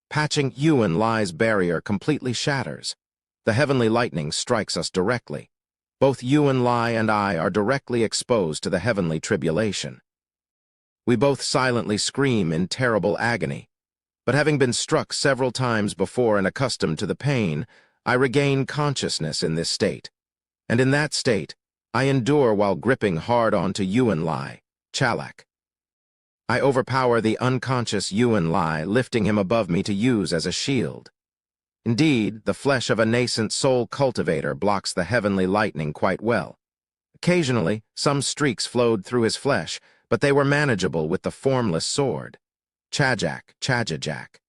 Patching Yuan Lai's barrier completely shatters. The heavenly lightning strikes us directly. Both Yuan Lai and I are directly exposed to the heavenly tribulation. We both silently scream in terrible agony. But having been struck several times before and accustomed to the pain, I regain consciousness in this state. And in that state, I endure while gripping hard onto Yuan Lai, Chalak. I overpower the unconscious Yuan Lai, lifting him above me to use as a shield. Indeed, the flesh of a nascent soul cultivator blocks the heavenly lightning quite well. Occasionally, some streaks flowed through his flesh, but they were manageable with the formless sword. Chajak, Chajajak.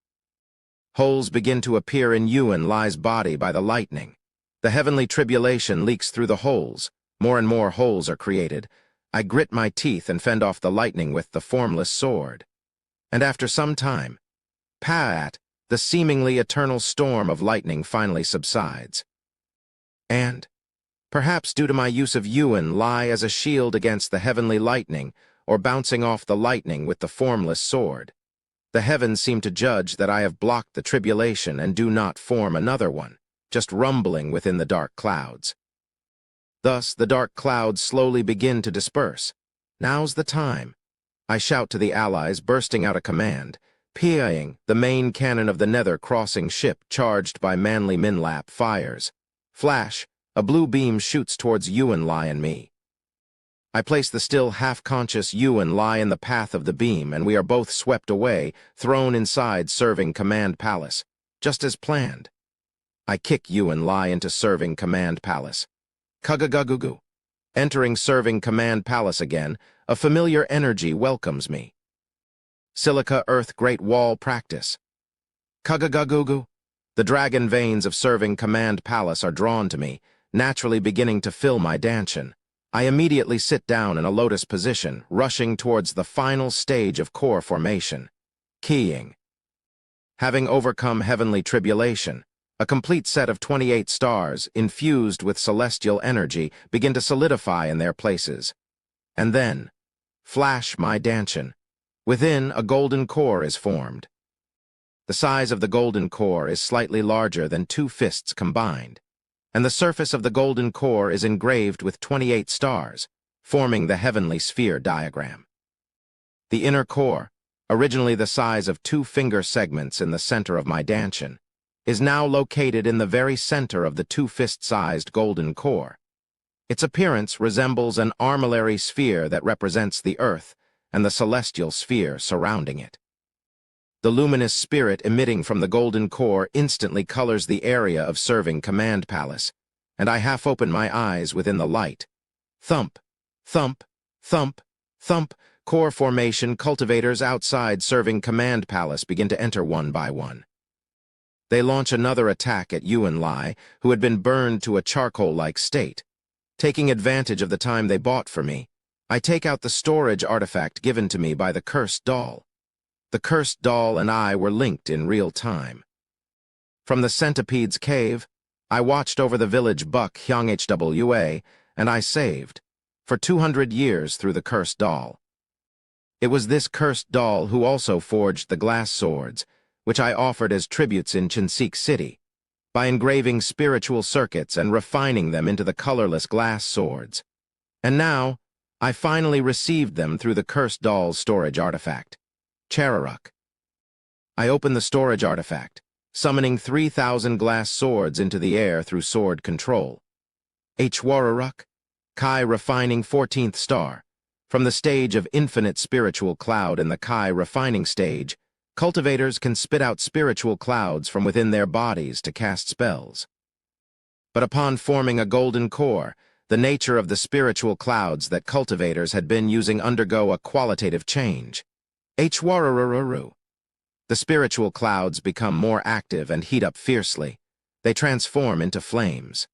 Holes begin to appear in Yuan Lai's body by the lightning. The heavenly tribulation leaks through the holes. More and more holes are created. I grit my teeth and fend off the lightning with the formless sword. And after some time, Pa'at, the seemingly eternal storm of lightning finally subsides. And, perhaps due to my use of Yuan Lai as a shield against the heavenly lightning, or bouncing off the lightning with the formless sword, the heavens seem to judge that I have blocked the tribulation and do not form another one, just rumbling within the dark clouds. Thus, the dark clouds slowly begin to disperse. Now's the time. I shout to the allies, bursting out a command, PIing the main cannon of the nether crossing ship charged by manly Minlap fires. Flash, a blue beam shoots towards Yuan Lai and me. I place the still half-conscious Yuan Lai in the path of the beam, and we are both swept away, thrown inside Serving Command Palace, just as planned. I kick Yuan Lai into Serving Command Palace. Kugagagugu. Entering Serving Command Palace again, a familiar energy welcomes me. Silica Earth Great Wall Practice. Kugagagugu. The dragon veins of Serving Command Palace are drawn to me, naturally beginning to fill my danchin. I immediately sit down in a lotus position, rushing towards the final stage of core formation. Keying. Having overcome heavenly tribulation, a complete set of 28 stars, infused with celestial energy, begin to solidify in their places. And then, flash my danchin. Within, a golden core is formed. The size of the golden core is slightly larger than 2 fists combined, and the surface of the golden core is engraved with 28 stars, forming the heavenly sphere diagram. The inner core, originally the size of 2 finger segments in the center of my danchin, is now located in the very center of the 2 fist-sized golden core. Its appearance resembles an armillary sphere that represents the earth and the celestial sphere surrounding it. The luminous spirit emitting from the golden core instantly colors the area of Serving Command Palace, and I half open my eyes within the light. Thump, thump, thump, thump. Core formation cultivators outside Serving Command Palace begin to enter one by one. They launch another attack at Yuan Lai, who had been burned to a charcoal-like state. Taking advantage of the time they bought for me, I take out the storage artifact given to me by the cursed doll. The cursed doll and I were linked in real time. From the centipede's cave, I watched over the village buck Hyang-Hwa, and I saved, for 200 years through the cursed doll. It was this cursed doll who also forged the glass swords, which I offered as tributes in Chinsik City, by engraving spiritual circuits and refining them into the colorless glass swords. And now, I finally received them through the cursed doll's storage artifact. Chararuk. I open the storage artifact, summoning 3,000 glass swords into the air through sword control. Hwararuk, Kai refining 14th star. From the stage of infinite spiritual cloud in the Kai refining stage, cultivators can spit out spiritual clouds from within their bodies to cast spells. But upon forming a golden core, the nature of the spiritual clouds that cultivators had been using undergo a qualitative change. Hwararuru. The spiritual clouds become more active and heat up fiercely. They transform into flames.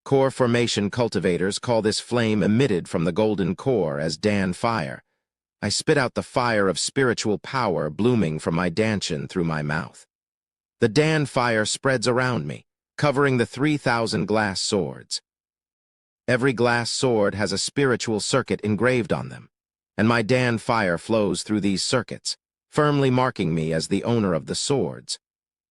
Core formation cultivators call this flame emitted from the golden core as Dan fire. I spit out the fire of spiritual power blooming from my danchin through my mouth. The Dan fire spreads around me, covering the 3,000 glass swords. Every glass sword has a spiritual circuit engraved on them, and my Dan fire flows through these circuits, firmly marking me as the owner of the swords.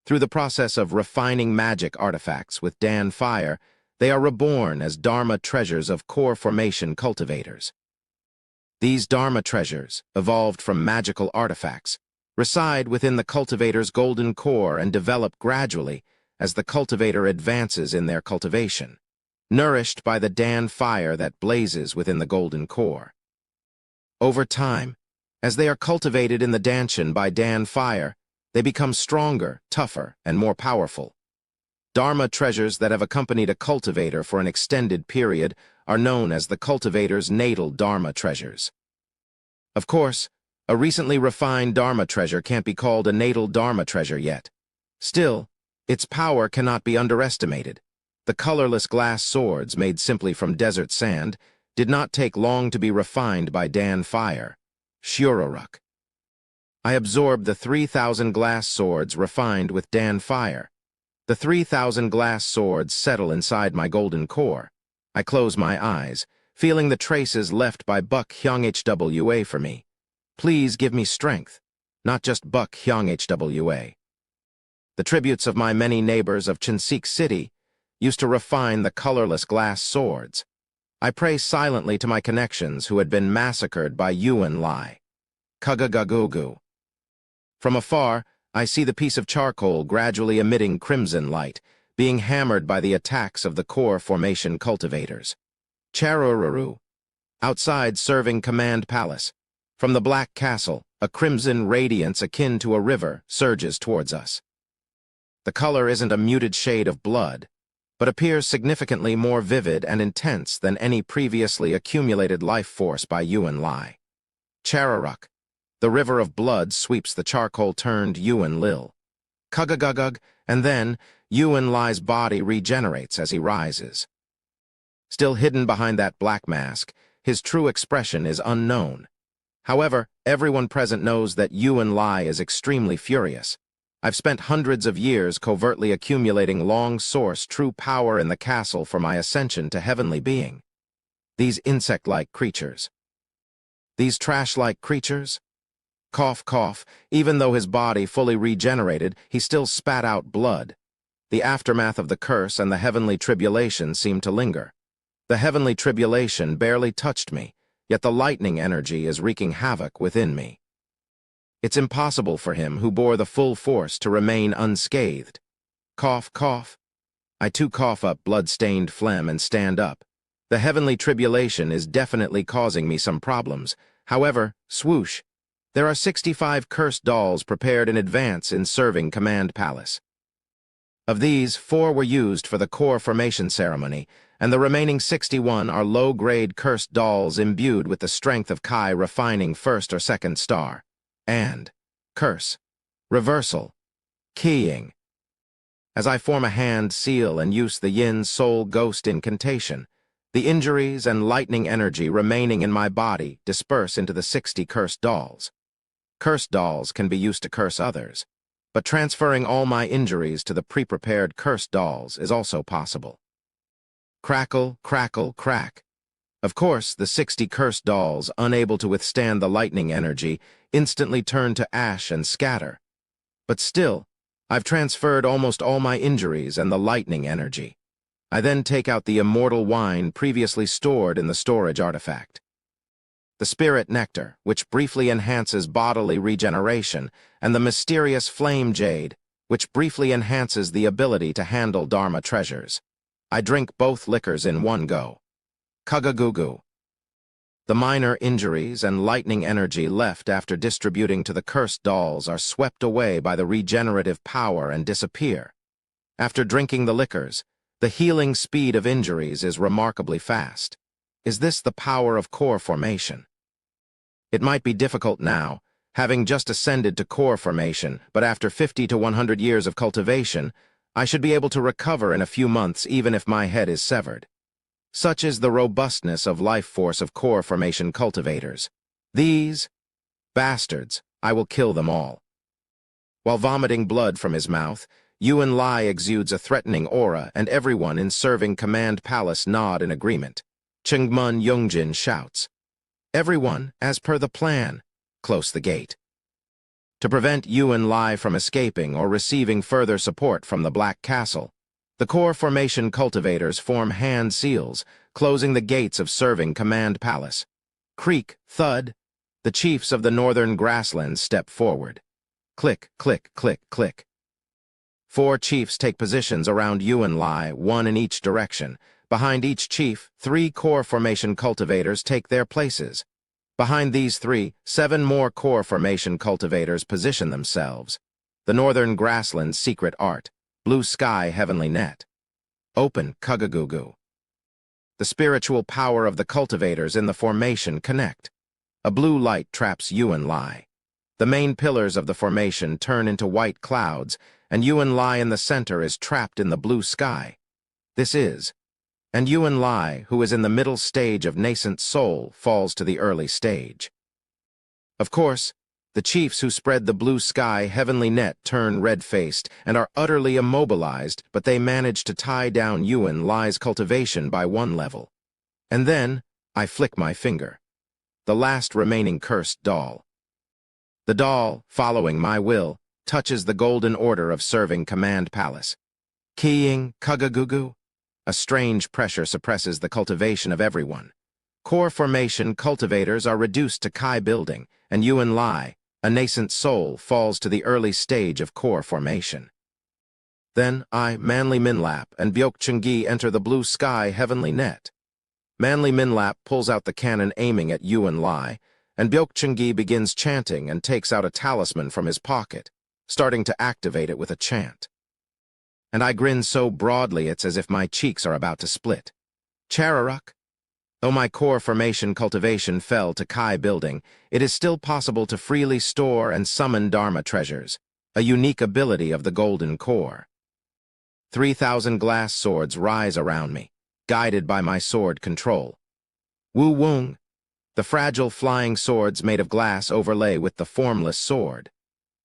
Through the process of refining magic artifacts with Dan fire, they are reborn as Dharma treasures of core formation cultivators. These Dharma treasures, evolved from magical artifacts, reside within the cultivator's golden core and develop gradually as the cultivator advances in their cultivation, nourished by the Dan fire that blazes within the golden core. Over time, as they are cultivated in the danchin by Dan fire, they become stronger, tougher, and more powerful. Dharma treasures that have accompanied a cultivator for an extended period are known as the cultivator's natal Dharma treasures. Of course, a recently refined Dharma treasure can't be called a natal Dharma treasure yet. Still, its power cannot be underestimated. The colorless glass swords, made simply from desert sand, did not take long to be refined by Dan Fire. Shururuk. I absorbed the 3,000 glass swords refined with Dan Fire. The 3,000 glass swords settle inside my golden core. I close my eyes, feeling the traces left by Buck Hyung HWA for me. Please give me strength, not just Buck Hyung HWA. The tributes of my many neighbors of Chinsik City used to refine the colorless glass swords. I pray silently to my connections who had been massacred by Yuan Lai. Kugagagugu. From afar, I see the piece of charcoal gradually emitting crimson light, being hammered by the attacks of the core formation cultivators. Charururu. Outside serving command palace. From the black castle, a crimson radiance akin to a river surges towards us. The color isn't a muted shade of blood, but appears significantly more vivid and intense than any previously accumulated life force by Yuan Lai. Charuruk. The river of blood sweeps the charcoal-turned Yuan Lil. Kugagugug, and then Yuan Lai's body regenerates as he rises. Still hidden behind that black mask, his true expression is unknown. However, everyone present knows that Yuan Lai is extremely furious. I've spent hundreds of years covertly accumulating long-source true power in the castle for my ascension to heavenly being. These insect-like creatures. These trash-like creatures? Cough, cough. Even though his body fully regenerated, he still spat out blood. The aftermath of the curse and the heavenly tribulation seemed to linger. The heavenly tribulation barely touched me, yet the lightning energy is wreaking havoc within me. It's impossible for him who bore the full force to remain unscathed. Cough, cough. I too cough up blood-stained phlegm and stand up. The heavenly tribulation is definitely causing me some problems. However, swoosh. There are 65 cursed dolls prepared in advance in serving command palace. Of these, 4 were used for the core formation ceremony, and the remaining 61 are low-grade cursed dolls imbued with the strength of Kai refining first or second star. And curse, reversal, keying. As I form a hand seal and use the Yin Soul Ghost incantation, the injuries and lightning energy remaining in my body disperse into the 60 cursed dolls. Cursed dolls can be used to curse others, but transferring all my injuries to the pre-prepared cursed dolls is also possible. Crackle, crackle, crack. Of course, the 60 cursed dolls, unable to withstand the lightning energy, instantly turn to ash and scatter. But still, I've transferred almost all my injuries and the lightning energy. I then take out the immortal wine previously stored in the storage artifact. The spirit nectar, which briefly enhances bodily regeneration, and the mysterious flame jade, which briefly enhances the ability to handle Dharma treasures. I drink both liquors in one go. Kagagugu. The minor injuries and lightning energy left after distributing to the cursed dolls are swept away by the regenerative power and disappear. After drinking the liquors, the healing speed of injuries is remarkably fast. Is this the power of core formation? It might be difficult now, having just ascended to core formation, but after 50 to 100 years of cultivation, I should be able to recover in a few months even if my head is severed. Such is the robustness of life force of core formation cultivators. These bastards, I will kill them all. While vomiting blood from his mouth, Yuan Lai exudes a threatening aura, and everyone in serving command palace nod in agreement. Chengmun Yongjin shouts, "Everyone, as per the plan, close the gate." To prevent Yuan Lai from escaping or receiving further support from the Black Castle, the core formation cultivators form hand seals, closing the gates of serving command palace. Creak, thud, the chiefs of the northern grasslands step forward. Click, click, click, click. 4 chiefs take positions around Yuan Lai, 1 in each direction. Behind each chief, 3 core formation cultivators take their places. Behind these 3, 7 more core formation cultivators position themselves. The northern grasslands secret art. Blue sky heavenly net. Open Kagagugu. The spiritual power of the cultivators in the formation connect. A blue light traps Yuan Lai. The main pillars of the formation turn into white clouds, and Yuan Lai in the center is trapped in the blue sky. And Yuan Lai, who is in the middle stage of nascent soul, falls to the early stage. Of course, the chiefs who spread the blue sky heavenly net turn red-faced and are utterly immobilized, but they manage to tie down Yuan Lai's cultivation by one level. And then, I flick my finger. The last remaining cursed doll. The doll, following my will, touches the golden order of serving command palace. Keying, kugagugu. A strange pressure suppresses the cultivation of everyone. Core formation cultivators are reduced to Kai building, and Yuan Lai, a nascent soul, falls to the early stage of core formation. Then I, Manly Minlap, and Byok Chungi enter the blue sky heavenly net. Manly Minlap pulls out the cannon aiming at Yuan Lai, and Byok Chungi begins chanting and takes out a talisman from his pocket, starting to activate it with a chant. And I grin so broadly it's as if my cheeks are about to split. Chararuk. Though my core formation cultivation fell to Kai building, it is still possible to freely store and summon Dharma treasures, a unique ability of the golden core. 3,000 glass swords rise around me, guided by my sword control. Wu Wung. The fragile flying swords made of glass overlay with the formless sword.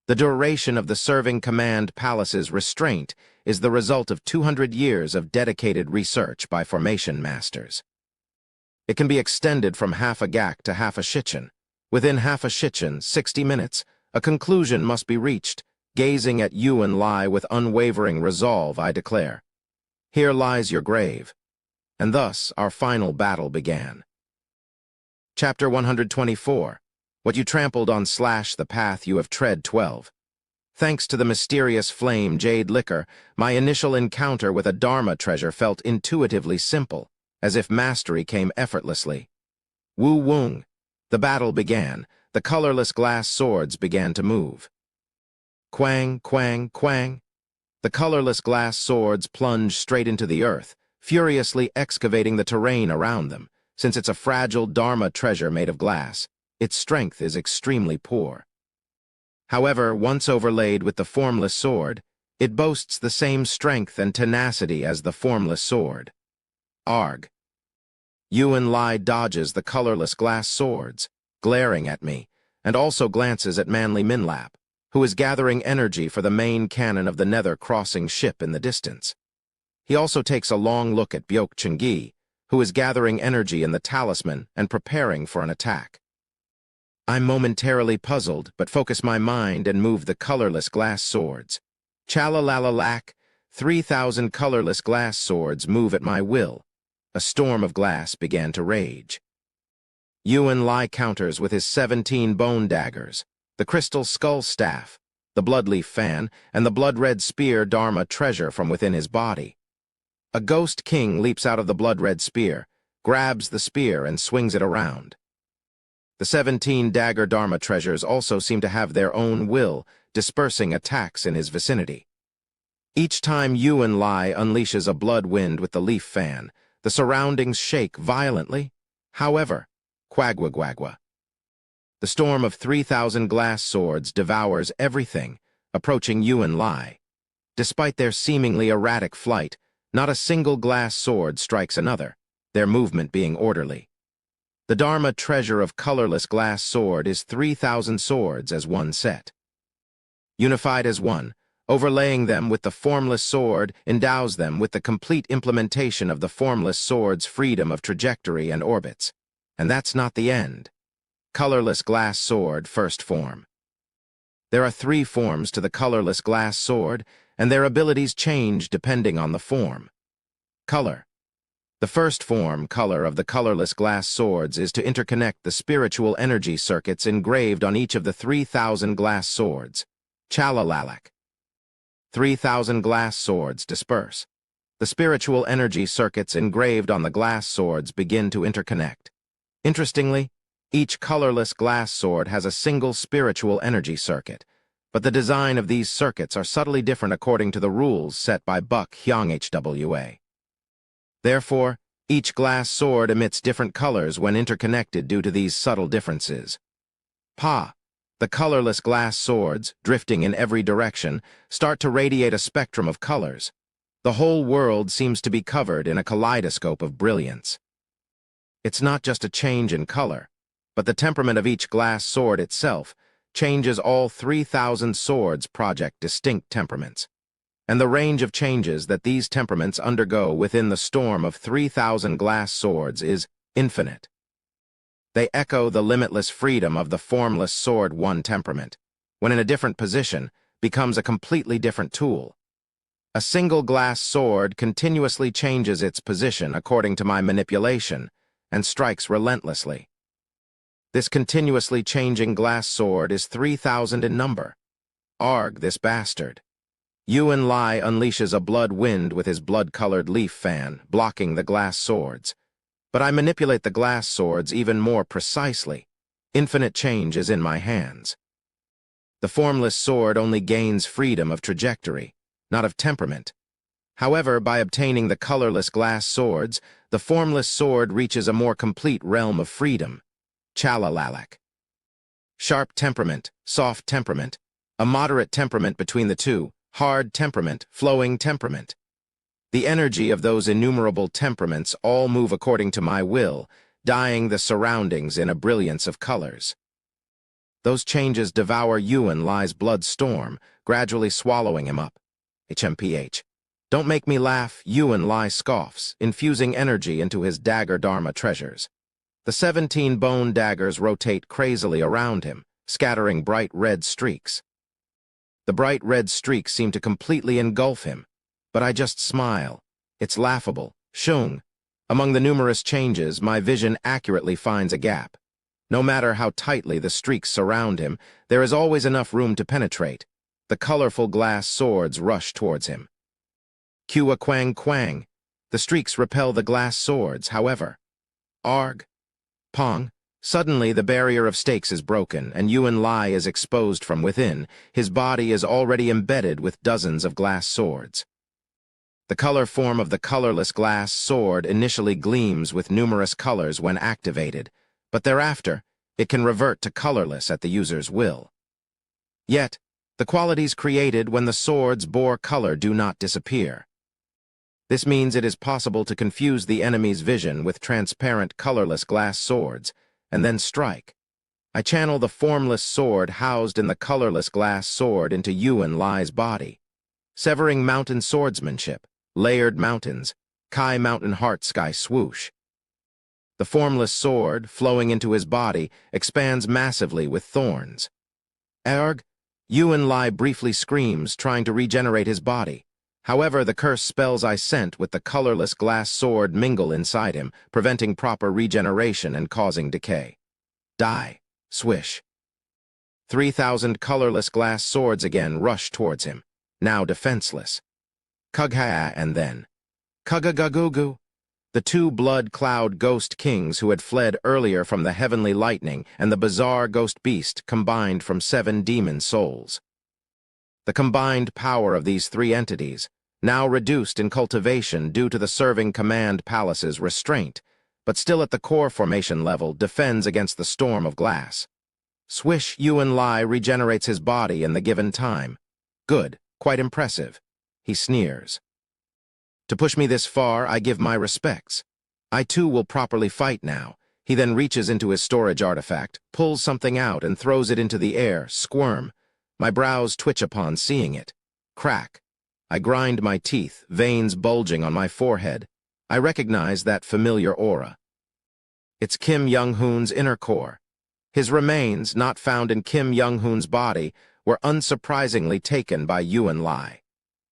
The duration of the serving command palace's restraint is the result of 200 years of dedicated research by formation masters. It can be extended from half a gak to half a shichen. Within half a shichen, 60 minutes, a conclusion must be reached. Gazing at Yuan Lai with unwavering resolve, I declare, "Here lies your grave." And thus our final battle began. Chapter 124. What you trampled on / the path you have tread 12. Thanks to the mysterious flame jade liquor, my initial encounter with a Dharma treasure felt intuitively simple, as if mastery came effortlessly. Wu Wung. The battle began. The colorless glass swords began to move. Quang, quang, quang. The colorless glass swords plunge straight into the earth, furiously excavating the terrain around them. Since it's a fragile Dharma treasure made of glass, its strength is extremely poor. However, once overlaid with the formless sword, it boasts the same strength and tenacity as the formless sword. Arg. Yuan Lai dodges the colorless glass swords, glaring at me, and also glances at Manly Minlap, who is gathering energy for the main cannon of the nether crossing ship in the distance. He also takes a long look at Byok Chungi, who is gathering energy in the talisman and preparing for an attack. I'm momentarily puzzled, but focus my mind and move the colorless glass swords. Chalalalalack, 3,000 colorless glass swords move at my will. A storm of glass began to rage. Yuan Lai counters with his 17 bone daggers, the crystal skull staff, the bloodleaf fan, and the blood-red spear Dharma treasure from within his body. A ghost king leaps out of the blood-red spear, grabs the spear and swings it around. The 17 dagger Dharma treasures also seem to have their own will, dispersing attacks in his vicinity. Each time Yuan Lai unleashes a blood wind with the leaf fan, the surroundings shake violently. However, quagwa. The storm of 3,000 glass swords devours everything, approaching Yuan Lai. Despite their seemingly erratic flight, not a single glass sword strikes another, their movement being orderly. The Dharma treasure of colorless glass sword is 3,000 swords as one set. Unified as one, overlaying them with the formless sword endows them with the complete implementation of the formless sword's freedom of trajectory and orbits. And that's not the end. Colorless glass sword, first form. There are 3 forms to the colorless glass sword, and their abilities change depending on the form. Color. The first form, color, of the colorless glass swords is to interconnect the spiritual energy circuits engraved on each of the 3,000 glass swords. Chalalalak. 3,000 glass swords disperse. The spiritual energy circuits engraved on the glass swords begin to interconnect. Interestingly, each colorless glass sword has a single spiritual energy circuit, but the design of these circuits are subtly different according to the rules set by Buck Hyang HWA. Therefore, Each glass sword emits different colors when interconnected due to these subtle differences. Pa! The colorless glass swords, drifting in every direction, start to radiate a spectrum of colors. The whole world seems to be covered in a kaleidoscope of brilliance. It's not just a change in color, but the temperament of each glass sword itself changes. All 3,000 swords project distinct temperaments, and the range of changes that these temperaments undergo within the storm of 3,000 glass swords is infinite. They echo the limitless freedom of the formless sword. One temperament, when in a different position, becomes a completely different tool. A single glass sword continuously changes its position according to my manipulation and strikes relentlessly. This continuously changing glass sword is 3,000 in number. Arg, this bastard. Yuan Lai unleashes a blood wind with his blood-colored leaf fan, blocking the glass swords. But I manipulate the glass swords even more precisely. Infinite change is in my hands. The formless sword only gains freedom of trajectory, not of temperament. However, by obtaining the colorless glass swords, the formless sword reaches a more complete realm of freedom. Chalalalak. Sharp temperament, soft temperament, a moderate temperament between the two, hard temperament, flowing temperament. The energy of those innumerable temperaments all move according to my will, dyeing the surroundings in a brilliance of colors. Those changes devour Yuan Lai's blood storm, gradually swallowing him up. HMPH. Don't make me laugh, Yuan Lai scoffs, infusing energy into his dagger dharma treasures. The 17 bone daggers rotate crazily around him, scattering bright red streaks. The bright red streaks seem to completely engulf him, but I just smile. It's laughable. Shung. Among the numerous changes, my vision accurately finds a gap. No matter how tightly the streaks surround him, there is always enough room to penetrate. The colorful glass swords rush towards him. Kua Quang Quang. The streaks repel the glass swords, however. Arg. Pong. Suddenly, the barrier of stakes is broken, and Yuan Lai is exposed from within. His body is already embedded with dozens of glass swords. The color form of the colorless glass sword initially gleams with numerous colors when activated, but thereafter, it can revert to colorless at the user's will. Yet, the qualities created when the swords bore color do not disappear. This means it is possible to confuse the enemy's vision with transparent colorless glass swords, and then strike. I channel the formless sword housed in the colorless glass sword into Yuan Lai's body, severing mountain swordsmanship, layered mountains, Kai Mountain Heart Sky swoosh. The formless sword, flowing into his body, expands massively with thorns. Erg, Yuan Lai briefly screams, trying to regenerate his body. However, the cursed spells I sent with the colorless glass sword mingle inside him, preventing proper regeneration and causing decay. Die. Swish. 3,000 colorless glass swords again rush towards him, now defenseless. Kugha and then Kugagagugu. The two blood cloud ghost kings who had fled earlier from the heavenly lightning and the bizarre ghost beast combined from 7 demon souls. The combined power of these 3 entities, now reduced in cultivation due to the serving command palace's restraint, but still at the core formation level, defends against the storm of glass. Swish, Yuan Lai regenerates his body in the given time. Good, quite impressive. He sneers. To push me this far, I give my respects. I too will properly fight now. He then reaches into his storage artifact, pulls something out and throws it into the air, squirm. My brows twitch upon seeing it. Crack. I grind my teeth, veins bulging on my forehead. I recognize that familiar aura. It's Kim Young-hoon's inner core. His remains, not found in Kim Young-hoon's body, were unsurprisingly taken by Yuan Lai.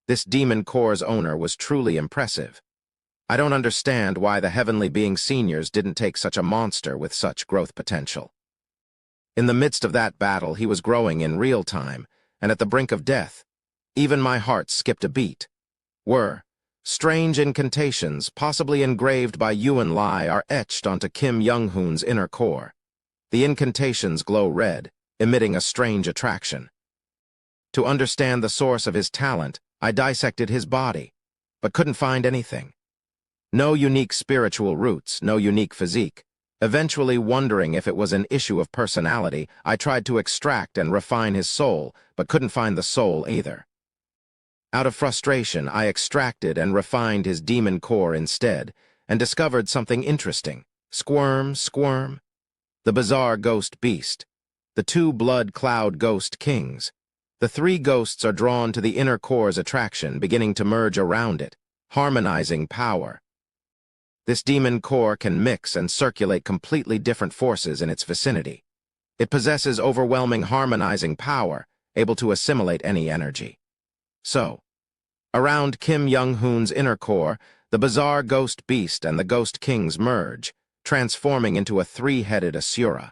This demon core's owner was truly impressive. I don't understand why the Heavenly Being Seniors didn't take such a monster with such growth potential. In the midst of that battle, he was growing in real time, and at the brink of death. Even my heart skipped a beat. Strange incantations, possibly engraved by Yuan Lai, are etched onto Kim Young-hoon's inner core. The incantations glow red, emitting a strange attraction. To understand the source of his talent, I dissected his body, but couldn't find anything. No unique spiritual roots, no unique physique. Eventually wondering if it was an issue of personality, I tried to extract and refine his soul, but couldn't find the soul either. Out of frustration, I extracted and refined his demon core instead, and discovered something interesting. Squirm, squirm. The bizarre ghost beast. The two blood cloud ghost kings. The three ghosts are drawn to the inner core's attraction, beginning to merge around it, harmonizing power. This demon core can mix and circulate completely different forces in its vicinity. It possesses overwhelming harmonizing power, able to assimilate any energy. So, around Kim Young-hoon's inner core, the bizarre ghost beast and the ghost kings merge, transforming into a three-headed Asura.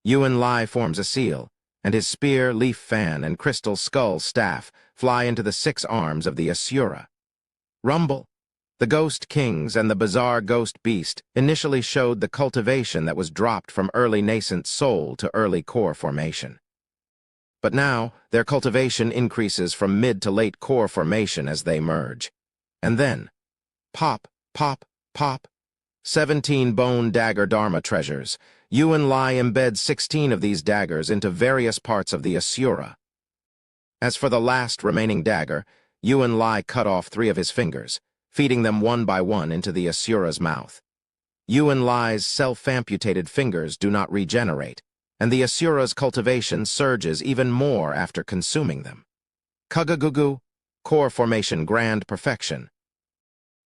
Yuan Lai forms a seal, and his spear, leaf fan, and crystal skull staff fly into the 6 arms of the Asura. Rumble. The Ghost Kings and the bizarre Ghost Beast initially showed the cultivation that was dropped from early nascent soul to early core formation. But now, their cultivation increases from mid to late core formation as they merge. And then, pop, pop, pop. 17 bone dagger Dharma treasures. Yuan Lai embeds 16 of these daggers into various parts of the Asura. As for the last remaining dagger, Yuan Lai cut off 3 of his fingers, feeding them one by one into the Asura's mouth. Yuan Lai's self-amputated fingers do not regenerate, and the Asura's cultivation surges even more after consuming them. Kugagugu, core formation grand perfection.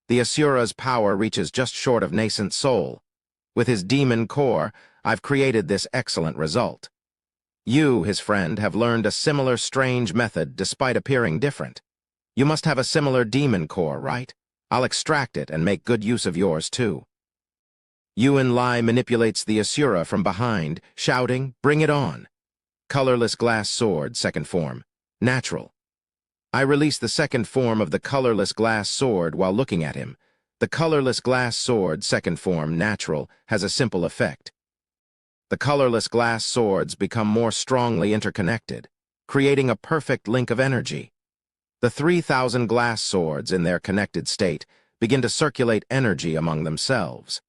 The Asura's power reaches just short of nascent soul. With his demon core, I've created this excellent result. You, his friend, have learned a similar strange method despite appearing different. You must have a similar demon core, right? I'll extract it and make good use of yours too. Yuan Lai manipulates the Asura from behind, shouting, "Bring it on!" Colorless glass sword, second form. Natural. I release the second form of the colorless glass sword while looking at him. The colorless glass sword, second form, natural, has a simple effect. The colorless glass swords become more strongly interconnected, creating a perfect link of energy. The 3,000 glass swords, in their connected state, begin to circulate energy among themselves.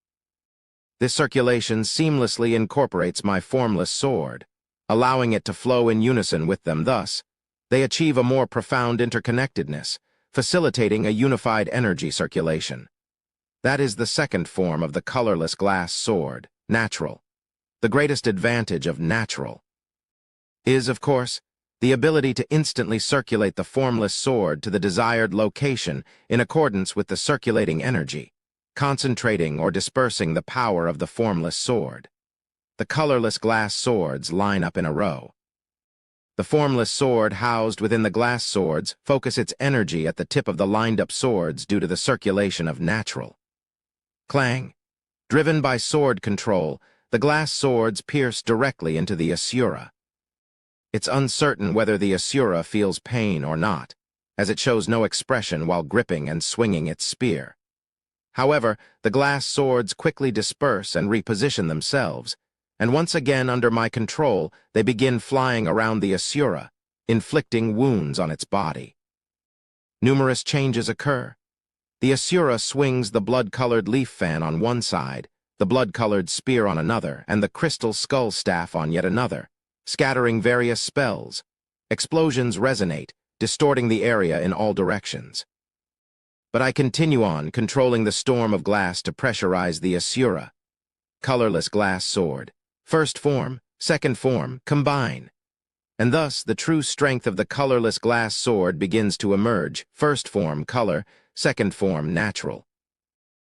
This circulation seamlessly incorporates my formless sword, allowing it to flow in unison with them. Thus, they achieve a more profound interconnectedness, facilitating a unified energy circulation. That is the second form of the colorless glass sword, natural. The greatest advantage of natural is, of course, the ability to instantly circulate the formless sword to the desired location in accordance with the circulating energy, concentrating or dispersing the power of the formless sword. The colorless glass swords line up in a row. The formless sword housed within the glass swords focus its energy at the tip of the lined-up swords due to the circulation of natural. Clang. Driven by sword control, the glass swords pierce directly into the Asura. It's uncertain whether the Asura feels pain or not, as it shows no expression while gripping and swinging its spear. However, the glass swords quickly disperse and reposition themselves, and once again under my control, they begin flying around the Asura, inflicting wounds on its body. Numerous changes occur. The Asura swings the blood-colored leaf fan on one side, the blood-colored spear on another, and the crystal skull staff on yet another, scattering various spells. Explosions resonate, distorting the area in all directions. But I continue on, controlling the storm of glass to pressurize the Asura. Colorless glass sword. First form, second form, combine. And thus, the true strength of the colorless glass sword begins to emerge. First form, color, second form, natural.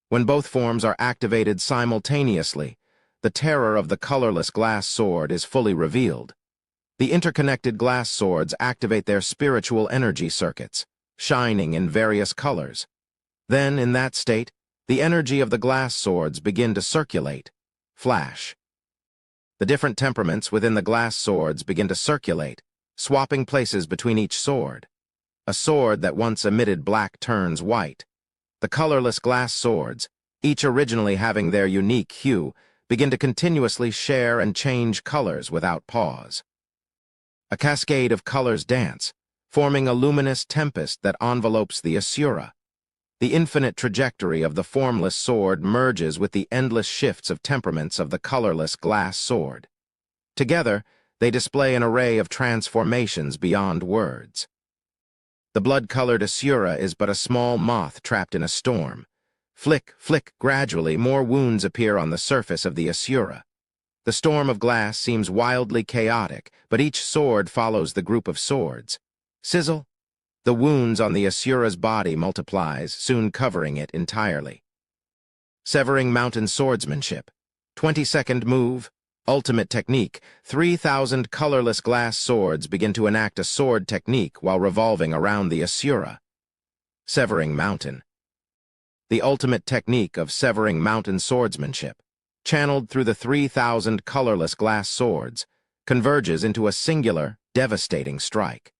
When both forms are activated simultaneously, the terror of the colorless glass sword is fully revealed. The interconnected glass swords activate their spiritual energy circuits, shining in various colors. Then, in that state, the energy of the glass swords begin to circulate, flash. The different temperaments within the glass swords begin to circulate, swapping places between each sword. A sword that once emitted black turns white. The colorless glass swords, each originally having their unique hue, begin to continuously share and change colors without pause. A cascade of colors dance, forming a luminous tempest that envelopes the Asura. The infinite trajectory of the formless sword merges with the endless shifts of temperaments of the colorless glass sword. Together, they display an array of transformations beyond words. The blood-colored Asura is but a small moth trapped in a storm. Flick, flick, gradually more wounds appear on the surface of the Asura. The storm of glass seems wildly chaotic, but each sword follows the group of swords. Sizzle! The wounds on the Asura's body multiplies, soon covering it entirely. Severing Mountain Swordsmanship. 20-second move. Ultimate technique. 3,000 colorless glass swords begin to enact a sword technique while revolving around the Asura. Severing Mountain. The ultimate technique of Severing Mountain Swordsmanship, channeled through the 3,000 colorless glass swords, converges into a singular, devastating strike.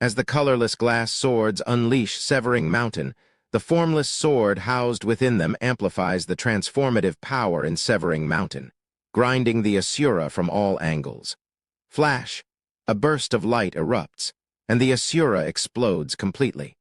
As the colorless glass swords unleash Severing Mountain, the formless sword housed within them amplifies the transformative power in Severing Mountain, grinding the Asura from all angles. Flash! A burst of light erupts, and the Asura explodes completely.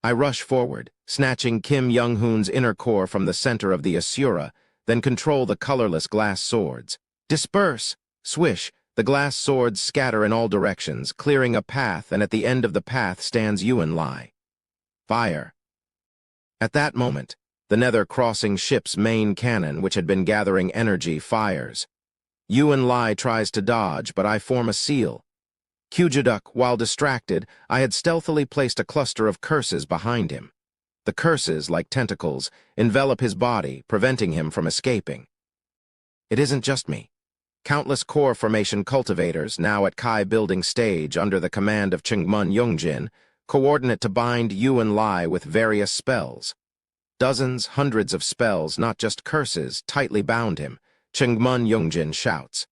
I rush forward, snatching Kim Young-hoon's inner core from the center of the Asura, then control the colorless glass swords. Disperse! Swish! The glass swords scatter in all directions, clearing a path, and at the end of the path stands Yuan Lai. Fire! At that moment, the nether-crossing ship's main cannon, which had been gathering energy, fires. Yuan Lai tries to dodge, but I form a seal. Kyujiduk, while distracted, I had stealthily placed a cluster of curses behind him. The curses, like tentacles, envelop his body, preventing him from escaping. It isn't just me. Countless core formation cultivators, now at Kai building stage under the command of Chungmun Yongjin, coordinate to bind Yuan Lai with various spells. Dozens, hundreds of spells, not just curses, tightly bound him. Chungmun Yongjin shouts,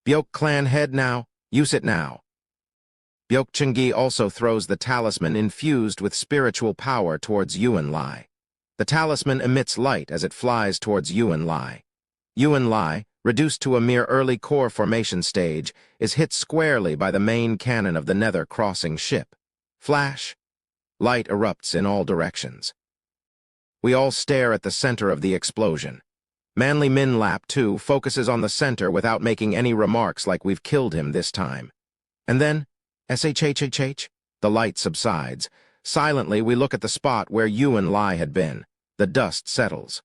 "Byok clan head now, use it now." Byok Chungi also throws the talisman infused with spiritual power towards Yuan Lai. The talisman emits light as it flies towards Yuan Lai. Yuan Lai, reduced to a mere early core formation stage, is hit squarely by the main cannon of the nether-crossing ship. Flash! Light erupts in all directions. We all stare at the center of the explosion. Manly Min Lap, too, focuses on the center without making any remarks like we've killed him this time. And then, shhhh, the light subsides. Silently, we look at the spot where Yuan Lai had been. The dust settles.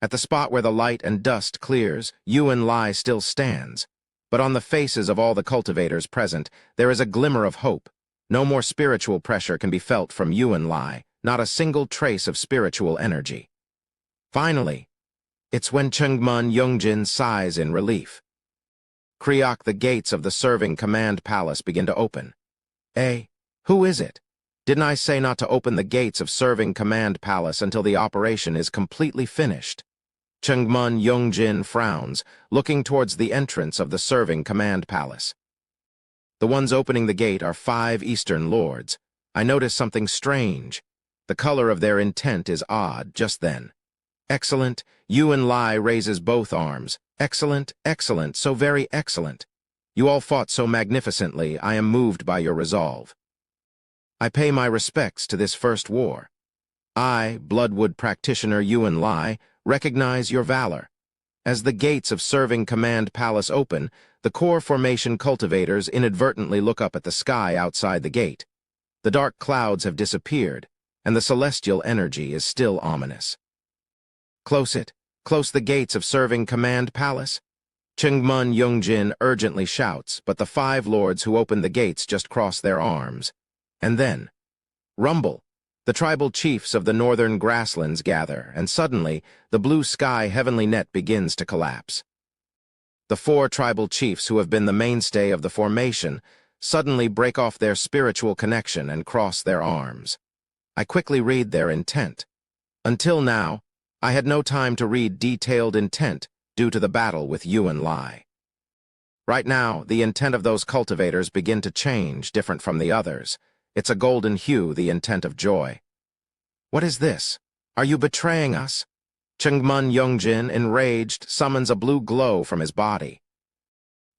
At the spot where the light and dust clears, Yuan Lai still stands. But on the faces of all the cultivators present, there is a glimmer of hope. No more spiritual pressure can be felt from Yuan Lai, not a single trace of spiritual energy. Finally, it's when Chungmun Yongjin sighs in relief. Kriok, the gates of the serving command palace begin to open. Who is it? Didn't I say not to open the gates of serving command palace until the operation is completely finished? Chungmun Yongjin frowns, looking towards the entrance of the serving command palace. The ones opening the gate are 5 Eastern lords. I notice something strange. The color of their intent is odd just then. Excellent. Yuan Lai raises both arms. Excellent, excellent, so very excellent. You all fought so magnificently, I am moved by your resolve. I pay my respects to this first war. I, Bloodwood practitioner Yuan Lai, recognize your valor. As the gates of serving command palace open, the core formation cultivators inadvertently look up at the sky outside the gate. The dark clouds have disappeared, and the celestial energy is still ominous. Close it. Close the gates of serving command palace. Chungmun Yongjin urgently shouts, but the 5 lords who open the gates just cross their arms. And then, rumble! The tribal chiefs of the northern grasslands gather, and suddenly, the blue sky heavenly net begins to collapse. The 4 tribal chiefs who have been the mainstay of the formation suddenly break off their spiritual connection and cross their arms. I quickly read their intent. Until now, I had no time to read detailed intent due to the battle with Yuan Lai. Right now, the intent of those cultivators begin to change, different from the others. It's a golden hue, the intent of joy. What is this? Are you betraying us? Chungmun Yongjin, enraged, summons a blue glow from his body.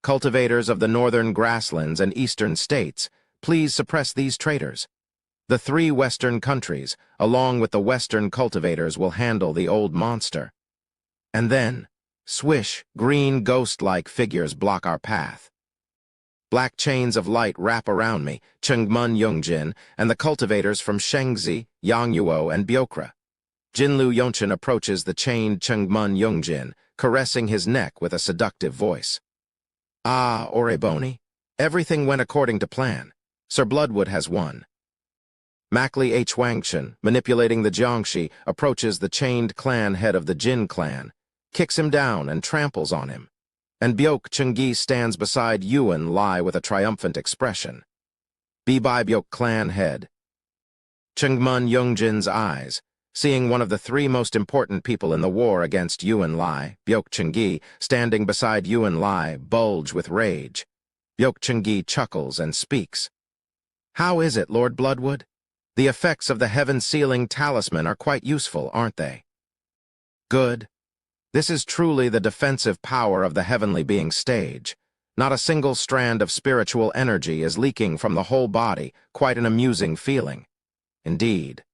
Cultivators of the northern grasslands and eastern states, please suppress these traitors. The three Western countries, along with the Western cultivators, will handle the old monster. And then, swish, green ghost-like figures block our path. Black chains of light wrap around me, Chengmun Yongjin, and the cultivators from Shengzi, Yangyuo, and Byokra. Jinlu Yonchen approaches the chained Chengmun Yongjin, caressing his neck with a seductive voice. Ah, Oreboni, everything went according to plan. Sir Bloodwood has won. Makli H. Wangshan, manipulating the Jiangshi, approaches the chained clan head of the Jin clan, kicks him down and tramples on him. And Byok Chenggi stands beside Yuan Lai with a triumphant expression. Be by Byok clan head. Chengmun Yongjin's eyes, seeing one of the three most important people in the war against Yuan Lai, Byok Chenggi, standing beside Yuan Lai, bulge with rage. Byok Chenggi chuckles and speaks. How is it, Lord Bloodwood? The effects of the heaven-sealing talisman are quite useful, aren't they? Good. This is truly the defensive power of the heavenly being stage. Not a single strand of spiritual energy is leaking from the whole body, quite an amusing feeling. Indeed.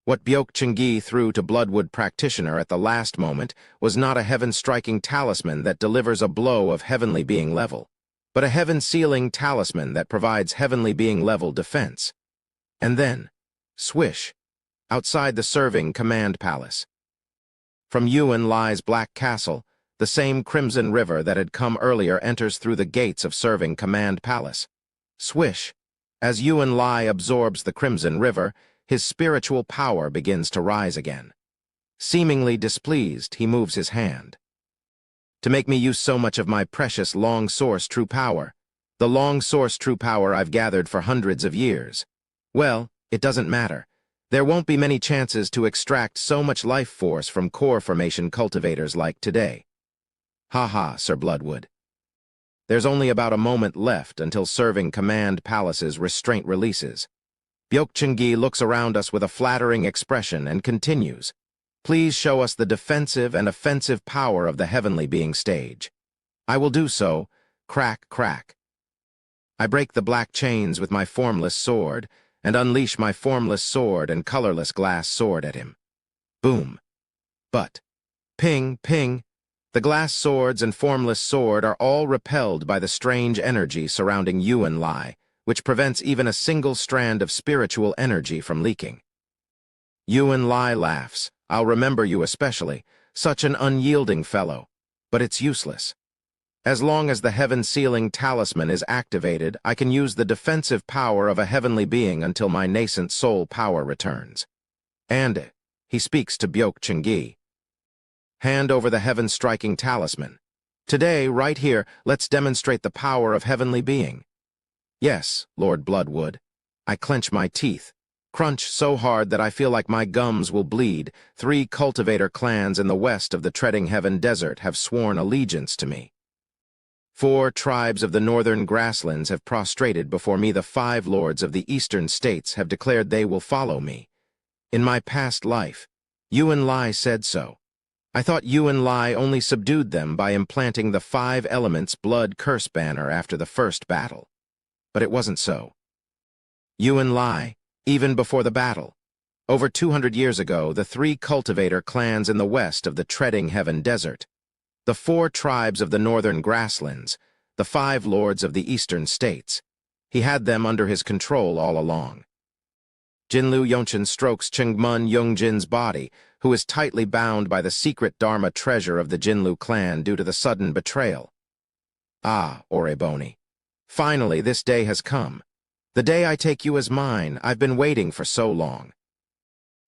What Byok Chenggi threw to Bloodwood practitioner at the last moment was not a heaven-striking talisman that delivers a blow of heavenly being level, but a heaven-sealing talisman that provides heavenly being level defense. And then, swish, outside the serving command palace. From Yuan Lai's Black Castle, the same crimson river that had come earlier enters through the gates of serving command palace. Swish, as Yuan Lai absorbs the crimson river, his spiritual power begins to rise again. Seemingly displeased, he moves his hand. To make me use so much of my precious long source true power, the long source true power I've gathered for hundreds of years. Well, it doesn't matter. There won't be many chances to extract so much life force from core formation cultivators like today. Ha, Sir Bloodwood. There's only about a moment left until serving command palace's restraint releases. Byok Chenggi looks around us with a flattering expression and continues. Please show us the defensive and offensive power of the heavenly being stage. I will do so. Crack, crack. I break the black chains with my formless sword, and unleash my formless sword and colorless glass sword at him. Boom. But, ping, ping, the glass swords and formless sword are all repelled by the strange energy surrounding Yuan Lai, which prevents even a single strand of spiritual energy from leaking. Yuan Lai laughs. I'll remember you especially, such an unyielding fellow, but it's useless. As long as the heaven-sealing talisman is activated, I can use the defensive power of a heavenly being until my nascent soul power returns. And he speaks to Byok Chenggi. Hand over the heaven-striking talisman. Today, right here, let's demonstrate the power of heavenly being. Yes, Lord Bloodwood. I clench my teeth, crunch so hard that I feel like my gums will bleed. 3 cultivator clans in the west of the Treading Heaven Desert have sworn allegiance to me. 4 tribes of the northern grasslands have prostrated before me. The 5 lords of the eastern states have declared they will follow me. In my past life, Yuan Lai said so. I thought Yuan Lai only subdued them by implanting the 5 elements blood curse banner after the first battle. But it wasn't so. Yuan Lai, even before the battle. Over 200 years ago, the 3 cultivator clans in the west of the Treading Heaven Desert, the 4 tribes of the northern grasslands, the 5 lords of the eastern states. He had them under his control all along. Jinlu Yonchen strokes Chengmun Yongjin's body, who is tightly bound by the secret Dharma treasure of the Jinlu clan due to the sudden betrayal. Ah, Oreboni. Finally, this day has come. The day I take you as mine. I've been waiting for so long.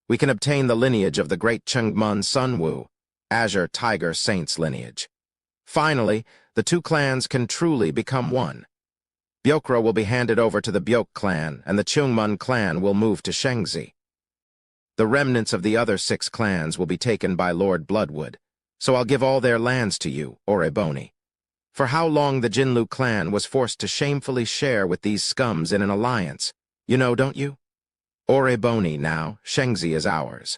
We can obtain the lineage of the great Chengmun Sunwu, Azure Tiger Saint's lineage. Finally, the 2 clans can truly become one. Byokra will be handed over to the Byok clan, and the Chungmun clan will move to Shengzi. The remnants of the other 6 clans will be taken by Lord Bloodwood, so I'll give all their lands to you, Oreboni. For how long the Jinlu clan was forced to shamefully share with these scums in an alliance. You know, don't you? Oreboni now, Shengzi is ours.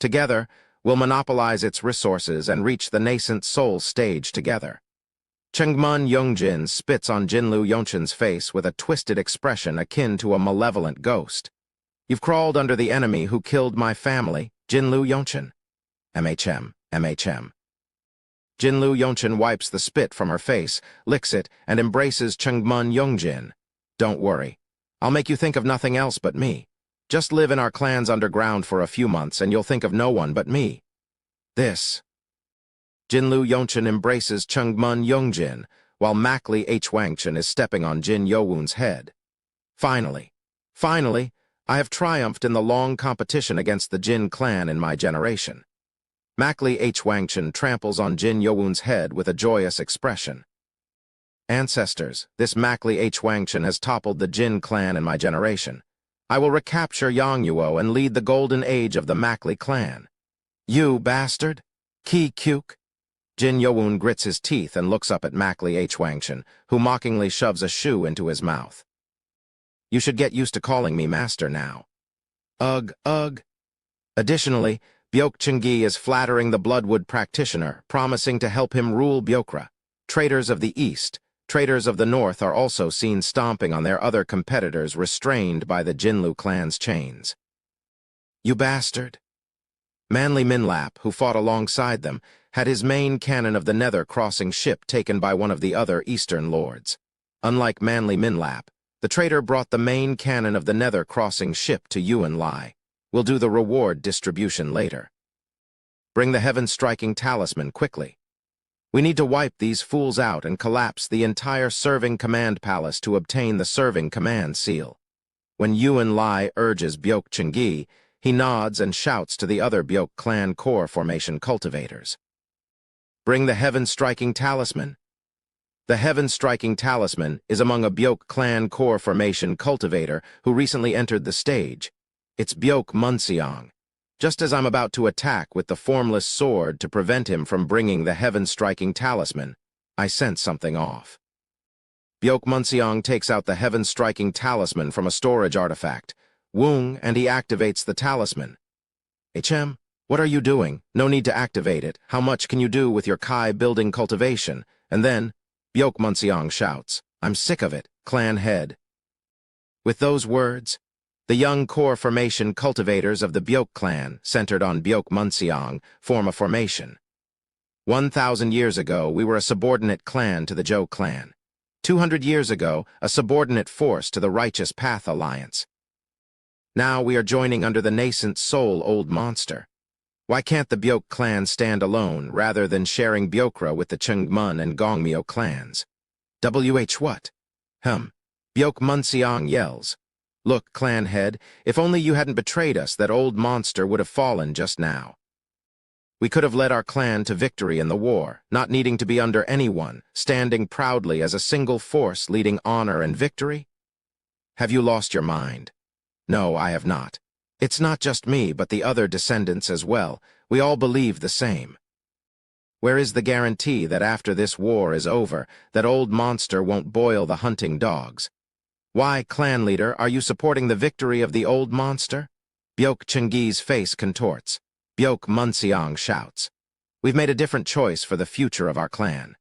Together, we'll monopolize its resources and reach the nascent soul stage together. Chengmun Yongjin spits on Jinlu Yonchen's face with a twisted expression akin to a malevolent ghost. You've crawled under the enemy who killed my family, Jinlu Yonchen. MHM, MHM. Jinlu Yonchen wipes the spit from her face, licks it, and embraces Chengmun Yongjin. Don't worry. I'll make you think of nothing else but me. Just live in our clan's underground for a few months and you'll think of no one but me. This. Jinlu Yonchen embraces Chengmun Yongjin, while Mackley H. Wangchen is stepping on Jin Yowun's head. Finally, I have triumphed in the long competition against the Jin clan in my generation. Mackley H. Wangchen tramples on Jin Yowun's head with a joyous expression. Ancestors, this Mackley H. Wangchen has toppled the Jin clan in my generation. I will recapture Yangyuo and lead the golden age of the Mackley clan. You bastard! Ki Kyuk! Jin Yowun grits his teeth and looks up at Mackley H. Wangchen, who mockingly shoves a shoe into his mouth. You should get used to calling me master now. Ugh, ugh. Additionally, Byok Chungi is flattering the Bloodwood practitioner, promising to help him rule Byokra. Traders of the East, traders of the North are also seen stomping on their other competitors restrained by the Jinlu clan's chains. You bastard! Manly Minlap, who fought alongside them, had his main cannon of the Nether crossing ship taken by one of the other Eastern lords. Unlike Manly Minlap, the trader brought the main cannon of the Nether crossing ship to Yuan Lai. We'll do the reward distribution later. Bring the heaven-striking talisman quickly. We need to wipe these fools out and collapse the entire serving command palace to obtain the serving command seal. When Yuan Lai urges Byok Chungi, he nods and shouts to the other Byok clan core formation cultivators. Bring the heaven-striking talisman. The heaven-striking talisman is among a Byok clan core formation cultivator who recently entered the stage. It's Byok Munseong. Just as I'm about to attack with the formless sword to prevent him from bringing the heaven-striking talisman, I sense something off. Byok Munseong takes out the heaven-striking talisman from a storage artifact, Woong, and he activates the talisman. HM, what are you doing? No need to activate it. How much can you do with your Kai building cultivation? And then, Byok Munseong shouts, I'm sick of it, clan head. With those words, the young core formation cultivators of the Byok clan, centered on Byok Munseong, form a formation. 1,000 years ago, we were a subordinate clan to the Zhou clan. 200 years ago, a subordinate force to the Righteous Path Alliance. Now we are joining under the nascent Soul Old Monster. Why can't the Byok clan stand alone rather than sharing Byokra with the Chungmun and Gongmyo clans? WH what? Byok Munseong yells. Look, clan head, if only you hadn't betrayed us, that old monster would have fallen just now. We could have led our clan to victory in the war, not needing to be under anyone, standing proudly as a single force leading honor and victory. Have you lost your mind? No, I have not. It's not just me, but the other descendants as well. We all believe the same. Where is the guarantee that after this war is over, that old monster won't boil the hunting dogs? Why, clan leader, are you supporting the victory of the old monster? Byok Chungi's face contorts. Byok Munseong shouts. We've made a different choice for the future of our clan.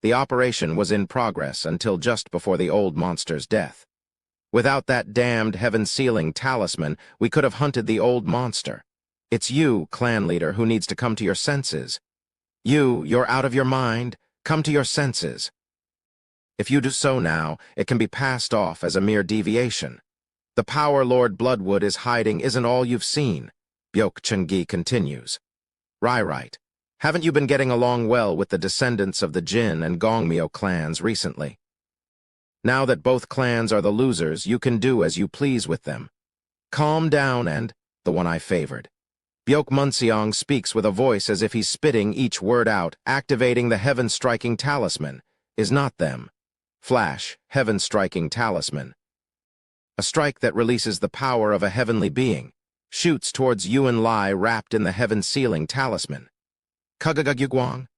The operation was in progress until just before the old monster's death. Without that damned heaven-sealing talisman, we could have hunted the old monster. It's you, clan leader, who needs to come to your senses. You're out of your mind. Come to your senses. If you do so now, it can be passed off as a mere deviation. The power Lord Bloodwood is hiding isn't all you've seen, Byok Chungi continues. Right. Haven't you been getting along well with the descendants of the Jin and Gongmyo clans recently? Now that both clans are the losers, you can do as you please with them. Calm down and, the one I favored. Byok Munseong speaks with a voice as if he's spitting each word out, activating the heaven-striking talisman. Is not them. Flash, heaven-striking talisman. A strike that releases the power of a heavenly being, shoots towards Yuan Lai wrapped in the heaven-sealing talisman. Kagagagugwang.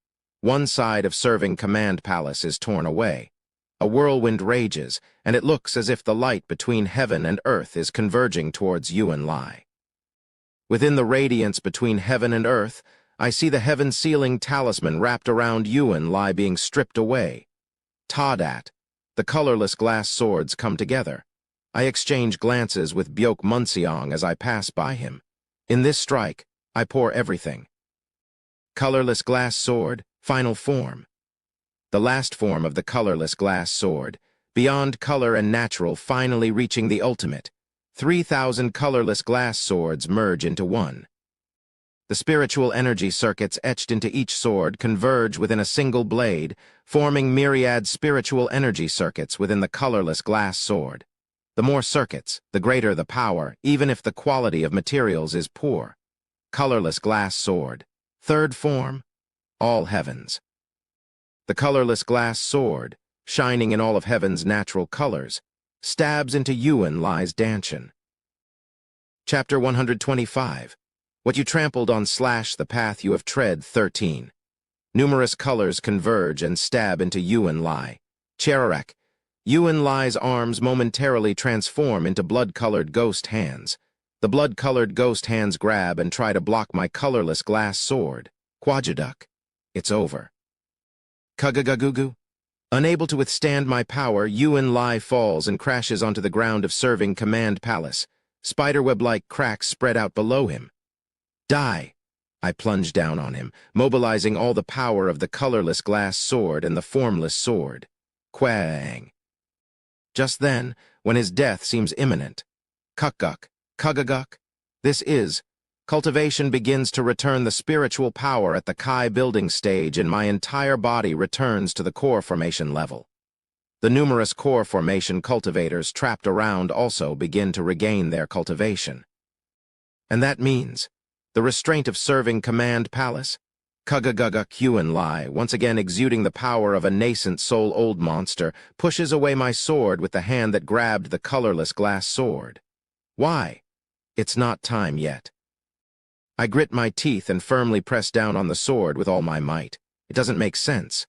One side of serving command palace is torn away. A whirlwind rages, and it looks as if the light between heaven and earth is converging towards Yuan Lai. Within the radiance between heaven and earth, I see the heaven-sealing talisman wrapped around Yuan lie being stripped away. Tadat. The colorless glass swords come together. I exchange glances with Byok Munseong as I pass by him. In this strike, I pour everything. Colorless glass sword, final form. The last form of the colorless glass sword, beyond color and natural, finally reaching the ultimate. 3,000 colorless glass swords merge into one. The spiritual energy circuits etched into each sword converge within a single blade, forming myriad spiritual energy circuits within the colorless glass sword. The more circuits, the greater the power, even if the quality of materials is poor. Colorless glass sword. Third form, all heavens. The colorless glass sword, shining in all of heaven's natural colors, stabs into Yuan Lie's Danshan. Chapter 125. What you trampled on / the path you have tread 13. Numerous colors converge and stab into Yuan Lie. Cherarak. Yuan Lie's arms momentarily transform into blood-colored ghost hands. The blood-colored ghost hands grab and try to block my colorless glass sword. Kwajaduk. It's over. Kugagagugu. Unable to withstand my power, Yuan Lie falls and crashes onto the ground of serving command palace. Spiderweb-like cracks spread out below him. Die! I plunge down on him, mobilizing all the power of the colorless glass sword and the formless sword. Quang. Just then, when his death seems imminent. Kukguk, Kugaguk. This is. Cultivation begins to return the spiritual power at the Kai building stage, and my entire body returns to the core formation level. The numerous core formation cultivators trapped around also begin to regain their cultivation. And that means the restraint of serving command palace, Kugaguguk Yuan Lie, once again exuding the power of a nascent soul old monster, pushes away my sword with the hand that grabbed the colorless glass sword. Why? It's not time yet. I grit my teeth and firmly press down on the sword with all my might. It doesn't make sense.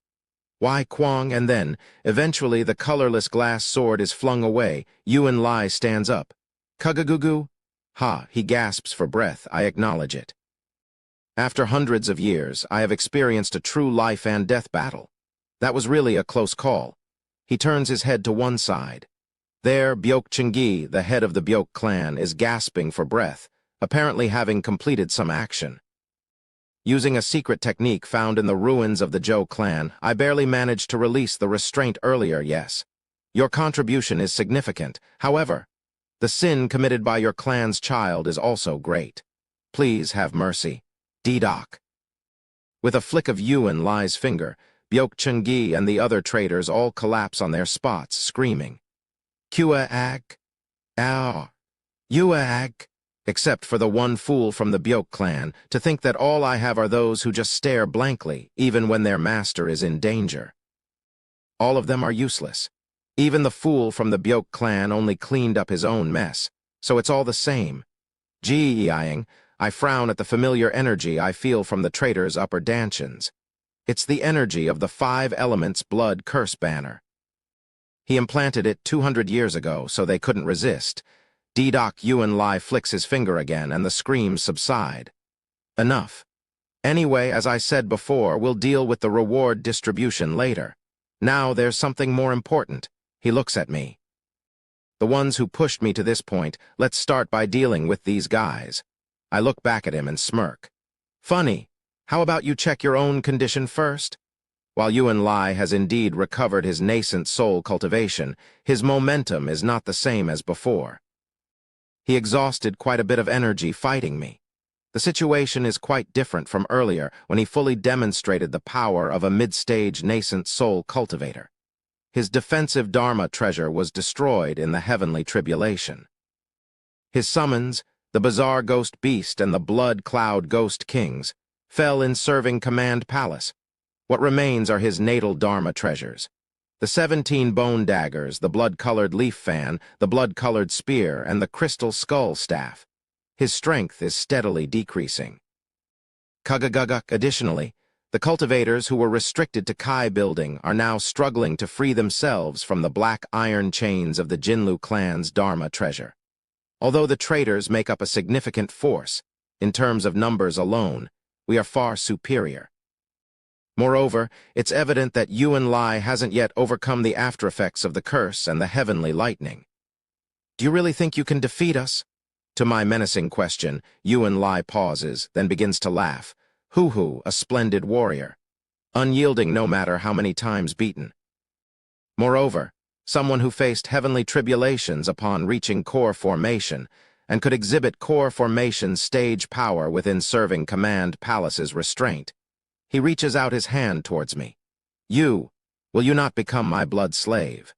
Why Kwang? And then, eventually, the colorless glass sword is flung away. Yuan Lie stands up. Kugagugu? Ha, he gasps for breath. I acknowledge it. After hundreds of years, I have experienced a true life and death battle. That was really a close call. He turns his head to one side. There, Byok Chungi, the head of the Byok clan, is gasping for breath, apparently having completed some action. Using a secret technique found in the ruins of the Zhou clan, I barely managed to release the restraint earlier, yes. Your contribution is significant. However, the sin committed by your clan's child is also great. Please have mercy. Dedok. With a flick of Yuan Lie's finger, Byok Chungi and the other traitors all collapse on their spots, screaming. Kua Ag. Ow. Yua Ag. Except for the one fool from the Byok clan, to think that all I have are those who just stare blankly, even when their master is in danger. All of them are useless. Even the fool from the Byok clan only cleaned up his own mess, so it's all the same. Gee-eyeing, I frown at the familiar energy I feel from the traitor's upper danshans. It's the energy of the 5 elements blood curse banner. He implanted it 200 years ago, so they couldn't resist. Dedok Yuan Lie flicks his finger again, and the screams subside. Enough. Anyway, as I said before, we'll deal with the reward distribution later. Now there's something more important. He looks at me. The ones who pushed me to this point, let's start by dealing with these guys. I look back at him and smirk. Funny. How about you check your own condition first? While Yuan Lie has indeed recovered his nascent soul cultivation, his momentum is not the same as before. He exhausted quite a bit of energy fighting me. The situation is quite different from earlier when he fully demonstrated the power of a mid-stage nascent soul cultivator. His defensive Dharma treasure was destroyed in the heavenly tribulation. His summons, the bizarre ghost beast and the blood cloud ghost kings, fell in serving command palace. What remains are his natal Dharma treasures. The 17 bone daggers, the blood-colored leaf fan, the blood-colored spear, and the crystal skull staff. His strength is steadily decreasing. Kugaguguk. Additionally, the cultivators who were restricted to Kai building are now struggling to free themselves from the black iron chains of the Jinlu clan's Dharma treasure. Although the traitors make up a significant force, in terms of numbers alone, We are far superior. Moreover, it's evident that Yuan Lai hasn't yet overcome the aftereffects of the curse and the heavenly lightning. Do you really think you can defeat us? To my menacing question, Yuan Lai pauses, then begins to laugh. Hoo-hoo, a splendid warrior. Unyielding no matter how many times beaten. Moreover, someone who faced heavenly tribulations upon reaching core formation and could exhibit core formation stage power within serving Command Palace's restraint. He reaches out his hand towards me. Will you not become my blood slave?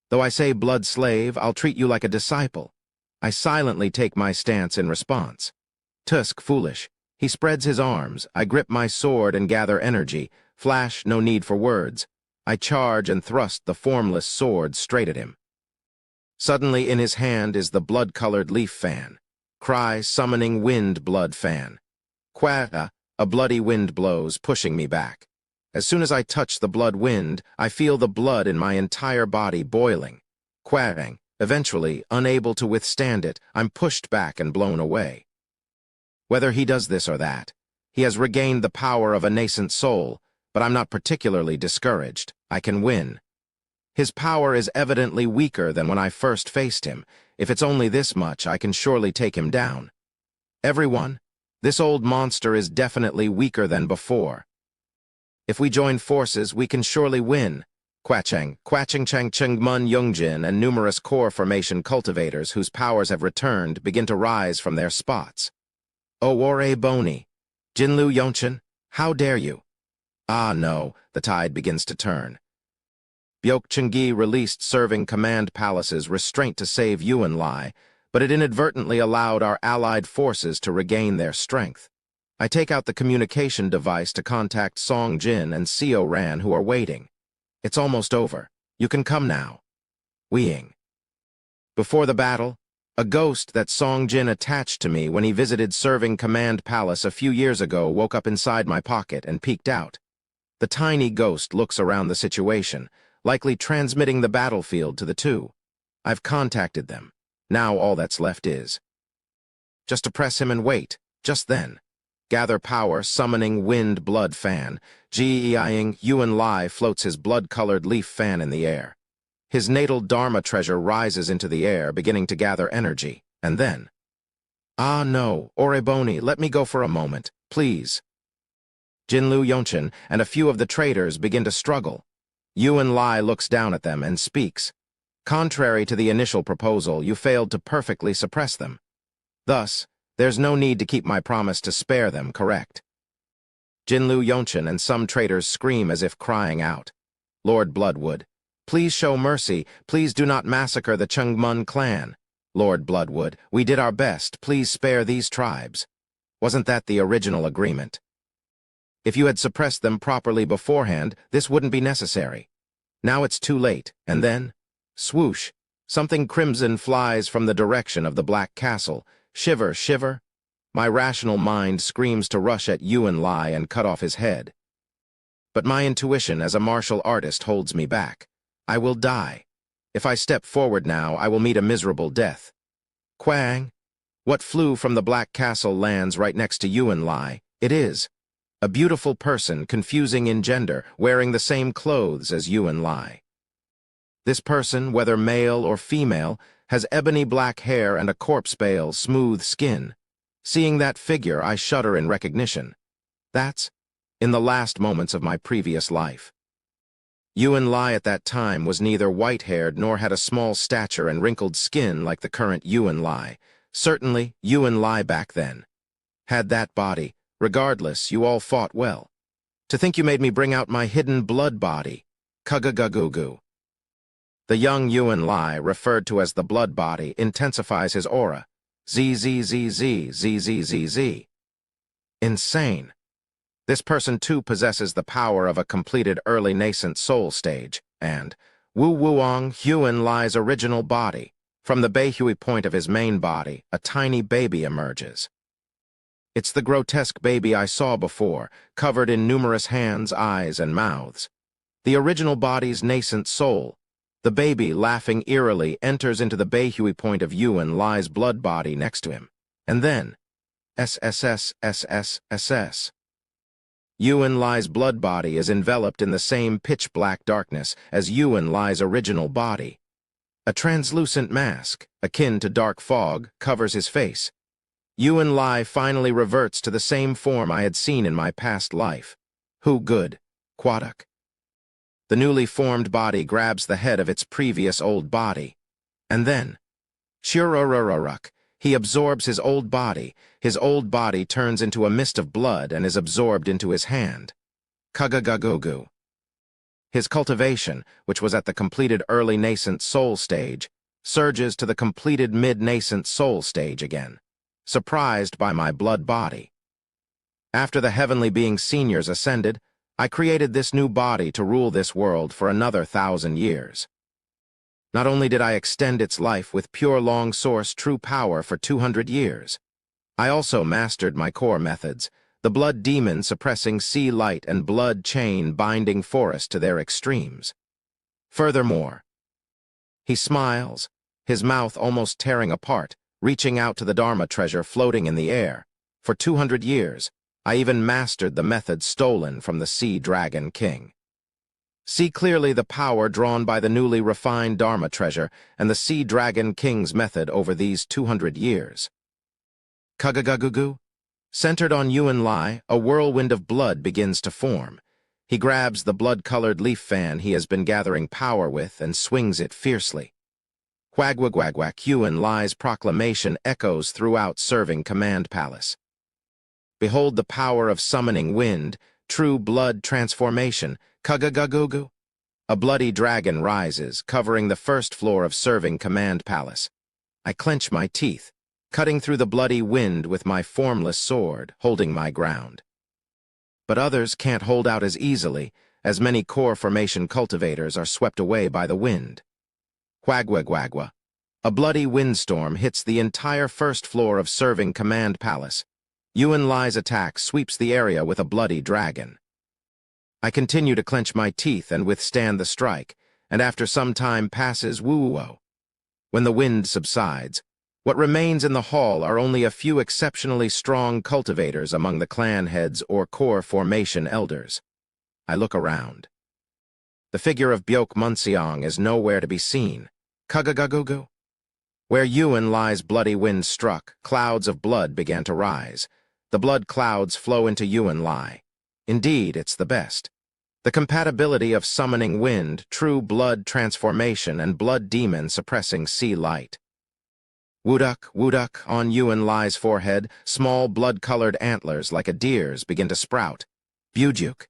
Though I say blood slave, I'll treat you like a disciple. I silently take my stance in response. Tusk, foolish. He spreads his arms. I grip my sword and gather energy. Flash, no need for words. I charge and thrust the formless sword straight at him. Suddenly in his hand is the blood-colored leaf fan. Cry, summoning wind blood fan. Quah, a bloody wind blows, pushing me back. As soon as I touch the blood wind, I feel the blood in my entire body boiling. Quahing. Eventually, unable to withstand it, I'm pushed back and blown away. Whether he does this or that, he has regained the power of a nascent soul, but I'm not particularly discouraged. I can win. His power is evidently weaker than when I first faced him. If it's only this much, I can surely take him down. Everyone, this old monster is definitely weaker than before. If we join forces, we can surely win. Quachang, Chang Cheng Mun Yungjin and numerous core formation cultivators whose powers have returned begin to rise from their spots. Owore Boni, Jinlu Yonchen, how dare you? Ah no, the tide begins to turn. Byok Chungi released serving Command Palace's restraint to save Yuan Lai, but it inadvertently allowed our allied forces to regain their strength. I take out the communication device to contact Song Jin and Seo Ran who are waiting. It's almost over. You can come now. Weeing. Before the battle, a ghost that Song Jin attached to me when he visited serving Command Palace a few years ago woke up inside my pocket and peeked out. The tiny ghost looks around the situation, likely transmitting the battlefield to the two. I've contacted them. Now all that's left is just to press him and wait. Just then, gather power, summoning wind blood fan. Geing Yuan Lai floats his blood-colored leaf fan in the air. His natal Dharma treasure rises into the air, beginning to gather energy, and then, ah no, Oreboni, let me go for a moment, please. Jinlu Yonchen and a few of the traders begin to struggle. Yuan Lai looks down at them and speaks. Contrary to the initial proposal, you failed to perfectly suppress them. Thus, there's no need to keep my promise to spare them, correct? Jinlu Yonchen and some traders scream as if crying out. Lord Bloodwood, please show mercy, please do not massacre the Chungmun clan. Lord Bloodwood, we did our best, please spare these tribes. Wasn't that the original agreement? If you had suppressed them properly beforehand, this wouldn't be necessary. Now it's too late, and then, swoosh, something crimson flies from the direction of the Black Castle. Shiver, shiver. My rational mind screams to rush at Yuan Lai and cut off his head. But my intuition as a martial artist holds me back. I will die. If I step forward now, I will meet a miserable death. Quang! What flew from the Black Castle lands right next to Yuan Lai? It is a beautiful person, confusing in gender, wearing the same clothes as Yuan Lai. This person, whether male or female, has ebony black hair and a corpse-pale, smooth skin. Seeing that figure, I shudder in recognition. That's in the last moments of my previous life. Yuan Lai at that time was neither white-haired nor had a small stature and wrinkled skin like the current Yuan Lai. Certainly, Yuan Lai back then had that body. Regardless, you all fought well. To think you made me bring out my hidden blood body. Kugagagugu. The young Yuan Lai, referred to as the blood body, intensifies his aura. ZZZZ. Insane. This person too possesses the power of a completed early nascent soul stage, and Wu Wuong, Yuan Lai's original body. From the Beihui point of his main body, a tiny baby emerges. It's the grotesque baby I saw before, covered in numerous hands, eyes, and mouths. The original body's nascent soul. The baby, laughing eerily, enters into the Beihui point of Yuan Lai's blood body next to him. And then, SSSSSSS. Yuan Lai's blood body is enveloped in the same pitch-black darkness as Yuan Lai's original body. A translucent mask, akin to dark fog, covers his face. Yuan Lai finally reverts to the same form I had seen in my past life. Hu good, Quadak. The newly formed body grabs the head of its previous old body. And then, Shururururuk, he absorbs his old body. His old body turns into a mist of blood and is absorbed into his hand. Kagagagugu. His cultivation, which was at the completed early nascent soul stage, surges to the completed mid-nascent soul stage again, surprised by my blood body. After the heavenly being seniors ascended, I created this new body to rule this world for another 1,000 years. Not only did I extend its life with pure long source true power for 200 years, I also mastered my core methods, the blood demon suppressing sea light and blood chain binding forest to their extremes. Furthermore, he smiles, his mouth almost tearing apart, reaching out to the Dharma treasure floating in the air. For 200 years, I even mastered the method stolen from the Sea Dragon King. See clearly the power drawn by the newly refined Dharma treasure and the Sea Dragon King's method over these 200 years. Kagagagugu? Centered on Yuan Lai, a whirlwind of blood begins to form. He grabs the blood-colored leaf fan he has been gathering power with and swings it fiercely. Quagwagwagwag, Yuan Lai's proclamation echoes throughout Serving Command Palace. Behold the power of summoning wind, true blood transformation, Kagagagugu. A bloody dragon rises, covering the first floor of Serving Command Palace. I clench my teeth, cutting through the bloody wind with my formless sword, holding my ground. But others can't hold out as easily, as many core formation cultivators are swept away by the wind. Quagwagwagwa. A bloody windstorm hits the entire first floor of Serving Command Palace. Yuan Lai's attack sweeps the area with a bloody dragon. I continue to clench my teeth and withstand the strike, and after some time passes, woo-woo. When the wind subsides, what remains in the hall are only a few exceptionally strong cultivators among the clan heads or core formation elders. I look around. The figure of Byok Munseong is nowhere to be seen. Kagagagugu. Where Yuan Lai's bloody wind struck, clouds of blood began to rise. The blood clouds flow into Yuan Lai. Indeed, it's the best. The compatibility of summoning wind, true blood transformation, and blood demon suppressing sea light. Wuduk, wuduk, on Yuan Lai's forehead, small blood-colored antlers like a deer's begin to sprout. Bujuk.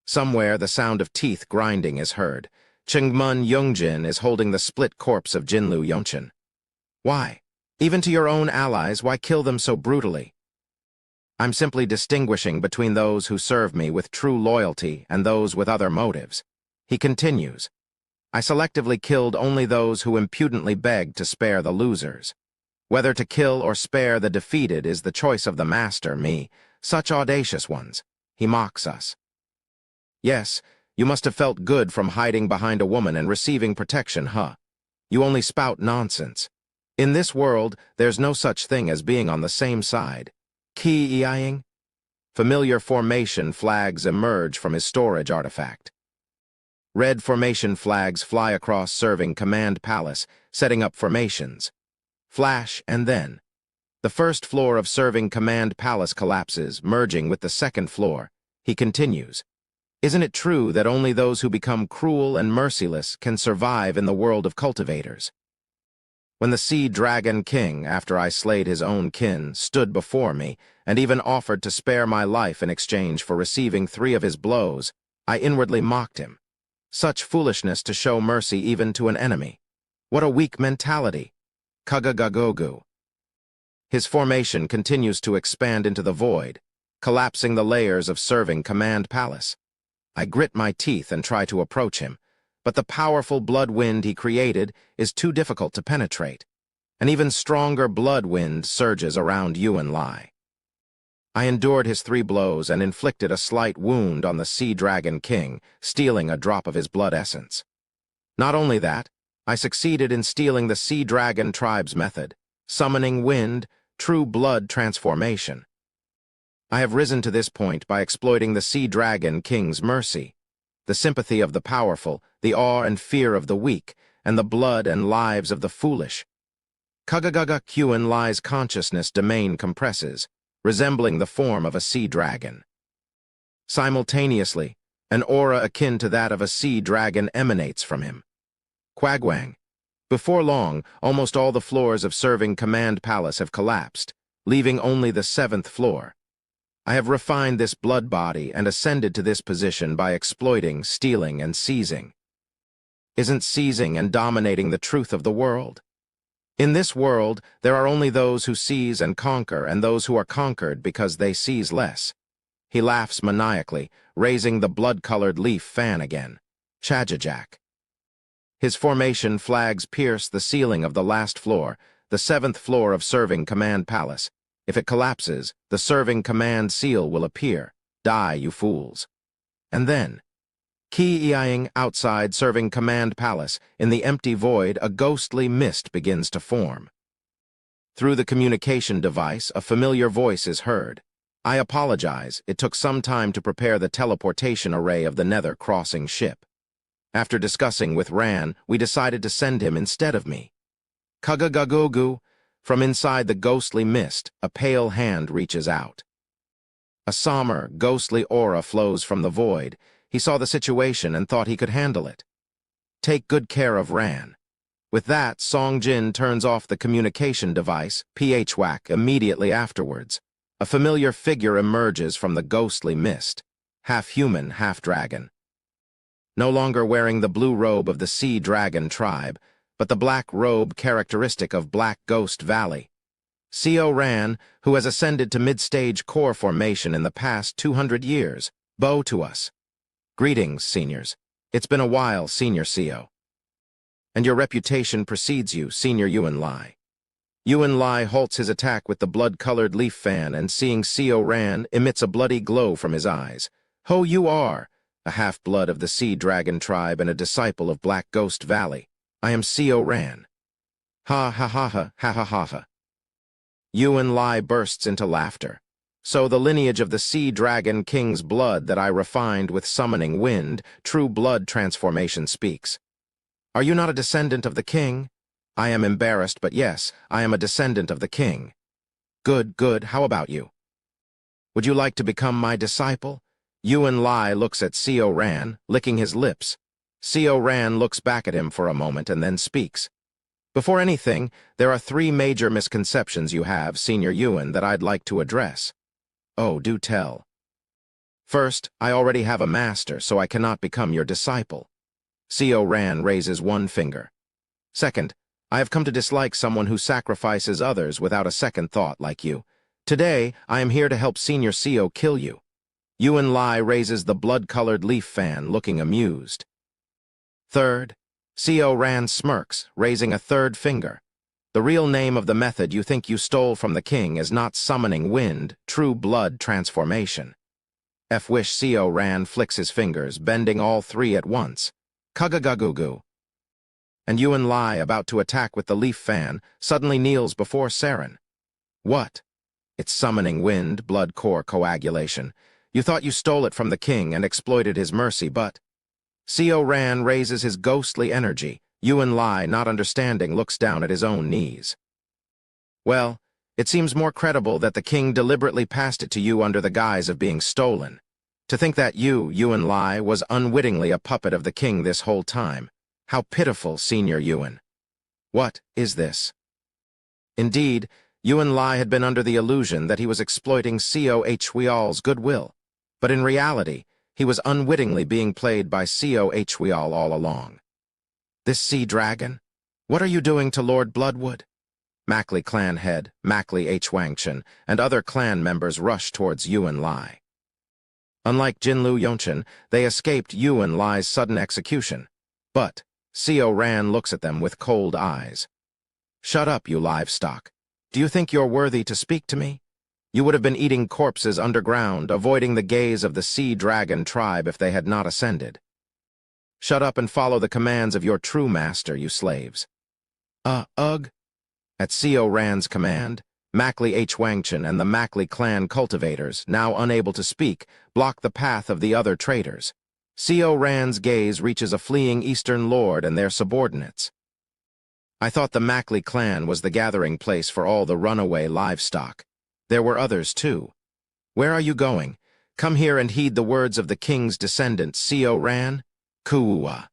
Somewhere the sound of teeth grinding is heard. Chengmun Yongjin is holding the split corpse of Jinlu Yonchen. Why? Even to your own allies, why kill them so brutally? I'm simply distinguishing between those who serve me with true loyalty and those with other motives. He continues. I selectively killed only those who impudently begged to spare the losers. Whether to kill or spare the defeated is the choice of the master, me, such audacious ones. He mocks us. Yes, you must have felt good from hiding behind a woman and receiving protection, huh? You only spout nonsense. In this world, there's no such thing as being on the same side. Ki-ing? Familiar formation flags emerge from his storage artifact. Red formation flags fly across Serving Command Palace, setting up formations. Flash, and then. The first floor of Serving Command Palace collapses, merging with the second floor. He continues. Isn't it true that only those who become cruel and merciless can survive in the world of cultivators? When the Sea Dragon King, after I slayed his own kin, stood before me, and even offered to spare my life in exchange for receiving 3 of his blows, I inwardly mocked him. Such foolishness to show mercy even to an enemy. What a weak mentality. Kagagagogu. His formation continues to expand into the void, collapsing the layers of Serving Command Palace. I grit my teeth and try to approach him, but the powerful blood wind he created is too difficult to penetrate. An even stronger blood wind surges around Yuan Lai. I endured his 3 blows and inflicted a slight wound on the Sea Dragon King, stealing a drop of his blood essence. Not only that, I succeeded in stealing the Sea Dragon tribe's method, summoning wind, true blood transformation. I have risen to this point by exploiting the Sea Dragon King's mercy, the sympathy of the powerful, the awe and fear of the weak, and the blood and lives of the foolish. Kugagaga Kyuan Lai's consciousness domain compresses, resembling the form of a sea dragon. Simultaneously, an aura akin to that of a sea dragon emanates from him. Quagwang. Before long, almost all the floors of Serving Command Palace have collapsed, leaving only the 7th floor. I have refined this blood body and ascended to this position by exploiting, stealing, and seizing. Isn't seizing and dominating the truth of the world? In this world, there are only those who seize and conquer, and those who are conquered because they seize less. He laughs maniacally, raising the blood-colored leaf fan again. Chajajak. His formation flags pierce the ceiling of the last floor, the 7th floor of Serving Command Palace. If it collapses, the Serving Command seal will appear. Die, you fools. And then, Ki-iing outside Serving Command Palace, in the empty void, a ghostly mist begins to form. Through the communication device, a familiar voice is heard. I apologize, it took some time to prepare the teleportation array of the Nether crossing ship. After discussing with Ran, we decided to send him instead of me. Kugagagugu. From inside the ghostly mist, a pale hand reaches out. A somber, ghostly aura flows from the void. He saw the situation and thought he could handle it. Take good care of Ran. With that, Song Jin turns off the communication device, PH-whack, immediately afterwards. A familiar figure emerges from the ghostly mist, half-human, half-dragon. No longer wearing the blue robe of the Sea Dragon tribe, but the black robe characteristic of Black Ghost Valley. Co Ran, who has ascended to mid-stage core formation in the past 200 years, bow to us. Greetings, seniors. It's been a while, Senior Co. And your reputation precedes you, Senior Yuan Lai. Yuan Lai halts his attack with the blood-colored leaf fan and, seeing Co Ran, emits a bloody glow from his eyes. Ho, you are! A half-blood of the Sea Dragon tribe and a disciple of Black Ghost Valley. I am Co Ran. Ha ha ha ha ha ha ha ha. Yuan Lai bursts into laughter. So the lineage of the Sea Dragon King's blood that I refined with summoning wind, true blood transformation speaks. Are you not a descendant of the king? I am embarrassed, but yes, I am a descendant of the king. Good, good, how about you? Would you like to become my disciple? Yuan Lai looks at Co Ran, licking his lips. Co Ran looks back at him for a moment and then speaks. Before anything, there are 3 major misconceptions you have, Senior Yuan, that I'd like to address. Oh, do tell. First, I already have a master, so I cannot become your disciple. Co Ran raises one finger. Second, I have come to dislike someone who sacrifices others without a second thought like you. Today, I am here to help Senior Co kill you. Yuan Lai raises the blood-colored leaf fan, looking amused. Third, Co Ran smirks, raising a third finger. The real name of the method you think you stole from the king is not summoning wind, true blood transformation. Wish Co Ran flicks his fingers, bending all 3 at once. Kugagagugu. And Yuan Lai, about to attack with the leaf fan, suddenly kneels before Saren. What? It's summoning wind, blood core coagulation. You thought you stole it from the king and exploited his mercy, but... Co Ran raises his ghostly energy. Yuan Lai, not understanding, looks down at his own knees. Well, it seems more credible that the king deliberately passed it to you under the guise of being stolen. To think that you, Yuan Lai, was unwittingly a puppet of the king this whole time. How pitiful, Senior Yuan. What is this? Indeed, Yuan Lai had been under the illusion that he was exploiting Co Hwial's goodwill, but in reality, he was unwittingly being played by Co Hwial all along. This sea dragon? What are you doing to Lord Bloodwood? Mackley clan head, Mackley Hwangshan, and other clan members rush towards Yuan Lai. Unlike Jinlu Yonchen, they escaped Yuan Lai's sudden execution. But Co Ran looks at them with cold eyes. Shut up, you livestock. Do you think you're worthy to speak to me? You would have been eating corpses underground, avoiding the gaze of the Sea Dragon tribe if they had not ascended. Shut up and follow the commands of your true master, you slaves. Ugh. At Co Ran's command, Mackley H. Wangchen and the Mackley clan cultivators, now unable to speak, block the path of the other traders. Co Ran's gaze reaches a fleeing Eastern lord and their subordinates. I thought the Mackley clan was the gathering place for all the runaway livestock. There were others, too. Where are you going? Come here and heed the words of the king's descendant, Co Ran? Kuua.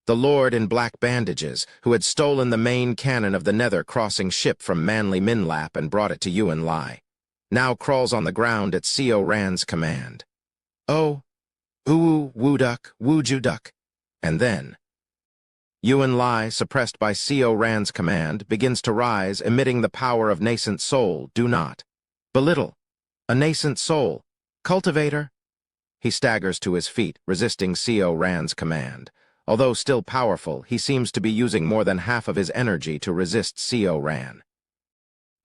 The lord in black bandages, who had stolen the main cannon of the nether-crossing ship from Manly Minlap and brought it to Yuan Lai, now crawls on the ground at Co Ran's command. Oh, Wuduk, Wujuduk. And then Yuan Lai, suppressed by Co Ran's command, begins to rise, emitting the power of nascent soul. Do not belittle a nascent soul. Cultivator. He staggers to his feet, resisting Co Ran's command. Although still powerful, he seems to be using more than half of his energy to resist Co Ran.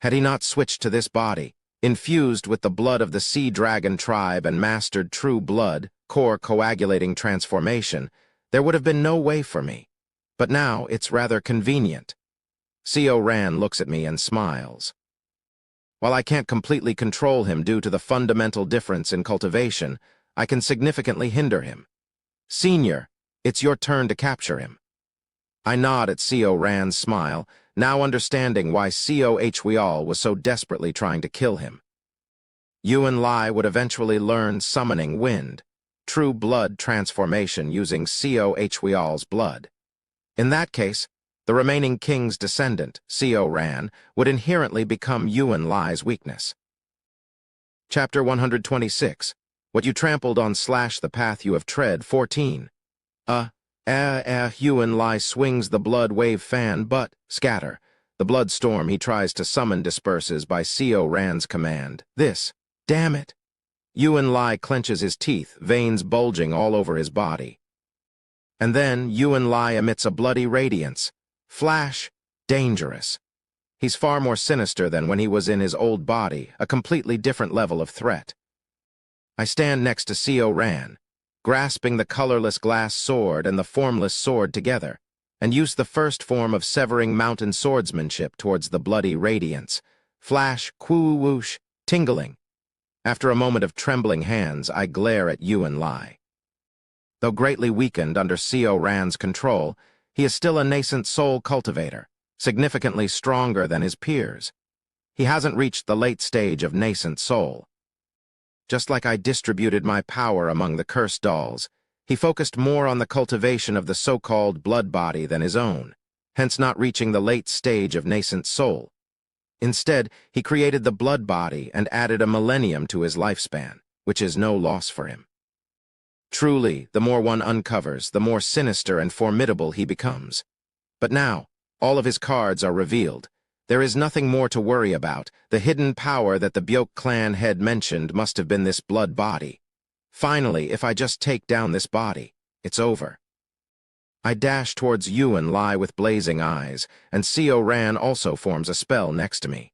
Had he not switched to this body, infused with the blood of the Sea Dragon tribe and mastered true blood, core coagulating transformation, there would have been no way for me. But now it's rather convenient. Co Ran looks at me and smiles. While I can't completely control him due to the fundamental difference in cultivation, I can significantly hinder him. Senior, it's your turn to capture him. I nod at Co Ran's smile, now understanding why Cohweal was so desperately trying to kill him. Yuan Lai would eventually learn summoning wind, true blood transformation using Cohweal's blood. In that case, the remaining king's descendant, Co Ran, would inherently become Yuan Lai's weakness. Chapter 126. What you trampled on / the path you have tread. 14. Yuan Lai swings the blood wave fan, but, scatter. The blood storm he tries to summon disperses by Co Ran's command. Damn it. Yuan Lai clenches his teeth, veins bulging all over his body. And then Yuan Lai emits a bloody radiance. Flash, dangerous. He's far more sinister than when he was in his old body, a completely different level of threat. I stand next to Co Ran, grasping the colorless glass sword and the formless sword together, and use the first form of severing mountain swordsmanship towards the bloody radiance. Flash, whoosh, tingling. After a moment of trembling hands, I glare at Yuan Lai. Though greatly weakened under Co Ran's control, he is still a nascent soul cultivator, significantly stronger than his peers. He hasn't reached the late stage of nascent soul. Just like I distributed my power among the cursed dolls, he focused more on the cultivation of the so-called blood body than his own, hence not reaching the late stage of nascent soul. Instead, he created the blood body and added a millennium to his lifespan, which is no loss for him. Truly, the more one uncovers, the more sinister and formidable he becomes. But now, all of his cards are revealed. There is nothing more to worry about. The hidden power that the Byoke clan head mentioned must have been this blood body. Finally, if I just take down this body, it's over. I dash towards Yuan Lai with blazing eyes, and Co Ran also forms a spell next to me.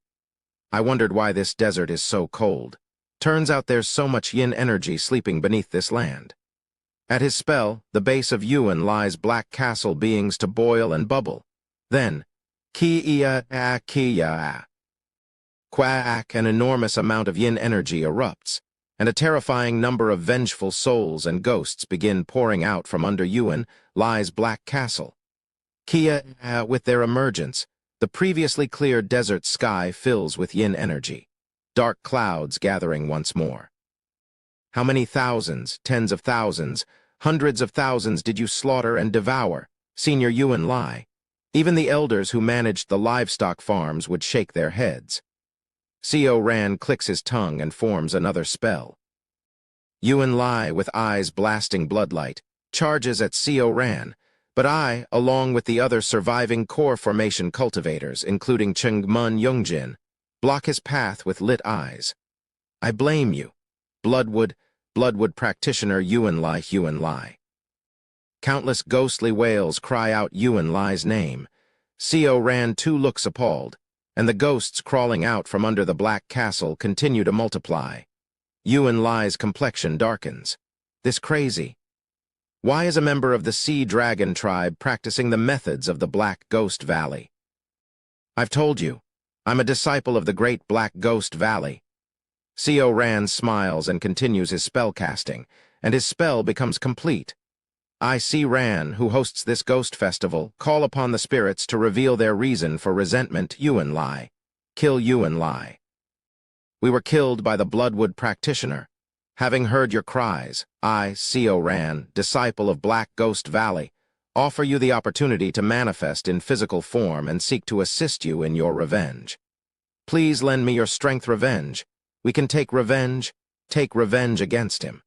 I wondered why this desert is so cold. Turns out there's so much yin energy sleeping beneath this land. At his spell, the base of Yuan Lai's black castle beings to boil and bubble. Then, Quack, an enormous amount of yin energy erupts, and a terrifying number of vengeful souls and ghosts begin pouring out from under Yuan Lai's black castle. With their emergence, the previously clear desert sky fills with yin energy, dark clouds gathering once more. How many thousands, tens of thousands, hundreds of thousands did you slaughter and devour, Senior Yuan Lai? Even the elders who managed the livestock farms would shake their heads. Co Ran clicks his tongue and forms another spell. Yuan Lai, with eyes blasting bloodlight, charges at Co Ran, but I, along with the other surviving core formation cultivators, including Chengmun Yongjin, block his path with lit eyes. I blame you, Bloodwood practitioner Yuan Lai. Countless ghostly wails cry out Yuan Lai's name. Co Ran too looks appalled, and the ghosts crawling out from under the black castle continue to multiply. Yuan Lai's complexion darkens. This crazy. Why is a member of the Sea Dragon tribe practicing the methods of the Black Ghost Valley? I've told you, I'm a disciple of the great Black Ghost Valley. Co Ran smiles and continues his spell casting, and his spell becomes complete. I see Ran, who hosts this ghost festival, call upon the spirits to reveal their reason for resentment. Yuan Lai. Kill Yuan Lai. We were killed by the Bloodwood practitioner. Having heard your cries, I, Co Ran, disciple of Black Ghost Valley, offer you the opportunity to manifest in physical form and seek to assist you in your revenge. Please lend me your strength revenge. We can take revenge against him.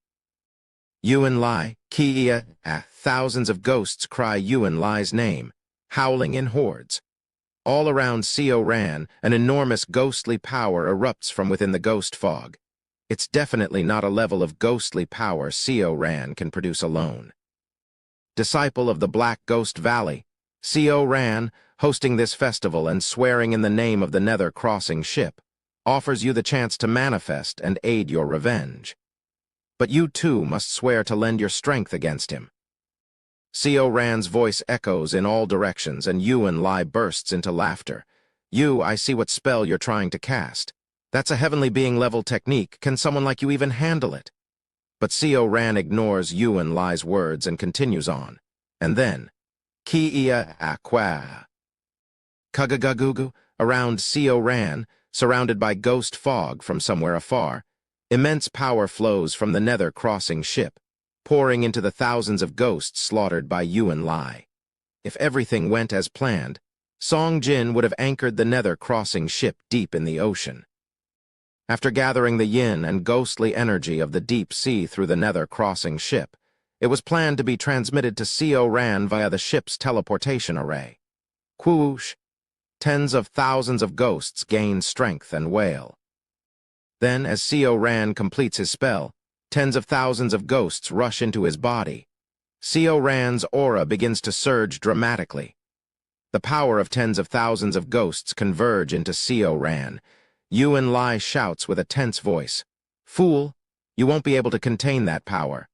Yuan Lai, Kia, thousands of ghosts cry Yuan Lai's name, howling in hordes. All around Co Ran, an enormous ghostly power erupts from within the ghost fog. It's definitely not a level of ghostly power Co Ran can produce alone. Disciple of the Black Ghost Valley, Co Ran, hosting this festival and swearing in the name of the Nether Crossing ship, offers you the chance to manifest and aid your revenge. But you too must swear to lend your strength against him. Co Ran's voice echoes in all directions and Yuan Lai bursts into laughter. I see what spell you're trying to cast. That's a heavenly being level technique. Can someone like you even handle it? But Co Ran ignores Yuan Lai's words and continues on. And then, Kia Aqua. Kugagagugu, around Co Ran, surrounded by ghost fog from somewhere afar, immense power flows from the Nether Crossing ship, pouring into the thousands of ghosts slaughtered by Yuan Lai. If everything went as planned, Song Jin would have anchored the Nether Crossing ship deep in the ocean. After gathering the yin and ghostly energy of the deep sea through the Nether Crossing ship, it was planned to be transmitted to Co Ran via the ship's teleportation array. Whoosh! Tens of thousands of ghosts gain strength and wail. Then, as Co Ran completes his spell, tens of thousands of ghosts rush into his body. Co Ran's aura begins to surge dramatically. The power of tens of thousands of ghosts converge into Co Ran. Yuan Lai shouts with a tense voice, "Fool, you won't be able to contain that power.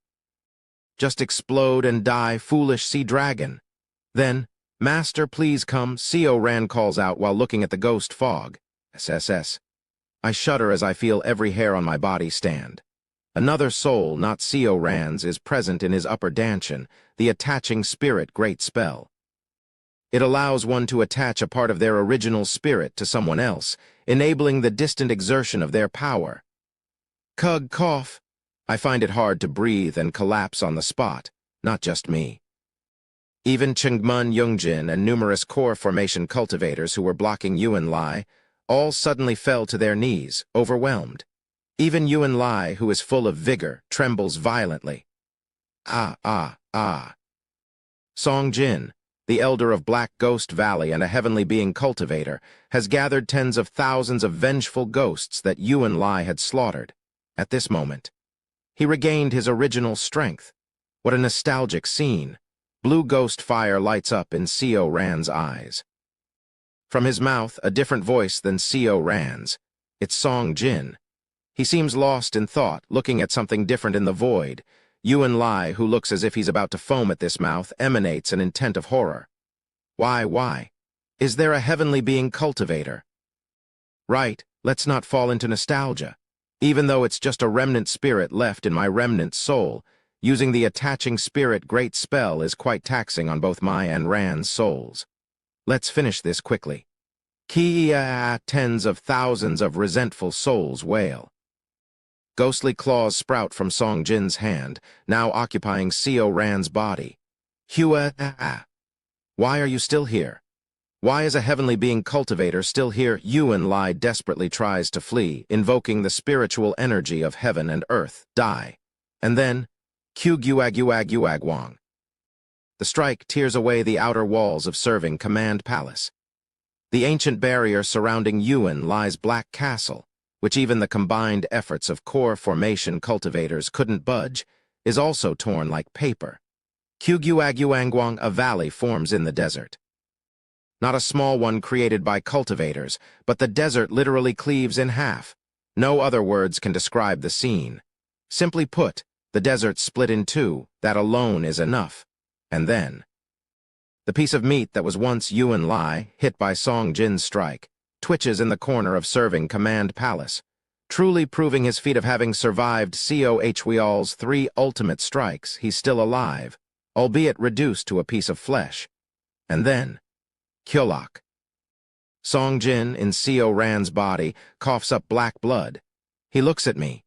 Just explode and die, foolish sea dragon." Then, "Master, please come," Co Ran calls out while looking at the ghost fog. SSS. I shudder as I feel every hair on my body stand. Another soul, not Co Ran's, is present in his upper dantian, the attaching spirit great spell. It allows one to attach a part of their original spirit to someone else, enabling the distant exertion of their power. Kug cough. I find it hard to breathe and collapse on the spot, not just me. Even Chengmun Yungjin and numerous core formation cultivators who were blocking Yuan Lai all suddenly fell to their knees, overwhelmed. Even Yuan Lai, who is full of vigor, trembles violently. Song Jin, the elder of Black Ghost Valley and a heavenly being cultivator, has gathered tens of thousands of vengeful ghosts that Yuan Lai had slaughtered. At this moment, he regained his original strength. What a nostalgic scene. Blue ghost fire lights up in Co Ran's eyes. From his mouth, a different voice than Co Ran's. It's Song Jin. He seems lost in thought, looking at something different in the void. Yuan Lai, who looks as if he's about to foam at this mouth, emanates an intent of horror. Why? Is there a heavenly being cultivator? Right, let's not fall into nostalgia. Even though it's just a remnant spirit left in my remnant soul, using the attaching spirit great spell is quite taxing on both my and Ran's souls. Let's finish this quickly. Kia, tens of thousands of resentful souls wail. Ghostly claws sprout from Song Jin's hand, now occupying Co Ran's body. Hua, why are you still here? Why is a heavenly being cultivator still here? Yuan Lai desperately tries to flee, invoking the spiritual energy of heaven and earth. Die. And then, Wang. The strike tears away the outer walls of serving Command Palace. The ancient barrier surrounding Yuan Lai's black castle, which even the combined efforts of core formation cultivators couldn't budge, is also torn like paper. Quguaguangguang, a valley forms in the desert. Not a small one created by cultivators, but the desert literally cleaves in half. No other words can describe the scene. Simply put, the desert split in two, that alone is enough. And then, the piece of meat that was once Yuan Lai, hit by Song Jin's strike, twitches in the corner of serving Command Palace, truly proving his feat of having survived Cohweal's 3 ultimate strikes. He's still alive, albeit reduced to a piece of flesh. And then, Kyolok. Song Jin, in Co Ran's body, coughs up black blood. He looks at me.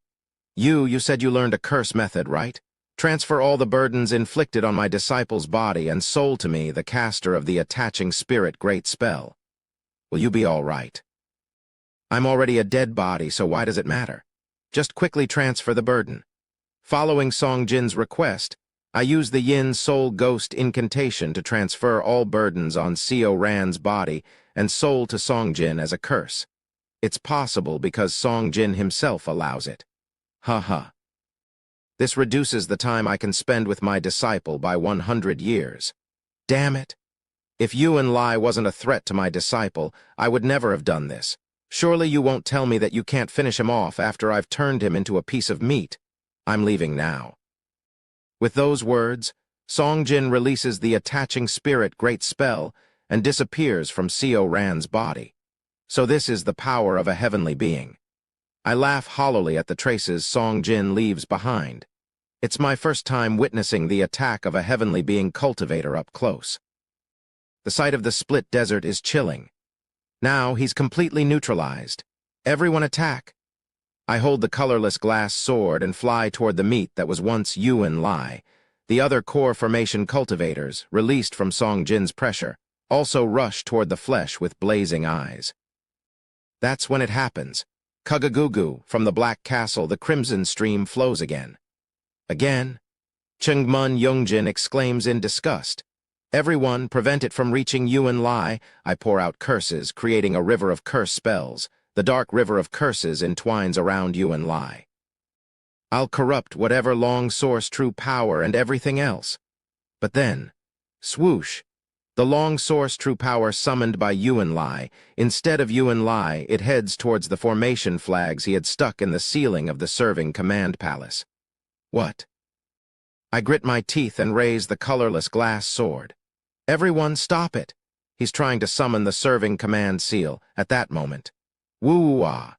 You said you learned a curse method, right? Transfer all the burdens inflicted on my disciple's body and soul to me, the caster of the attaching spirit great spell. Will you be all right? I'm already a dead body, so why does it matter? Just quickly transfer the burden. Following Song Jin's request, I use the Yin Soul Ghost incantation to transfer all burdens on Co Ran's body and soul to Song Jin as a curse. It's possible because Song Jin himself allows it. Ha. This reduces the time I can spend with my disciple by 100 years. Damn it! If Yuan Lai wasn't a threat to my disciple, I would never have done this. Surely you won't tell me that you can't finish him off after I've turned him into a piece of meat. I'm leaving now. With those words, Song Jin releases the attaching spirit great spell and disappears from Co Ran's body. So this is the power of a heavenly being. I laugh hollowly at the traces Song Jin leaves behind. It's my first time witnessing the attack of a heavenly being cultivator up close. The sight of the split desert is chilling. Now he's completely neutralized. Everyone attack. I hold the colorless glass sword and fly toward the meat that was once Yuan Lai. The other core formation cultivators, released from Song Jin's pressure, also rush toward the flesh with blazing eyes. That's when it happens. Kugagugu, from the Black Castle, the crimson stream flows again. Again? Chengmun Yongjin exclaims in disgust. Everyone, prevent it from reaching Yuan Lai. I pour out curses, creating a river of curse spells. The dark river of curses entwines around Yuan Lai. I'll corrupt whatever long source true power and everything else. But then, swoosh, the long source true power summoned by Yuan Lai. Instead of Yuan Lai, it heads towards the formation flags he had stuck in the ceiling of the serving command palace. What? I grit my teeth and raise the colorless glass sword. Everyone stop it. He's trying to summon the serving command seal at that moment. Woo-ah!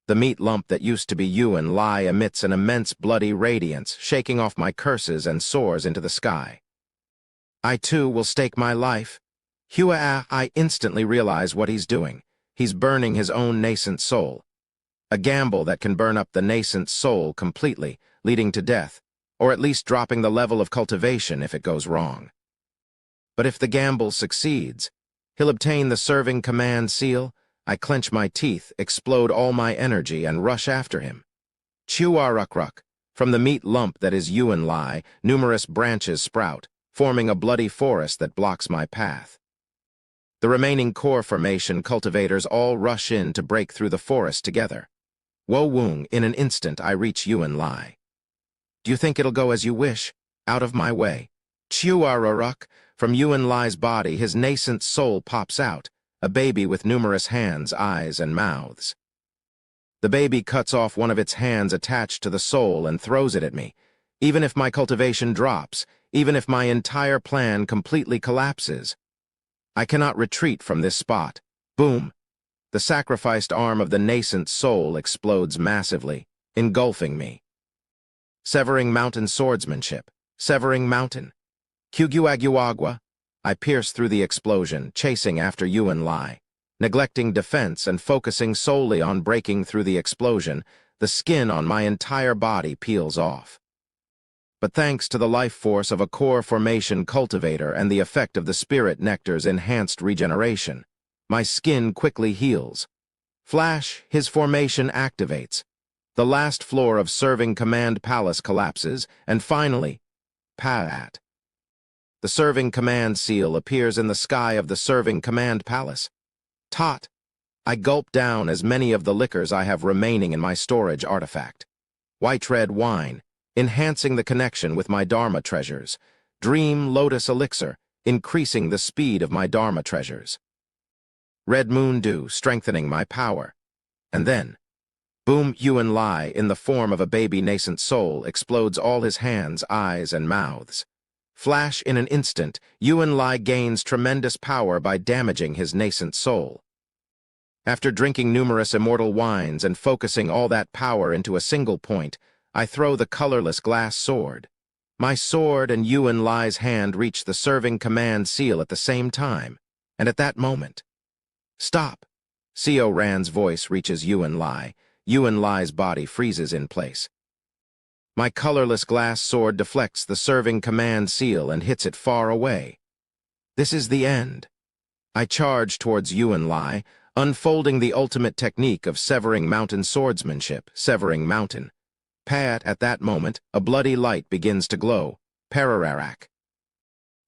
The meat lump that used to be Yuan Lai emits an immense bloody radiance, shaking off my curses and soars into the sky. I too will stake my life. I instantly realize what he's doing. He's burning his own nascent soul. A gamble that can burn up the nascent soul completely, leading to death, or at least dropping the level of cultivation if it goes wrong. But if the gamble succeeds, he'll obtain the serving command seal. I clench my teeth, explode all my energy, and rush after him. Chewaruk-ruk. From the meat lump that is Yuan Lai, numerous branches sprout, forming a bloody forest that blocks my path. The remaining core formation cultivators all rush in to break through the forest together. Wo-woong, in an instant I reach Yuan Lai. Do you think it'll go as you wish? Out of my way. Chewaruk. From Yuan Lai's body, his nascent soul pops out, a baby with numerous hands, eyes, and mouths. The baby cuts off one of its hands attached to the soul and throws it at me. Even if my cultivation drops, even if my entire plan completely collapses, I cannot retreat from this spot. Boom! The sacrificed arm of the nascent soul explodes massively, engulfing me. Severing mountain swordsmanship. Severing mountain. Kuguaguagua. I pierce through the explosion, chasing after Yuan Lai. Neglecting defense and focusing solely on breaking through the explosion, the skin on my entire body peels off. But thanks to the life force of a core formation cultivator and the effect of the spirit nectar's enhanced regeneration, my skin quickly heals. Flash, his formation activates. The last floor of serving command palace collapses, and finally, Paat. The serving command seal appears in the sky of the serving command palace. Tot. I gulp down as many of the liquors I have remaining in my storage artifact. White red wine, enhancing the connection with my Dharma treasures. Dream lotus elixir, increasing the speed of my Dharma treasures. Red moon dew, strengthening my power. And then, boom, Yuan Lai, in the form of a baby nascent soul, explodes all his hands, eyes, and mouths. Flash, in an instant, Yuan Lai gains tremendous power by damaging his nascent soul. After drinking numerous immortal wines and focusing all that power into a single point, I throw the colorless glass sword. My sword and Yuan Lai's hand reach the serving command seal at the same time, and at that moment, "Stop!" Seo Ran's voice reaches Yuan Lai. Yuan Lai's body freezes in place. My colorless glass sword deflects the serving command seal and hits it far away. This is the end. I charge towards Yuan Lai, unfolding the ultimate technique of severing mountain swordsmanship, severing mountain. At that moment, a bloody light begins to glow. Parararak.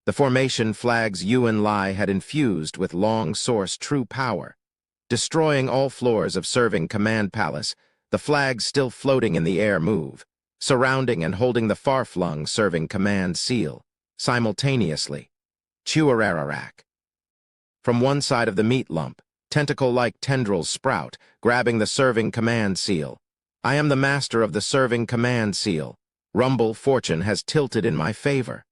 The formation flags Yuan Lai had infused with long source true power. Destroying all floors of serving command palace, the flags still floating in the air move, surrounding and holding the far-flung serving command seal, simultaneously. Chuararak. From one side of the meat lump, tentacle-like tendrils sprout, grabbing the serving command seal. I am the master of the serving command seal. Rumble fortune has tilted in my favor.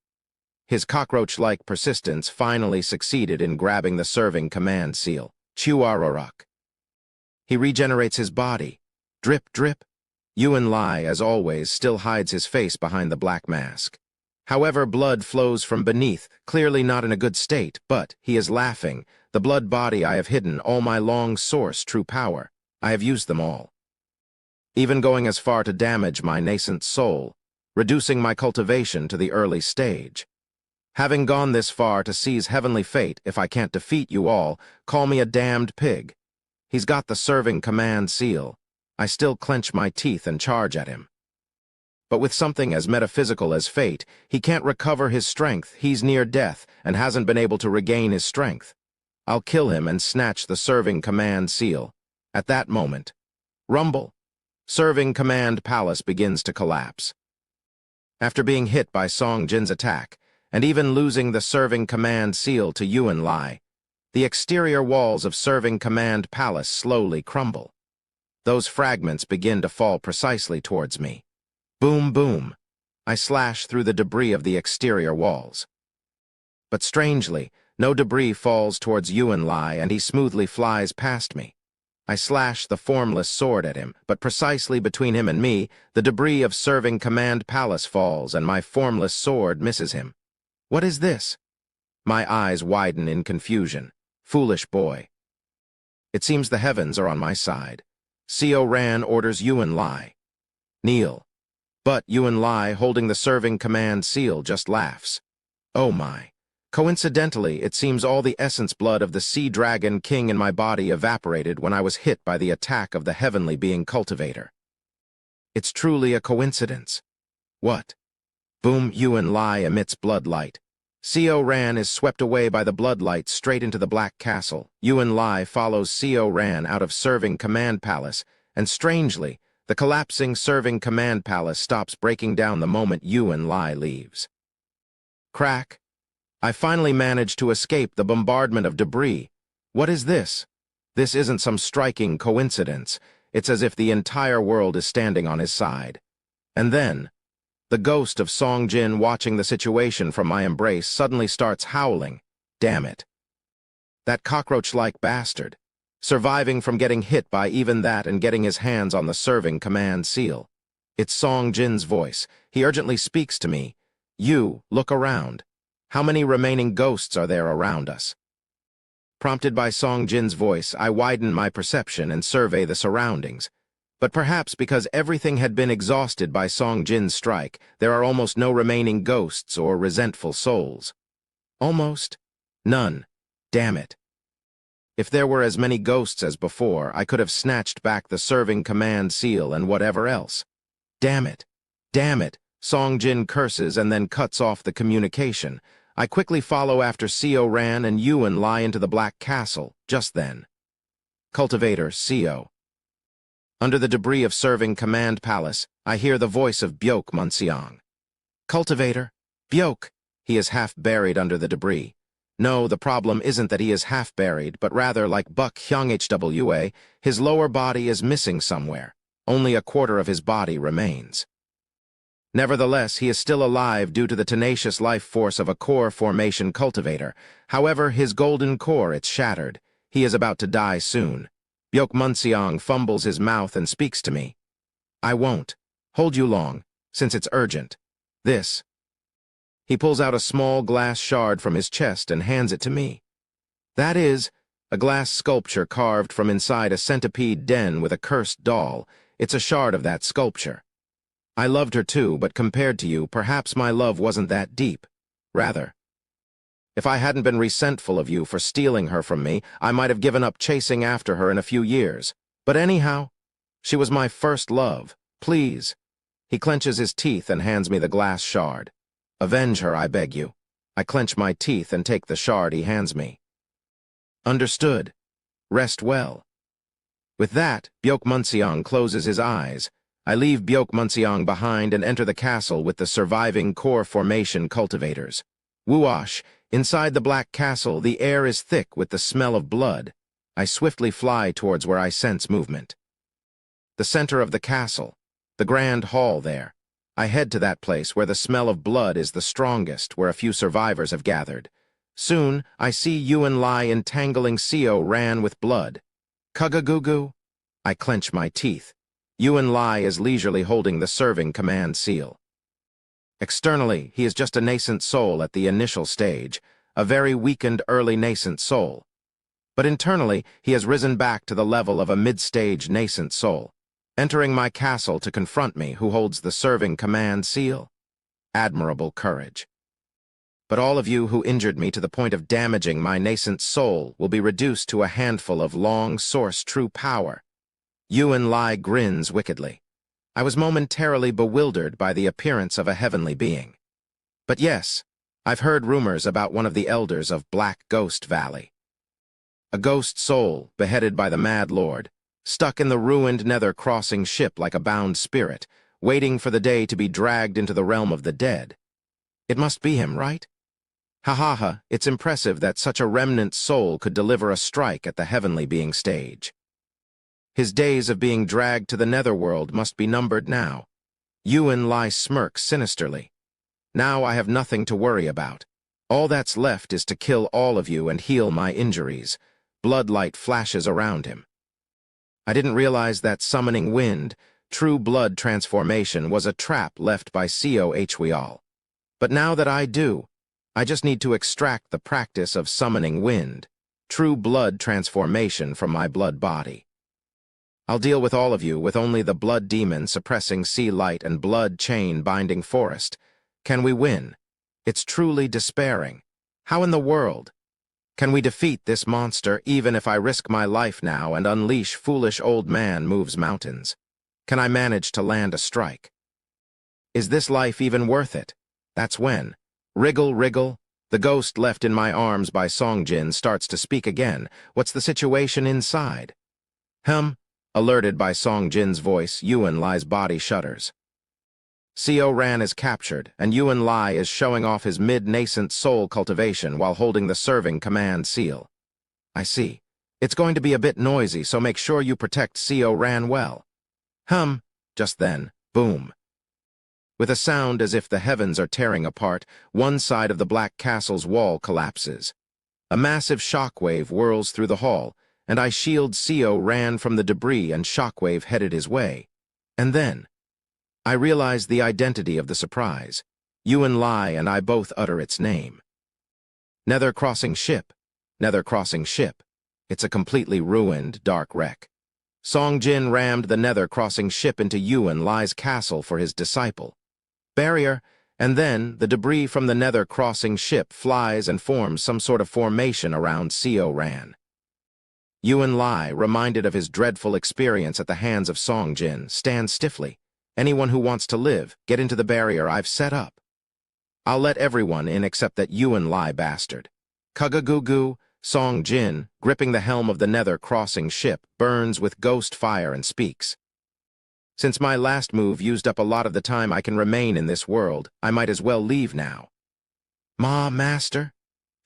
His cockroach-like persistence finally succeeded in grabbing the serving command seal. Chuararak. He regenerates his body. Drip, drip. Yuan Lai, as always, still hides his face behind the black mask. However, blood flows from beneath, clearly not in a good state, but he is laughing. The blood body I have hidden, all my long source, true power. I have used them all. Even going as far to damage my nascent soul, reducing my cultivation to the early stage. Having gone this far to seize heavenly fate, if I can't defeat you all, call me a damned pig. He's got the serving command seal. I still clench my teeth and charge at him. But with something as metaphysical as fate, he can't recover his strength. He's near death and hasn't been able to regain his strength. I'll kill him and snatch the serving command seal. At that moment, rumble. Serving command palace begins to collapse. After being hit by Song Jin's attack, and even losing the serving command seal to Yuan Lai, the exterior walls of serving command palace slowly crumble. Those fragments begin to fall precisely towards me. Boom, boom. I slash through the debris of the exterior walls. But strangely, no debris falls towards Yuan Lai, and he smoothly flies past me. I slash the formless sword at him, but precisely between him and me, the debris of serving command palace falls, and my formless sword misses him. What is this? My eyes widen in confusion. Foolish boy. It seems the heavens are on my side. Seo Ran orders Yuan Lai. Kneel. But Yuan Lai, holding the serving command seal, just laughs. Oh my. Coincidentally, it seems all the essence blood of the sea dragon king in my body evaporated when I was hit by the attack of the heavenly being Cultivator. It's truly a coincidence. What? Boom, Yuan Lai emits blood light. Seo Ran is swept away by the blood light straight into the Black Castle. Yuan Lai follows Seo Ran out of serving command palace, and strangely, the collapsing serving command palace stops breaking down the moment Yuan Lai leaves. Crack. I finally manage to escape the bombardment of debris. What is this? This isn't some striking coincidence. It's as if the entire world is standing on his side. And then, the ghost of Song Jin, watching the situation from my embrace, suddenly starts howling. Damn it. That cockroach-like bastard, surviving from getting hit by even that and getting his hands on the serving command seal. It's Song Jin's voice. He urgently speaks to me. You, look around. How many remaining ghosts are there around us? Prompted by Song Jin's voice, I widen my perception and survey the surroundings. But perhaps because everything had been exhausted by Song Jin's strike, there are almost no remaining ghosts or resentful souls. Almost none. Damn it. If there were as many ghosts as before, I could have snatched back the serving command seal and whatever else. Damn it. Damn it. Song Jin curses and then cuts off the communication. I quickly follow after Seo Ran and Yuan Lai into the Black Castle. Just then, Cultivator, Seo. Under the debris of serving command palace, I hear the voice of Byok Munseong. Cultivator, Byok. He is half buried under the debris. No, the problem isn't that he is half buried, but rather, like Buck Hyung Hwa, his lower body is missing somewhere. Only a quarter of his body remains. Nevertheless, he is still alive due to the tenacious life force of a core formation cultivator. However, his golden core, it's shattered. He is about to die soon. Byeok fumbles his mouth and speaks to me. I won't hold you long, since it's urgent. This. He pulls out a small glass shard from his chest and hands it to me. That is a glass sculpture carved from inside a centipede den with a cursed doll. It's a shard of that sculpture. I loved her too, but compared to you, perhaps my love wasn't that deep. Rather, if I hadn't been resentful of you for stealing her from me, I might have given up chasing after her in a few years. But anyhow, she was my first love. Please. He clenches his teeth and hands me the glass shard. Avenge her, I beg you. I clench my teeth and take the shard he hands me. Understood. Rest well. With that, Byeok closes his eyes. I leave Byeok behind and enter the castle with the surviving core formation cultivators. Whoosh! Inside the black castle, the air is thick with the smell of blood. I swiftly fly towards where I sense movement. The center of the castle, the grand hall there. I head to that place where the smell of blood is the strongest, where a few survivors have gathered. Soon, I see Yuan Lai entangling Seo Ran with blood. Kugagugu? I clench my teeth. Yuan Lai is leisurely holding the serving command seal. Externally, he is just a nascent soul at the initial stage, a very weakened early nascent soul. But internally, he has risen back to the level of a mid-stage nascent soul, entering my castle to confront me who holds the serving command seal. Admirable courage. But all of you who injured me to the point of damaging my nascent soul will be reduced to a handful of long-source true power. Yuan Lai grins wickedly. I was momentarily bewildered by the appearance of a heavenly being. But yes, I've heard rumors about one of the elders of Black Ghost Valley. A ghost soul, beheaded by the Mad Lord, stuck in the ruined Nether crossing ship like a bound spirit, waiting for the day to be dragged into the realm of the dead. It must be him, right? Ha ha ha, it's impressive that such a remnant soul could deliver a strike at the heavenly being stage. His days of being dragged to the netherworld must be numbered now. Yuan Lai smirks sinisterly. Now I have nothing to worry about. All that's left is to kill all of you and heal my injuries. Bloodlight flashes around him. I didn't realize that summoning wind, true blood transformation, was a trap left by Seo Hweal. But now that I do, I just need to extract the practice of summoning wind, true blood transformation, from my blood body. I'll deal with all of you with only the blood demon suppressing sea light and blood chain binding forest. Can we win? It's truly despairing. How in the world? Can we defeat this monster even if I risk my life now and unleash foolish old man moves mountains? Can I manage to land a strike? Is this life even worth it? That's when, wriggle, wriggle, the ghost left in my arms by Songjin starts to speak again. What's the situation inside? Alerted by Songjin's voice, Yuan Lai's body shudders. Seo Ran is captured, and Yuan Lai is showing off his mid-nascent soul cultivation while holding the serving command seal. I see. It's going to be a bit noisy, so make sure you protect Seo Ran well. Just then, boom. With a sound as if the heavens are tearing apart, one side of the Black Castle's wall collapses. A massive shockwave whirls through the hall, and I shield Seo Ran from the debris and shockwave headed his way. And then, I realize the identity of the surprise. Yuan Lai and I both utter its name. Nether crossing ship. Nether crossing ship. It's a completely ruined, dark wreck. Songjin rammed the Nether crossing ship into Yuan Lai's castle for his disciple. Barrier, and then the debris from the Nether crossing ship flies and forms some sort of formation around Seo Ran. Yuan Lai, reminded of his dreadful experience at the hands of Songjin, stands stiffly. Anyone who wants to live, get into the barrier I've set up. I'll let everyone in except that Yuan Lai bastard. Kugagugu, Songjin, gripping the helm of the Nether crossing ship, burns with ghost fire and speaks. Since my last move used up a lot of the time I can remain in this world, I might as well leave now. Master?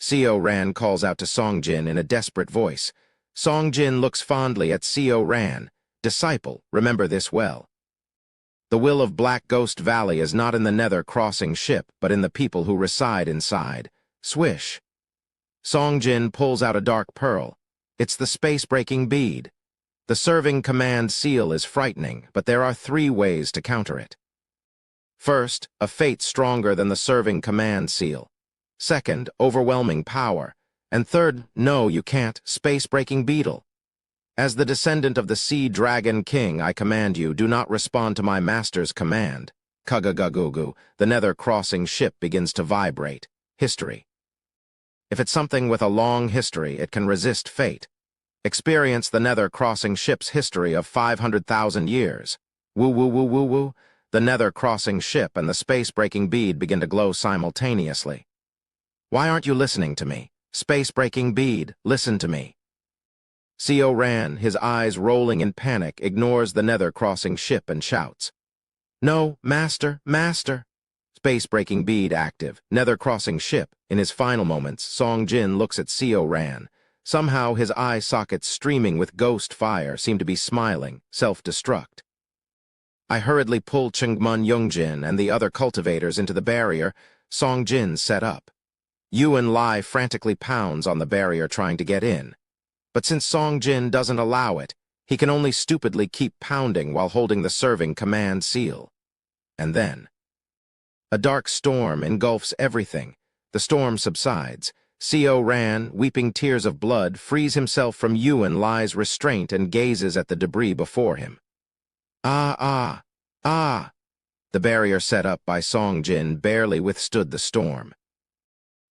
Seo Ran calls out to Songjin in a desperate voice. Songjin looks fondly at Seo Ran. Disciple, remember this well. The will of Black Ghost Valley is not in the Nether crossing ship, but in the people who reside inside. Swish. Songjin pulls out a dark pearl. It's the space-breaking bead. The serving command seal is frightening, but there are 3 ways to counter it. First, a fate stronger than the serving command seal. Second, overwhelming power. And third, no, you can't, space-breaking beetle. As the descendant of the Sea Dragon King, I command you, do not respond to my master's command. Kugagagugu, the nether-crossing ship begins to vibrate. History. If it's something with a long history, it can resist fate. Experience the nether-crossing ship's history of 500,000 years. Woo-woo-woo-woo-woo. The nether-crossing ship and the space-breaking bead begin to glow simultaneously. Why aren't you listening to me? Space-breaking bead, listen to me. Co Ran, his eyes rolling in panic, ignores the nether-crossing ship and shouts. No, master, master. Space-breaking bead active, nether-crossing ship. In his final moments, Song Jin looks at Co Ran. Somehow his eye sockets streaming with ghost fire seem to be smiling, self-destruct. I hurriedly pull Chungmun Youngjin and the other cultivators into the barrier Song Jin set up. Yuan Lai frantically pounds on the barrier trying to get in. But since Song Jin doesn't allow it, he can only stupidly keep pounding while holding the serving command seal. And then a dark storm engulfs everything. The storm subsides. Co Ran, weeping tears of blood, frees himself from Yuan Lai's restraint and gazes at the debris before him. Ah, ah, ah! The barrier set up by Song Jin barely withstood the storm.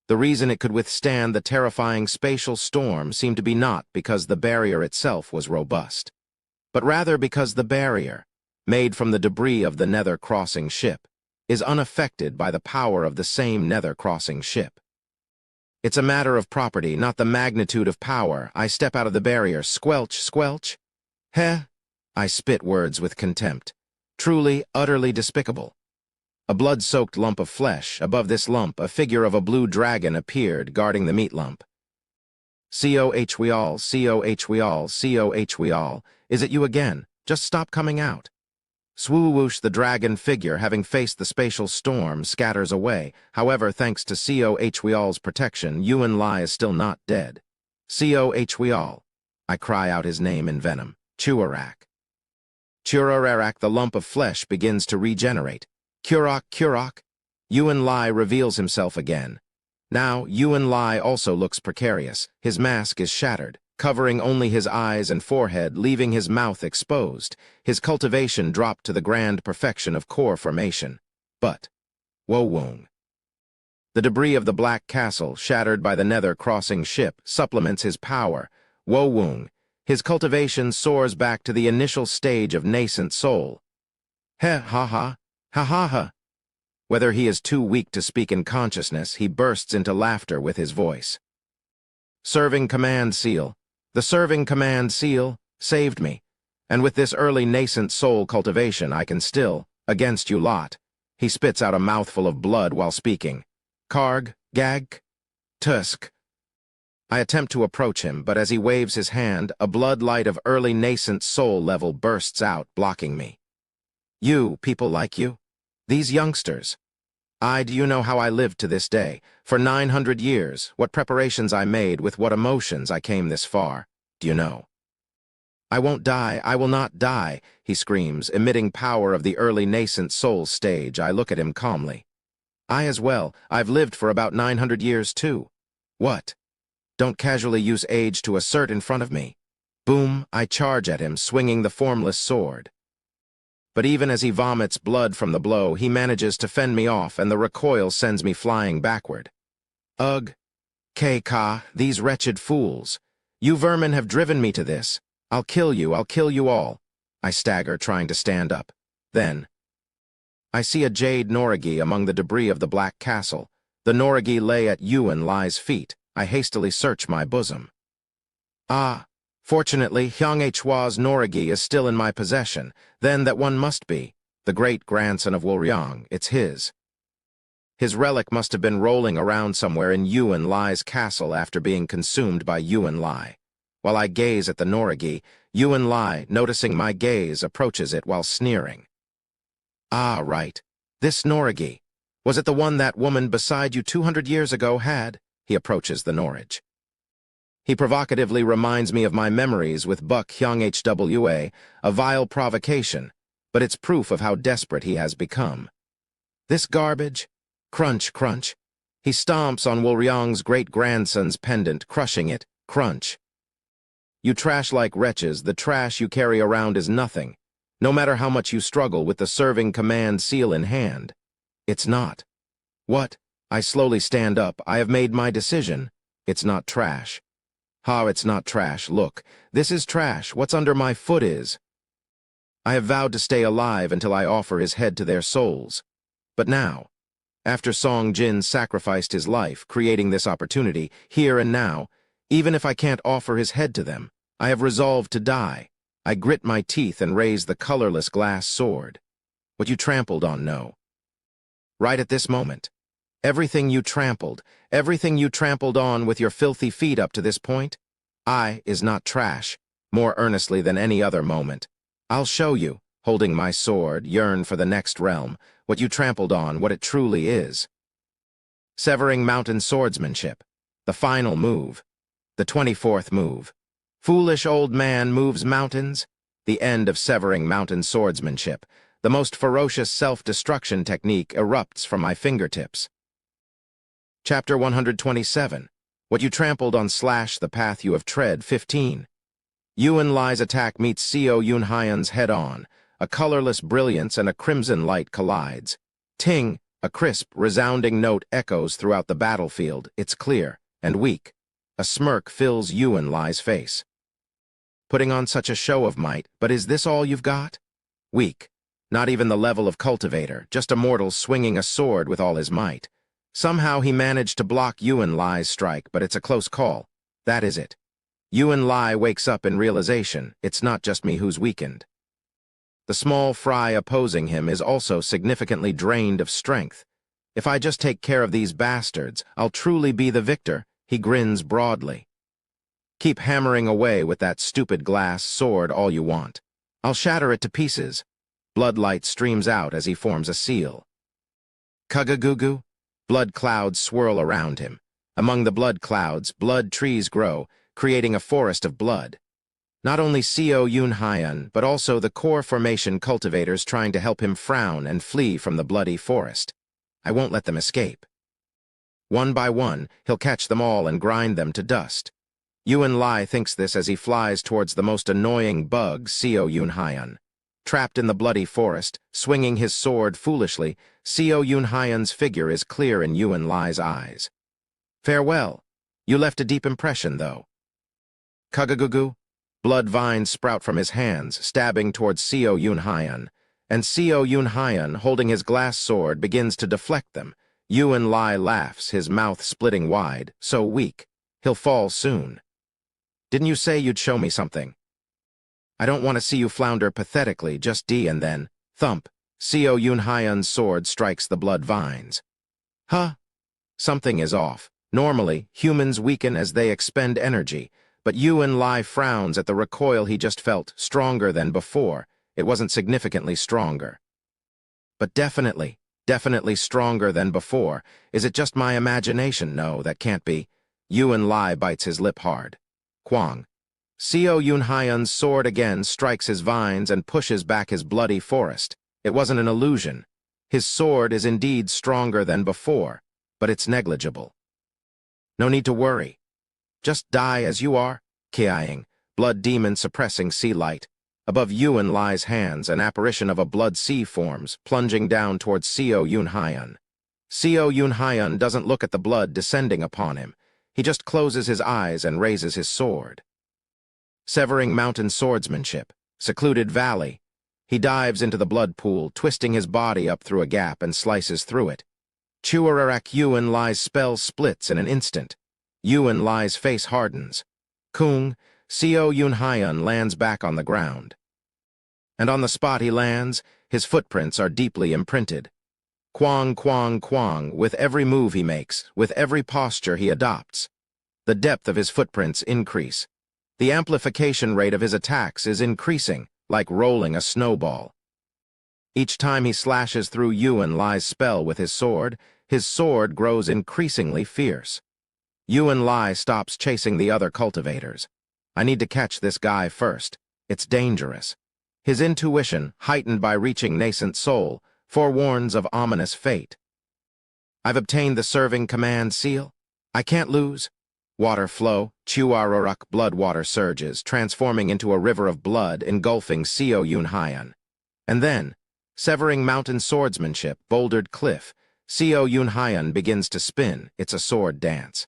The reason it could withstand the terrifying spatial storm seemed to be not because the barrier itself was robust, but rather because the barrier, made from the debris of the nether-crossing ship, is unaffected by the power of the same nether-crossing ship. It's a matter of property, not the magnitude of power. I step out of the barrier. Squelch, squelch. Heh. I spit words with contempt. Truly, utterly despicable. A blood-soaked lump of flesh. Above this lump, a figure of a blue dragon appeared, guarding the meat lump. C-O-H we all, C-O-H we all, C-O-H we all. Is it you again? Just stop coming out. Swoo-whoosh, the dragon figure, having faced the spatial storm, scatters away. However, thanks to C-O-H we all's protection, Yuan Lai is still not dead. C-O-H we all. I cry out his name in venom. Chuarak. Churarak, the lump of flesh, begins to regenerate. Kurak, Kurak. Yuan Lai reveals himself again. Now, Yuan Lai also looks precarious. His mask is shattered, covering only his eyes and forehead, leaving his mouth exposed. His cultivation dropped to the grand perfection of core formation. But, Wo-woong. The debris of the Black Castle, shattered by the nether-crossing ship, supplements his power. Wo-woong. His cultivation soars back to the initial stage of nascent soul. Heh, ha ha, ha ha ha. Whether he is too weak to speak in consciousness, he bursts into laughter with his voice. Serving command seal. The serving command seal saved me, and with this early nascent soul cultivation I can still, against you lot. He spits out a mouthful of blood while speaking. Karg, gag, tusk. I attempt to approach him, but as he waves his hand, a blood light of early nascent soul level bursts out, blocking me. You, people like you? These youngsters. Do you know how I lived to this day? For 900 years, what preparations I made, with what emotions I came this far. Do you know? I won't die, I will not die, he screams, emitting power of the early nascent soul stage. I look at him calmly. I as well, I've lived for about 900 years too. What? Don't casually use age to assert in front of me. Boom, I charge at him, swinging the formless sword. But even as he vomits blood from the blow, he manages to fend me off, and the recoil sends me flying backward. Ugh. K-Ka, these wretched fools. You vermin have driven me to this. I'll kill you all. I stagger, trying to stand up. Then I see a jade Norigi among the debris of the Black Castle. The Norigi lay at Yuan Lai's feet. I hastily search my bosom. Ah, fortunately, Hyang Hua's Norigi is still in my possession. Then that one must be the great-grandson of Wuryang. It's his. His relic must have been rolling around somewhere in Yuan Lai's castle after being consumed by Yuan Lai. While I gaze at the Norigi, Yuan Lai, noticing my gaze, approaches it while sneering. Ah, right. This Norigi. Was it the one that woman beside you 200 years ago had? He approaches the Norwich. He provocatively reminds me of my memories with Buck Hyung Hwa, a vile provocation, but it's proof of how desperate he has become. This garbage? Crunch, crunch. He stomps on Wolryong's great-grandson's pendant, crushing it. Crunch. You trash-like wretches, the trash you carry around is nothing, no matter how much you struggle with the serving command seal in hand. It's not. What? I slowly stand up. I have made my decision. It's not trash. Ha, it's not trash. Look, this is trash. What's under my foot is. I have vowed to stay alive until I offer his head to their souls. But now, after Song Jin sacrificed his life, creating this opportunity, here and now, even if I can't offer his head to them, I have resolved to die. I grit my teeth and raise the colorless glass sword. What you trampled on, no. Right at this moment. Everything you trampled on with your filthy feet up to this point, is not trash, more earnestly than any other moment. I'll show you, holding my sword, yearn for the next realm, what you trampled on, what it truly is. Severing mountain swordsmanship, the final move, the 24th move. Foolish old man moves mountains, the end of severing mountain swordsmanship. The most ferocious self-destruction technique erupts from my fingertips. Chapter 127. What you trampled on / the path you have tread. 15. Yuan Lai's attack meets Seo Yun Hyan's head-on. A colorless brilliance and a crimson light collides. Ting, a crisp, resounding note echoes throughout the battlefield. It's clear and weak. A smirk fills Yuan Lai's face. Putting on such a show of might, but is this all you've got? Weak. Not even the level of cultivator, just a mortal swinging a sword with all his might. Somehow he managed to block Yuan Lai's strike, but it's a close call. That is it. Yuan Lai wakes up in realization, it's not just me who's weakened. The small fry opposing him is also significantly drained of strength. If I just take care of these bastards, I'll truly be the victor, he grins broadly. Keep hammering away with that stupid glass sword all you want. I'll shatter it to pieces. Bloodlight streams out as he forms a seal. Kugagugu? Blood clouds swirl around him. Among the blood clouds, blood trees grow, creating a forest of blood. Not only Seo Yun Hyan, but also the core formation cultivators trying to help him frown and flee from the bloody forest. I won't let them escape. One by one, he'll catch them all and grind them to dust. Yuan Lai thinks this as he flies towards the most annoying bug, Seo Yun Hyan. Trapped in the bloody forest, swinging his sword foolishly, Seo Yun Hyan's figure is clear in Yuan Lai's eyes. Farewell. You left a deep impression, though. Kugagugu? Blood vines sprout from his hands, stabbing towards Seo Yun Hyan, and Seo Yun Hyan, holding his glass sword, begins to deflect them. Yuan Lai laughs, his mouth splitting wide, so weak. He'll fall soon. Didn't you say you'd show me something? I don't want to see you flounder pathetically, just D and then, thump, Seo Yun Hyan's sword strikes the blood vines. Huh? Something is off. Normally, humans weaken as they expend energy, but Yuan Lai frowns at the recoil he just felt, stronger than before. It wasn't significantly stronger. But definitely stronger than before. Is it just my imagination? No, that can't be. Yuan Lai bites his lip hard. Kwang. Seo Yun Hyan's sword again strikes his vines and pushes back his bloody forest. It wasn't an illusion. His sword is indeed stronger than before, but it's negligible. No need to worry. Just die as you are, Kiaing, blood demon suppressing sea light. Above Yuan Lai's hands, an apparition of a blood sea forms, plunging down towards Seo Yun Hyan. Seo Yun Hyan doesn't look at the blood descending upon him. He just closes his eyes and raises his sword. Severing mountain swordsmanship, secluded valley. He dives into the blood pool, twisting his body up through a gap and slices through it. Chuararak Yuan Lai's spell splits in an instant. Yuan Lai's face hardens. Kung, Seo Yun Hyan lands back on the ground. And on the spot he lands, his footprints are deeply imprinted. Kwang, kwang, kwang, with every move he makes, with every posture he adopts. The depth of his footprints increase. The amplification rate of his attacks is increasing, like rolling a snowball. Each time he slashes through Yuan Lai's spell with his sword grows increasingly fierce. Yuan Lai stops chasing the other cultivators. I need to catch this guy first. It's dangerous. His intuition, heightened by reaching nascent soul, forewarns of ominous fate. I've obtained the serving command seal. I can't lose. Water flow, Chuaroruk blood water surges, transforming into a river of blood engulfing Seo Yunhyan. And then, severing mountain swordsmanship, bouldered cliff, Seo Yunhyan begins to spin. It's a sword dance.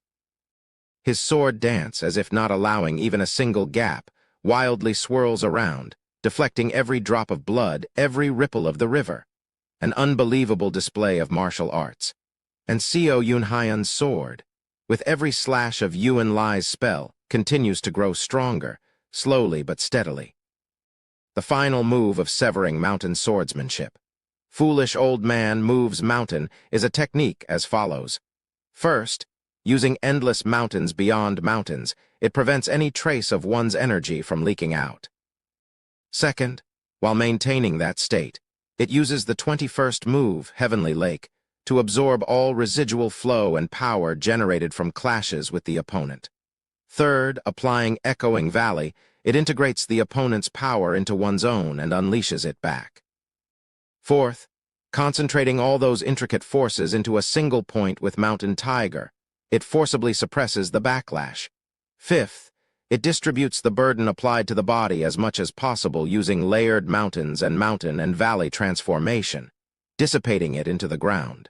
His sword dance, as if not allowing even a single gap, wildly swirls around, deflecting every drop of blood, every ripple of the river. An unbelievable display of martial arts. And Seo Yunhyan's sword, with every slash of Yuan Lai's spell, continues to grow stronger, slowly but steadily. The final move of severing mountain swordsmanship. Foolish old man moves mountain is a technique as follows. First, using endless mountains beyond mountains, it prevents any trace of one's energy from leaking out. Second, while maintaining that state, it uses the 21st move, Heavenly Lake, to absorb all residual flow and power generated from clashes with the opponent. Third, applying Echoing Valley, it integrates the opponent's power into one's own and unleashes it back. Fourth, concentrating all those intricate forces into a single point with Mountain Tiger, it forcibly suppresses the backlash. Fifth, it distributes the burden applied to the body as much as possible using layered mountains and mountain and valley transformation, dissipating it into the ground.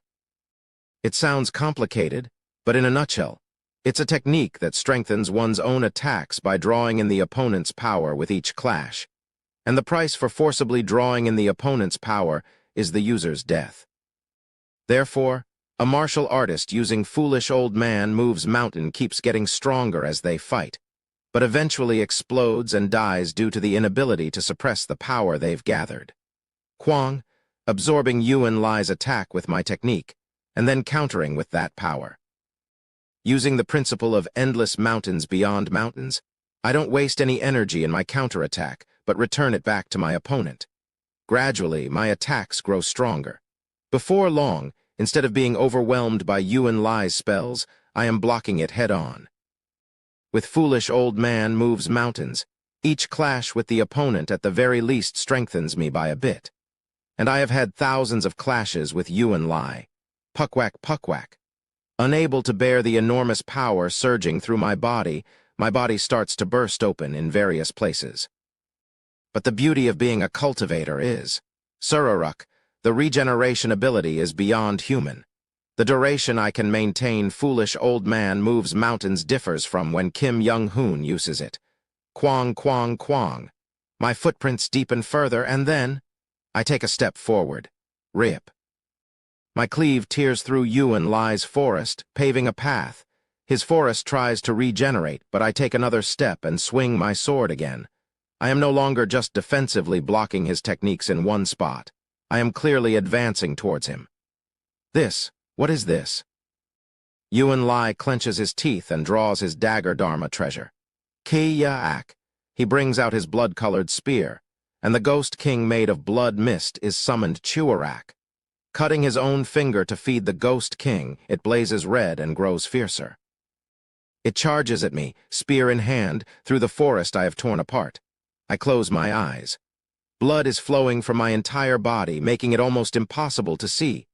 It sounds complicated, but in a nutshell, it's a technique that strengthens one's own attacks by drawing in the opponent's power with each clash. And the price for forcibly drawing in the opponent's power is the user's death. Therefore, a martial artist using foolish old man moves mountain keeps getting stronger as they fight, but eventually explodes and dies due to the inability to suppress the power they've gathered. Kwang, absorbing Yuan Lai's attack with my technique, and then countering with that power. Using the principle of endless mountains beyond mountains, I don't waste any energy in my counterattack, but return it back to my opponent. Gradually, my attacks grow stronger. Before long, instead of being overwhelmed by Yuan Lai's spells, I am blocking it head-on. With foolish old man moves mountains, each clash with the opponent at the very least strengthens me by a bit. And I have had thousands of clashes with Yuan Lai. Puckwhack, puckwhack. Unable to bear the enormous power surging through my body starts to burst open in various places. But the beauty of being a cultivator is, Suraruk, the regeneration ability is beyond human. The duration I can maintain foolish old man moves mountains differs from when Kim Young-hoon uses it. Kwang, kwang, kwang. My footprints deepen further, and then I take a step forward. Rip. My cleave tears through Yuan Lai's forest, paving a path. His forest tries to regenerate, but I take another step and swing my sword again. I am no longer just defensively blocking his techniques in one spot. I am clearly advancing towards him. What is this? Yuan Lai clenches his teeth and draws his dagger Dharma treasure. Ki-ya-ak. He brings out his blood-colored spear, and the ghost king made of blood mist is summoned Chuarak. Cutting his own finger to feed the ghost king, it blazes red and grows fiercer. It charges at me, spear in hand, through the forest I have torn apart. I close my eyes. Blood is flowing from my entire body, making it almost impossible to see.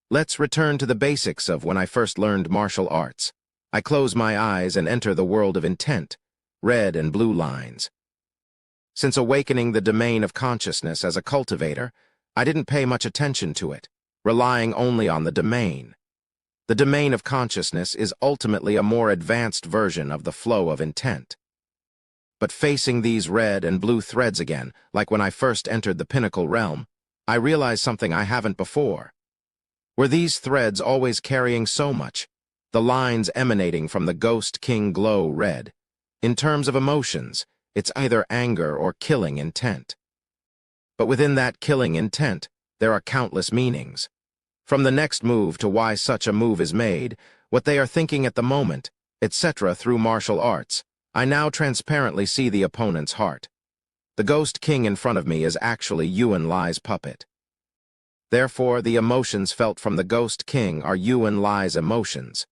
Let's return to the basics of when I first learned martial arts. I close my eyes and enter the world of intent, red and blue lines. Since awakening the domain of consciousness as a cultivator, I didn't pay much attention to it, relying only on the domain. The domain of consciousness is ultimately a more advanced version of the flow of intent. But facing these red and blue threads again, like when I first entered the pinnacle realm, I realized something I haven't before. Were these threads always carrying so much? The lines emanating from the Ghost King glow red. In terms of emotions, it's either anger or killing intent. But within that killing intent, there are countless meanings. From the next move to why such a move is made, what they are thinking at the moment, etc. Through martial arts, I now transparently see the opponent's heart. The Ghost King in front of me is actually Yuan Lai's puppet. Therefore, the emotions felt from the Ghost King are Yuan Lai's emotions.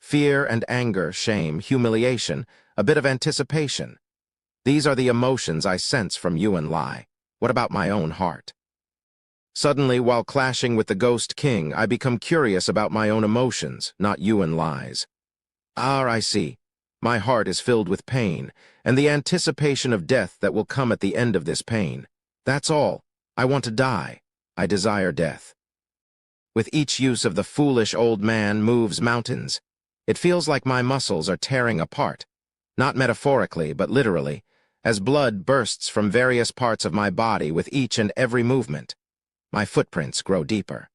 Fear and anger, shame, humiliation, a bit of anticipation. These are the emotions I sense from you and Lai. What about my own heart? Suddenly, while clashing with the Ghost King, I become curious about my own emotions, not you and Lai's. I see. My heart is filled with pain, and the anticipation of death that will come at the end of this pain. That's all. I want to die. I desire death. With each use of the foolish old man moves mountains. It feels like my muscles are tearing apart. Not metaphorically, but literally, as blood bursts from various parts of my body with each and every movement. My footprints grow deeper.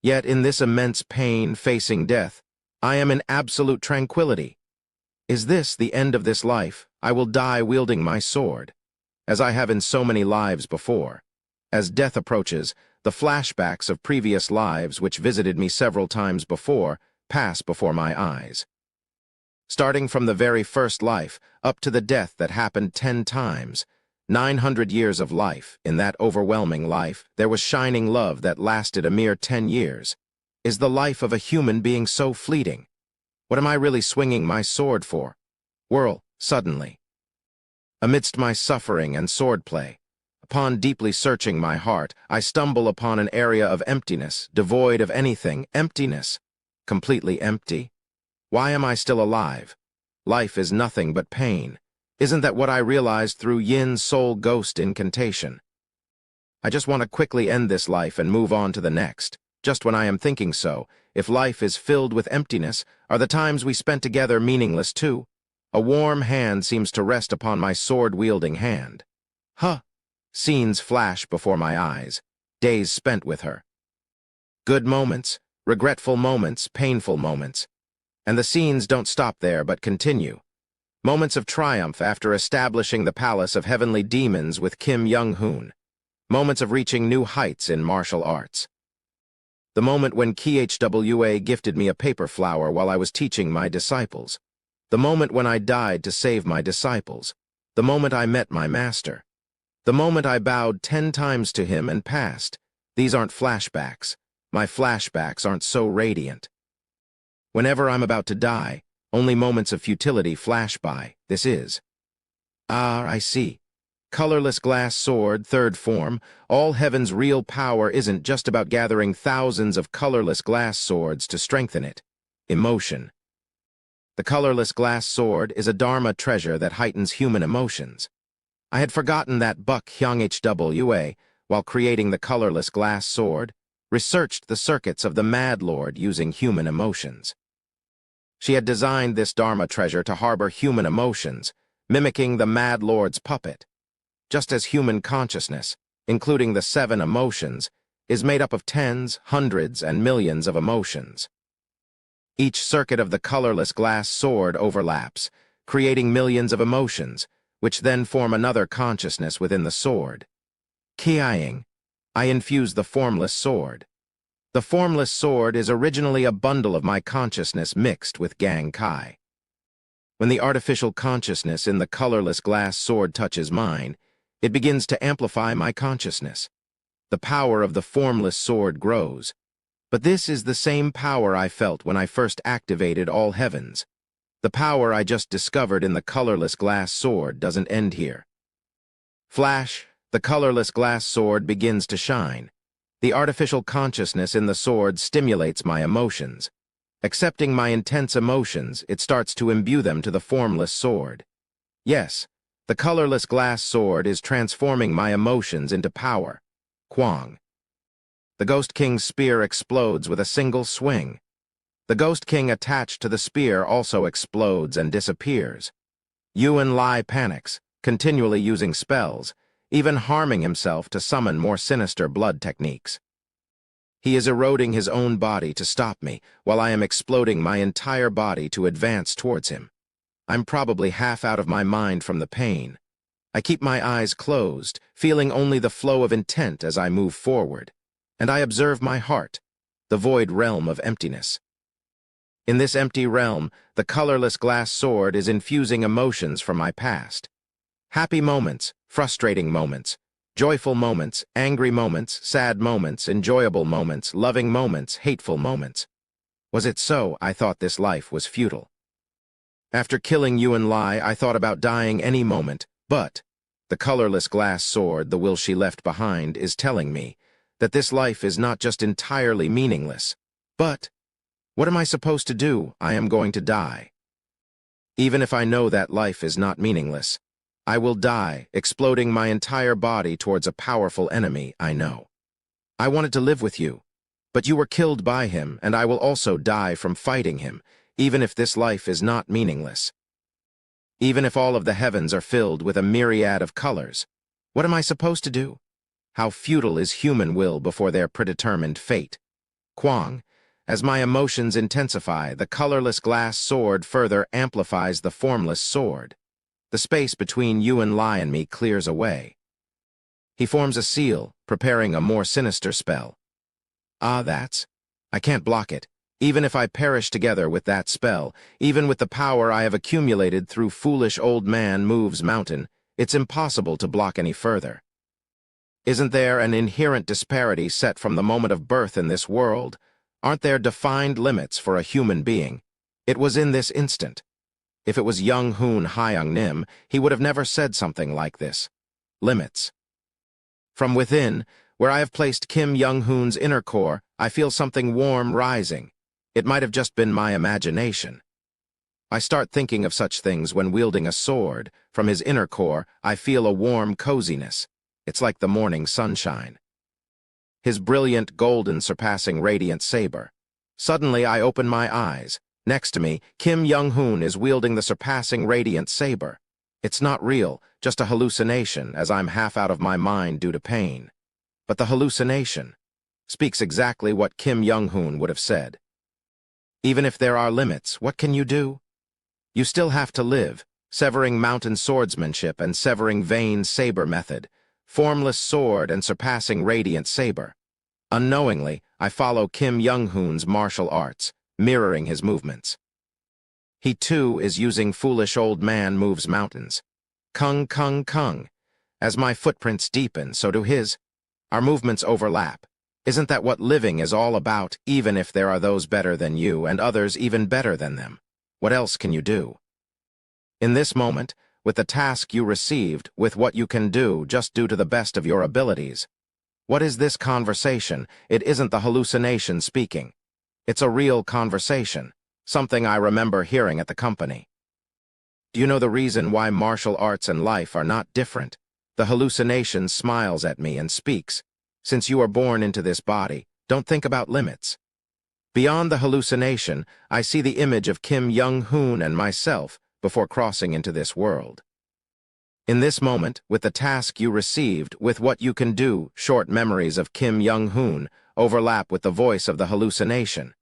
Yet in this immense pain facing death, I am in absolute tranquility. Is this the end of this life? I will die wielding my sword, as I have in so many lives before. As death approaches, the flashbacks of previous lives which visited me several times before pass before my eyes. Starting from the very first life, up to the death that happened 10 times, 900 years of life. In that overwhelming life, there was shining love that lasted a mere 10 years. Is the life of a human being so fleeting? What am I really swinging my sword for? Whirl, suddenly. Amidst my suffering and swordplay, upon deeply searching my heart, I stumble upon an area of emptiness, devoid of anything, emptiness, completely empty. Why am I still alive? Life is nothing but pain. Isn't that what I realized through Yin's soul ghost incantation? I just want to quickly end this life and move on to the next. Just when I am thinking so, if life is filled with emptiness, are the times we spent together meaningless too? A warm hand seems to rest upon my sword-wielding hand. Scenes flash before my eyes, days spent with her. Good moments, regretful moments, painful moments. And the scenes don't stop there but continue. Moments of triumph after establishing the palace of heavenly demons with Kim Young-hoon. Moments of reaching new heights in martial arts. The moment when KHWA gifted me a paper flower while I was teaching my disciples. The moment when I died to save my disciples. The moment I met my master. The moment I bowed 10 times to him and passed. These aren't flashbacks. My flashbacks aren't so radiant. Whenever I'm about to die, only moments of futility flash by. This is. I see. Colorless glass sword, third form. All heaven's real power isn't just about gathering thousands of colorless glass swords to strengthen it. Emotion. The colorless glass sword is a Dharma treasure that heightens human emotions. I had forgotten that Buck HWA, while creating the colorless glass sword, researched the circuits of the Mad Lord using human emotions. She had designed this Dharma treasure to harbor human emotions, mimicking the Mad Lord's puppet. Just as human consciousness, including the 7 emotions, is made up of tens, hundreds, and millions of emotions. Each circuit of the colorless glass sword overlaps, creating millions of emotions, which then form another consciousness within the sword. Kiaing, I infuse the formless sword. The formless sword is originally a bundle of my consciousness mixed with Gang Kai. When the artificial consciousness in the colorless glass sword touches mine, it begins to amplify my consciousness. The power of the formless sword grows. But this is the same power I felt when I first activated all heavens. The power I just discovered in the colorless glass sword doesn't end here. Flash, the colorless glass sword begins to shine. The artificial consciousness in the sword stimulates my emotions. Accepting my intense emotions, it starts to imbue them to the formless sword. Yes, the colorless glass sword is transforming my emotions into power. Kwang. The Ghost King's spear explodes with a single swing. The Ghost King attached to the spear also explodes and disappears. Yuan Lai panics, continually using spells, even harming himself to summon more sinister blood techniques. He is eroding his own body to stop me, while I am exploding my entire body to advance towards him. I'm probably half out of my mind from the pain. I keep my eyes closed, feeling only the flow of intent as I move forward, and I observe my heart, the void realm of emptiness. In this empty realm, the colorless glass sword is infusing emotions from my past. Happy moments, frustrating moments, joyful moments, angry moments, sad moments, enjoyable moments, loving moments, hateful moments. Was it so? I thought this life was futile. After killing Yuan Lai, I thought about dying any moment, but the colorless glass sword, the will she left behind, is telling me that this life is not just entirely meaningless, but what am I supposed to do? I am going to die. Even if I know that life is not meaningless, I will die, exploding my entire body towards a powerful enemy I know. I wanted to live with you, but you were killed by him, and I will also die from fighting him, even if this life is not meaningless. Even if all of the heavens are filled with a myriad of colors, what am I supposed to do? How futile is human will before their predetermined fate. Kwang, as my emotions intensify, the colorless glass sword further amplifies the formless sword. The space between Yuan Lai and me clears away. He forms a seal, preparing a more sinister spell. I can't block it. Even if I perish together with that spell, even with the power I have accumulated through foolish old man moves mountain, it's impossible to block any further. Isn't there an inherent disparity set from the moment of birth in this world? Aren't there defined limits for a human being? It was in this instant. If it was Young Hoon Hyung Nim, he would have never said something like this. Limits. From within, where I have placed Kim Young-hoon's inner core, I feel something warm rising. It might have just been my imagination. I start thinking of such things when wielding a sword. From his inner core, I feel a warm coziness. It's like the morning sunshine. His brilliant, golden, surpassing radiant saber. Suddenly, I open my eyes. Next to me, Kim Young-hoon is wielding the surpassing radiant saber. It's not real, just a hallucination, as I'm half out of my mind due to pain. But the hallucination speaks exactly what Kim Young-hoon would have said. Even if there are limits, what can you do? You still have to live, severing mountain swordsmanship and severing vein saber method, formless sword and surpassing radiant saber. Unknowingly, I follow Kim Young-hoon's martial arts, mirroring his movements. He too is using foolish old man moves mountains. Kung, kung, kung. As my footprints deepen, so do his. Our movements overlap. Isn't that what living is all about, even if there are those better than you and others even better than them? What else can you do? In this moment, with the task you received, with what you can do, just do to the best of your abilities. What is this conversation? It isn't the hallucination speaking. It's a real conversation, something I remember hearing at the company. Do you know the reason why martial arts and life are not different? The hallucination smiles at me and speaks. Since you are born into this body, don't think about limits. Beyond the hallucination, I see the image of Kim Young-hoon and myself before crossing into this world. In this moment, with the task you received, with what you can do, short memories of Kim Young-hoon overlap with the voice of the hallucination.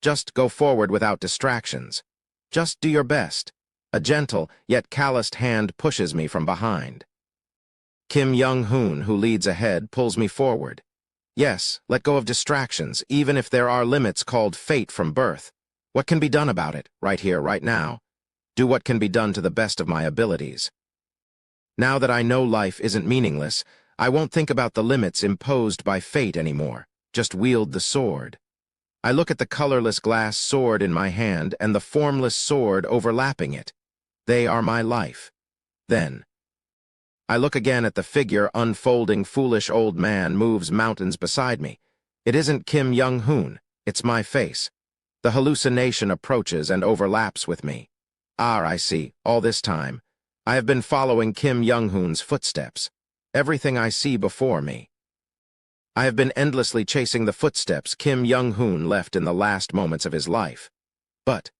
Just go forward without distractions. Just do your best. A gentle, yet calloused hand pushes me from behind. Kim Young-hoon, who leads ahead, pulls me forward. Yes, let go of distractions, even if there are limits called fate from birth. What can be done about it, right here, right now? Do what can be done to the best of my abilities. Now that I know life isn't meaningless, I won't think about the limits imposed by fate anymore. Just wield the sword. I look at the colorless glass sword in my hand and the formless sword overlapping it. They are my life. Then, I look again at the figure unfolding foolish old man moves mountains beside me. It isn't Kim Young-hoon, it's my face. The hallucination approaches and overlaps with me. I see, all this time, I have been following Kim Young-hoon's footsteps. Everything I see before me. I have been endlessly chasing the footsteps Kim Young-hoon left in the last moments of his life. But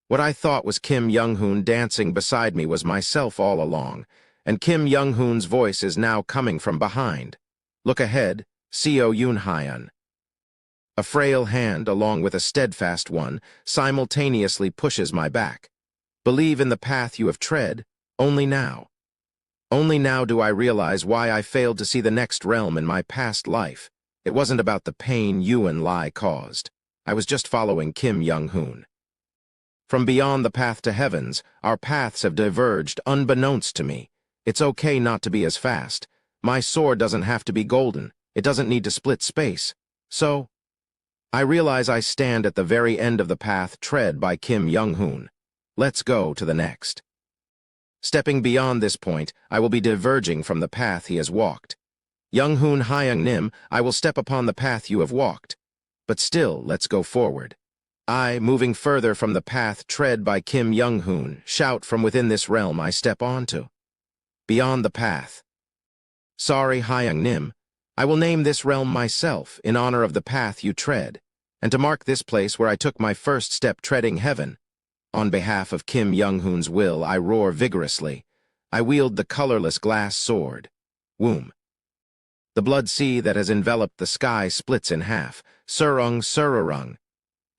what I thought was Kim Young-hoon dancing beside me was myself all along, and Kim Young-hoon's voice is now coming from behind. Look ahead, Seo Yoon-hyun. A frail hand, along with a steadfast one, simultaneously pushes my back. Believe in the path you have tread, only now. Only now do I realize why I failed to see the next realm in my past life. It wasn't about the pain Yuan Lai caused. I was just following Kim Young-hoon. From beyond the path to heavens, our paths have diverged unbeknownst to me. It's okay not to be as fast. My sword doesn't have to be golden. It doesn't need to split space. So, I realize I stand at the very end of the path tread by Kim Young-hoon. Let's go to the next. Stepping beyond this point, I will be diverging from the path he has walked. Young-hoon Hyung-nim, I will step upon the path you have walked. But still, let's go forward. I, moving further from the path tread by Kim Young-hoon, shout from within this realm I step onto. Beyond the path. Sorry, Hyung-nim, I will name this realm myself in honor of the path you tread, and to mark this place where I took my first step treading heaven. On behalf of Kim Young-hoon's will, I roar vigorously. I wield the colorless glass sword. Woom. The blood sea that has enveloped the sky splits in half. Surung, sururung.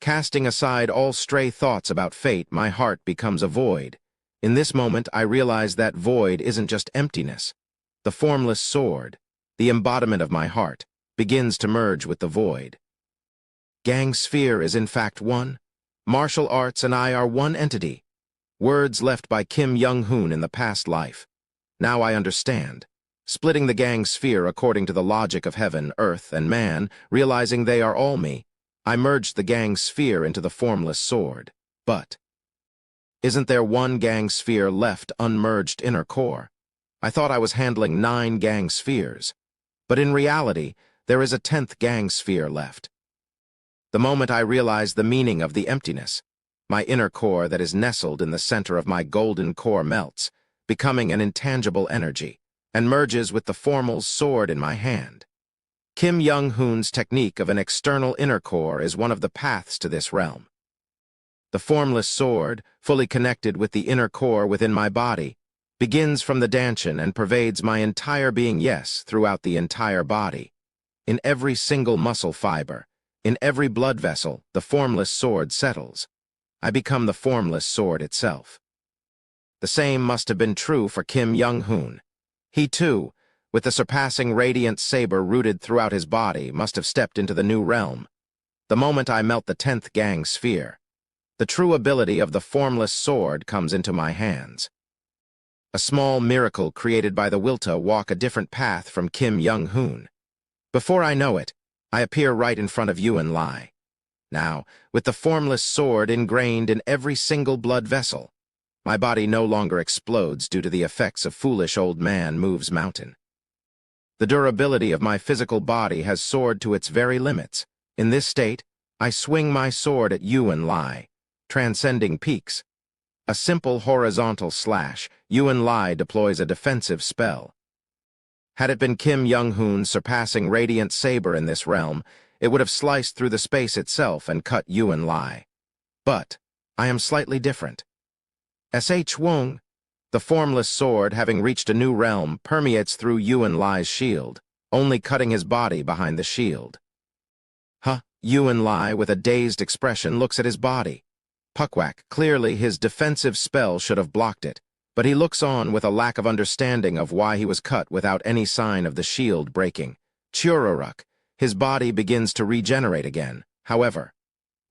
Casting aside all stray thoughts about fate, my heart becomes a void. In this moment, I realize that void isn't just emptiness. The formless sword, the embodiment of my heart, begins to merge with the void. Gang sphere is in fact one. Martial arts and I are one entity. Words left by Kim Young-hoon in the past life. Now I understand. Splitting the gang sphere according to the logic of heaven, earth, and man, realizing they are all me, I merged the gang sphere into the formless sword. But isn't there one gang sphere left unmerged inner core? I thought I was handling 9 gang spheres. But in reality, there is a 10th gang sphere left. The moment I realized the meaning of the emptiness, my inner core that is nestled in the center of my golden core melts, becoming an intangible energy, and merges with the formal sword in my hand. Kim Young-hoon's technique of an external inner core is one of the paths to this realm. The formless sword, fully connected with the inner core within my body, begins from the danchan and pervades my entire being, yes, throughout the entire body. In every single muscle fiber, in every blood vessel, the formless sword settles. I become the formless sword itself. The same must have been true for Kim Young-hoon. He too, with the surpassing radiant saber rooted throughout his body, must have stepped into the new realm. The moment I melt the 10th gang sphere, the true ability of the formless sword comes into my hands. A small miracle created by the will to walk a different path from Kim Young-hoon. Before I know it, I appear right in front of Yuan Lai. Now, with the formless sword ingrained in every single blood vessel, my body no longer explodes due to the effects of foolish old man moves mountain. The durability of my physical body has soared to its very limits. In this state, I swing my sword at Yuan Lai, transcending peaks. A simple horizontal slash, Yuan Lai deploys a defensive spell. Had it been Kim Young-hoon's surpassing radiant saber in this realm, it would have sliced through the space itself and cut Yuan Lai. But I am slightly different. Sh Wong, the formless sword, having reached a new realm, permeates through Yuan Lai's shield, only cutting his body behind the shield. Yuan Lai, with a dazed expression, looks at his body. Puckwhack, clearly his defensive spell should have blocked it, but he looks on with a lack of understanding of why he was cut without any sign of the shield breaking. Chururuk, his body begins to regenerate again. However,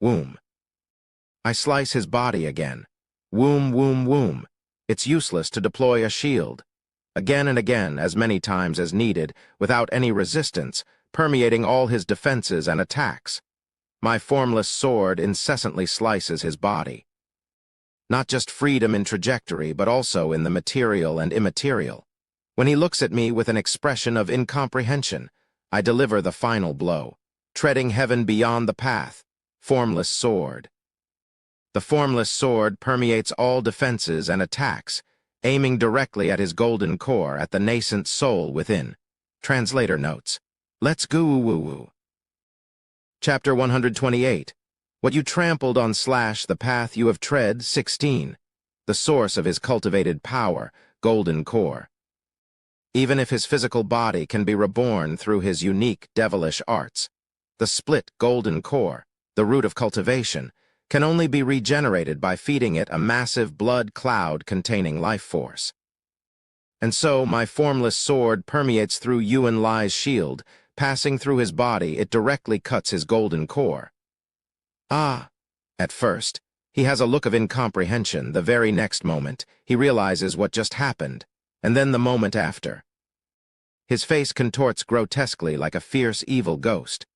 woom. I slice his body again. Woom, woom, woom. It's useless to deploy a shield. Again and again, as many times as needed, without any resistance, permeating all his defenses and attacks. My formless sword incessantly slices his body. Not just freedom in trajectory, but also in the material and immaterial. When he looks at me with an expression of incomprehension, I deliver the final blow, treading heaven beyond the path, formless sword. The formless sword permeates all defenses and attacks, aiming directly at his golden core, at the nascent soul within. Translator notes. Let's go woo-woo-woo. Chapter 128. What you trampled on / the path you have tread, 16. The source of his cultivated power, golden core. Even if his physical body can be reborn through his unique devilish arts, the split golden core, the root of cultivation, can only be regenerated by feeding it a massive blood cloud containing life force. And so my formless sword permeates through Yuan Lai's shield. Passing through his body, it directly cuts his golden core. At first, he has a look of incomprehension. The very next moment, he realizes what just happened, and then the moment after. His face contorts grotesquely like a fierce, evil ghost.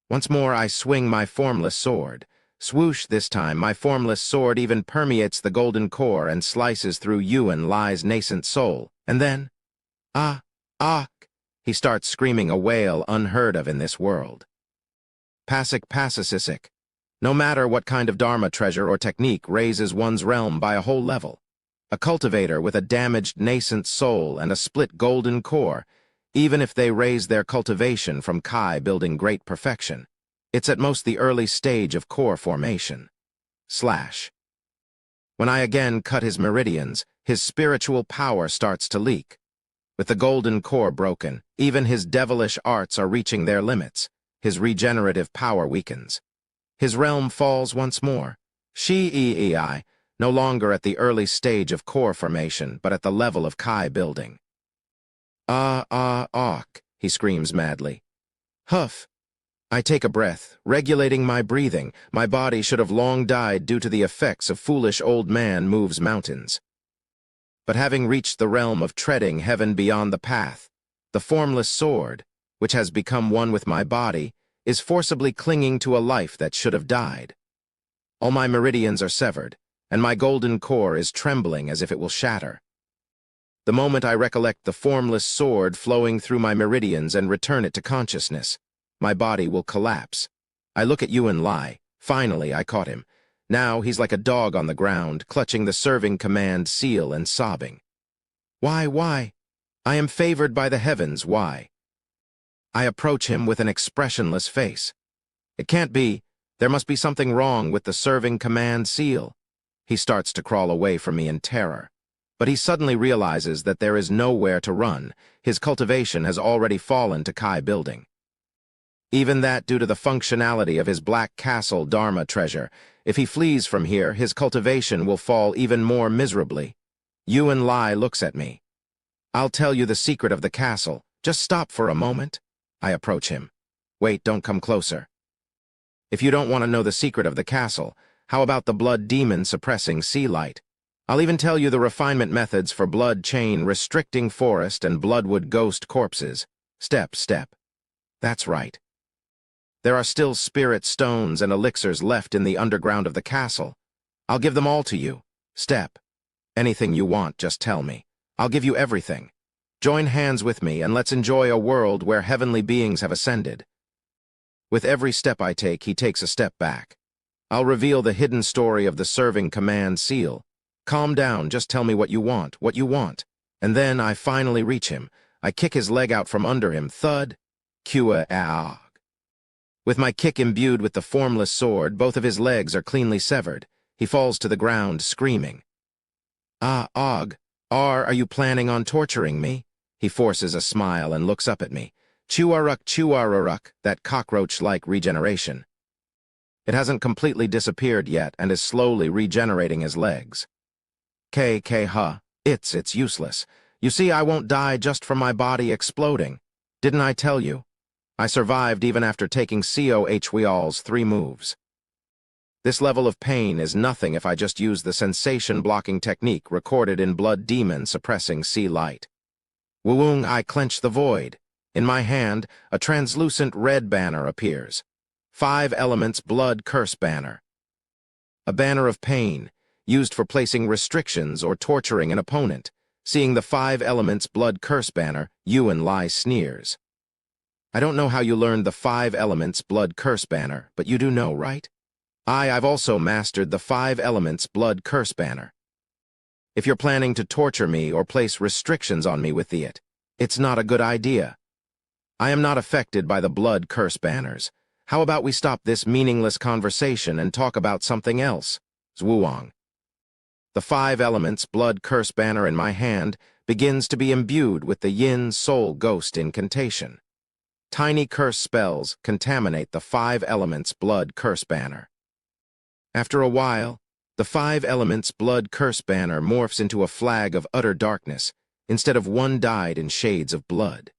Once more I swing my formless sword. Swoosh this time, my formless sword even permeates the golden core and slices through Yuan Lai's nascent soul. And then, ah, ah, he starts screaming a wail unheard of in this world. Pasik pasisisic. No matter what kind of Dharma treasure or technique raises one's realm by a whole level. A cultivator with a damaged nascent soul and a split golden core, even if they raise their cultivation from Kai building great perfection, it's at most the early stage of core formation. Slash. When I again cut his meridians, his spiritual power starts to leak. With the golden core broken, even his devilish arts are reaching their limits. His regenerative power weakens. His realm falls once more. Shi-ei, no longer at the early stage of core formation, but at the level of Kai building. He screams madly. Huff. I take a breath, regulating my breathing. My body should have long died due to the effects of foolish old man moves mountains. But having reached the realm of treading heaven beyond the path, the formless sword, which has become one with my body, is forcibly clinging to a life that should have died. All my meridians are severed, and my golden core is trembling as if it will shatter. The moment I recollect the formless sword flowing through my meridians and return it to consciousness, my body will collapse. I look at Yuan Lai. Finally, I caught him. Now he's like a dog on the ground, clutching the serving command seal and sobbing. Why? I am favored by the heavens, why? I approach him with an expressionless face. It can't be. There must be something wrong with the serving command seal. He starts to crawl away from me in terror. But he suddenly realizes that there is nowhere to run. His cultivation has already fallen to Kai building. Even that due to the functionality of his Black Castle Dharma treasure. If he flees from here, his cultivation will fall even more miserably. Yuan Lai looks at me. I'll tell you the secret of the castle. Just stop for a moment. I approach him. Wait, don't come closer. If you don't want to know the secret of the castle, how about the blood demon suppressing sea light? I'll even tell you the refinement methods for blood chain restricting forest and bloodwood ghost corpses. Step. That's right. There are still spirit stones and elixirs left in the underground of the castle. I'll give them all to you. Step. Anything you want, just tell me. I'll give you everything. Join hands with me and let's enjoy a world where heavenly beings have ascended. With every step I take, he takes a step back. I'll reveal the hidden story of the serving command seal. Calm down, just tell me what you want. And then I finally reach him. I kick his leg out from under him, thud, kua-aog. With my kick imbued with the formless sword, both of his legs are cleanly severed. He falls to the ground, screaming. Are you planning on torturing me? He forces a smile and looks up at me. Chuaruk, that cockroach-like regeneration. It hasn't completely disappeared yet and is slowly regenerating his legs. It's useless. You see, I won't die just from my body exploding. Didn't I tell you? I survived even after taking COH-Weal's 3 moves. This level of pain is nothing if I just use the sensation-blocking technique recorded in Blood Demon suppressing sea light. Wuung, I clench the void. In my hand, a translucent red banner appears. 5 elements blood curse banner. A banner of pain, used for placing restrictions or torturing an opponent. Seeing the 5 elements blood curse banner, Yuan Lai sneers. I don't know how you learned the 5 elements blood curse banner, but you do know, right? I've also mastered the 5 elements blood curse banner. If you're planning to torture me or place restrictions on me with it's not a good idea. I am not affected by the blood curse banners. How about we stop this meaningless conversation and talk about something else? Zhuang. The 5 elements blood curse banner in my hand begins to be imbued with the yin soul ghost incantation. Tiny curse spells contaminate the 5 elements blood curse banner. After a while, the 5 elements blood curse banner morphs into a flag of utter darkness instead of one dyed in shades of blood.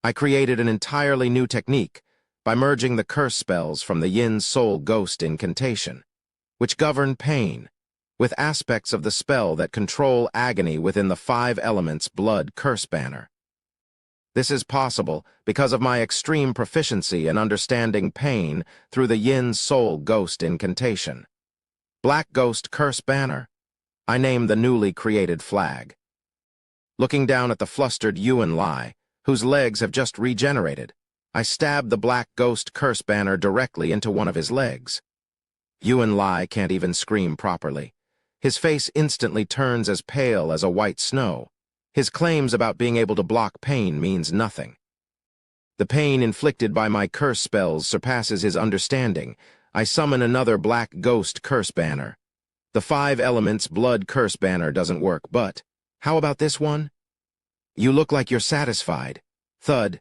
I created an entirely new technique by merging the curse spells from the yin soul ghost incantation, which govern pain, with aspects of the spell that control agony within the 5 elements blood curse banner. This is possible because of my extreme proficiency in understanding pain through the Yin Soul Ghost incantation. Black Ghost Curse Banner. I name the newly created flag. Looking down at the flustered Yuan Lai, whose legs have just regenerated, I stab the Black Ghost Curse Banner directly into one of his legs. Yuan Lai can't even scream properly. His face instantly turns as pale as a white snow. His claims about being able to block pain means nothing. The pain inflicted by my curse spells surpasses his understanding. I summon another Black Ghost Curse Banner. The 5 elements Blood Curse Banner doesn't work, but how about this one? You look like you're satisfied. Thud.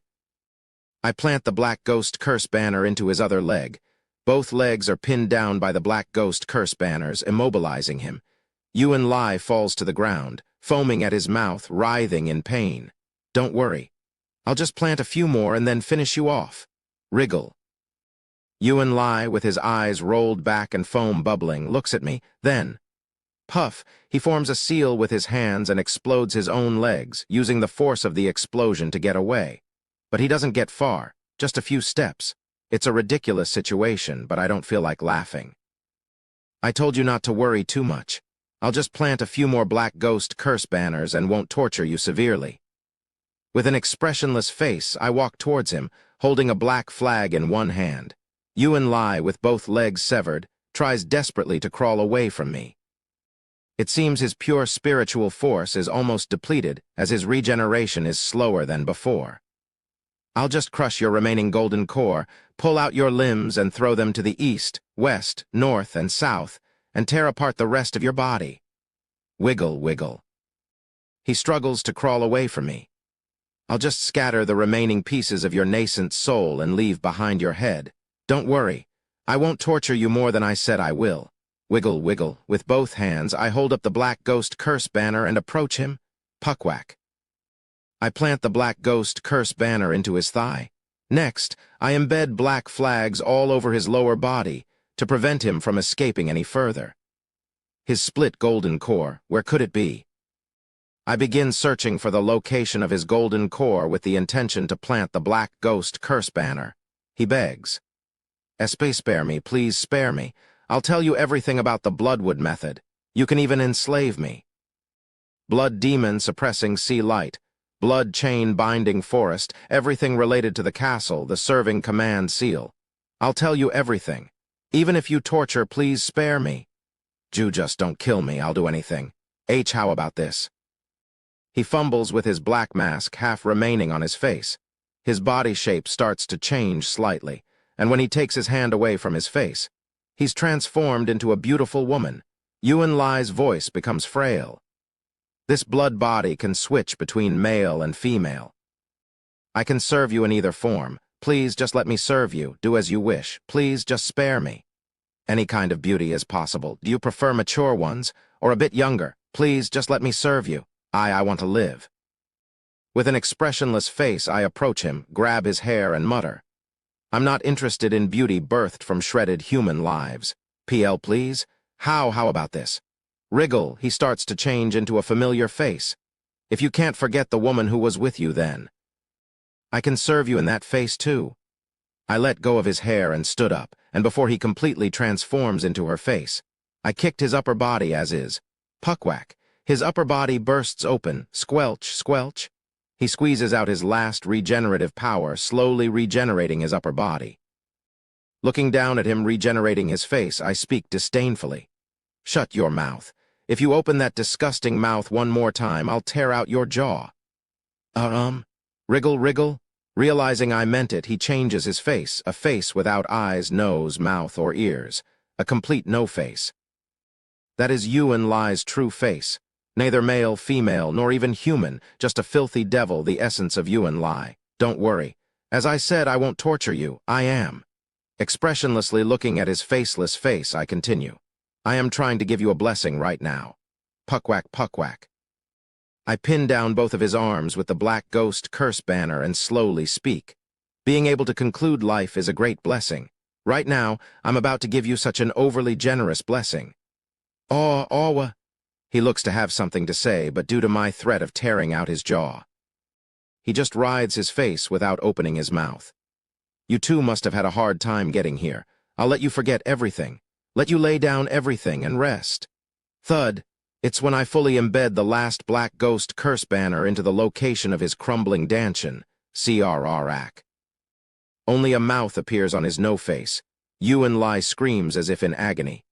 I plant the Black Ghost Curse Banner into his other leg. Both legs are pinned down by the Black Ghost Curse Banners, immobilizing him. Yuan Lai falls to the ground, foaming at his mouth, writhing in pain. Don't worry. I'll just plant a few more and then finish you off. Wriggle. Yuan Lai, with his eyes rolled back and foam bubbling, looks at me. Then, puff, he forms a seal with his hands and explodes his own legs, using the force of the explosion to get away. But he doesn't get far, just a few steps. It's a ridiculous situation, but I don't feel like laughing. I told you not to worry too much. I'll just plant a few more Black Ghost Curse Banners and won't torture you severely. With an expressionless face, I walk towards him, holding a black flag in one hand. Yuan Lai, with both legs severed, tries desperately to crawl away from me. It seems his pure spiritual force is almost depleted, as his regeneration is slower than before. I'll just crush your remaining golden core, pull out your limbs and throw them to the east, west, north, and south, and tear apart the rest of your body. Wiggle, wiggle. He struggles to crawl away from me. I'll just scatter the remaining pieces of your nascent soul and leave behind your head. Don't worry. I won't torture you more than I said I will. Wiggle, wiggle. With both hands, I hold up the Black Ghost Curse Banner and approach him. Puckwhack. I plant the Black Ghost Curse Banner into his thigh. Next, I embed black flags all over his lower body to prevent him from escaping any further. His split golden core, where could it be? I begin searching for the location of his golden core with the intention to plant the Black Ghost Curse Banner. He begs. Spare me, please spare me. I'll tell you everything about the Bloodwood method. You can even enslave me. Blood demon suppressing sea light. Blood chain binding forest, everything related to the castle, the serving command seal. I'll tell you everything. Even if you torture, please spare me. Just don't kill me, I'll do anything. How about this? He fumbles with his black mask half remaining on his face. His body shape starts to change slightly, and when he takes his hand away from his face, he's transformed into a beautiful woman. Yuan Lai's voice becomes frail. This blood body can switch between male and female. I can serve you in either form. Please just let me serve you. Do as you wish. Please just spare me. Any kind of beauty is possible. Do you prefer mature ones, or a bit younger? Please just let me serve you. I want to live. With an expressionless face, I approach him, grab his hair, and mutter. I'm not interested in beauty birthed from shredded human lives. PL, please? How about this? Wriggle, he starts to change into a familiar face. If you can't forget the woman who was with you then. I can serve you in that face too. I let go of his hair and stood up, and before he completely transforms into her face, I kicked his upper body as is. Puckwhack. His upper body bursts open, squelch, squelch. He squeezes out his last regenerative power, slowly regenerating his upper body. Looking down at him regenerating his face, I speak disdainfully. Shut your mouth. If you open that disgusting mouth one more time, I'll tear out your jaw. Wriggle, wriggle. Realizing I meant it, he changes his face, a face without eyes, nose, mouth, or ears, a complete no-face. That is Yuan Lai's true face. Neither male, female, nor even human, just a filthy devil, the essence of Yuan Lai. Don't worry. As I said, I won't torture you. I am. Expressionlessly looking at his faceless face, I continue. I am trying to give you a blessing right now. Puckwhack, puckwhack. I pin down both of his arms with the Black Ghost Curse Banner and slowly speak. Being able to conclude life is a great blessing. Right now, I'm about to give you such an overly generous blessing. Awa. He looks to have something to say, but due to my threat of tearing out his jaw. He just rides his face without opening his mouth. You too must have had a hard time getting here. I'll let you forget everything. Let you lay down everything and rest. Thud. It's when I fully embed the last black ghost curse banner into the location of his crumbling dantian, CRRAC. Only a mouth appears on his no-face. Yuan Lai screams as if in agony.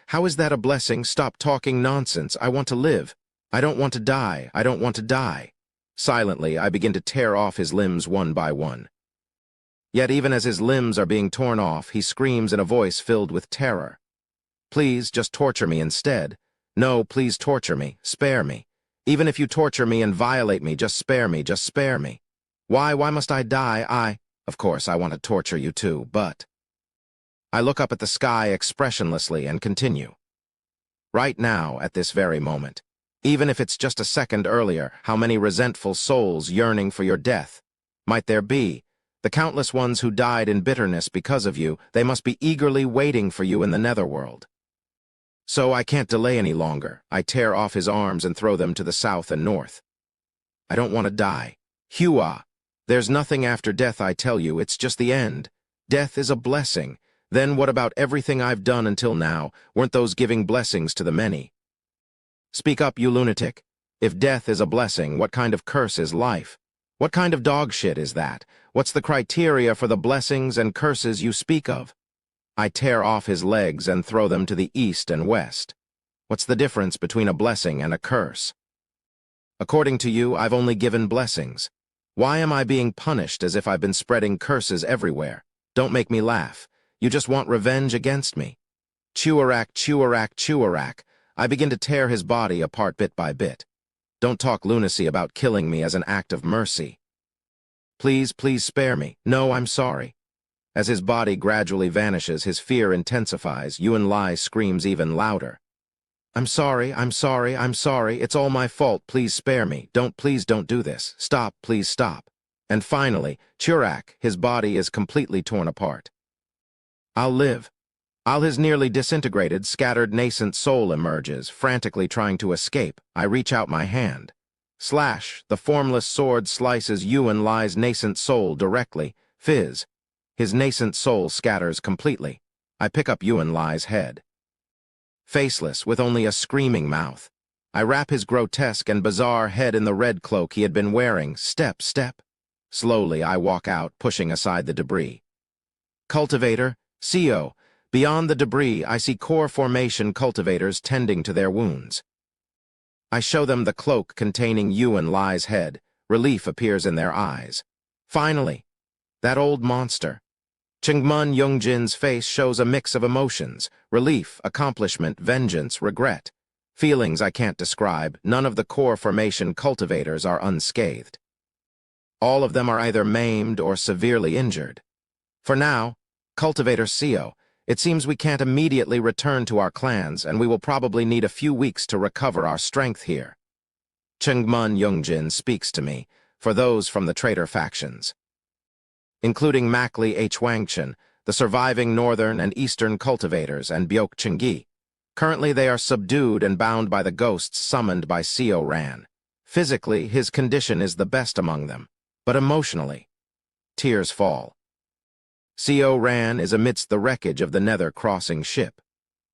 How is that a blessing? Stop talking nonsense. I want to live. I don't want to die. I don't want to die. Silently, I begin to tear off his limbs one by one. Yet even as his limbs are being torn off, he screams in a voice filled with terror. Please, just torture me instead. No, please torture me. Spare me. Even if you torture me and violate me, just spare me. Just spare me. Why must I die? Of course, I want to torture you too, but... I look up at the sky expressionlessly and continue. Right now, at this very moment, even if it's just a second earlier, how many resentful souls yearning for your death might there be? The countless ones who died in bitterness because of you, they must be eagerly waiting for you in the netherworld. So I can't delay any longer. I tear off his arms and throw them to the south and north. I don't want to die. Hua! There's nothing after death, I tell you. It's just the end. Death is a blessing. Then what about everything I've done until now? Weren't those giving blessings to the many? Speak up, you lunatic. If death is a blessing, what kind of curse is life? What kind of dog shit is that? What's the criteria for the blessings and curses you speak of? I tear off his legs and throw them to the east and west. What's the difference between a blessing and a curse? According to you, I've only given blessings. Why am I being punished as if I've been spreading curses everywhere? Don't make me laugh. You just want revenge against me. Chewarak, chewarak, chewarak. I begin to tear his body apart bit by bit. Don't talk lunacy about killing me as an act of mercy. Please, please spare me. No, I'm sorry. As his body gradually vanishes, his fear intensifies. Yuan Lai screams even louder. I'm sorry, I'm sorry, I'm sorry. It's all my fault. Please spare me. Please don't do this. Stop, please stop. And finally, Churak, his body is completely torn apart. I'll live. His nearly disintegrated, scattered nascent soul emerges, frantically trying to escape. I reach out my hand. Slash, the formless sword slices Yuan Lai's nascent soul directly. Fizz. His nascent soul scatters completely. I pick up Yuan Lai's head. Faceless, with only a screaming mouth. I wrap his grotesque and bizarre head in the red cloak he had been wearing. Step, step. Slowly, I walk out, pushing aside the debris. Cultivator, CO. Beyond the debris, I see core formation cultivators tending to their wounds. I show them the cloak containing Yuan Lai's head. Relief appears in their eyes. Finally, that old monster. Chengmun Yongjin's face shows a mix of emotions: relief, accomplishment, vengeance, regret. Feelings I can't describe. None of the core formation cultivators are unscathed. All of them are either maimed or severely injured. For now, Cultivator CO, it seems we can't immediately return to our clans, and we will probably need a few weeks to recover our strength here. Chengmun Yongjin speaks to me, for those from the traitor factions, including Makli H. Wangchen, the surviving northern and eastern cultivators, and Byok Chengi. Currently they are subdued and bound by the ghosts summoned by Co Ran. Physically, his condition is the best among them, but emotionally, tears fall. Co Ran is amidst the wreckage of the Nether crossing ship.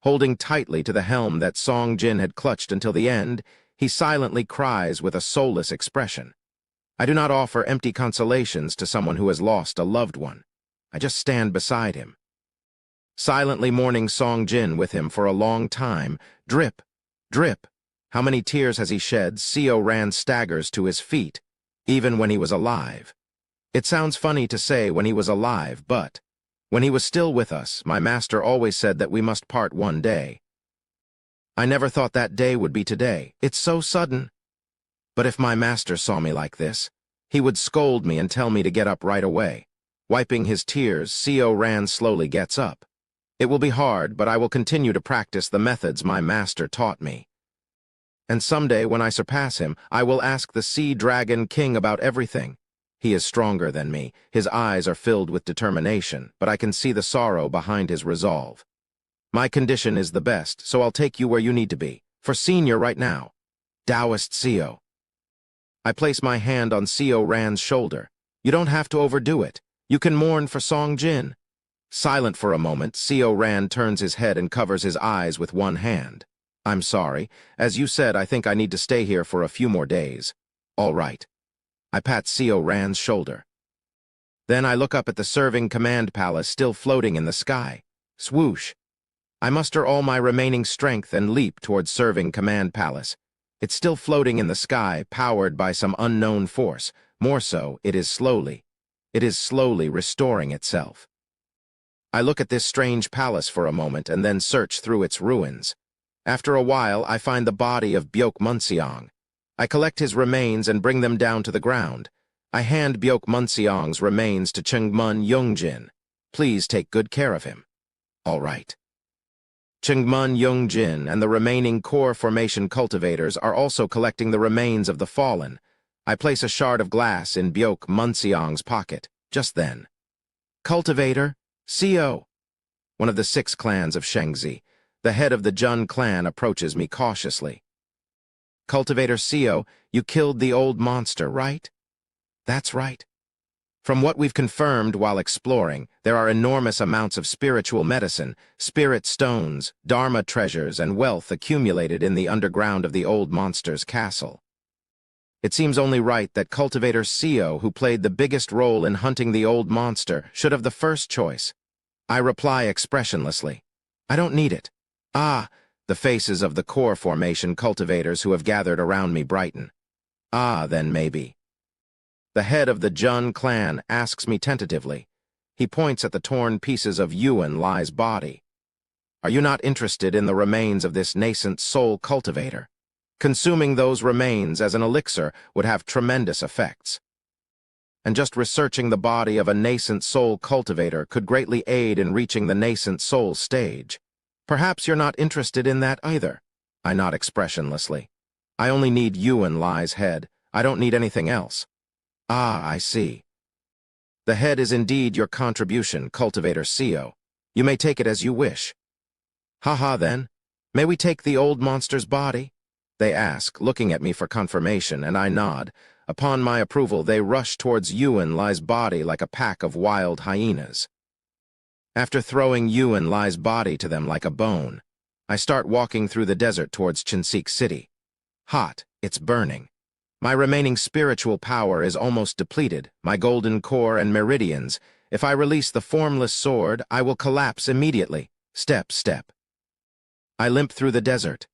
Holding tightly to the helm that Song Jin had clutched until the end, he silently cries with a soulless expression. I do not offer empty consolations to someone who has lost a loved one. I just stand beside him, silently mourning Song Jin with him for a long time. Drip, drip. How many tears has he shed? Co Ran staggers to his feet, even when he was alive. It sounds funny to say when he was alive, but when he was still with us, my master always said that we must part one day. I never thought that day would be today. It's so sudden. But if my master saw me like this, he would scold me and tell me to get up right away. Wiping his tears, Co Ran slowly gets up. It will be hard, but I will continue to practice the methods my master taught me. And someday, when I surpass him, I will ask the Sea Dragon King about everything. He is stronger than me. His eyes are filled with determination, but I can see the sorrow behind his resolve. My condition is the best, so I'll take you where you need to be. For senior right now. Taoist Co. I place my hand on Seo Ran's shoulder. You don't have to overdo it. You can mourn for Song Jin. Silent for a moment, Seo Ran turns his head and covers his eyes with one hand. I'm sorry. As you said, I think I need to stay here for a few more days. All right. I pat Seo Ran's shoulder. Then I look up at the serving command palace still floating in the sky. Swoosh. I muster all my remaining strength and leap towards serving command palace. It's still floating in the sky, powered by some unknown force. More so, it is slowly restoring itself. I look at this strange palace for a moment and then search through its ruins. After a while, I find the body of Byok Munseong. I collect his remains and bring them down to the ground. I hand Byok Munseong's remains to Chungmun Yongjin. Please take good care of him. All right. Chungmun Yongjin and the remaining core formation cultivators are also collecting the remains of the fallen. I place a shard of glass in Byok Munseong's pocket. Just then, Cultivator, Seo, one of the 6 clans of Shengzi, the head of the Jun clan, approaches me cautiously. Cultivator Seo, you killed the old monster, right? That's right. From what we've confirmed while exploring, there are enormous amounts of spiritual medicine, spirit stones, dharma treasures, and wealth accumulated in the underground of the old monster's castle. It seems only right that Cultivator Seo, who played the biggest role in hunting the old monster, should have the first choice. I reply expressionlessly. I don't need it. Ah, the faces of the core formation cultivators who have gathered around me brighten. Ah, then maybe. The head of the Jun clan asks me tentatively. He points at the torn pieces of Yuan Lai's body. Are you not interested in the remains of this nascent soul cultivator? Consuming those remains as an elixir would have tremendous effects. And just researching the body of a nascent soul cultivator could greatly aid in reaching the nascent soul stage. Perhaps you're not interested in that either. I nod expressionlessly. I only need Yuan Lai's head. I don't need anything else. Ah, I see. The head is indeed your contribution, Cultivator Seo. You may take it as you wish. Haha then. May we take the old monster's body? They ask, looking at me for confirmation, and I nod. Upon my approval, they rush towards Yuan Lai's body like a pack of wild hyenas. After throwing Yuan Lai's body to them like a bone, I start walking through the desert towards Chinsik City. Hot, it's burning. My remaining spiritual power is almost depleted, my golden core and meridians. If I release the formless sword, I will collapse immediately. Step. I limp through the desert.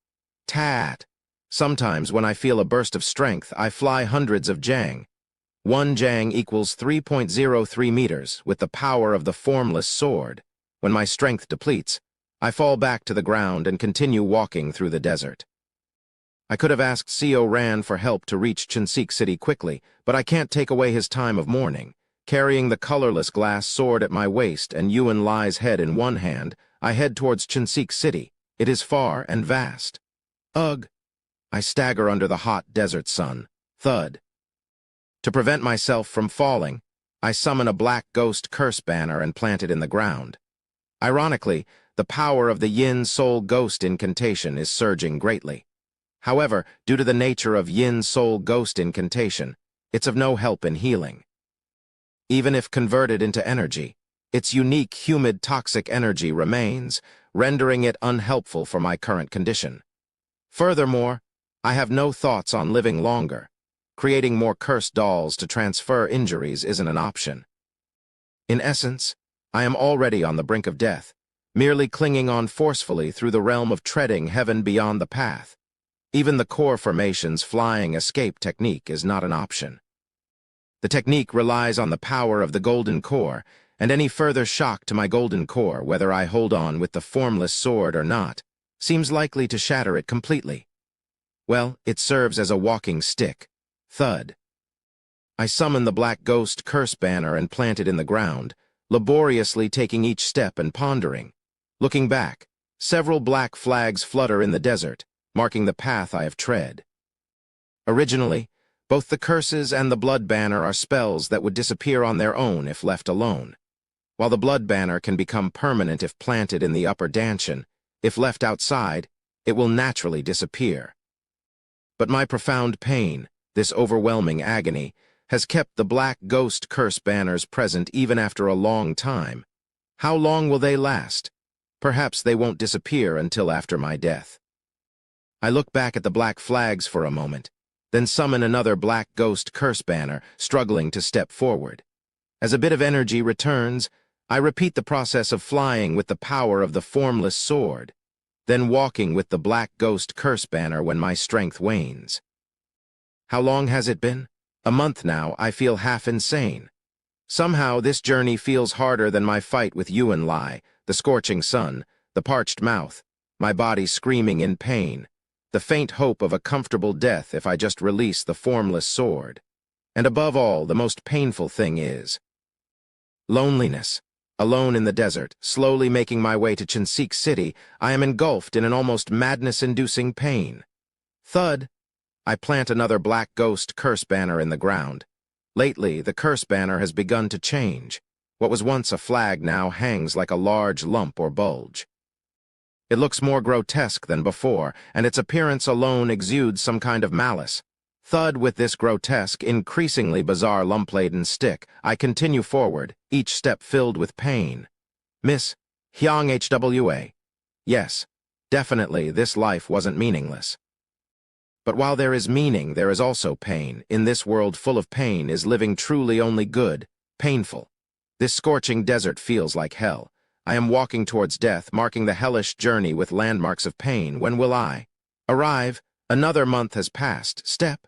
Tat. Sometimes, when I feel a burst of strength, I fly hundreds of jang. 1 jang equals 3.03 meters with the power of the formless sword. When my strength depletes, I fall back to the ground and continue walking through the desert. I could have asked Seo Ran for help to reach Chinsik City quickly, but I can't take away his time of mourning. Carrying the colorless glass sword at my waist and Yuan Lai's head in one hand, I head towards Chinsik City. It is far and vast. Ugh. I stagger under the hot desert sun. Thud. To prevent myself from falling, I summon a black ghost curse banner and plant it in the ground. Ironically, the power of the Yin Soul Ghost incantation is surging greatly. However, due to the nature of Yin Soul Ghost incantation, it's of no help in healing. Even if converted into energy, its unique humid toxic energy remains, rendering it unhelpful for my current condition. Furthermore, I have no thoughts on living longer. Creating more cursed dolls to transfer injuries isn't an option. In essence, I am already on the brink of death, merely clinging on forcefully through the realm of treading heaven beyond the path. Even the core formation's flying escape technique is not an option. The technique relies on the power of the golden core, and any further shock to my golden core, whether I hold on with the formless sword or not, seems likely to shatter it completely. Well, it serves as a walking stick. Thud. I summon the black ghost curse banner and plant it in the ground, laboriously taking each step and pondering. Looking back, several black flags flutter in the desert, marking the path I have tread. Originally, both the curses and the blood banner are spells that would disappear on their own if left alone. While the blood banner can become permanent if planted in the upper dantian, if left outside, it will naturally disappear. But my profound pain, This overwhelming agony has kept the black ghost curse banners present even after a long time. How long will they last? Perhaps they won't disappear until after my death. I look back at the black flags for a moment, then summon another black ghost curse banner, struggling to step forward. As a bit of energy returns, I repeat the process of flying with the power of the formless sword, then walking with the black ghost curse banner when my strength wanes. How long has it been? A month now. I feel half insane. Somehow this journey feels harder than my fight with Yuan Lai, the scorching sun, the parched mouth, my body screaming in pain, the faint hope of a comfortable death if I just release the formless sword. And above all, the most painful thing is loneliness. Alone in the desert, slowly making my way to Chinseek City, I am engulfed in an almost madness-inducing pain. Thud! I plant another black ghost curse banner in the ground. Lately, the curse banner has begun to change. What was once a flag now hangs like a large lump or bulge. It looks more grotesque than before, and its appearance alone exudes some kind of malice. Thud with this grotesque, increasingly bizarre lump-laden stick, I continue forward, each step filled with pain. Miss Hyang HWA. Yes, definitely this life wasn't meaningless. But while there is meaning, there is also pain. In this world full of pain is living truly only good, painful. This scorching desert feels like hell. I am walking towards death, marking the hellish journey with landmarks of pain. When will I arrive? Another month has passed. Step.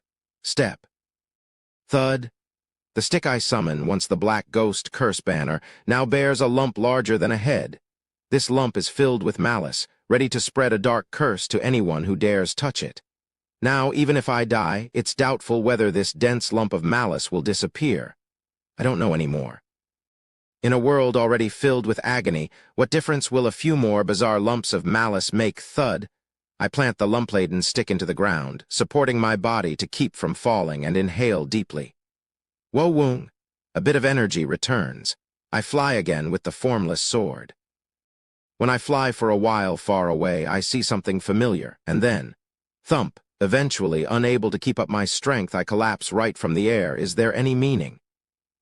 Thud. The stick I summon, once the black ghost curse banner, now bears a lump larger than a head. This lump is filled with malice, ready to spread a dark curse to anyone who dares touch it. Now, even if I die, it's doubtful whether this dense lump of malice will disappear. I don't know anymore. In a world already filled with agony, what difference will a few more bizarre lumps of malice make? Thud. I plant the lump-laden stick into the ground, supporting my body to keep from falling, and inhale deeply. Wo Woong. A bit of energy returns. I fly again with the formless sword. When I fly for a while far away, I see something familiar, and then, thump. Eventually, unable to keep up my strength, I collapse right from the air. Is there any meaning?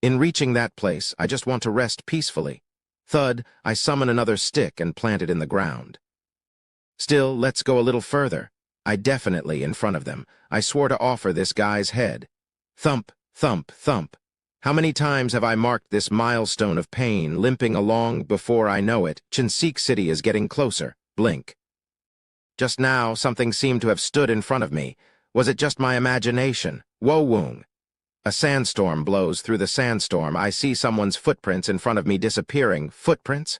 In reaching that place, I just want to rest peacefully. Thud, I summon another stick and plant it in the ground. Still, let's go a little further. I definitely in front of them. I swore to offer this guy's head. Thump, thump, thump. How many times have I marked this milestone of pain, limping along? Before I know it, Chinseek City is getting closer. Blink. Just now, something seemed to have stood in front of me. Was it just my imagination? Wo Woong. A sandstorm blows through the sandstorm. I see someone's footprints in front of me disappearing. Footprints?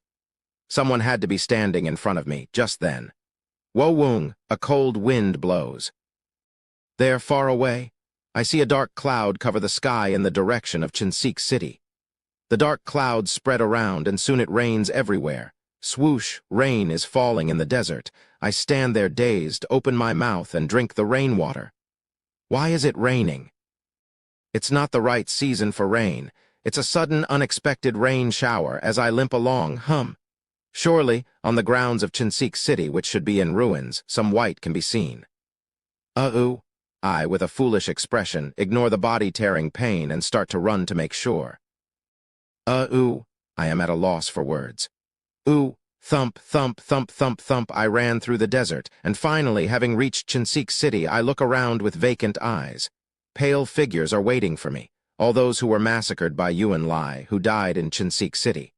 Someone had to be standing in front of me, just then. Wo Woong, a cold wind blows. There, far away, I see a dark cloud cover the sky in the direction of Chinseek City. The dark clouds spread around, and soon it rains everywhere. Swoosh, rain is falling in the desert. I stand there dazed, open my mouth, and drink the rainwater. Why is it raining? It's not the right season for rain. It's a sudden, unexpected rain shower as I limp along. Surely, on the grounds of Chinseek City, which should be in ruins, some white can be seen. I, with a foolish expression, ignore the body-tearing pain and start to run to make sure. I am at a loss for words. Thump, thump, thump, thump, thump. I ran through the desert, and finally, having reached Chinseek City, I look around with vacant eyes. Pale figures are waiting for me, all those who were massacred by Yuan Lai, who died in Chinseek City.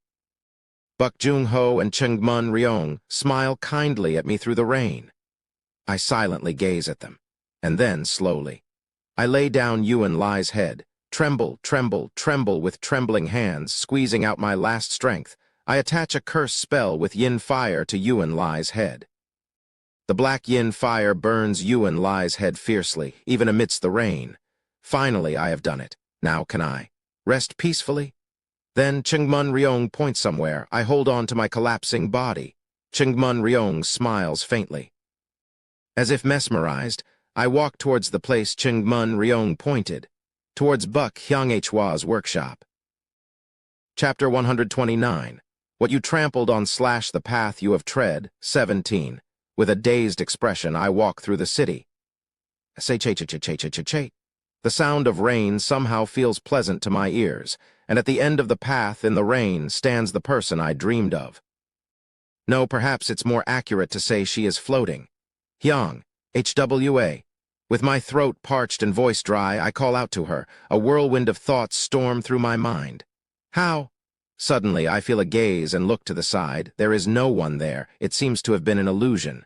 Buk Jung Ho and Chengmun Ryong smile kindly at me through the rain. I silently gaze at them, and then, slowly, I lay down Yuan Lai's head, tremble, tremble, tremble with trembling hands, squeezing out my last strength. I attach a curse spell with yin fire to Yuan Lai's head. The black yin fire burns Yuan Lai's head fiercely, even amidst the rain. Finally, I have done it. Now can I rest peacefully? Then Chengmun Ryong points somewhere. I hold on to my collapsing body. Chengmun Ryong smiles faintly. As if mesmerized, I walk towards the place Chengmun Ryong pointed, towards Buk Hyang Hwa's workshop. Chapter 129. What you trampled on / the path you have tread. 17. With a dazed expression, I walk through the city. Say, The sound of rain somehow feels pleasant to my ears, and at the end of the path in the rain stands the person I dreamed of. No, perhaps it's more accurate to say she is floating. Hyang, HWA. With my throat parched and voice dry, I call out to her. A whirlwind of thoughts storm through my mind. How? Suddenly, I feel a gaze and look to the side. There is no one there. It seems to have been an illusion.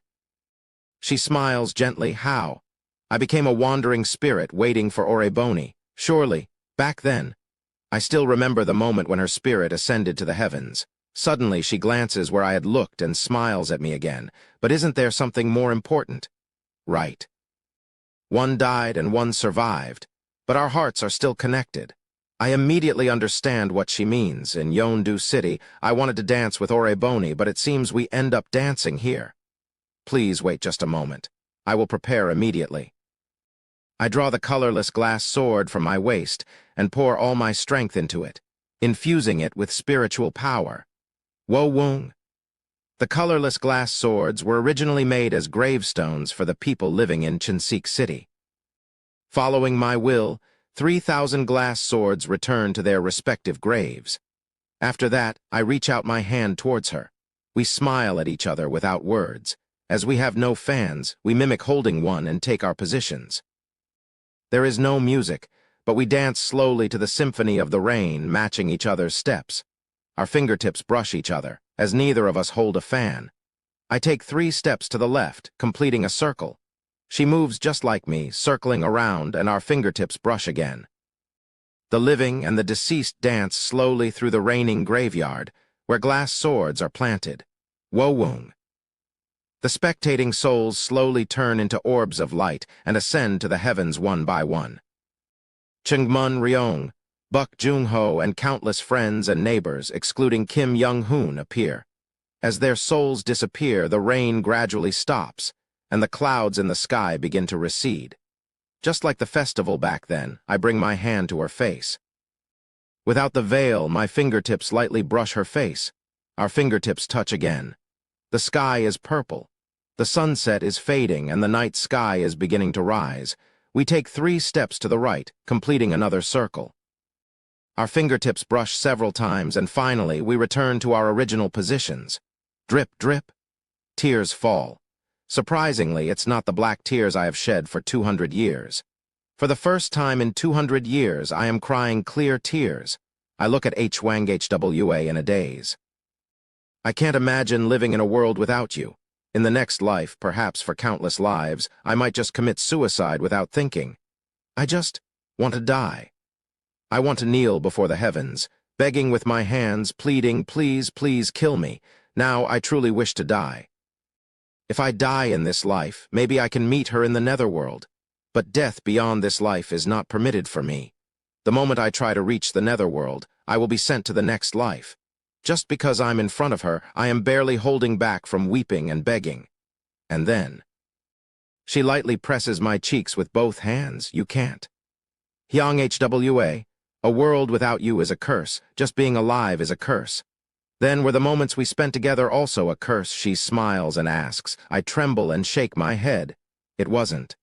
She smiles gently. How? I became a wandering spirit waiting for Oreboni. Surely, back then. I still remember the moment when her spirit ascended to the heavens. Suddenly, she glances where I had looked and smiles at me again. But isn't there something more important? Right. One died and one survived, but our hearts are still connected. I immediately understand what she means. In Yondu City, I wanted to dance with Oreboni, but it seems we end up dancing here. Please wait just a moment. I will prepare immediately. I draw the colorless glass sword from my waist and pour all my strength into it, infusing it with spiritual power. Wo Wung. The colorless glass swords were originally made as gravestones for the people living in Chinsik City. Following my will, 3,000 glass swords return to their respective graves. After that, I reach out my hand towards her. We smile at each other without words. As we have no fans, we mimic holding one and take our positions. There is no music, but we dance slowly to the symphony of the rain, matching each other's steps. Our fingertips brush each other, as neither of us hold a fan. I take 3 steps to the left, completing a circle. She moves just like me, circling around, and our fingertips brush again. The living and the deceased dance slowly through the raining graveyard, where glass swords are planted. Wo Wung. The spectating souls slowly turn into orbs of light and ascend to the heavens one by one. Chungmun Ryong, Buk Jung-ho, and countless friends and neighbors, excluding Kim Young-hoon, appear. As their souls disappear, the rain gradually stops, and the clouds in the sky begin to recede. Just like the festival back then, I bring my hand to her face. Without the veil, my fingertips lightly brush her face. Our fingertips touch again. The sky is purple. The sunset is fading, and the night sky is beginning to rise. We take 3 steps to the right, completing another circle. Our fingertips brush several times, and finally, we return to our original positions. Drip, drip. Tears fall. Surprisingly, it's not the black tears I have shed for 200 years. For the first time in 200 years, I am crying clear tears. I look at Hwang HWA in a daze. I can't imagine living in a world without you. In the next life, perhaps for countless lives, I might just commit suicide without thinking. I just want to die. I want to kneel before the heavens, begging with my hands, pleading, please, please kill me. Now I truly wish to die. If I die in this life, maybe I can meet her in the netherworld. But death beyond this life is not permitted for me. The moment I try to reach the netherworld, I will be sent to the next life. Just because I'm in front of her, I am barely holding back from weeping and begging. And then she lightly presses my cheeks with both hands. You can't. Hyang HWA, a world without you is a curse. Just being alive is a curse. Then were the moments we spent together also a curse? She smiles and asks. I tremble and shake my head. It wasn't.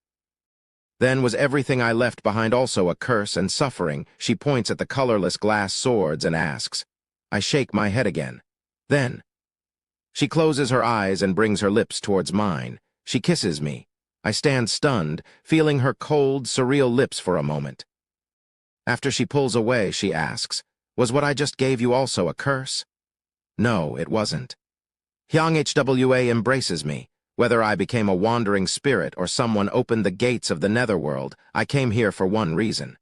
Then was everything I left behind also a curse and suffering? She points at the colorless glass swords and asks. I shake my head again. Then she closes her eyes and brings her lips towards mine. She kisses me. I stand stunned, feeling her cold, surreal lips for a moment. After she pulls away, she asks, was what I just gave you also a curse? No, it wasn't. Hyang HWA embraces me. Whether I became a wandering spirit or someone opened the gates of the netherworld, I came here for one reason.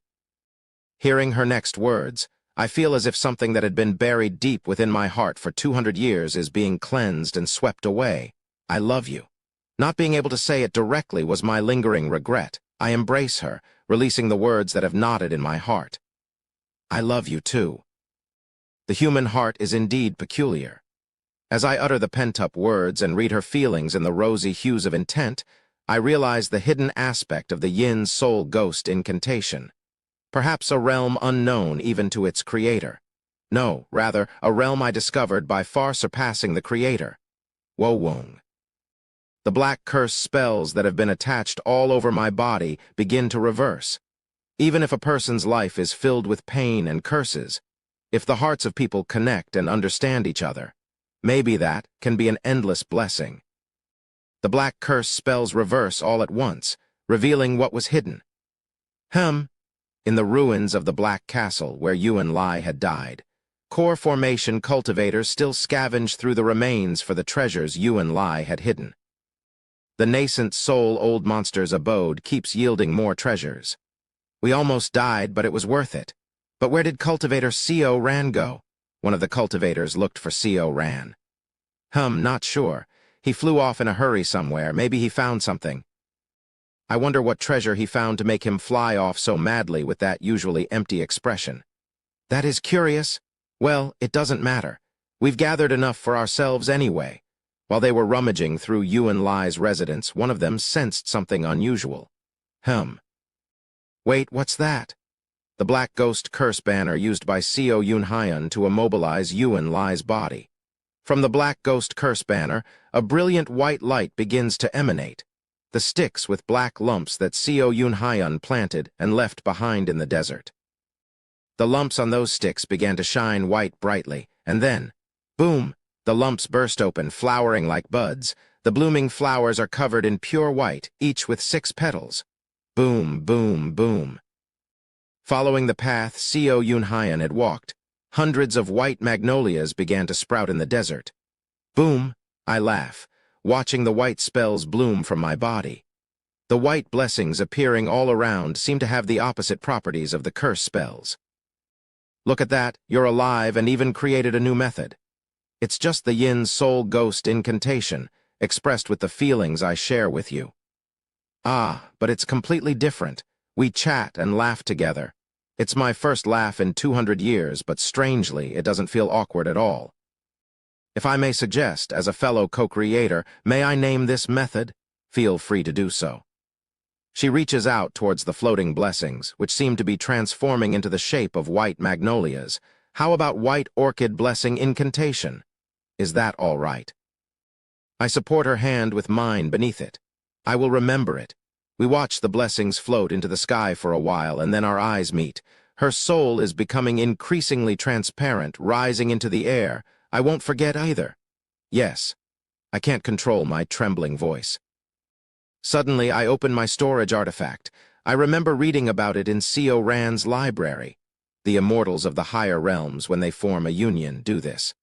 Hearing her next words, I feel as if something that had been buried deep within my heart for 200 years is being cleansed and swept away. I love you. Not being able to say it directly was my lingering regret. I embrace her, releasing the words that have knotted in my heart. I love you too. The human heart is indeed peculiar. As I utter the pent-up words and read her feelings in the rosy hues of intent, I realize the hidden aspect of the Yin soul ghost incantation. Perhaps a realm unknown even to its creator. No, rather, a realm I discovered by far surpassing the creator. Wo Wung. The black curse spells that have been attached all over my body begin to reverse. Even if a person's life is filled with pain and curses, if the hearts of people connect and understand each other, maybe that can be an endless blessing. The black curse spells reverse all at once, revealing what was hidden. In the ruins of the Black Castle where Yuan Lai had died, core formation cultivators still scavenged through the remains for the treasures Yuan Lai had hidden. The nascent soul old monster's abode keeps yielding more treasures. We almost died, but it was worth it. But where did cultivator Co. Ran go? One of the cultivators looked for Co. Ran. Not sure. He flew off in a hurry somewhere. Maybe he found something. I wonder what treasure he found to make him fly off so madly with that usually empty expression. That is curious. Well, it doesn't matter. We've gathered enough for ourselves anyway. While they were rummaging through Yuan Lai's residence, one of them sensed something unusual. Wait, what's that? The Black Ghost curse banner used by Co. Yunhyan to immobilize Yuan Lai's body. From the Black Ghost curse banner, a brilliant white light begins to emanate. The sticks with black lumps that Co. Yunhyan planted and left behind in the desert. The lumps on those sticks began to shine white brightly, and then, boom, the lumps burst open, flowering like buds. The blooming flowers are covered in pure white, each with 6 petals. Boom, boom, boom. Following the path Co. Yunhyan had walked, hundreds of white magnolias began to sprout in the desert. Boom, I laugh, watching the white spells bloom from my body. The white blessings appearing all around seem to have the opposite properties of the curse spells. Look at that, you're alive and even created a new method. It's just the Yin soul ghost incantation, expressed with the feelings I share with you. But it's completely different. We chat and laugh together. It's my first laugh in 200 years, but strangely, it doesn't feel awkward at all. If I may suggest, as a fellow co-creator, may I name this method? Feel free to do so. She reaches out towards the floating blessings, which seem to be transforming into the shape of white magnolias. How about white orchid blessing incantation? Is that all right? I support her hand with mine beneath it. I will remember it. We watch the blessings float into the sky for a while, and then our eyes meet. Her soul is becoming increasingly transparent, rising into the air. I won't forget either. Yes. I can't control my trembling voice. Suddenly, I open my storage artifact. I remember reading about it in Co. Ran's library. The immortals of the higher realms, when they form a union, do this.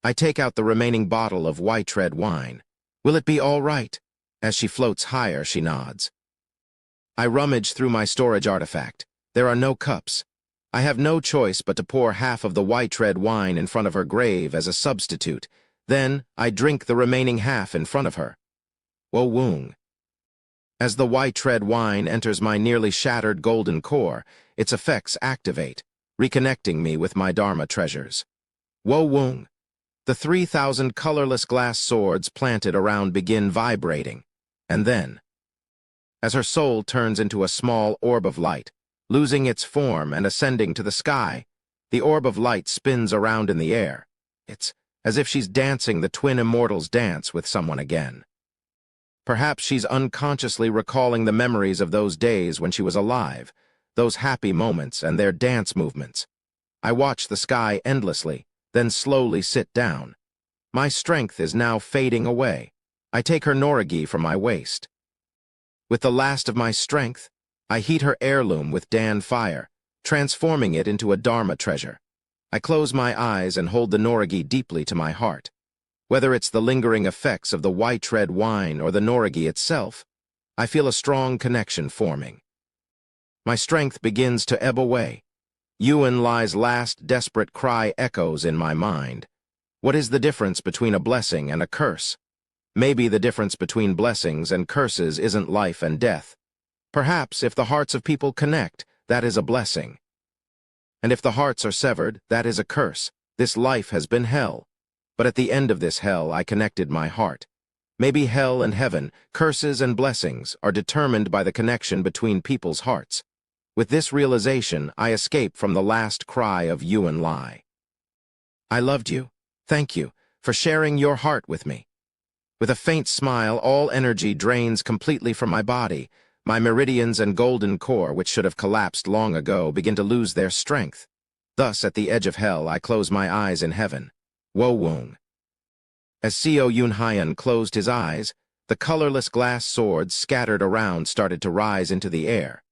I take out the remaining bottle of white red wine. Will it be all right? As she floats higher, she nods. I rummage through my storage artifact. There are no cups. I have no choice but to pour half of the white red wine in front of her grave as a substitute. Then, I drink the remaining half in front of her. Wo Woong. As the white red wine enters my nearly shattered golden core, its effects activate, reconnecting me with my Dharma treasures. Wo Woong. The 3,000 colorless glass swords planted around begin vibrating, and then, as her soul turns into a small orb of light, losing its form and ascending to the sky, the orb of light spins around in the air. It's as if she's dancing the twin immortals' dance with someone again. Perhaps she's unconsciously recalling the memories of those days when she was alive, those happy moments and their dance movements. I watch the sky endlessly, then slowly sit down. My strength is now fading away. I take her noragi from my waist. With the last of my strength, I heat her heirloom with Dan fire, transforming it into a Dharma treasure. I close my eyes and hold the noragi deeply to my heart. Whether it's the lingering effects of the white red wine or the noragi itself, I feel a strong connection forming. My strength begins to ebb away. Yuan Lai's last desperate cry echoes in my mind. What is the difference between a blessing and a curse? Maybe the difference between blessings and curses isn't life and death. Perhaps if the hearts of people connect, that is a blessing. And if the hearts are severed, that is a curse. This life has been hell. But at the end of this hell, I connected my heart. Maybe hell and heaven, curses and blessings, are determined by the connection between people's hearts. With this realization, I escape from the last cry of Yuan Lai. I loved you. Thank you for sharing your heart with me. With a faint smile, all energy drains completely from my body. My meridians and golden core, which should have collapsed long ago, begin to lose their strength. Thus, at the edge of hell, I close my eyes in heaven. Wo Woong. As Seo Yun Hyan closed his eyes, the colorless glass swords scattered around started to rise into the air.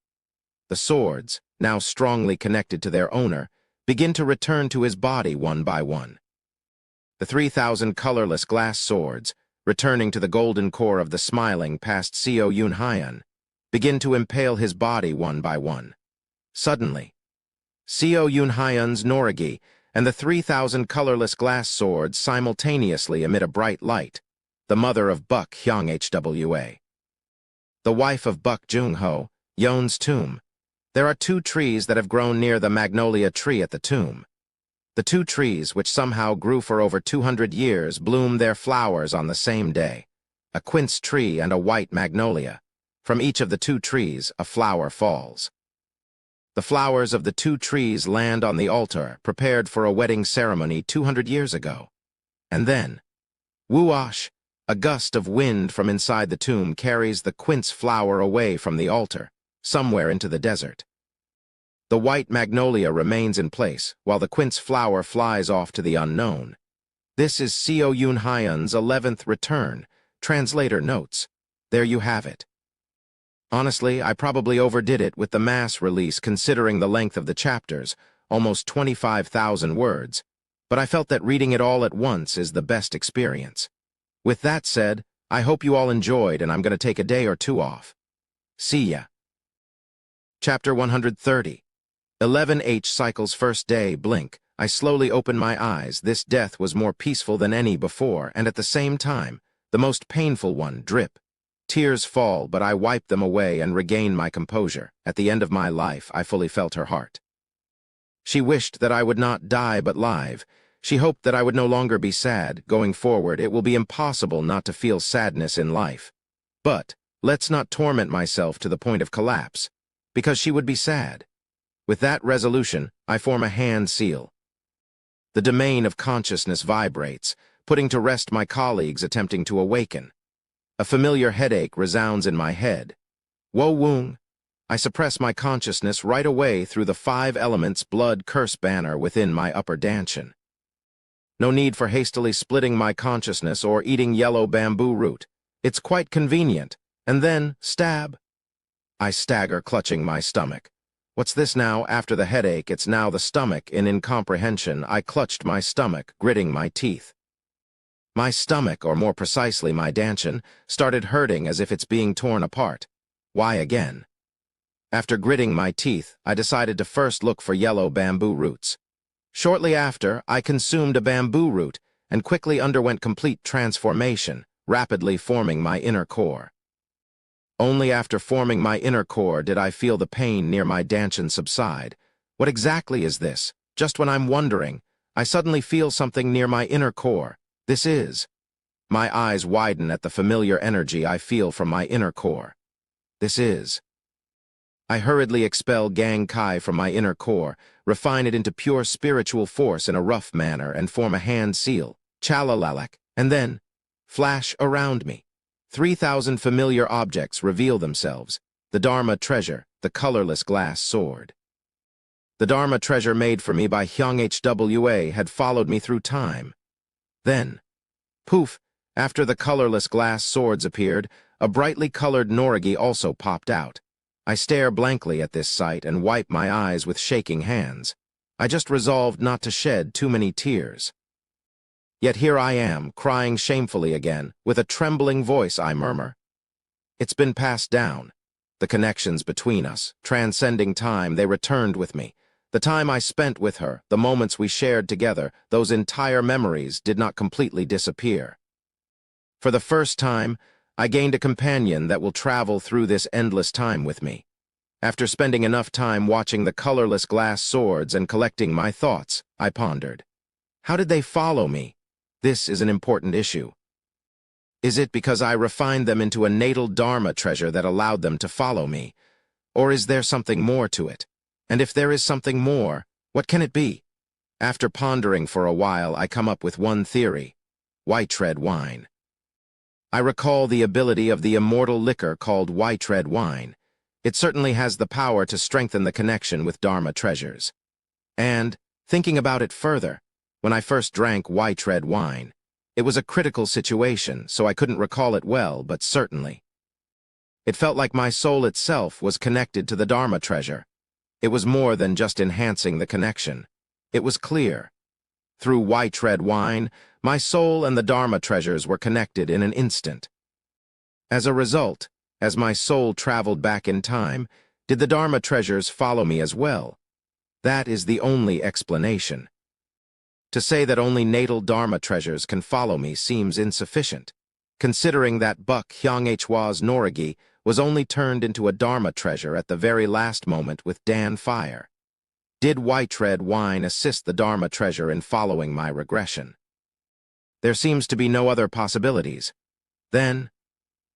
The swords, now strongly connected to their owner, begin to return to his body one by one. The 3,000 colorless glass swords, returning to the golden core of the smiling past Seo Yun Hyan, begin to impale his body one by one. Suddenly, Seo Yun Hyan's Norigi and the 3,000 colorless glass swords simultaneously emit a bright light, the mother of Buck Hyung Hwa. The wife of Buck Jung Ho, Yeon's tomb. There are 2 trees that have grown near the magnolia tree at the tomb. The 2 trees, which somehow grew for over 200 years, bloom their flowers on the same day, a quince tree and a white magnolia. From each of the 2 trees, a flower falls. The flowers of the 2 trees land on the altar, prepared for a wedding ceremony 200 years ago. And then, whoosh, a gust of wind from inside the tomb carries the quince flower away from the altar, somewhere into the desert. The white magnolia remains in place, while the quince flower flies off to the unknown. This is Seo Yun Hyan's 11th return. Translator notes. There you have it. Honestly, I probably overdid it with the mass release considering the length of the chapters, almost 25,000 words, but I felt that reading it all at once is the best experience. With that said, I hope you all enjoyed, and I'm going to take a day or 2 off. See ya. Chapter 130. 11H Cycle's first day, blink. I slowly opened my eyes. This death was more peaceful than any before, and at the same time, the most painful one, drip. Tears fall, but I wipe them away and regain my composure. At the end of my life, I fully felt her heart. She wished that I would not die but live. She hoped that I would no longer be sad. Going forward, it will be impossible not to feel sadness in life. But let's not torment myself to the point of collapse, because she would be sad. With that resolution, I form a hand seal. The domain of consciousness vibrates, putting to rest my colleagues attempting to awaken. A familiar headache resounds in my head. Wo Woong. I suppress my consciousness right away through the 5 elements blood curse banner within my upper dantian. No need for hastily splitting my consciousness or eating yellow bamboo root. It's quite convenient. And then, stab. I stagger, clutching my stomach. What's this now? After the headache, it's now the stomach. In incomprehension, I clutched my stomach, gritting my teeth. My stomach, or more precisely my dantian, started hurting as if it's being torn apart. Why again? After gritting my teeth, I decided to first look for yellow bamboo roots. Shortly after, I consumed a bamboo root and quickly underwent complete transformation, rapidly forming my inner core. Only after forming my inner core did I feel the pain near my dantian subside. What exactly is this? Just when I'm wondering, I suddenly feel something near my inner core. This is. My eyes widen at the familiar energy I feel from my inner core. This is. I hurriedly expel Gang Kai from my inner core, refine it into pure spiritual force in a rough manner, and form a hand seal, Chalalalek, and then flash around me. 3,000 familiar objects reveal themselves. The Dharma treasure, the colorless glass sword. The Dharma treasure made for me by Hyung Hwa had followed me through time. Then, poof, after the colorless glass swords appeared, a brightly colored Norigi also popped out. I stare blankly at this sight and wipe my eyes with shaking hands. I just resolved not to shed too many tears. Yet here I am, crying shamefully again. With a trembling voice, I murmur. It's been passed down. The connections between us, transcending time, they returned with me. The time I spent with her, the moments we shared together, those entire memories did not completely disappear. For the first time, I gained a companion that will travel through this endless time with me. After spending enough time watching the colorless glass swords and collecting my thoughts, I pondered. How did they follow me? This is an important issue. Is it because I refined them into a natal Dharma treasure that allowed them to follow me? Or is there something more to it? And if there is something more, what can it be? After pondering for a while, I come up with one theory. White red wine. I recall the ability of the immortal liquor called white red wine. It certainly has the power to strengthen the connection with Dharma treasures. And, thinking about it further, when I first drank white red wine, it was a critical situation, so I couldn't recall it well, but certainly. It felt like my soul itself was connected to the Dharma treasure. It was more than just enhancing the connection. It was clear. Through white red wine, my soul and the Dharma treasures were connected in an instant. As a result, as my soul traveled back in time, did the Dharma treasures follow me as well? That is the only explanation. To say that only natal Dharma treasures can follow me seems insufficient, considering that Buck Hyangha's Norigi was only turned into a Dharma treasure at the very last moment with Dan Fire. Did white red wine assist the Dharma treasure in following my regression? There seems to be no other possibilities. Then,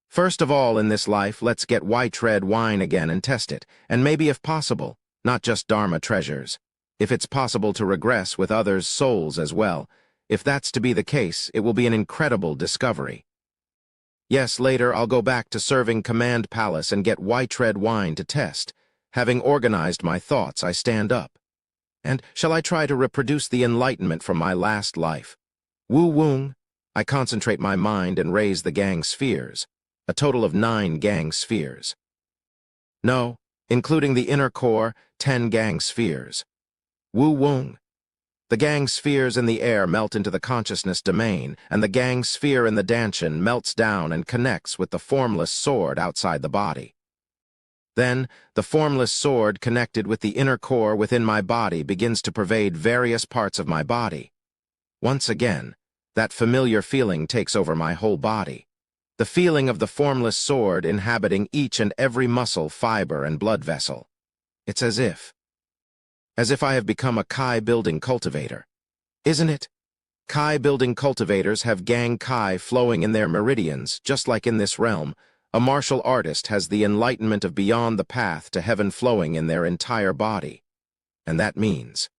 first of all in this life, let's get white red wine again and test it, and maybe if possible, not just Dharma treasures. If it's possible to regress with others' souls as well, if that's to be the case, it will be an incredible discovery. Yes, later I'll go back to serving Command Palace and get white red wine to test. Having organized my thoughts, I stand up. And shall I try to reproduce the enlightenment from my last life? Wu-woong, I concentrate my mind and raise the gang spheres, a total of 9 gang spheres. No, including the inner core, 10 gang spheres. Wu-woong. The gang spheres in the air melt into the consciousness domain, and the gang sphere in the Danshan melts down and connects with the formless sword outside the body. Then, the formless sword connected with the inner core within my body begins to pervade various parts of my body. Once again, that familiar feeling takes over my whole body. The feeling of the formless sword inhabiting each and every muscle, fiber, and blood vessel. It's as if I have become a Kai-building cultivator. Isn't it? Kai-building cultivators have gang Kai flowing in their meridians, just like in this realm. A martial artist has the enlightenment of beyond the path to heaven flowing in their entire body. And that means,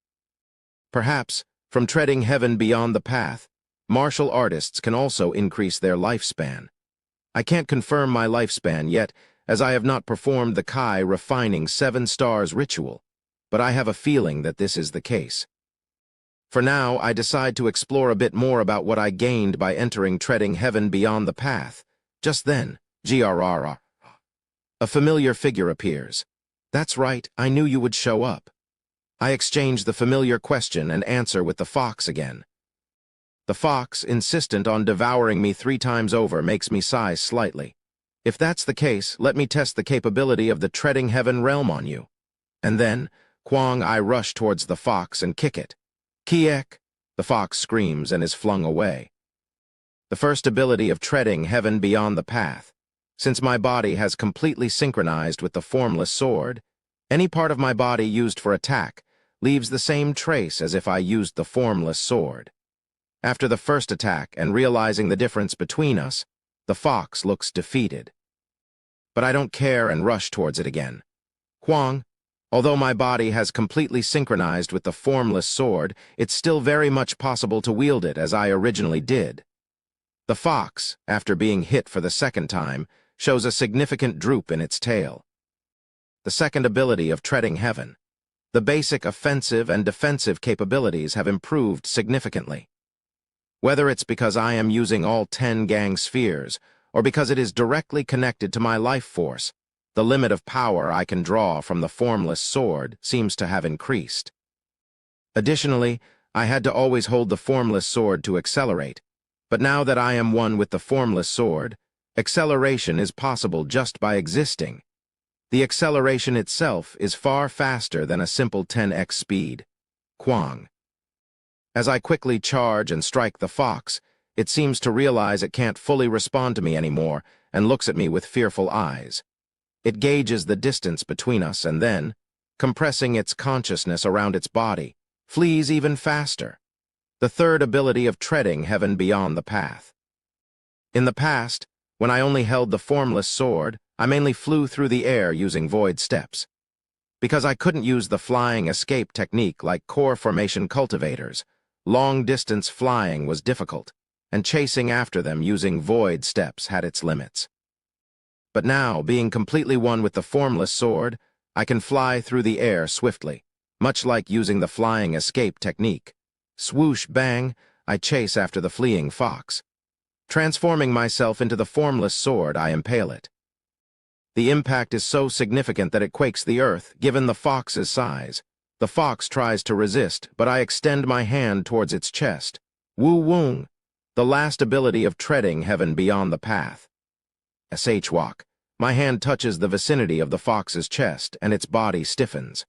perhaps, from treading heaven beyond the path, martial artists can also increase their lifespan. I can't confirm my lifespan yet, as I have not performed the Kai refining 7 stars ritual, but I have a feeling that this is the case. For now, I decide to explore a bit more about what I gained by entering treading heaven beyond the path. Just then, grrr, a familiar figure appears. That's right, I knew you would show up. I exchange the familiar question and answer with the fox again. The fox, insistent on devouring me 3 times over, makes me sigh slightly. If that's the case, let me test the capability of the treading heaven realm on you. And then, Kwang, I rush towards the fox and kick it. Kiek! The fox screams and is flung away. The first ability of treading heaven beyond the path. Since my body has completely synchronized with the formless sword, any part of my body used for attack leaves the same trace as if I used the formless sword. After the first attack and realizing the difference between us, the fox looks defeated. But I don't care and rush towards it again. Kwang, although my body has completely synchronized with the formless sword, it's still very much possible to wield it as I originally did. The fox, after being hit for the second time, shows a significant droop in its tail. The second ability of treading heaven. The basic offensive and defensive capabilities have improved significantly. Whether it's because I am using all 10 gang spheres, or because it is directly connected to my life force, the limit of power I can draw from the formless sword seems to have increased. Additionally, I had to always hold the formless sword to accelerate, but now that I am one with the formless sword, acceleration is possible just by existing. The acceleration itself is far faster than a simple 10x speed. Kwang. As I quickly charge and strike the fox, it seems to realize it can't fully respond to me anymore and looks at me with fearful eyes. It gauges the distance between us and then, compressing its consciousness around its body, flees even faster. The third ability of treading heaven beyond the path. In the past, when I only held the formless sword, I mainly flew through the air using void steps. Because I couldn't use the flying escape technique like core formation cultivators, long-distance flying was difficult, and chasing after them using void steps had its limits. But now, being completely one with the formless sword, I can fly through the air swiftly, much like using the flying escape technique. Swoosh, bang, I chase after the fleeing fox. Transforming myself into the formless sword, I impale it. The impact is so significant that it quakes the earth, given the fox's size. The fox tries to resist, but I extend my hand towards its chest. Woo-woong, the last ability of treading heaven beyond the path. Walk. My hand touches the vicinity of the fox's chest, and its body stiffens.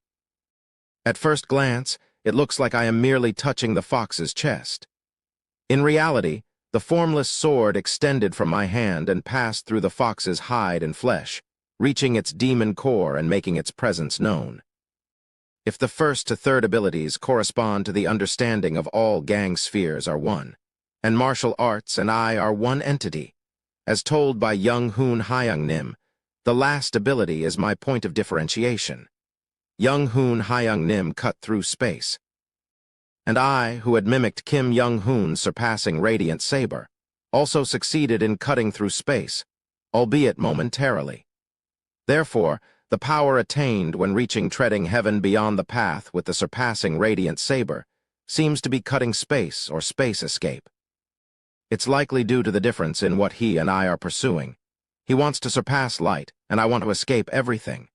At first glance, it looks like I am merely touching the fox's chest. In reality, the formless sword extended from my hand and passed through the fox's hide and flesh, reaching its demon core and making its presence known. If the first to third abilities correspond to the understanding of all gang spheres are one, and martial arts and I are one entity, as told by Young Hoon Hyung Nim, the last ability is my point of differentiation. Young Hoon Hyung Nim cut through space. And I, who had mimicked Kim Young Hoon's surpassing radiant saber, also succeeded in cutting through space, albeit momentarily. Therefore, the power attained when reaching treading heaven beyond the path with the surpassing radiant saber seems to be cutting space or space escape. It's likely due to the difference in what he and I are pursuing. He wants to surpass light, and I want to escape everything.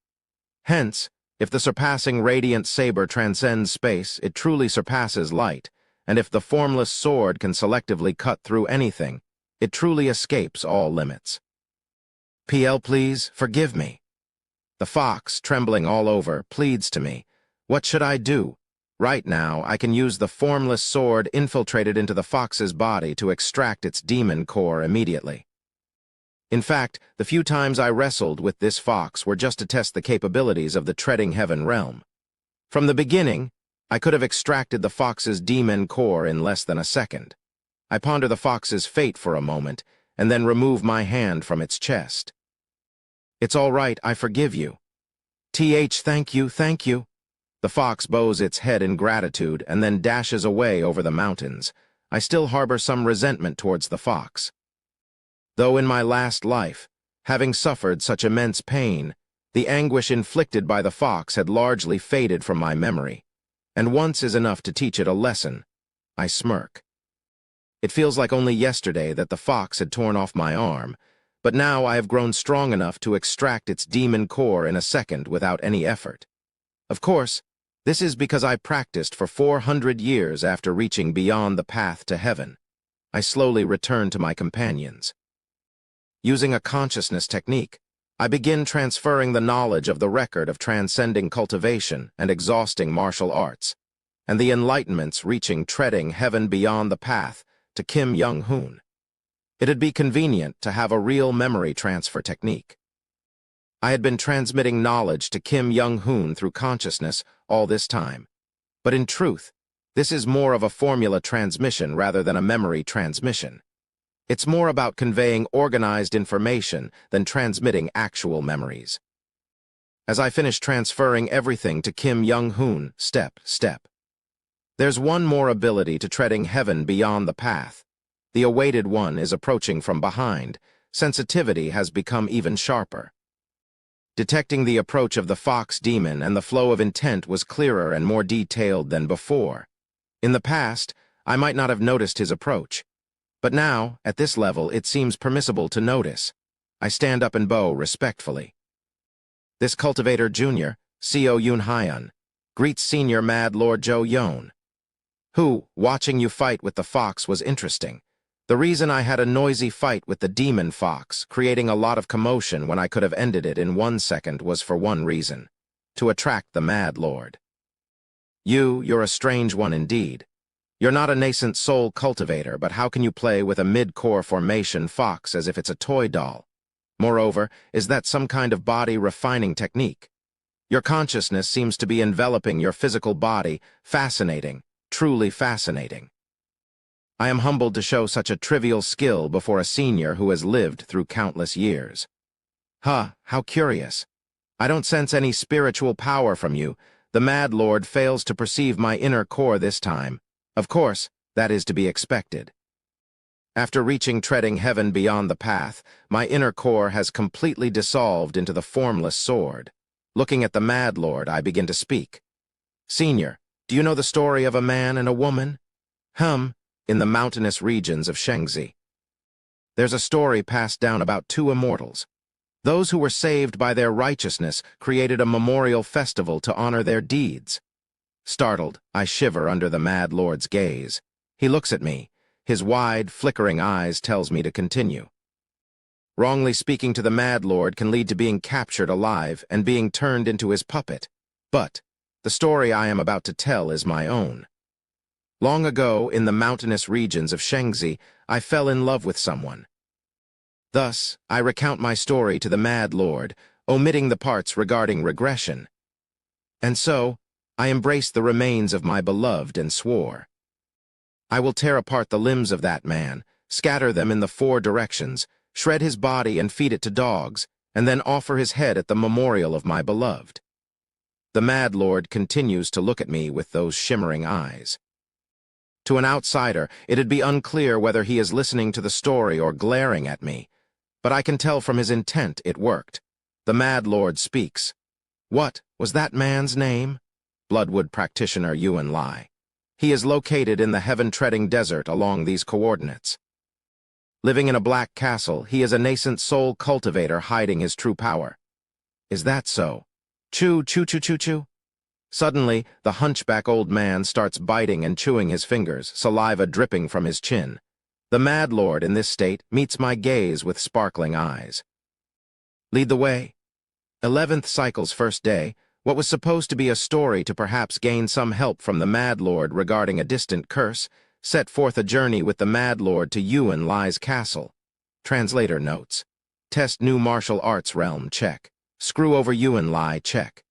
Hence, if the surpassing radiant saber transcends space, it truly surpasses light, and if the formless sword can selectively cut through anything, it truly escapes all limits. PL, please, forgive me. The fox, trembling all over, pleads to me. What should I do? Right now, I can use the formless sword infiltrated into the fox's body to extract its demon core immediately. In fact, the few times I wrestled with this fox were just to test the capabilities of the treading heaven realm. From the beginning, I could have extracted the fox's demon core in less than a second. I ponder the fox's fate for a moment, and then remove my hand from its chest. It's all right, I forgive you. Thank you, thank you. The fox bows its head in gratitude and then dashes away over the mountains. I still harbor some resentment towards the fox. Though in my last life, having suffered such immense pain, the anguish inflicted by the fox had largely faded from my memory, and once is enough to teach it a lesson. I smirk. It feels like only yesterday that the fox had torn off my arm, but now I have grown strong enough to extract its demon core in a second without any effort. Of course, this is because I practiced for 400 years after reaching beyond the path to heaven. I slowly return to my companions. Using a consciousness technique, I begin transferring the knowledge of the record of transcending cultivation and exhausting martial arts, and the enlightenments reaching treading heaven beyond the path to Kim Young Hoon. It'd be convenient to have a real memory transfer technique. I had been transmitting knowledge to Kim Young Hoon through consciousness all this time, but in truth, this is more of a formula transmission rather than a memory transmission. It's more about conveying organized information than transmitting actual memories. As I finish transferring everything to Kim Young Hoon, step. There's one more ability to treading heaven beyond the path. The awaited one is approaching from behind. Sensitivity has become even sharper. Detecting the approach of the fox demon and the flow of intent was clearer and more detailed than before. In the past, I might not have noticed his approach. But now, at this level, it seems permissible to notice. I stand up and bow respectfully. This cultivator junior, Co Yoon Hyun, greets senior Mad Lord Jo Yoon, who, watching you fight with the fox was interesting. The reason I had a noisy fight with the demon fox, creating a lot of commotion when I could have ended it in 1 second, was for one reason: to attract the Mad Lord. You're a strange one indeed. You're not a nascent soul cultivator, but how can you play with a mid-core formation fox as if it's a toy doll? Moreover, is that some kind of body refining technique? Your consciousness seems to be enveloping your physical body. Fascinating, truly fascinating. I am humbled to show such a trivial skill before a senior who has lived through countless years. How curious. I don't sense any spiritual power from you. The Mad Lord fails to perceive my inner core this time. Of course, that is to be expected. After reaching treading heaven beyond the path, my inner core has completely dissolved into the formless sword. Looking at the Mad Lord, I begin to speak. Senior, do you know the story of a man and a woman? In the mountainous regions of Shengzi. There's a story passed down about two immortals. Those who were saved by their righteousness created a memorial festival to honor their deeds. Startled, I shiver under the Mad Lord's gaze. He looks at me. His wide, flickering eyes tells me to continue. Wrongly speaking to the Mad Lord can lead to being captured alive and being turned into his puppet. But the story I am about to tell is my own. Long ago, in the mountainous regions of Shengzi, I fell in love with someone. Thus, I recount my story to the Mad Lord, omitting the parts regarding regression. And so, I embraced the remains of my beloved and swore. I will tear apart the limbs of that man, scatter them in the 4 directions, shred his body and feed it to dogs, and then offer his head at the memorial of my beloved. The Mad Lord continues to look at me with those shimmering eyes. To an outsider, it'd be unclear whether he is listening to the story or glaring at me, but I can tell from his intent it worked. The Mad Lord speaks. What was that man's name? Bloodwood practitioner Yuan Lai. He is located in the heaven-treading desert along these coordinates. Living in a black castle, he is a nascent soul cultivator hiding his true power. Is that so? Choo-choo-choo-choo-choo. Suddenly, the hunchback old man starts biting and chewing his fingers, saliva dripping from his chin. The Mad Lord in this state meets my gaze with sparkling eyes. Lead the way. 11th cycle's first day, what was supposed to be a story to perhaps gain some help from the Mad Lord regarding a distant curse, set forth a journey with the Mad Lord to Yuan Lai's castle. Translator notes. Test new martial arts realm, check. Screw over Yuan Lai, check.